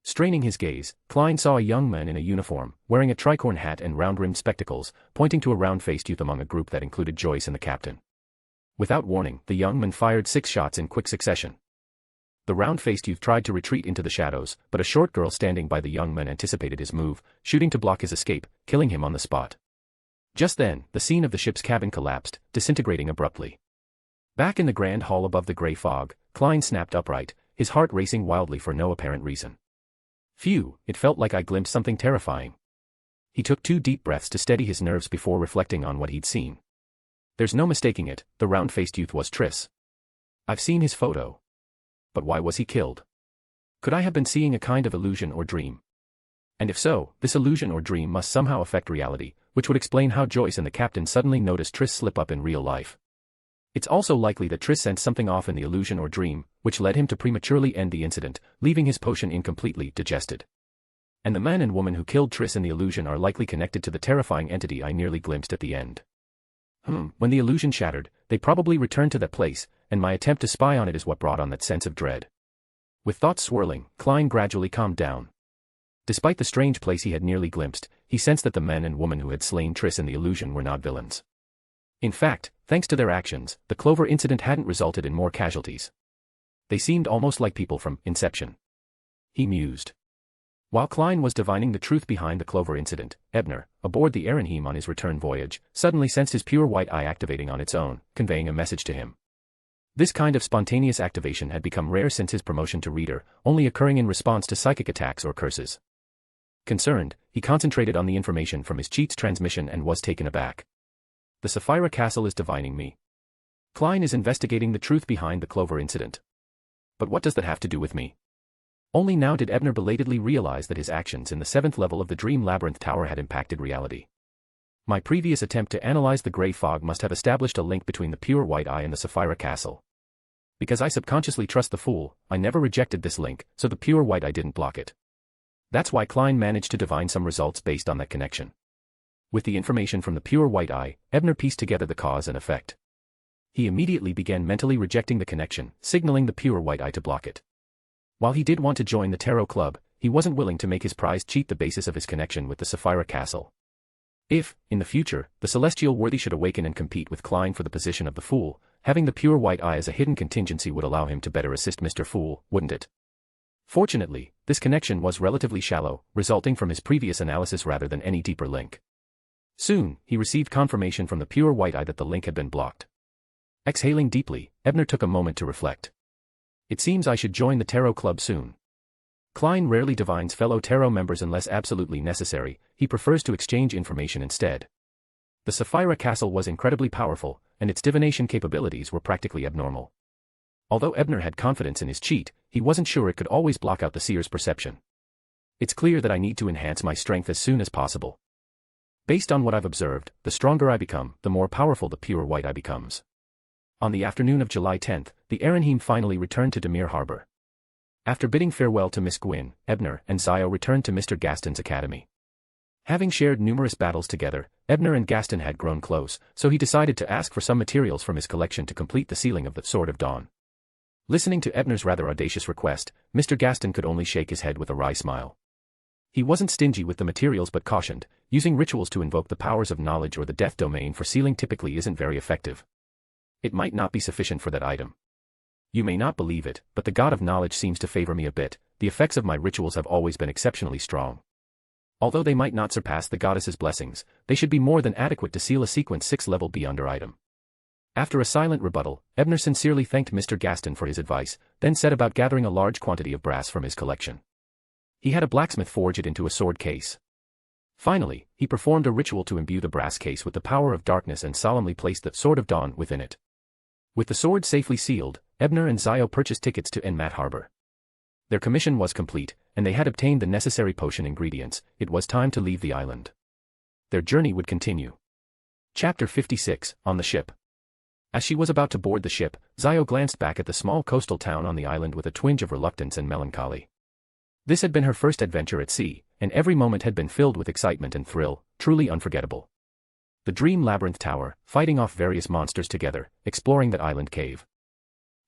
Straining his gaze, Klein saw a young man in a uniform, wearing a tricorn hat and round-rimmed spectacles, pointing to a round-faced youth among a group that included Joyce and the captain. Without warning, the young man fired 6 shots in quick succession. The round-faced youth tried to retreat into the shadows, but a short girl standing by the young man anticipated his move, shooting to block his escape, killing him on the spot. Just then, the scene of the ship's cabin collapsed, disintegrating abruptly. Back in the grand hall above the gray fog, Klein snapped upright, his heart racing wildly for no apparent reason. Phew, it felt like I glimpsed something terrifying. He took 2 deep breaths to steady his nerves before reflecting on what he'd seen. There's no mistaking it, the round-faced youth was Triss. I've seen his photo. But why was he killed? Could I have been seeing a kind of illusion or dream? And if so, this illusion or dream must somehow affect reality, which would explain how Joyce and the captain suddenly noticed Triss slip up in real life. It's also likely that Triss sensed something off in the illusion or dream, which led him to prematurely end the incident, leaving his potion incompletely digested. And the man and woman who killed Triss in the illusion are likely connected to the terrifying entity I nearly glimpsed at the end. When the illusion shattered, they probably returned to that place, and my attempt to spy on it is what brought on that sense of dread. With thoughts swirling, Klein gradually calmed down. Despite the strange place he had nearly glimpsed, he sensed that the men and woman who had slain Triss in the illusion were not villains. In fact, thanks to their actions, the Clover incident hadn't resulted in more casualties. They seemed almost like people from Inception. He mused. While Klein was divining the truth behind the Clover incident, Ebner, aboard the Ehrenheim on his return voyage, suddenly sensed his pure white eye activating on its own, conveying a message to him. This kind of spontaneous activation had become rare since his promotion to reader, only occurring in response to psychic attacks or curses. Concerned, he concentrated on the information from his cheat's transmission and was taken aback. The Sapphira Castle is divining me. Klein is investigating the truth behind the Clover incident. But what does that have to do with me? Only now did Ebner belatedly realize that his actions in the 7th level of the Dream Labyrinth Tower had impacted reality. My previous attempt to analyze the gray fog must have established a link between the pure white eye and the Sapphira Castle. Because I subconsciously trust the fool, I never rejected this link, so the pure white eye didn't block it. That's why Klein managed to divine some results based on that connection. With the information from the pure white eye, Ebner pieced together the cause and effect. He immediately began mentally rejecting the connection, signaling the pure white eye to block it. While he did want to join the Tarot Club, he wasn't willing to make his prized cheat the basis of his connection with the Sapphira Castle. If, in the future, the celestial worthy should awaken and compete with Klein for the position of the Fool, having the pure white eye as a hidden contingency would allow him to better assist Mr. Fool, wouldn't it? Fortunately, this connection was relatively shallow, resulting from his previous analysis rather than any deeper link. Soon, he received confirmation from the pure white eye that the link had been blocked. Exhaling deeply, Ebner took a moment to reflect. It seems I should join the Tarot Club soon. Klein rarely divines fellow Tarot members unless absolutely necessary, he prefers to exchange information instead. The Sapphira Castle was incredibly powerful, and its divination capabilities were practically abnormal. Although Ebner had confidence in his cheat, he wasn't sure it could always block out the seer's perception. It's clear that I need to enhance my strength as soon as possible. Based on what I've observed, the stronger I become, the more powerful the pure white eye becomes. On the afternoon of July 10th, the Ehrenheim finally returned to Demir Harbor. After bidding farewell to Miss Gwyn, Ebner and Zio returned to Mr. Gaston's academy. Having shared numerous battles together, Ebner and Gaston had grown close, so he decided to ask for some materials from his collection to complete the sealing of the Sword of Dawn. Listening to Ebner's rather audacious request, Mr. Gaston could only shake his head with a wry smile. He wasn't stingy with the materials but cautioned, using rituals to invoke the powers of knowledge or the death domain for sealing typically isn't very effective. It might not be sufficient for that item. You may not believe it, but the god of knowledge seems to favor me a bit. The effects of my rituals have always been exceptionally strong. Although they might not surpass the goddess's blessings, they should be more than adequate to seal a sequence 6 level beyonder item. After a silent rebuttal, Ebner sincerely thanked Mr. Gaston for his advice, then set about gathering a large quantity of brass from his collection. He had a blacksmith forge it into a sword case. Finally, he performed a ritual to imbue the brass case with the power of darkness and solemnly placed the Sword of Dawn within it. With the sword safely sealed, Ebner and Zio purchased tickets to Enmat Harbor. Their commission was complete, and they had obtained the necessary potion ingredients. It was time to leave the island. Their journey would continue. Chapter 56, On the Ship. As she was about to board the ship, Zio glanced back at the small coastal town on the island with a twinge of reluctance and melancholy. This had been her first adventure at sea, and every moment had been filled with excitement and thrill, truly unforgettable. The Dream Labyrinth Tower, fighting off various monsters together, exploring that island cave.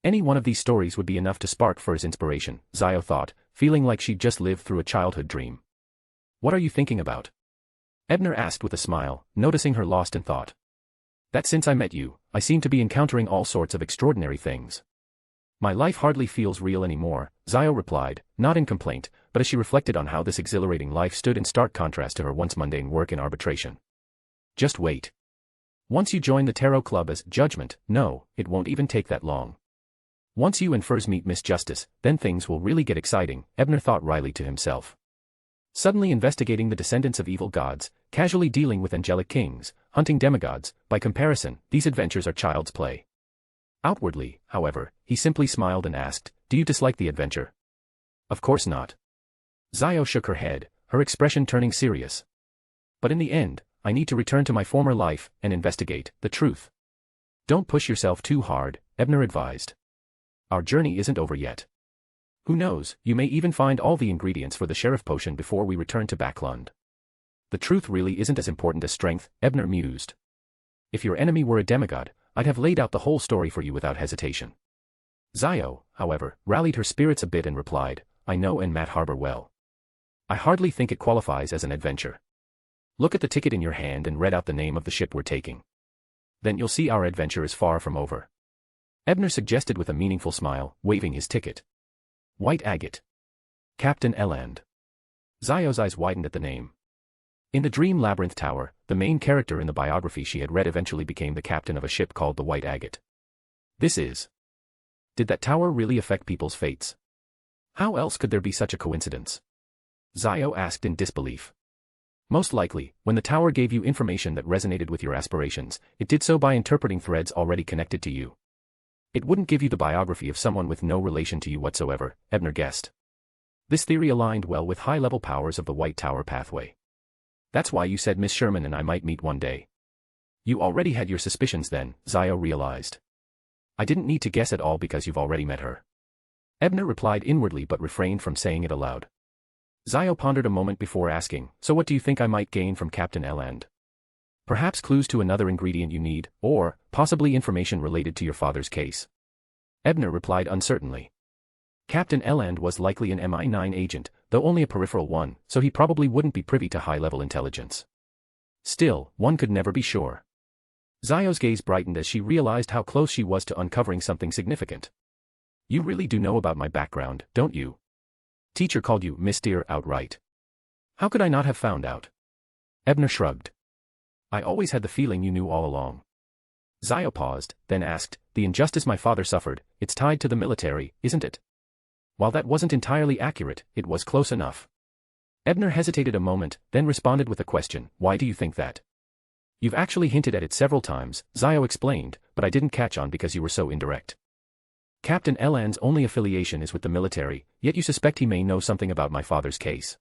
Any one of these stories would be enough to spark for his inspiration, Zio thought, feeling like she'd just lived through a childhood dream. What are you thinking about? Ebner asked with a smile, noticing her lost in thought. That since I met you, I seem to be encountering all sorts of extraordinary things. My life hardly feels real anymore, Zio replied, not in complaint, but as she reflected on how this exhilarating life stood in stark contrast to her once mundane work in arbitration. Just wait. Once you join the Tarot Club as Judgment, no, it won't even take that long. Once you and Furs meet Miss Justice, then things will really get exciting, Ebner thought wryly to himself. Suddenly investigating the descendants of evil gods, casually dealing with angelic kings, hunting demigods, by comparison, these adventures are child's play. Outwardly, however, he simply smiled and asked, "Do you dislike the adventure?" "Of course not." Zio shook her head, her expression turning serious. "But in the end, I need to return to my former life and investigate the truth." "Don't push yourself too hard," Ebner advised. "Our journey isn't over yet. Who knows, you may even find all the ingredients for the sheriff potion before we return to Backlund. The truth really isn't as important as strength," Ebner mused. "If your enemy were a demigod, I'd have laid out the whole story for you without hesitation." Zio, however, rallied her spirits a bit and replied, "I know Enmat Harbor well. I hardly think it qualifies as an adventure. Look at the ticket in your hand and read out the name of the ship we're taking. Then you'll see our adventure is far from over." Ebner suggested with a meaningful smile, waving his ticket. "White Agate. Captain Eland." Zio's eyes widened at the name. In the Dream Labyrinth Tower, the main character in the biography she had read eventually became the captain of a ship called the White Agate. Did that tower really affect people's fates? How else could there be such a coincidence? Zio asked in disbelief. Most likely, when the tower gave you information that resonated with your aspirations, it did so by interpreting threads already connected to you. It wouldn't give you the biography of someone with no relation to you whatsoever, Ebner guessed. This theory aligned well with high-level powers of the White Tower pathway. That's why you said Miss Sherman and I might meet one day. You already had your suspicions then, Zio realized. I didn't need to guess at all because you've already met her. Ebner replied inwardly but refrained from saying it aloud. Zio pondered a moment before asking, "So what do you think I might gain from Captain Eland? Perhaps clues to another ingredient you need, or, possibly information related to your father's case." Ebner replied uncertainly. Captain Eland was likely an MI9 agent, though only a peripheral one, so he probably wouldn't be privy to high-level intelligence. Still, one could never be sure. Zio's gaze brightened as she realized how close she was to uncovering something significant. "You really do know about my background, don't you? Teacher called you Mr. outright. How could I not have found out?" Ebner shrugged. "I always had the feeling you knew all along." Zio paused, then asked, "The injustice my father suffered, it's tied to the military, isn't it?" While that wasn't entirely accurate, it was close enough. Ebner hesitated a moment, then responded with a question, "Why do you think that?" "You've actually hinted at it several times," Zio explained, "but I didn't catch on because you were so indirect. Captain Eland's only affiliation is with the military, yet you suspect he may know something about my father's case."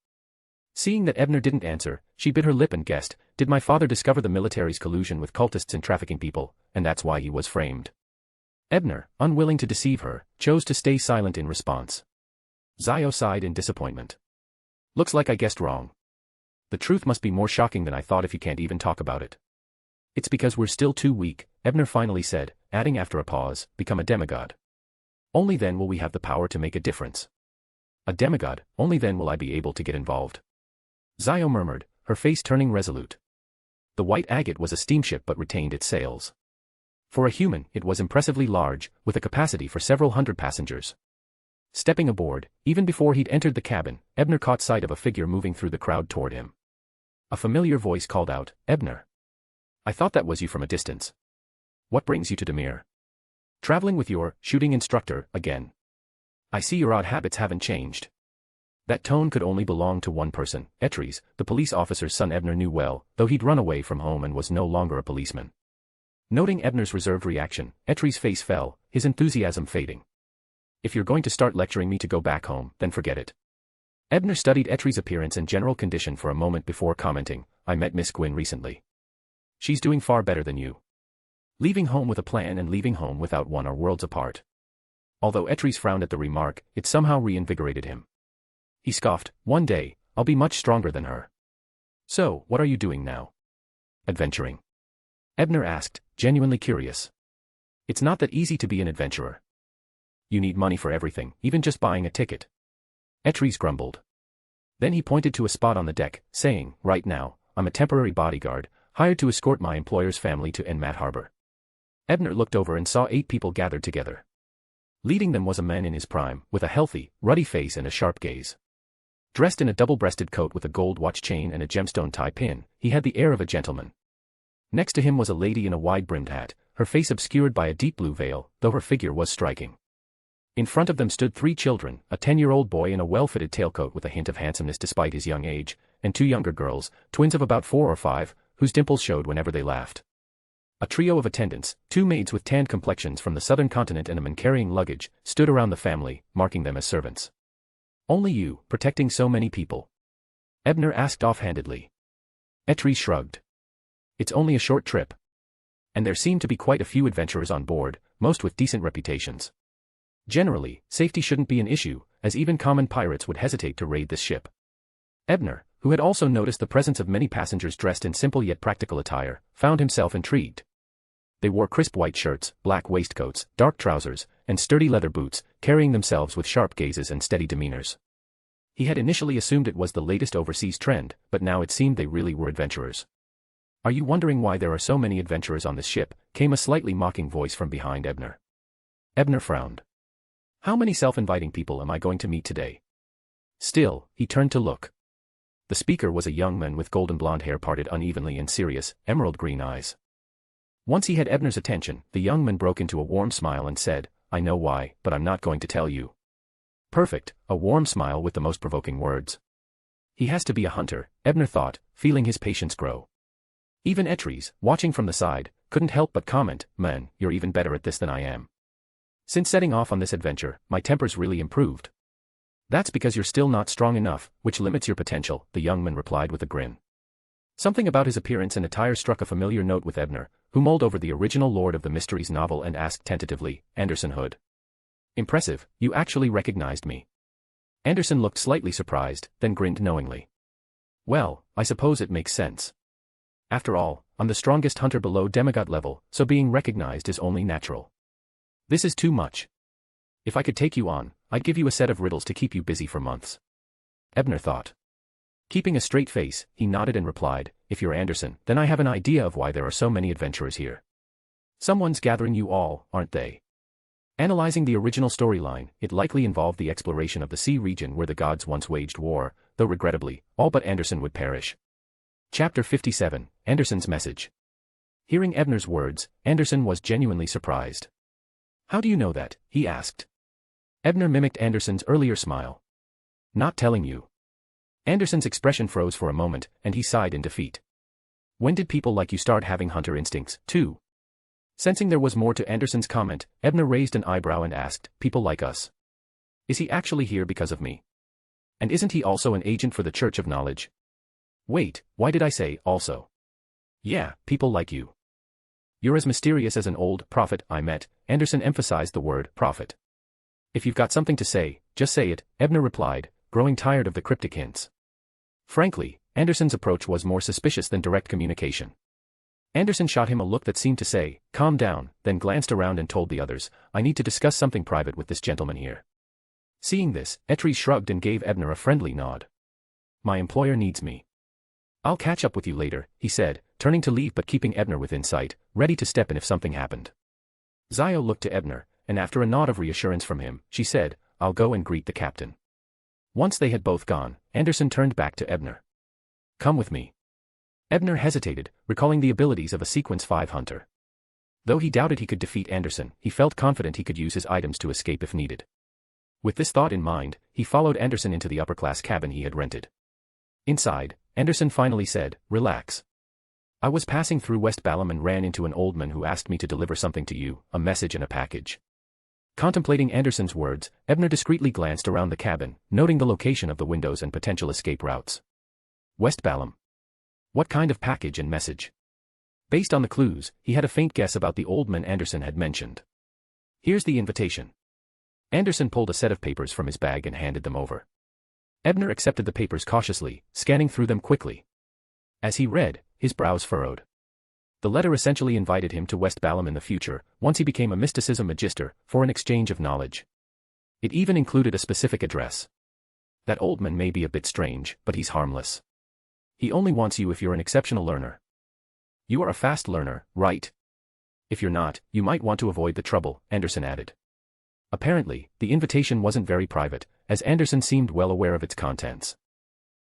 Seeing that Ebner didn't answer, she bit her lip and guessed, "Did my father discover the military's collusion with cultists and trafficking people, and that's why he was framed?" Ebner, unwilling to deceive her, chose to stay silent in response. Zio sighed in disappointment. "Looks like I guessed wrong. The truth must be more shocking than I thought if you can't even talk about it." "It's because we're still too weak," Ebner finally said, adding after a pause, "become a demigod. Only then will we have the power to make a difference. A demigod, only then will I be able to get involved." Zio murmured, her face turning resolute. The White Agate was a steamship but retained its sails. For a human, it was impressively large, with a capacity for several hundred passengers. Stepping aboard, even before he'd entered the cabin, Ebner caught sight of a figure moving through the crowd toward him. A familiar voice called out, "Ebner. I thought that was you from a distance. What brings you to Demir? Traveling with your shooting instructor again. I see your odd habits haven't changed." That tone could only belong to one person, Etries, the police officer's son Ebner knew well, though he'd run away from home and was no longer a policeman. Noting Ebner's reserved reaction, Etries' face fell, his enthusiasm fading. "If you're going to start lecturing me to go back home, then forget it." Ebner studied Etries' appearance and general condition for a moment before commenting, "I met Miss Gwyn recently. She's doing far better than you. Leaving home with a plan and leaving home without one are worlds apart." Although Etries frowned at the remark, it somehow reinvigorated him. He scoffed, "One day, I'll be much stronger than her." "So, what are you doing now?" "Adventuring?" Ebner asked, genuinely curious. "It's not that easy to be an adventurer. You need money for everything, even just buying a ticket." Etries grumbled. Then he pointed to a spot on the deck, saying, "Right now, I'm a temporary bodyguard, hired to escort my employer's family to Enmat Harbor." Ebner looked over and saw 8 people gathered together. Leading them was a man in his prime, with a healthy, ruddy face and a sharp gaze. Dressed in a double-breasted coat with a gold watch chain and a gemstone tie pin, he had the air of a gentleman. Next to him was a lady in a wide-brimmed hat, her face obscured by a deep blue veil, though her figure was striking. In front of them stood 3 children, a 10-year-old boy in a well-fitted tailcoat with a hint of handsomeness despite his young age, and 2 younger girls, twins of about 4 or 5, whose dimples showed whenever they laughed. A trio of attendants, 2 maids with tanned complexions from the southern continent and a man carrying luggage, stood around the family, marking them as servants. Only you, protecting so many people? Ebner asked offhandedly. Etri shrugged. It's only a short trip. And there seem to be quite a few adventurers on board, most with decent reputations. Generally, safety shouldn't be an issue, as even common pirates would hesitate to raid this ship. Ebner, who had also noticed the presence of many passengers dressed in simple yet practical attire, found himself intrigued. They wore crisp white shirts, black waistcoats, dark trousers, and sturdy leather boots, carrying themselves with sharp gazes and steady demeanors. He had initially assumed it was the latest overseas trend, but now it seemed they really were adventurers. Are you wondering why there are so many adventurers on this ship? Came a slightly mocking voice from behind Ebner. Ebner frowned. How many self-inviting people am I going to meet today? Still, he turned to look. The speaker was a young man with golden blonde hair parted unevenly and serious, emerald green eyes. Once he had Ebner's attention, the young man broke into a warm smile and said, I know why, but I'm not going to tell you. Perfect, a warm smile with the most provoking words. He has to be a hunter, Ebner thought, feeling his patience grow. Even Etries, watching from the side, couldn't help but comment, man, you're even better at this than I am. Since setting off on this adventure, my temper's really improved. That's because you're still not strong enough, which limits your potential, the young man replied with a grin. Something about his appearance and attire struck a familiar note with Ebner, who mulled over the original Lord of the Mysteries novel and asked tentatively, Anderson Hood. Impressive, you actually recognized me. Anderson looked slightly surprised, then grinned knowingly. Well, I suppose it makes sense. After all, I'm the strongest hunter below demigod level, so being recognized is only natural. This is too much. If I could take you on, I'd give you a set of riddles to keep you busy for months. Ebner thought. Keeping a straight face, he nodded and replied, if you're Anderson, then I have an idea of why there are so many adventurers here. Someone's gathering you all, aren't they? Analyzing the original storyline, it likely involved the exploration of the sea region where the gods once waged war, though regrettably, all but Anderson would perish. Chapter 57, Anderson's Message. Hearing Ebner's words, Anderson was genuinely surprised. How do you know that? He asked. Ebner mimicked Anderson's earlier smile. Not telling you. Anderson's expression froze for a moment, and he sighed in defeat. When did people like you start having hunter instincts, too? Sensing there was more to Anderson's comment, Ebner raised an eyebrow and asked, people like us? Is he actually here because of me? And isn't he also an agent for the Church of Knowledge? Wait, why did I say, also? Yeah, people like you. You're as mysterious as an old prophet I met, Anderson emphasized the word prophet. If you've got something to say, just say it, Ebner replied, growing tired of the cryptic hints. Frankly, Anderson's approach was more suspicious than direct communication. Anderson shot him a look that seemed to say, calm down, then glanced around and told the others, I need to discuss something private with this gentleman here. Seeing this, Etri shrugged and gave Ebner a friendly nod. My employer needs me. I'll catch up with you later, he said, turning to leave but keeping Ebner within sight, ready to step in if something happened. Zio looked to Ebner, and after a nod of reassurance from him, she said, I'll go and greet the captain. Once they had both gone, Anderson turned back to Ebner. Come with me. Ebner hesitated, recalling the abilities of a Sequence 5 hunter. Though he doubted he could defeat Anderson, he felt confident he could use his items to escape if needed. With this thought in mind, he followed Anderson into the upper-class cabin he had rented. Inside, Anderson finally said, relax. I was passing through West Balam and ran into an old man who asked me to deliver something to you, a message and a package. Contemplating Anderson's words, Ebner discreetly glanced around the cabin, noting the location of the windows and potential escape routes. West Balam. What kind of package and message? Based on the clues, he had a faint guess about the old man Anderson had mentioned. Here's the invitation. Anderson pulled a set of papers from his bag and handed them over. Ebner accepted the papers cautiously, scanning through them quickly. As he read, his brows furrowed. The letter essentially invited him to West Balam in the future, once he became a mysticism magister, for an exchange of knowledge. It even included a specific address. That old man may be a bit strange, but he's harmless. He only wants you if you're an exceptional learner. You are a fast learner, right? If you're not, you might want to avoid the trouble, Anderson added. Apparently, the invitation wasn't very private, as Anderson seemed well aware of its contents.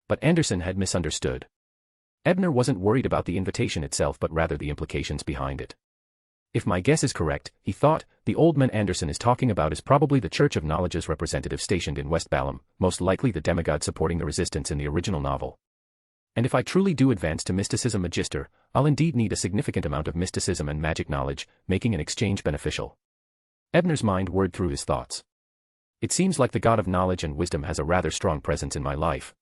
But Anderson had misunderstood. Ebner wasn't worried about the invitation itself but rather the implications behind it. If my guess is correct, he thought, the old man Anderson is talking about is probably the Church of Knowledge's representative stationed in West Balam, most likely the demigod supporting the resistance in the original novel. And if I truly do advance to mysticism magister, I'll indeed need a significant amount of mysticism and magic knowledge, making an exchange beneficial. Ebner's mind whirred through his thoughts. It seems like the god of knowledge and wisdom has a rather strong presence in my life.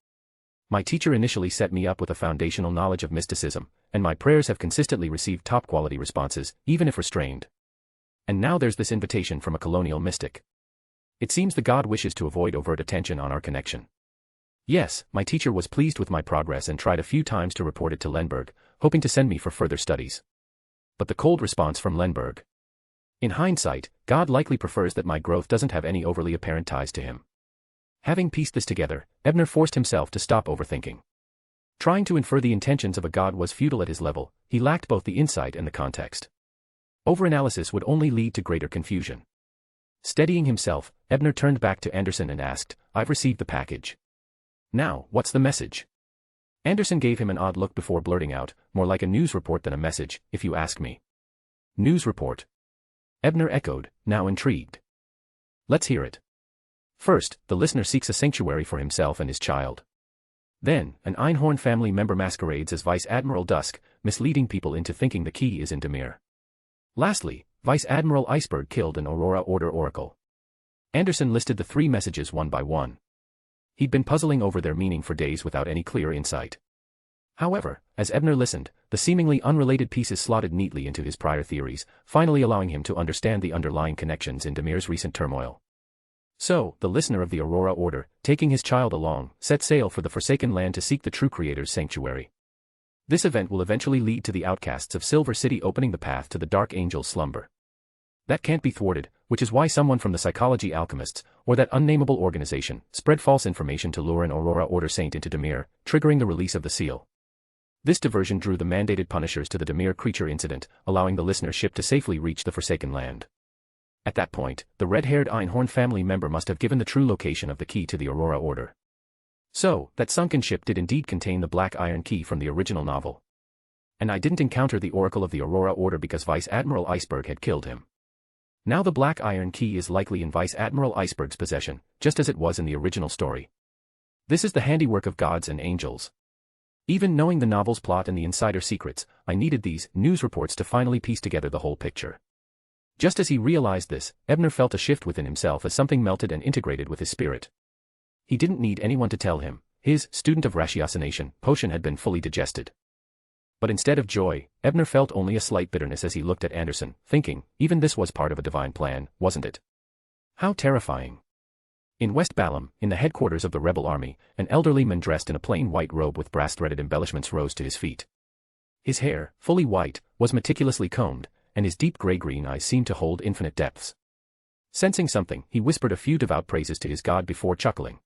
My teacher initially set me up with a foundational knowledge of mysticism, and my prayers have consistently received top-quality responses, even if restrained. And now there's this invitation from a colonial mystic. It seems the god wishes to avoid overt attention on our connection. Yes, my teacher was pleased with my progress and tried a few times to report it to Lenberg, hoping to send me for further studies. But the cold response from Lenberg. In hindsight, God likely prefers that my growth doesn't have any overly apparent ties to him. Having pieced this together, Ebner forced himself to stop overthinking. Trying to infer the intentions of a god was futile at his level, he lacked both the insight and the context. Overanalysis would only lead to greater confusion. Steadying himself, Ebner turned back to Anderson and asked, "I've received the package. Now, what's the message?" Anderson gave him an odd look before blurting out, "More like a news report than a message, if you ask me." "News report?" Ebner echoed, now intrigued. "Let's hear it." First, the listener seeks a sanctuary for himself and his child. Then, an Einhorn family member masquerades as Vice Admiral Dusk, misleading people into thinking the key is in Demir. Lastly, Vice Admiral Iceberg killed an Aurora Order oracle. Anderson listed the three messages one by one. He'd been puzzling over their meaning for days without any clear insight. However, as Ebner listened, the seemingly unrelated pieces slotted neatly into his prior theories, finally allowing him to understand the underlying connections in Demir's recent turmoil. So, the listener of the Aurora Order, taking his child along, set sail for the Forsaken Land to seek the true Creator's sanctuary. This event will eventually lead to the outcasts of Silver City opening the path to the Dark Angel's slumber. That can't be thwarted, which is why someone from the Psychology Alchemists, or that unnameable organization, spread false information to lure an Aurora Order saint into Demir, triggering the release of the seal. This diversion drew the mandated punishers to the Demir creature incident, allowing the listener's ship to safely reach the Forsaken Land. At that point, the red-haired Einhorn family member must have given the true location of the key to the Aurora Order. So, that sunken ship did indeed contain the Black Iron Key from the original novel. And I didn't encounter the Oracle of the Aurora Order because Vice Admiral Iceberg had killed him. Now the Black Iron Key is likely in Vice Admiral Iceberg's possession, just as it was in the original story. This is the handiwork of gods and angels. Even knowing the novel's plot and the insider secrets, I needed these news reports to finally piece together the whole picture. Just as he realized this, Ebner felt a shift within himself as something melted and integrated with his spirit. He didn't need anyone to tell him, his student of ratiocination potion had been fully digested. But instead of joy, Ebner felt only a slight bitterness as he looked at Anderson, thinking, even this was part of a divine plan, wasn't it? How terrifying. In West Balam, in the headquarters of the rebel army, an elderly man dressed in a plain white robe with brass-threaded embellishments rose to his feet. His hair, fully white, was meticulously combed, and his deep gray-green eyes seemed to hold infinite depths. Sensing something, he whispered a few devout praises to his god before chuckling.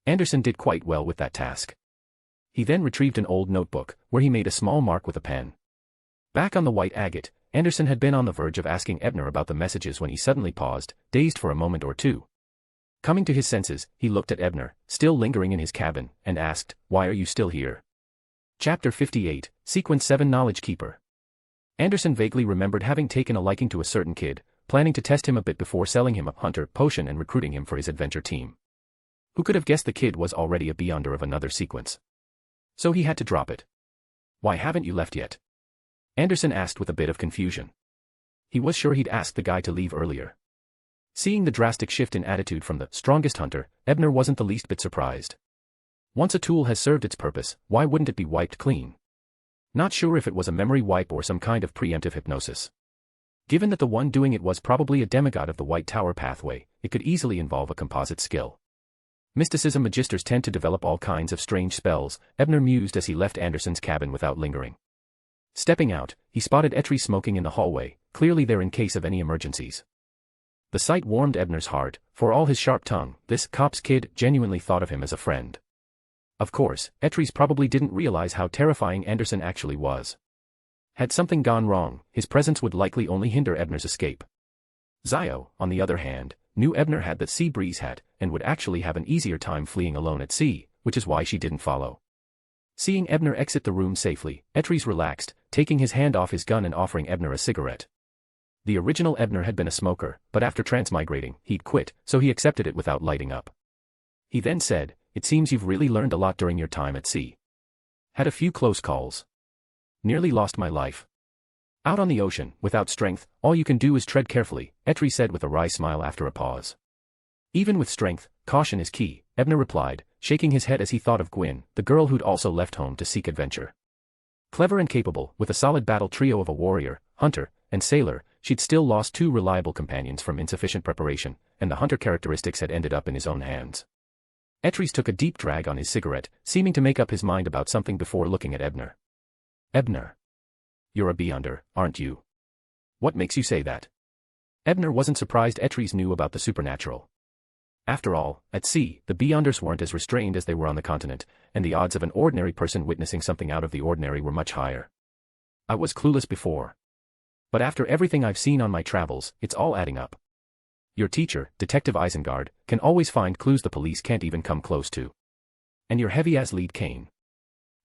Anderson did quite well with that task. He then retrieved an old notebook, where he made a small mark with a pen. Back on the white agate, Anderson had been on the verge of asking Ebner about the messages when he suddenly paused, dazed for a moment or two. Coming to his senses, he looked at Ebner, still lingering in his cabin, and asked, "Why are you still here?" Chapter 58, Sequence 7 Knowledge Keeper. Anderson vaguely remembered having taken a liking to a certain kid, planning to test him a bit before selling him a hunter potion and recruiting him for his adventure team. Who could have guessed the kid was already a beyonder of another sequence? So he had to drop it. "Why haven't you left yet?" Anderson asked with a bit of confusion. He was sure he'd asked the guy to leave earlier. Seeing the drastic shift in attitude from the strongest hunter, Ebner wasn't the least bit surprised. Once a tool has served its purpose, why wouldn't it be wiped clean? Not sure if it was a memory wipe or some kind of preemptive hypnosis. Given that the one doing it was probably a demigod of the White Tower pathway, it could easily involve a composite skill. Mysticism magisters tend to develop all kinds of strange spells, Ebner mused as he left Anderson's cabin without lingering. Stepping out, he spotted Etri smoking in the hallway, clearly there in case of any emergencies. The sight warmed Ebner's heart, for all his sharp tongue, this cop's kid genuinely thought of him as a friend. Of course, Etris probably didn't realize how terrifying Anderson actually was. Had something gone wrong, his presence would likely only hinder Ebner's escape. Zio, on the other hand, knew Ebner had the sea breeze hat, and would actually have an easier time fleeing alone at sea, which is why she didn't follow. Seeing Ebner exit the room safely, Etris relaxed, taking his hand off his gun and offering Ebner a cigarette. The original Ebner had been a smoker, but after transmigrating, he'd quit, so he accepted it without lighting up. He then said, "It seems you've really learned a lot during your time at sea." Had a few close calls. Nearly lost my life. Out on the ocean, without strength, all you can do is tread carefully, Etri said with a wry smile after a pause. Even with strength, caution is key, Ebner replied, shaking his head as he thought of Gwyn, the girl who'd also left home to seek adventure. Clever and capable, with a solid battle trio of a warrior, hunter, and sailor, she'd still lost 2 reliable companions from insufficient preparation, and the hunter characteristics had ended up in his own hands. Etris took a deep drag on his cigarette, seeming to make up his mind about something before looking at Ebner. Ebner. You're a beyonder, aren't you? What makes you say that? Ebner wasn't surprised Etris knew about the supernatural. After all, at sea, the beyonders weren't as restrained as they were on the continent, and the odds of an ordinary person witnessing something out of the ordinary were much higher. I was clueless before. But after everything I've seen on my travels, it's all adding up. Your teacher, Detective Isengard, can always find clues the police can't even come close to. And your heavy-ass lead Kane.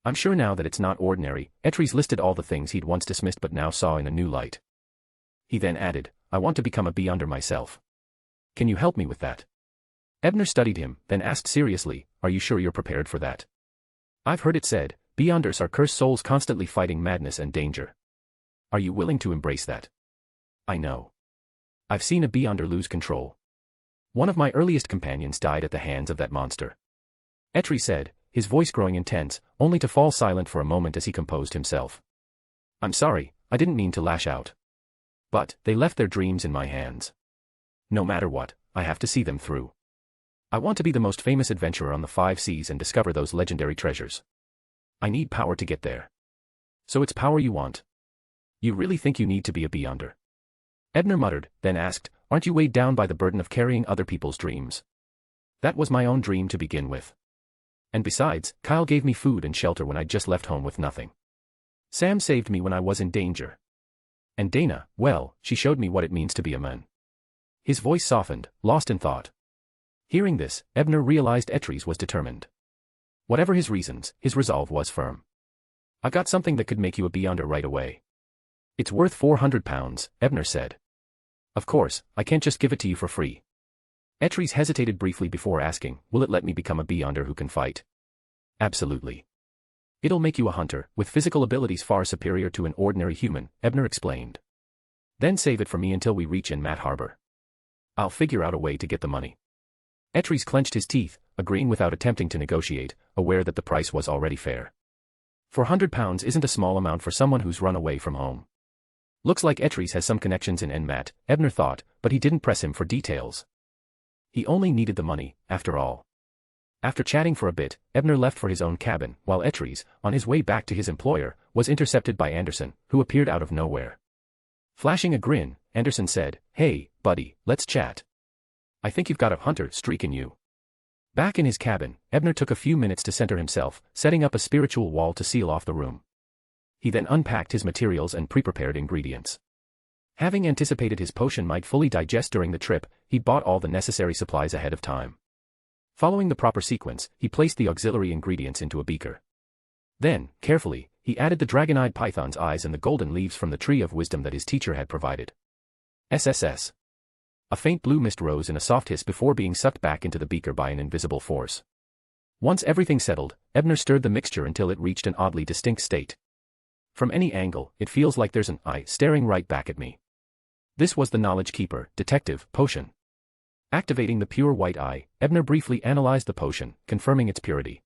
I'm sure now that it's not ordinary, Etris listed all the things he'd once dismissed but now saw in a new light. He then added, I want to become a beyonder myself. Can you help me with that? Ebner studied him, then asked seriously, are you sure you're prepared for that? I've heard it said, beyonders are cursed souls constantly fighting madness and danger. Are you willing to embrace that? I know. I've seen a beyonder lose control. One of my earliest companions died at the hands of that monster. Etri said, his voice growing intense, only to fall silent for a moment as he composed himself. I'm sorry, I didn't mean to lash out. But, they left their dreams in my hands. No matter what, I have to see them through. I want to be the most famous adventurer on the 5 seas and discover those legendary treasures. I need power to get there. So it's power you want? You really think you need to be a beyonder? Ebner muttered, then asked, aren't you weighed down by the burden of carrying other people's dreams? That was my own dream to begin with. And besides, Kyle gave me food and shelter when I'd just left home with nothing. Sam saved me when I was in danger. And Dana, well, she showed me what it means to be a man. His voice softened, lost in thought. Hearing this, Ebner realized Etris was determined. Whatever his reasons, his resolve was firm. I've got something that could make you a beyonder right away. It's worth 400 pounds, Ebner said. Of course, I can't just give it to you for free. Etris hesitated briefly before asking, will it let me become a beyonder who can fight? Absolutely. It'll make you a hunter, with physical abilities far superior to an ordinary human, Ebner explained. Then save it for me until we reach in Mat Harbor. I'll figure out a way to get the money. Etris clenched his teeth, agreeing without attempting to negotiate, aware that the price was already fair. 400 pounds isn't a small amount for someone who's run away from home. Looks like Etris has some connections in Enmat, Ebner thought, but he didn't press him for details. He only needed the money, after all. After chatting for a bit, Ebner left for his own cabin, while Etris, on his way back to his employer, was intercepted by Anderson, who appeared out of nowhere. Flashing a grin, Anderson said, hey, buddy, let's chat. I think you've got a hunter streak in you. Back in his cabin, Ebner took a few minutes to center himself, setting up a spiritual wall to seal off the room. He then unpacked his materials and pre-prepared ingredients. Having anticipated his potion might fully digest during the trip, he bought all the necessary supplies ahead of time. Following the proper sequence, he placed the auxiliary ingredients into a beaker. Then, carefully, he added the dragon-eyed python's eyes and the golden leaves from the tree of wisdom that his teacher had provided. SSS. A faint blue mist rose in a soft hiss before being sucked back into the beaker by an invisible force. Once everything settled, Ebner stirred the mixture until it reached an oddly distinct state. From any angle, it feels like there's an eye staring right back at me. This was the Knowledge Keeper, Detective, potion. Activating the pure white eye, Ebner briefly analyzed the potion, confirming its purity.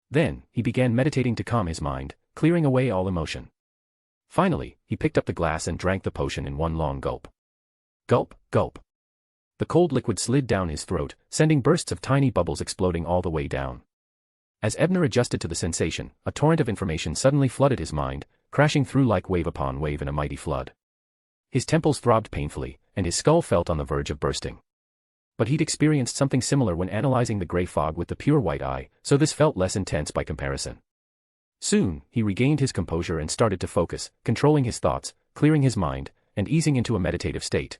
Then, he began meditating to calm his mind, clearing away all emotion. Finally, he picked up the glass and drank the potion in one long gulp. Gulp, gulp. The cold liquid slid down his throat, sending bursts of tiny bubbles exploding all the way down. As Ebner adjusted to the sensation, a torrent of information suddenly flooded his mind, crashing through like wave upon wave in a mighty flood. His temples throbbed painfully, and his skull felt on the verge of bursting. But he'd experienced something similar when analyzing the gray fog with the pure white eye, so this felt less intense by comparison. Soon, he regained his composure and started to focus, controlling his thoughts, clearing his mind, and easing into a meditative state.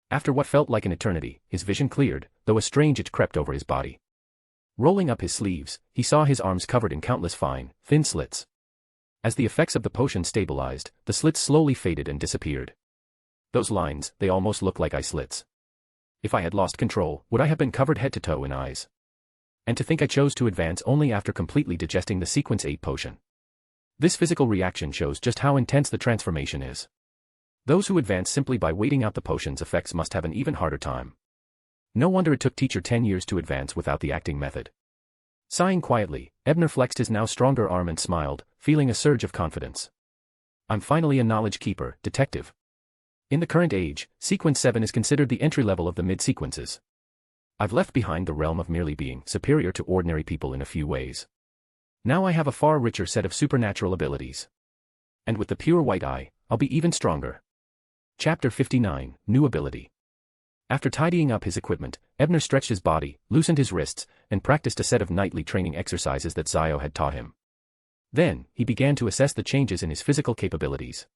After what felt like an eternity, his vision cleared, though a strange itch crept over his body. Rolling up his sleeves, he saw his arms covered in countless fine, thin slits. As the effects of the potion stabilized, the slits slowly faded and disappeared. Those lines, they almost looked like eye slits. If I had lost control, would I have been covered head to toe in eyes? And to think I chose to advance only after completely digesting the sequence 8 potion. This physical reaction shows just how intense the transformation is. Those who advance simply by waiting out the potion's effects must have an even harder time. No wonder it took teacher 10 years to advance without the acting method. Sighing quietly, Ebner flexed his now stronger arm and smiled, feeling a surge of confidence. I'm finally a knowledge keeper, detective. In the current age, sequence 7 is considered the entry level of the mid-sequences. I've left behind the realm of merely being superior to ordinary people in a few ways. Now I have a far richer set of supernatural abilities. And with the pure white eye, I'll be even stronger. Chapter 59, New Ability. After tidying up his equipment, Ebner stretched his body, loosened his wrists, and practiced a set of nightly training exercises that Zio had taught him. Then, he began to assess the changes in his physical capabilities.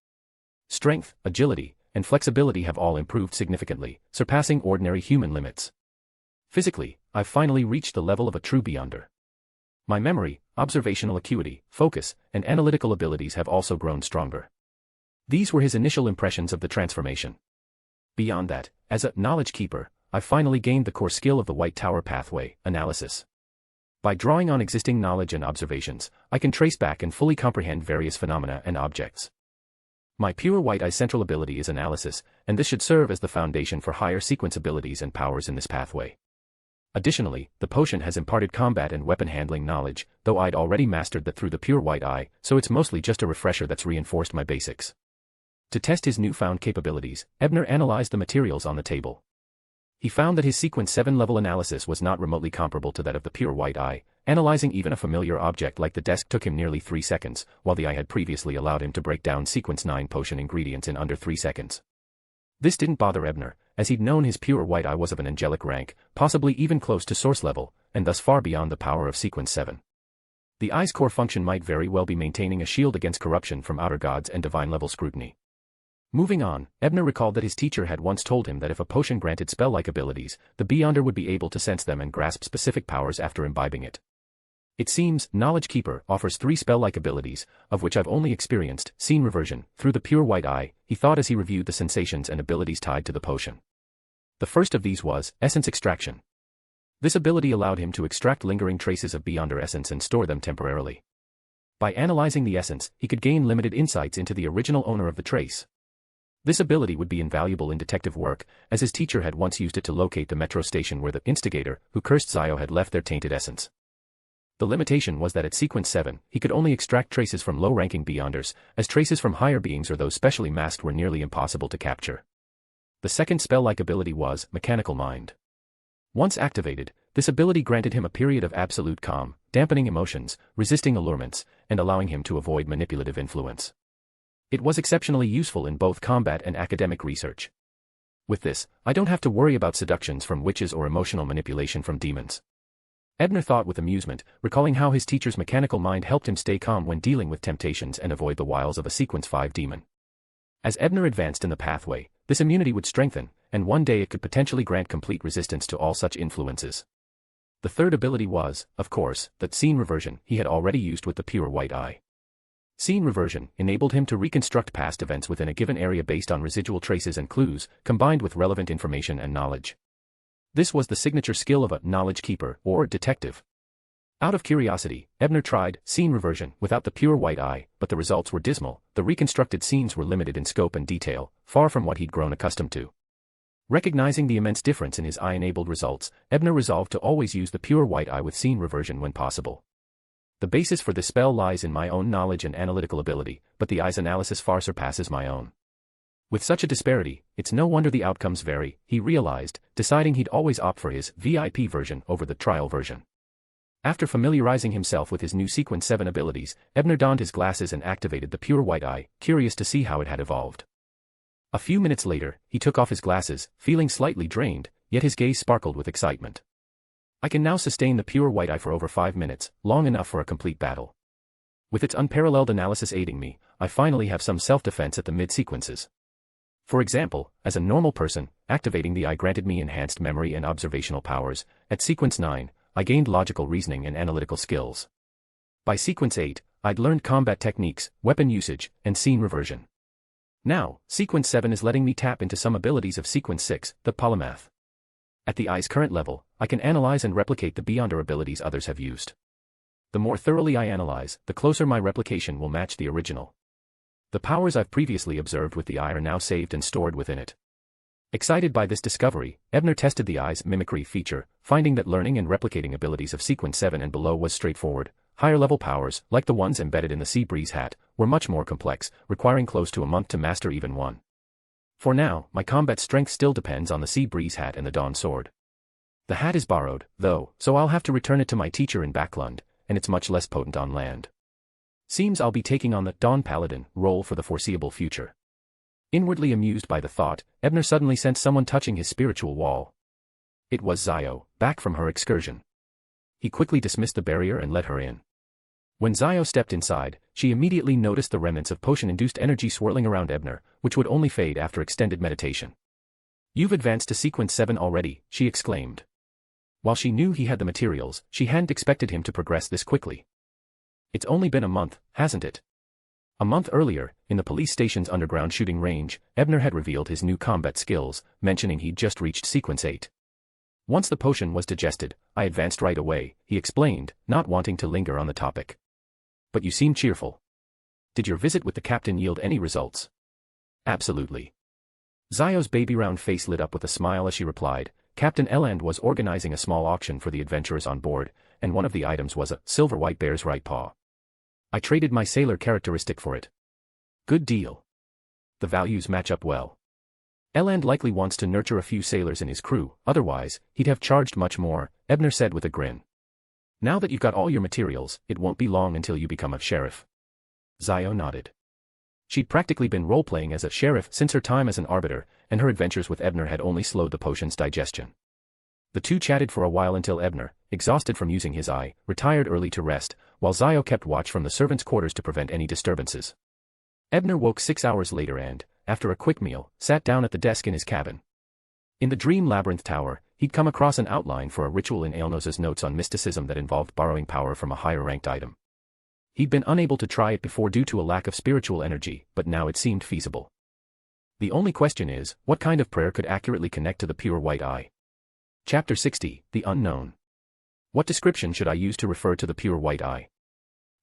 Strength, agility, and flexibility have all improved significantly, surpassing ordinary human limits. Physically, I've finally reached the level of a true beyonder. My memory, observational acuity, focus, and analytical abilities have also grown stronger. These were his initial impressions of the transformation. Beyond that, as a knowledge keeper, I finally gained the core skill of the White Tower pathway, analysis. By drawing on existing knowledge and observations, I can trace back and fully comprehend various phenomena and objects. My pure white eye central ability is analysis, and this should serve as the foundation for higher sequence abilities and powers in this pathway. Additionally, the potion has imparted combat and weapon handling knowledge, though I'd already mastered that through the pure white eye, so it's mostly just a refresher that's reinforced my basics. To test his newfound capabilities, Ebner analyzed the materials on the table. He found that his sequence 7 level analysis was not remotely comparable to that of the pure white eye. Analyzing even a familiar object like the desk took him nearly 3 seconds, while the eye had previously allowed him to break down sequence 9 potion ingredients in under 3 seconds. This didn't bother Ebner, as he'd known his pure white eye was of an angelic rank, possibly even close to source level, and thus far beyond the power of sequence 7. The eye's core function might very well be maintaining a shield against corruption from outer gods and divine-level scrutiny. Moving on, Ebner recalled that his teacher had once told him that if a potion granted spell-like abilities, the Beyonder would be able to sense them and grasp specific powers after imbibing it. It seems, Knowledge Keeper offers 3 spell-like abilities, of which I've only experienced scene reversion through the pure white eye, he thought as he reviewed the sensations and abilities tied to the potion. The first of these was essence extraction. This ability allowed him to extract lingering traces of Beyonder essence and store them temporarily. By analyzing the essence, he could gain limited insights into the original owner of the trace. This ability would be invaluable in detective work, as his teacher had once used it to locate the metro station where the instigator who cursed Zio had left their tainted essence. The limitation was that at sequence 7, he could only extract traces from low-ranking Beyonders, as traces from higher beings or those specially masked were nearly impossible to capture. The second spell-like ability was Mechanical Mind. Once activated, this ability granted him a period of absolute calm, dampening emotions, resisting allurements, and allowing him to avoid manipulative influence. It was exceptionally useful in both combat and academic research. With this, I don't have to worry about seductions from witches or emotional manipulation from demons. Ebner thought with amusement, recalling how his teacher's mechanical mind helped him stay calm when dealing with temptations and avoid the wiles of a sequence 5 demon. As Ebner advanced in the pathway, this immunity would strengthen, and one day it could potentially grant complete resistance to all such influences. The third ability was, of course, that scene reversion he had already used with the pure white eye. Scene reversion enabled him to reconstruct past events within a given area based on residual traces and clues, combined with relevant information and knowledge. This was the signature skill of a knowledge keeper or detective. Out of curiosity, Ebner tried scene reversion without the pure white eye, but the results were dismal. The reconstructed scenes were limited in scope and detail, far from what he'd grown accustomed to. Recognizing the immense difference in his eye-enabled results, Ebner resolved to always use the pure white eye with scene reversion when possible. The basis for this spell lies in my own knowledge and analytical ability, but the eye's analysis far surpasses my own. With such a disparity, it's no wonder the outcomes vary, he realized, deciding he'd always opt for his VIP version over the trial version. After familiarizing himself with his new sequence 7 abilities, Ebner donned his glasses and activated the pure white eye, curious to see how it had evolved. A few minutes later, he took off his glasses, feeling slightly drained, yet his gaze sparkled with excitement. I can now sustain the pure white eye for over 5 minutes, long enough for a complete battle. With its unparalleled analysis aiding me, I finally have some self-defense at the mid-sequences. For example, as a normal person, activating the eye granted me enhanced memory and observational powers. At sequence 9, I gained logical reasoning and analytical skills. By sequence 8, I'd learned combat techniques, weapon usage, and scene reversion. Now, sequence 7 is letting me tap into some abilities of sequence 6, the polymath. At the eye's current level, I can analyze and replicate the beyonder abilities others have used. The more thoroughly I analyze, the closer my replication will match the original. The powers I've previously observed with the eye are now saved and stored within it. Excited by this discovery, Ebner tested the eye's mimicry feature, finding that learning and replicating abilities of sequence 7 and below was straightforward. Higher-level powers, like the ones embedded in the sea breeze hat, were much more complex, requiring close to a month to master even one. For now, my combat strength still depends on the sea breeze hat and the dawn sword. The hat is borrowed, though, so I'll have to return it to my teacher in Backlund, and it's much less potent on land. Seems I'll be taking on the Dawn Paladin role for the foreseeable future. Inwardly amused by the thought, Ebner suddenly sensed someone touching his spiritual wall. It was Zio, back from her excursion. He quickly dismissed the barrier and let her in. When Zio stepped inside, she immediately noticed the remnants of potion-induced energy swirling around Ebner, which would only fade after extended meditation. "You've advanced to sequence 7 already," she exclaimed. While she knew he had the materials, she hadn't expected him to progress this quickly. "It's only been a month, hasn't it?" A month earlier, in the police station's underground shooting range, Ebner had revealed his new combat skills, mentioning he'd just reached sequence 8. "Once the potion was digested, I advanced right away," he explained, not wanting to linger on the topic. "But you seem cheerful. Did your visit with the captain yield any results?" "Absolutely." Zio's baby-round face lit up with a smile as she replied, "Captain Eland was organizing a small auction for the adventurers on board, and one of the items was a silver white bear's right paw. I traded my sailor characteristic for it. Good deal. The values match up well. Eland likely wants to nurture a few sailors in his crew, otherwise, he'd have charged much more," Ebner said with a grin. "Now that you've got all your materials, it won't be long until you become a sheriff." Zio nodded. She'd practically been role-playing as a sheriff since her time as an arbiter, and her adventures with Ebner had only slowed the potion's digestion. The two chatted for a while until Ebner, exhausted from using his eye, retired early to rest, while Zio kept watch from the servants' quarters to prevent any disturbances. Ebner woke 6 hours later and, after a quick meal, sat down at the desk in his cabin. In the Dream Labyrinth Tower, he'd come across an outline for a ritual in Aelnos's notes on mysticism that involved borrowing power from a higher-ranked item. He'd been unable to try it before due to a lack of spiritual energy, but now it seemed feasible. The only question is, what kind of prayer could accurately connect to the pure white eye? Chapter 60, The Unknown. What description should I use to refer to the pure white eye?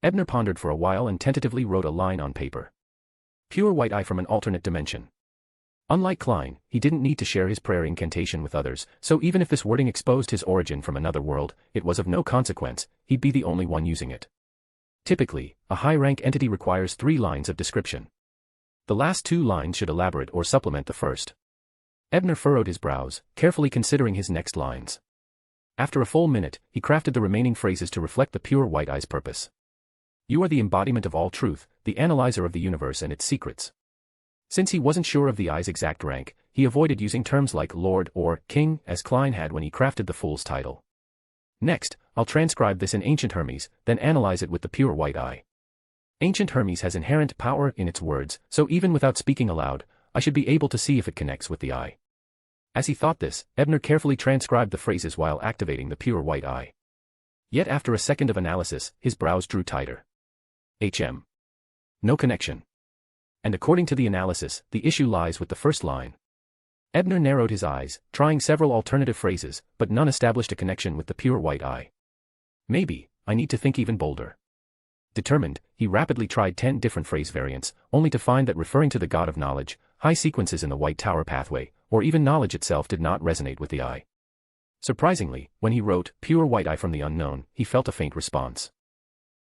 Ebner pondered for a while and tentatively wrote a line on paper. Pure white eye from an alternate dimension. Unlike Klein, he didn't need to share his prayer incantation with others, so even if this wording exposed his origin from another world, it was of no consequence, he'd be the only one using it. Typically, a high-rank entity requires 3 lines of description. The last 2 lines should elaborate or supplement the first. Ebner furrowed his brows, carefully considering his next lines. After a full minute, he crafted the remaining phrases to reflect the pure white eye's purpose. You are the embodiment of all truth, the analyzer of the universe and its secrets. Since he wasn't sure of the eye's exact rank, he avoided using terms like Lord or King as Klein had when he crafted the fool's title. Next, I'll transcribe this in Ancient Hermes, then analyze it with the pure white eye. Ancient Hermes has inherent power in its words, so even without speaking aloud, I should be able to see if it connects with the eye. As he thought this, Ebner carefully transcribed the phrases while activating the pure white eye. Yet after a second of analysis, his brows drew tighter. No connection. And according to the analysis, the issue lies with the first line. Ebner narrowed his eyes, trying several alternative phrases, but none established a connection with the pure white eye. Maybe, I need to think even bolder. Determined, he rapidly tried 10 different phrase variants, only to find that referring to the god of knowledge, high sequences in the White Tower pathway, or even knowledge itself did not resonate with the eye. Surprisingly, when he wrote, pure white eye from the unknown, he felt a faint response.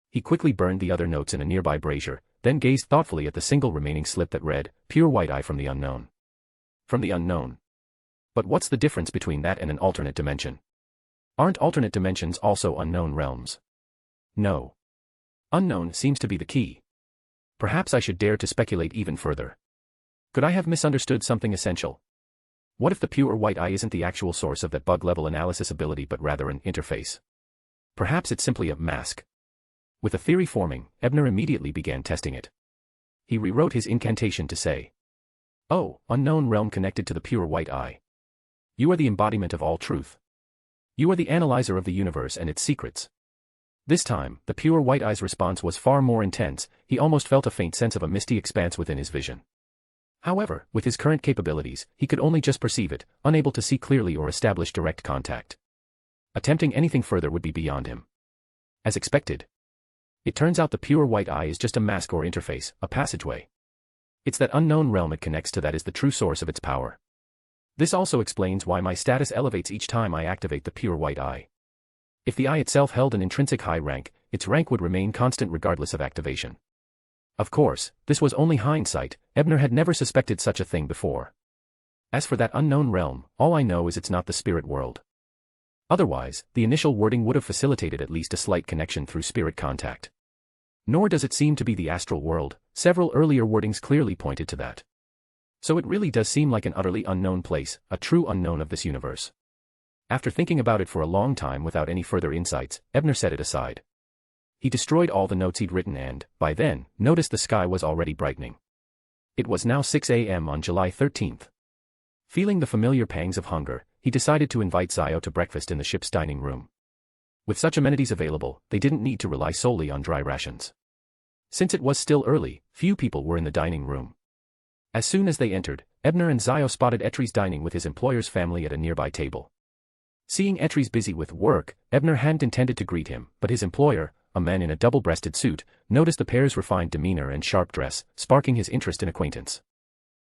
He quickly burned the other notes in a nearby brazier, then gazed thoughtfully at the single remaining slip that read, pure white eye from the unknown. From the unknown. But what's the difference between that and an alternate dimension? Aren't alternate dimensions also unknown realms? No. Unknown seems to be the key. Perhaps I should dare to speculate even further. Could I have misunderstood something essential? What if the pure white eye isn't the actual source of that bug-level analysis ability but rather an interface? Perhaps it's simply a mask. With a theory forming, Ebner immediately began testing it. He rewrote his incantation to say, "Oh, unknown realm connected to the pure white eye. You are the embodiment of all truth. You are the analyzer of the universe and its secrets." This time, the pure white eye's response was far more intense. He almost felt a faint sense of a misty expanse within his vision. However, with his current capabilities, he could only just perceive it, unable to see clearly or establish direct contact. Attempting anything further would be beyond him. As expected. It turns out the pure white eye is just a mask or interface, a passageway. It's that unknown realm it connects to that is the true source of its power. This also explains why my status elevates each time I activate the pure white eye. If the eye itself held an intrinsic high rank, its rank would remain constant regardless of activation. Of course, this was only hindsight. Ebner had never suspected such a thing before. As for that unknown realm, all I know is it's not the spirit world. Otherwise, the initial wording would have facilitated at least a slight connection through spirit contact. Nor does it seem to be the astral world. Several earlier wordings clearly pointed to that. So it really does seem like an utterly unknown place, a true unknown of this universe. After thinking about it for a long time without any further insights, Ebner set it aside. He destroyed all the notes he'd written and, by then, noticed the sky was already brightening. It was now 6 a.m. on July 13th. Feeling the familiar pangs of hunger, he decided to invite Zio to breakfast in the ship's dining room. With such amenities available, they didn't need to rely solely on dry rations. Since it was still early, few people were in the dining room. As soon as they entered, Ebner and Zio spotted Etries dining with his employer's family at a nearby table. Seeing Etries busy with work, Ebner hadn't intended to greet him, but his employer, a man in a double-breasted suit, noticed the pair's refined demeanor and sharp dress, sparking his interest in acquaintance.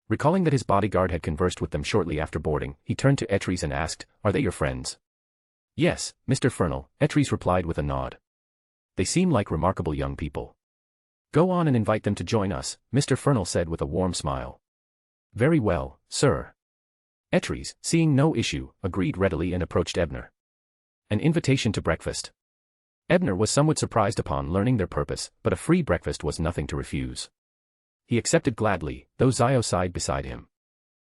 Recalling that his bodyguard had conversed with them shortly after boarding, he turned to Etries and asked, "Are they your friends?" "Yes, Mr. Fernal," Etries replied with a nod. "They seem like remarkable young people." "Go on and invite them to join us," Mr. Fernal said with a warm smile. "Very well, sir." Etries, seeing no issue, agreed readily and approached Ebner. An invitation to breakfast. Ebner was somewhat surprised upon learning their purpose, but a free breakfast was nothing to refuse. He accepted gladly, though Zio sighed beside him.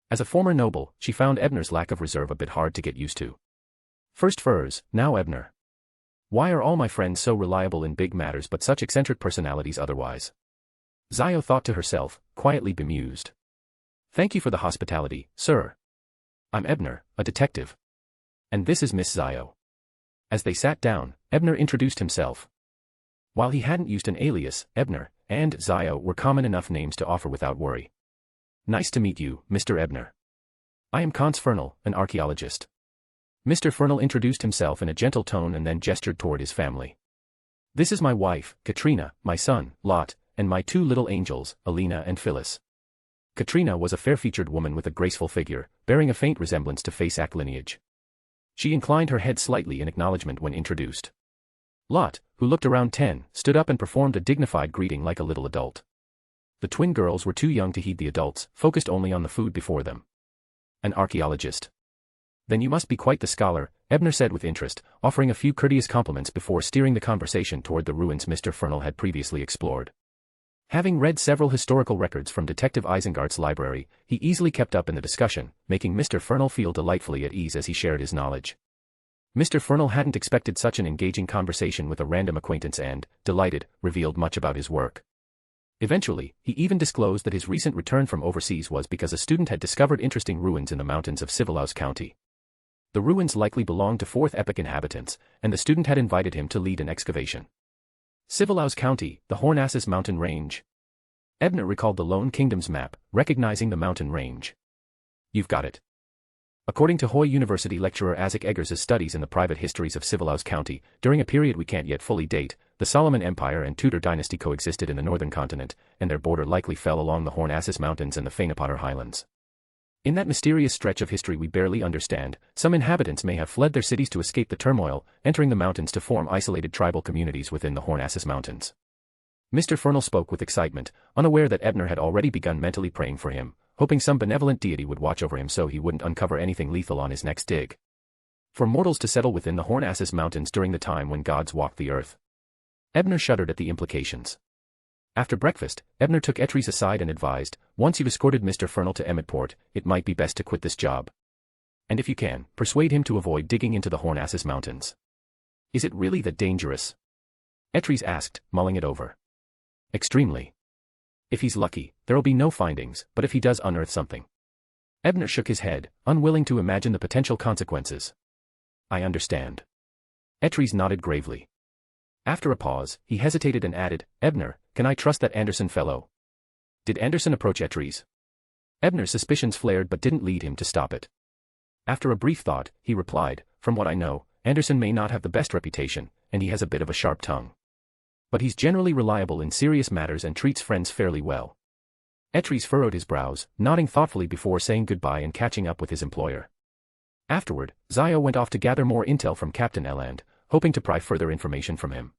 As a former noble, she found Ebner's lack of reserve a bit hard to get used to. First furs, now Ebner. Why are all my friends so reliable in big matters but such eccentric personalities otherwise? Zio thought to herself, quietly bemused. "Thank you for the hospitality, sir. I'm Ebner, a detective. And this is Miss Zio." As they sat down, Ebner introduced himself. While he hadn't used an alias, Ebner and Zio were common enough names to offer without worry. "Nice to meet you, Mr. Ebner. I am Constance Fernal, an archaeologist." Mr. Fernal introduced himself in a gentle tone and then gestured toward his family. "This is my wife, Katrina, my son, Lot, and my two little angels, Alina and Phyllis." Katrina was a fair-featured woman with a graceful figure, bearing a faint resemblance to Faceac lineage. She inclined her head slightly in acknowledgement when introduced. Lot, who looked around 10, stood up and performed a dignified greeting like a little adult. The twin girls were too young to heed the adults, focused only on the food before them. "An archaeologist? Then you must be quite the scholar," Ebner said with interest, offering a few courteous compliments before steering the conversation toward the ruins Mr. Fernal had previously explored. Having read several historical records from Detective Eisengart's library, he easily kept up in the discussion, making Mr. Fernal feel delightfully at ease as he shared his knowledge. Mr. Fernal hadn't expected such an engaging conversation with a random acquaintance and, delighted, revealed much about his work. Eventually, he even disclosed that his recent return from overseas was because a student had discovered interesting ruins in the mountains of Civilaus County. The ruins likely belonged to Fourth Epoch inhabitants, and the student had invited him to lead an excavation. Civilaus County, the Hornassus Mountain Range. Ebner recalled the Lone Kingdom's map, recognizing the mountain range. "You've got it." According to Hoy University lecturer Isaac Eggers' studies in the private histories of Civilaus County, during a period we can't yet fully date, the Solomon Empire and Tudor dynasty coexisted in the northern continent, and their border likely fell along the Hornassus Mountains and the Fainapotter Highlands. In that mysterious stretch of history we barely understand, some inhabitants may have fled their cities to escape the turmoil, entering the mountains to form isolated tribal communities within the Hornassus Mountains. Mr. Fernal spoke with excitement, unaware that Ebner had already begun mentally praying for him, hoping some benevolent deity would watch over him so he wouldn't uncover anything lethal on his next dig. For mortals to settle within the Hornassus Mountains during the time when gods walked the earth. Ebner shuddered at the implications. After breakfast, Ebner took Etries aside and advised, "Once you've escorted Mr. Fernal to Emmetport, it might be best to quit this job. And if you can, persuade him to avoid digging into the Hornassus Mountains." "Is it really that dangerous?" Etries asked, mulling it over. "Extremely. If he's lucky, there'll be no findings, but if he does unearth something." Ebner shook his head, unwilling to imagine the potential consequences. "I understand." Etries nodded gravely. After a pause, he hesitated and added, "Ebner, can I trust that Anderson fellow?" Did Anderson approach Etries? Ebner's suspicions flared but didn't lead him to stop it. After a brief thought, he replied, "From what I know, Anderson may not have the best reputation, and he has a bit of a sharp tongue. But he's generally reliable in serious matters and treats friends fairly well. Etries furrowed his brows, nodding thoughtfully before saying goodbye and catching up with his employer. Afterward, Zio went off to gather more intel from Captain Eland, hoping to pry further information from him.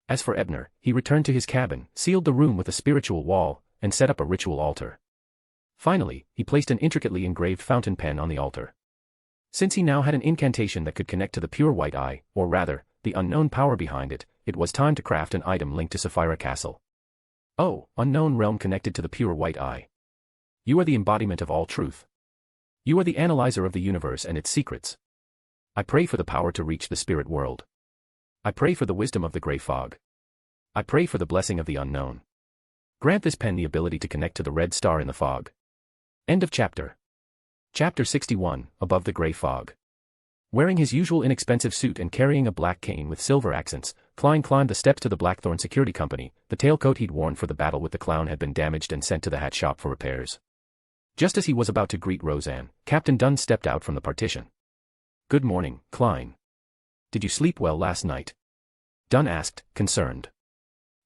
As for Ebner, he returned to his cabin, sealed the room with a spiritual wall, and set up a ritual altar. Finally, he placed an intricately engraved fountain pen on the altar. Since he now had an incantation that could connect to the pure white eye, or rather, the unknown power behind it, it was time to craft an item linked to Sapphira Castle. Oh, unknown realm connected to the pure white eye. You are the embodiment of all truth. You are the analyzer of the universe and its secrets. I pray for the power to reach the spirit world. I pray for the wisdom of the gray fog. I pray for the blessing of the unknown. Grant this pen the ability to connect to the red star in the fog. End of chapter. Chapter 61, Above the Gray Fog. Wearing his usual inexpensive suit and carrying a black cane with silver accents, Klein climbed the steps to the Blackthorn Security Company. The tailcoat he'd worn for the battle with the clown had been damaged and sent to the hat shop for repairs. Just as he was about to greet Roseanne, Captain Dunn stepped out from the partition. "Good morning, Klein. Did you sleep well last night?" Dunn asked, concerned.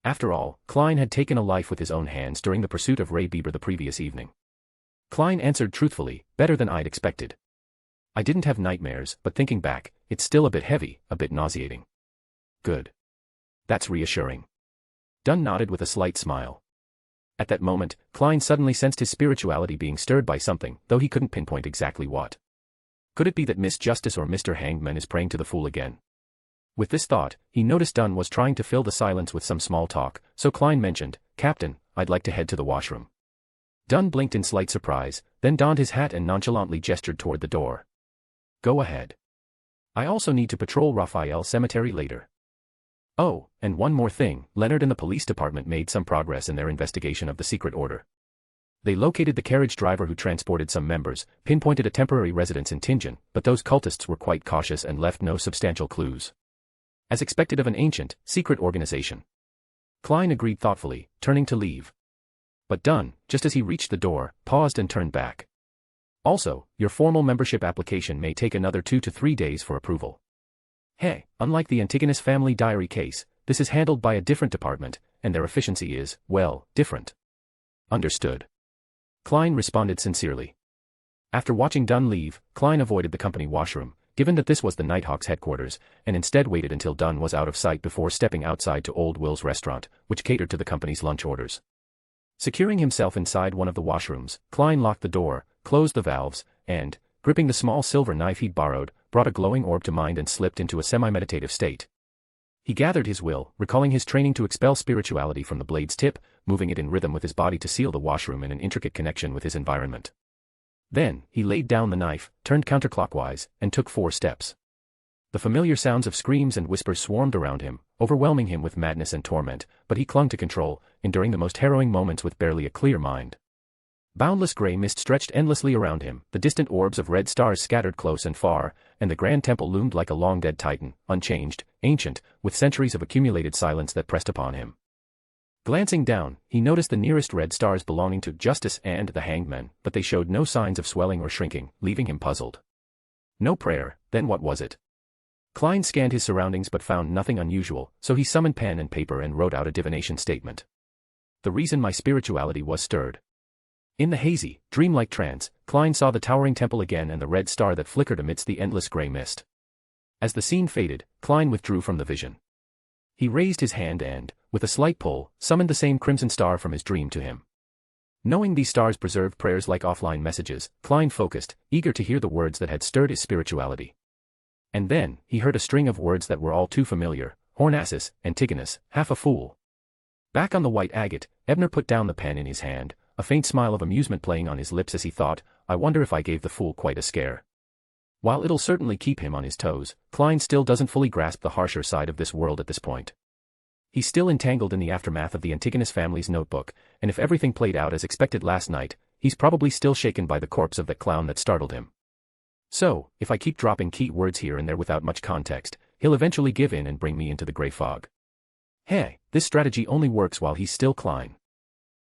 After all, Klein had taken a life with his own hands during the pursuit of Ray Bieber the previous evening. Klein answered truthfully, "Better than I'd expected. I didn't have nightmares, but thinking back, it's still a bit heavy, a bit nauseating." "Good. That's reassuring." Dunn nodded with a slight smile. At that moment, Klein suddenly sensed his spirituality being stirred by something, though he couldn't pinpoint exactly what. Could it be that Miss Justice or Mr. Hangman is praying to the fool again? With this thought, he noticed Dunn was trying to fill the silence with some small talk, so Klein mentioned, "Captain, I'd like to head to the washroom." Dunn blinked in slight surprise, then donned his hat and nonchalantly gestured toward the door. "Go ahead. I also need to patrol Raphael Cemetery later. Oh, and one more thing, Leonard and the police department made some progress in their investigation of the secret order. They located the carriage driver who transported some members, pinpointed a temporary residence in Tingen, but those cultists were quite cautious and left no substantial clues. As expected of an ancient, secret organization." Klein agreed thoughtfully, turning to leave. But Dunn, just as he reached the door, paused and turned back. "Also, your formal membership application may take another 2 to 3 days for approval. Hey, unlike the Antigonus family diary case, this is handled by a different department, and their efficiency is, well, different." "Understood." Klein responded sincerely. After watching Dunn leave, Klein avoided the company washroom, given that this was the Nighthawks headquarters, and instead waited until Dunn was out of sight before stepping outside to Old Will's restaurant, which catered to the company's lunch orders. Securing himself inside one of the washrooms, Klein locked the door, closed the valves, and, gripping the small silver knife he'd borrowed, brought a glowing orb to mind and slipped into a semi-meditative state. He gathered his will, recalling his training to expel spirituality from the blade's tip, moving it in rhythm with his body to seal the washroom in an intricate connection with his environment. Then, he laid down the knife, turned counterclockwise, and took 4 steps. The familiar sounds of screams and whispers swarmed around him, overwhelming him with madness and torment, but he clung to control, enduring the most harrowing moments with barely a clear mind. Boundless gray mist stretched endlessly around him, the distant orbs of red stars scattered close and far, and the grand temple loomed like a long-dead titan, unchanged, ancient, with centuries of accumulated silence that pressed upon him. Glancing down, he noticed the nearest red stars belonging to Justice and the Hangman, but they showed no signs of swelling or shrinking, leaving him puzzled. No prayer, then what was it? Klein scanned his surroundings but found nothing unusual, so he summoned pen and paper and wrote out a divination statement. The reason my spirituality was stirred. In the hazy, dreamlike trance, Klein saw the towering temple again and the red star that flickered amidst the endless gray mist. As the scene faded, Klein withdrew from the vision. He raised his hand and, with a slight pull, summoned the same crimson star from his dream to him. Knowing these stars preserved prayers like offline messages, Klein focused, eager to hear the words that had stirred his spirituality. And then, he heard a string of words that were all too familiar: Hornassus, Antigonus, half a fool. Back on the white agate, Ebner put down the pen in his hand, a faint smile of amusement playing on his lips as he thought, I wonder if I gave the fool quite a scare. While it'll certainly keep him on his toes, Klein still doesn't fully grasp the harsher side of this world at this point. He's still entangled in the aftermath of the Antigonus family's notebook, and if everything played out as expected last night, he's probably still shaken by the corpse of that clown that startled him. So, if I keep dropping key words here and there without much context, he'll eventually give in and bring me into the gray fog. Hey, this strategy only works while he's still Klein.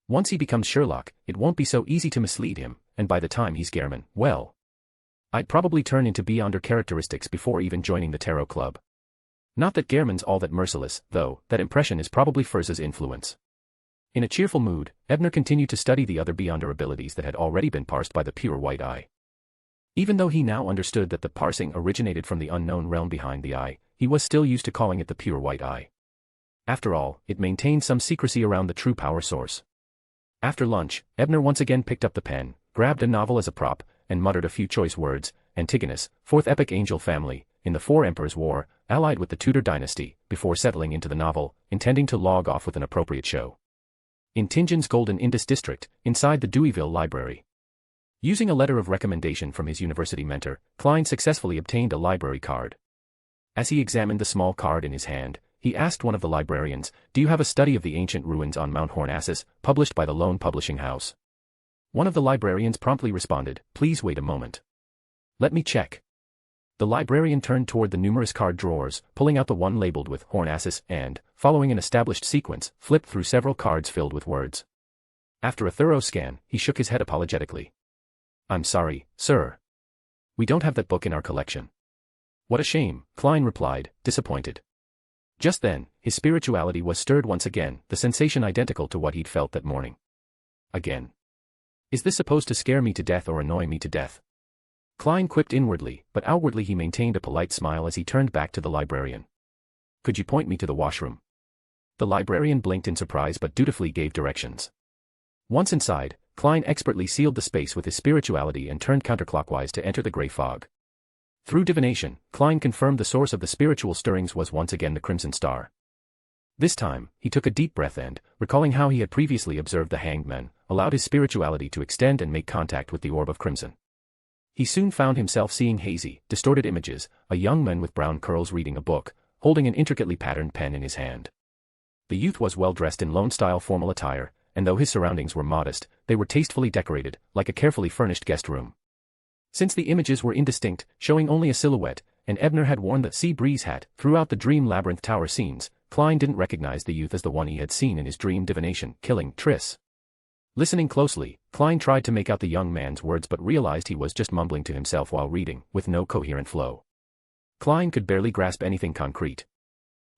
Once he becomes Sherlock, it won't be so easy to mislead him, and by the time he's Gehrman, well. I'd probably turn into Beyonder characteristics before even joining the tarot club. Not that Gehrman's all that merciless, though, that impression is probably Furza's influence. In a cheerful mood, Ebner continued to study the other Beyonder abilities that had already been parsed by the pure white eye. Even though he now understood that the parsing originated from the unknown realm behind the eye, he was still used to calling it the pure white eye. After all, it maintained some secrecy around the true power source. After lunch, Ebner once again picked up the pen, grabbed a novel as a prop, and muttered a few choice words. Antigonus, fourth epic angel family, in the Four Emperors' War, allied with the Tudor dynasty, before settling into the novel, intending to log off with an appropriate show. In Tingin's Golden Indus district, inside the Deweyville Library. Using a letter of recommendation from his university mentor, Klein successfully obtained a library card. As he examined the small card in his hand, he asked one of the librarians, "Do you have a study of the ancient ruins on Mount Hornassus, published by the Lone Publishing House?" One of the librarians promptly responded, "Please wait a moment. Let me check." The librarian turned toward the numerous card drawers, pulling out the one labeled with Hornassus and, following an established sequence, flipped through several cards filled with words. After a thorough scan, he shook his head apologetically. "I'm sorry, sir. We don't have that book in our collection." "What a shame," Klein replied, disappointed. Just then, his spirituality was stirred once again, the sensation identical to what he'd felt that morning. Again. Is this supposed to scare me to death or annoy me to death? Klein quipped inwardly, but outwardly he maintained a polite smile as he turned back to the librarian. "Could you point me to the washroom?" The librarian blinked in surprise but dutifully gave directions. Once inside, Klein expertly sealed the space with his spirituality and turned counterclockwise to enter the gray fog. Through divination, Klein confirmed the source of the spiritual stirrings was once again the Crimson Star. This time, he took a deep breath and, recalling how he had previously observed the hanged men, allowed his spirituality to extend and make contact with the orb of crimson. He soon found himself seeing hazy, distorted images, a young man with brown curls reading a book, holding an intricately patterned pen in his hand. The youth was well dressed in Lone-style formal attire, and though his surroundings were modest, they were tastefully decorated, like a carefully furnished guest room. Since the images were indistinct, showing only a silhouette, and Ebner had worn the sea breeze hat throughout the Dream Labyrinth Tower scenes, Klein didn't recognize the youth as the one he had seen in his dream divination, killing Triss. Listening closely, Klein tried to make out the young man's words but realized he was just mumbling to himself while reading, with no coherent flow. Klein could barely grasp anything concrete.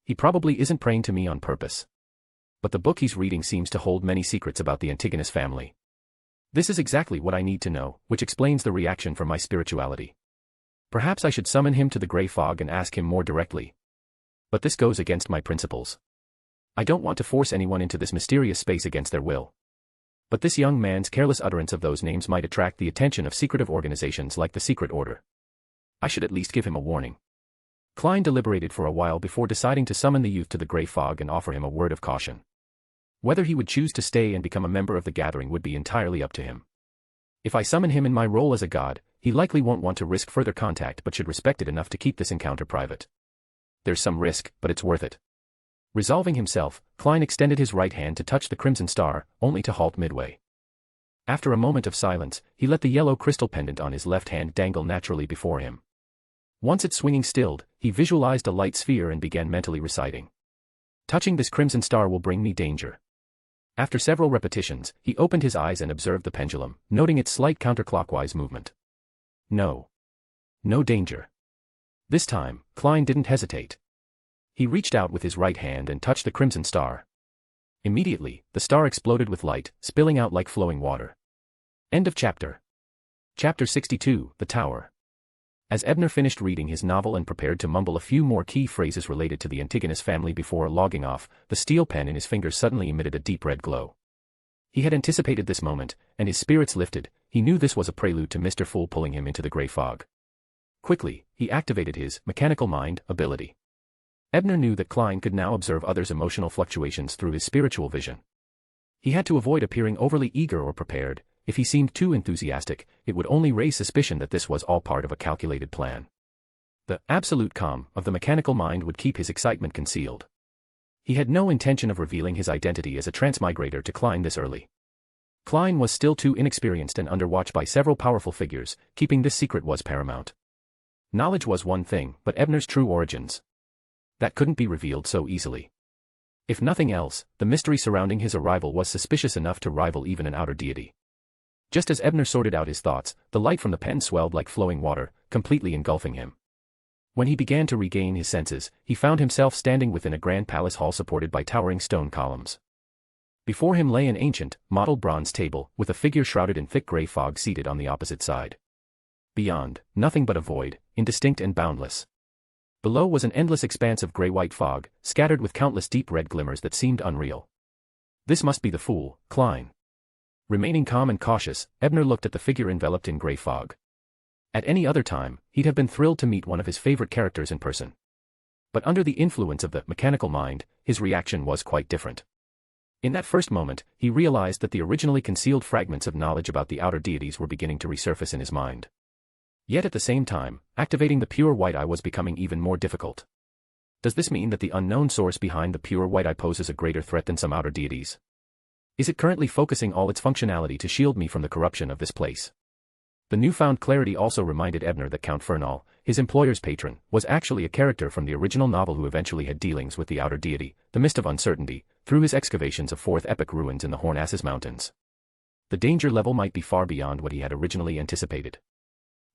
He probably isn't praying to me on purpose. But the book he's reading seems to hold many secrets about the Antigonus family. This is exactly what I need to know, which explains the reaction from my spirituality. Perhaps I should summon him to the gray fog and ask him more directly. But this goes against my principles. I don't want to force anyone into this mysterious space against their will. But this young man's careless utterance of those names might attract the attention of secretive organizations like the Secret Order. I should at least give him a warning. Klein deliberated for a while before deciding to summon the youth to the gray fog and offer him a word of caution. Whether he would choose to stay and become a member of the gathering would be entirely up to him. If I summon him in my role as a god, he likely won't want to risk further contact but should respect it enough to keep this encounter private. There's some risk, but it's worth it. Resolving himself, Klein extended his right hand to touch the Crimson Star, only to halt midway. After a moment of silence, he let the yellow crystal pendant on his left hand dangle naturally before him. Once its swinging stilled, he visualized a light sphere and began mentally reciting. Touching this Crimson Star will bring me danger. After several repetitions, he opened his eyes and observed the pendulum, noting its slight counterclockwise movement. No. No danger. This time, Klein didn't hesitate. He reached out with his right hand and touched the Crimson Star. Immediately, the star exploded with light, spilling out like flowing water. End of chapter. Chapter 62, The Tower. As Ebner finished reading his novel and prepared to mumble a few more key phrases related to the Antigonus family before logging off, the steel pen in his fingers suddenly emitted a deep red glow. He had anticipated this moment, and his spirits lifted. He knew this was a prelude to Mr. Fool pulling him into the gray fog. Quickly, he activated his mechanical mind ability. Ebner knew that Klein could now observe others' emotional fluctuations through his spiritual vision. He had to avoid appearing overly eager or prepared. If he seemed too enthusiastic, it would only raise suspicion that this was all part of a calculated plan. The absolute calm of the mechanical mind would keep his excitement concealed. He had no intention of revealing his identity as a transmigrator to Klein this early. Klein was still too inexperienced and under watch by several powerful figures. Keeping this secret was paramount. Knowledge was one thing, but Ebner's true origins, that couldn't be revealed so easily. If nothing else, the mystery surrounding his arrival was suspicious enough to rival even an outer deity. Just as Ebner sorted out his thoughts, the light from the pen swelled like flowing water, completely engulfing him. When he began to regain his senses, he found himself standing within a grand palace hall supported by towering stone columns. Before him lay an ancient, mottled bronze table, with a figure shrouded in thick gray fog seated on the opposite side. Beyond, nothing but a void, indistinct and boundless. Below was an endless expanse of gray-white fog, scattered with countless deep red glimmers that seemed unreal. This must be the fool, Klein. Remaining calm and cautious, Ebner looked at the figure enveloped in gray fog. At any other time, he'd have been thrilled to meet one of his favorite characters in person. But under the influence of the mechanical mind, his reaction was quite different. In that first moment, he realized that the originally concealed fragments of knowledge about the outer deities were beginning to resurface in his mind. Yet at the same time, activating the pure white eye was becoming even more difficult. Does this mean that the unknown source behind the pure white eye poses a greater threat than some outer deities? Is it currently focusing all its functionality to shield me from the corruption of this place? The newfound clarity also reminded Ebner that Count Fernal, his employer's patron, was actually a character from the original novel who eventually had dealings with the outer deity, the Mist of Uncertainty, through his excavations of fourth epic ruins in the Hornassus Mountains. The danger level might be far beyond what he had originally anticipated.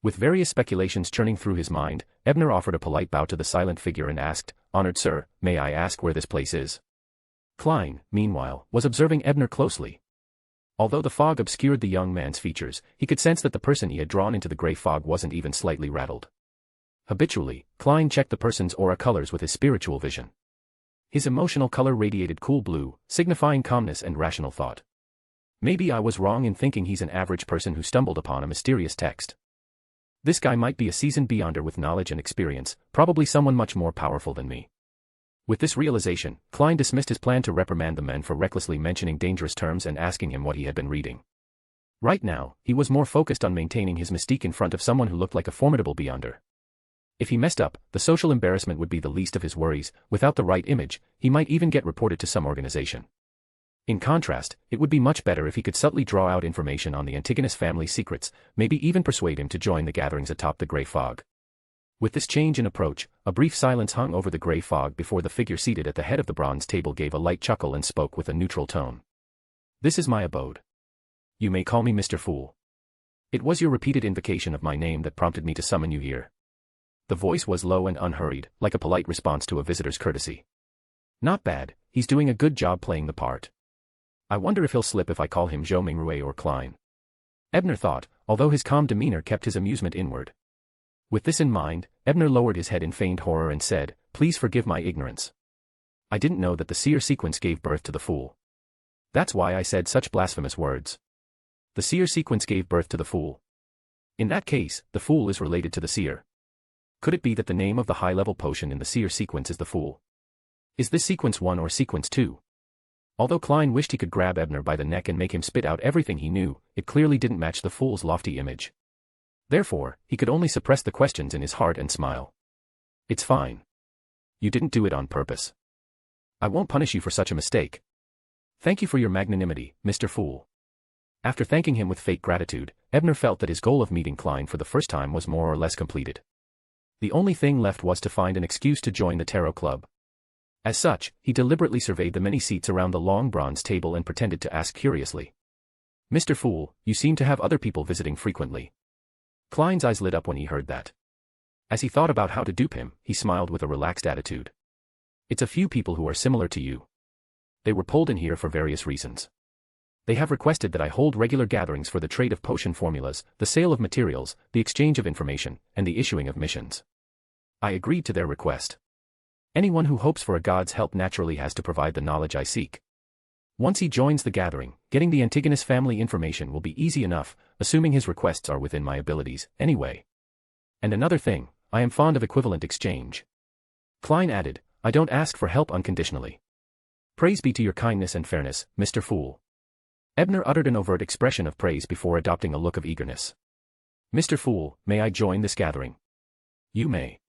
With various speculations churning through his mind, Ebner offered a polite bow to the silent figure and asked, "Honored sir, may I ask where this place is?" Klein, meanwhile, was observing Ebner closely. Although the fog obscured the young man's features, he could sense that the person he had drawn into the gray fog wasn't even slightly rattled. Habitually, Klein checked the person's aura colors with his spiritual vision. His emotional color radiated cool blue, signifying calmness and rational thought. Maybe I was wrong in thinking he's an average person who stumbled upon a mysterious text. This guy might be a seasoned beyonder with knowledge and experience, probably someone much more powerful than me. With this realization, Klein dismissed his plan to reprimand the men for recklessly mentioning dangerous terms and asking him what he had been reading. Right now, he was more focused on maintaining his mystique in front of someone who looked like a formidable beyonder. If he messed up, the social embarrassment would be the least of his worries. Without the right image, he might even get reported to some organization. In contrast, it would be much better if he could subtly draw out information on the Antigonus family's secrets, maybe even persuade him to join the gatherings atop the gray fog. With this change in approach, a brief silence hung over the gray fog before the figure seated at the head of the bronze table gave a light chuckle and spoke with a neutral tone. "This is my abode. You may call me Mr. Fool. It was your repeated invocation of my name that prompted me to summon you here." The voice was low and unhurried, like a polite response to a visitor's courtesy. "Not bad, he's doing a good job playing the part. I wonder if he'll slip if I call him Zhou Mingrue or Klein." Ebner thought, although his calm demeanor kept his amusement inward. With this in mind, Ebner lowered his head in feigned horror and said, "Please forgive my ignorance. I didn't know that the seer sequence gave birth to the fool. That's why I said such blasphemous words. The seer sequence gave birth to the fool. In that case, the fool is related to the seer. Could it be that the name of the high-level potion in the seer sequence is the fool? Is this sequence 1 or sequence 2? Although Klein wished he could grab Ebner by the neck and make him spit out everything he knew, it clearly didn't match the fool's lofty image. Therefore, he could only suppress the questions in his heart and smile. "It's fine. You didn't do it on purpose. I won't punish you for such a mistake. Thank you for your magnanimity, Mr. Fool." After thanking him with fake gratitude, Ebner felt that his goal of meeting Klein for the first time was more or less completed. The only thing left was to find an excuse to join the tarot club. As such, he deliberately surveyed the many seats around the long bronze table and pretended to ask curiously, "Mr. Fool, you seem to have other people visiting frequently." Klein's eyes lit up when he heard that. As he thought about how to dupe him, he smiled with a relaxed attitude. "It's a few people who are similar to you. They were pulled in here for various reasons. They have requested that I hold regular gatherings for the trade of potion formulas, the sale of materials, the exchange of information, and the issuing of missions. I agreed to their request. Anyone who hopes for a god's help naturally has to provide the knowledge I seek. Once he joins the gathering, getting the Antigonus family information will be easy enough, assuming his requests are within my abilities, anyway. And another thing, I am fond of equivalent exchange." Klein added, "I don't ask for help unconditionally. Praise be to your kindness and fairness, Mr. Fool." Ebner uttered an overt expression of praise before adopting a look of eagerness. "Mr. Fool, may I join this gathering?" "You may.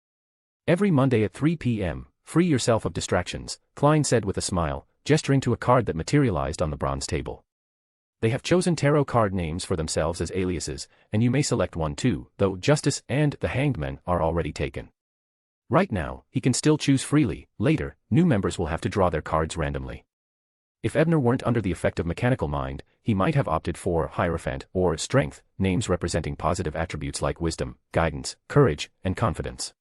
Every Monday at 3 p.m., free yourself of distractions," Klein said with a smile, gesturing to a card that materialized on the bronze table. "They have chosen tarot card names for themselves as aliases, and you may select one too, though Justice and the Hanged Men are already taken. Right now, he can still choose freely. Later, new members will have to draw their cards randomly." If Ebner weren't under the effect of mechanical mind, he might have opted for Hierophant or Strength, names representing positive attributes like wisdom, guidance, courage, and confidence.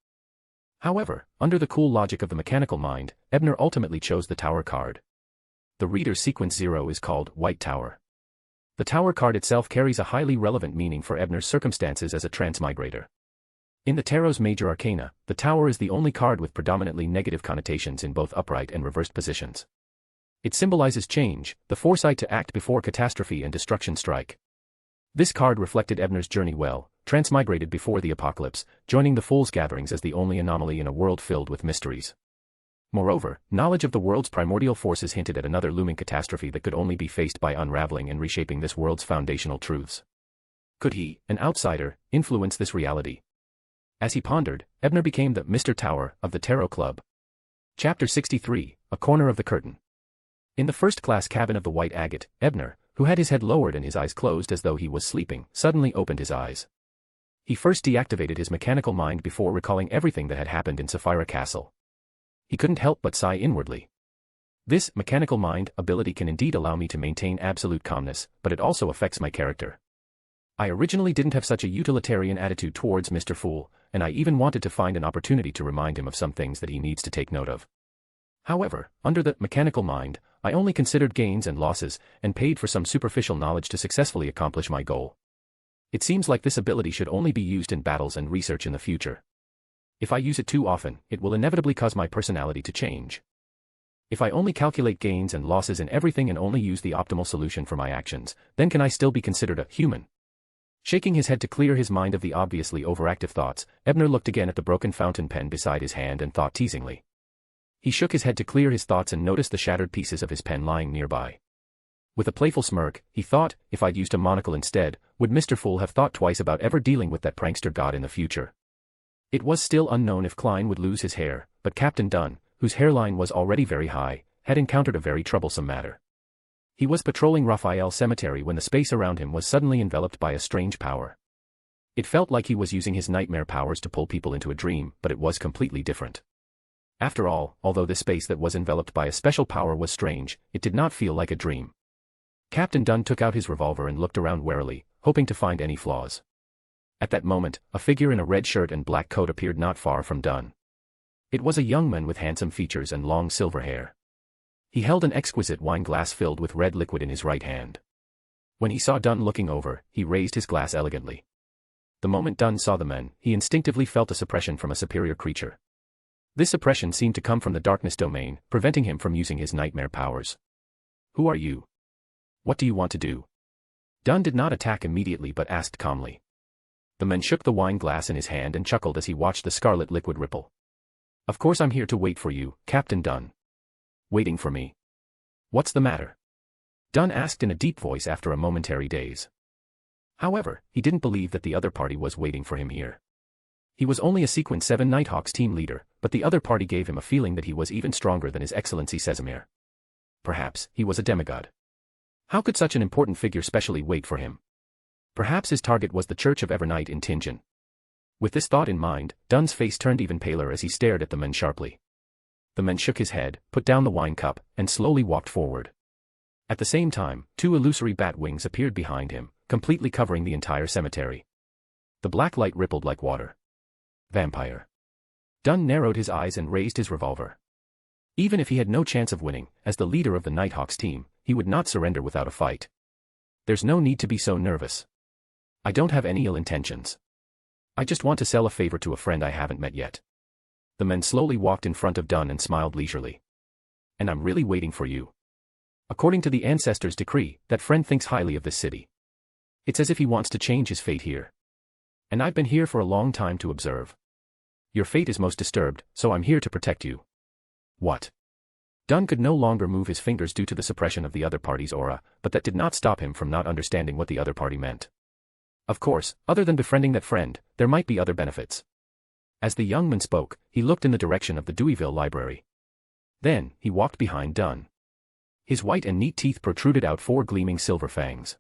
However, under the cool logic of the mechanical mind, Ebner ultimately chose the Tower card. The reader's sequence 0 is called White Tower. The Tower card itself carries a highly relevant meaning for Ebner's circumstances as a transmigrator. In the Tarot's major arcana, the Tower is the only card with predominantly negative connotations in both upright and reversed positions. It symbolizes change, the foresight to act before catastrophe and destruction strike. This card reflected Ebner's journey well, transmigrated before the apocalypse, joining the Fool's gatherings as the only anomaly in a world filled with mysteries. Moreover, knowledge of the world's primordial forces hinted at another looming catastrophe that could only be faced by unraveling and reshaping this world's foundational truths. Could he, an outsider, influence this reality? As he pondered, Ebner became the Mr. Tower of the Tarot Club. Chapter 63, A Corner of the Curtain. In the first-class cabin of the White Agate, Ebner, who had his head lowered and his eyes closed as though he was sleeping, suddenly opened his eyes. He first deactivated his mechanical mind before recalling everything that had happened in Sapphira Castle. He couldn't help but sigh inwardly. This mechanical mind ability can indeed allow me to maintain absolute calmness, but it also affects my character. I originally didn't have such a utilitarian attitude towards Mr. Fool, and I even wanted to find an opportunity to remind him of some things that he needs to take note of. However, under the mechanical mind, I only considered gains and losses, and paid for some superficial knowledge to successfully accomplish my goal. It seems like this ability should only be used in battles and research in the future. If I use it too often, it will inevitably cause my personality to change. If I only calculate gains and losses in everything and only use the optimal solution for my actions, then can I still be considered a human? Shaking his head to clear his mind of the obviously overactive thoughts, Ebner looked again at the broken fountain pen beside his hand and thought teasingly. He shook his head to clear his thoughts and noticed the shattered pieces of his pen lying nearby. With a playful smirk, he thought, if I'd used a monocle instead, would Mr. Fool have thought twice about ever dealing with that prankster god in the future? It was still unknown if Klein would lose his hair, but Captain Dunn, whose hairline was already very high, had encountered a very troublesome matter. He was patrolling Raphael Cemetery when the space around him was suddenly enveloped by a strange power. It felt like he was using his nightmare powers to pull people into a dream, but it was completely different. After all, although this space that was enveloped by a special power was strange, it did not feel like a dream. Captain Dunn took out his revolver and looked around warily, hoping to find any flaws. At that moment, a figure in a red shirt and black coat appeared not far from Dunn. It was a young man with handsome features and long silver hair. He held an exquisite wine glass filled with red liquid in his right hand. When he saw Dunn looking over, he raised his glass elegantly. The moment Dunn saw the man, he instinctively felt a suppression from a superior creature. This suppression seemed to come from the darkness domain, preventing him from using his nightmare powers. Who are you? What do you want to do? Dunn did not attack immediately but asked calmly. The man shook the wine glass in his hand and chuckled as he watched the scarlet liquid ripple. Of course I'm here to wait for you, Captain Dunn. Waiting for me? What's the matter? Dunn asked in a deep voice after a momentary daze. However, he didn't believe that the other party was waiting for him here. He was only a Sequence 7 Nighthawks team leader, but the other party gave him a feeling that he was even stronger than His Excellency Casimir. Perhaps he was a demigod. How could such an important figure specially wait for him? Perhaps his target was the Church of Evernight in Tingen. With this thought in mind, Dunn's face turned even paler as he stared at the man sharply. The man shook his head, put down the wine cup, and slowly walked forward. At the same time, two illusory bat wings appeared behind him, completely covering the entire cemetery. The black light rippled like water. Vampire. Dunn narrowed his eyes and raised his revolver. Even if he had no chance of winning, as the leader of the Nighthawks team, he would not surrender without a fight. There's no need to be so nervous. I don't have any ill intentions. I just want to sell a favor to a friend I haven't met yet. The man slowly walked in front of Dunn and smiled leisurely. And I'm really waiting for you. According to the ancestors' decree, that friend thinks highly of this city. It's as if he wants to change his fate here. And I've been here for a long time to observe. Your fate is most disturbed, so I'm here to protect you. What? Dunn could no longer move his fingers due to the suppression of the other party's aura, but that did not stop him from not understanding what the other party meant. Of course, other than befriending that friend, there might be other benefits. As the young man spoke, he looked in the direction of the Deweyville Library. Then, he walked behind Dunn. His white and neat teeth protruded out 4 gleaming silver fangs.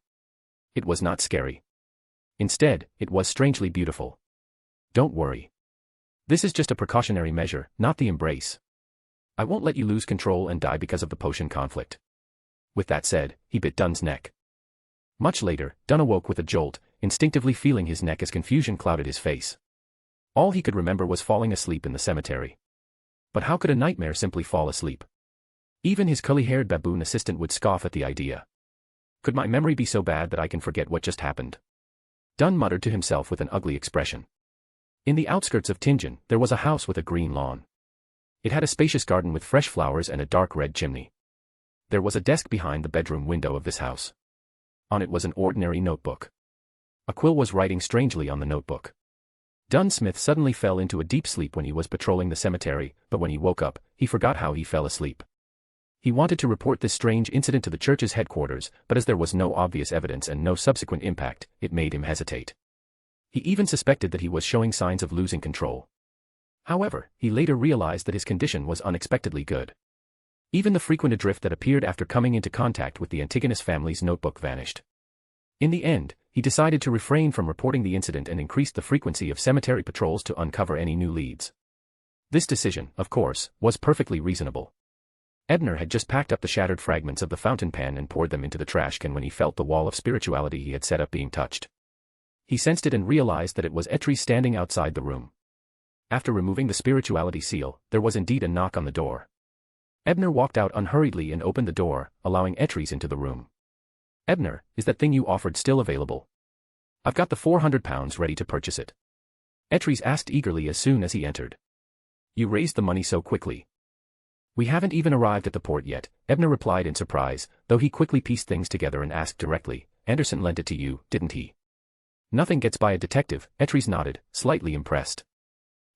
It was not scary. Instead, it was strangely beautiful. Don't worry. This is just a precautionary measure, not the embrace. I won't let you lose control and die because of the potion conflict. With that said, he bit Dunn's neck. Much later, Dunn awoke with a jolt, instinctively feeling his neck as confusion clouded his face. All he could remember was falling asleep in the cemetery. But how could a nightmare simply fall asleep? Even his curly-haired baboon assistant would scoff at the idea. Could my memory be so bad that I can forget what just happened? Dunn muttered to himself with an ugly expression. In the outskirts of Tingen, there was a house with a green lawn. It had a spacious garden with fresh flowers and a dark red chimney. There was a desk behind the bedroom window of this house. On it was an ordinary notebook. A quill was writing strangely on the notebook. Dunn Smith suddenly fell into a deep sleep when he was patrolling the cemetery, but when he woke up, he forgot how he fell asleep. He wanted to report this strange incident to the church's headquarters, but as there was no obvious evidence and no subsequent impact, it made him hesitate. He even suspected that he was showing signs of losing control. However, he later realized that his condition was unexpectedly good. Even the frequent adrift that appeared after coming into contact with the Antigonus family's notebook vanished. In the end, he decided to refrain from reporting the incident and increased the frequency of cemetery patrols to uncover any new leads. This decision, of course, was perfectly reasonable. Ebner had just packed up the shattered fragments of the fountain pen and poured them into the trash can when he felt the wall of spirituality he had set up being touched. He sensed it and realized that it was Etries standing outside the room. After removing the spirituality seal, there was indeed a knock on the door. Ebner walked out unhurriedly and opened the door, allowing Etries into the room. "Ebner, is that thing you offered still available? I've got the £400 ready to purchase it." Etries asked eagerly as soon as he entered. "You raised the money so quickly." "We haven't even arrived at the port yet," Ebner replied in surprise, though he quickly pieced things together and asked directly, "Anderson lent it to you, didn't he?" "Nothing gets by a detective," Etries nodded, slightly impressed.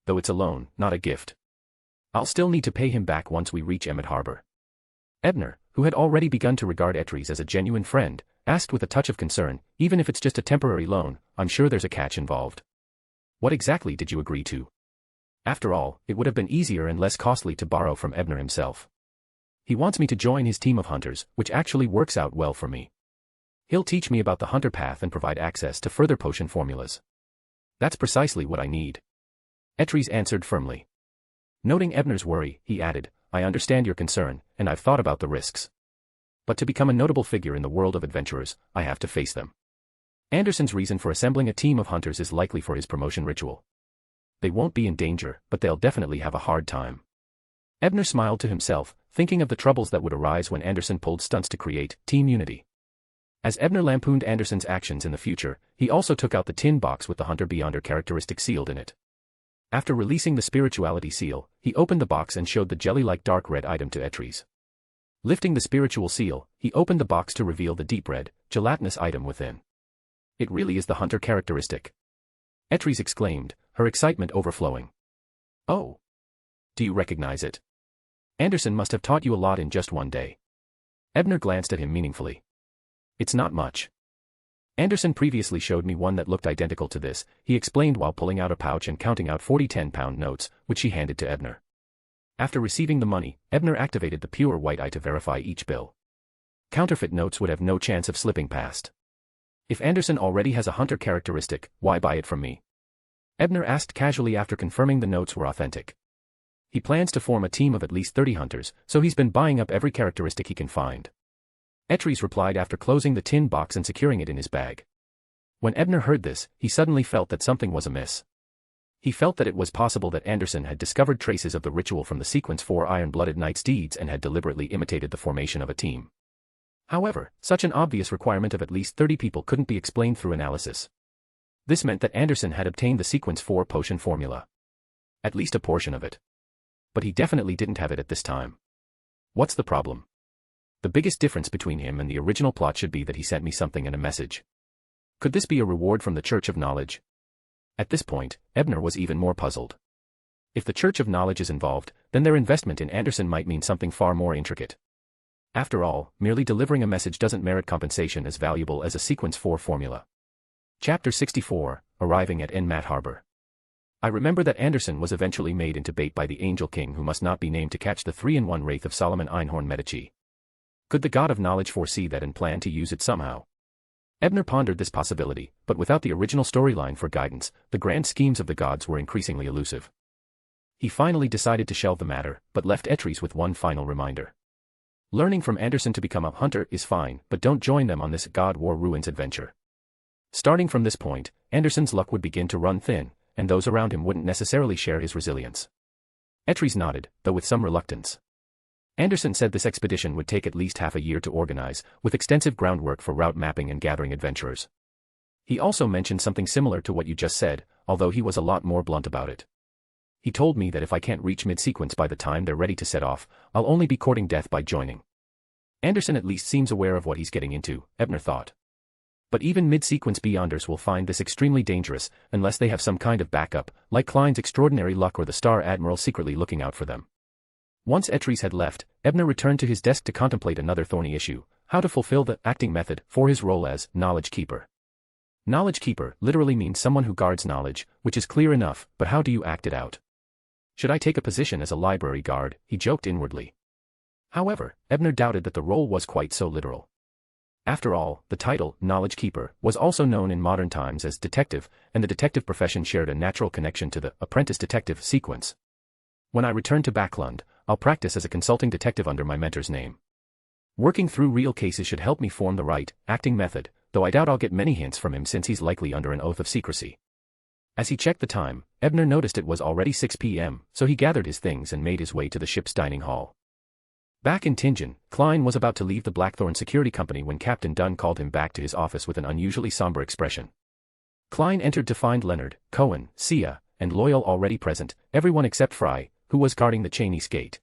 "Though it's a loan, not a gift. I'll still need to pay him back once we reach Emmett Harbor." Ebner, who had already begun to regard Etries as a genuine friend, asked with a touch of concern, "Even if it's just a temporary loan, I'm sure there's a catch involved. What exactly did you agree to?" After all, it would have been easier and less costly to borrow from Ebner himself. "He wants me to join his team of hunters, which actually works out well for me. He'll teach me about the hunter path and provide access to further potion formulas. That's precisely what I need." Etries answered firmly. Noting Ebner's worry, he added, "I understand your concern, and I've thought about the risks. But to become a notable figure in the world of adventurers, I have to face them. Anderson's reason for assembling a team of hunters is likely for his promotion ritual. They won't be in danger, but they'll definitely have a hard time." Ebner smiled to himself, thinking of the troubles that would arise when Anderson pulled stunts to create team unity. As Ebner lampooned Anderson's actions in the future, he also took out the tin box with the Hunter Beyonder characteristic sealed in it. After releasing the spirituality seal, he opened the box and showed the jelly-like dark red item to Etries. Lifting the spiritual seal, he opened the box to reveal the deep red, gelatinous item within. "It really is the Hunter characteristic," Etries exclaimed, her excitement overflowing. "Oh. Do you recognize it? Anderson must have taught you a lot in just one day." Ebner glanced at him meaningfully. "It's not much. Anderson previously showed me one that looked identical to this," he explained while pulling out a pouch and counting out 40 10-pound notes, which he handed to Ebner. After receiving the money, Ebner activated the pure white eye to verify each bill. Counterfeit notes would have no chance of slipping past. "If Anderson already has a hunter characteristic, why buy it from me?" Ebner asked casually after confirming the notes were authentic. "He plans to form a team of at least 30 hunters, so he's been buying up every characteristic he can find." Etries replied after closing the tin box and securing it in his bag. When Ebner heard this, he suddenly felt that something was amiss. He felt that it was possible that Anderson had discovered traces of the ritual from the sequence 4 iron-blooded knights' deeds and had deliberately imitated the formation of a team. However, such an obvious requirement of at least 30 people couldn't be explained through analysis. This meant that Anderson had obtained the sequence 4 potion formula. At least a portion of it. But he definitely didn't have it at this time. What's the problem? The biggest difference between him and the original plot should be that he sent me something in a message. Could this be a reward from the Church of Knowledge? At this point, Ebner was even more puzzled. If the Church of Knowledge is involved, then their investment in Anderson might mean something far more intricate. After all, merely delivering a message doesn't merit compensation as valuable as a sequence 4 formula. Chapter 64, Arriving at Emmett Harbor. I remember that Anderson was eventually made into bait by the Angel King who must not be named to catch the 3-in-1 Wraith of Solomon Einhorn Medici. Could the God of Knowledge foresee that and plan to use it somehow? Ebner pondered this possibility, but without the original storyline for guidance, the grand schemes of the gods were increasingly elusive. He finally decided to shelve the matter, but left Etries with one final reminder. Learning from Anderson to become a hunter is fine, but don't join them on this God War Ruins adventure. Starting from this point, Anderson's luck would begin to run thin, and those around him wouldn't necessarily share his resilience. Etries nodded, though with some reluctance. Anderson said this expedition would take at least half a year to organize, with extensive groundwork for route mapping and gathering adventurers. He also mentioned something similar to what you just said, although he was a lot more blunt about it. He told me that if I can't reach mid-sequence by the time they're ready to set off, I'll only be courting death by joining. Anderson at least seems aware of what he's getting into, Ebner thought. But even mid-sequence beyonders will find this extremely dangerous, unless they have some kind of backup, like Klein's extraordinary luck or the Star Admiral secretly looking out for them. Once Etries had left, Ebner returned to his desk to contemplate another thorny issue: how to fulfill the acting method for his role as Knowledge Keeper. Knowledge Keeper literally means someone who guards knowledge, which is clear enough, but how do you act it out? Should I take a position as a library guard? He joked inwardly. However, Ebner doubted that the role was quite so literal. After all, the title, Knowledge Keeper, was also known in modern times as detective, and the detective profession shared a natural connection to the apprentice detective sequence. When I return to Backlund, I'll practice as a consulting detective under my mentor's name. Working through real cases should help me form the right acting method, though I doubt I'll get many hints from him since he's likely under an oath of secrecy. As he checked the time, Ebner noticed it was already 6 p.m., so he gathered his things and made his way to the ship's dining hall. Back in Tingen, Klein was about to leave the Blackthorn Security Company when Captain Dunn called him back to his office with an unusually somber expression. Klein entered to find Leonard, Cohen, Sia, and Loyal already present, everyone except Fry, who was guarding the Cheney's gate.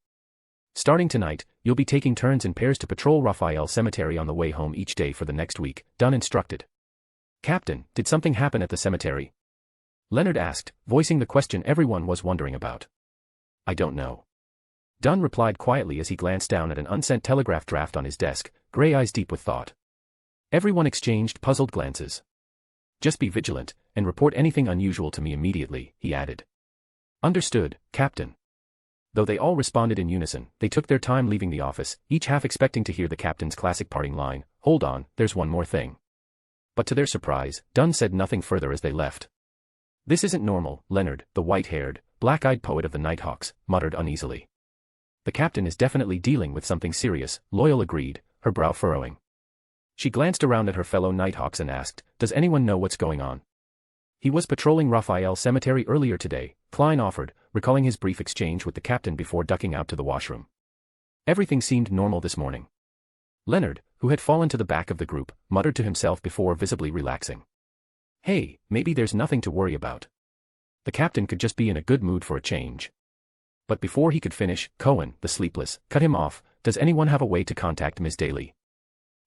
Starting tonight, you'll be taking turns in pairs to patrol Raphael Cemetery on the way home each day for the next week, Dunn instructed. Captain, did something happen at the cemetery? Leonard asked, voicing the question everyone was wondering about. I don't know. Dunn replied quietly as he glanced down at an unsent telegraph draft on his desk, gray eyes deep with thought. Everyone exchanged puzzled glances. Just be vigilant, and report anything unusual to me immediately, he added. Understood, Captain. Though they all responded in unison, they took their time leaving the office, each half expecting to hear the captain's classic parting line, hold on, there's one more thing. But to their surprise, Dunn said nothing further as they left. This isn't normal, Leonard, the white-haired, black-eyed poet of the Nighthawks, muttered uneasily. The captain is definitely dealing with something serious, Loyal agreed, her brow furrowing. She glanced around at her fellow Nighthawks and asked, does anyone know what's going on? He was patrolling Raphael Cemetery earlier today, Klein offered, recalling his brief exchange with the captain before ducking out to the washroom. Everything seemed normal this morning. Leonard, who had fallen to the back of the group, muttered to himself before visibly relaxing. Hey, maybe there's nothing to worry about. The captain could just be in a good mood for a change. But before he could finish, Cohen, the sleepless, cut him off. Does anyone have a way to contact Ms. Daly?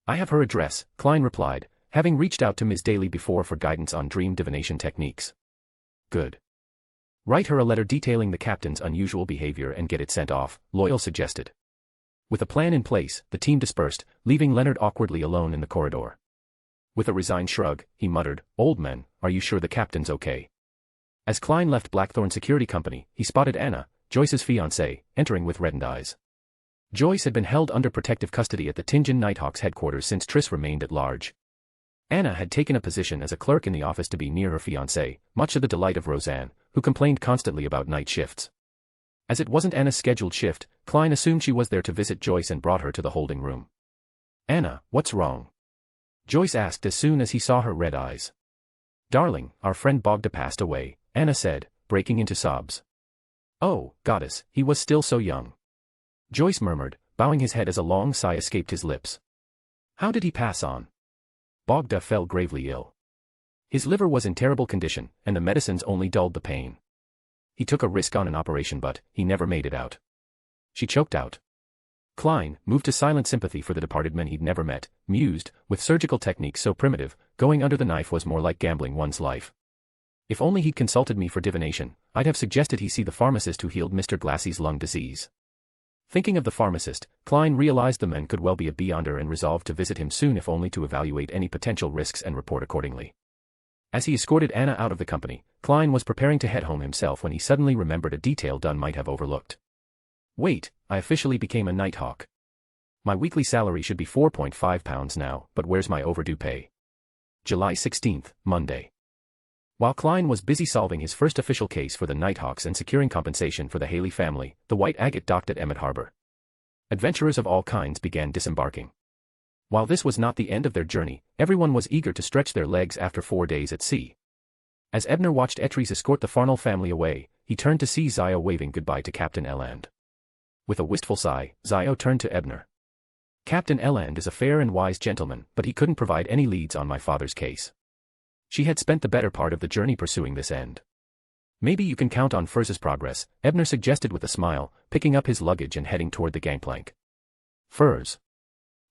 I have her address, Klein replied, having reached out to Ms. Daly before for guidance on dream divination techniques. Good. Write her a letter detailing the captain's unusual behavior and get it sent off, Loyal suggested. With a plan in place, the team dispersed, leaving Leonard awkwardly alone in the corridor. With a resigned shrug, he muttered, Old man, are you sure the captain's okay? As Klein left Blackthorn Security Company, he spotted Anna, Joyce's fiancée, entering with reddened eyes. Joyce had been held under protective custody at the Tingen Nighthawks headquarters since Triss remained at large. Anna had taken a position as a clerk in the office to be near her fiancé, much to the delight of Roseanne, who complained constantly about night shifts. As it wasn't Anna's scheduled shift, Klein assumed she was there to visit Joyce and brought her to the holding room. Anna, what's wrong? Joyce asked as soon as he saw her red eyes. Darling, our friend Bogda passed away, Anna said, breaking into sobs. Oh, goddess, he was still so young. Joyce murmured, bowing his head as a long sigh escaped his lips. How did he pass on? Bogda fell gravely ill. His liver was in terrible condition, and the medicines only dulled the pain. He took a risk on an operation but he never made it out. She choked out. Klein, moved to silent sympathy for the departed men he'd never met, mused, with surgical techniques so primitive, going under the knife was more like gambling one's life. If only he'd consulted me for divination, I'd have suggested he see the pharmacist who healed Mr. Glassy's lung disease. Thinking of the pharmacist, Klein realized the man could well be a beyonder and resolved to visit him soon if only to evaluate any potential risks and report accordingly. As he escorted Anna out of the company, Klein was preparing to head home himself when he suddenly remembered a detail Dunn might have overlooked. Wait, I officially became a Nighthawk. My weekly salary should be £4.5 now, but where's my overdue pay? July 16th, Monday. While Klein was busy solving his first official case for the Nighthawks and securing compensation for the Haley family, the White Agate docked at Emmett Harbor. Adventurers of all kinds began disembarking. While this was not the end of their journey, everyone was eager to stretch their legs after 4 days at sea. As Ebner watched Etries escort the Farnell family away, he turned to see Zio waving goodbye to Captain Eland. With a wistful sigh, Zio turned to Ebner. Captain Eland is a fair and wise gentleman, but he couldn't provide any leads on my father's case. She had spent the better part of the journey pursuing this end. Maybe you can count on Furz's progress, Ebner suggested with a smile, picking up his luggage and heading toward the gangplank. Furz.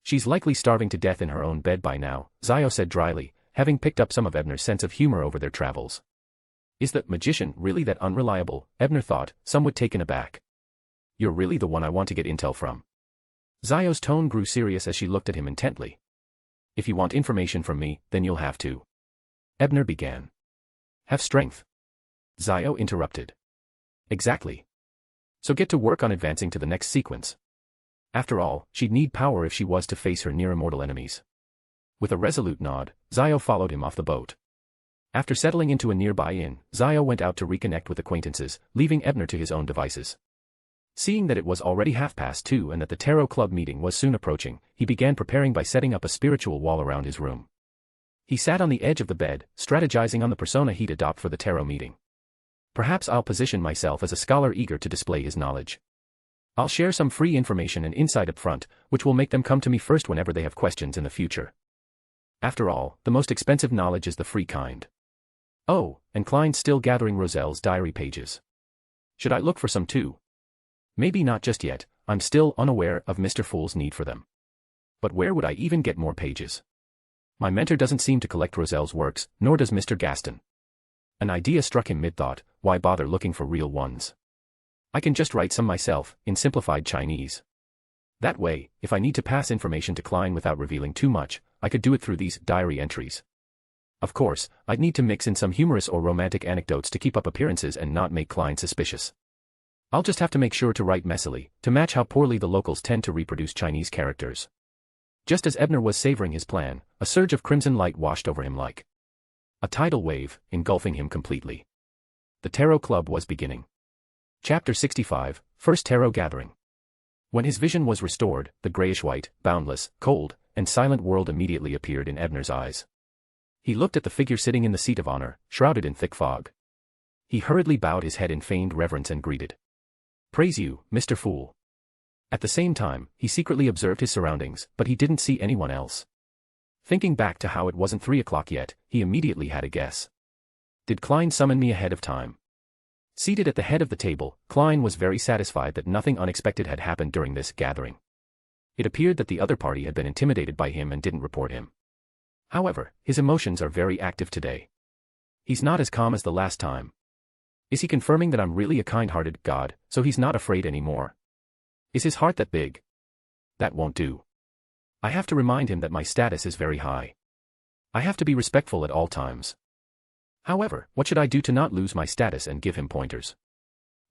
She's likely starving to death in her own bed by now, Zio said dryly, having picked up some of Ebner's sense of humor over their travels. Is the magician really that unreliable? Ebner thought, somewhat taken aback. You're really the one I want to get intel from. Zio's tone grew serious as she looked at him intently. If you want information from me, then you'll have to. Ebner began. Have strength. Zio interrupted. Exactly. So get to work on advancing to the next sequence. After all, she'd need power if she was to face her near-immortal enemies. With a resolute nod, Zio followed him off the boat. After settling into a nearby inn, Zio went out to reconnect with acquaintances, leaving Ebner to his own devices. Seeing that it was already 2:30 and that the Tarot Club meeting was soon approaching, he began preparing by setting up a spiritual wall around his room. He sat on the edge of the bed, strategizing on the persona he'd adopt for the Tarot meeting. Perhaps I'll position myself as a scholar eager to display his knowledge. I'll share some free information and insight up front, which will make them come to me first whenever they have questions in the future. After all, the most expensive knowledge is the free kind. Oh, and Klein's still gathering Roselle's diary pages. Should I look for some too? Maybe not just yet, I'm still unaware of Mr. Fool's need for them. But where would I even get more pages? My mentor doesn't seem to collect Roselle's works, nor does Mr. Gaston. An idea struck him mid-thought, why bother looking for real ones? I can just write some myself, in simplified Chinese. That way, if I need to pass information to Klein without revealing too much, I could do it through these diary entries. Of course, I'd need to mix in some humorous or romantic anecdotes to keep up appearances and not make Klein suspicious. I'll just have to make sure to write messily, to match how poorly the locals tend to reproduce Chinese characters. Just as Ebner was savoring his plan, a surge of crimson light washed over him like a tidal wave, engulfing him completely. The Tarot Club was beginning. Chapter 65, First Tarot Gathering. When his vision was restored, the grayish-white, boundless, cold, and silent world immediately appeared in Ebner's eyes. He looked at the figure sitting in the seat of honor, shrouded in thick fog. He hurriedly bowed his head in feigned reverence and greeted. Praise you, Mr. Fool. At the same time, he secretly observed his surroundings, but he didn't see anyone else. Thinking back to how it wasn't 3 o'clock yet, he immediately had a guess. Did Klein summon me ahead of time? Seated at the head of the table, Klein was very satisfied that nothing unexpected had happened during this gathering. It appeared that the other party had been intimidated by him and didn't report him. However, his emotions are very active today. He's not as calm as the last time. Is he confirming that I'm really a kind-hearted god, so he's not afraid anymore? Is his heart that big? That won't do. I have to remind him that my status is very high. I have to be respectful at all times. However, what should I do to not lose my status and give him pointers?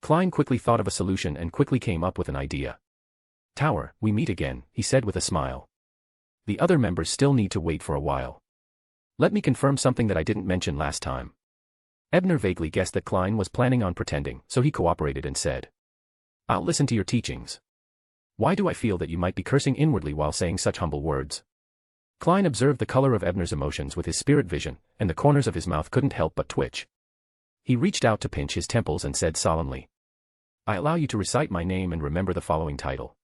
Klein quickly thought of a solution and quickly came up with an idea. Tower, we meet again, he said with a smile. The other members still need to wait for a while. Let me confirm something that I didn't mention last time. Ebner vaguely guessed that Klein was planning on pretending, so he cooperated and said, I'll listen to your teachings. Why do I feel that you might be cursing inwardly while saying such humble words? Klein observed the color of Ebner's emotions with his spirit vision, and the corners of his mouth couldn't help but twitch. He reached out to pinch his temples and said solemnly, I allow you to recite my name and remember the following title.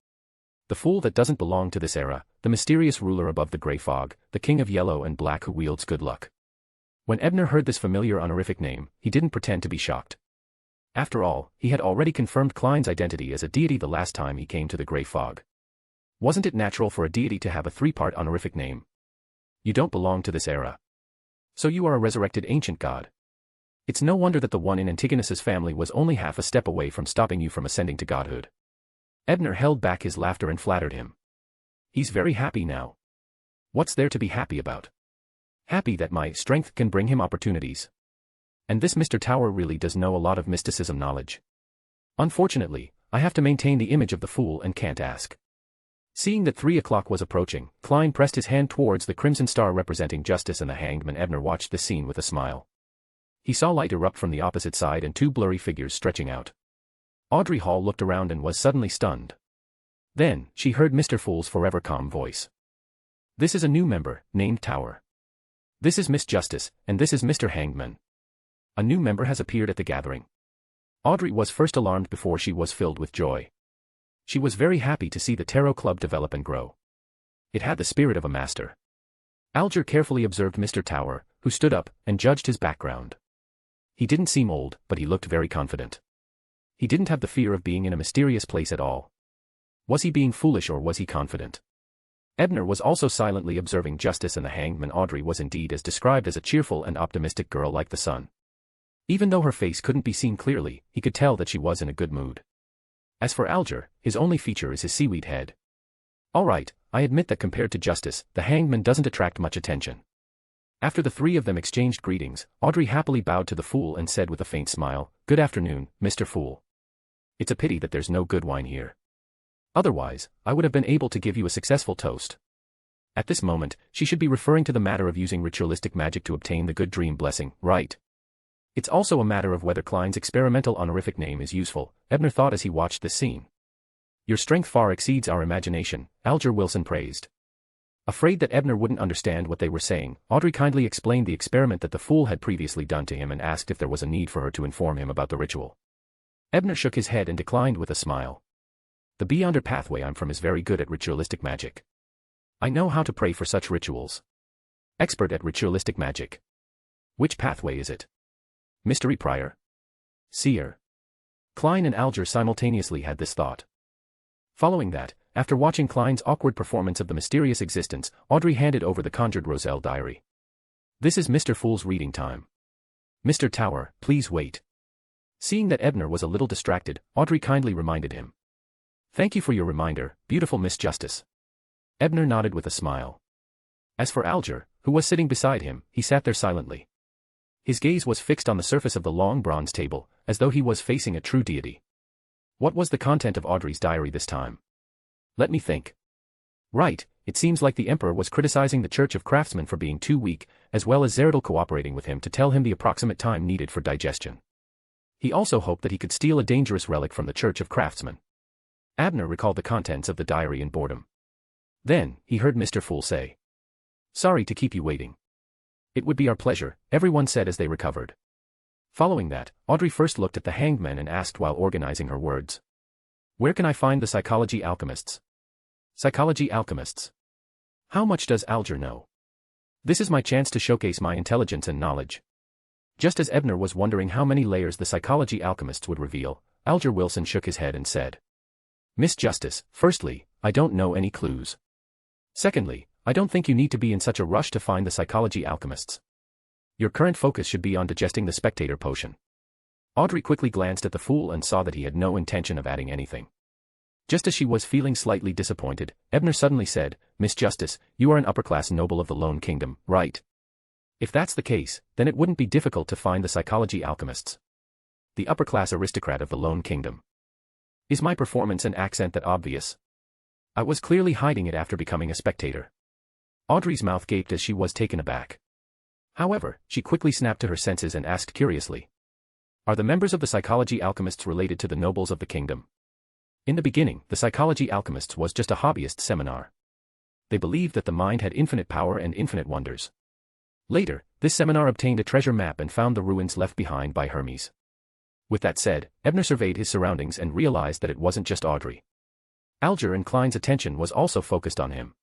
The fool that doesn't belong to this era, the mysterious ruler above the gray fog, the king of yellow and black who wields good luck. When Ebner heard this familiar honorific name, he didn't pretend to be shocked. After all, he had already confirmed Klein's identity as a deity the last time he came to the gray fog. Wasn't it natural for a deity to have a 3-part honorific name? You don't belong to this era. So you are a resurrected ancient god. It's no wonder that the one in Antigonus's family was only half a step away from stopping you from ascending to godhood. Ebner held back his laughter and flattered him. He's very happy now. What's there to be happy about? Happy that my strength can bring him opportunities. And this Mr. Tower really does know a lot of mysticism knowledge. Unfortunately, I have to maintain the image of the fool and can't ask. Seeing that 3 o'clock was approaching, Klein pressed his hand towards the crimson star representing justice and the hanged man. Ebner watched the scene with a smile. He saw light erupt from the opposite side and 2 blurry figures stretching out. Audrey Hall looked around and was suddenly stunned. Then, she heard Mr. Fool's forever calm voice. This is a new member, named Tower. This is Miss Justice, and this is Mr. Hangman. A new member has appeared at the gathering. Audrey was first alarmed before she was filled with joy. She was very happy to see the Tarot Club develop and grow. It had the spirit of a master. Alger carefully observed Mr. Tower, who stood up, and judged his background. He didn't seem old, but he looked very confident. He didn't have the fear of being in a mysterious place at all. Was he being foolish or was he confident? Ebner was also silently observing Justice and the Hangman. Audrey was indeed as described as a cheerful and optimistic girl like the sun. Even though her face couldn't be seen clearly, he could tell that she was in a good mood. As for Alger, his only feature is his seaweed head. All right, I admit that compared to Justice, the Hangman doesn't attract much attention. After the three of them exchanged greetings, Audrey happily bowed to the Fool and said with a faint smile, "Good afternoon, Mr. Fool. It's a pity that there's no good wine here. Otherwise, I would have been able to give you a successful toast." At this moment, she should be referring to the matter of using ritualistic magic to obtain the good dream blessing, right? It's also a matter of whether Klein's experimental honorific name is useful, Ebner thought as he watched this scene. Your strength far exceeds our imagination, Alger Wilson praised. Afraid that Ebner wouldn't understand what they were saying, Audrey kindly explained the experiment that the Fool had previously done to him and asked if there was a need for her to inform him about the ritual. Ebner shook his head and declined with a smile. The Beyonder pathway I'm from is very good at ritualistic magic. I know how to pray for such rituals. Expert at ritualistic magic. Which pathway is it? Mystery Prior? Seer? Klein and Alger simultaneously had this thought. Following that, after watching Klein's awkward performance of the mysterious existence, Audrey handed over the conjured Roselle diary. This is Mr. Fool's reading time. Mr. Tower, please wait. Seeing that Ebner was a little distracted, Audrey kindly reminded him. Thank you for your reminder, beautiful Miss Justice. Ebner nodded with a smile. As for Alger, who was sitting beside him, he sat there silently. His gaze was fixed on the surface of the long bronze table, as though he was facing a true deity. What was the content of Audrey's diary this time? Let me think. Right, it seems like the Emperor was criticizing the Church of Craftsmen for being too weak, as well as Zeradal cooperating with him to tell him the approximate time needed for digestion. He also hoped that he could steal a dangerous relic from the Church of Craftsmen. Abner recalled the contents of the diary in boredom. Then, he heard Mr. Fool say. Sorry to keep you waiting. It would be our pleasure, everyone said as they recovered. Following that, Audrey first looked at the Hangman and asked while organizing her words. Where can I find the psychology alchemists? Psychology alchemists. How much does Alger know? This is my chance to showcase my intelligence and knowledge. Just as Ebner was wondering how many layers the psychology alchemists would reveal, Alger Wilson shook his head and said. Miss Justice, firstly, I don't know any clues. Secondly, I don't think you need to be in such a rush to find the psychology alchemists. Your current focus should be on digesting the spectator potion. Audrey quickly glanced at the Fool and saw that he had no intention of adding anything. Just as she was feeling slightly disappointed, Ebner suddenly said, Miss Justice, you are an upper-class noble of the Lone Kingdom, right? If that's the case, then it wouldn't be difficult to find the psychology alchemists. The upper-class aristocrat of the Lone Kingdom. Is my performance and accent that obvious? I was clearly hiding it after becoming a spectator. Audrey's mouth gaped as she was taken aback. However, she quickly snapped to her senses and asked curiously. Are the members of the psychology alchemists related to the nobles of the kingdom? In the beginning, the psychology alchemists was just a hobbyist seminar. They believed that the mind had infinite power and infinite wonders. Later, this seminar obtained a treasure map and found the ruins left behind by Hermes. With that said, Ebner surveyed his surroundings and realized that it wasn't just Audrey. Alger and Klein's attention was also focused on him.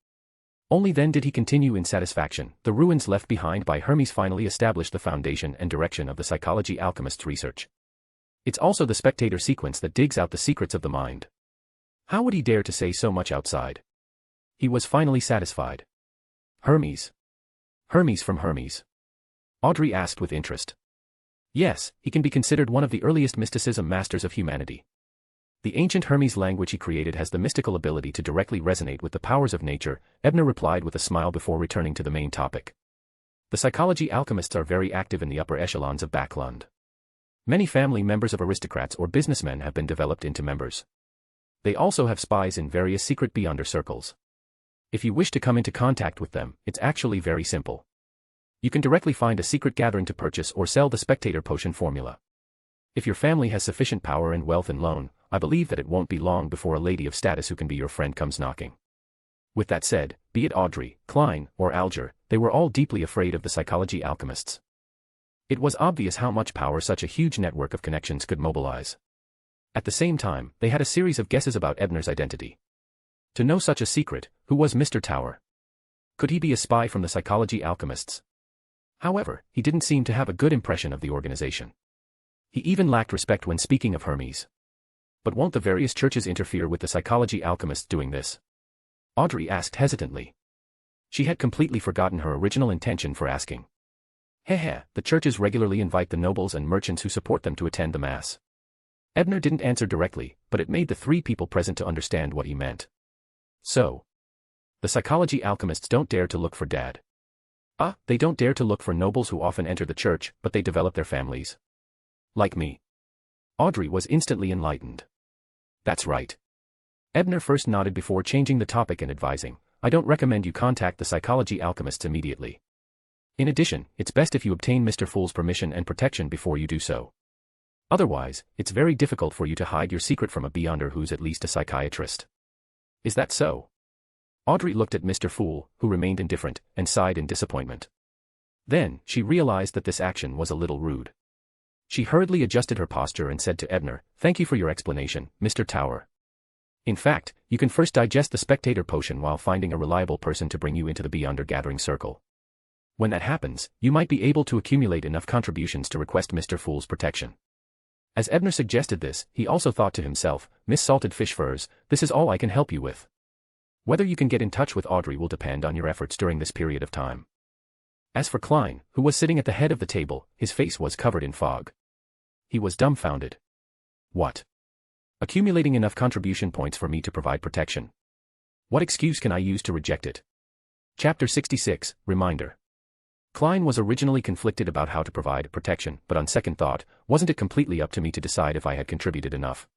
Only then did he continue in satisfaction. The ruins left behind by Hermes finally established the foundation and direction of the psychology alchemists' research. It's also the spectator sequence that digs out the secrets of the mind. How would he dare to say so much outside? He was finally satisfied. Hermes. Hermes from Hermes? Audrey asked with interest. Yes, he can be considered one of the earliest mysticism masters of humanity. The ancient Hermes language he created has the mystical ability to directly resonate with the powers of nature, Ebner replied with a smile before returning to the main topic. The psychology alchemists are very active in the upper echelons of Backlund. Many family members of aristocrats or businessmen have been developed into members. They also have spies in various secret Beyonder circles. If you wish to come into contact with them, it's actually very simple. You can directly find a secret gathering to purchase or sell the spectator potion formula. If your family has sufficient power and wealth and loan, I believe that it won't be long before a lady of status who can be your friend comes knocking. With that said, be it Audrey, Klein, or Alger, they were all deeply afraid of the psychology alchemists. It was obvious how much power such a huge network of connections could mobilize. At the same time, they had a series of guesses about Ebner's identity. To know such a secret, who was Mr. Tower? Could he be a spy from the psychology alchemists? However, he didn't seem to have a good impression of the organization. He even lacked respect when speaking of Hermes. But won't the various churches interfere with the psychology alchemists doing this? Audrey asked hesitantly. She had completely forgotten her original intention for asking. The churches regularly invite the nobles and merchants who support them to attend the mass. Ebner didn't answer directly, but it made the three people present to understand what he meant. So, the psychology alchemists don't dare to look for Dad. They don't dare to look for nobles who often enter the church, but they develop their families. Like me. Audrey was instantly enlightened. That's right. Ebner first nodded before changing the topic and advising, I don't recommend you contact the psychology alchemists immediately. In addition, it's best if you obtain Mr. Fool's permission and protection before you do so. Otherwise, it's very difficult for you to hide your secret from a beyonder who's at least a psychiatrist. Is that so? Audrey looked at Mr. Fool, who remained indifferent, and sighed in disappointment. Then, she realized that this action was a little rude. She hurriedly adjusted her posture and said to Ebner, Thank you for your explanation, Mr. Tower. In fact, you can first digest the spectator potion while finding a reliable person to bring you into the beyonder gathering circle. When that happens, you might be able to accumulate enough contributions to request Mr. Fool's protection. As Ebner suggested this, he also thought to himself, Miss Salted Fish Furs, this is all I can help you with. Whether you can get in touch with Audrey will depend on your efforts during this period of time. As for Klein, who was sitting at the head of the table, his face was covered in fog. He was dumbfounded. What? Accumulating enough contribution points for me to provide protection. What excuse can I use to reject it? Chapter 66, Reminder. Klein was originally conflicted about how to provide protection, but on second thought, wasn't it completely up to me to decide if I had contributed enough?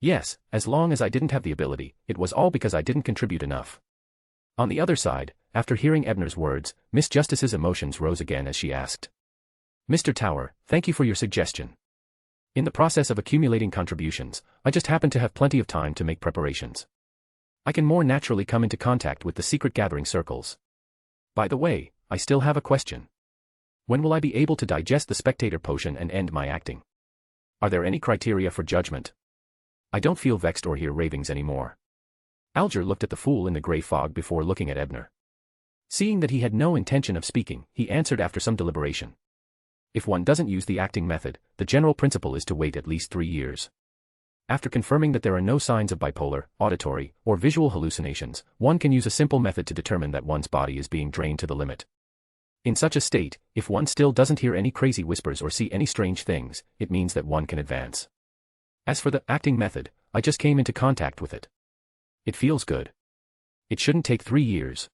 Yes, as long as I didn't have the ability, it was all because I didn't contribute enough. On the other side, after hearing Ebner's words, Miss Justice's emotions rose again as she asked. Mr. Tower, thank you for your suggestion. In the process of accumulating contributions, I just happen to have plenty of time to make preparations. I can more naturally come into contact with the secret gathering circles. By the way, I still have a question. When will I be able to digest the spectator potion and end my acting? Are there any criteria for judgment? I don't feel vexed or hear ravings anymore. Alger looked at the fool in the grey fog before looking at Ebner. Seeing that he had no intention of speaking, he answered after some deliberation. If one doesn't use the acting method, the general principle is to wait at least 3 years. After confirming that there are no signs of bipolar, auditory, or visual hallucinations, one can use a simple method to determine that one's body is being drained to the limit. In such a state, if one still doesn't hear any crazy whispers or see any strange things, it means that one can advance. As for the acting method, I just came into contact with it. It feels good. It shouldn't take 3 years.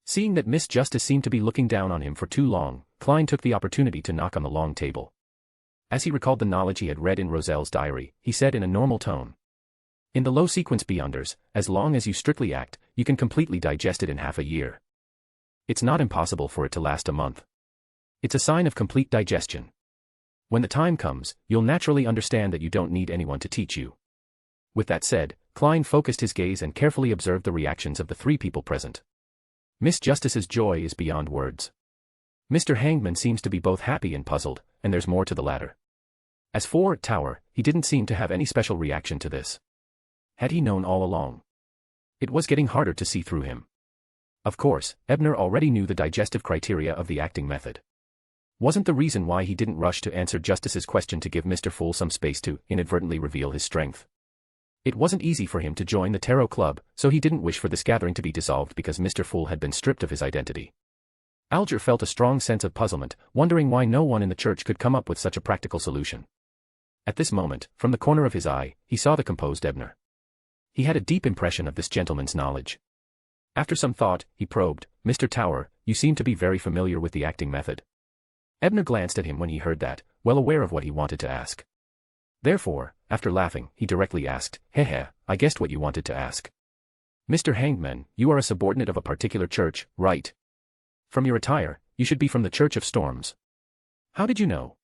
Seeing that Miss Justice seemed to be looking down on him for too long, Klein took the opportunity to knock on the long table. As he recalled the knowledge he had read in Roselle's diary, he said in a normal tone. In the low-sequence beyonders, as long as you strictly act, you can completely digest it in half a year. It's not impossible for it to last a month. It's a sign of complete digestion. When the time comes, you'll naturally understand that you don't need anyone to teach you. With that said, Klein focused his gaze and carefully observed the reactions of the 3 people present. Miss Justice's joy is beyond words. Mr. Hangman seems to be both happy and puzzled, and there's more to the latter. As for Tower, he didn't seem to have any special reaction to this. Had he known all along? It was getting harder to see through him. Of course, Ebner already knew the digestive criteria of the acting method. Wasn't the reason why he didn't rush to answer Justice's question to give Mr. Fool some space to inadvertently reveal his strength? It wasn't easy for him to join the Tarot Club, so he didn't wish for this gathering to be dissolved because Mr. Fool had been stripped of his identity. Alger felt a strong sense of puzzlement, wondering why no one in the church could come up with such a practical solution. At this moment, from the corner of his eye, he saw the composed Ebner. He had a deep impression of this gentleman's knowledge. After some thought, he probed, Mr. Tower, you seem to be very familiar with the acting method. Ebner glanced at him when he heard that, well aware of what he wanted to ask. Therefore, after laughing, he directly asked, I guessed what you wanted to ask. Mr. Hangman, you are a subordinate of a particular church, right? From your attire, you should be from the Church of Storms. How did you know?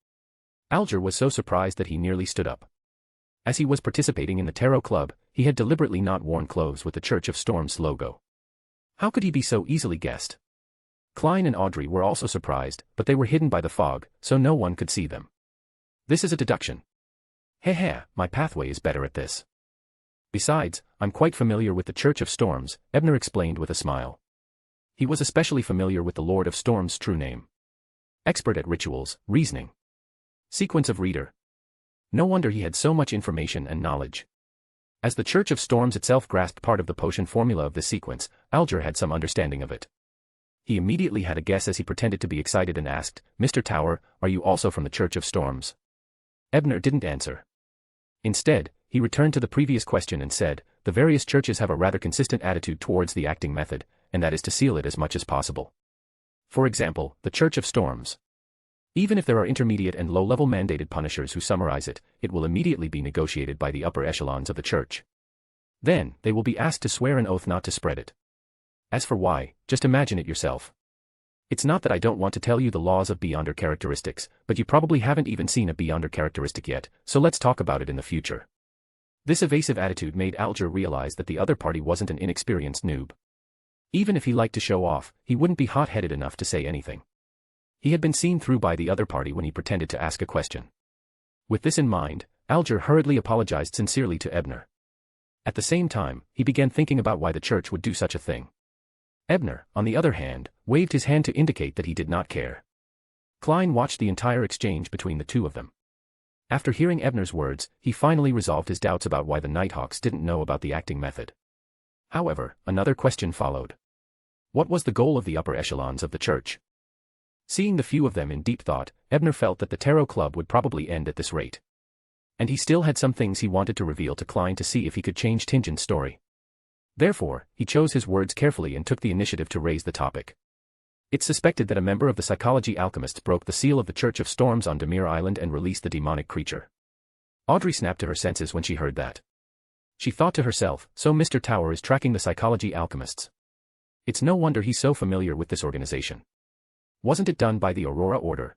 Alger was so surprised that he nearly stood up. As he was participating in the tarot club, he had deliberately not worn clothes with the Church of Storms logo. How could he be so easily guessed? Klein and Audrey were also surprised, but they were hidden by the fog, so no one could see them. This is a deduction. Heh, my pathway is better at this. Besides, I'm quite familiar with the Church of Storms, Ebner explained with a smile. He was especially familiar with the Lord of Storms' true name. Expert at rituals, reasoning. Sequence of reader. No wonder he had so much information and knowledge. As the Church of Storms itself grasped part of the potion formula of this sequence, Alger had some understanding of it. He immediately had a guess as he pretended to be excited and asked, "Mr. Tower, are you also from the Church of Storms?" Ebner didn't answer. Instead, he returned to the previous question and said, "The various churches have a rather consistent attitude towards the acting method, and that is to seal it as much as possible. For example, the Church of Storms. Even if there are intermediate and low-level mandated punishers who summarize it, it will immediately be negotiated by the upper echelons of the church. Then, they will be asked to swear an oath not to spread it. As for why, just imagine it yourself. It's not that I don't want to tell you the laws of Beyonder characteristics, but you probably haven't even seen a Beyonder characteristic yet, so let's talk about it in the future." This evasive attitude made Alger realize that the other party wasn't an inexperienced noob. Even if he liked to show off, he wouldn't be hot-headed enough to say anything. He had been seen through by the other party when he pretended to ask a question. With this in mind, Alger hurriedly apologized sincerely to Ebner. At the same time, he began thinking about why the church would do such a thing. Ebner, on the other hand, waved his hand to indicate that he did not care. Klein watched the entire exchange between the two of them. After hearing Ebner's words, he finally resolved his doubts about why the Nighthawks didn't know about the acting method. However, another question followed. What was the goal of the upper echelons of the church? Seeing the few of them in deep thought, Ebner felt that the tarot club would probably end at this rate. And he still had some things he wanted to reveal to Klein to see if he could change Tingen's story. Therefore, he chose his words carefully and took the initiative to raise the topic. It's suspected that a member of the psychology alchemists broke the seal of the Church of Storms on Demir Island and released the demonic creature. Audrey snapped to her senses when she heard that. She thought to herself, so Mr. Tower is tracking the psychology alchemists. It's no wonder he's so familiar with this organization. Wasn't it done by the Aurora Order?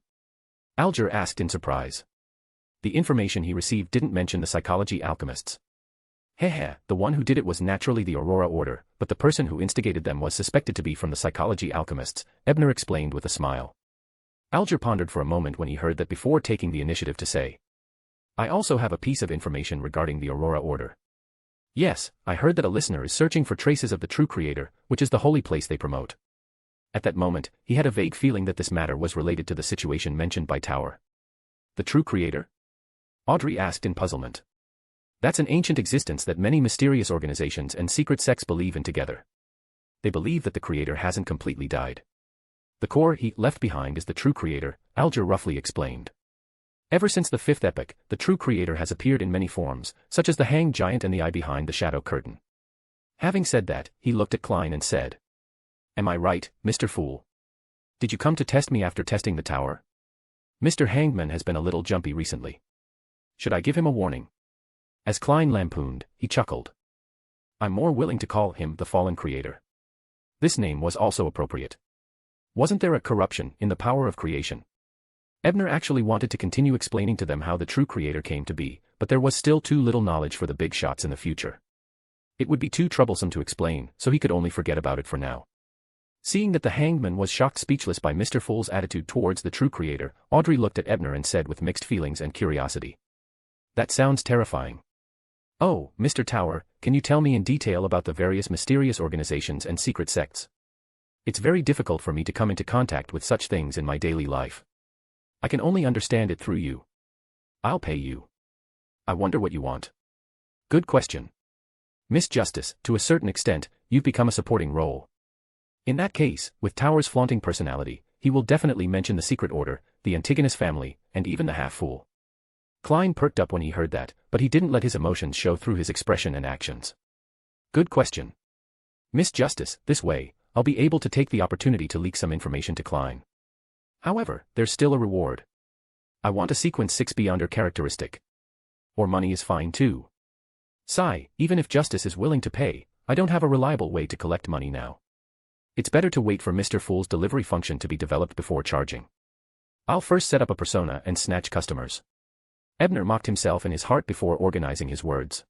Alger asked in surprise. The information he received didn't mention the psychology alchemists. The one who did it was naturally the Aurora Order, but the person who instigated them was suspected to be from the psychology alchemists, Ebner explained with a smile. Alger pondered for a moment when he heard that before taking the initiative to say, "I also have a piece of information regarding the Aurora Order. Yes, I heard that a listener is searching for traces of the true creator, which is the holy place they promote." At that moment, he had a vague feeling that this matter was related to the situation mentioned by Tower. The true creator? Audrey asked in puzzlement. That's an ancient existence that many mysterious organizations and secret sects believe in together. They believe that the creator hasn't completely died. The core he left behind is the true creator, Alger roughly explained. Ever since the fifth epoch, the true creator has appeared in many forms, such as the hanged giant and the eye behind the shadow curtain. Having said that, he looked at Klein and said, "Am I right, Mr. Fool? Did you come to test me after testing the tower? Mr. Hangman has been a little jumpy recently. Should I give him a warning?" As Klein lampooned, he chuckled. "I'm more willing to call him the fallen creator." This name was also appropriate. Wasn't there a corruption in the power of creation? Ebner actually wanted to continue explaining to them how the true creator came to be, but there was still too little knowledge for the big shots in the future. It would be too troublesome to explain, so he could only forget about it for now. Seeing that the hangman was shocked speechless by Mr. Fool's attitude towards the true creator, Audrey looked at Ebner and said with mixed feelings and curiosity, "That sounds terrifying. Oh, Mr. Tower, can you tell me in detail about the various mysterious organizations and secret sects? It's very difficult for me to come into contact with such things in my daily life. I can only understand it through you. I'll pay you. I wonder what you want." Good question. Miss Justice, to a certain extent, you've become a supporting role. In that case, with Tower's flaunting personality, he will definitely mention the secret order, the Antigonus family, and even the half-fool. Klein perked up when he heard that, but he didn't let his emotions show through his expression and actions. Good question. Miss Justice, this way, I'll be able to take the opportunity to leak some information to Klein. However, there's still a reward. I want a sequence 6 Beyonder characteristic. Or money is fine too. Sigh, even if Justice is willing to pay, I don't have a reliable way to collect money now. It's better to wait for Mr. Fool's delivery function to be developed before charging. I'll first set up a persona and snatch customers. Ebner mocked himself in his heart before organizing his words.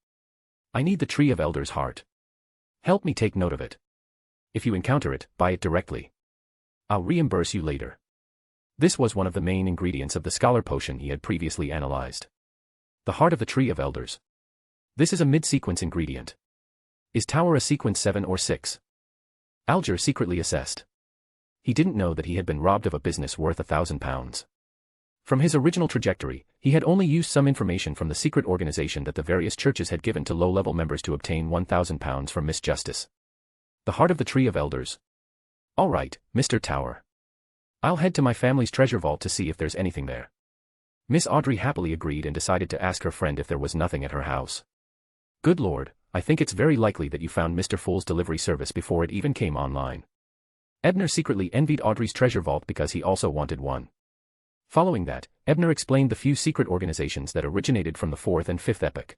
I need the Tree of Elders heart. Help me take note of it. If you encounter it, buy it directly. I'll reimburse you later. This was one of the main ingredients of the scholar potion he had previously analyzed. The heart of the Tree of Elders. This is a mid-sequence ingredient. Is Tower a sequence 7 or 6? Alger secretly assessed. He didn't know that he had been robbed of a business worth £1,000. From his original trajectory, he had only used some information from the secret organization that the various churches had given to low-level members to obtain £1,000 from Miss Justice. The heart of the Tree of Elders. All right, Mr. Tower. I'll head to my family's treasure vault to see if there's anything there. Miss Audrey happily agreed and decided to ask her friend if there was nothing at her house. Good Lord, I think it's very likely that you found Mr. Fool's delivery service before it even came online. Ebner secretly envied Audrey's treasure vault because he also wanted one. Following that, Ebner explained the few secret organizations that originated from the 4th and 5th epoch.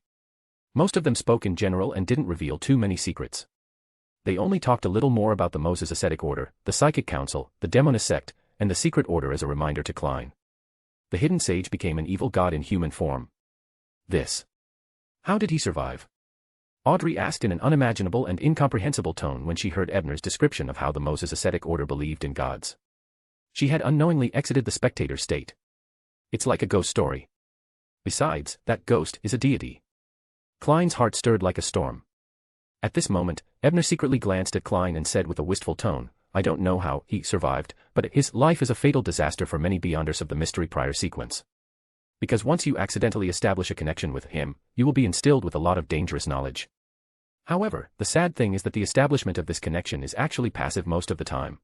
Most of them spoke in general and didn't reveal too many secrets. They only talked a little more about the Moses Ascetic Order, the Psychic Council, the Demonist Sect, and the Secret Order as a reminder to Klein. The hidden sage became an evil god in human form. How did he survive? Audrey asked in an unimaginable and incomprehensible tone when she heard Ebner's description of how the Moses Ascetic Order believed in gods. She had unknowingly exited the spectator state. It's like a ghost story. Besides, that ghost is a deity. Klein's heart stirred like a storm. At this moment, Ebner secretly glanced at Klein and said with a wistful tone, I don't know how he survived, but his life is a fatal disaster for many Beyonders of the mystery prior sequence. Because once you accidentally establish a connection with him, you will be instilled with a lot of dangerous knowledge. However, the sad thing is that the establishment of this connection is actually passive most of the time.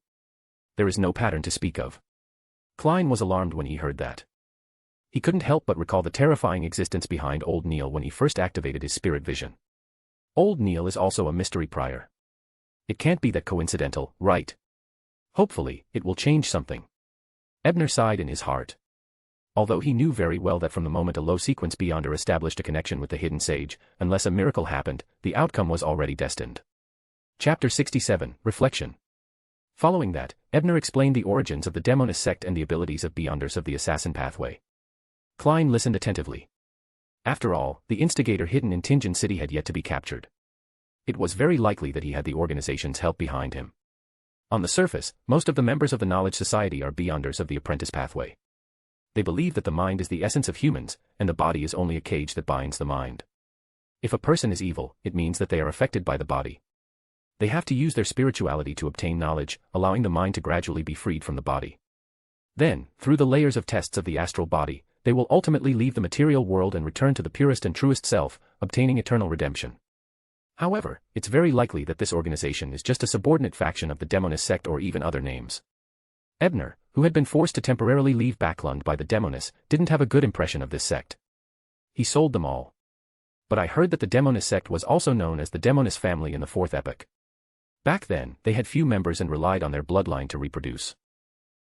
There is no pattern to speak of. Klein was alarmed when he heard that. He couldn't help but recall the terrifying existence behind Old Neil when he first activated his spirit vision. Old Neil is also a mystery prior. It can't be that coincidental, right? Hopefully, it will change something. Ebner sighed in his heart. Although he knew very well that from the moment a low-sequence Beyonder established a connection with the hidden sage, unless a miracle happened, the outcome was already destined. Chapter 67, Reflection. Following that, Ebner explained the origins of the Demonist sect and the abilities of Beyonders of the Assassin Pathway. Klein listened attentively. After all, the instigator hidden in Tingen City had yet to be captured. It was very likely that he had the organization's help behind him. On the surface, most of the members of the Knowledge Society are Beyonders of the Apprentice Pathway. They believe that the mind is the essence of humans, and the body is only a cage that binds the mind. If a person is evil, it means that they are affected by the body. They have to use their spirituality to obtain knowledge, allowing the mind to gradually be freed from the body. Then, through the layers of tests of the astral body, they will ultimately leave the material world and return to the purest and truest self, obtaining eternal redemption. However, it's very likely that this organization is just a subordinate faction of the Demonist sect or even other names. Ebner, who had been forced to temporarily leave Backlund by the Demonists, didn't have a good impression of this sect. He sold them all. But I heard that the Demonist sect was also known as the Demonist family in the 4th epoch. Back then, they had few members and relied on their bloodline to reproduce.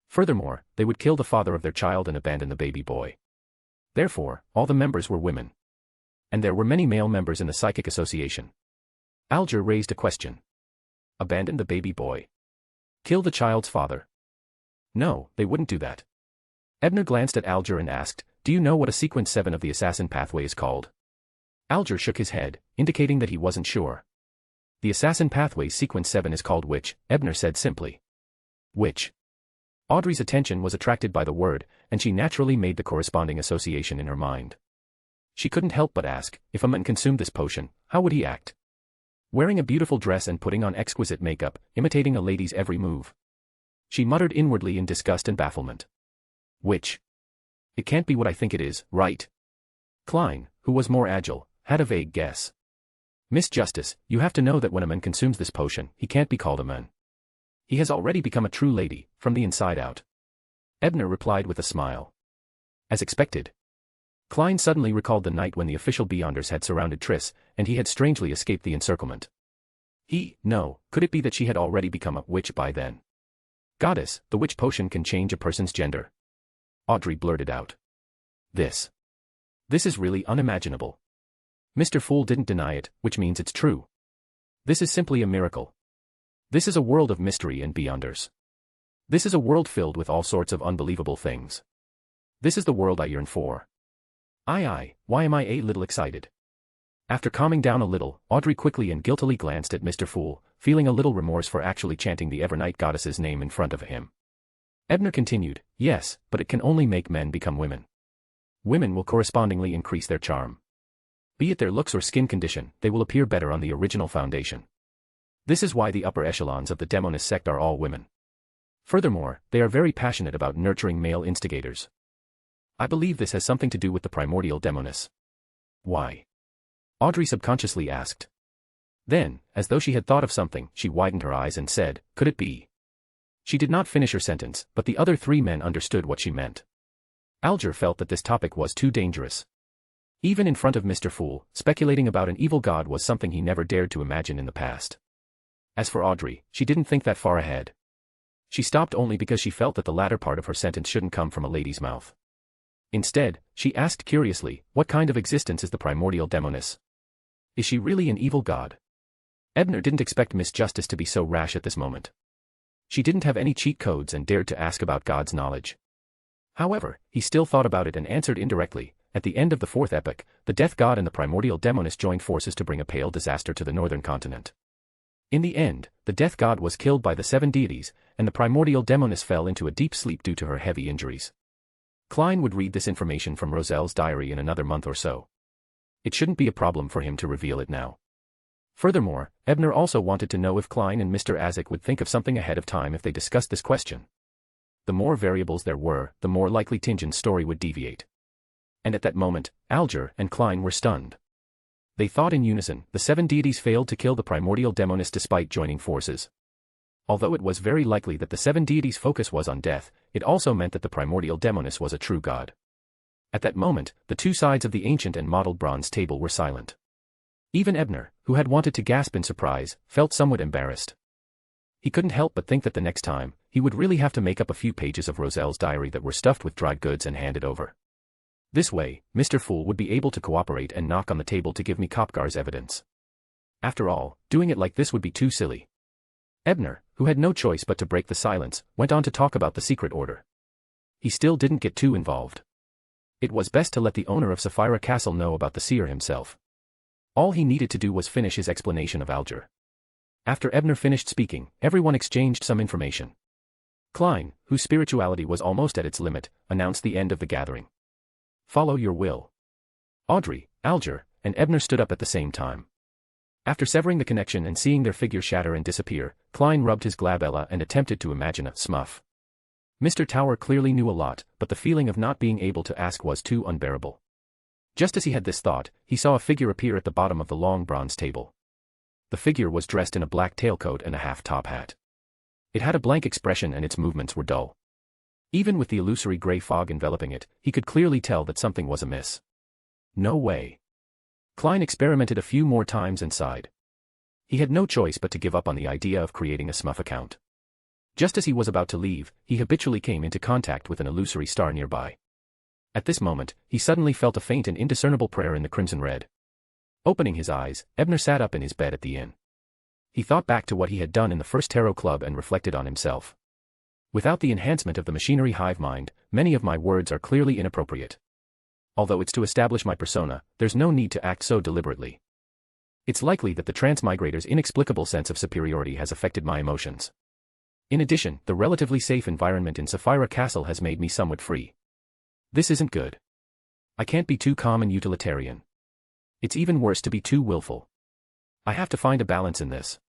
Furthermore, they would kill the father of their child and abandon the baby boy. Therefore, all the members were women. And there were many male members in the Psychic Association. Alger raised a question. Abandon the baby boy. Kill the child's father. No, they wouldn't do that. Ebner glanced at Alger and asked, do you know what a sequence 7 of the Assassin Pathway is called? Alger shook his head, indicating that he wasn't sure. The Assassin Pathway's sequence 7 is called Witch, Ebner said simply. Witch. Audrey's attention was attracted by the word, and she naturally made the corresponding association in her mind. She couldn't help but ask, if a man consumed this potion, how would he act? Wearing a beautiful dress and putting on exquisite makeup, imitating a lady's every move. She muttered inwardly in disgust and bafflement. Witch. It can't be what I think it is, right? Klein, who was more agile, had a vague guess. Miss Justice, you have to know that when a man consumes this potion, he can't be called a man. He has already become a true lady, from the inside out. Ebner replied with a smile. As expected. Klein suddenly recalled the night when the official Beyonders had surrounded Triss, and he had strangely escaped the encirclement. Could it be that she had already become a witch by then? Goddess, the witch potion can change a person's gender. Audrey blurted out. This is really unimaginable. Mr. Fool didn't deny it, which means it's true. This is simply a miracle. This is a world of mystery and Beyonders. This is a world filled with all sorts of unbelievable things. This is the world I yearn for. Why am I a little excited? After calming down a little, Audrey quickly and guiltily glanced at Mr. Fool, feeling a little remorse for actually chanting the Evernight goddess's name in front of him. Ebner continued, yes, but it can only make men become women. Women will correspondingly increase their charm. Be it their looks or skin condition, they will appear better on the original foundation. This is why the upper echelons of the demonist sect are all women. Furthermore, they are very passionate about nurturing male instigators. I believe this has something to do with the primordial demoness. Why? Audrey subconsciously asked. Then, as though she had thought of something, she widened her eyes and said, could it be? She did not finish her sentence, but the other three men understood what she meant. Alger felt that this topic was too dangerous. Even in front of Mr. Fool, speculating about an evil god was something he never dared to imagine in the past. As for Audrey, she didn't think that far ahead. She stopped only because she felt that the latter part of her sentence shouldn't come from a lady's mouth. Instead, she asked curiously, what kind of existence is the primordial demoness? Is she really an evil god? Ebner didn't expect Miss Justice to be so rash at this moment. She didn't have any cheat codes and dared to ask about God's knowledge. However, he still thought about it and answered indirectly. At the end of the fourth epoch, the death god and the primordial demoness joined forces to bring a pale disaster to the northern continent. In the end, the death god was killed by the seven deities, and the primordial demoness fell into a deep sleep due to her heavy injuries. Klein would read this information from Roselle's diary in another month or so. It shouldn't be a problem for him to reveal it now. Furthermore, Ebner also wanted to know if Klein and Mr. Azek would think of something ahead of time if they discussed this question. The more variables there were, the more likely Tingen's story would deviate. And at that moment, Alger and Klein were stunned. They thought in unison, the seven deities failed to kill the primordial demoness despite joining forces. Although it was very likely that the seven deities' focus was on death, it also meant that the primordial demoness was a true god. At that moment, the two sides of the ancient and modeled bronze table were silent. Even Ebner, who had wanted to gasp in surprise, felt somewhat embarrassed. He couldn't help but think that the next time, he would really have to make up a few pages of Roselle's diary that were stuffed with dried goods and hand it over. This way, Mr. Fool would be able to cooperate and knock on the table to give me Kopgar's evidence. After all, doing it like this would be too silly. Ebner, who had no choice but to break the silence, went on to talk about the secret order. He still didn't get too involved. It was best to let the owner of Sapphira Castle know about the seer himself. All he needed to do was finish his explanation of Alger. After Ebner finished speaking, everyone exchanged some information. Klein, whose spirituality was almost at its limit, announced the end of the gathering. Follow your will. Audrey, Alger, and Ebner stood up at the same time. After severing the connection and seeing their figures shatter and disappear, Klein rubbed his glabella and attempted to imagine a smuff. Mr. Tower clearly knew a lot, but the feeling of not being able to ask was too unbearable. Just as he had this thought, he saw a figure appear at the bottom of the long bronze table. The figure was dressed in a black tailcoat and a half-top hat. It had a blank expression and its movements were dull. Even with the illusory gray fog enveloping it, he could clearly tell that something was amiss. No way. Klein experimented a few more times and sighed. He had no choice but to give up on the idea of creating a smuff account. Just as he was about to leave, he habitually came into contact with an illusory star nearby. At this moment, he suddenly felt a faint and indiscernible prayer in the crimson red. Opening his eyes, Ebner sat up in his bed at the inn. He thought back to what he had done in the first tarot club and reflected on himself. Without the enhancement of the machinery hive mind, many of my words are clearly inappropriate. Although it's to establish my persona, there's no need to act so deliberately. It's likely that the transmigrator's inexplicable sense of superiority has affected my emotions. In addition, the relatively safe environment in Sapphira Castle has made me somewhat free. This isn't good. I can't be too calm and utilitarian. It's even worse to be too willful. I have to find a balance in this.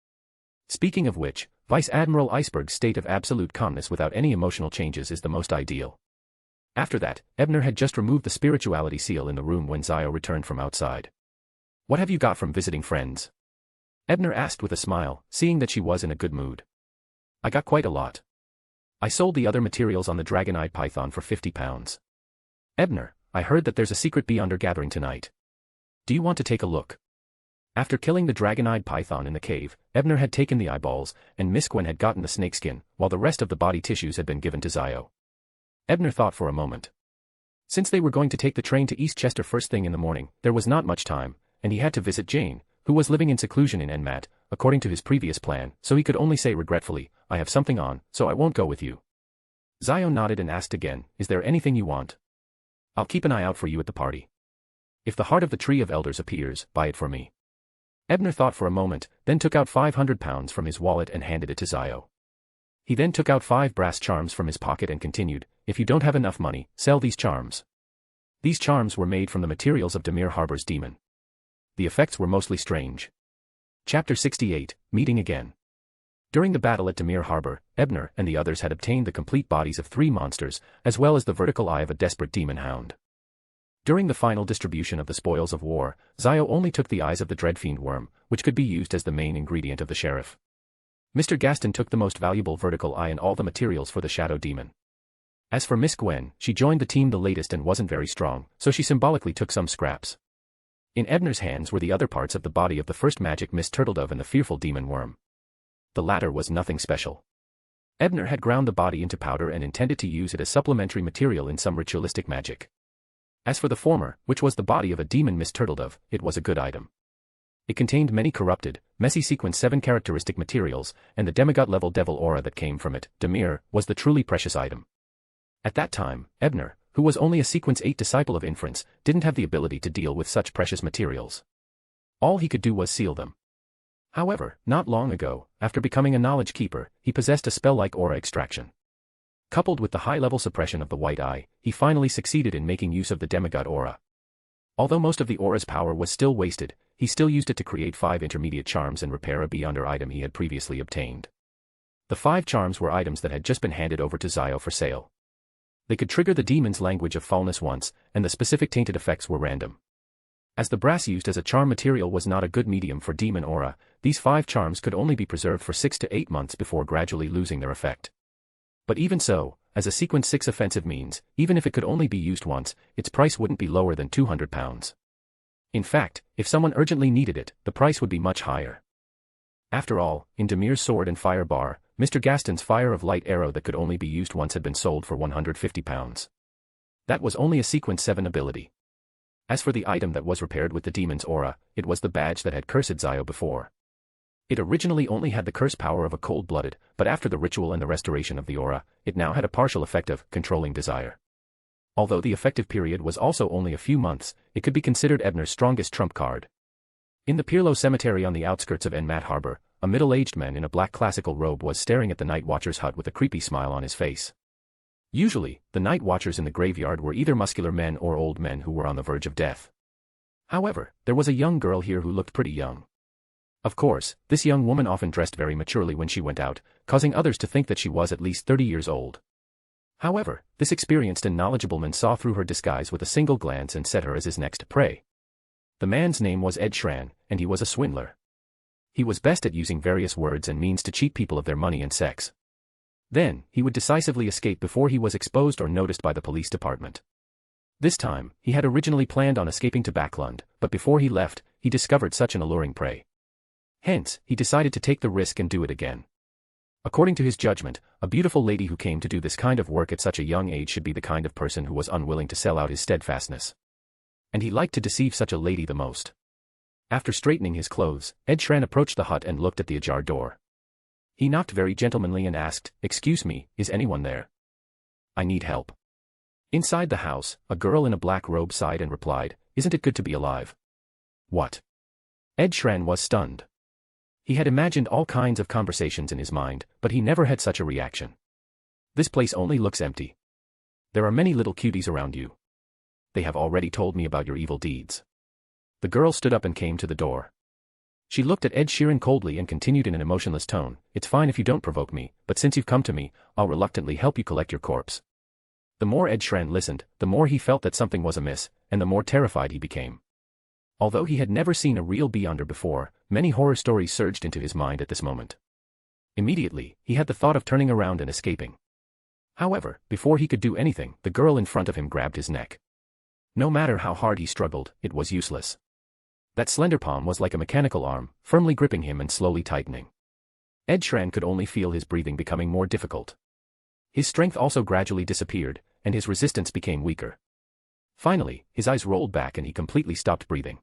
Speaking of which, Vice Admiral Iceberg's state of absolute calmness without any emotional changes is the most ideal. After that, Ebner had just removed the spirituality seal in the room when Zio returned from outside. What have you got from visiting friends? Ebner asked with a smile, seeing that she was in a good mood. I got quite a lot. I sold the other materials on the dragon-eyed python for £50. Ebner, I heard that there's a secret beyonder gathering tonight. Do you want to take a look? After killing the dragon-eyed python in the cave, Ebner had taken the eyeballs, and Miss Gwen had gotten the snakeskin, while the rest of the body tissues had been given to Zio. Ebner thought for a moment. Since they were going to take the train to East Chester first thing in the morning, there was not much time, and he had to visit Jane, who was living in seclusion in Enmat, according to his previous plan, so he could only say regretfully, I have something on, so I won't go with you. Zio nodded and asked again, is there anything you want? I'll keep an eye out for you at the party. If the heart of the tree of elders appears, buy it for me. Ebner thought for a moment, then took out £500 from his wallet and handed it to Zio. He then took out 5 brass charms from his pocket and continued, if you don't have enough money, sell these charms. These charms were made from the materials of Demir Harbor's demon. The effects were mostly strange. Chapter 68, Meeting Again. During the battle at Demir Harbor, Ebner and the others had obtained the complete bodies of 3 monsters, as well as the vertical eye of a desperate demon hound. During the final distribution of the spoils of war, Zio only took the eyes of the Dreadfiend worm, which could be used as the main ingredient of the sheriff. Mr. Gaston took the most valuable vertical eye and all the materials for the shadow demon. As for Miss Gwen, she joined the team the latest and wasn't very strong, so she symbolically took some scraps. In Ebner's hands were the other parts of the body of the first magic Miss Turtledove and the fearful demon worm. The latter was nothing special. Ebner had ground the body into powder and intended to use it as supplementary material in some ritualistic magic. As for the former, which was the body of a demon Miss Turtledove, it was a good item. It contained many corrupted, messy sequence 7 characteristic materials, and the demigod-level devil aura that came from it, Demir, was the truly precious item. At that time, Ebner, who was only a sequence 8 disciple of inference, didn't have the ability to deal with such precious materials. All he could do was seal them. However, not long ago, after becoming a knowledge keeper, he possessed a spell-like aura extraction. Coupled with the high-level suppression of the white eye, he finally succeeded in making use of the demigod aura. Although most of the aura's power was still wasted, he still used it to create 5 intermediate charms and repair a beyonder item he had previously obtained. The 5 charms were items that had just been handed over to Zio for sale. They could trigger the demon's language of foulness once, and the specific tainted effects were random. As the brass used as a charm material was not a good medium for demon aura, these 5 charms could only be preserved for 6 to 8 months before gradually losing their effect. But even so, as a sequence 6 offensive means, even if it could only be used once, its price wouldn't be lower than £200. In fact, if someone urgently needed it, the price would be much higher. After all, in Demir's sword and fire bar, Mr. Gaston's fire of light arrow that could only be used once had been sold for £150. That was only a sequence 7 ability. As for the item that was repaired with the demon's aura, it was the badge that had cursed Zio before. It originally only had the curse power of a cold-blooded, but after the ritual and the restoration of the aura, it now had a partial effect of controlling desire. Although the effective period was also only a few months, it could be considered Ebner's strongest trump card. In the Pirlo cemetery on the outskirts of Enmat Harbor, a middle-aged man in a black classical robe was staring at the night watcher's hut with a creepy smile on his face. Usually, the night watchers in the graveyard were either muscular men or old men who were on the verge of death. However, there was a young girl here who looked pretty young. Of course, this young woman often dressed very maturely when she went out, causing others to think that she was at least 30 years old. However, this experienced and knowledgeable man saw through her disguise with a single glance and set her as his next prey. The man's name was Ed Schran, and he was a swindler. He was best at using various words and means to cheat people of their money and sex. Then, he would decisively escape before he was exposed or noticed by the police department. This time, he had originally planned on escaping to Backlund, but before he left, he discovered such an alluring prey. Hence, he decided to take the risk and do it again. According to his judgment, a beautiful lady who came to do this kind of work at such a young age should be the kind of person who was unwilling to sell out his steadfastness. And he liked to deceive such a lady the most. After straightening his clothes, Ed Schran approached the hut and looked at the ajar door. He knocked very gentlemanly and asked, "Excuse me, is anyone there? I need help." Inside the house, a girl in a black robe sighed and replied, "Isn't it good to be alive?" What? Ed Schran was stunned. He had imagined all kinds of conversations in his mind, but he never had such a reaction. This place only looks empty. There are many little cuties around you. They have already told me about your evil deeds. The girl stood up and came to the door. She looked at Ed Sheeran coldly and continued in an emotionless tone, "It's fine if you don't provoke me, but since you've come to me, I'll reluctantly help you collect your corpse." The more Ed Schran listened, the more he felt that something was amiss, and the more terrified he became. Although he had never seen a real beyonder before, many horror stories surged into his mind at this moment. Immediately, he had the thought of turning around and escaping. However, before he could do anything, the girl in front of him grabbed his neck. No matter how hard he struggled, it was useless. That slender palm was like a mechanical arm, firmly gripping him and slowly tightening. Ed Schran could only feel his breathing becoming more difficult. His strength also gradually disappeared, and his resistance became weaker. Finally, his eyes rolled back and he completely stopped breathing.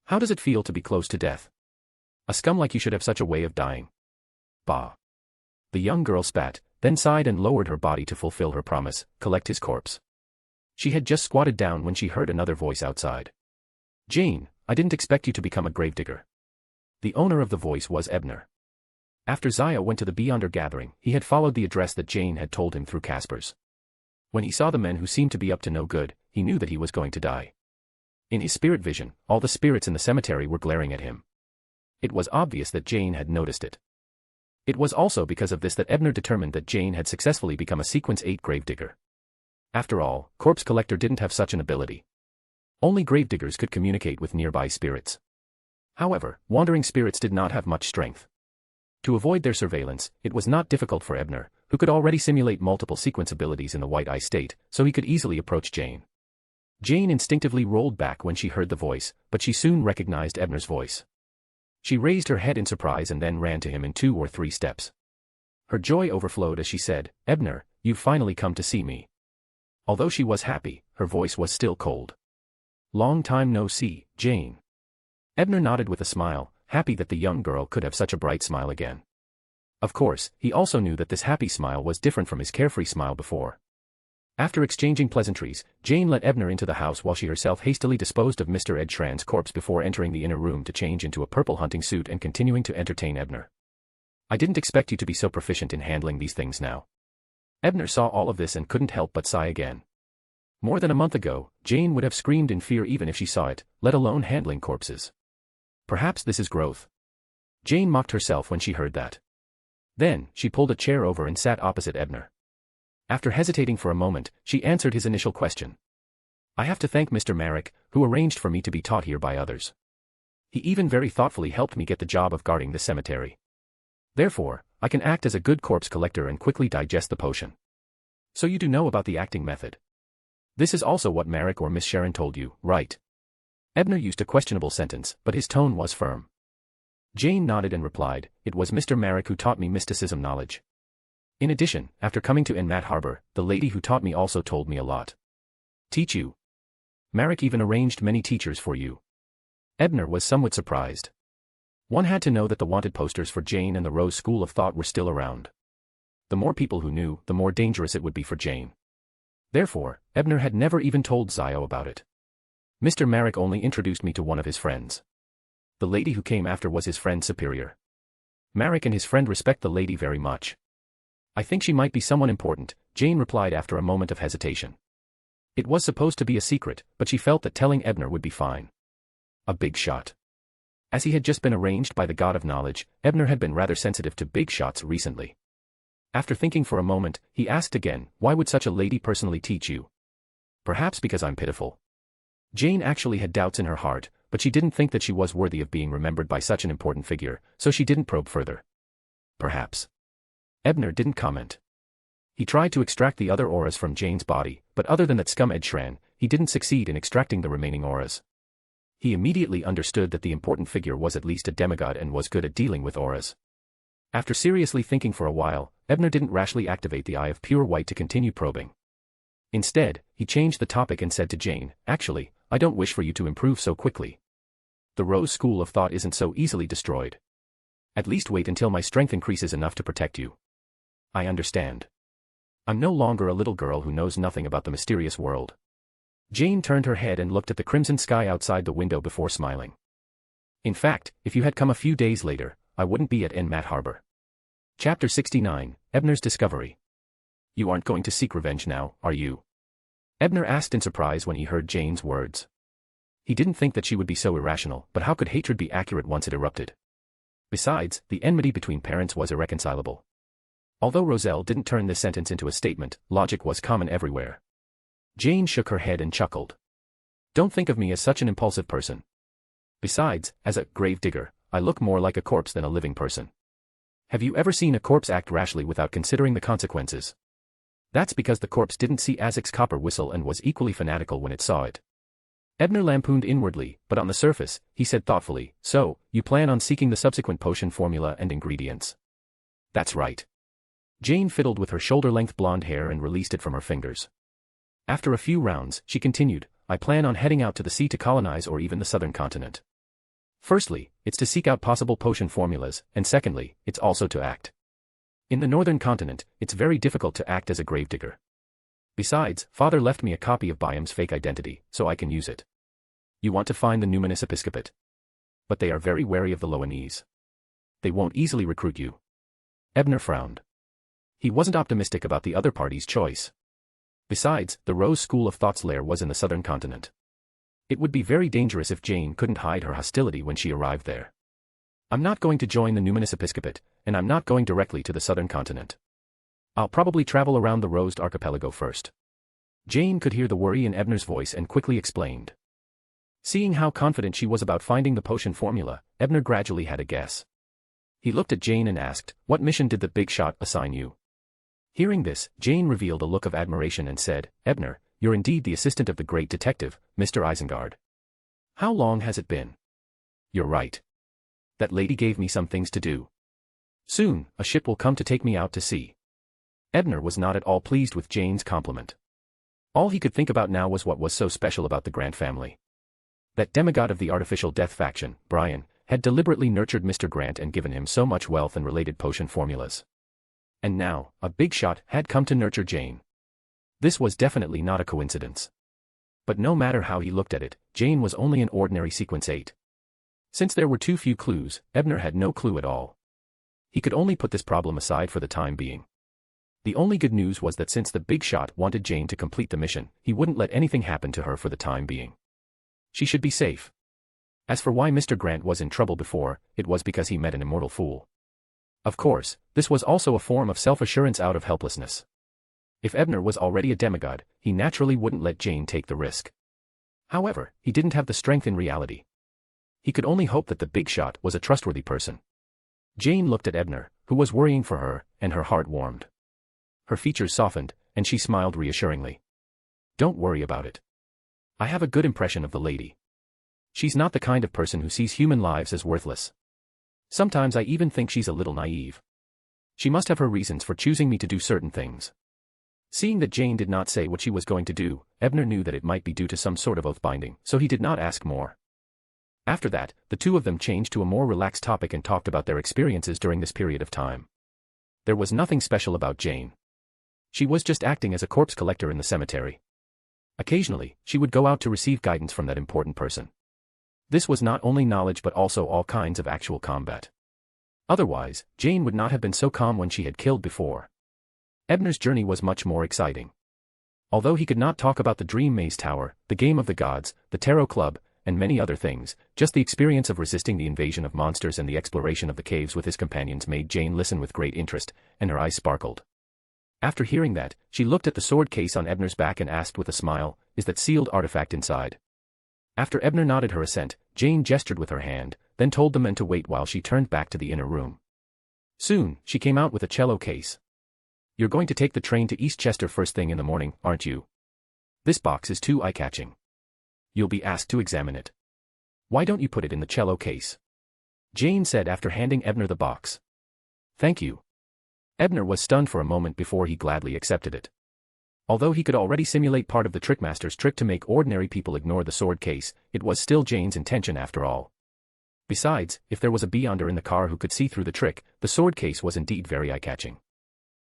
How does it feel to be close to death? A scum like you should have such a way of dying. Bah. The young girl spat, then sighed and lowered her body to fulfill her promise, collect his corpse. She had just squatted down when she heard another voice outside. Jane, I didn't expect you to become a gravedigger. The owner of the voice was Ebner. After Zaya went to the Beyonder gathering, he had followed the address that Jane had told him through Casper's. When he saw the men who seemed to be up to no good, he knew that he was going to die. In his spirit vision, all the spirits in the cemetery were glaring at him. It was obvious that Jane had noticed it. It was also because of this that Ebner determined that Jane had successfully become a Sequence 8 gravedigger. After all, Corpse Collector didn't have such an ability. Only gravediggers could communicate with nearby spirits. However, wandering spirits did not have much strength. To avoid their surveillance, it was not difficult for Ebner, who could already simulate multiple sequence abilities in the White Eye state, so he could easily approach Jane. Jane instinctively rolled back when she heard the voice, but she soon recognized Ebner's voice. She raised her head in surprise and then ran to him in 2 or 3 steps. Her joy overflowed as she said, "Ebner, you've finally come to see me." Although she was happy, her voice was still cold. "Long time no see, Jane." Ebner nodded with a smile, happy that the young girl could have such a bright smile again. Of course, he also knew that this happy smile was different from his carefree smile before. After exchanging pleasantries, Jane let Ebner into the house while she herself hastily disposed of Mr. Ed Schran's corpse before entering the inner room to change into a purple hunting suit and continuing to entertain Ebner. "I didn't expect you to be so proficient in handling these things now." Ebner saw all of this and couldn't help but sigh again. More than a month ago, Jane would have screamed in fear even if she saw it, let alone handling corpses. Perhaps this is growth. Jane mocked herself when she heard that. Then, she pulled a chair over and sat opposite Ebner. After hesitating for a moment, she answered his initial question. "I have to thank Mr. Marek, who arranged for me to be taught here by others. He even very thoughtfully helped me get the job of guarding the cemetery. Therefore, I can act as a good corpse collector and quickly digest the potion." "So you do know about the acting method. This is also what Marek or Miss Sharon told you, right?" Ebner used a questionable sentence, but his tone was firm. Jane nodded and replied, "It was Mr. Marek who taught me mysticism knowledge. In addition, after coming to Enmat Harbor, the lady who taught me also told me a lot." "Teach you? Marek even arranged many teachers for you." Ebner was somewhat surprised. One had to know that the wanted posters for Jane and the Rose School of Thought were still around. The more people who knew, the more dangerous it would be for Jane. Therefore, Ebner had never even told Zio about it. "Mr. Marek only introduced me to one of his friends. The lady who came after was his friend superior. Marek and his friend respect the lady very much." "I think she might be someone important," Jane replied after a moment of hesitation. It was supposed to be a secret, but she felt that telling Ebner would be fine. A big shot. As he had just been arranged by the god of knowledge, Ebner had been rather sensitive to big shots recently. After thinking for a moment, he asked again, "Why would such a lady personally teach you?" "Perhaps because I'm pitiful." Jane actually had doubts in her heart, but she didn't think that she was worthy of being remembered by such an important figure, so she didn't probe further. "Perhaps." Ebner didn't comment. He tried to extract the other auras from Jane's body, but other than that scum Ed Schran, he didn't succeed in extracting the remaining auras. He immediately understood that the important figure was at least a demigod and was good at dealing with auras. After seriously thinking for a while, Ebner didn't rashly activate the Eye of Pure White to continue probing. Instead, he changed the topic and said to Jane, "Actually, I don't wish for you to improve so quickly. The Rose School of Thought isn't so easily destroyed. At least wait until my strength increases enough to protect you." "I understand. I'm no longer a little girl who knows nothing about the mysterious world." Jane turned her head and looked at the crimson sky outside the window before smiling. "In fact, if you had come a few days later, I wouldn't be at Enmat Harbor." Chapter 69, Ebner's Discovery. "You aren't going to seek revenge now, are you?" Ebner asked in surprise when he heard Jane's words. He didn't think that she would be so irrational, but how could hatred be accurate once it erupted? Besides, the enmity between parents was irreconcilable. Although Roselle didn't turn this sentence into a statement, logic was common everywhere. Jane shook her head and chuckled. "Don't think of me as such an impulsive person. Besides, as a grave digger, I look more like a corpse than a living person. Have you ever seen a corpse act rashly without considering the consequences? That's because the corpse didn't see Azek's copper whistle and was equally fanatical when it saw it." Ebner lampooned inwardly, but on the surface, he said thoughtfully, "So, you plan on seeking the subsequent potion formula and ingredients?" "That's right." Jane fiddled with her shoulder-length blonde hair and released it from her fingers. After a few rounds, she continued, "I plan on heading out to the sea to colonize or even the southern continent. Firstly, it's to seek out possible potion formulas, and secondly, it's also to act. In the northern continent, it's very difficult to act as a gravedigger. Besides, Father left me a copy of Byam's fake identity, so I can use it." You want to find the numinous episcopate. But they are very wary of the Loanese. They won't easily recruit you. Ebner frowned. He wasn't optimistic about the other party's choice. Besides, the Rose School of Thought's lair was in the southern continent. It would be very dangerous if Jane couldn't hide her hostility when she arrived there. I'm not going to join the numinous episcopate, and I'm not going directly to the southern continent. I'll probably travel around the Rosed Archipelago first. Jane could hear the worry in Ebner's voice and quickly explained. Seeing how confident she was about finding the potion formula, Ebner gradually had a guess. He looked at Jane and asked, "What mission did the big shot assign you?" Hearing this, Jane revealed a look of admiration and said, "Ebner, you're indeed the assistant of the great detective, Mr. Isengard. How long has it been?" "You're right. That lady gave me some things to do. Soon, a ship will come to take me out to sea." Ebner was not at all pleased with Jane's compliment. All he could think about now was what was so special about the Grant family. That demigod of the artificial death faction, Brian, had deliberately nurtured Mr. Grant and given him so much wealth and related potion formulas. And now, a big shot had come to nurture Jane. This was definitely not a coincidence. But no matter how he looked at it, Jane was only an ordinary Sequence 8. Since there were too few clues, Ebner had no clue at all. He could only put this problem aside for the time being. The only good news was that since the big shot wanted Jane to complete the mission, he wouldn't let anything happen to her for the time being. She should be safe. As for why Mr. Grant was in trouble before, it was because he met an immortal fool. Of course, this was also a form of self-assurance out of helplessness. If Ebner was already a demigod, he naturally wouldn't let Jane take the risk. However, he didn't have the strength in reality. He could only hope that the big shot was a trustworthy person. Jane looked at Ebner, who was worrying for her, and her heart warmed. Her features softened, and she smiled reassuringly. "Don't worry about it. I have a good impression of the lady. She's not the kind of person who sees human lives as worthless. Sometimes I even think she's a little naive. She must have her reasons for choosing me to do certain things." Seeing that Jane did not say what she was going to do, Ebner knew that it might be due to some sort of oath binding, so he did not ask more. After that, the two of them changed to a more relaxed topic and talked about their experiences during this period of time. There was nothing special about Jane. She was just acting as a corpse collector in the cemetery. Occasionally, she would go out to receive guidance from that important person. This was not only knowledge but also all kinds of actual combat. Otherwise, Jane would not have been so calm when she had killed before. Ebner's journey was much more exciting. Although he could not talk about the Dream Maze Tower, the Game of the Gods, the Tarot Club, and many other things, just the experience of resisting the invasion of monsters and the exploration of the caves with his companions made Jane listen with great interest, and her eyes sparkled. After hearing that, she looked at the sword case on Ebner's back and asked with a smile, "Is that sealed artifact inside?" After Ebner nodded her assent, Jane gestured with her hand, then told the men to wait while she turned back to the inner room. Soon, she came out with a cello case. "You're going to take the train to Eastchester first thing in the morning, aren't you? This box is too eye-catching. You'll be asked to examine it. Why don't you put it in the cello case?" Jane said after handing Ebner the box. "Thank you." Ebner was stunned for a moment before he gladly accepted it. Although he could already simulate part of the Trickmaster's trick to make ordinary people ignore the sword case, it was still Jane's intention after all. Besides, if there was a beyonder in the car who could see through the trick, the sword case was indeed very eye-catching.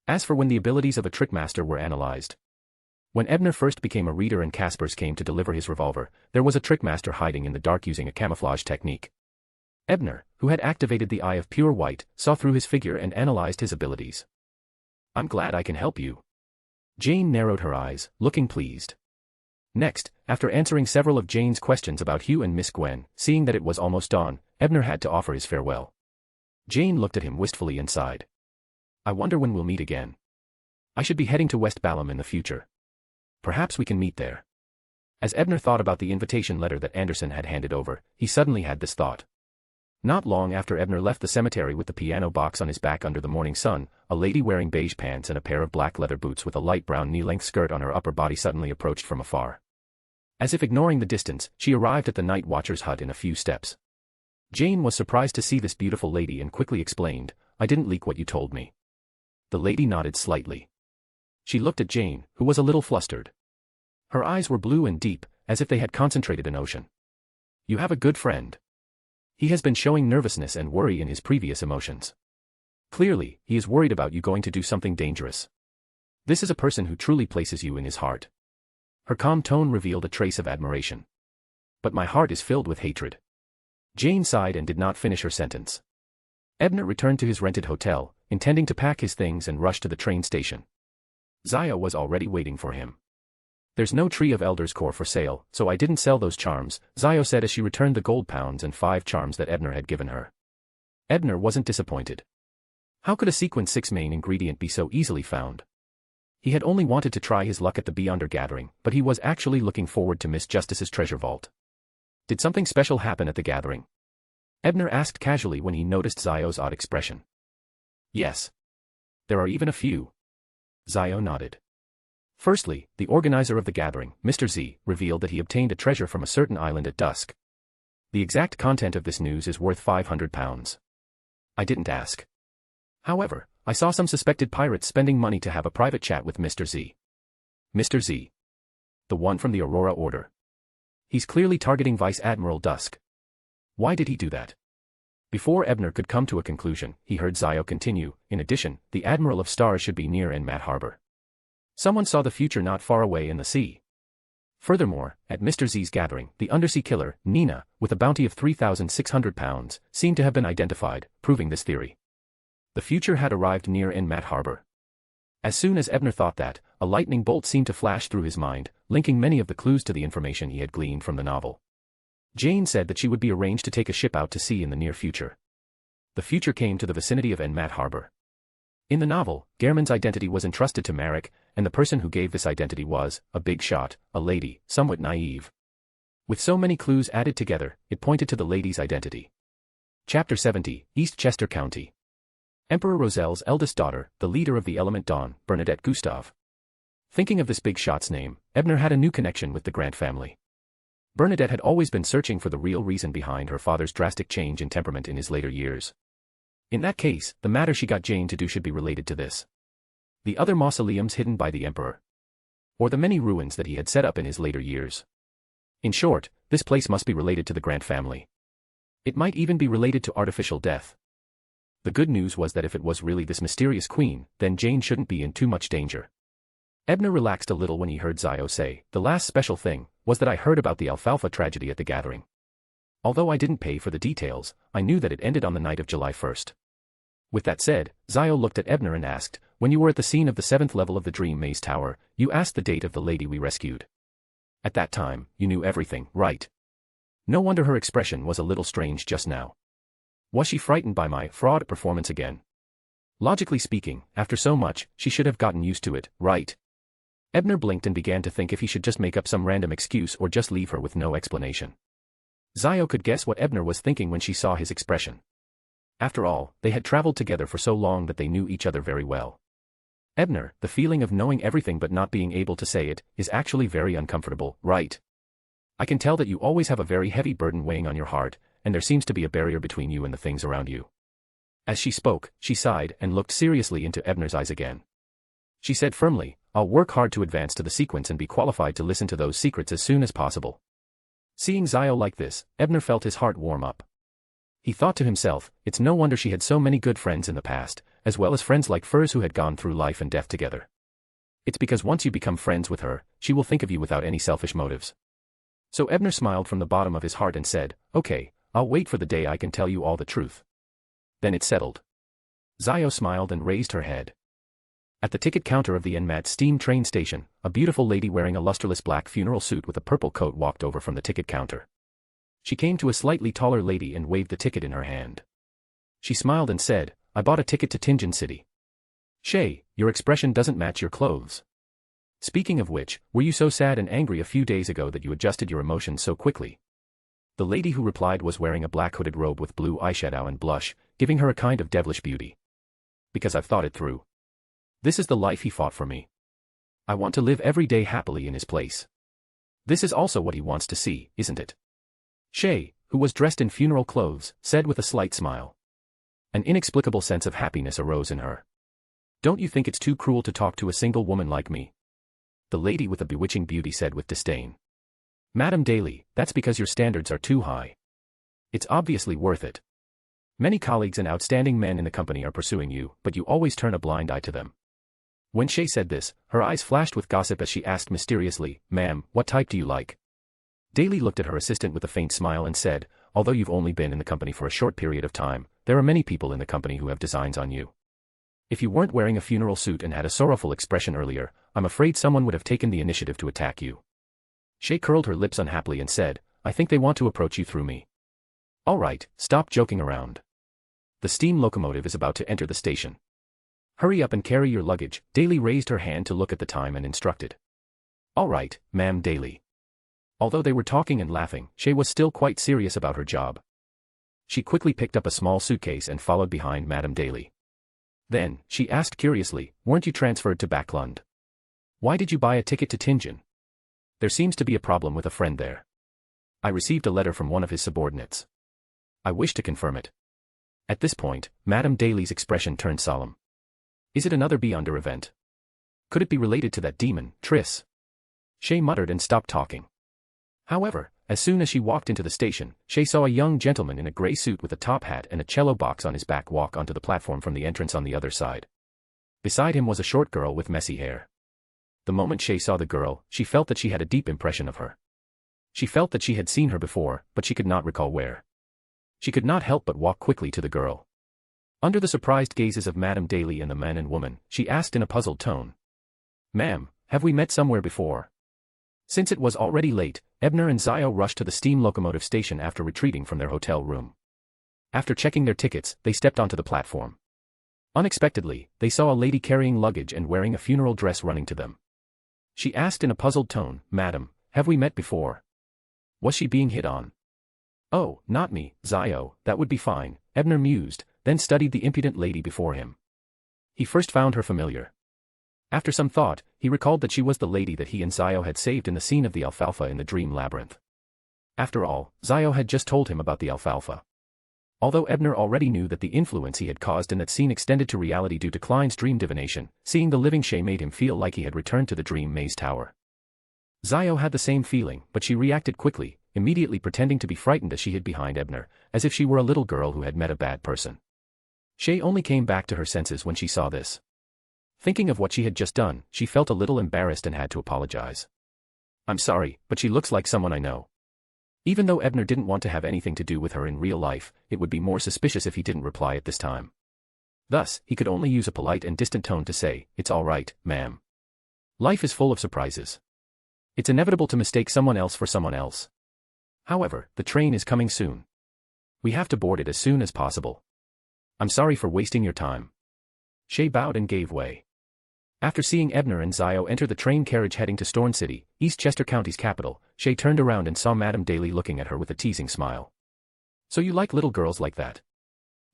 As for when the abilities of a Trickmaster were analyzed. When Ebner first became a reader and Caspers came to deliver his revolver, there was a Trickmaster hiding in the dark using a camouflage technique. Ebner, who had activated the Eye of Pure White, saw through his figure and analyzed his abilities. "I'm glad I can help you." Jane narrowed her eyes, looking pleased. Next, after answering several of Jane's questions about Hugh and Miss Gwen, seeing that it was almost dawn, Ebner had to offer his farewell. Jane looked at him wistfully and sighed. "I wonder when we'll meet again. I should be heading to West Balham in the future. Perhaps we can meet there." As Ebner thought about the invitation letter that Anderson had handed over, he suddenly had this thought. Not long after Ebner left the cemetery with the piano box on his back under the morning sun, a lady wearing beige pants and a pair of black leather boots with a light brown knee-length skirt on her upper body suddenly approached from afar. As if ignoring the distance, she arrived at the night watcher's hut in a few steps. Jane was surprised to see this beautiful lady and quickly explained, "I didn't leak what you told me." The lady nodded slightly. She looked at Jane, who was a little flustered. Her eyes were blue and deep, as if they had concentrated an ocean. "You have a good friend. He has been showing nervousness and worry in his previous emotions. Clearly, he is worried about you going to do something dangerous. This is a person who truly places you in his heart." Her calm tone revealed a trace of admiration. But my heart is filled with hatred. Jane sighed and did not finish her sentence. Ebner returned to his rented hotel, intending to pack his things and rush to the train station. Zio was already waiting for him. There's no tree of Elder's core for sale, so I didn't sell those charms, Zio said as she returned the gold pounds and 5 charms that Ebner had given her. Ebner wasn't disappointed. How could a sequence 6 main ingredient be so easily found? He had only wanted to try his luck at the Beyonder gathering, but he was actually looking forward to Miss Justice's treasure vault. Did something special happen at the gathering? Ebner asked casually when he noticed Zio's odd expression. Yes. There are even a few. Zio nodded. Firstly, the organizer of the gathering, Mr. Z, revealed that he obtained a treasure from a certain island at dusk. The exact content of this news is worth £500. I didn't ask. However, I saw some suspected pirates spending money to have a private chat with Mr. Z. Mr. Z. The one from the Aurora Order. He's clearly targeting Vice Admiral Dusk. Why did he do that? Before Ebner could come to a conclusion, he heard Zio continue, in addition, the Admiral of Stars should be near Enmat Harbor. Someone saw the future not far away in the sea. Furthermore, at Mr. Z's gathering, the undersea killer, Nina, with a bounty of £3,600, seemed to have been identified, proving this theory. The future had arrived near Enmat Harbor. As soon as Ebner thought that, a lightning bolt seemed to flash through his mind, linking many of the clues to the information he had gleaned from the novel. Jane said that she would be arranged to take a ship out to sea in the near future. The future came to the vicinity of Enmat Harbor. In the novel, Gehrman's identity was entrusted to Marek, and the person who gave this identity was, a big shot, a lady, somewhat naive. With so many clues added together, it pointed to the lady's identity. Chapter 70, Eastchester County. Emperor Roselle's eldest daughter, the leader of the Element Dawn, Bernadette Gustave. Thinking of this big shot's name, Ebner had a new connection with the Grant family. Bernadette had always been searching for the real reason behind her father's drastic change in temperament in his later years. In that case, the matter she got Jane to do should be related to this. The other mausoleums hidden by the Emperor. Or the many ruins that he had set up in his later years. In short, this place must be related to the Grant family. It might even be related to artificial death. The good news was that if it was really this mysterious queen, then Jane shouldn't be in too much danger. Ebner relaxed a little when he heard Zio say, "The last special thing was that I heard about the Alfalfa tragedy at the gathering. Although I didn't pay for the details, I knew that it ended on the night of July 1st. With that said, Zio looked at Ebner and asked, "When you were at the scene of the 7th level of the Dream Maze Tower, you asked the date of the lady we rescued. At that time, you knew everything, right?" No wonder her expression was a little strange just now. Was she frightened by my fraud performance again? Logically speaking, after so much, she should have gotten used to it, right? Ebner blinked and began to think if he should just make up some random excuse or just leave her with no explanation. Zio could guess what Ebner was thinking when she saw his expression. After all, they had traveled together for so long that they knew each other very well. Ebner, the feeling of knowing everything but not being able to say it, is actually very uncomfortable, right? I can tell that you always have a very heavy burden weighing on your heart, and there seems to be a barrier between you and the things around you. As she spoke, she sighed and looked seriously into Ebner's eyes again. She said firmly, "I'll work hard to advance to the sequence and be qualified to listen to those secrets as soon as possible." Seeing Zio like this, Ebner felt his heart warm up. He thought to himself, it's no wonder she had so many good friends in the past, as well as friends like Furs who had gone through life and death together. It's because once you become friends with her, she will think of you without any selfish motives. So Ebner smiled from the bottom of his heart and said, "Okay, I'll wait for the day I can tell you all the truth." Then it's settled. Zio smiled and raised her head. At the ticket counter of the Enmat steam train station, a beautiful lady wearing a lusterless black funeral suit with a purple coat walked over from the ticket counter. She came to a slightly taller lady and waved the ticket in her hand. She smiled and said, "I bought a ticket to Tingen City." "Shay, your expression doesn't match your clothes. Speaking of which, were you so sad and angry a few days ago that you adjusted your emotions so quickly?" The lady who replied was wearing a black hooded robe with blue eyeshadow and blush, giving her a kind of devilish beauty. "Because I've thought it through. This is the life he fought for me. I want to live every day happily in his place. This is also what he wants to see, isn't it?" Shay, who was dressed in funeral clothes, said with a slight smile. An inexplicable sense of happiness arose in her. "Don't you think it's too cruel to talk to a single woman like me?" The lady with the bewitching beauty said with disdain. "Madam Daly, that's because your standards are too high. It's obviously worth it. Many colleagues and outstanding men in the company are pursuing you, but you always turn a blind eye to them." When Shay said this, her eyes flashed with gossip as she asked mysteriously, "Ma'am, what type do you like?" Daly looked at her assistant with a faint smile and said, although you've only been in the company for a short period of time, there are many people in the company who have designs on you. If you weren't wearing a funeral suit and had a sorrowful expression earlier, I'm afraid someone would have taken the initiative to attack you. Shay curled her lips unhappily and said, I think they want to approach you through me. All right, stop joking around. The steam locomotive is about to enter the station. Hurry up and carry your luggage. Daly raised her hand to look at the time and instructed. All right, ma'am. Daly. Although they were talking and laughing, Shay was still quite serious about her job. She quickly picked up a small suitcase and followed behind Madame Daly. Then, she asked curiously, weren't you transferred to Backlund? Why did you buy a ticket to Tingen? There seems to be a problem with a friend there. I received a letter from one of his subordinates. I wish to confirm it. At this point, Madame Daly's expression turned solemn. Is it another Beyonder event? Could it be related to that demon, Triss? Shay muttered and stopped talking. However, as soon as she walked into the station, Shay saw a young gentleman in a gray suit with a top hat and a cello box on his back walk onto the platform from the entrance on the other side. Beside him was a short girl with messy hair. The moment Shay saw the girl, she felt that she had a deep impression of her. She felt that she had seen her before, but she could not recall where. She could not help but walk quickly to the girl. Under the surprised gazes of Madame Daly and the man and woman, she asked in a puzzled tone. Ma'am, have we met somewhere before? Since it was already late, Ebner and Zio rushed to the steam locomotive station after retreating from their hotel room. After checking their tickets, they stepped onto the platform. Unexpectedly, they saw a lady carrying luggage and wearing a funeral dress running to them. She asked in a puzzled tone, Madam, have we met before? Was she being hit on? Oh, not me, Zio, that would be fine, Ebner mused, then studied the impudent lady before him. He first found her familiar. After some thought, he recalled that she was the lady that he and Zio had saved in the scene of the alfalfa in the dream labyrinth. After all, Zio had just told him about the alfalfa. Although Ebner already knew that the influence he had caused in that scene extended to reality due to Klein's dream divination, seeing the living Shay made him feel like he had returned to the dream maze tower. Zio had the same feeling, but she reacted quickly, immediately pretending to be frightened as she hid behind Ebner, as if she were a little girl who had met a bad person. Shay only came back to her senses when she saw this. Thinking of what she had just done, she felt a little embarrassed and had to apologize. I'm sorry, but she looks like someone I know. Even though Ebner didn't want to have anything to do with her in real life, it would be more suspicious if he didn't reply at this time. Thus, he could only use a polite and distant tone to say, it's all right, ma'am. Life is full of surprises. It's inevitable to mistake someone else for someone else. However, the train is coming soon. We have to board it as soon as possible. I'm sorry for wasting your time. Shay bowed and gave way. After seeing Ebner and Zio enter the train carriage heading to Storn City, East Chester County's capital, Shay turned around and saw Madame Daly looking at her with a teasing smile. So you like little girls like that?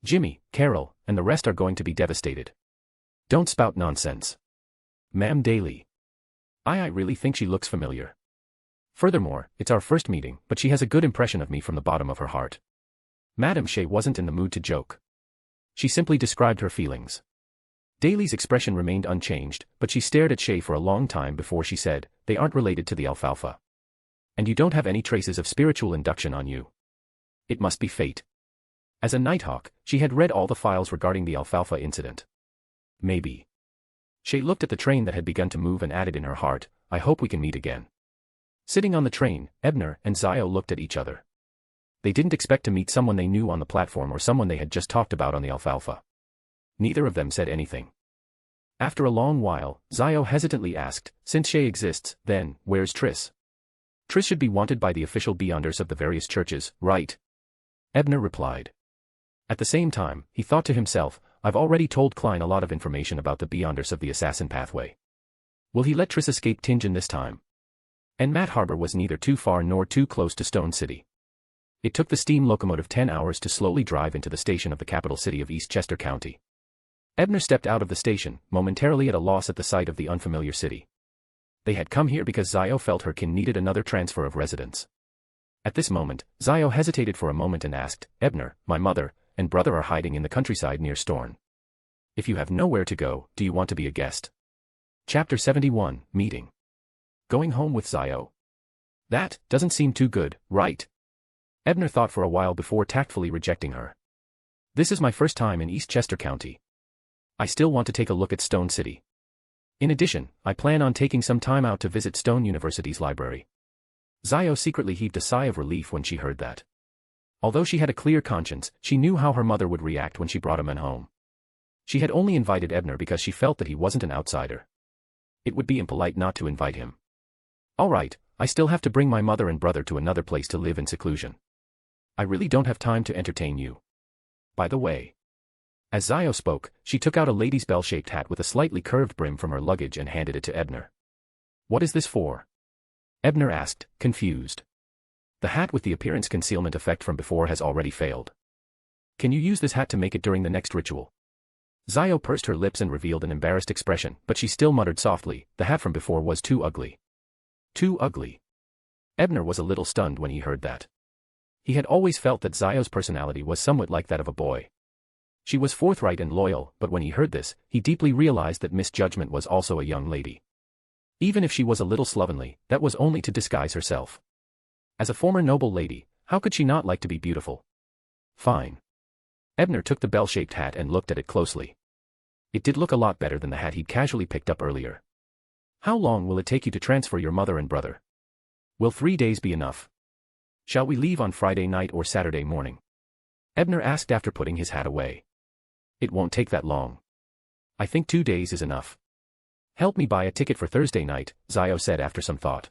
Jimmy, Carol, and the rest are going to be devastated. Don't spout nonsense. Ma'am Daly. I really think she looks familiar. Furthermore, it's our first meeting, but she has a good impression of me from the bottom of her heart. Madame Shay wasn't in the mood to joke. She simply described her feelings. Daly's expression remained unchanged, but she stared at Shay for a long time before she said, they aren't related to the alfalfa. And you don't have any traces of spiritual induction on you. It must be fate. As a Nighthawk, she had read all the files regarding the alfalfa incident. Maybe. Shay looked at the train that had begun to move and added in her heart, I hope we can meet again. Sitting on the train, Ebner and Zio looked at each other. They didn't expect to meet someone they knew on the platform or someone they had just talked about on the alfalfa. Neither of them said anything. After a long while, Zio hesitantly asked, since Shay exists, then, where's Triss? Triss should be wanted by the official Beyonders of the various churches, right? Ebner replied. At the same time, he thought to himself, I've already told Klein a lot of information about the Beyonders of the assassin pathway. Will he let Triss escape Tingen this time? And Matt Harbor was neither too far nor too close to Stone City. It took the steam locomotive 10 hours to slowly drive into the station of the capital city of East Chester County. Ebner stepped out of the station, momentarily at a loss at the sight of the unfamiliar city. They had come here because Zio felt her kin needed another transfer of residence. At this moment, Zio hesitated for a moment and asked, Ebner, my mother and brother are hiding in the countryside near Storn. If you have nowhere to go, do you want to be a guest? Chapter 71, Meeting. Going home with Zio. That doesn't seem too good, right? Ebner thought for a while before tactfully rejecting her. This is my first time in East Chester County. I still want to take a look at Stone City. In addition, I plan on taking some time out to visit Stone University's library. Zio secretly heaved a sigh of relief when she heard that. Although she had a clear conscience, she knew how her mother would react when she brought a man home. She had only invited Ebner because she felt that he wasn't an outsider. It would be impolite not to invite him. All right, I still have to bring my mother and brother to another place to live in seclusion. I really don't have time to entertain you. By the way. As Zio spoke, she took out a lady's bell-shaped hat with a slightly curved brim from her luggage and handed it to Ebner. What is this for? Ebner asked, confused. The hat with the appearance concealment effect from before has already failed. Can you use this hat to make it during the next ritual? Zio pursed her lips and revealed an embarrassed expression, but she still muttered softly, the hat from before was too ugly. Too ugly. Ebner was a little stunned when he heard that. He had always felt that Zio's personality was somewhat like that of a boy. She was forthright and loyal, but when he heard this, he deeply realized that Miss Judgment was also a young lady. Even if she was a little slovenly, that was only to disguise herself. As a former noble lady, how could she not like to be beautiful? Fine. Ebner took the bell-shaped hat and looked at it closely. It did look a lot better than the hat he'd casually picked up earlier. How long will it take you to transfer your mother and brother? Will 3 days be enough? Shall we leave on Friday night or Saturday morning? Ebner asked after putting his hat away. It won't take that long. I think 2 days is enough. Help me buy a ticket for Thursday night, Zio said after some thought.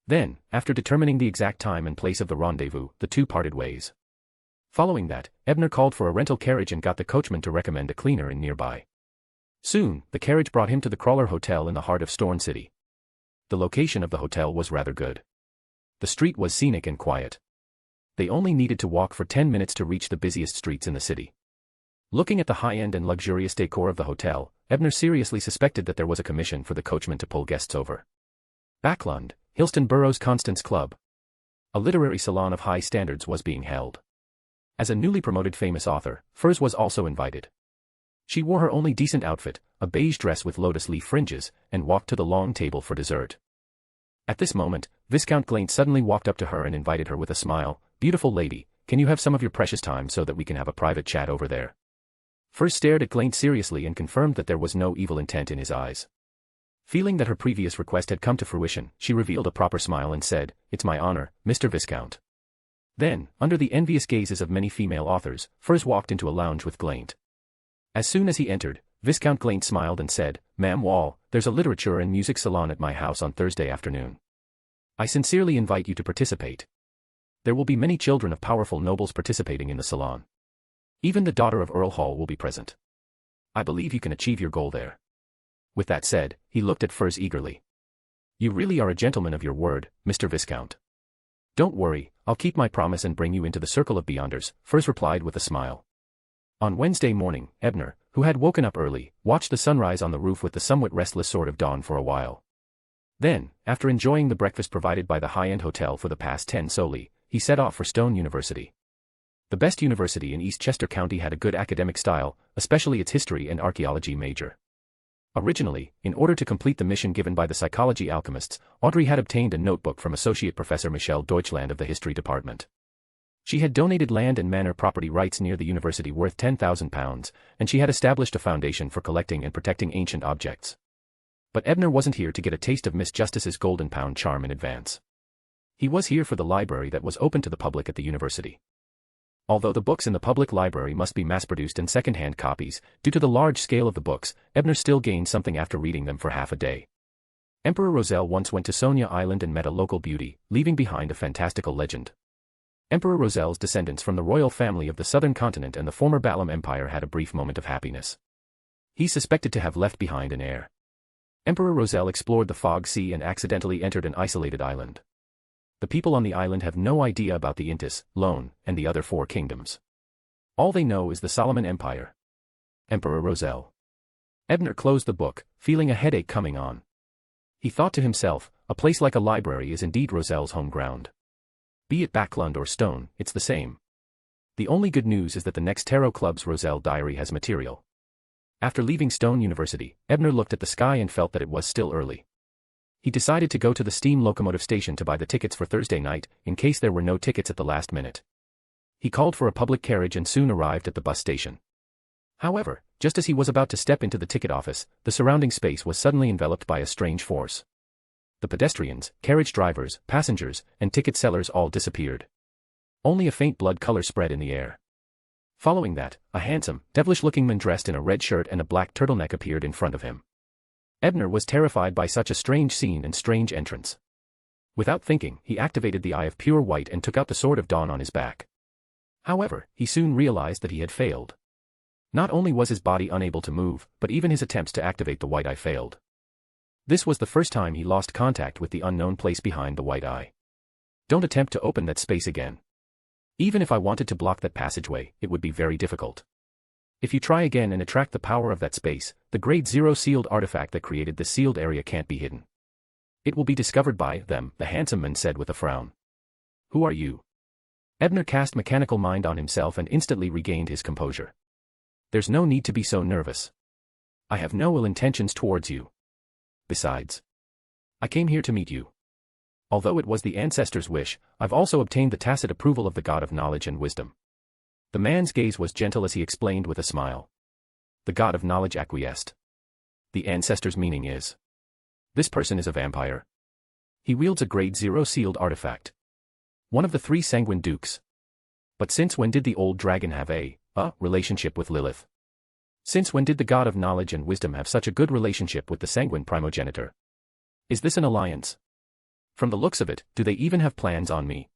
Then, after determining the exact time and place of the rendezvous, the two parted ways. Following that, Ebner called for a rental carriage and got the coachman to recommend a cleaner inn nearby. Soon, the carriage brought him to the Crawler Hotel in the heart of Storn City. The location of the hotel was rather good. The street was scenic and quiet. They only needed to walk for 10 minutes to reach the busiest streets in the city. Looking at the high-end and luxurious decor of the hotel, Ebner seriously suspected that there was a commission for the coachman to pull guests over. Backlund, Hillston Borough's Constance Club. A literary salon of high standards was being held. As a newly promoted famous author, Furs was also invited. She wore her only decent outfit, a beige dress with lotus leaf fringes, and walked to the long table for dessert. At this moment, Viscount Klein suddenly walked up to her and invited her with a smile, "Beautiful lady, can you have some of your precious time so that we can have a private chat over there?" Furs stared at Klein seriously and confirmed that there was no evil intent in his eyes. Feeling that her previous request had come to fruition, she revealed a proper smile and said, "It's my honor, Mr. Viscount." Then, under the envious gazes of many female authors, Furs walked into a lounge with Glaint. As soon as he entered, Viscount Glaint smiled and said, "Ma'am Wall, there's a literature and music salon at my house on Thursday afternoon. I sincerely invite you to participate. There will be many children of powerful nobles participating in the salon. Even the daughter of Earl Hall will be present. I believe you can achieve your goal there." With that said, he looked at Furs eagerly. "You really are a gentleman of your word, Mr. Viscount." "Don't worry, I'll keep my promise and bring you into the circle of Beyonders," Furs replied with a smile. On Wednesday morning, Ebner, who had woken up early, watched the sunrise on the roof with the somewhat restless sort of dawn for a while. Then, after enjoying the breakfast provided by the high-end hotel for the past 10 soli, he set off for Stone University. The best university in Eastchester County had a good academic style, especially its history and archaeology major. Originally, in order to complete the mission given by the psychology alchemists, Audrey had obtained a notebook from Associate Professor Michelle Deutschland of the History Department. She had donated land and manor property rights near the university worth £10,000, and she had established a foundation for collecting and protecting ancient objects. But Ebner wasn't here to get a taste of Miss Justice's golden pound charm in advance. He was here for the library that was open to the public at the university. Although the books in the public library must be mass-produced and second-hand copies, due to the large scale of the books, Ebner still gained something after reading them for half a day. Emperor Roselle once went to Sonia Island and met a local beauty, leaving behind a fantastical legend. Emperor Roselle's descendants from the royal family of the southern continent and the former Balam Empire had a brief moment of happiness. He suspected to have left behind an heir. Emperor Roselle explored the Fog Sea and accidentally entered an isolated island. The people on the island have no idea about the Intis, Lone, and the other 4 kingdoms. All they know is the Solomon Empire. Emperor Roselle. Ebner closed the book, feeling a headache coming on. He thought to himself, a place like a library is indeed Roselle's home ground. Be it Backlund or Stone, it's the same. The only good news is that the next Tarot Club's Roselle diary has material. After leaving Stone University, Ebner looked at the sky and felt that it was still early. He decided to go to the steam locomotive station to buy the tickets for Thursday night, in case there were no tickets at the last minute. He called for a public carriage and soon arrived at the bus station. However, just as he was about to step into the ticket office, the surrounding space was suddenly enveloped by a strange force. The pedestrians, carriage drivers, passengers, and ticket sellers all disappeared. Only a faint blood color spread in the air. Following that, a handsome, devilish-looking man dressed in a red shirt and a black turtleneck appeared in front of him. Ebner was terrified by such a strange scene and strange entrance. Without thinking, he activated the Eye of Pure White and took out the Sword of Dawn on his back. However, he soon realized that he had failed. Not only was his body unable to move, but even his attempts to activate the White Eye failed. This was the first time he lost contact with the unknown place behind the White Eye. Don't attempt to open that space again. Even if I wanted to block that passageway, it would be very difficult. If you try again and attract the power of that space, the Grade 0 sealed artifact that created this sealed area can't be hidden. It will be discovered by them, the handsome man said with a frown. Who are you? Ebner cast mechanical mind on himself and instantly regained his composure. There's no need to be so nervous. I have no ill intentions towards you. Besides, I came here to meet you. Although it was the ancestor's wish, I've also obtained the tacit approval of the God of Knowledge and Wisdom. The man's gaze was gentle as he explained with a smile. The God of Knowledge acquiesced. The ancestor's meaning is. This person is a vampire. He wields a Grade 0 sealed artifact. One of the 3 sanguine dukes. But since when did the old dragon have a relationship with Lilith? Since when did the God of Knowledge and Wisdom have such a good relationship with the sanguine primogenitor? Is this an alliance? From the looks of it, do they even have plans on me?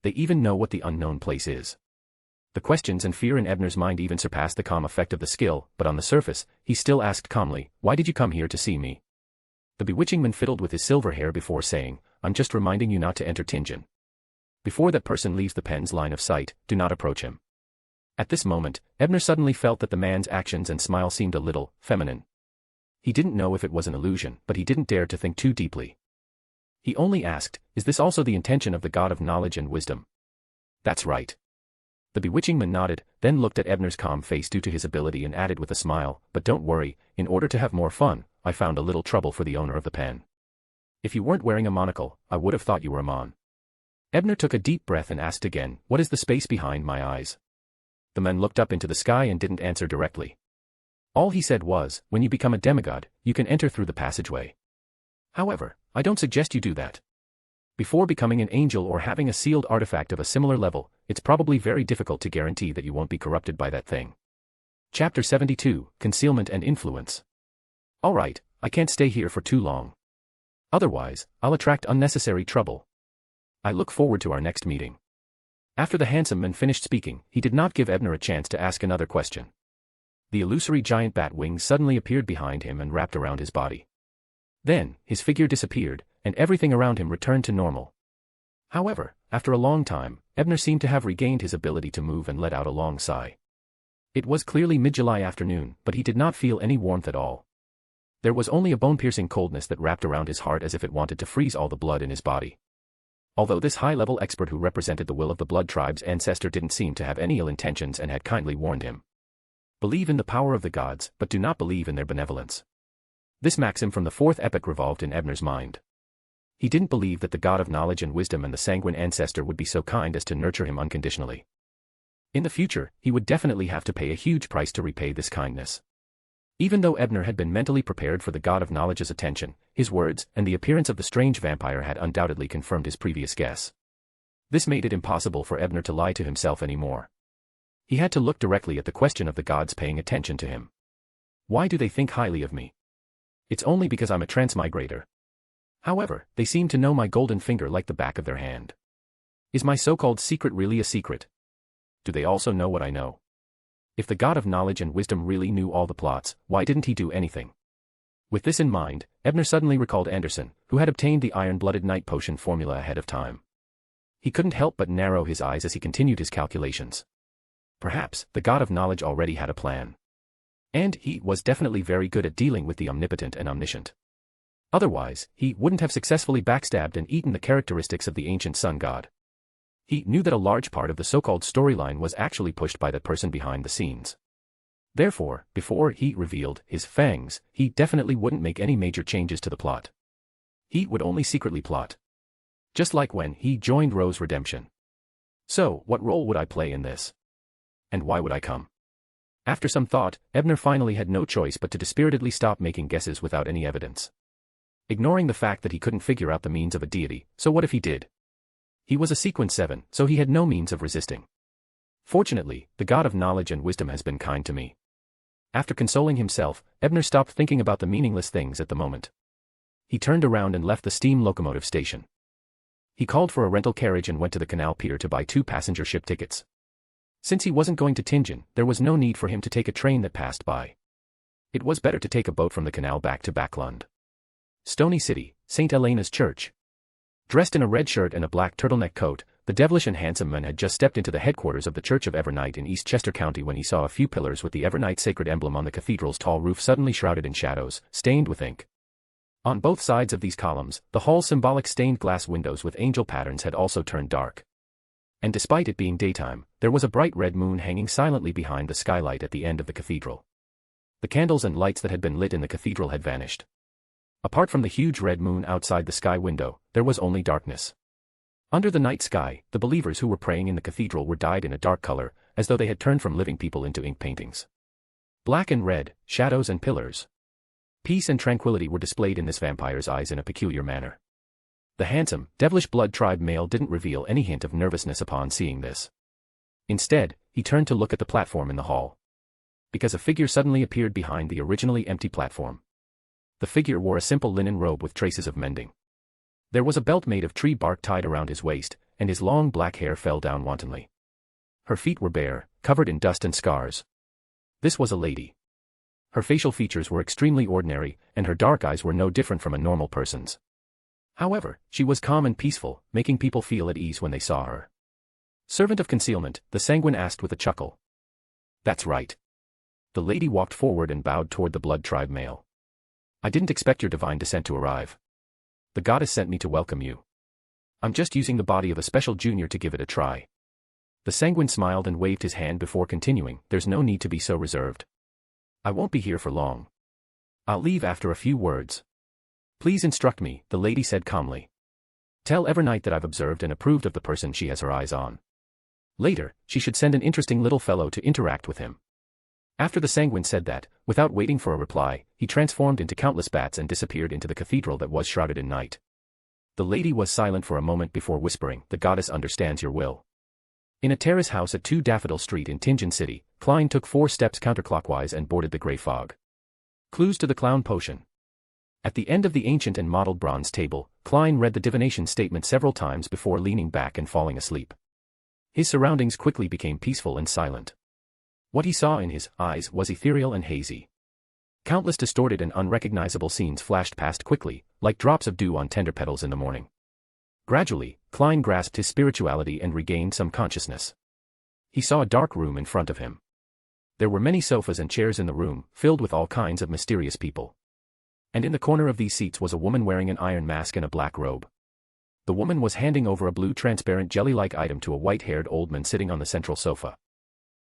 They even know what the unknown place is. The questions and fear in Ebner's mind even surpassed the calm effect of the skill, but on the surface, he still asked calmly, why did you come here to see me? The bewitching man fiddled with his silver hair before saying, I'm just reminding you not to enter Tingen. Before that person leaves the pen's line of sight, do not approach him. At this moment, Ebner suddenly felt that the man's actions and smile seemed a little feminine. He didn't know if it was an illusion, but he didn't dare to think too deeply. He only asked, is this also the intention of the God of Knowledge and Wisdom? That's right. The bewitching man nodded, then looked at Ebner's calm face due to his ability and added with a smile, but don't worry, in order to have more fun, I found a little trouble for the owner of the pen. If you weren't wearing a monocle, I would have thought you were a mon. Ebner took a deep breath and asked again, what is the space behind my eyes? The man looked up into the sky and didn't answer directly. All he said was, when you become a demigod, you can enter through the passageway. However, I don't suggest you do that. Before becoming an angel or having a sealed artifact of a similar level, it's probably very difficult to guarantee that you won't be corrupted by that thing. Chapter 72, Concealment and Influence. Alright, I can't stay here for too long. Otherwise, I'll attract unnecessary trouble. I look forward to our next meeting. After the handsome man finished speaking, he did not give Ebner a chance to ask another question. The illusory giant bat wings suddenly appeared behind him and wrapped around his body. Then, his figure disappeared, and everything around him returned to normal. However, after a long time, Ebner seemed to have regained his ability to move and let out a long sigh. It was clearly mid-July afternoon, but he did not feel any warmth at all. There was only a bone-piercing coldness that wrapped around his heart as if it wanted to freeze all the blood in his body. Although this high-level expert who represented the will of the Blood Tribe's ancestor didn't seem to have any ill intentions and had kindly warned him. Believe in the power of the gods, but do not believe in their benevolence. This maxim from the 4th epoch revolved in Ebner's mind. He didn't believe that the God of Knowledge and Wisdom and the sanguine ancestor would be so kind as to nurture him unconditionally. In the future, he would definitely have to pay a huge price to repay this kindness. Even though Ebner had been mentally prepared for the God of Knowledge's attention, his words and the appearance of the strange vampire had undoubtedly confirmed his previous guess. This made it impossible for Ebner to lie to himself anymore. He had to look directly at the question of the gods paying attention to him. Why do they think highly of me? It's only because I'm a transmigrator. However, they seem to know my golden finger like the back of their hand. Is my so-called secret really a secret? Do they also know what I know? If the God of Knowledge and Wisdom really knew all the plots, why didn't he do anything? With this in mind, Ebner suddenly recalled Anderson, who had obtained the iron-blooded night potion formula ahead of time. He couldn't help but narrow his eyes as he continued his calculations. Perhaps, the God of Knowledge already had a plan. And he was definitely very good at dealing with the omnipotent and omniscient. Otherwise, he wouldn't have successfully backstabbed and eaten the characteristics of the ancient sun god. He knew that a large part of the so-called storyline was actually pushed by that person behind the scenes. Therefore, before he revealed his fangs, he definitely wouldn't make any major changes to the plot. He would only secretly plot. Just like when he joined Rose Redemption. So, what role would I play in this? And why would I come? After some thought, Ebner finally had no choice but to dispiritedly stop making guesses without any evidence. ignoring the fact that he couldn't figure out the means of a deity. So what if he did? He was a sequence 7, so he had no means of resisting. Fortunately, the God of knowledge and wisdom has been kind to me. After consoling himself, Ebner stopped thinking about the meaningless things at the moment. He turned around and left the steam locomotive station. He called for a rental carriage and went to the canal pier to buy 2 passenger ship tickets. Since he wasn't going to Tingen, there was no need for him to take a train that passed by. It was better to take a boat from the canal back to Backlund. Stony City, St. Elena's Church. Dressed in a red shirt and a black turtleneck coat, the devilish and handsome man had just stepped into the headquarters of the Church of Evernight in East Chester County when he saw a few pillars with the Evernight sacred emblem on the cathedral's tall roof suddenly shrouded in shadows, stained with ink. On both sides of these columns, the hall's symbolic stained glass windows with angel patterns had also turned dark. And despite it being daytime, there was a bright red moon hanging silently behind the skylight at the end of the cathedral. The candles and lights that had been lit in the cathedral had vanished. Apart from the huge red moon outside the sky window, there was only darkness. Under the night sky, the believers who were praying in the cathedral were dyed in a dark color, as though they had turned from living people into ink paintings. Black and red, shadows and pillars. Peace and tranquility were displayed in this vampire's eyes in a peculiar manner. The handsome, devilish blood tribe male didn't reveal any hint of nervousness upon seeing this. Instead, he turned to look at the platform in the hall. Because a figure suddenly appeared behind the originally empty platform. The figure wore a simple linen robe with traces of mending. There was a belt made of tree bark tied around his waist, and his long black hair fell down wantonly. Her feet were bare, covered in dust and scars. This was a lady. Her facial features were extremely ordinary, and her dark eyes were no different from a normal person's. However, she was calm and peaceful, making people feel at ease when they saw her. Servant of concealment, the sanguine asked with a chuckle. That's right. The lady walked forward and bowed toward the blood tribe male. I didn't expect your divine descent to arrive. The goddess sent me to welcome you. I'm just using the body of a special junior to give it a try. The sanguine smiled and waved his hand before continuing, there's no need to be so reserved. I won't be here for long. I'll leave after a few words. Please instruct me, the lady said calmly. Tell Evernight that I've observed and approved of the person she has her eyes on. Later, she should send an interesting little fellow to interact with him. After the sanguine said that, without waiting for a reply, he transformed into countless bats and disappeared into the cathedral that was shrouded in night. The lady was silent for a moment before whispering, the goddess understands your will. In a terrace house at 2 Daffodil Street in Tingen City, Klein took 4 steps counterclockwise and boarded the gray fog. Clues to the clown potion. At the end of the ancient and mottled bronze table, Klein read the divination statement several times before leaning back and falling asleep. His surroundings quickly became peaceful and silent. What he saw in his eyes was ethereal and hazy. Countless distorted and unrecognizable scenes flashed past quickly, like drops of dew on tender petals in the morning. Gradually, Klein grasped his spirituality and regained some consciousness. He saw a dark room in front of him. There were many sofas and chairs in the room, filled with all kinds of mysterious people. And in the corner of these seats was a woman wearing an iron mask and a black robe. The woman was handing over a blue transparent jelly-like item to a white-haired old man sitting on the central sofa.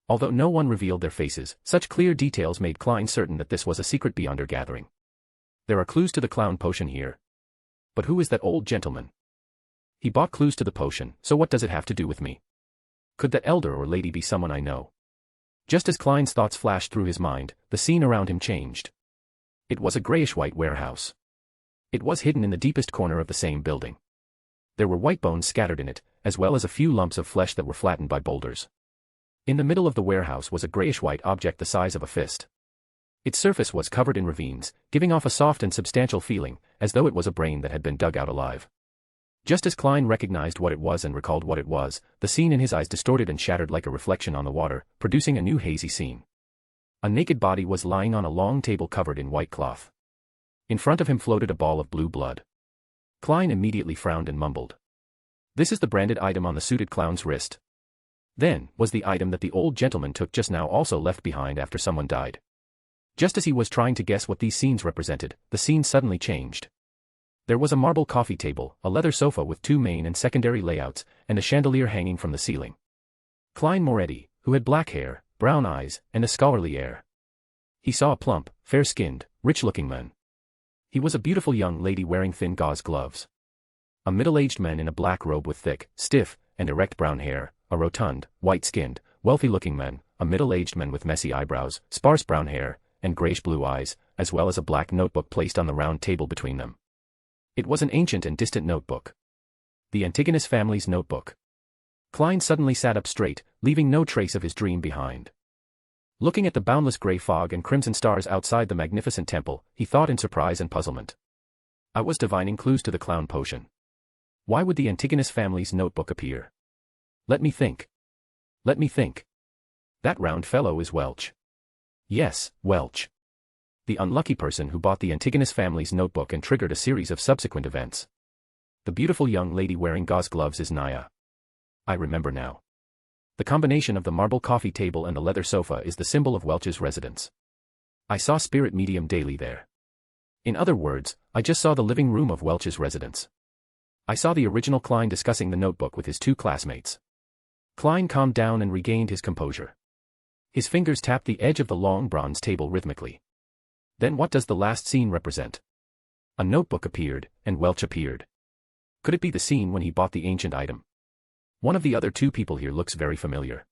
Although no one revealed their faces, such clear details made Klein certain that this was a secret beyonder gathering. There are clues to the clown potion here. But who is that old gentleman? He bought clues to the potion, so what does it have to do with me? Could that elder or lady be someone I know? Just as Klein's thoughts flashed through his mind, the scene around him changed. It was a grayish-white warehouse. It was hidden in the deepest corner of the same building. There were white bones scattered in it, as well as a few lumps of flesh that were flattened by boulders. In the middle of the warehouse was a grayish-white object the size of a fist. Its surface was covered in ravines, giving off a soft and substantial feeling, as though it was a brain that had been dug out alive. Just as Klein recognized what it was and recalled what it was, the scene in his eyes distorted and shattered like a reflection on the water, producing a new hazy scene. A naked body was lying on a long table covered in white cloth. In front of him floated a ball of blue blood. Klein immediately frowned and mumbled. This is the branded item on the suited clown's wrist. Then, was the item that the old gentleman took just now also left behind after someone died? Just as he was trying to guess what these scenes represented, the scene suddenly changed. There was a marble coffee table, a leather sofa with 2 main and secondary layouts, and a chandelier hanging from the ceiling. Klein Moretti, who had black hair, brown eyes, and a scholarly air. He saw a plump, fair-skinned, rich-looking man. He was a beautiful young lady wearing thin gauze gloves. A middle-aged man in a black robe with thick, stiff, and erect brown hair, a rotund, white-skinned, wealthy-looking man, a middle-aged man with messy eyebrows, sparse brown hair, and grayish-blue eyes, as well as a black notebook placed on the round table between them. It was an ancient and distant notebook. The Antigonus family's notebook. Klein suddenly sat up straight, leaving no trace of his dream behind. Looking at the boundless gray fog and crimson stars outside the magnificent temple, he thought in surprise and puzzlement. I was divining clues to the clown potion. Why would the Antigonus family's notebook appear? Let me think. Let me think. That round fellow is Welch. Yes, Welch. The unlucky person who bought the Antigonus family's notebook and triggered a series of subsequent events. The beautiful young lady wearing gauze gloves is Naya. I remember now. The combination of the marble coffee table and the leather sofa is the symbol of Welch's residence. I saw spirit medium daily there. In other words, I just saw the living room of Welch's residence. I saw the original Klein discussing the notebook with his two classmates. Klein calmed down and regained his composure. His fingers tapped the edge of the long bronze table rhythmically. Then what does the last scene represent? A notebook appeared, and Welch appeared. Could it be the scene when he bought the ancient item? One of the other two people here looks very familiar.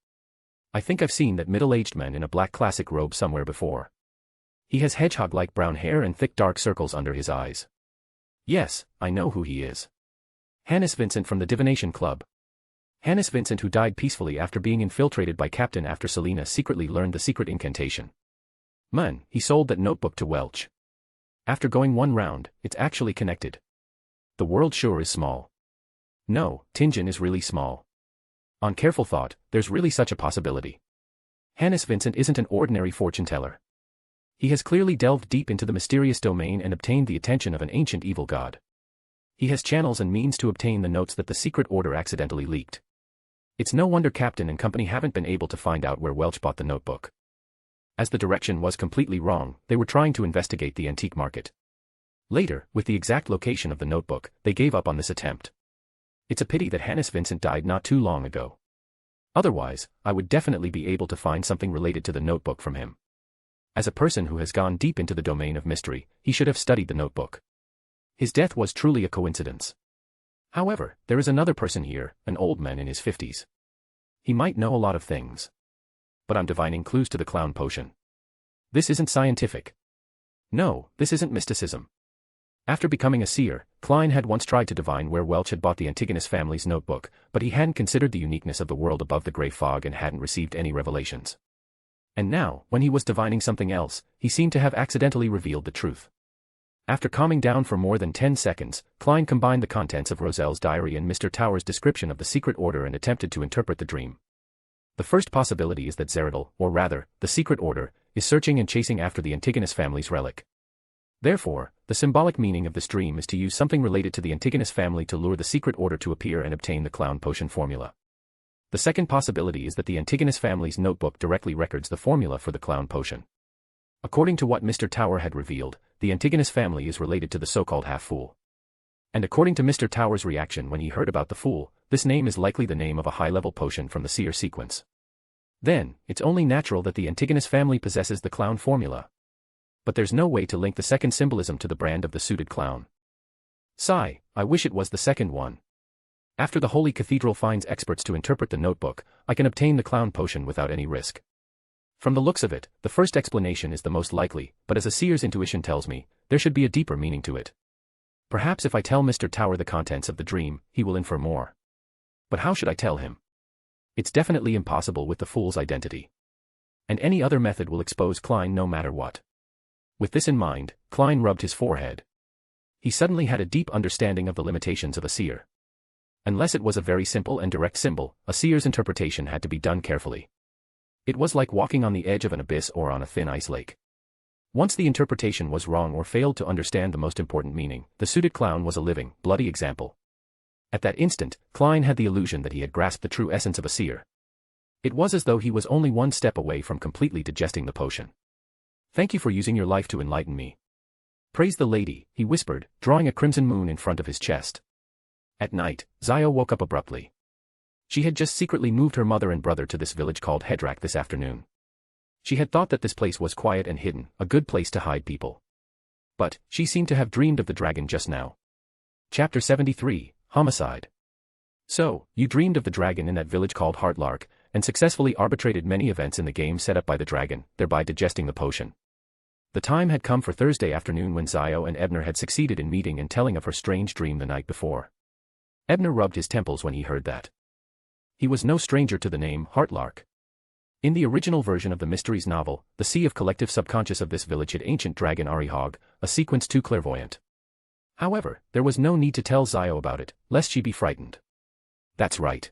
I think I've seen that middle-aged man in a black classic robe somewhere before. He has hedgehog-like brown hair and thick dark circles under his eyes. Yes, I know who he is. Hannes Vincent from the Divination Club. Hannes Vincent, who died peacefully after being infiltrated by Captain after Selena secretly learned the secret incantation. Man, he sold that notebook to Welch. After going one round, it's actually connected. The world sure is small. No, Tingen is really small. On careful thought, there's really such a possibility. Hannes Vincent isn't an ordinary fortune teller. He has clearly delved deep into the mysterious domain and obtained the attention of an ancient evil god. He has channels and means to obtain the notes that the secret order accidentally leaked. It's no wonder Captain and company haven't been able to find out where Welch bought the notebook. As the direction was completely wrong, they were trying to investigate the antique market. Later, with the exact location of the notebook, they gave up on this attempt. It's a pity that Hannes Vincent died not too long ago. Otherwise, I would definitely be able to find something related to the notebook from him. As a person who has gone deep into the domain of mystery, he should have studied the notebook. His death was truly a coincidence. However, there is another person here, an old man in his 50s. He might know a lot of things. But I'm divining clues to the clown potion. This isn't scientific. No, this isn't mysticism. After becoming a seer, Klein had once tried to divine where Welch had bought the Antigonus family's notebook, but he hadn't considered the uniqueness of the world above the gray fog and hadn't received any revelations. And now, when he was divining something else, he seemed to have accidentally revealed the truth. After calming down for more than 10 seconds, Klein combined the contents of Roselle's diary and Mr. Tower's description of the secret order and attempted to interpret the dream. The first possibility is that Zeradal, or rather, the secret order, is searching and chasing after the Antigonus family's relic. Therefore, the symbolic meaning of this dream is to use something related to the Antigonus family to lure the secret order to appear and obtain the clown potion formula. The second possibility is that the Antigonus family's notebook directly records the formula for the clown potion. According to what Mr. Tower had revealed, the Antigonus family is related to the so-called half-fool. And according to Mr. Tower's reaction when he heard about the fool, this name is likely the name of a high-level potion from the seer sequence. Then, it's only natural that the Antigonus family possesses the clown formula. But there's no way to link the second symbolism to the brand of the suited clown. Sigh, I wish it was the second one. After the Holy Cathedral finds experts to interpret the notebook, I can obtain the clown potion without any risk. From the looks of it, the first explanation is the most likely, but as a seer's intuition tells me, there should be a deeper meaning to it. Perhaps if I tell Mr. Tower the contents of the dream, he will infer more. But how should I tell him? It's definitely impossible with the fool's identity. And any other method will expose Klein no matter what. With this in mind, Klein rubbed his forehead. He suddenly had a deep understanding of the limitations of a seer. Unless it was a very simple and direct symbol, a seer's interpretation had to be done carefully. It was like walking on the edge of an abyss or on a thin ice lake. Once the interpretation was wrong or failed to understand the most important meaning, the suited clown was a living, bloody example. At that instant, Klein had the illusion that he had grasped the true essence of a seer. It was as though he was only one step away from completely digesting the potion. Thank you for using your life to enlighten me. Praise the lady, he whispered, drawing a crimson moon in front of his chest. At night, Zio woke up abruptly. She had just secretly moved her mother and brother to this village called Hedrak this afternoon. She had thought that this place was quiet and hidden, a good place to hide people. But, she seemed to have dreamed of the dragon just now. Chapter 73, Homicide. So, you dreamed of the dragon in that village called Heartlark, and successfully arbitrated many events in the game set up by the dragon, thereby digesting the potion. The time had come for Thursday afternoon when Zio and Ebner had succeeded in meeting and telling of her strange dream the night before. Ebner rubbed his temples when he heard that. He was no stranger to the name Heartlark. In the original version of the Mysteries novel, the sea of collective subconscious of this village hid ancient dragon Arihog, a sequence too clairvoyant. However, there was no need to tell Zio about it, lest she be frightened. That's right.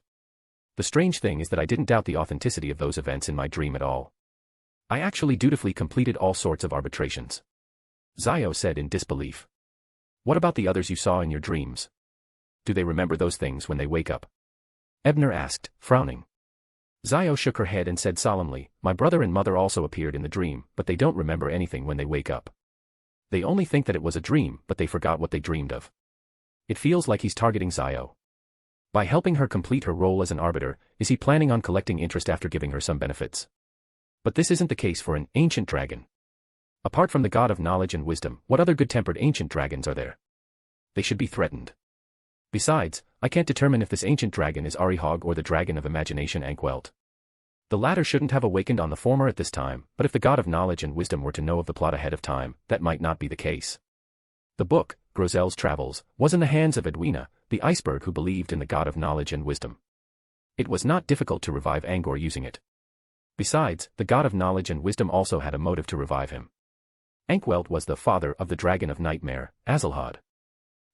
The strange thing is that I didn't doubt the authenticity of those events in my dream at all. I actually dutifully completed all sorts of arbitrations. Zio said in disbelief. What about the others you saw in your dreams? Do they remember those things when they wake up? Ebner asked, frowning. Zio shook her head and said solemnly, my brother and mother also appeared in the dream, but they don't remember anything when they wake up. They only think that it was a dream, but they forgot what they dreamed of. It feels like he's targeting Zio. By helping her complete her role as an arbiter, is he planning on collecting interest after giving her some benefits? But this isn't the case for an ancient dragon. Apart from the god of knowledge and wisdom, what other good-tempered ancient dragons are there? They should be threatened. Besides, I can't determine if this ancient dragon is Arihog or the dragon of imagination Ankwelt. The latter shouldn't have awakened on the former at this time, but if the god of knowledge and wisdom were to know of the plot ahead of time, that might not be the case. The book, Grozel's Travels, was in the hands of Edwina, the iceberg who believed in the god of knowledge and wisdom. It was not difficult to revive Angor using it. Besides, the god of knowledge and wisdom also had a motive to revive him. Ankwelt was the father of the dragon of nightmare, Azelhad.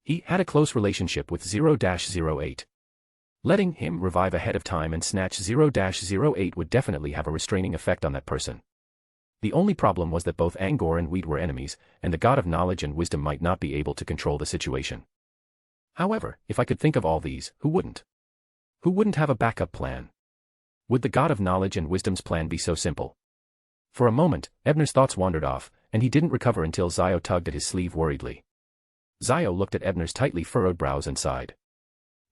He had a close relationship with 0-08. Letting him revive ahead of time and snatch 0-08 would definitely have a restraining effect on that person. The only problem was that both Angor and Wheat were enemies, and the god of knowledge and wisdom might not be able to control the situation. However, if I could think of all these, who wouldn't? Who wouldn't have a backup plan? Would the god of knowledge and wisdom's plan be so simple? For a moment, Ebner's thoughts wandered off, and he didn't recover until Zio tugged at his sleeve worriedly. Zio looked at Ebner's tightly furrowed brows and sighed.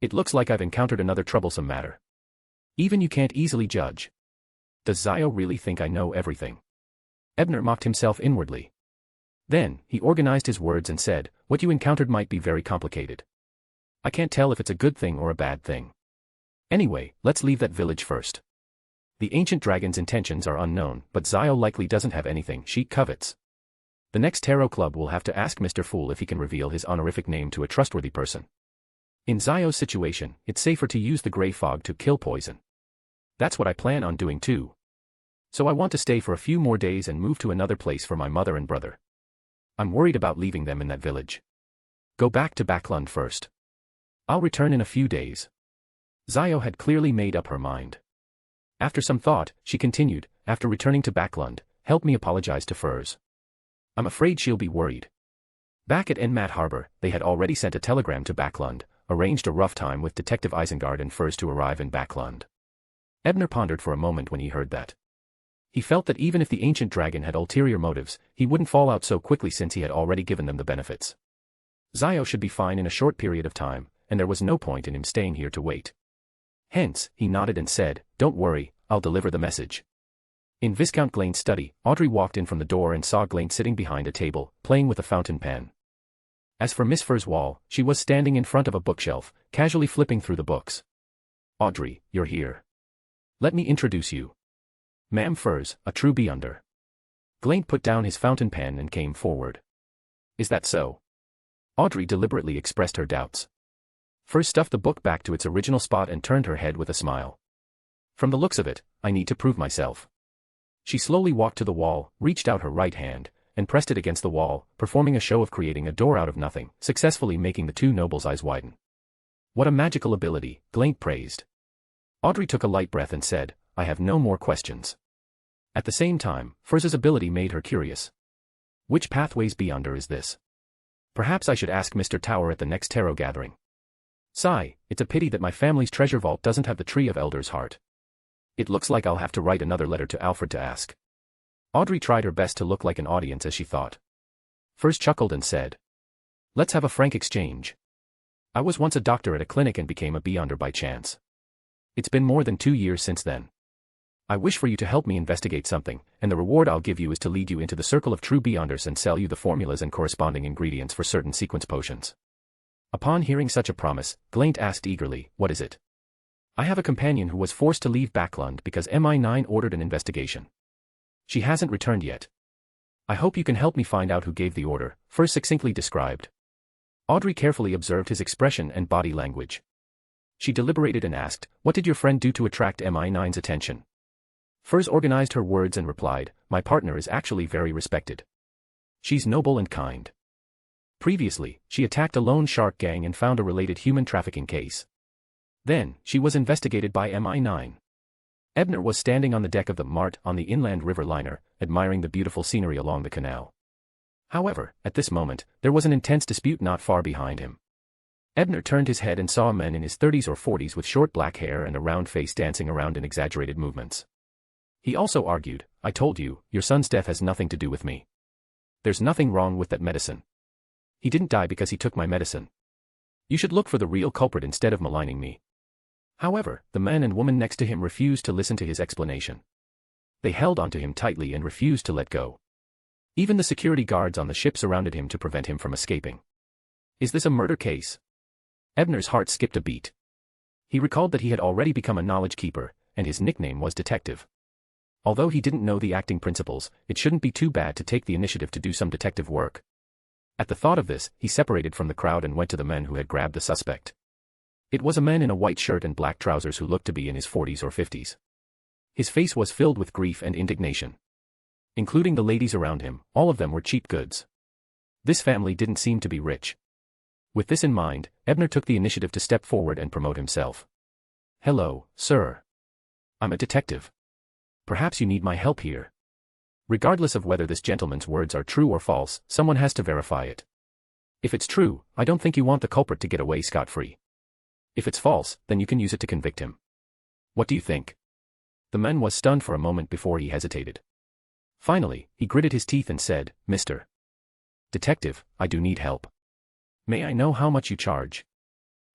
It looks like I've encountered another troublesome matter. Even you can't easily judge. Does Zio really think I know everything? Ebner mocked himself inwardly. Then, he organized his words and said, what you encountered might be very complicated. I can't tell if it's a good thing or a bad thing. Anyway, let's leave that village first. The ancient dragon's intentions are unknown, but Zio likely doesn't have anything she covets. The next tarot club will have to ask Mr. Fool if he can reveal his honorific name to a trustworthy person. In Zio's situation, it's safer to use the gray fog to kill poison. That's what I plan on doing too. So I want to stay for a few more days and move to another place for my mother and brother. I'm worried about leaving them in that village. Go back to Backlund first. I'll return in a few days. Zio had clearly made up her mind. After some thought, she continued, after returning to Backlund, help me apologize to Furs. I'm afraid she'll be worried. Back at Enmat Harbor, they had already sent a telegram to Backlund, arranged a rough time with Detective Isengard and Furs to arrive in Backlund. Ebner pondered for a moment when he heard that. He felt that even if the ancient dragon had ulterior motives, he wouldn't fall out so quickly since he had already given them the benefits. Zio should be fine in a short period of time, and there was no point in him staying here to wait. Hence, he nodded and said, don't worry, I'll deliver the message. In Viscount Glaine's study, Audrey walked in from the door and saw Glaine sitting behind a table, playing with a fountain pen. As for Miss Furs Wall, she was standing in front of a bookshelf, casually flipping through the books. Audrey, you're here. Let me introduce you. Ma'am Furs, a true beyonder. Glaine put down his fountain pen and came forward. Is that so? Audrey deliberately expressed her doubts. Furs stuffed the book back to its original spot and turned her head with a smile. From the looks of it, I need to prove myself. She slowly walked to the wall, reached out her right hand, and pressed it against the wall, performing a show of creating a door out of nothing, successfully making the two nobles' eyes widen. What a magical ability, Glaine praised. Audrey took a light breath and said, I have no more questions. At the same time, Furs's ability made her curious. Which pathways beyonder is this? Perhaps I should ask Mr. Tower at the next tarot gathering. Sigh, it's a pity that my family's treasure vault doesn't have the Tree of Elders heart. It looks like I'll have to write another letter to Alfred to ask. Audrey tried her best to look like an audience as she thought. Furs chuckled and said, let's have a frank exchange. I was once a doctor at a clinic and became a beyonder by chance. It's been more than 2 years since then. I wish for you to help me investigate something, and the reward I'll give you is to lead you into the circle of true beyonders and sell you the formulas and corresponding ingredients for certain sequence potions. Upon hearing such a promise, Glaine asked eagerly, what is it? I have a companion who was forced to leave Backlund because MI9 ordered an investigation. She hasn't returned yet. I hope you can help me find out who gave the order, Furs succinctly described. Audrey carefully observed his expression and body language. She deliberated and asked, "What did your friend do to attract MI9's attention?" Furs organized her words and replied, "My partner is actually very respected. She's noble and kind. Previously, she attacked a loan shark gang and found a related human trafficking case. Then, she was investigated by MI9. Ebner was standing on the deck of the Mart on the inland river liner, admiring the beautiful scenery along the canal. However, at this moment, there was an intense dispute not far behind him. Ebner turned his head and saw a man in his 30s or 40s with short black hair and a round face dancing around in exaggerated movements. He also argued, "I told you, your son's death has nothing to do with me. There's nothing wrong with that medicine. He didn't die because he took my medicine. You should look for the real culprit instead of maligning me." However, the man and woman next to him refused to listen to his explanation. They held onto him tightly and refused to let go. Even the security guards on the ship surrounded him to prevent him from escaping. Is this a murder case? Ebner's heart skipped a beat. He recalled that he had already become a knowledge keeper, and his nickname was Detective. Although he didn't know the acting principles, it shouldn't be too bad to take the initiative to do some detective work. At the thought of this, he separated from the crowd and went to the men who had grabbed the suspect. It was a man in a white shirt and black trousers who looked to be in his 40s or 50s. His face was filled with grief and indignation. Including the ladies around him, all of them were cheap goods. This family didn't seem to be rich. With this in mind, Ebner took the initiative to step forward and promote himself. "Hello, sir. I'm a detective. Perhaps you need my help here. Regardless of whether this gentleman's words are true or false, someone has to verify it. If it's true, I don't think you want the culprit to get away scot-free. If it's false, then you can use it to convict him. What do you think?" The man was stunned for a moment before he hesitated. Finally, he gritted his teeth and said, "Mr. Detective, I do need help. May I know how much you charge?"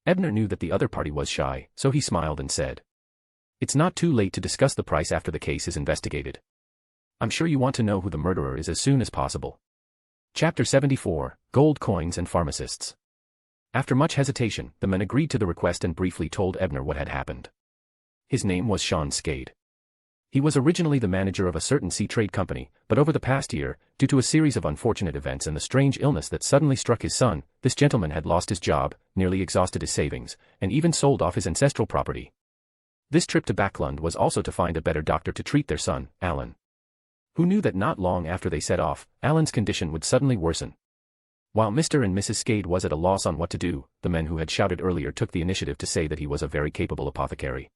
Ebner knew that the other party was shy, so he smiled and said, "It's not too late to discuss the price after the case is investigated. I'm sure you want to know who the murderer is as soon as possible." Chapter 74, Gold Coins and Pharmacists. After much hesitation, the man agreed to the request and briefly told Ebner what had happened. His name was Sean Skade. He was originally the manager of a certain sea trade company, but over the past year, due to a series of unfortunate events and the strange illness that suddenly struck his son, this gentleman had lost his job, nearly exhausted his savings, and even sold off his ancestral property. This trip to Backlund was also to find a better doctor to treat their son, Alan. Who knew that not long after they set off, Alan's condition would suddenly worsen. While Mr. and Mrs. Skade was at a loss on what to do, the men who had shouted earlier took the initiative to say that he was a very capable apothecary.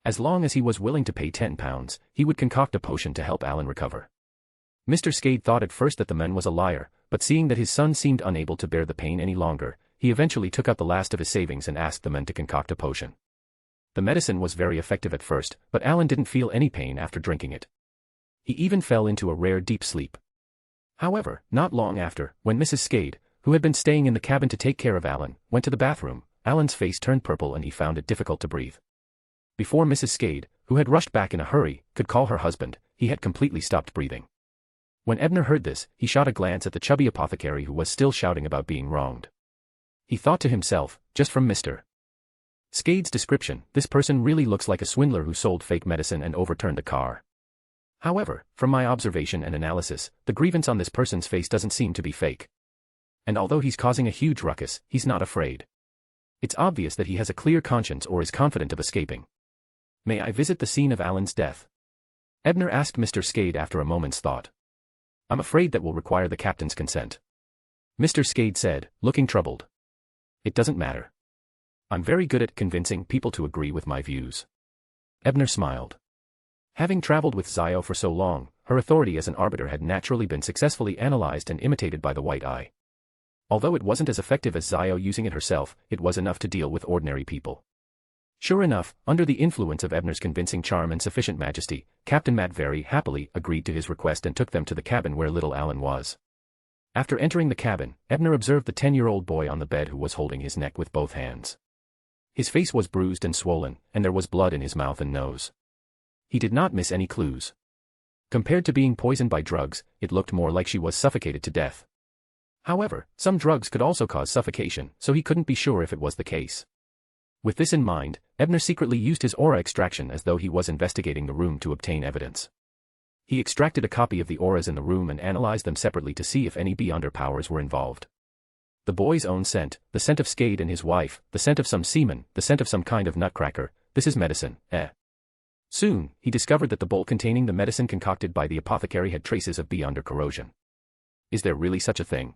As long as he was willing to pay £10, he would concoct a potion to help Alan recover. Mr. Skade thought at first that the man was a liar, but seeing that his son seemed unable to bear the pain any longer, he eventually took out the last of his savings and asked the men to concoct a potion. The medicine was very effective at first, but Alan didn't feel any pain after drinking it. He even fell into a rare deep sleep. However, not long after, when Mrs. Skade, who had been staying in the cabin to take care of Alan, went to the bathroom, Alan's face turned purple and he found it difficult to breathe. Before Mrs. Skade, who had rushed back in a hurry, could call her husband, he had completely stopped breathing. When Ebner heard this, he shot a glance at the chubby apothecary who was still shouting about being wronged. He thought to himself, just from Mr. Skade's description, this person really looks like a swindler who sold fake medicine and overturned a car. However, from my observation and analysis, the grievance on this person's face doesn't seem to be fake. And although he's causing a huge ruckus, he's not afraid. It's obvious that he has a clear conscience or is confident of escaping. May I visit the scene of Alan's death? Ebner asked Mr. Skade after a moment's thought. I'm afraid that will require the captain's consent. Mr. Skade said, looking troubled. It doesn't matter. I'm very good at convincing people to agree with my views. Ebner smiled. Having traveled with Zio for so long, her authority as an arbiter had naturally been successfully analyzed and imitated by the White Eye. Although it wasn't as effective as Zio using it herself, it was enough to deal with ordinary people. Sure enough, under the influence of Ebner's convincing charm and sufficient majesty, Captain Matt very happily agreed to his request and took them to the cabin where little Alan was. After entering the cabin, Ebner observed the 10-year-old boy on the bed who was holding his neck with both hands. His face was bruised and swollen, and there was blood in his mouth and nose. He did not miss any clues. Compared to being poisoned by drugs, it looked more like she was suffocated to death. However, some drugs could also cause suffocation, so he couldn't be sure if it was the case. With this in mind, Ebner secretly used his aura extraction as though he was investigating the room to obtain evidence. He extracted a copy of the auras in the room and analyzed them separately to see if any beyonder powers were involved. The boy's own scent, the scent of Skade and his wife, the scent of some semen, the scent of some kind of nutcracker, this is medicine, eh? Soon, he discovered that the bowl containing the medicine concocted by the apothecary had traces of beyonder corrosion. Is there really such a thing?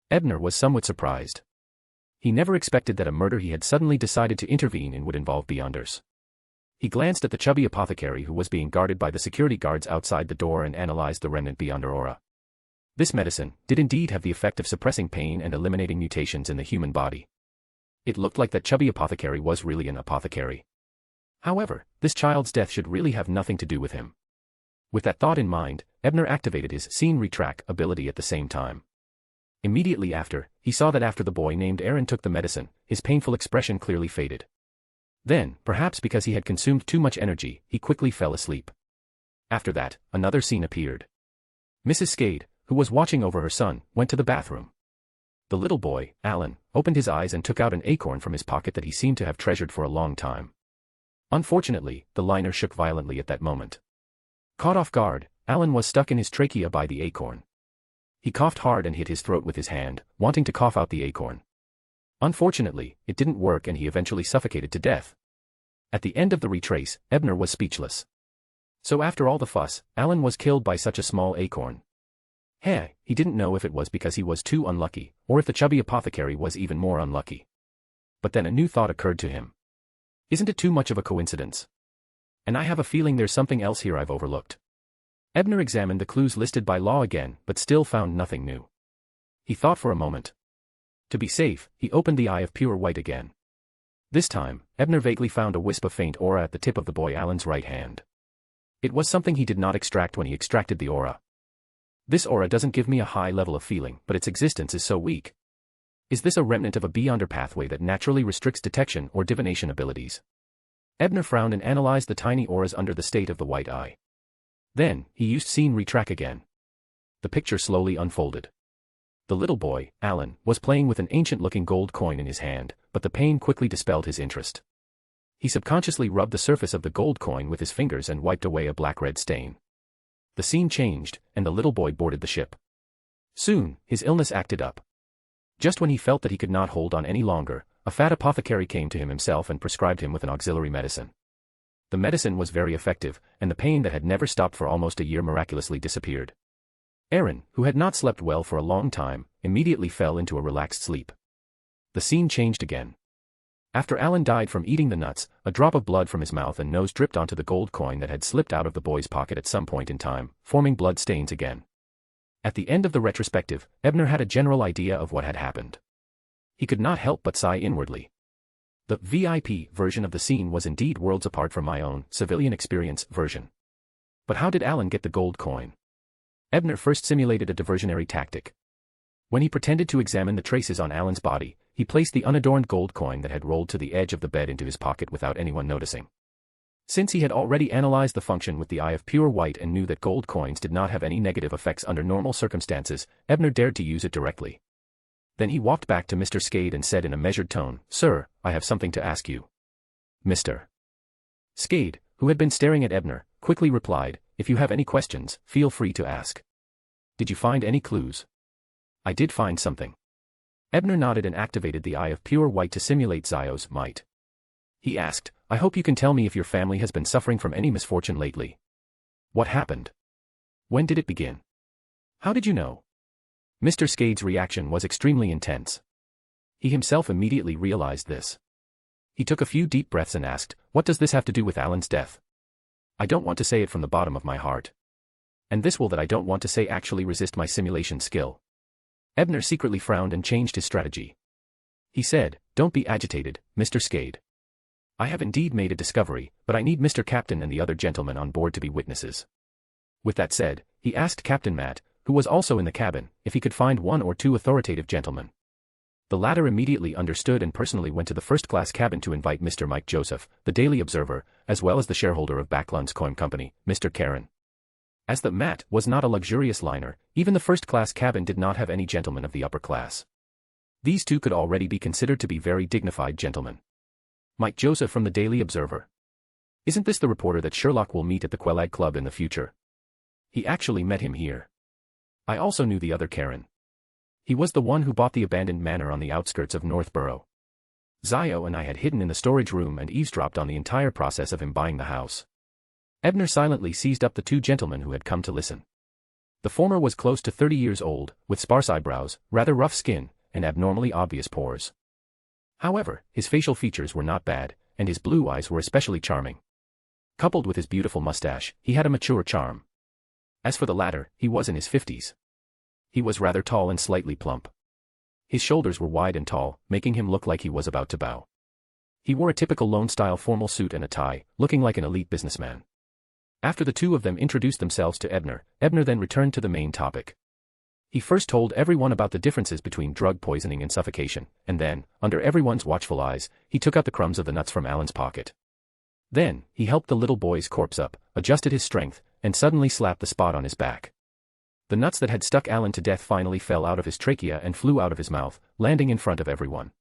Ebner was somewhat surprised. He never expected that a murder he had suddenly decided to intervene in would involve beyonders. He glanced at the chubby apothecary who was being guarded by the security guards outside the door and analyzed the remnant beyonder aura. This medicine did indeed have the effect of suppressing pain and eliminating mutations in the human body. It looked like that chubby apothecary was really an apothecary. However, this child's death should really have nothing to do with him. With that thought in mind, Ebner activated his scene retrack ability at the same time. Immediately after, he saw that after the boy named Aaron took the medicine, his painful expression clearly faded. Then, perhaps because he had consumed too much energy, he quickly fell asleep. After that, another scene appeared. Mrs. Skade, who was watching over her son, went to the bathroom. The little boy, Alan, opened his eyes and took out an acorn from his pocket that he seemed to have treasured for a long time. Unfortunately, the liner shook violently at that moment. Caught off guard, Alan was stuck in his trachea by the acorn. He coughed hard and hit his throat with his hand, wanting to cough out the acorn. Unfortunately, it didn't work and he eventually suffocated to death. At the end of the retrace, Ebner was speechless. So after all the fuss, Alan was killed by such a small acorn. He didn't know if it was because he was too unlucky, or if the chubby apothecary was even more unlucky. But then a new thought occurred to him. Isn't it too much of a coincidence? And I have a feeling there's something else here I've overlooked. Ebner examined the clues listed by law again, but still found nothing new. He thought for a moment. To be safe, he opened the eye of pure white again. This time, Ebner vaguely found a wisp of faint aura at the tip of the boy Alan's right hand. It was something he did not extract when he extracted the aura. This aura doesn't give me a high level of feeling, but its existence is so weak. Is this a remnant of a beyonder pathway that naturally restricts detection or divination abilities? Ebner frowned and analyzed the tiny auras under the state of the white eye. Then, he used scene retrack again. The picture slowly unfolded. The little boy, Alan, was playing with an ancient-looking gold coin in his hand, but the pain quickly dispelled his interest. He subconsciously rubbed the surface of the gold coin with his fingers and wiped away a black-red stain. The scene changed, and the little boy boarded the ship. Soon, his illness acted up. Just when he felt that he could not hold on any longer, a fat apothecary came to him himself and prescribed him with an auxiliary medicine. The medicine was very effective, and the pain that had never stopped for almost a year miraculously disappeared. Aaron, who had not slept well for a long time, immediately fell into a relaxed sleep. The scene changed again. After Alan died from eating the nuts, a drop of blood from his mouth and nose dripped onto the gold coin that had slipped out of the boy's pocket at some point in time, forming blood stains again. At the end of the retrospective, Ebner had a general idea of what had happened. He could not help but sigh inwardly. The VIP version of the scene was indeed worlds apart from my own civilian experience version. But how did Alan get the gold coin? Ebner first simulated a diversionary tactic. When he pretended to examine the traces on Alan's body, he placed the unadorned gold coin that had rolled to the edge of the bed into his pocket without anyone noticing. Since he had already analyzed the function with the eye of pure white and knew that gold coins did not have any negative effects under normal circumstances, Ebner dared to use it directly. Then he walked back to Mr. Skade and said in a measured tone, "Sir, I have something to ask you." Mr. Skade, who had been staring at Ebner, quickly replied, "If you have any questions, feel free to ask." "Did you find any clues?" "I did find something." Ebner nodded and activated the eye of pure white to simulate Zio's might. He asked, "I hope you can tell me if your family has been suffering from any misfortune lately. What happened? When did it begin? How did you know?" Mr. Skade's reaction was extremely intense. He himself immediately realized this. He took a few deep breaths and asked, "What does this have to do with Alan's death?" "I don't want to say it from the bottom of my heart. And this will that I don't want to say actually resist my simulation skill." Ebner secretly frowned and changed his strategy. He said, "Don't be agitated, Mr. Skade. I have indeed made a discovery, but I need Mr. Captain and the other gentlemen on board to be witnesses." With that said, he asked Captain Matt, who was also in the cabin, if he could find one or two authoritative gentlemen. The latter immediately understood and personally went to the first-class cabin to invite Mr. Mike Joseph, the Daily Observer, as well as the shareholder of Backlund's Coin Company, Mr. Karen. As the Matt was not a luxurious liner, even the first-class cabin did not have any gentlemen of the upper class. These two could already be considered to be very dignified gentlemen. Mike Joseph from the Daily Observer. "Isn't this the reporter that Sherlock will meet at the Quelag Club in the future?" He actually met him here. I also knew the other Karen. He was the one who bought the abandoned manor on the outskirts of Northborough. Zio and I had hidden in the storage room and eavesdropped on the entire process of him buying the house. Ebner silently seized up the two gentlemen who had come to listen. The former was close to 30 years old, with sparse eyebrows, rather rough skin, and abnormally obvious pores. However, his facial features were not bad, and his blue eyes were especially charming. Coupled with his beautiful mustache, he had a mature charm. As for the latter, he was in his 50s. He was rather tall and slightly plump. His shoulders were wide and tall, making him look like he was about to bow. He wore a typical Lone-style formal suit and a tie, looking like an elite businessman. After the two of them introduced themselves to Ebner, Ebner then returned to the main topic. He first told everyone about the differences between drug poisoning and suffocation, and then, under everyone's watchful eyes, he took out the crumbs of the nuts from Alan's pocket. Then, he helped the little boy's corpse up, adjusted his strength, and suddenly slapped the spot on his back. The nuts that had stuck Alan to death finally fell out of his trachea and flew out of his mouth, landing in front of everyone.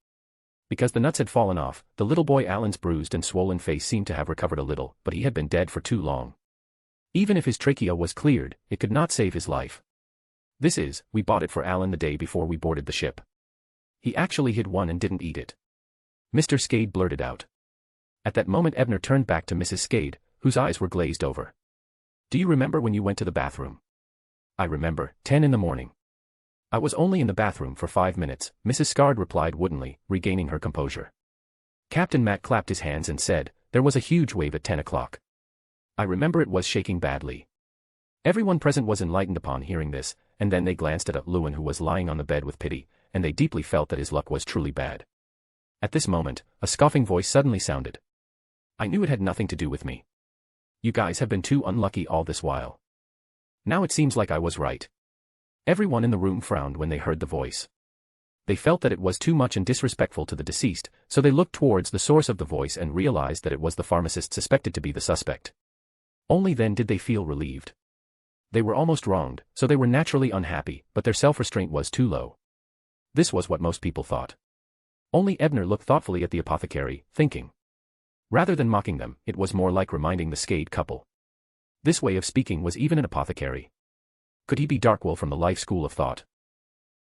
Because the nuts had fallen off, the little boy Alan's bruised and swollen face seemed to have recovered a little, but he had been dead for too long. Even if his trachea was cleared, it could not save his life. This is, we bought it for Alan the day before we boarded the ship. He actually hid one and didn't eat it. Mr. Skade blurted out. At that moment Ebner turned back to Mrs. Skade, whose eyes were glazed over. Do you remember when you went to the bathroom? I remember, 10 in the morning. I was only in the bathroom for 5 minutes, Mrs. Skade replied woodenly, regaining her composure. Captain Matt clapped his hands and said, there was a huge wave at 10 o'clock. I remember it was shaking badly. Everyone present was enlightened upon hearing this, and then they glanced at Lewin who was lying on the bed with pity, and they deeply felt that his luck was truly bad. At this moment, a scoffing voice suddenly sounded. I knew it had nothing to do with me. You guys have been too unlucky all this while. Now it seems like I was right. Everyone in the room frowned when they heard the voice. They felt that it was too much and disrespectful to the deceased, so they looked towards the source of the voice and realized that it was the pharmacist suspected to be the suspect. Only then did they feel relieved. They were almost wronged, so they were naturally unhappy, but their self-restraint was too low. This was what most people thought. Only Ebner looked thoughtfully at the apothecary, thinking. Rather than mocking them, it was more like reminding the Skade couple. This way of speaking was even an apothecary. Could he be Darkwolf from the life school of thought?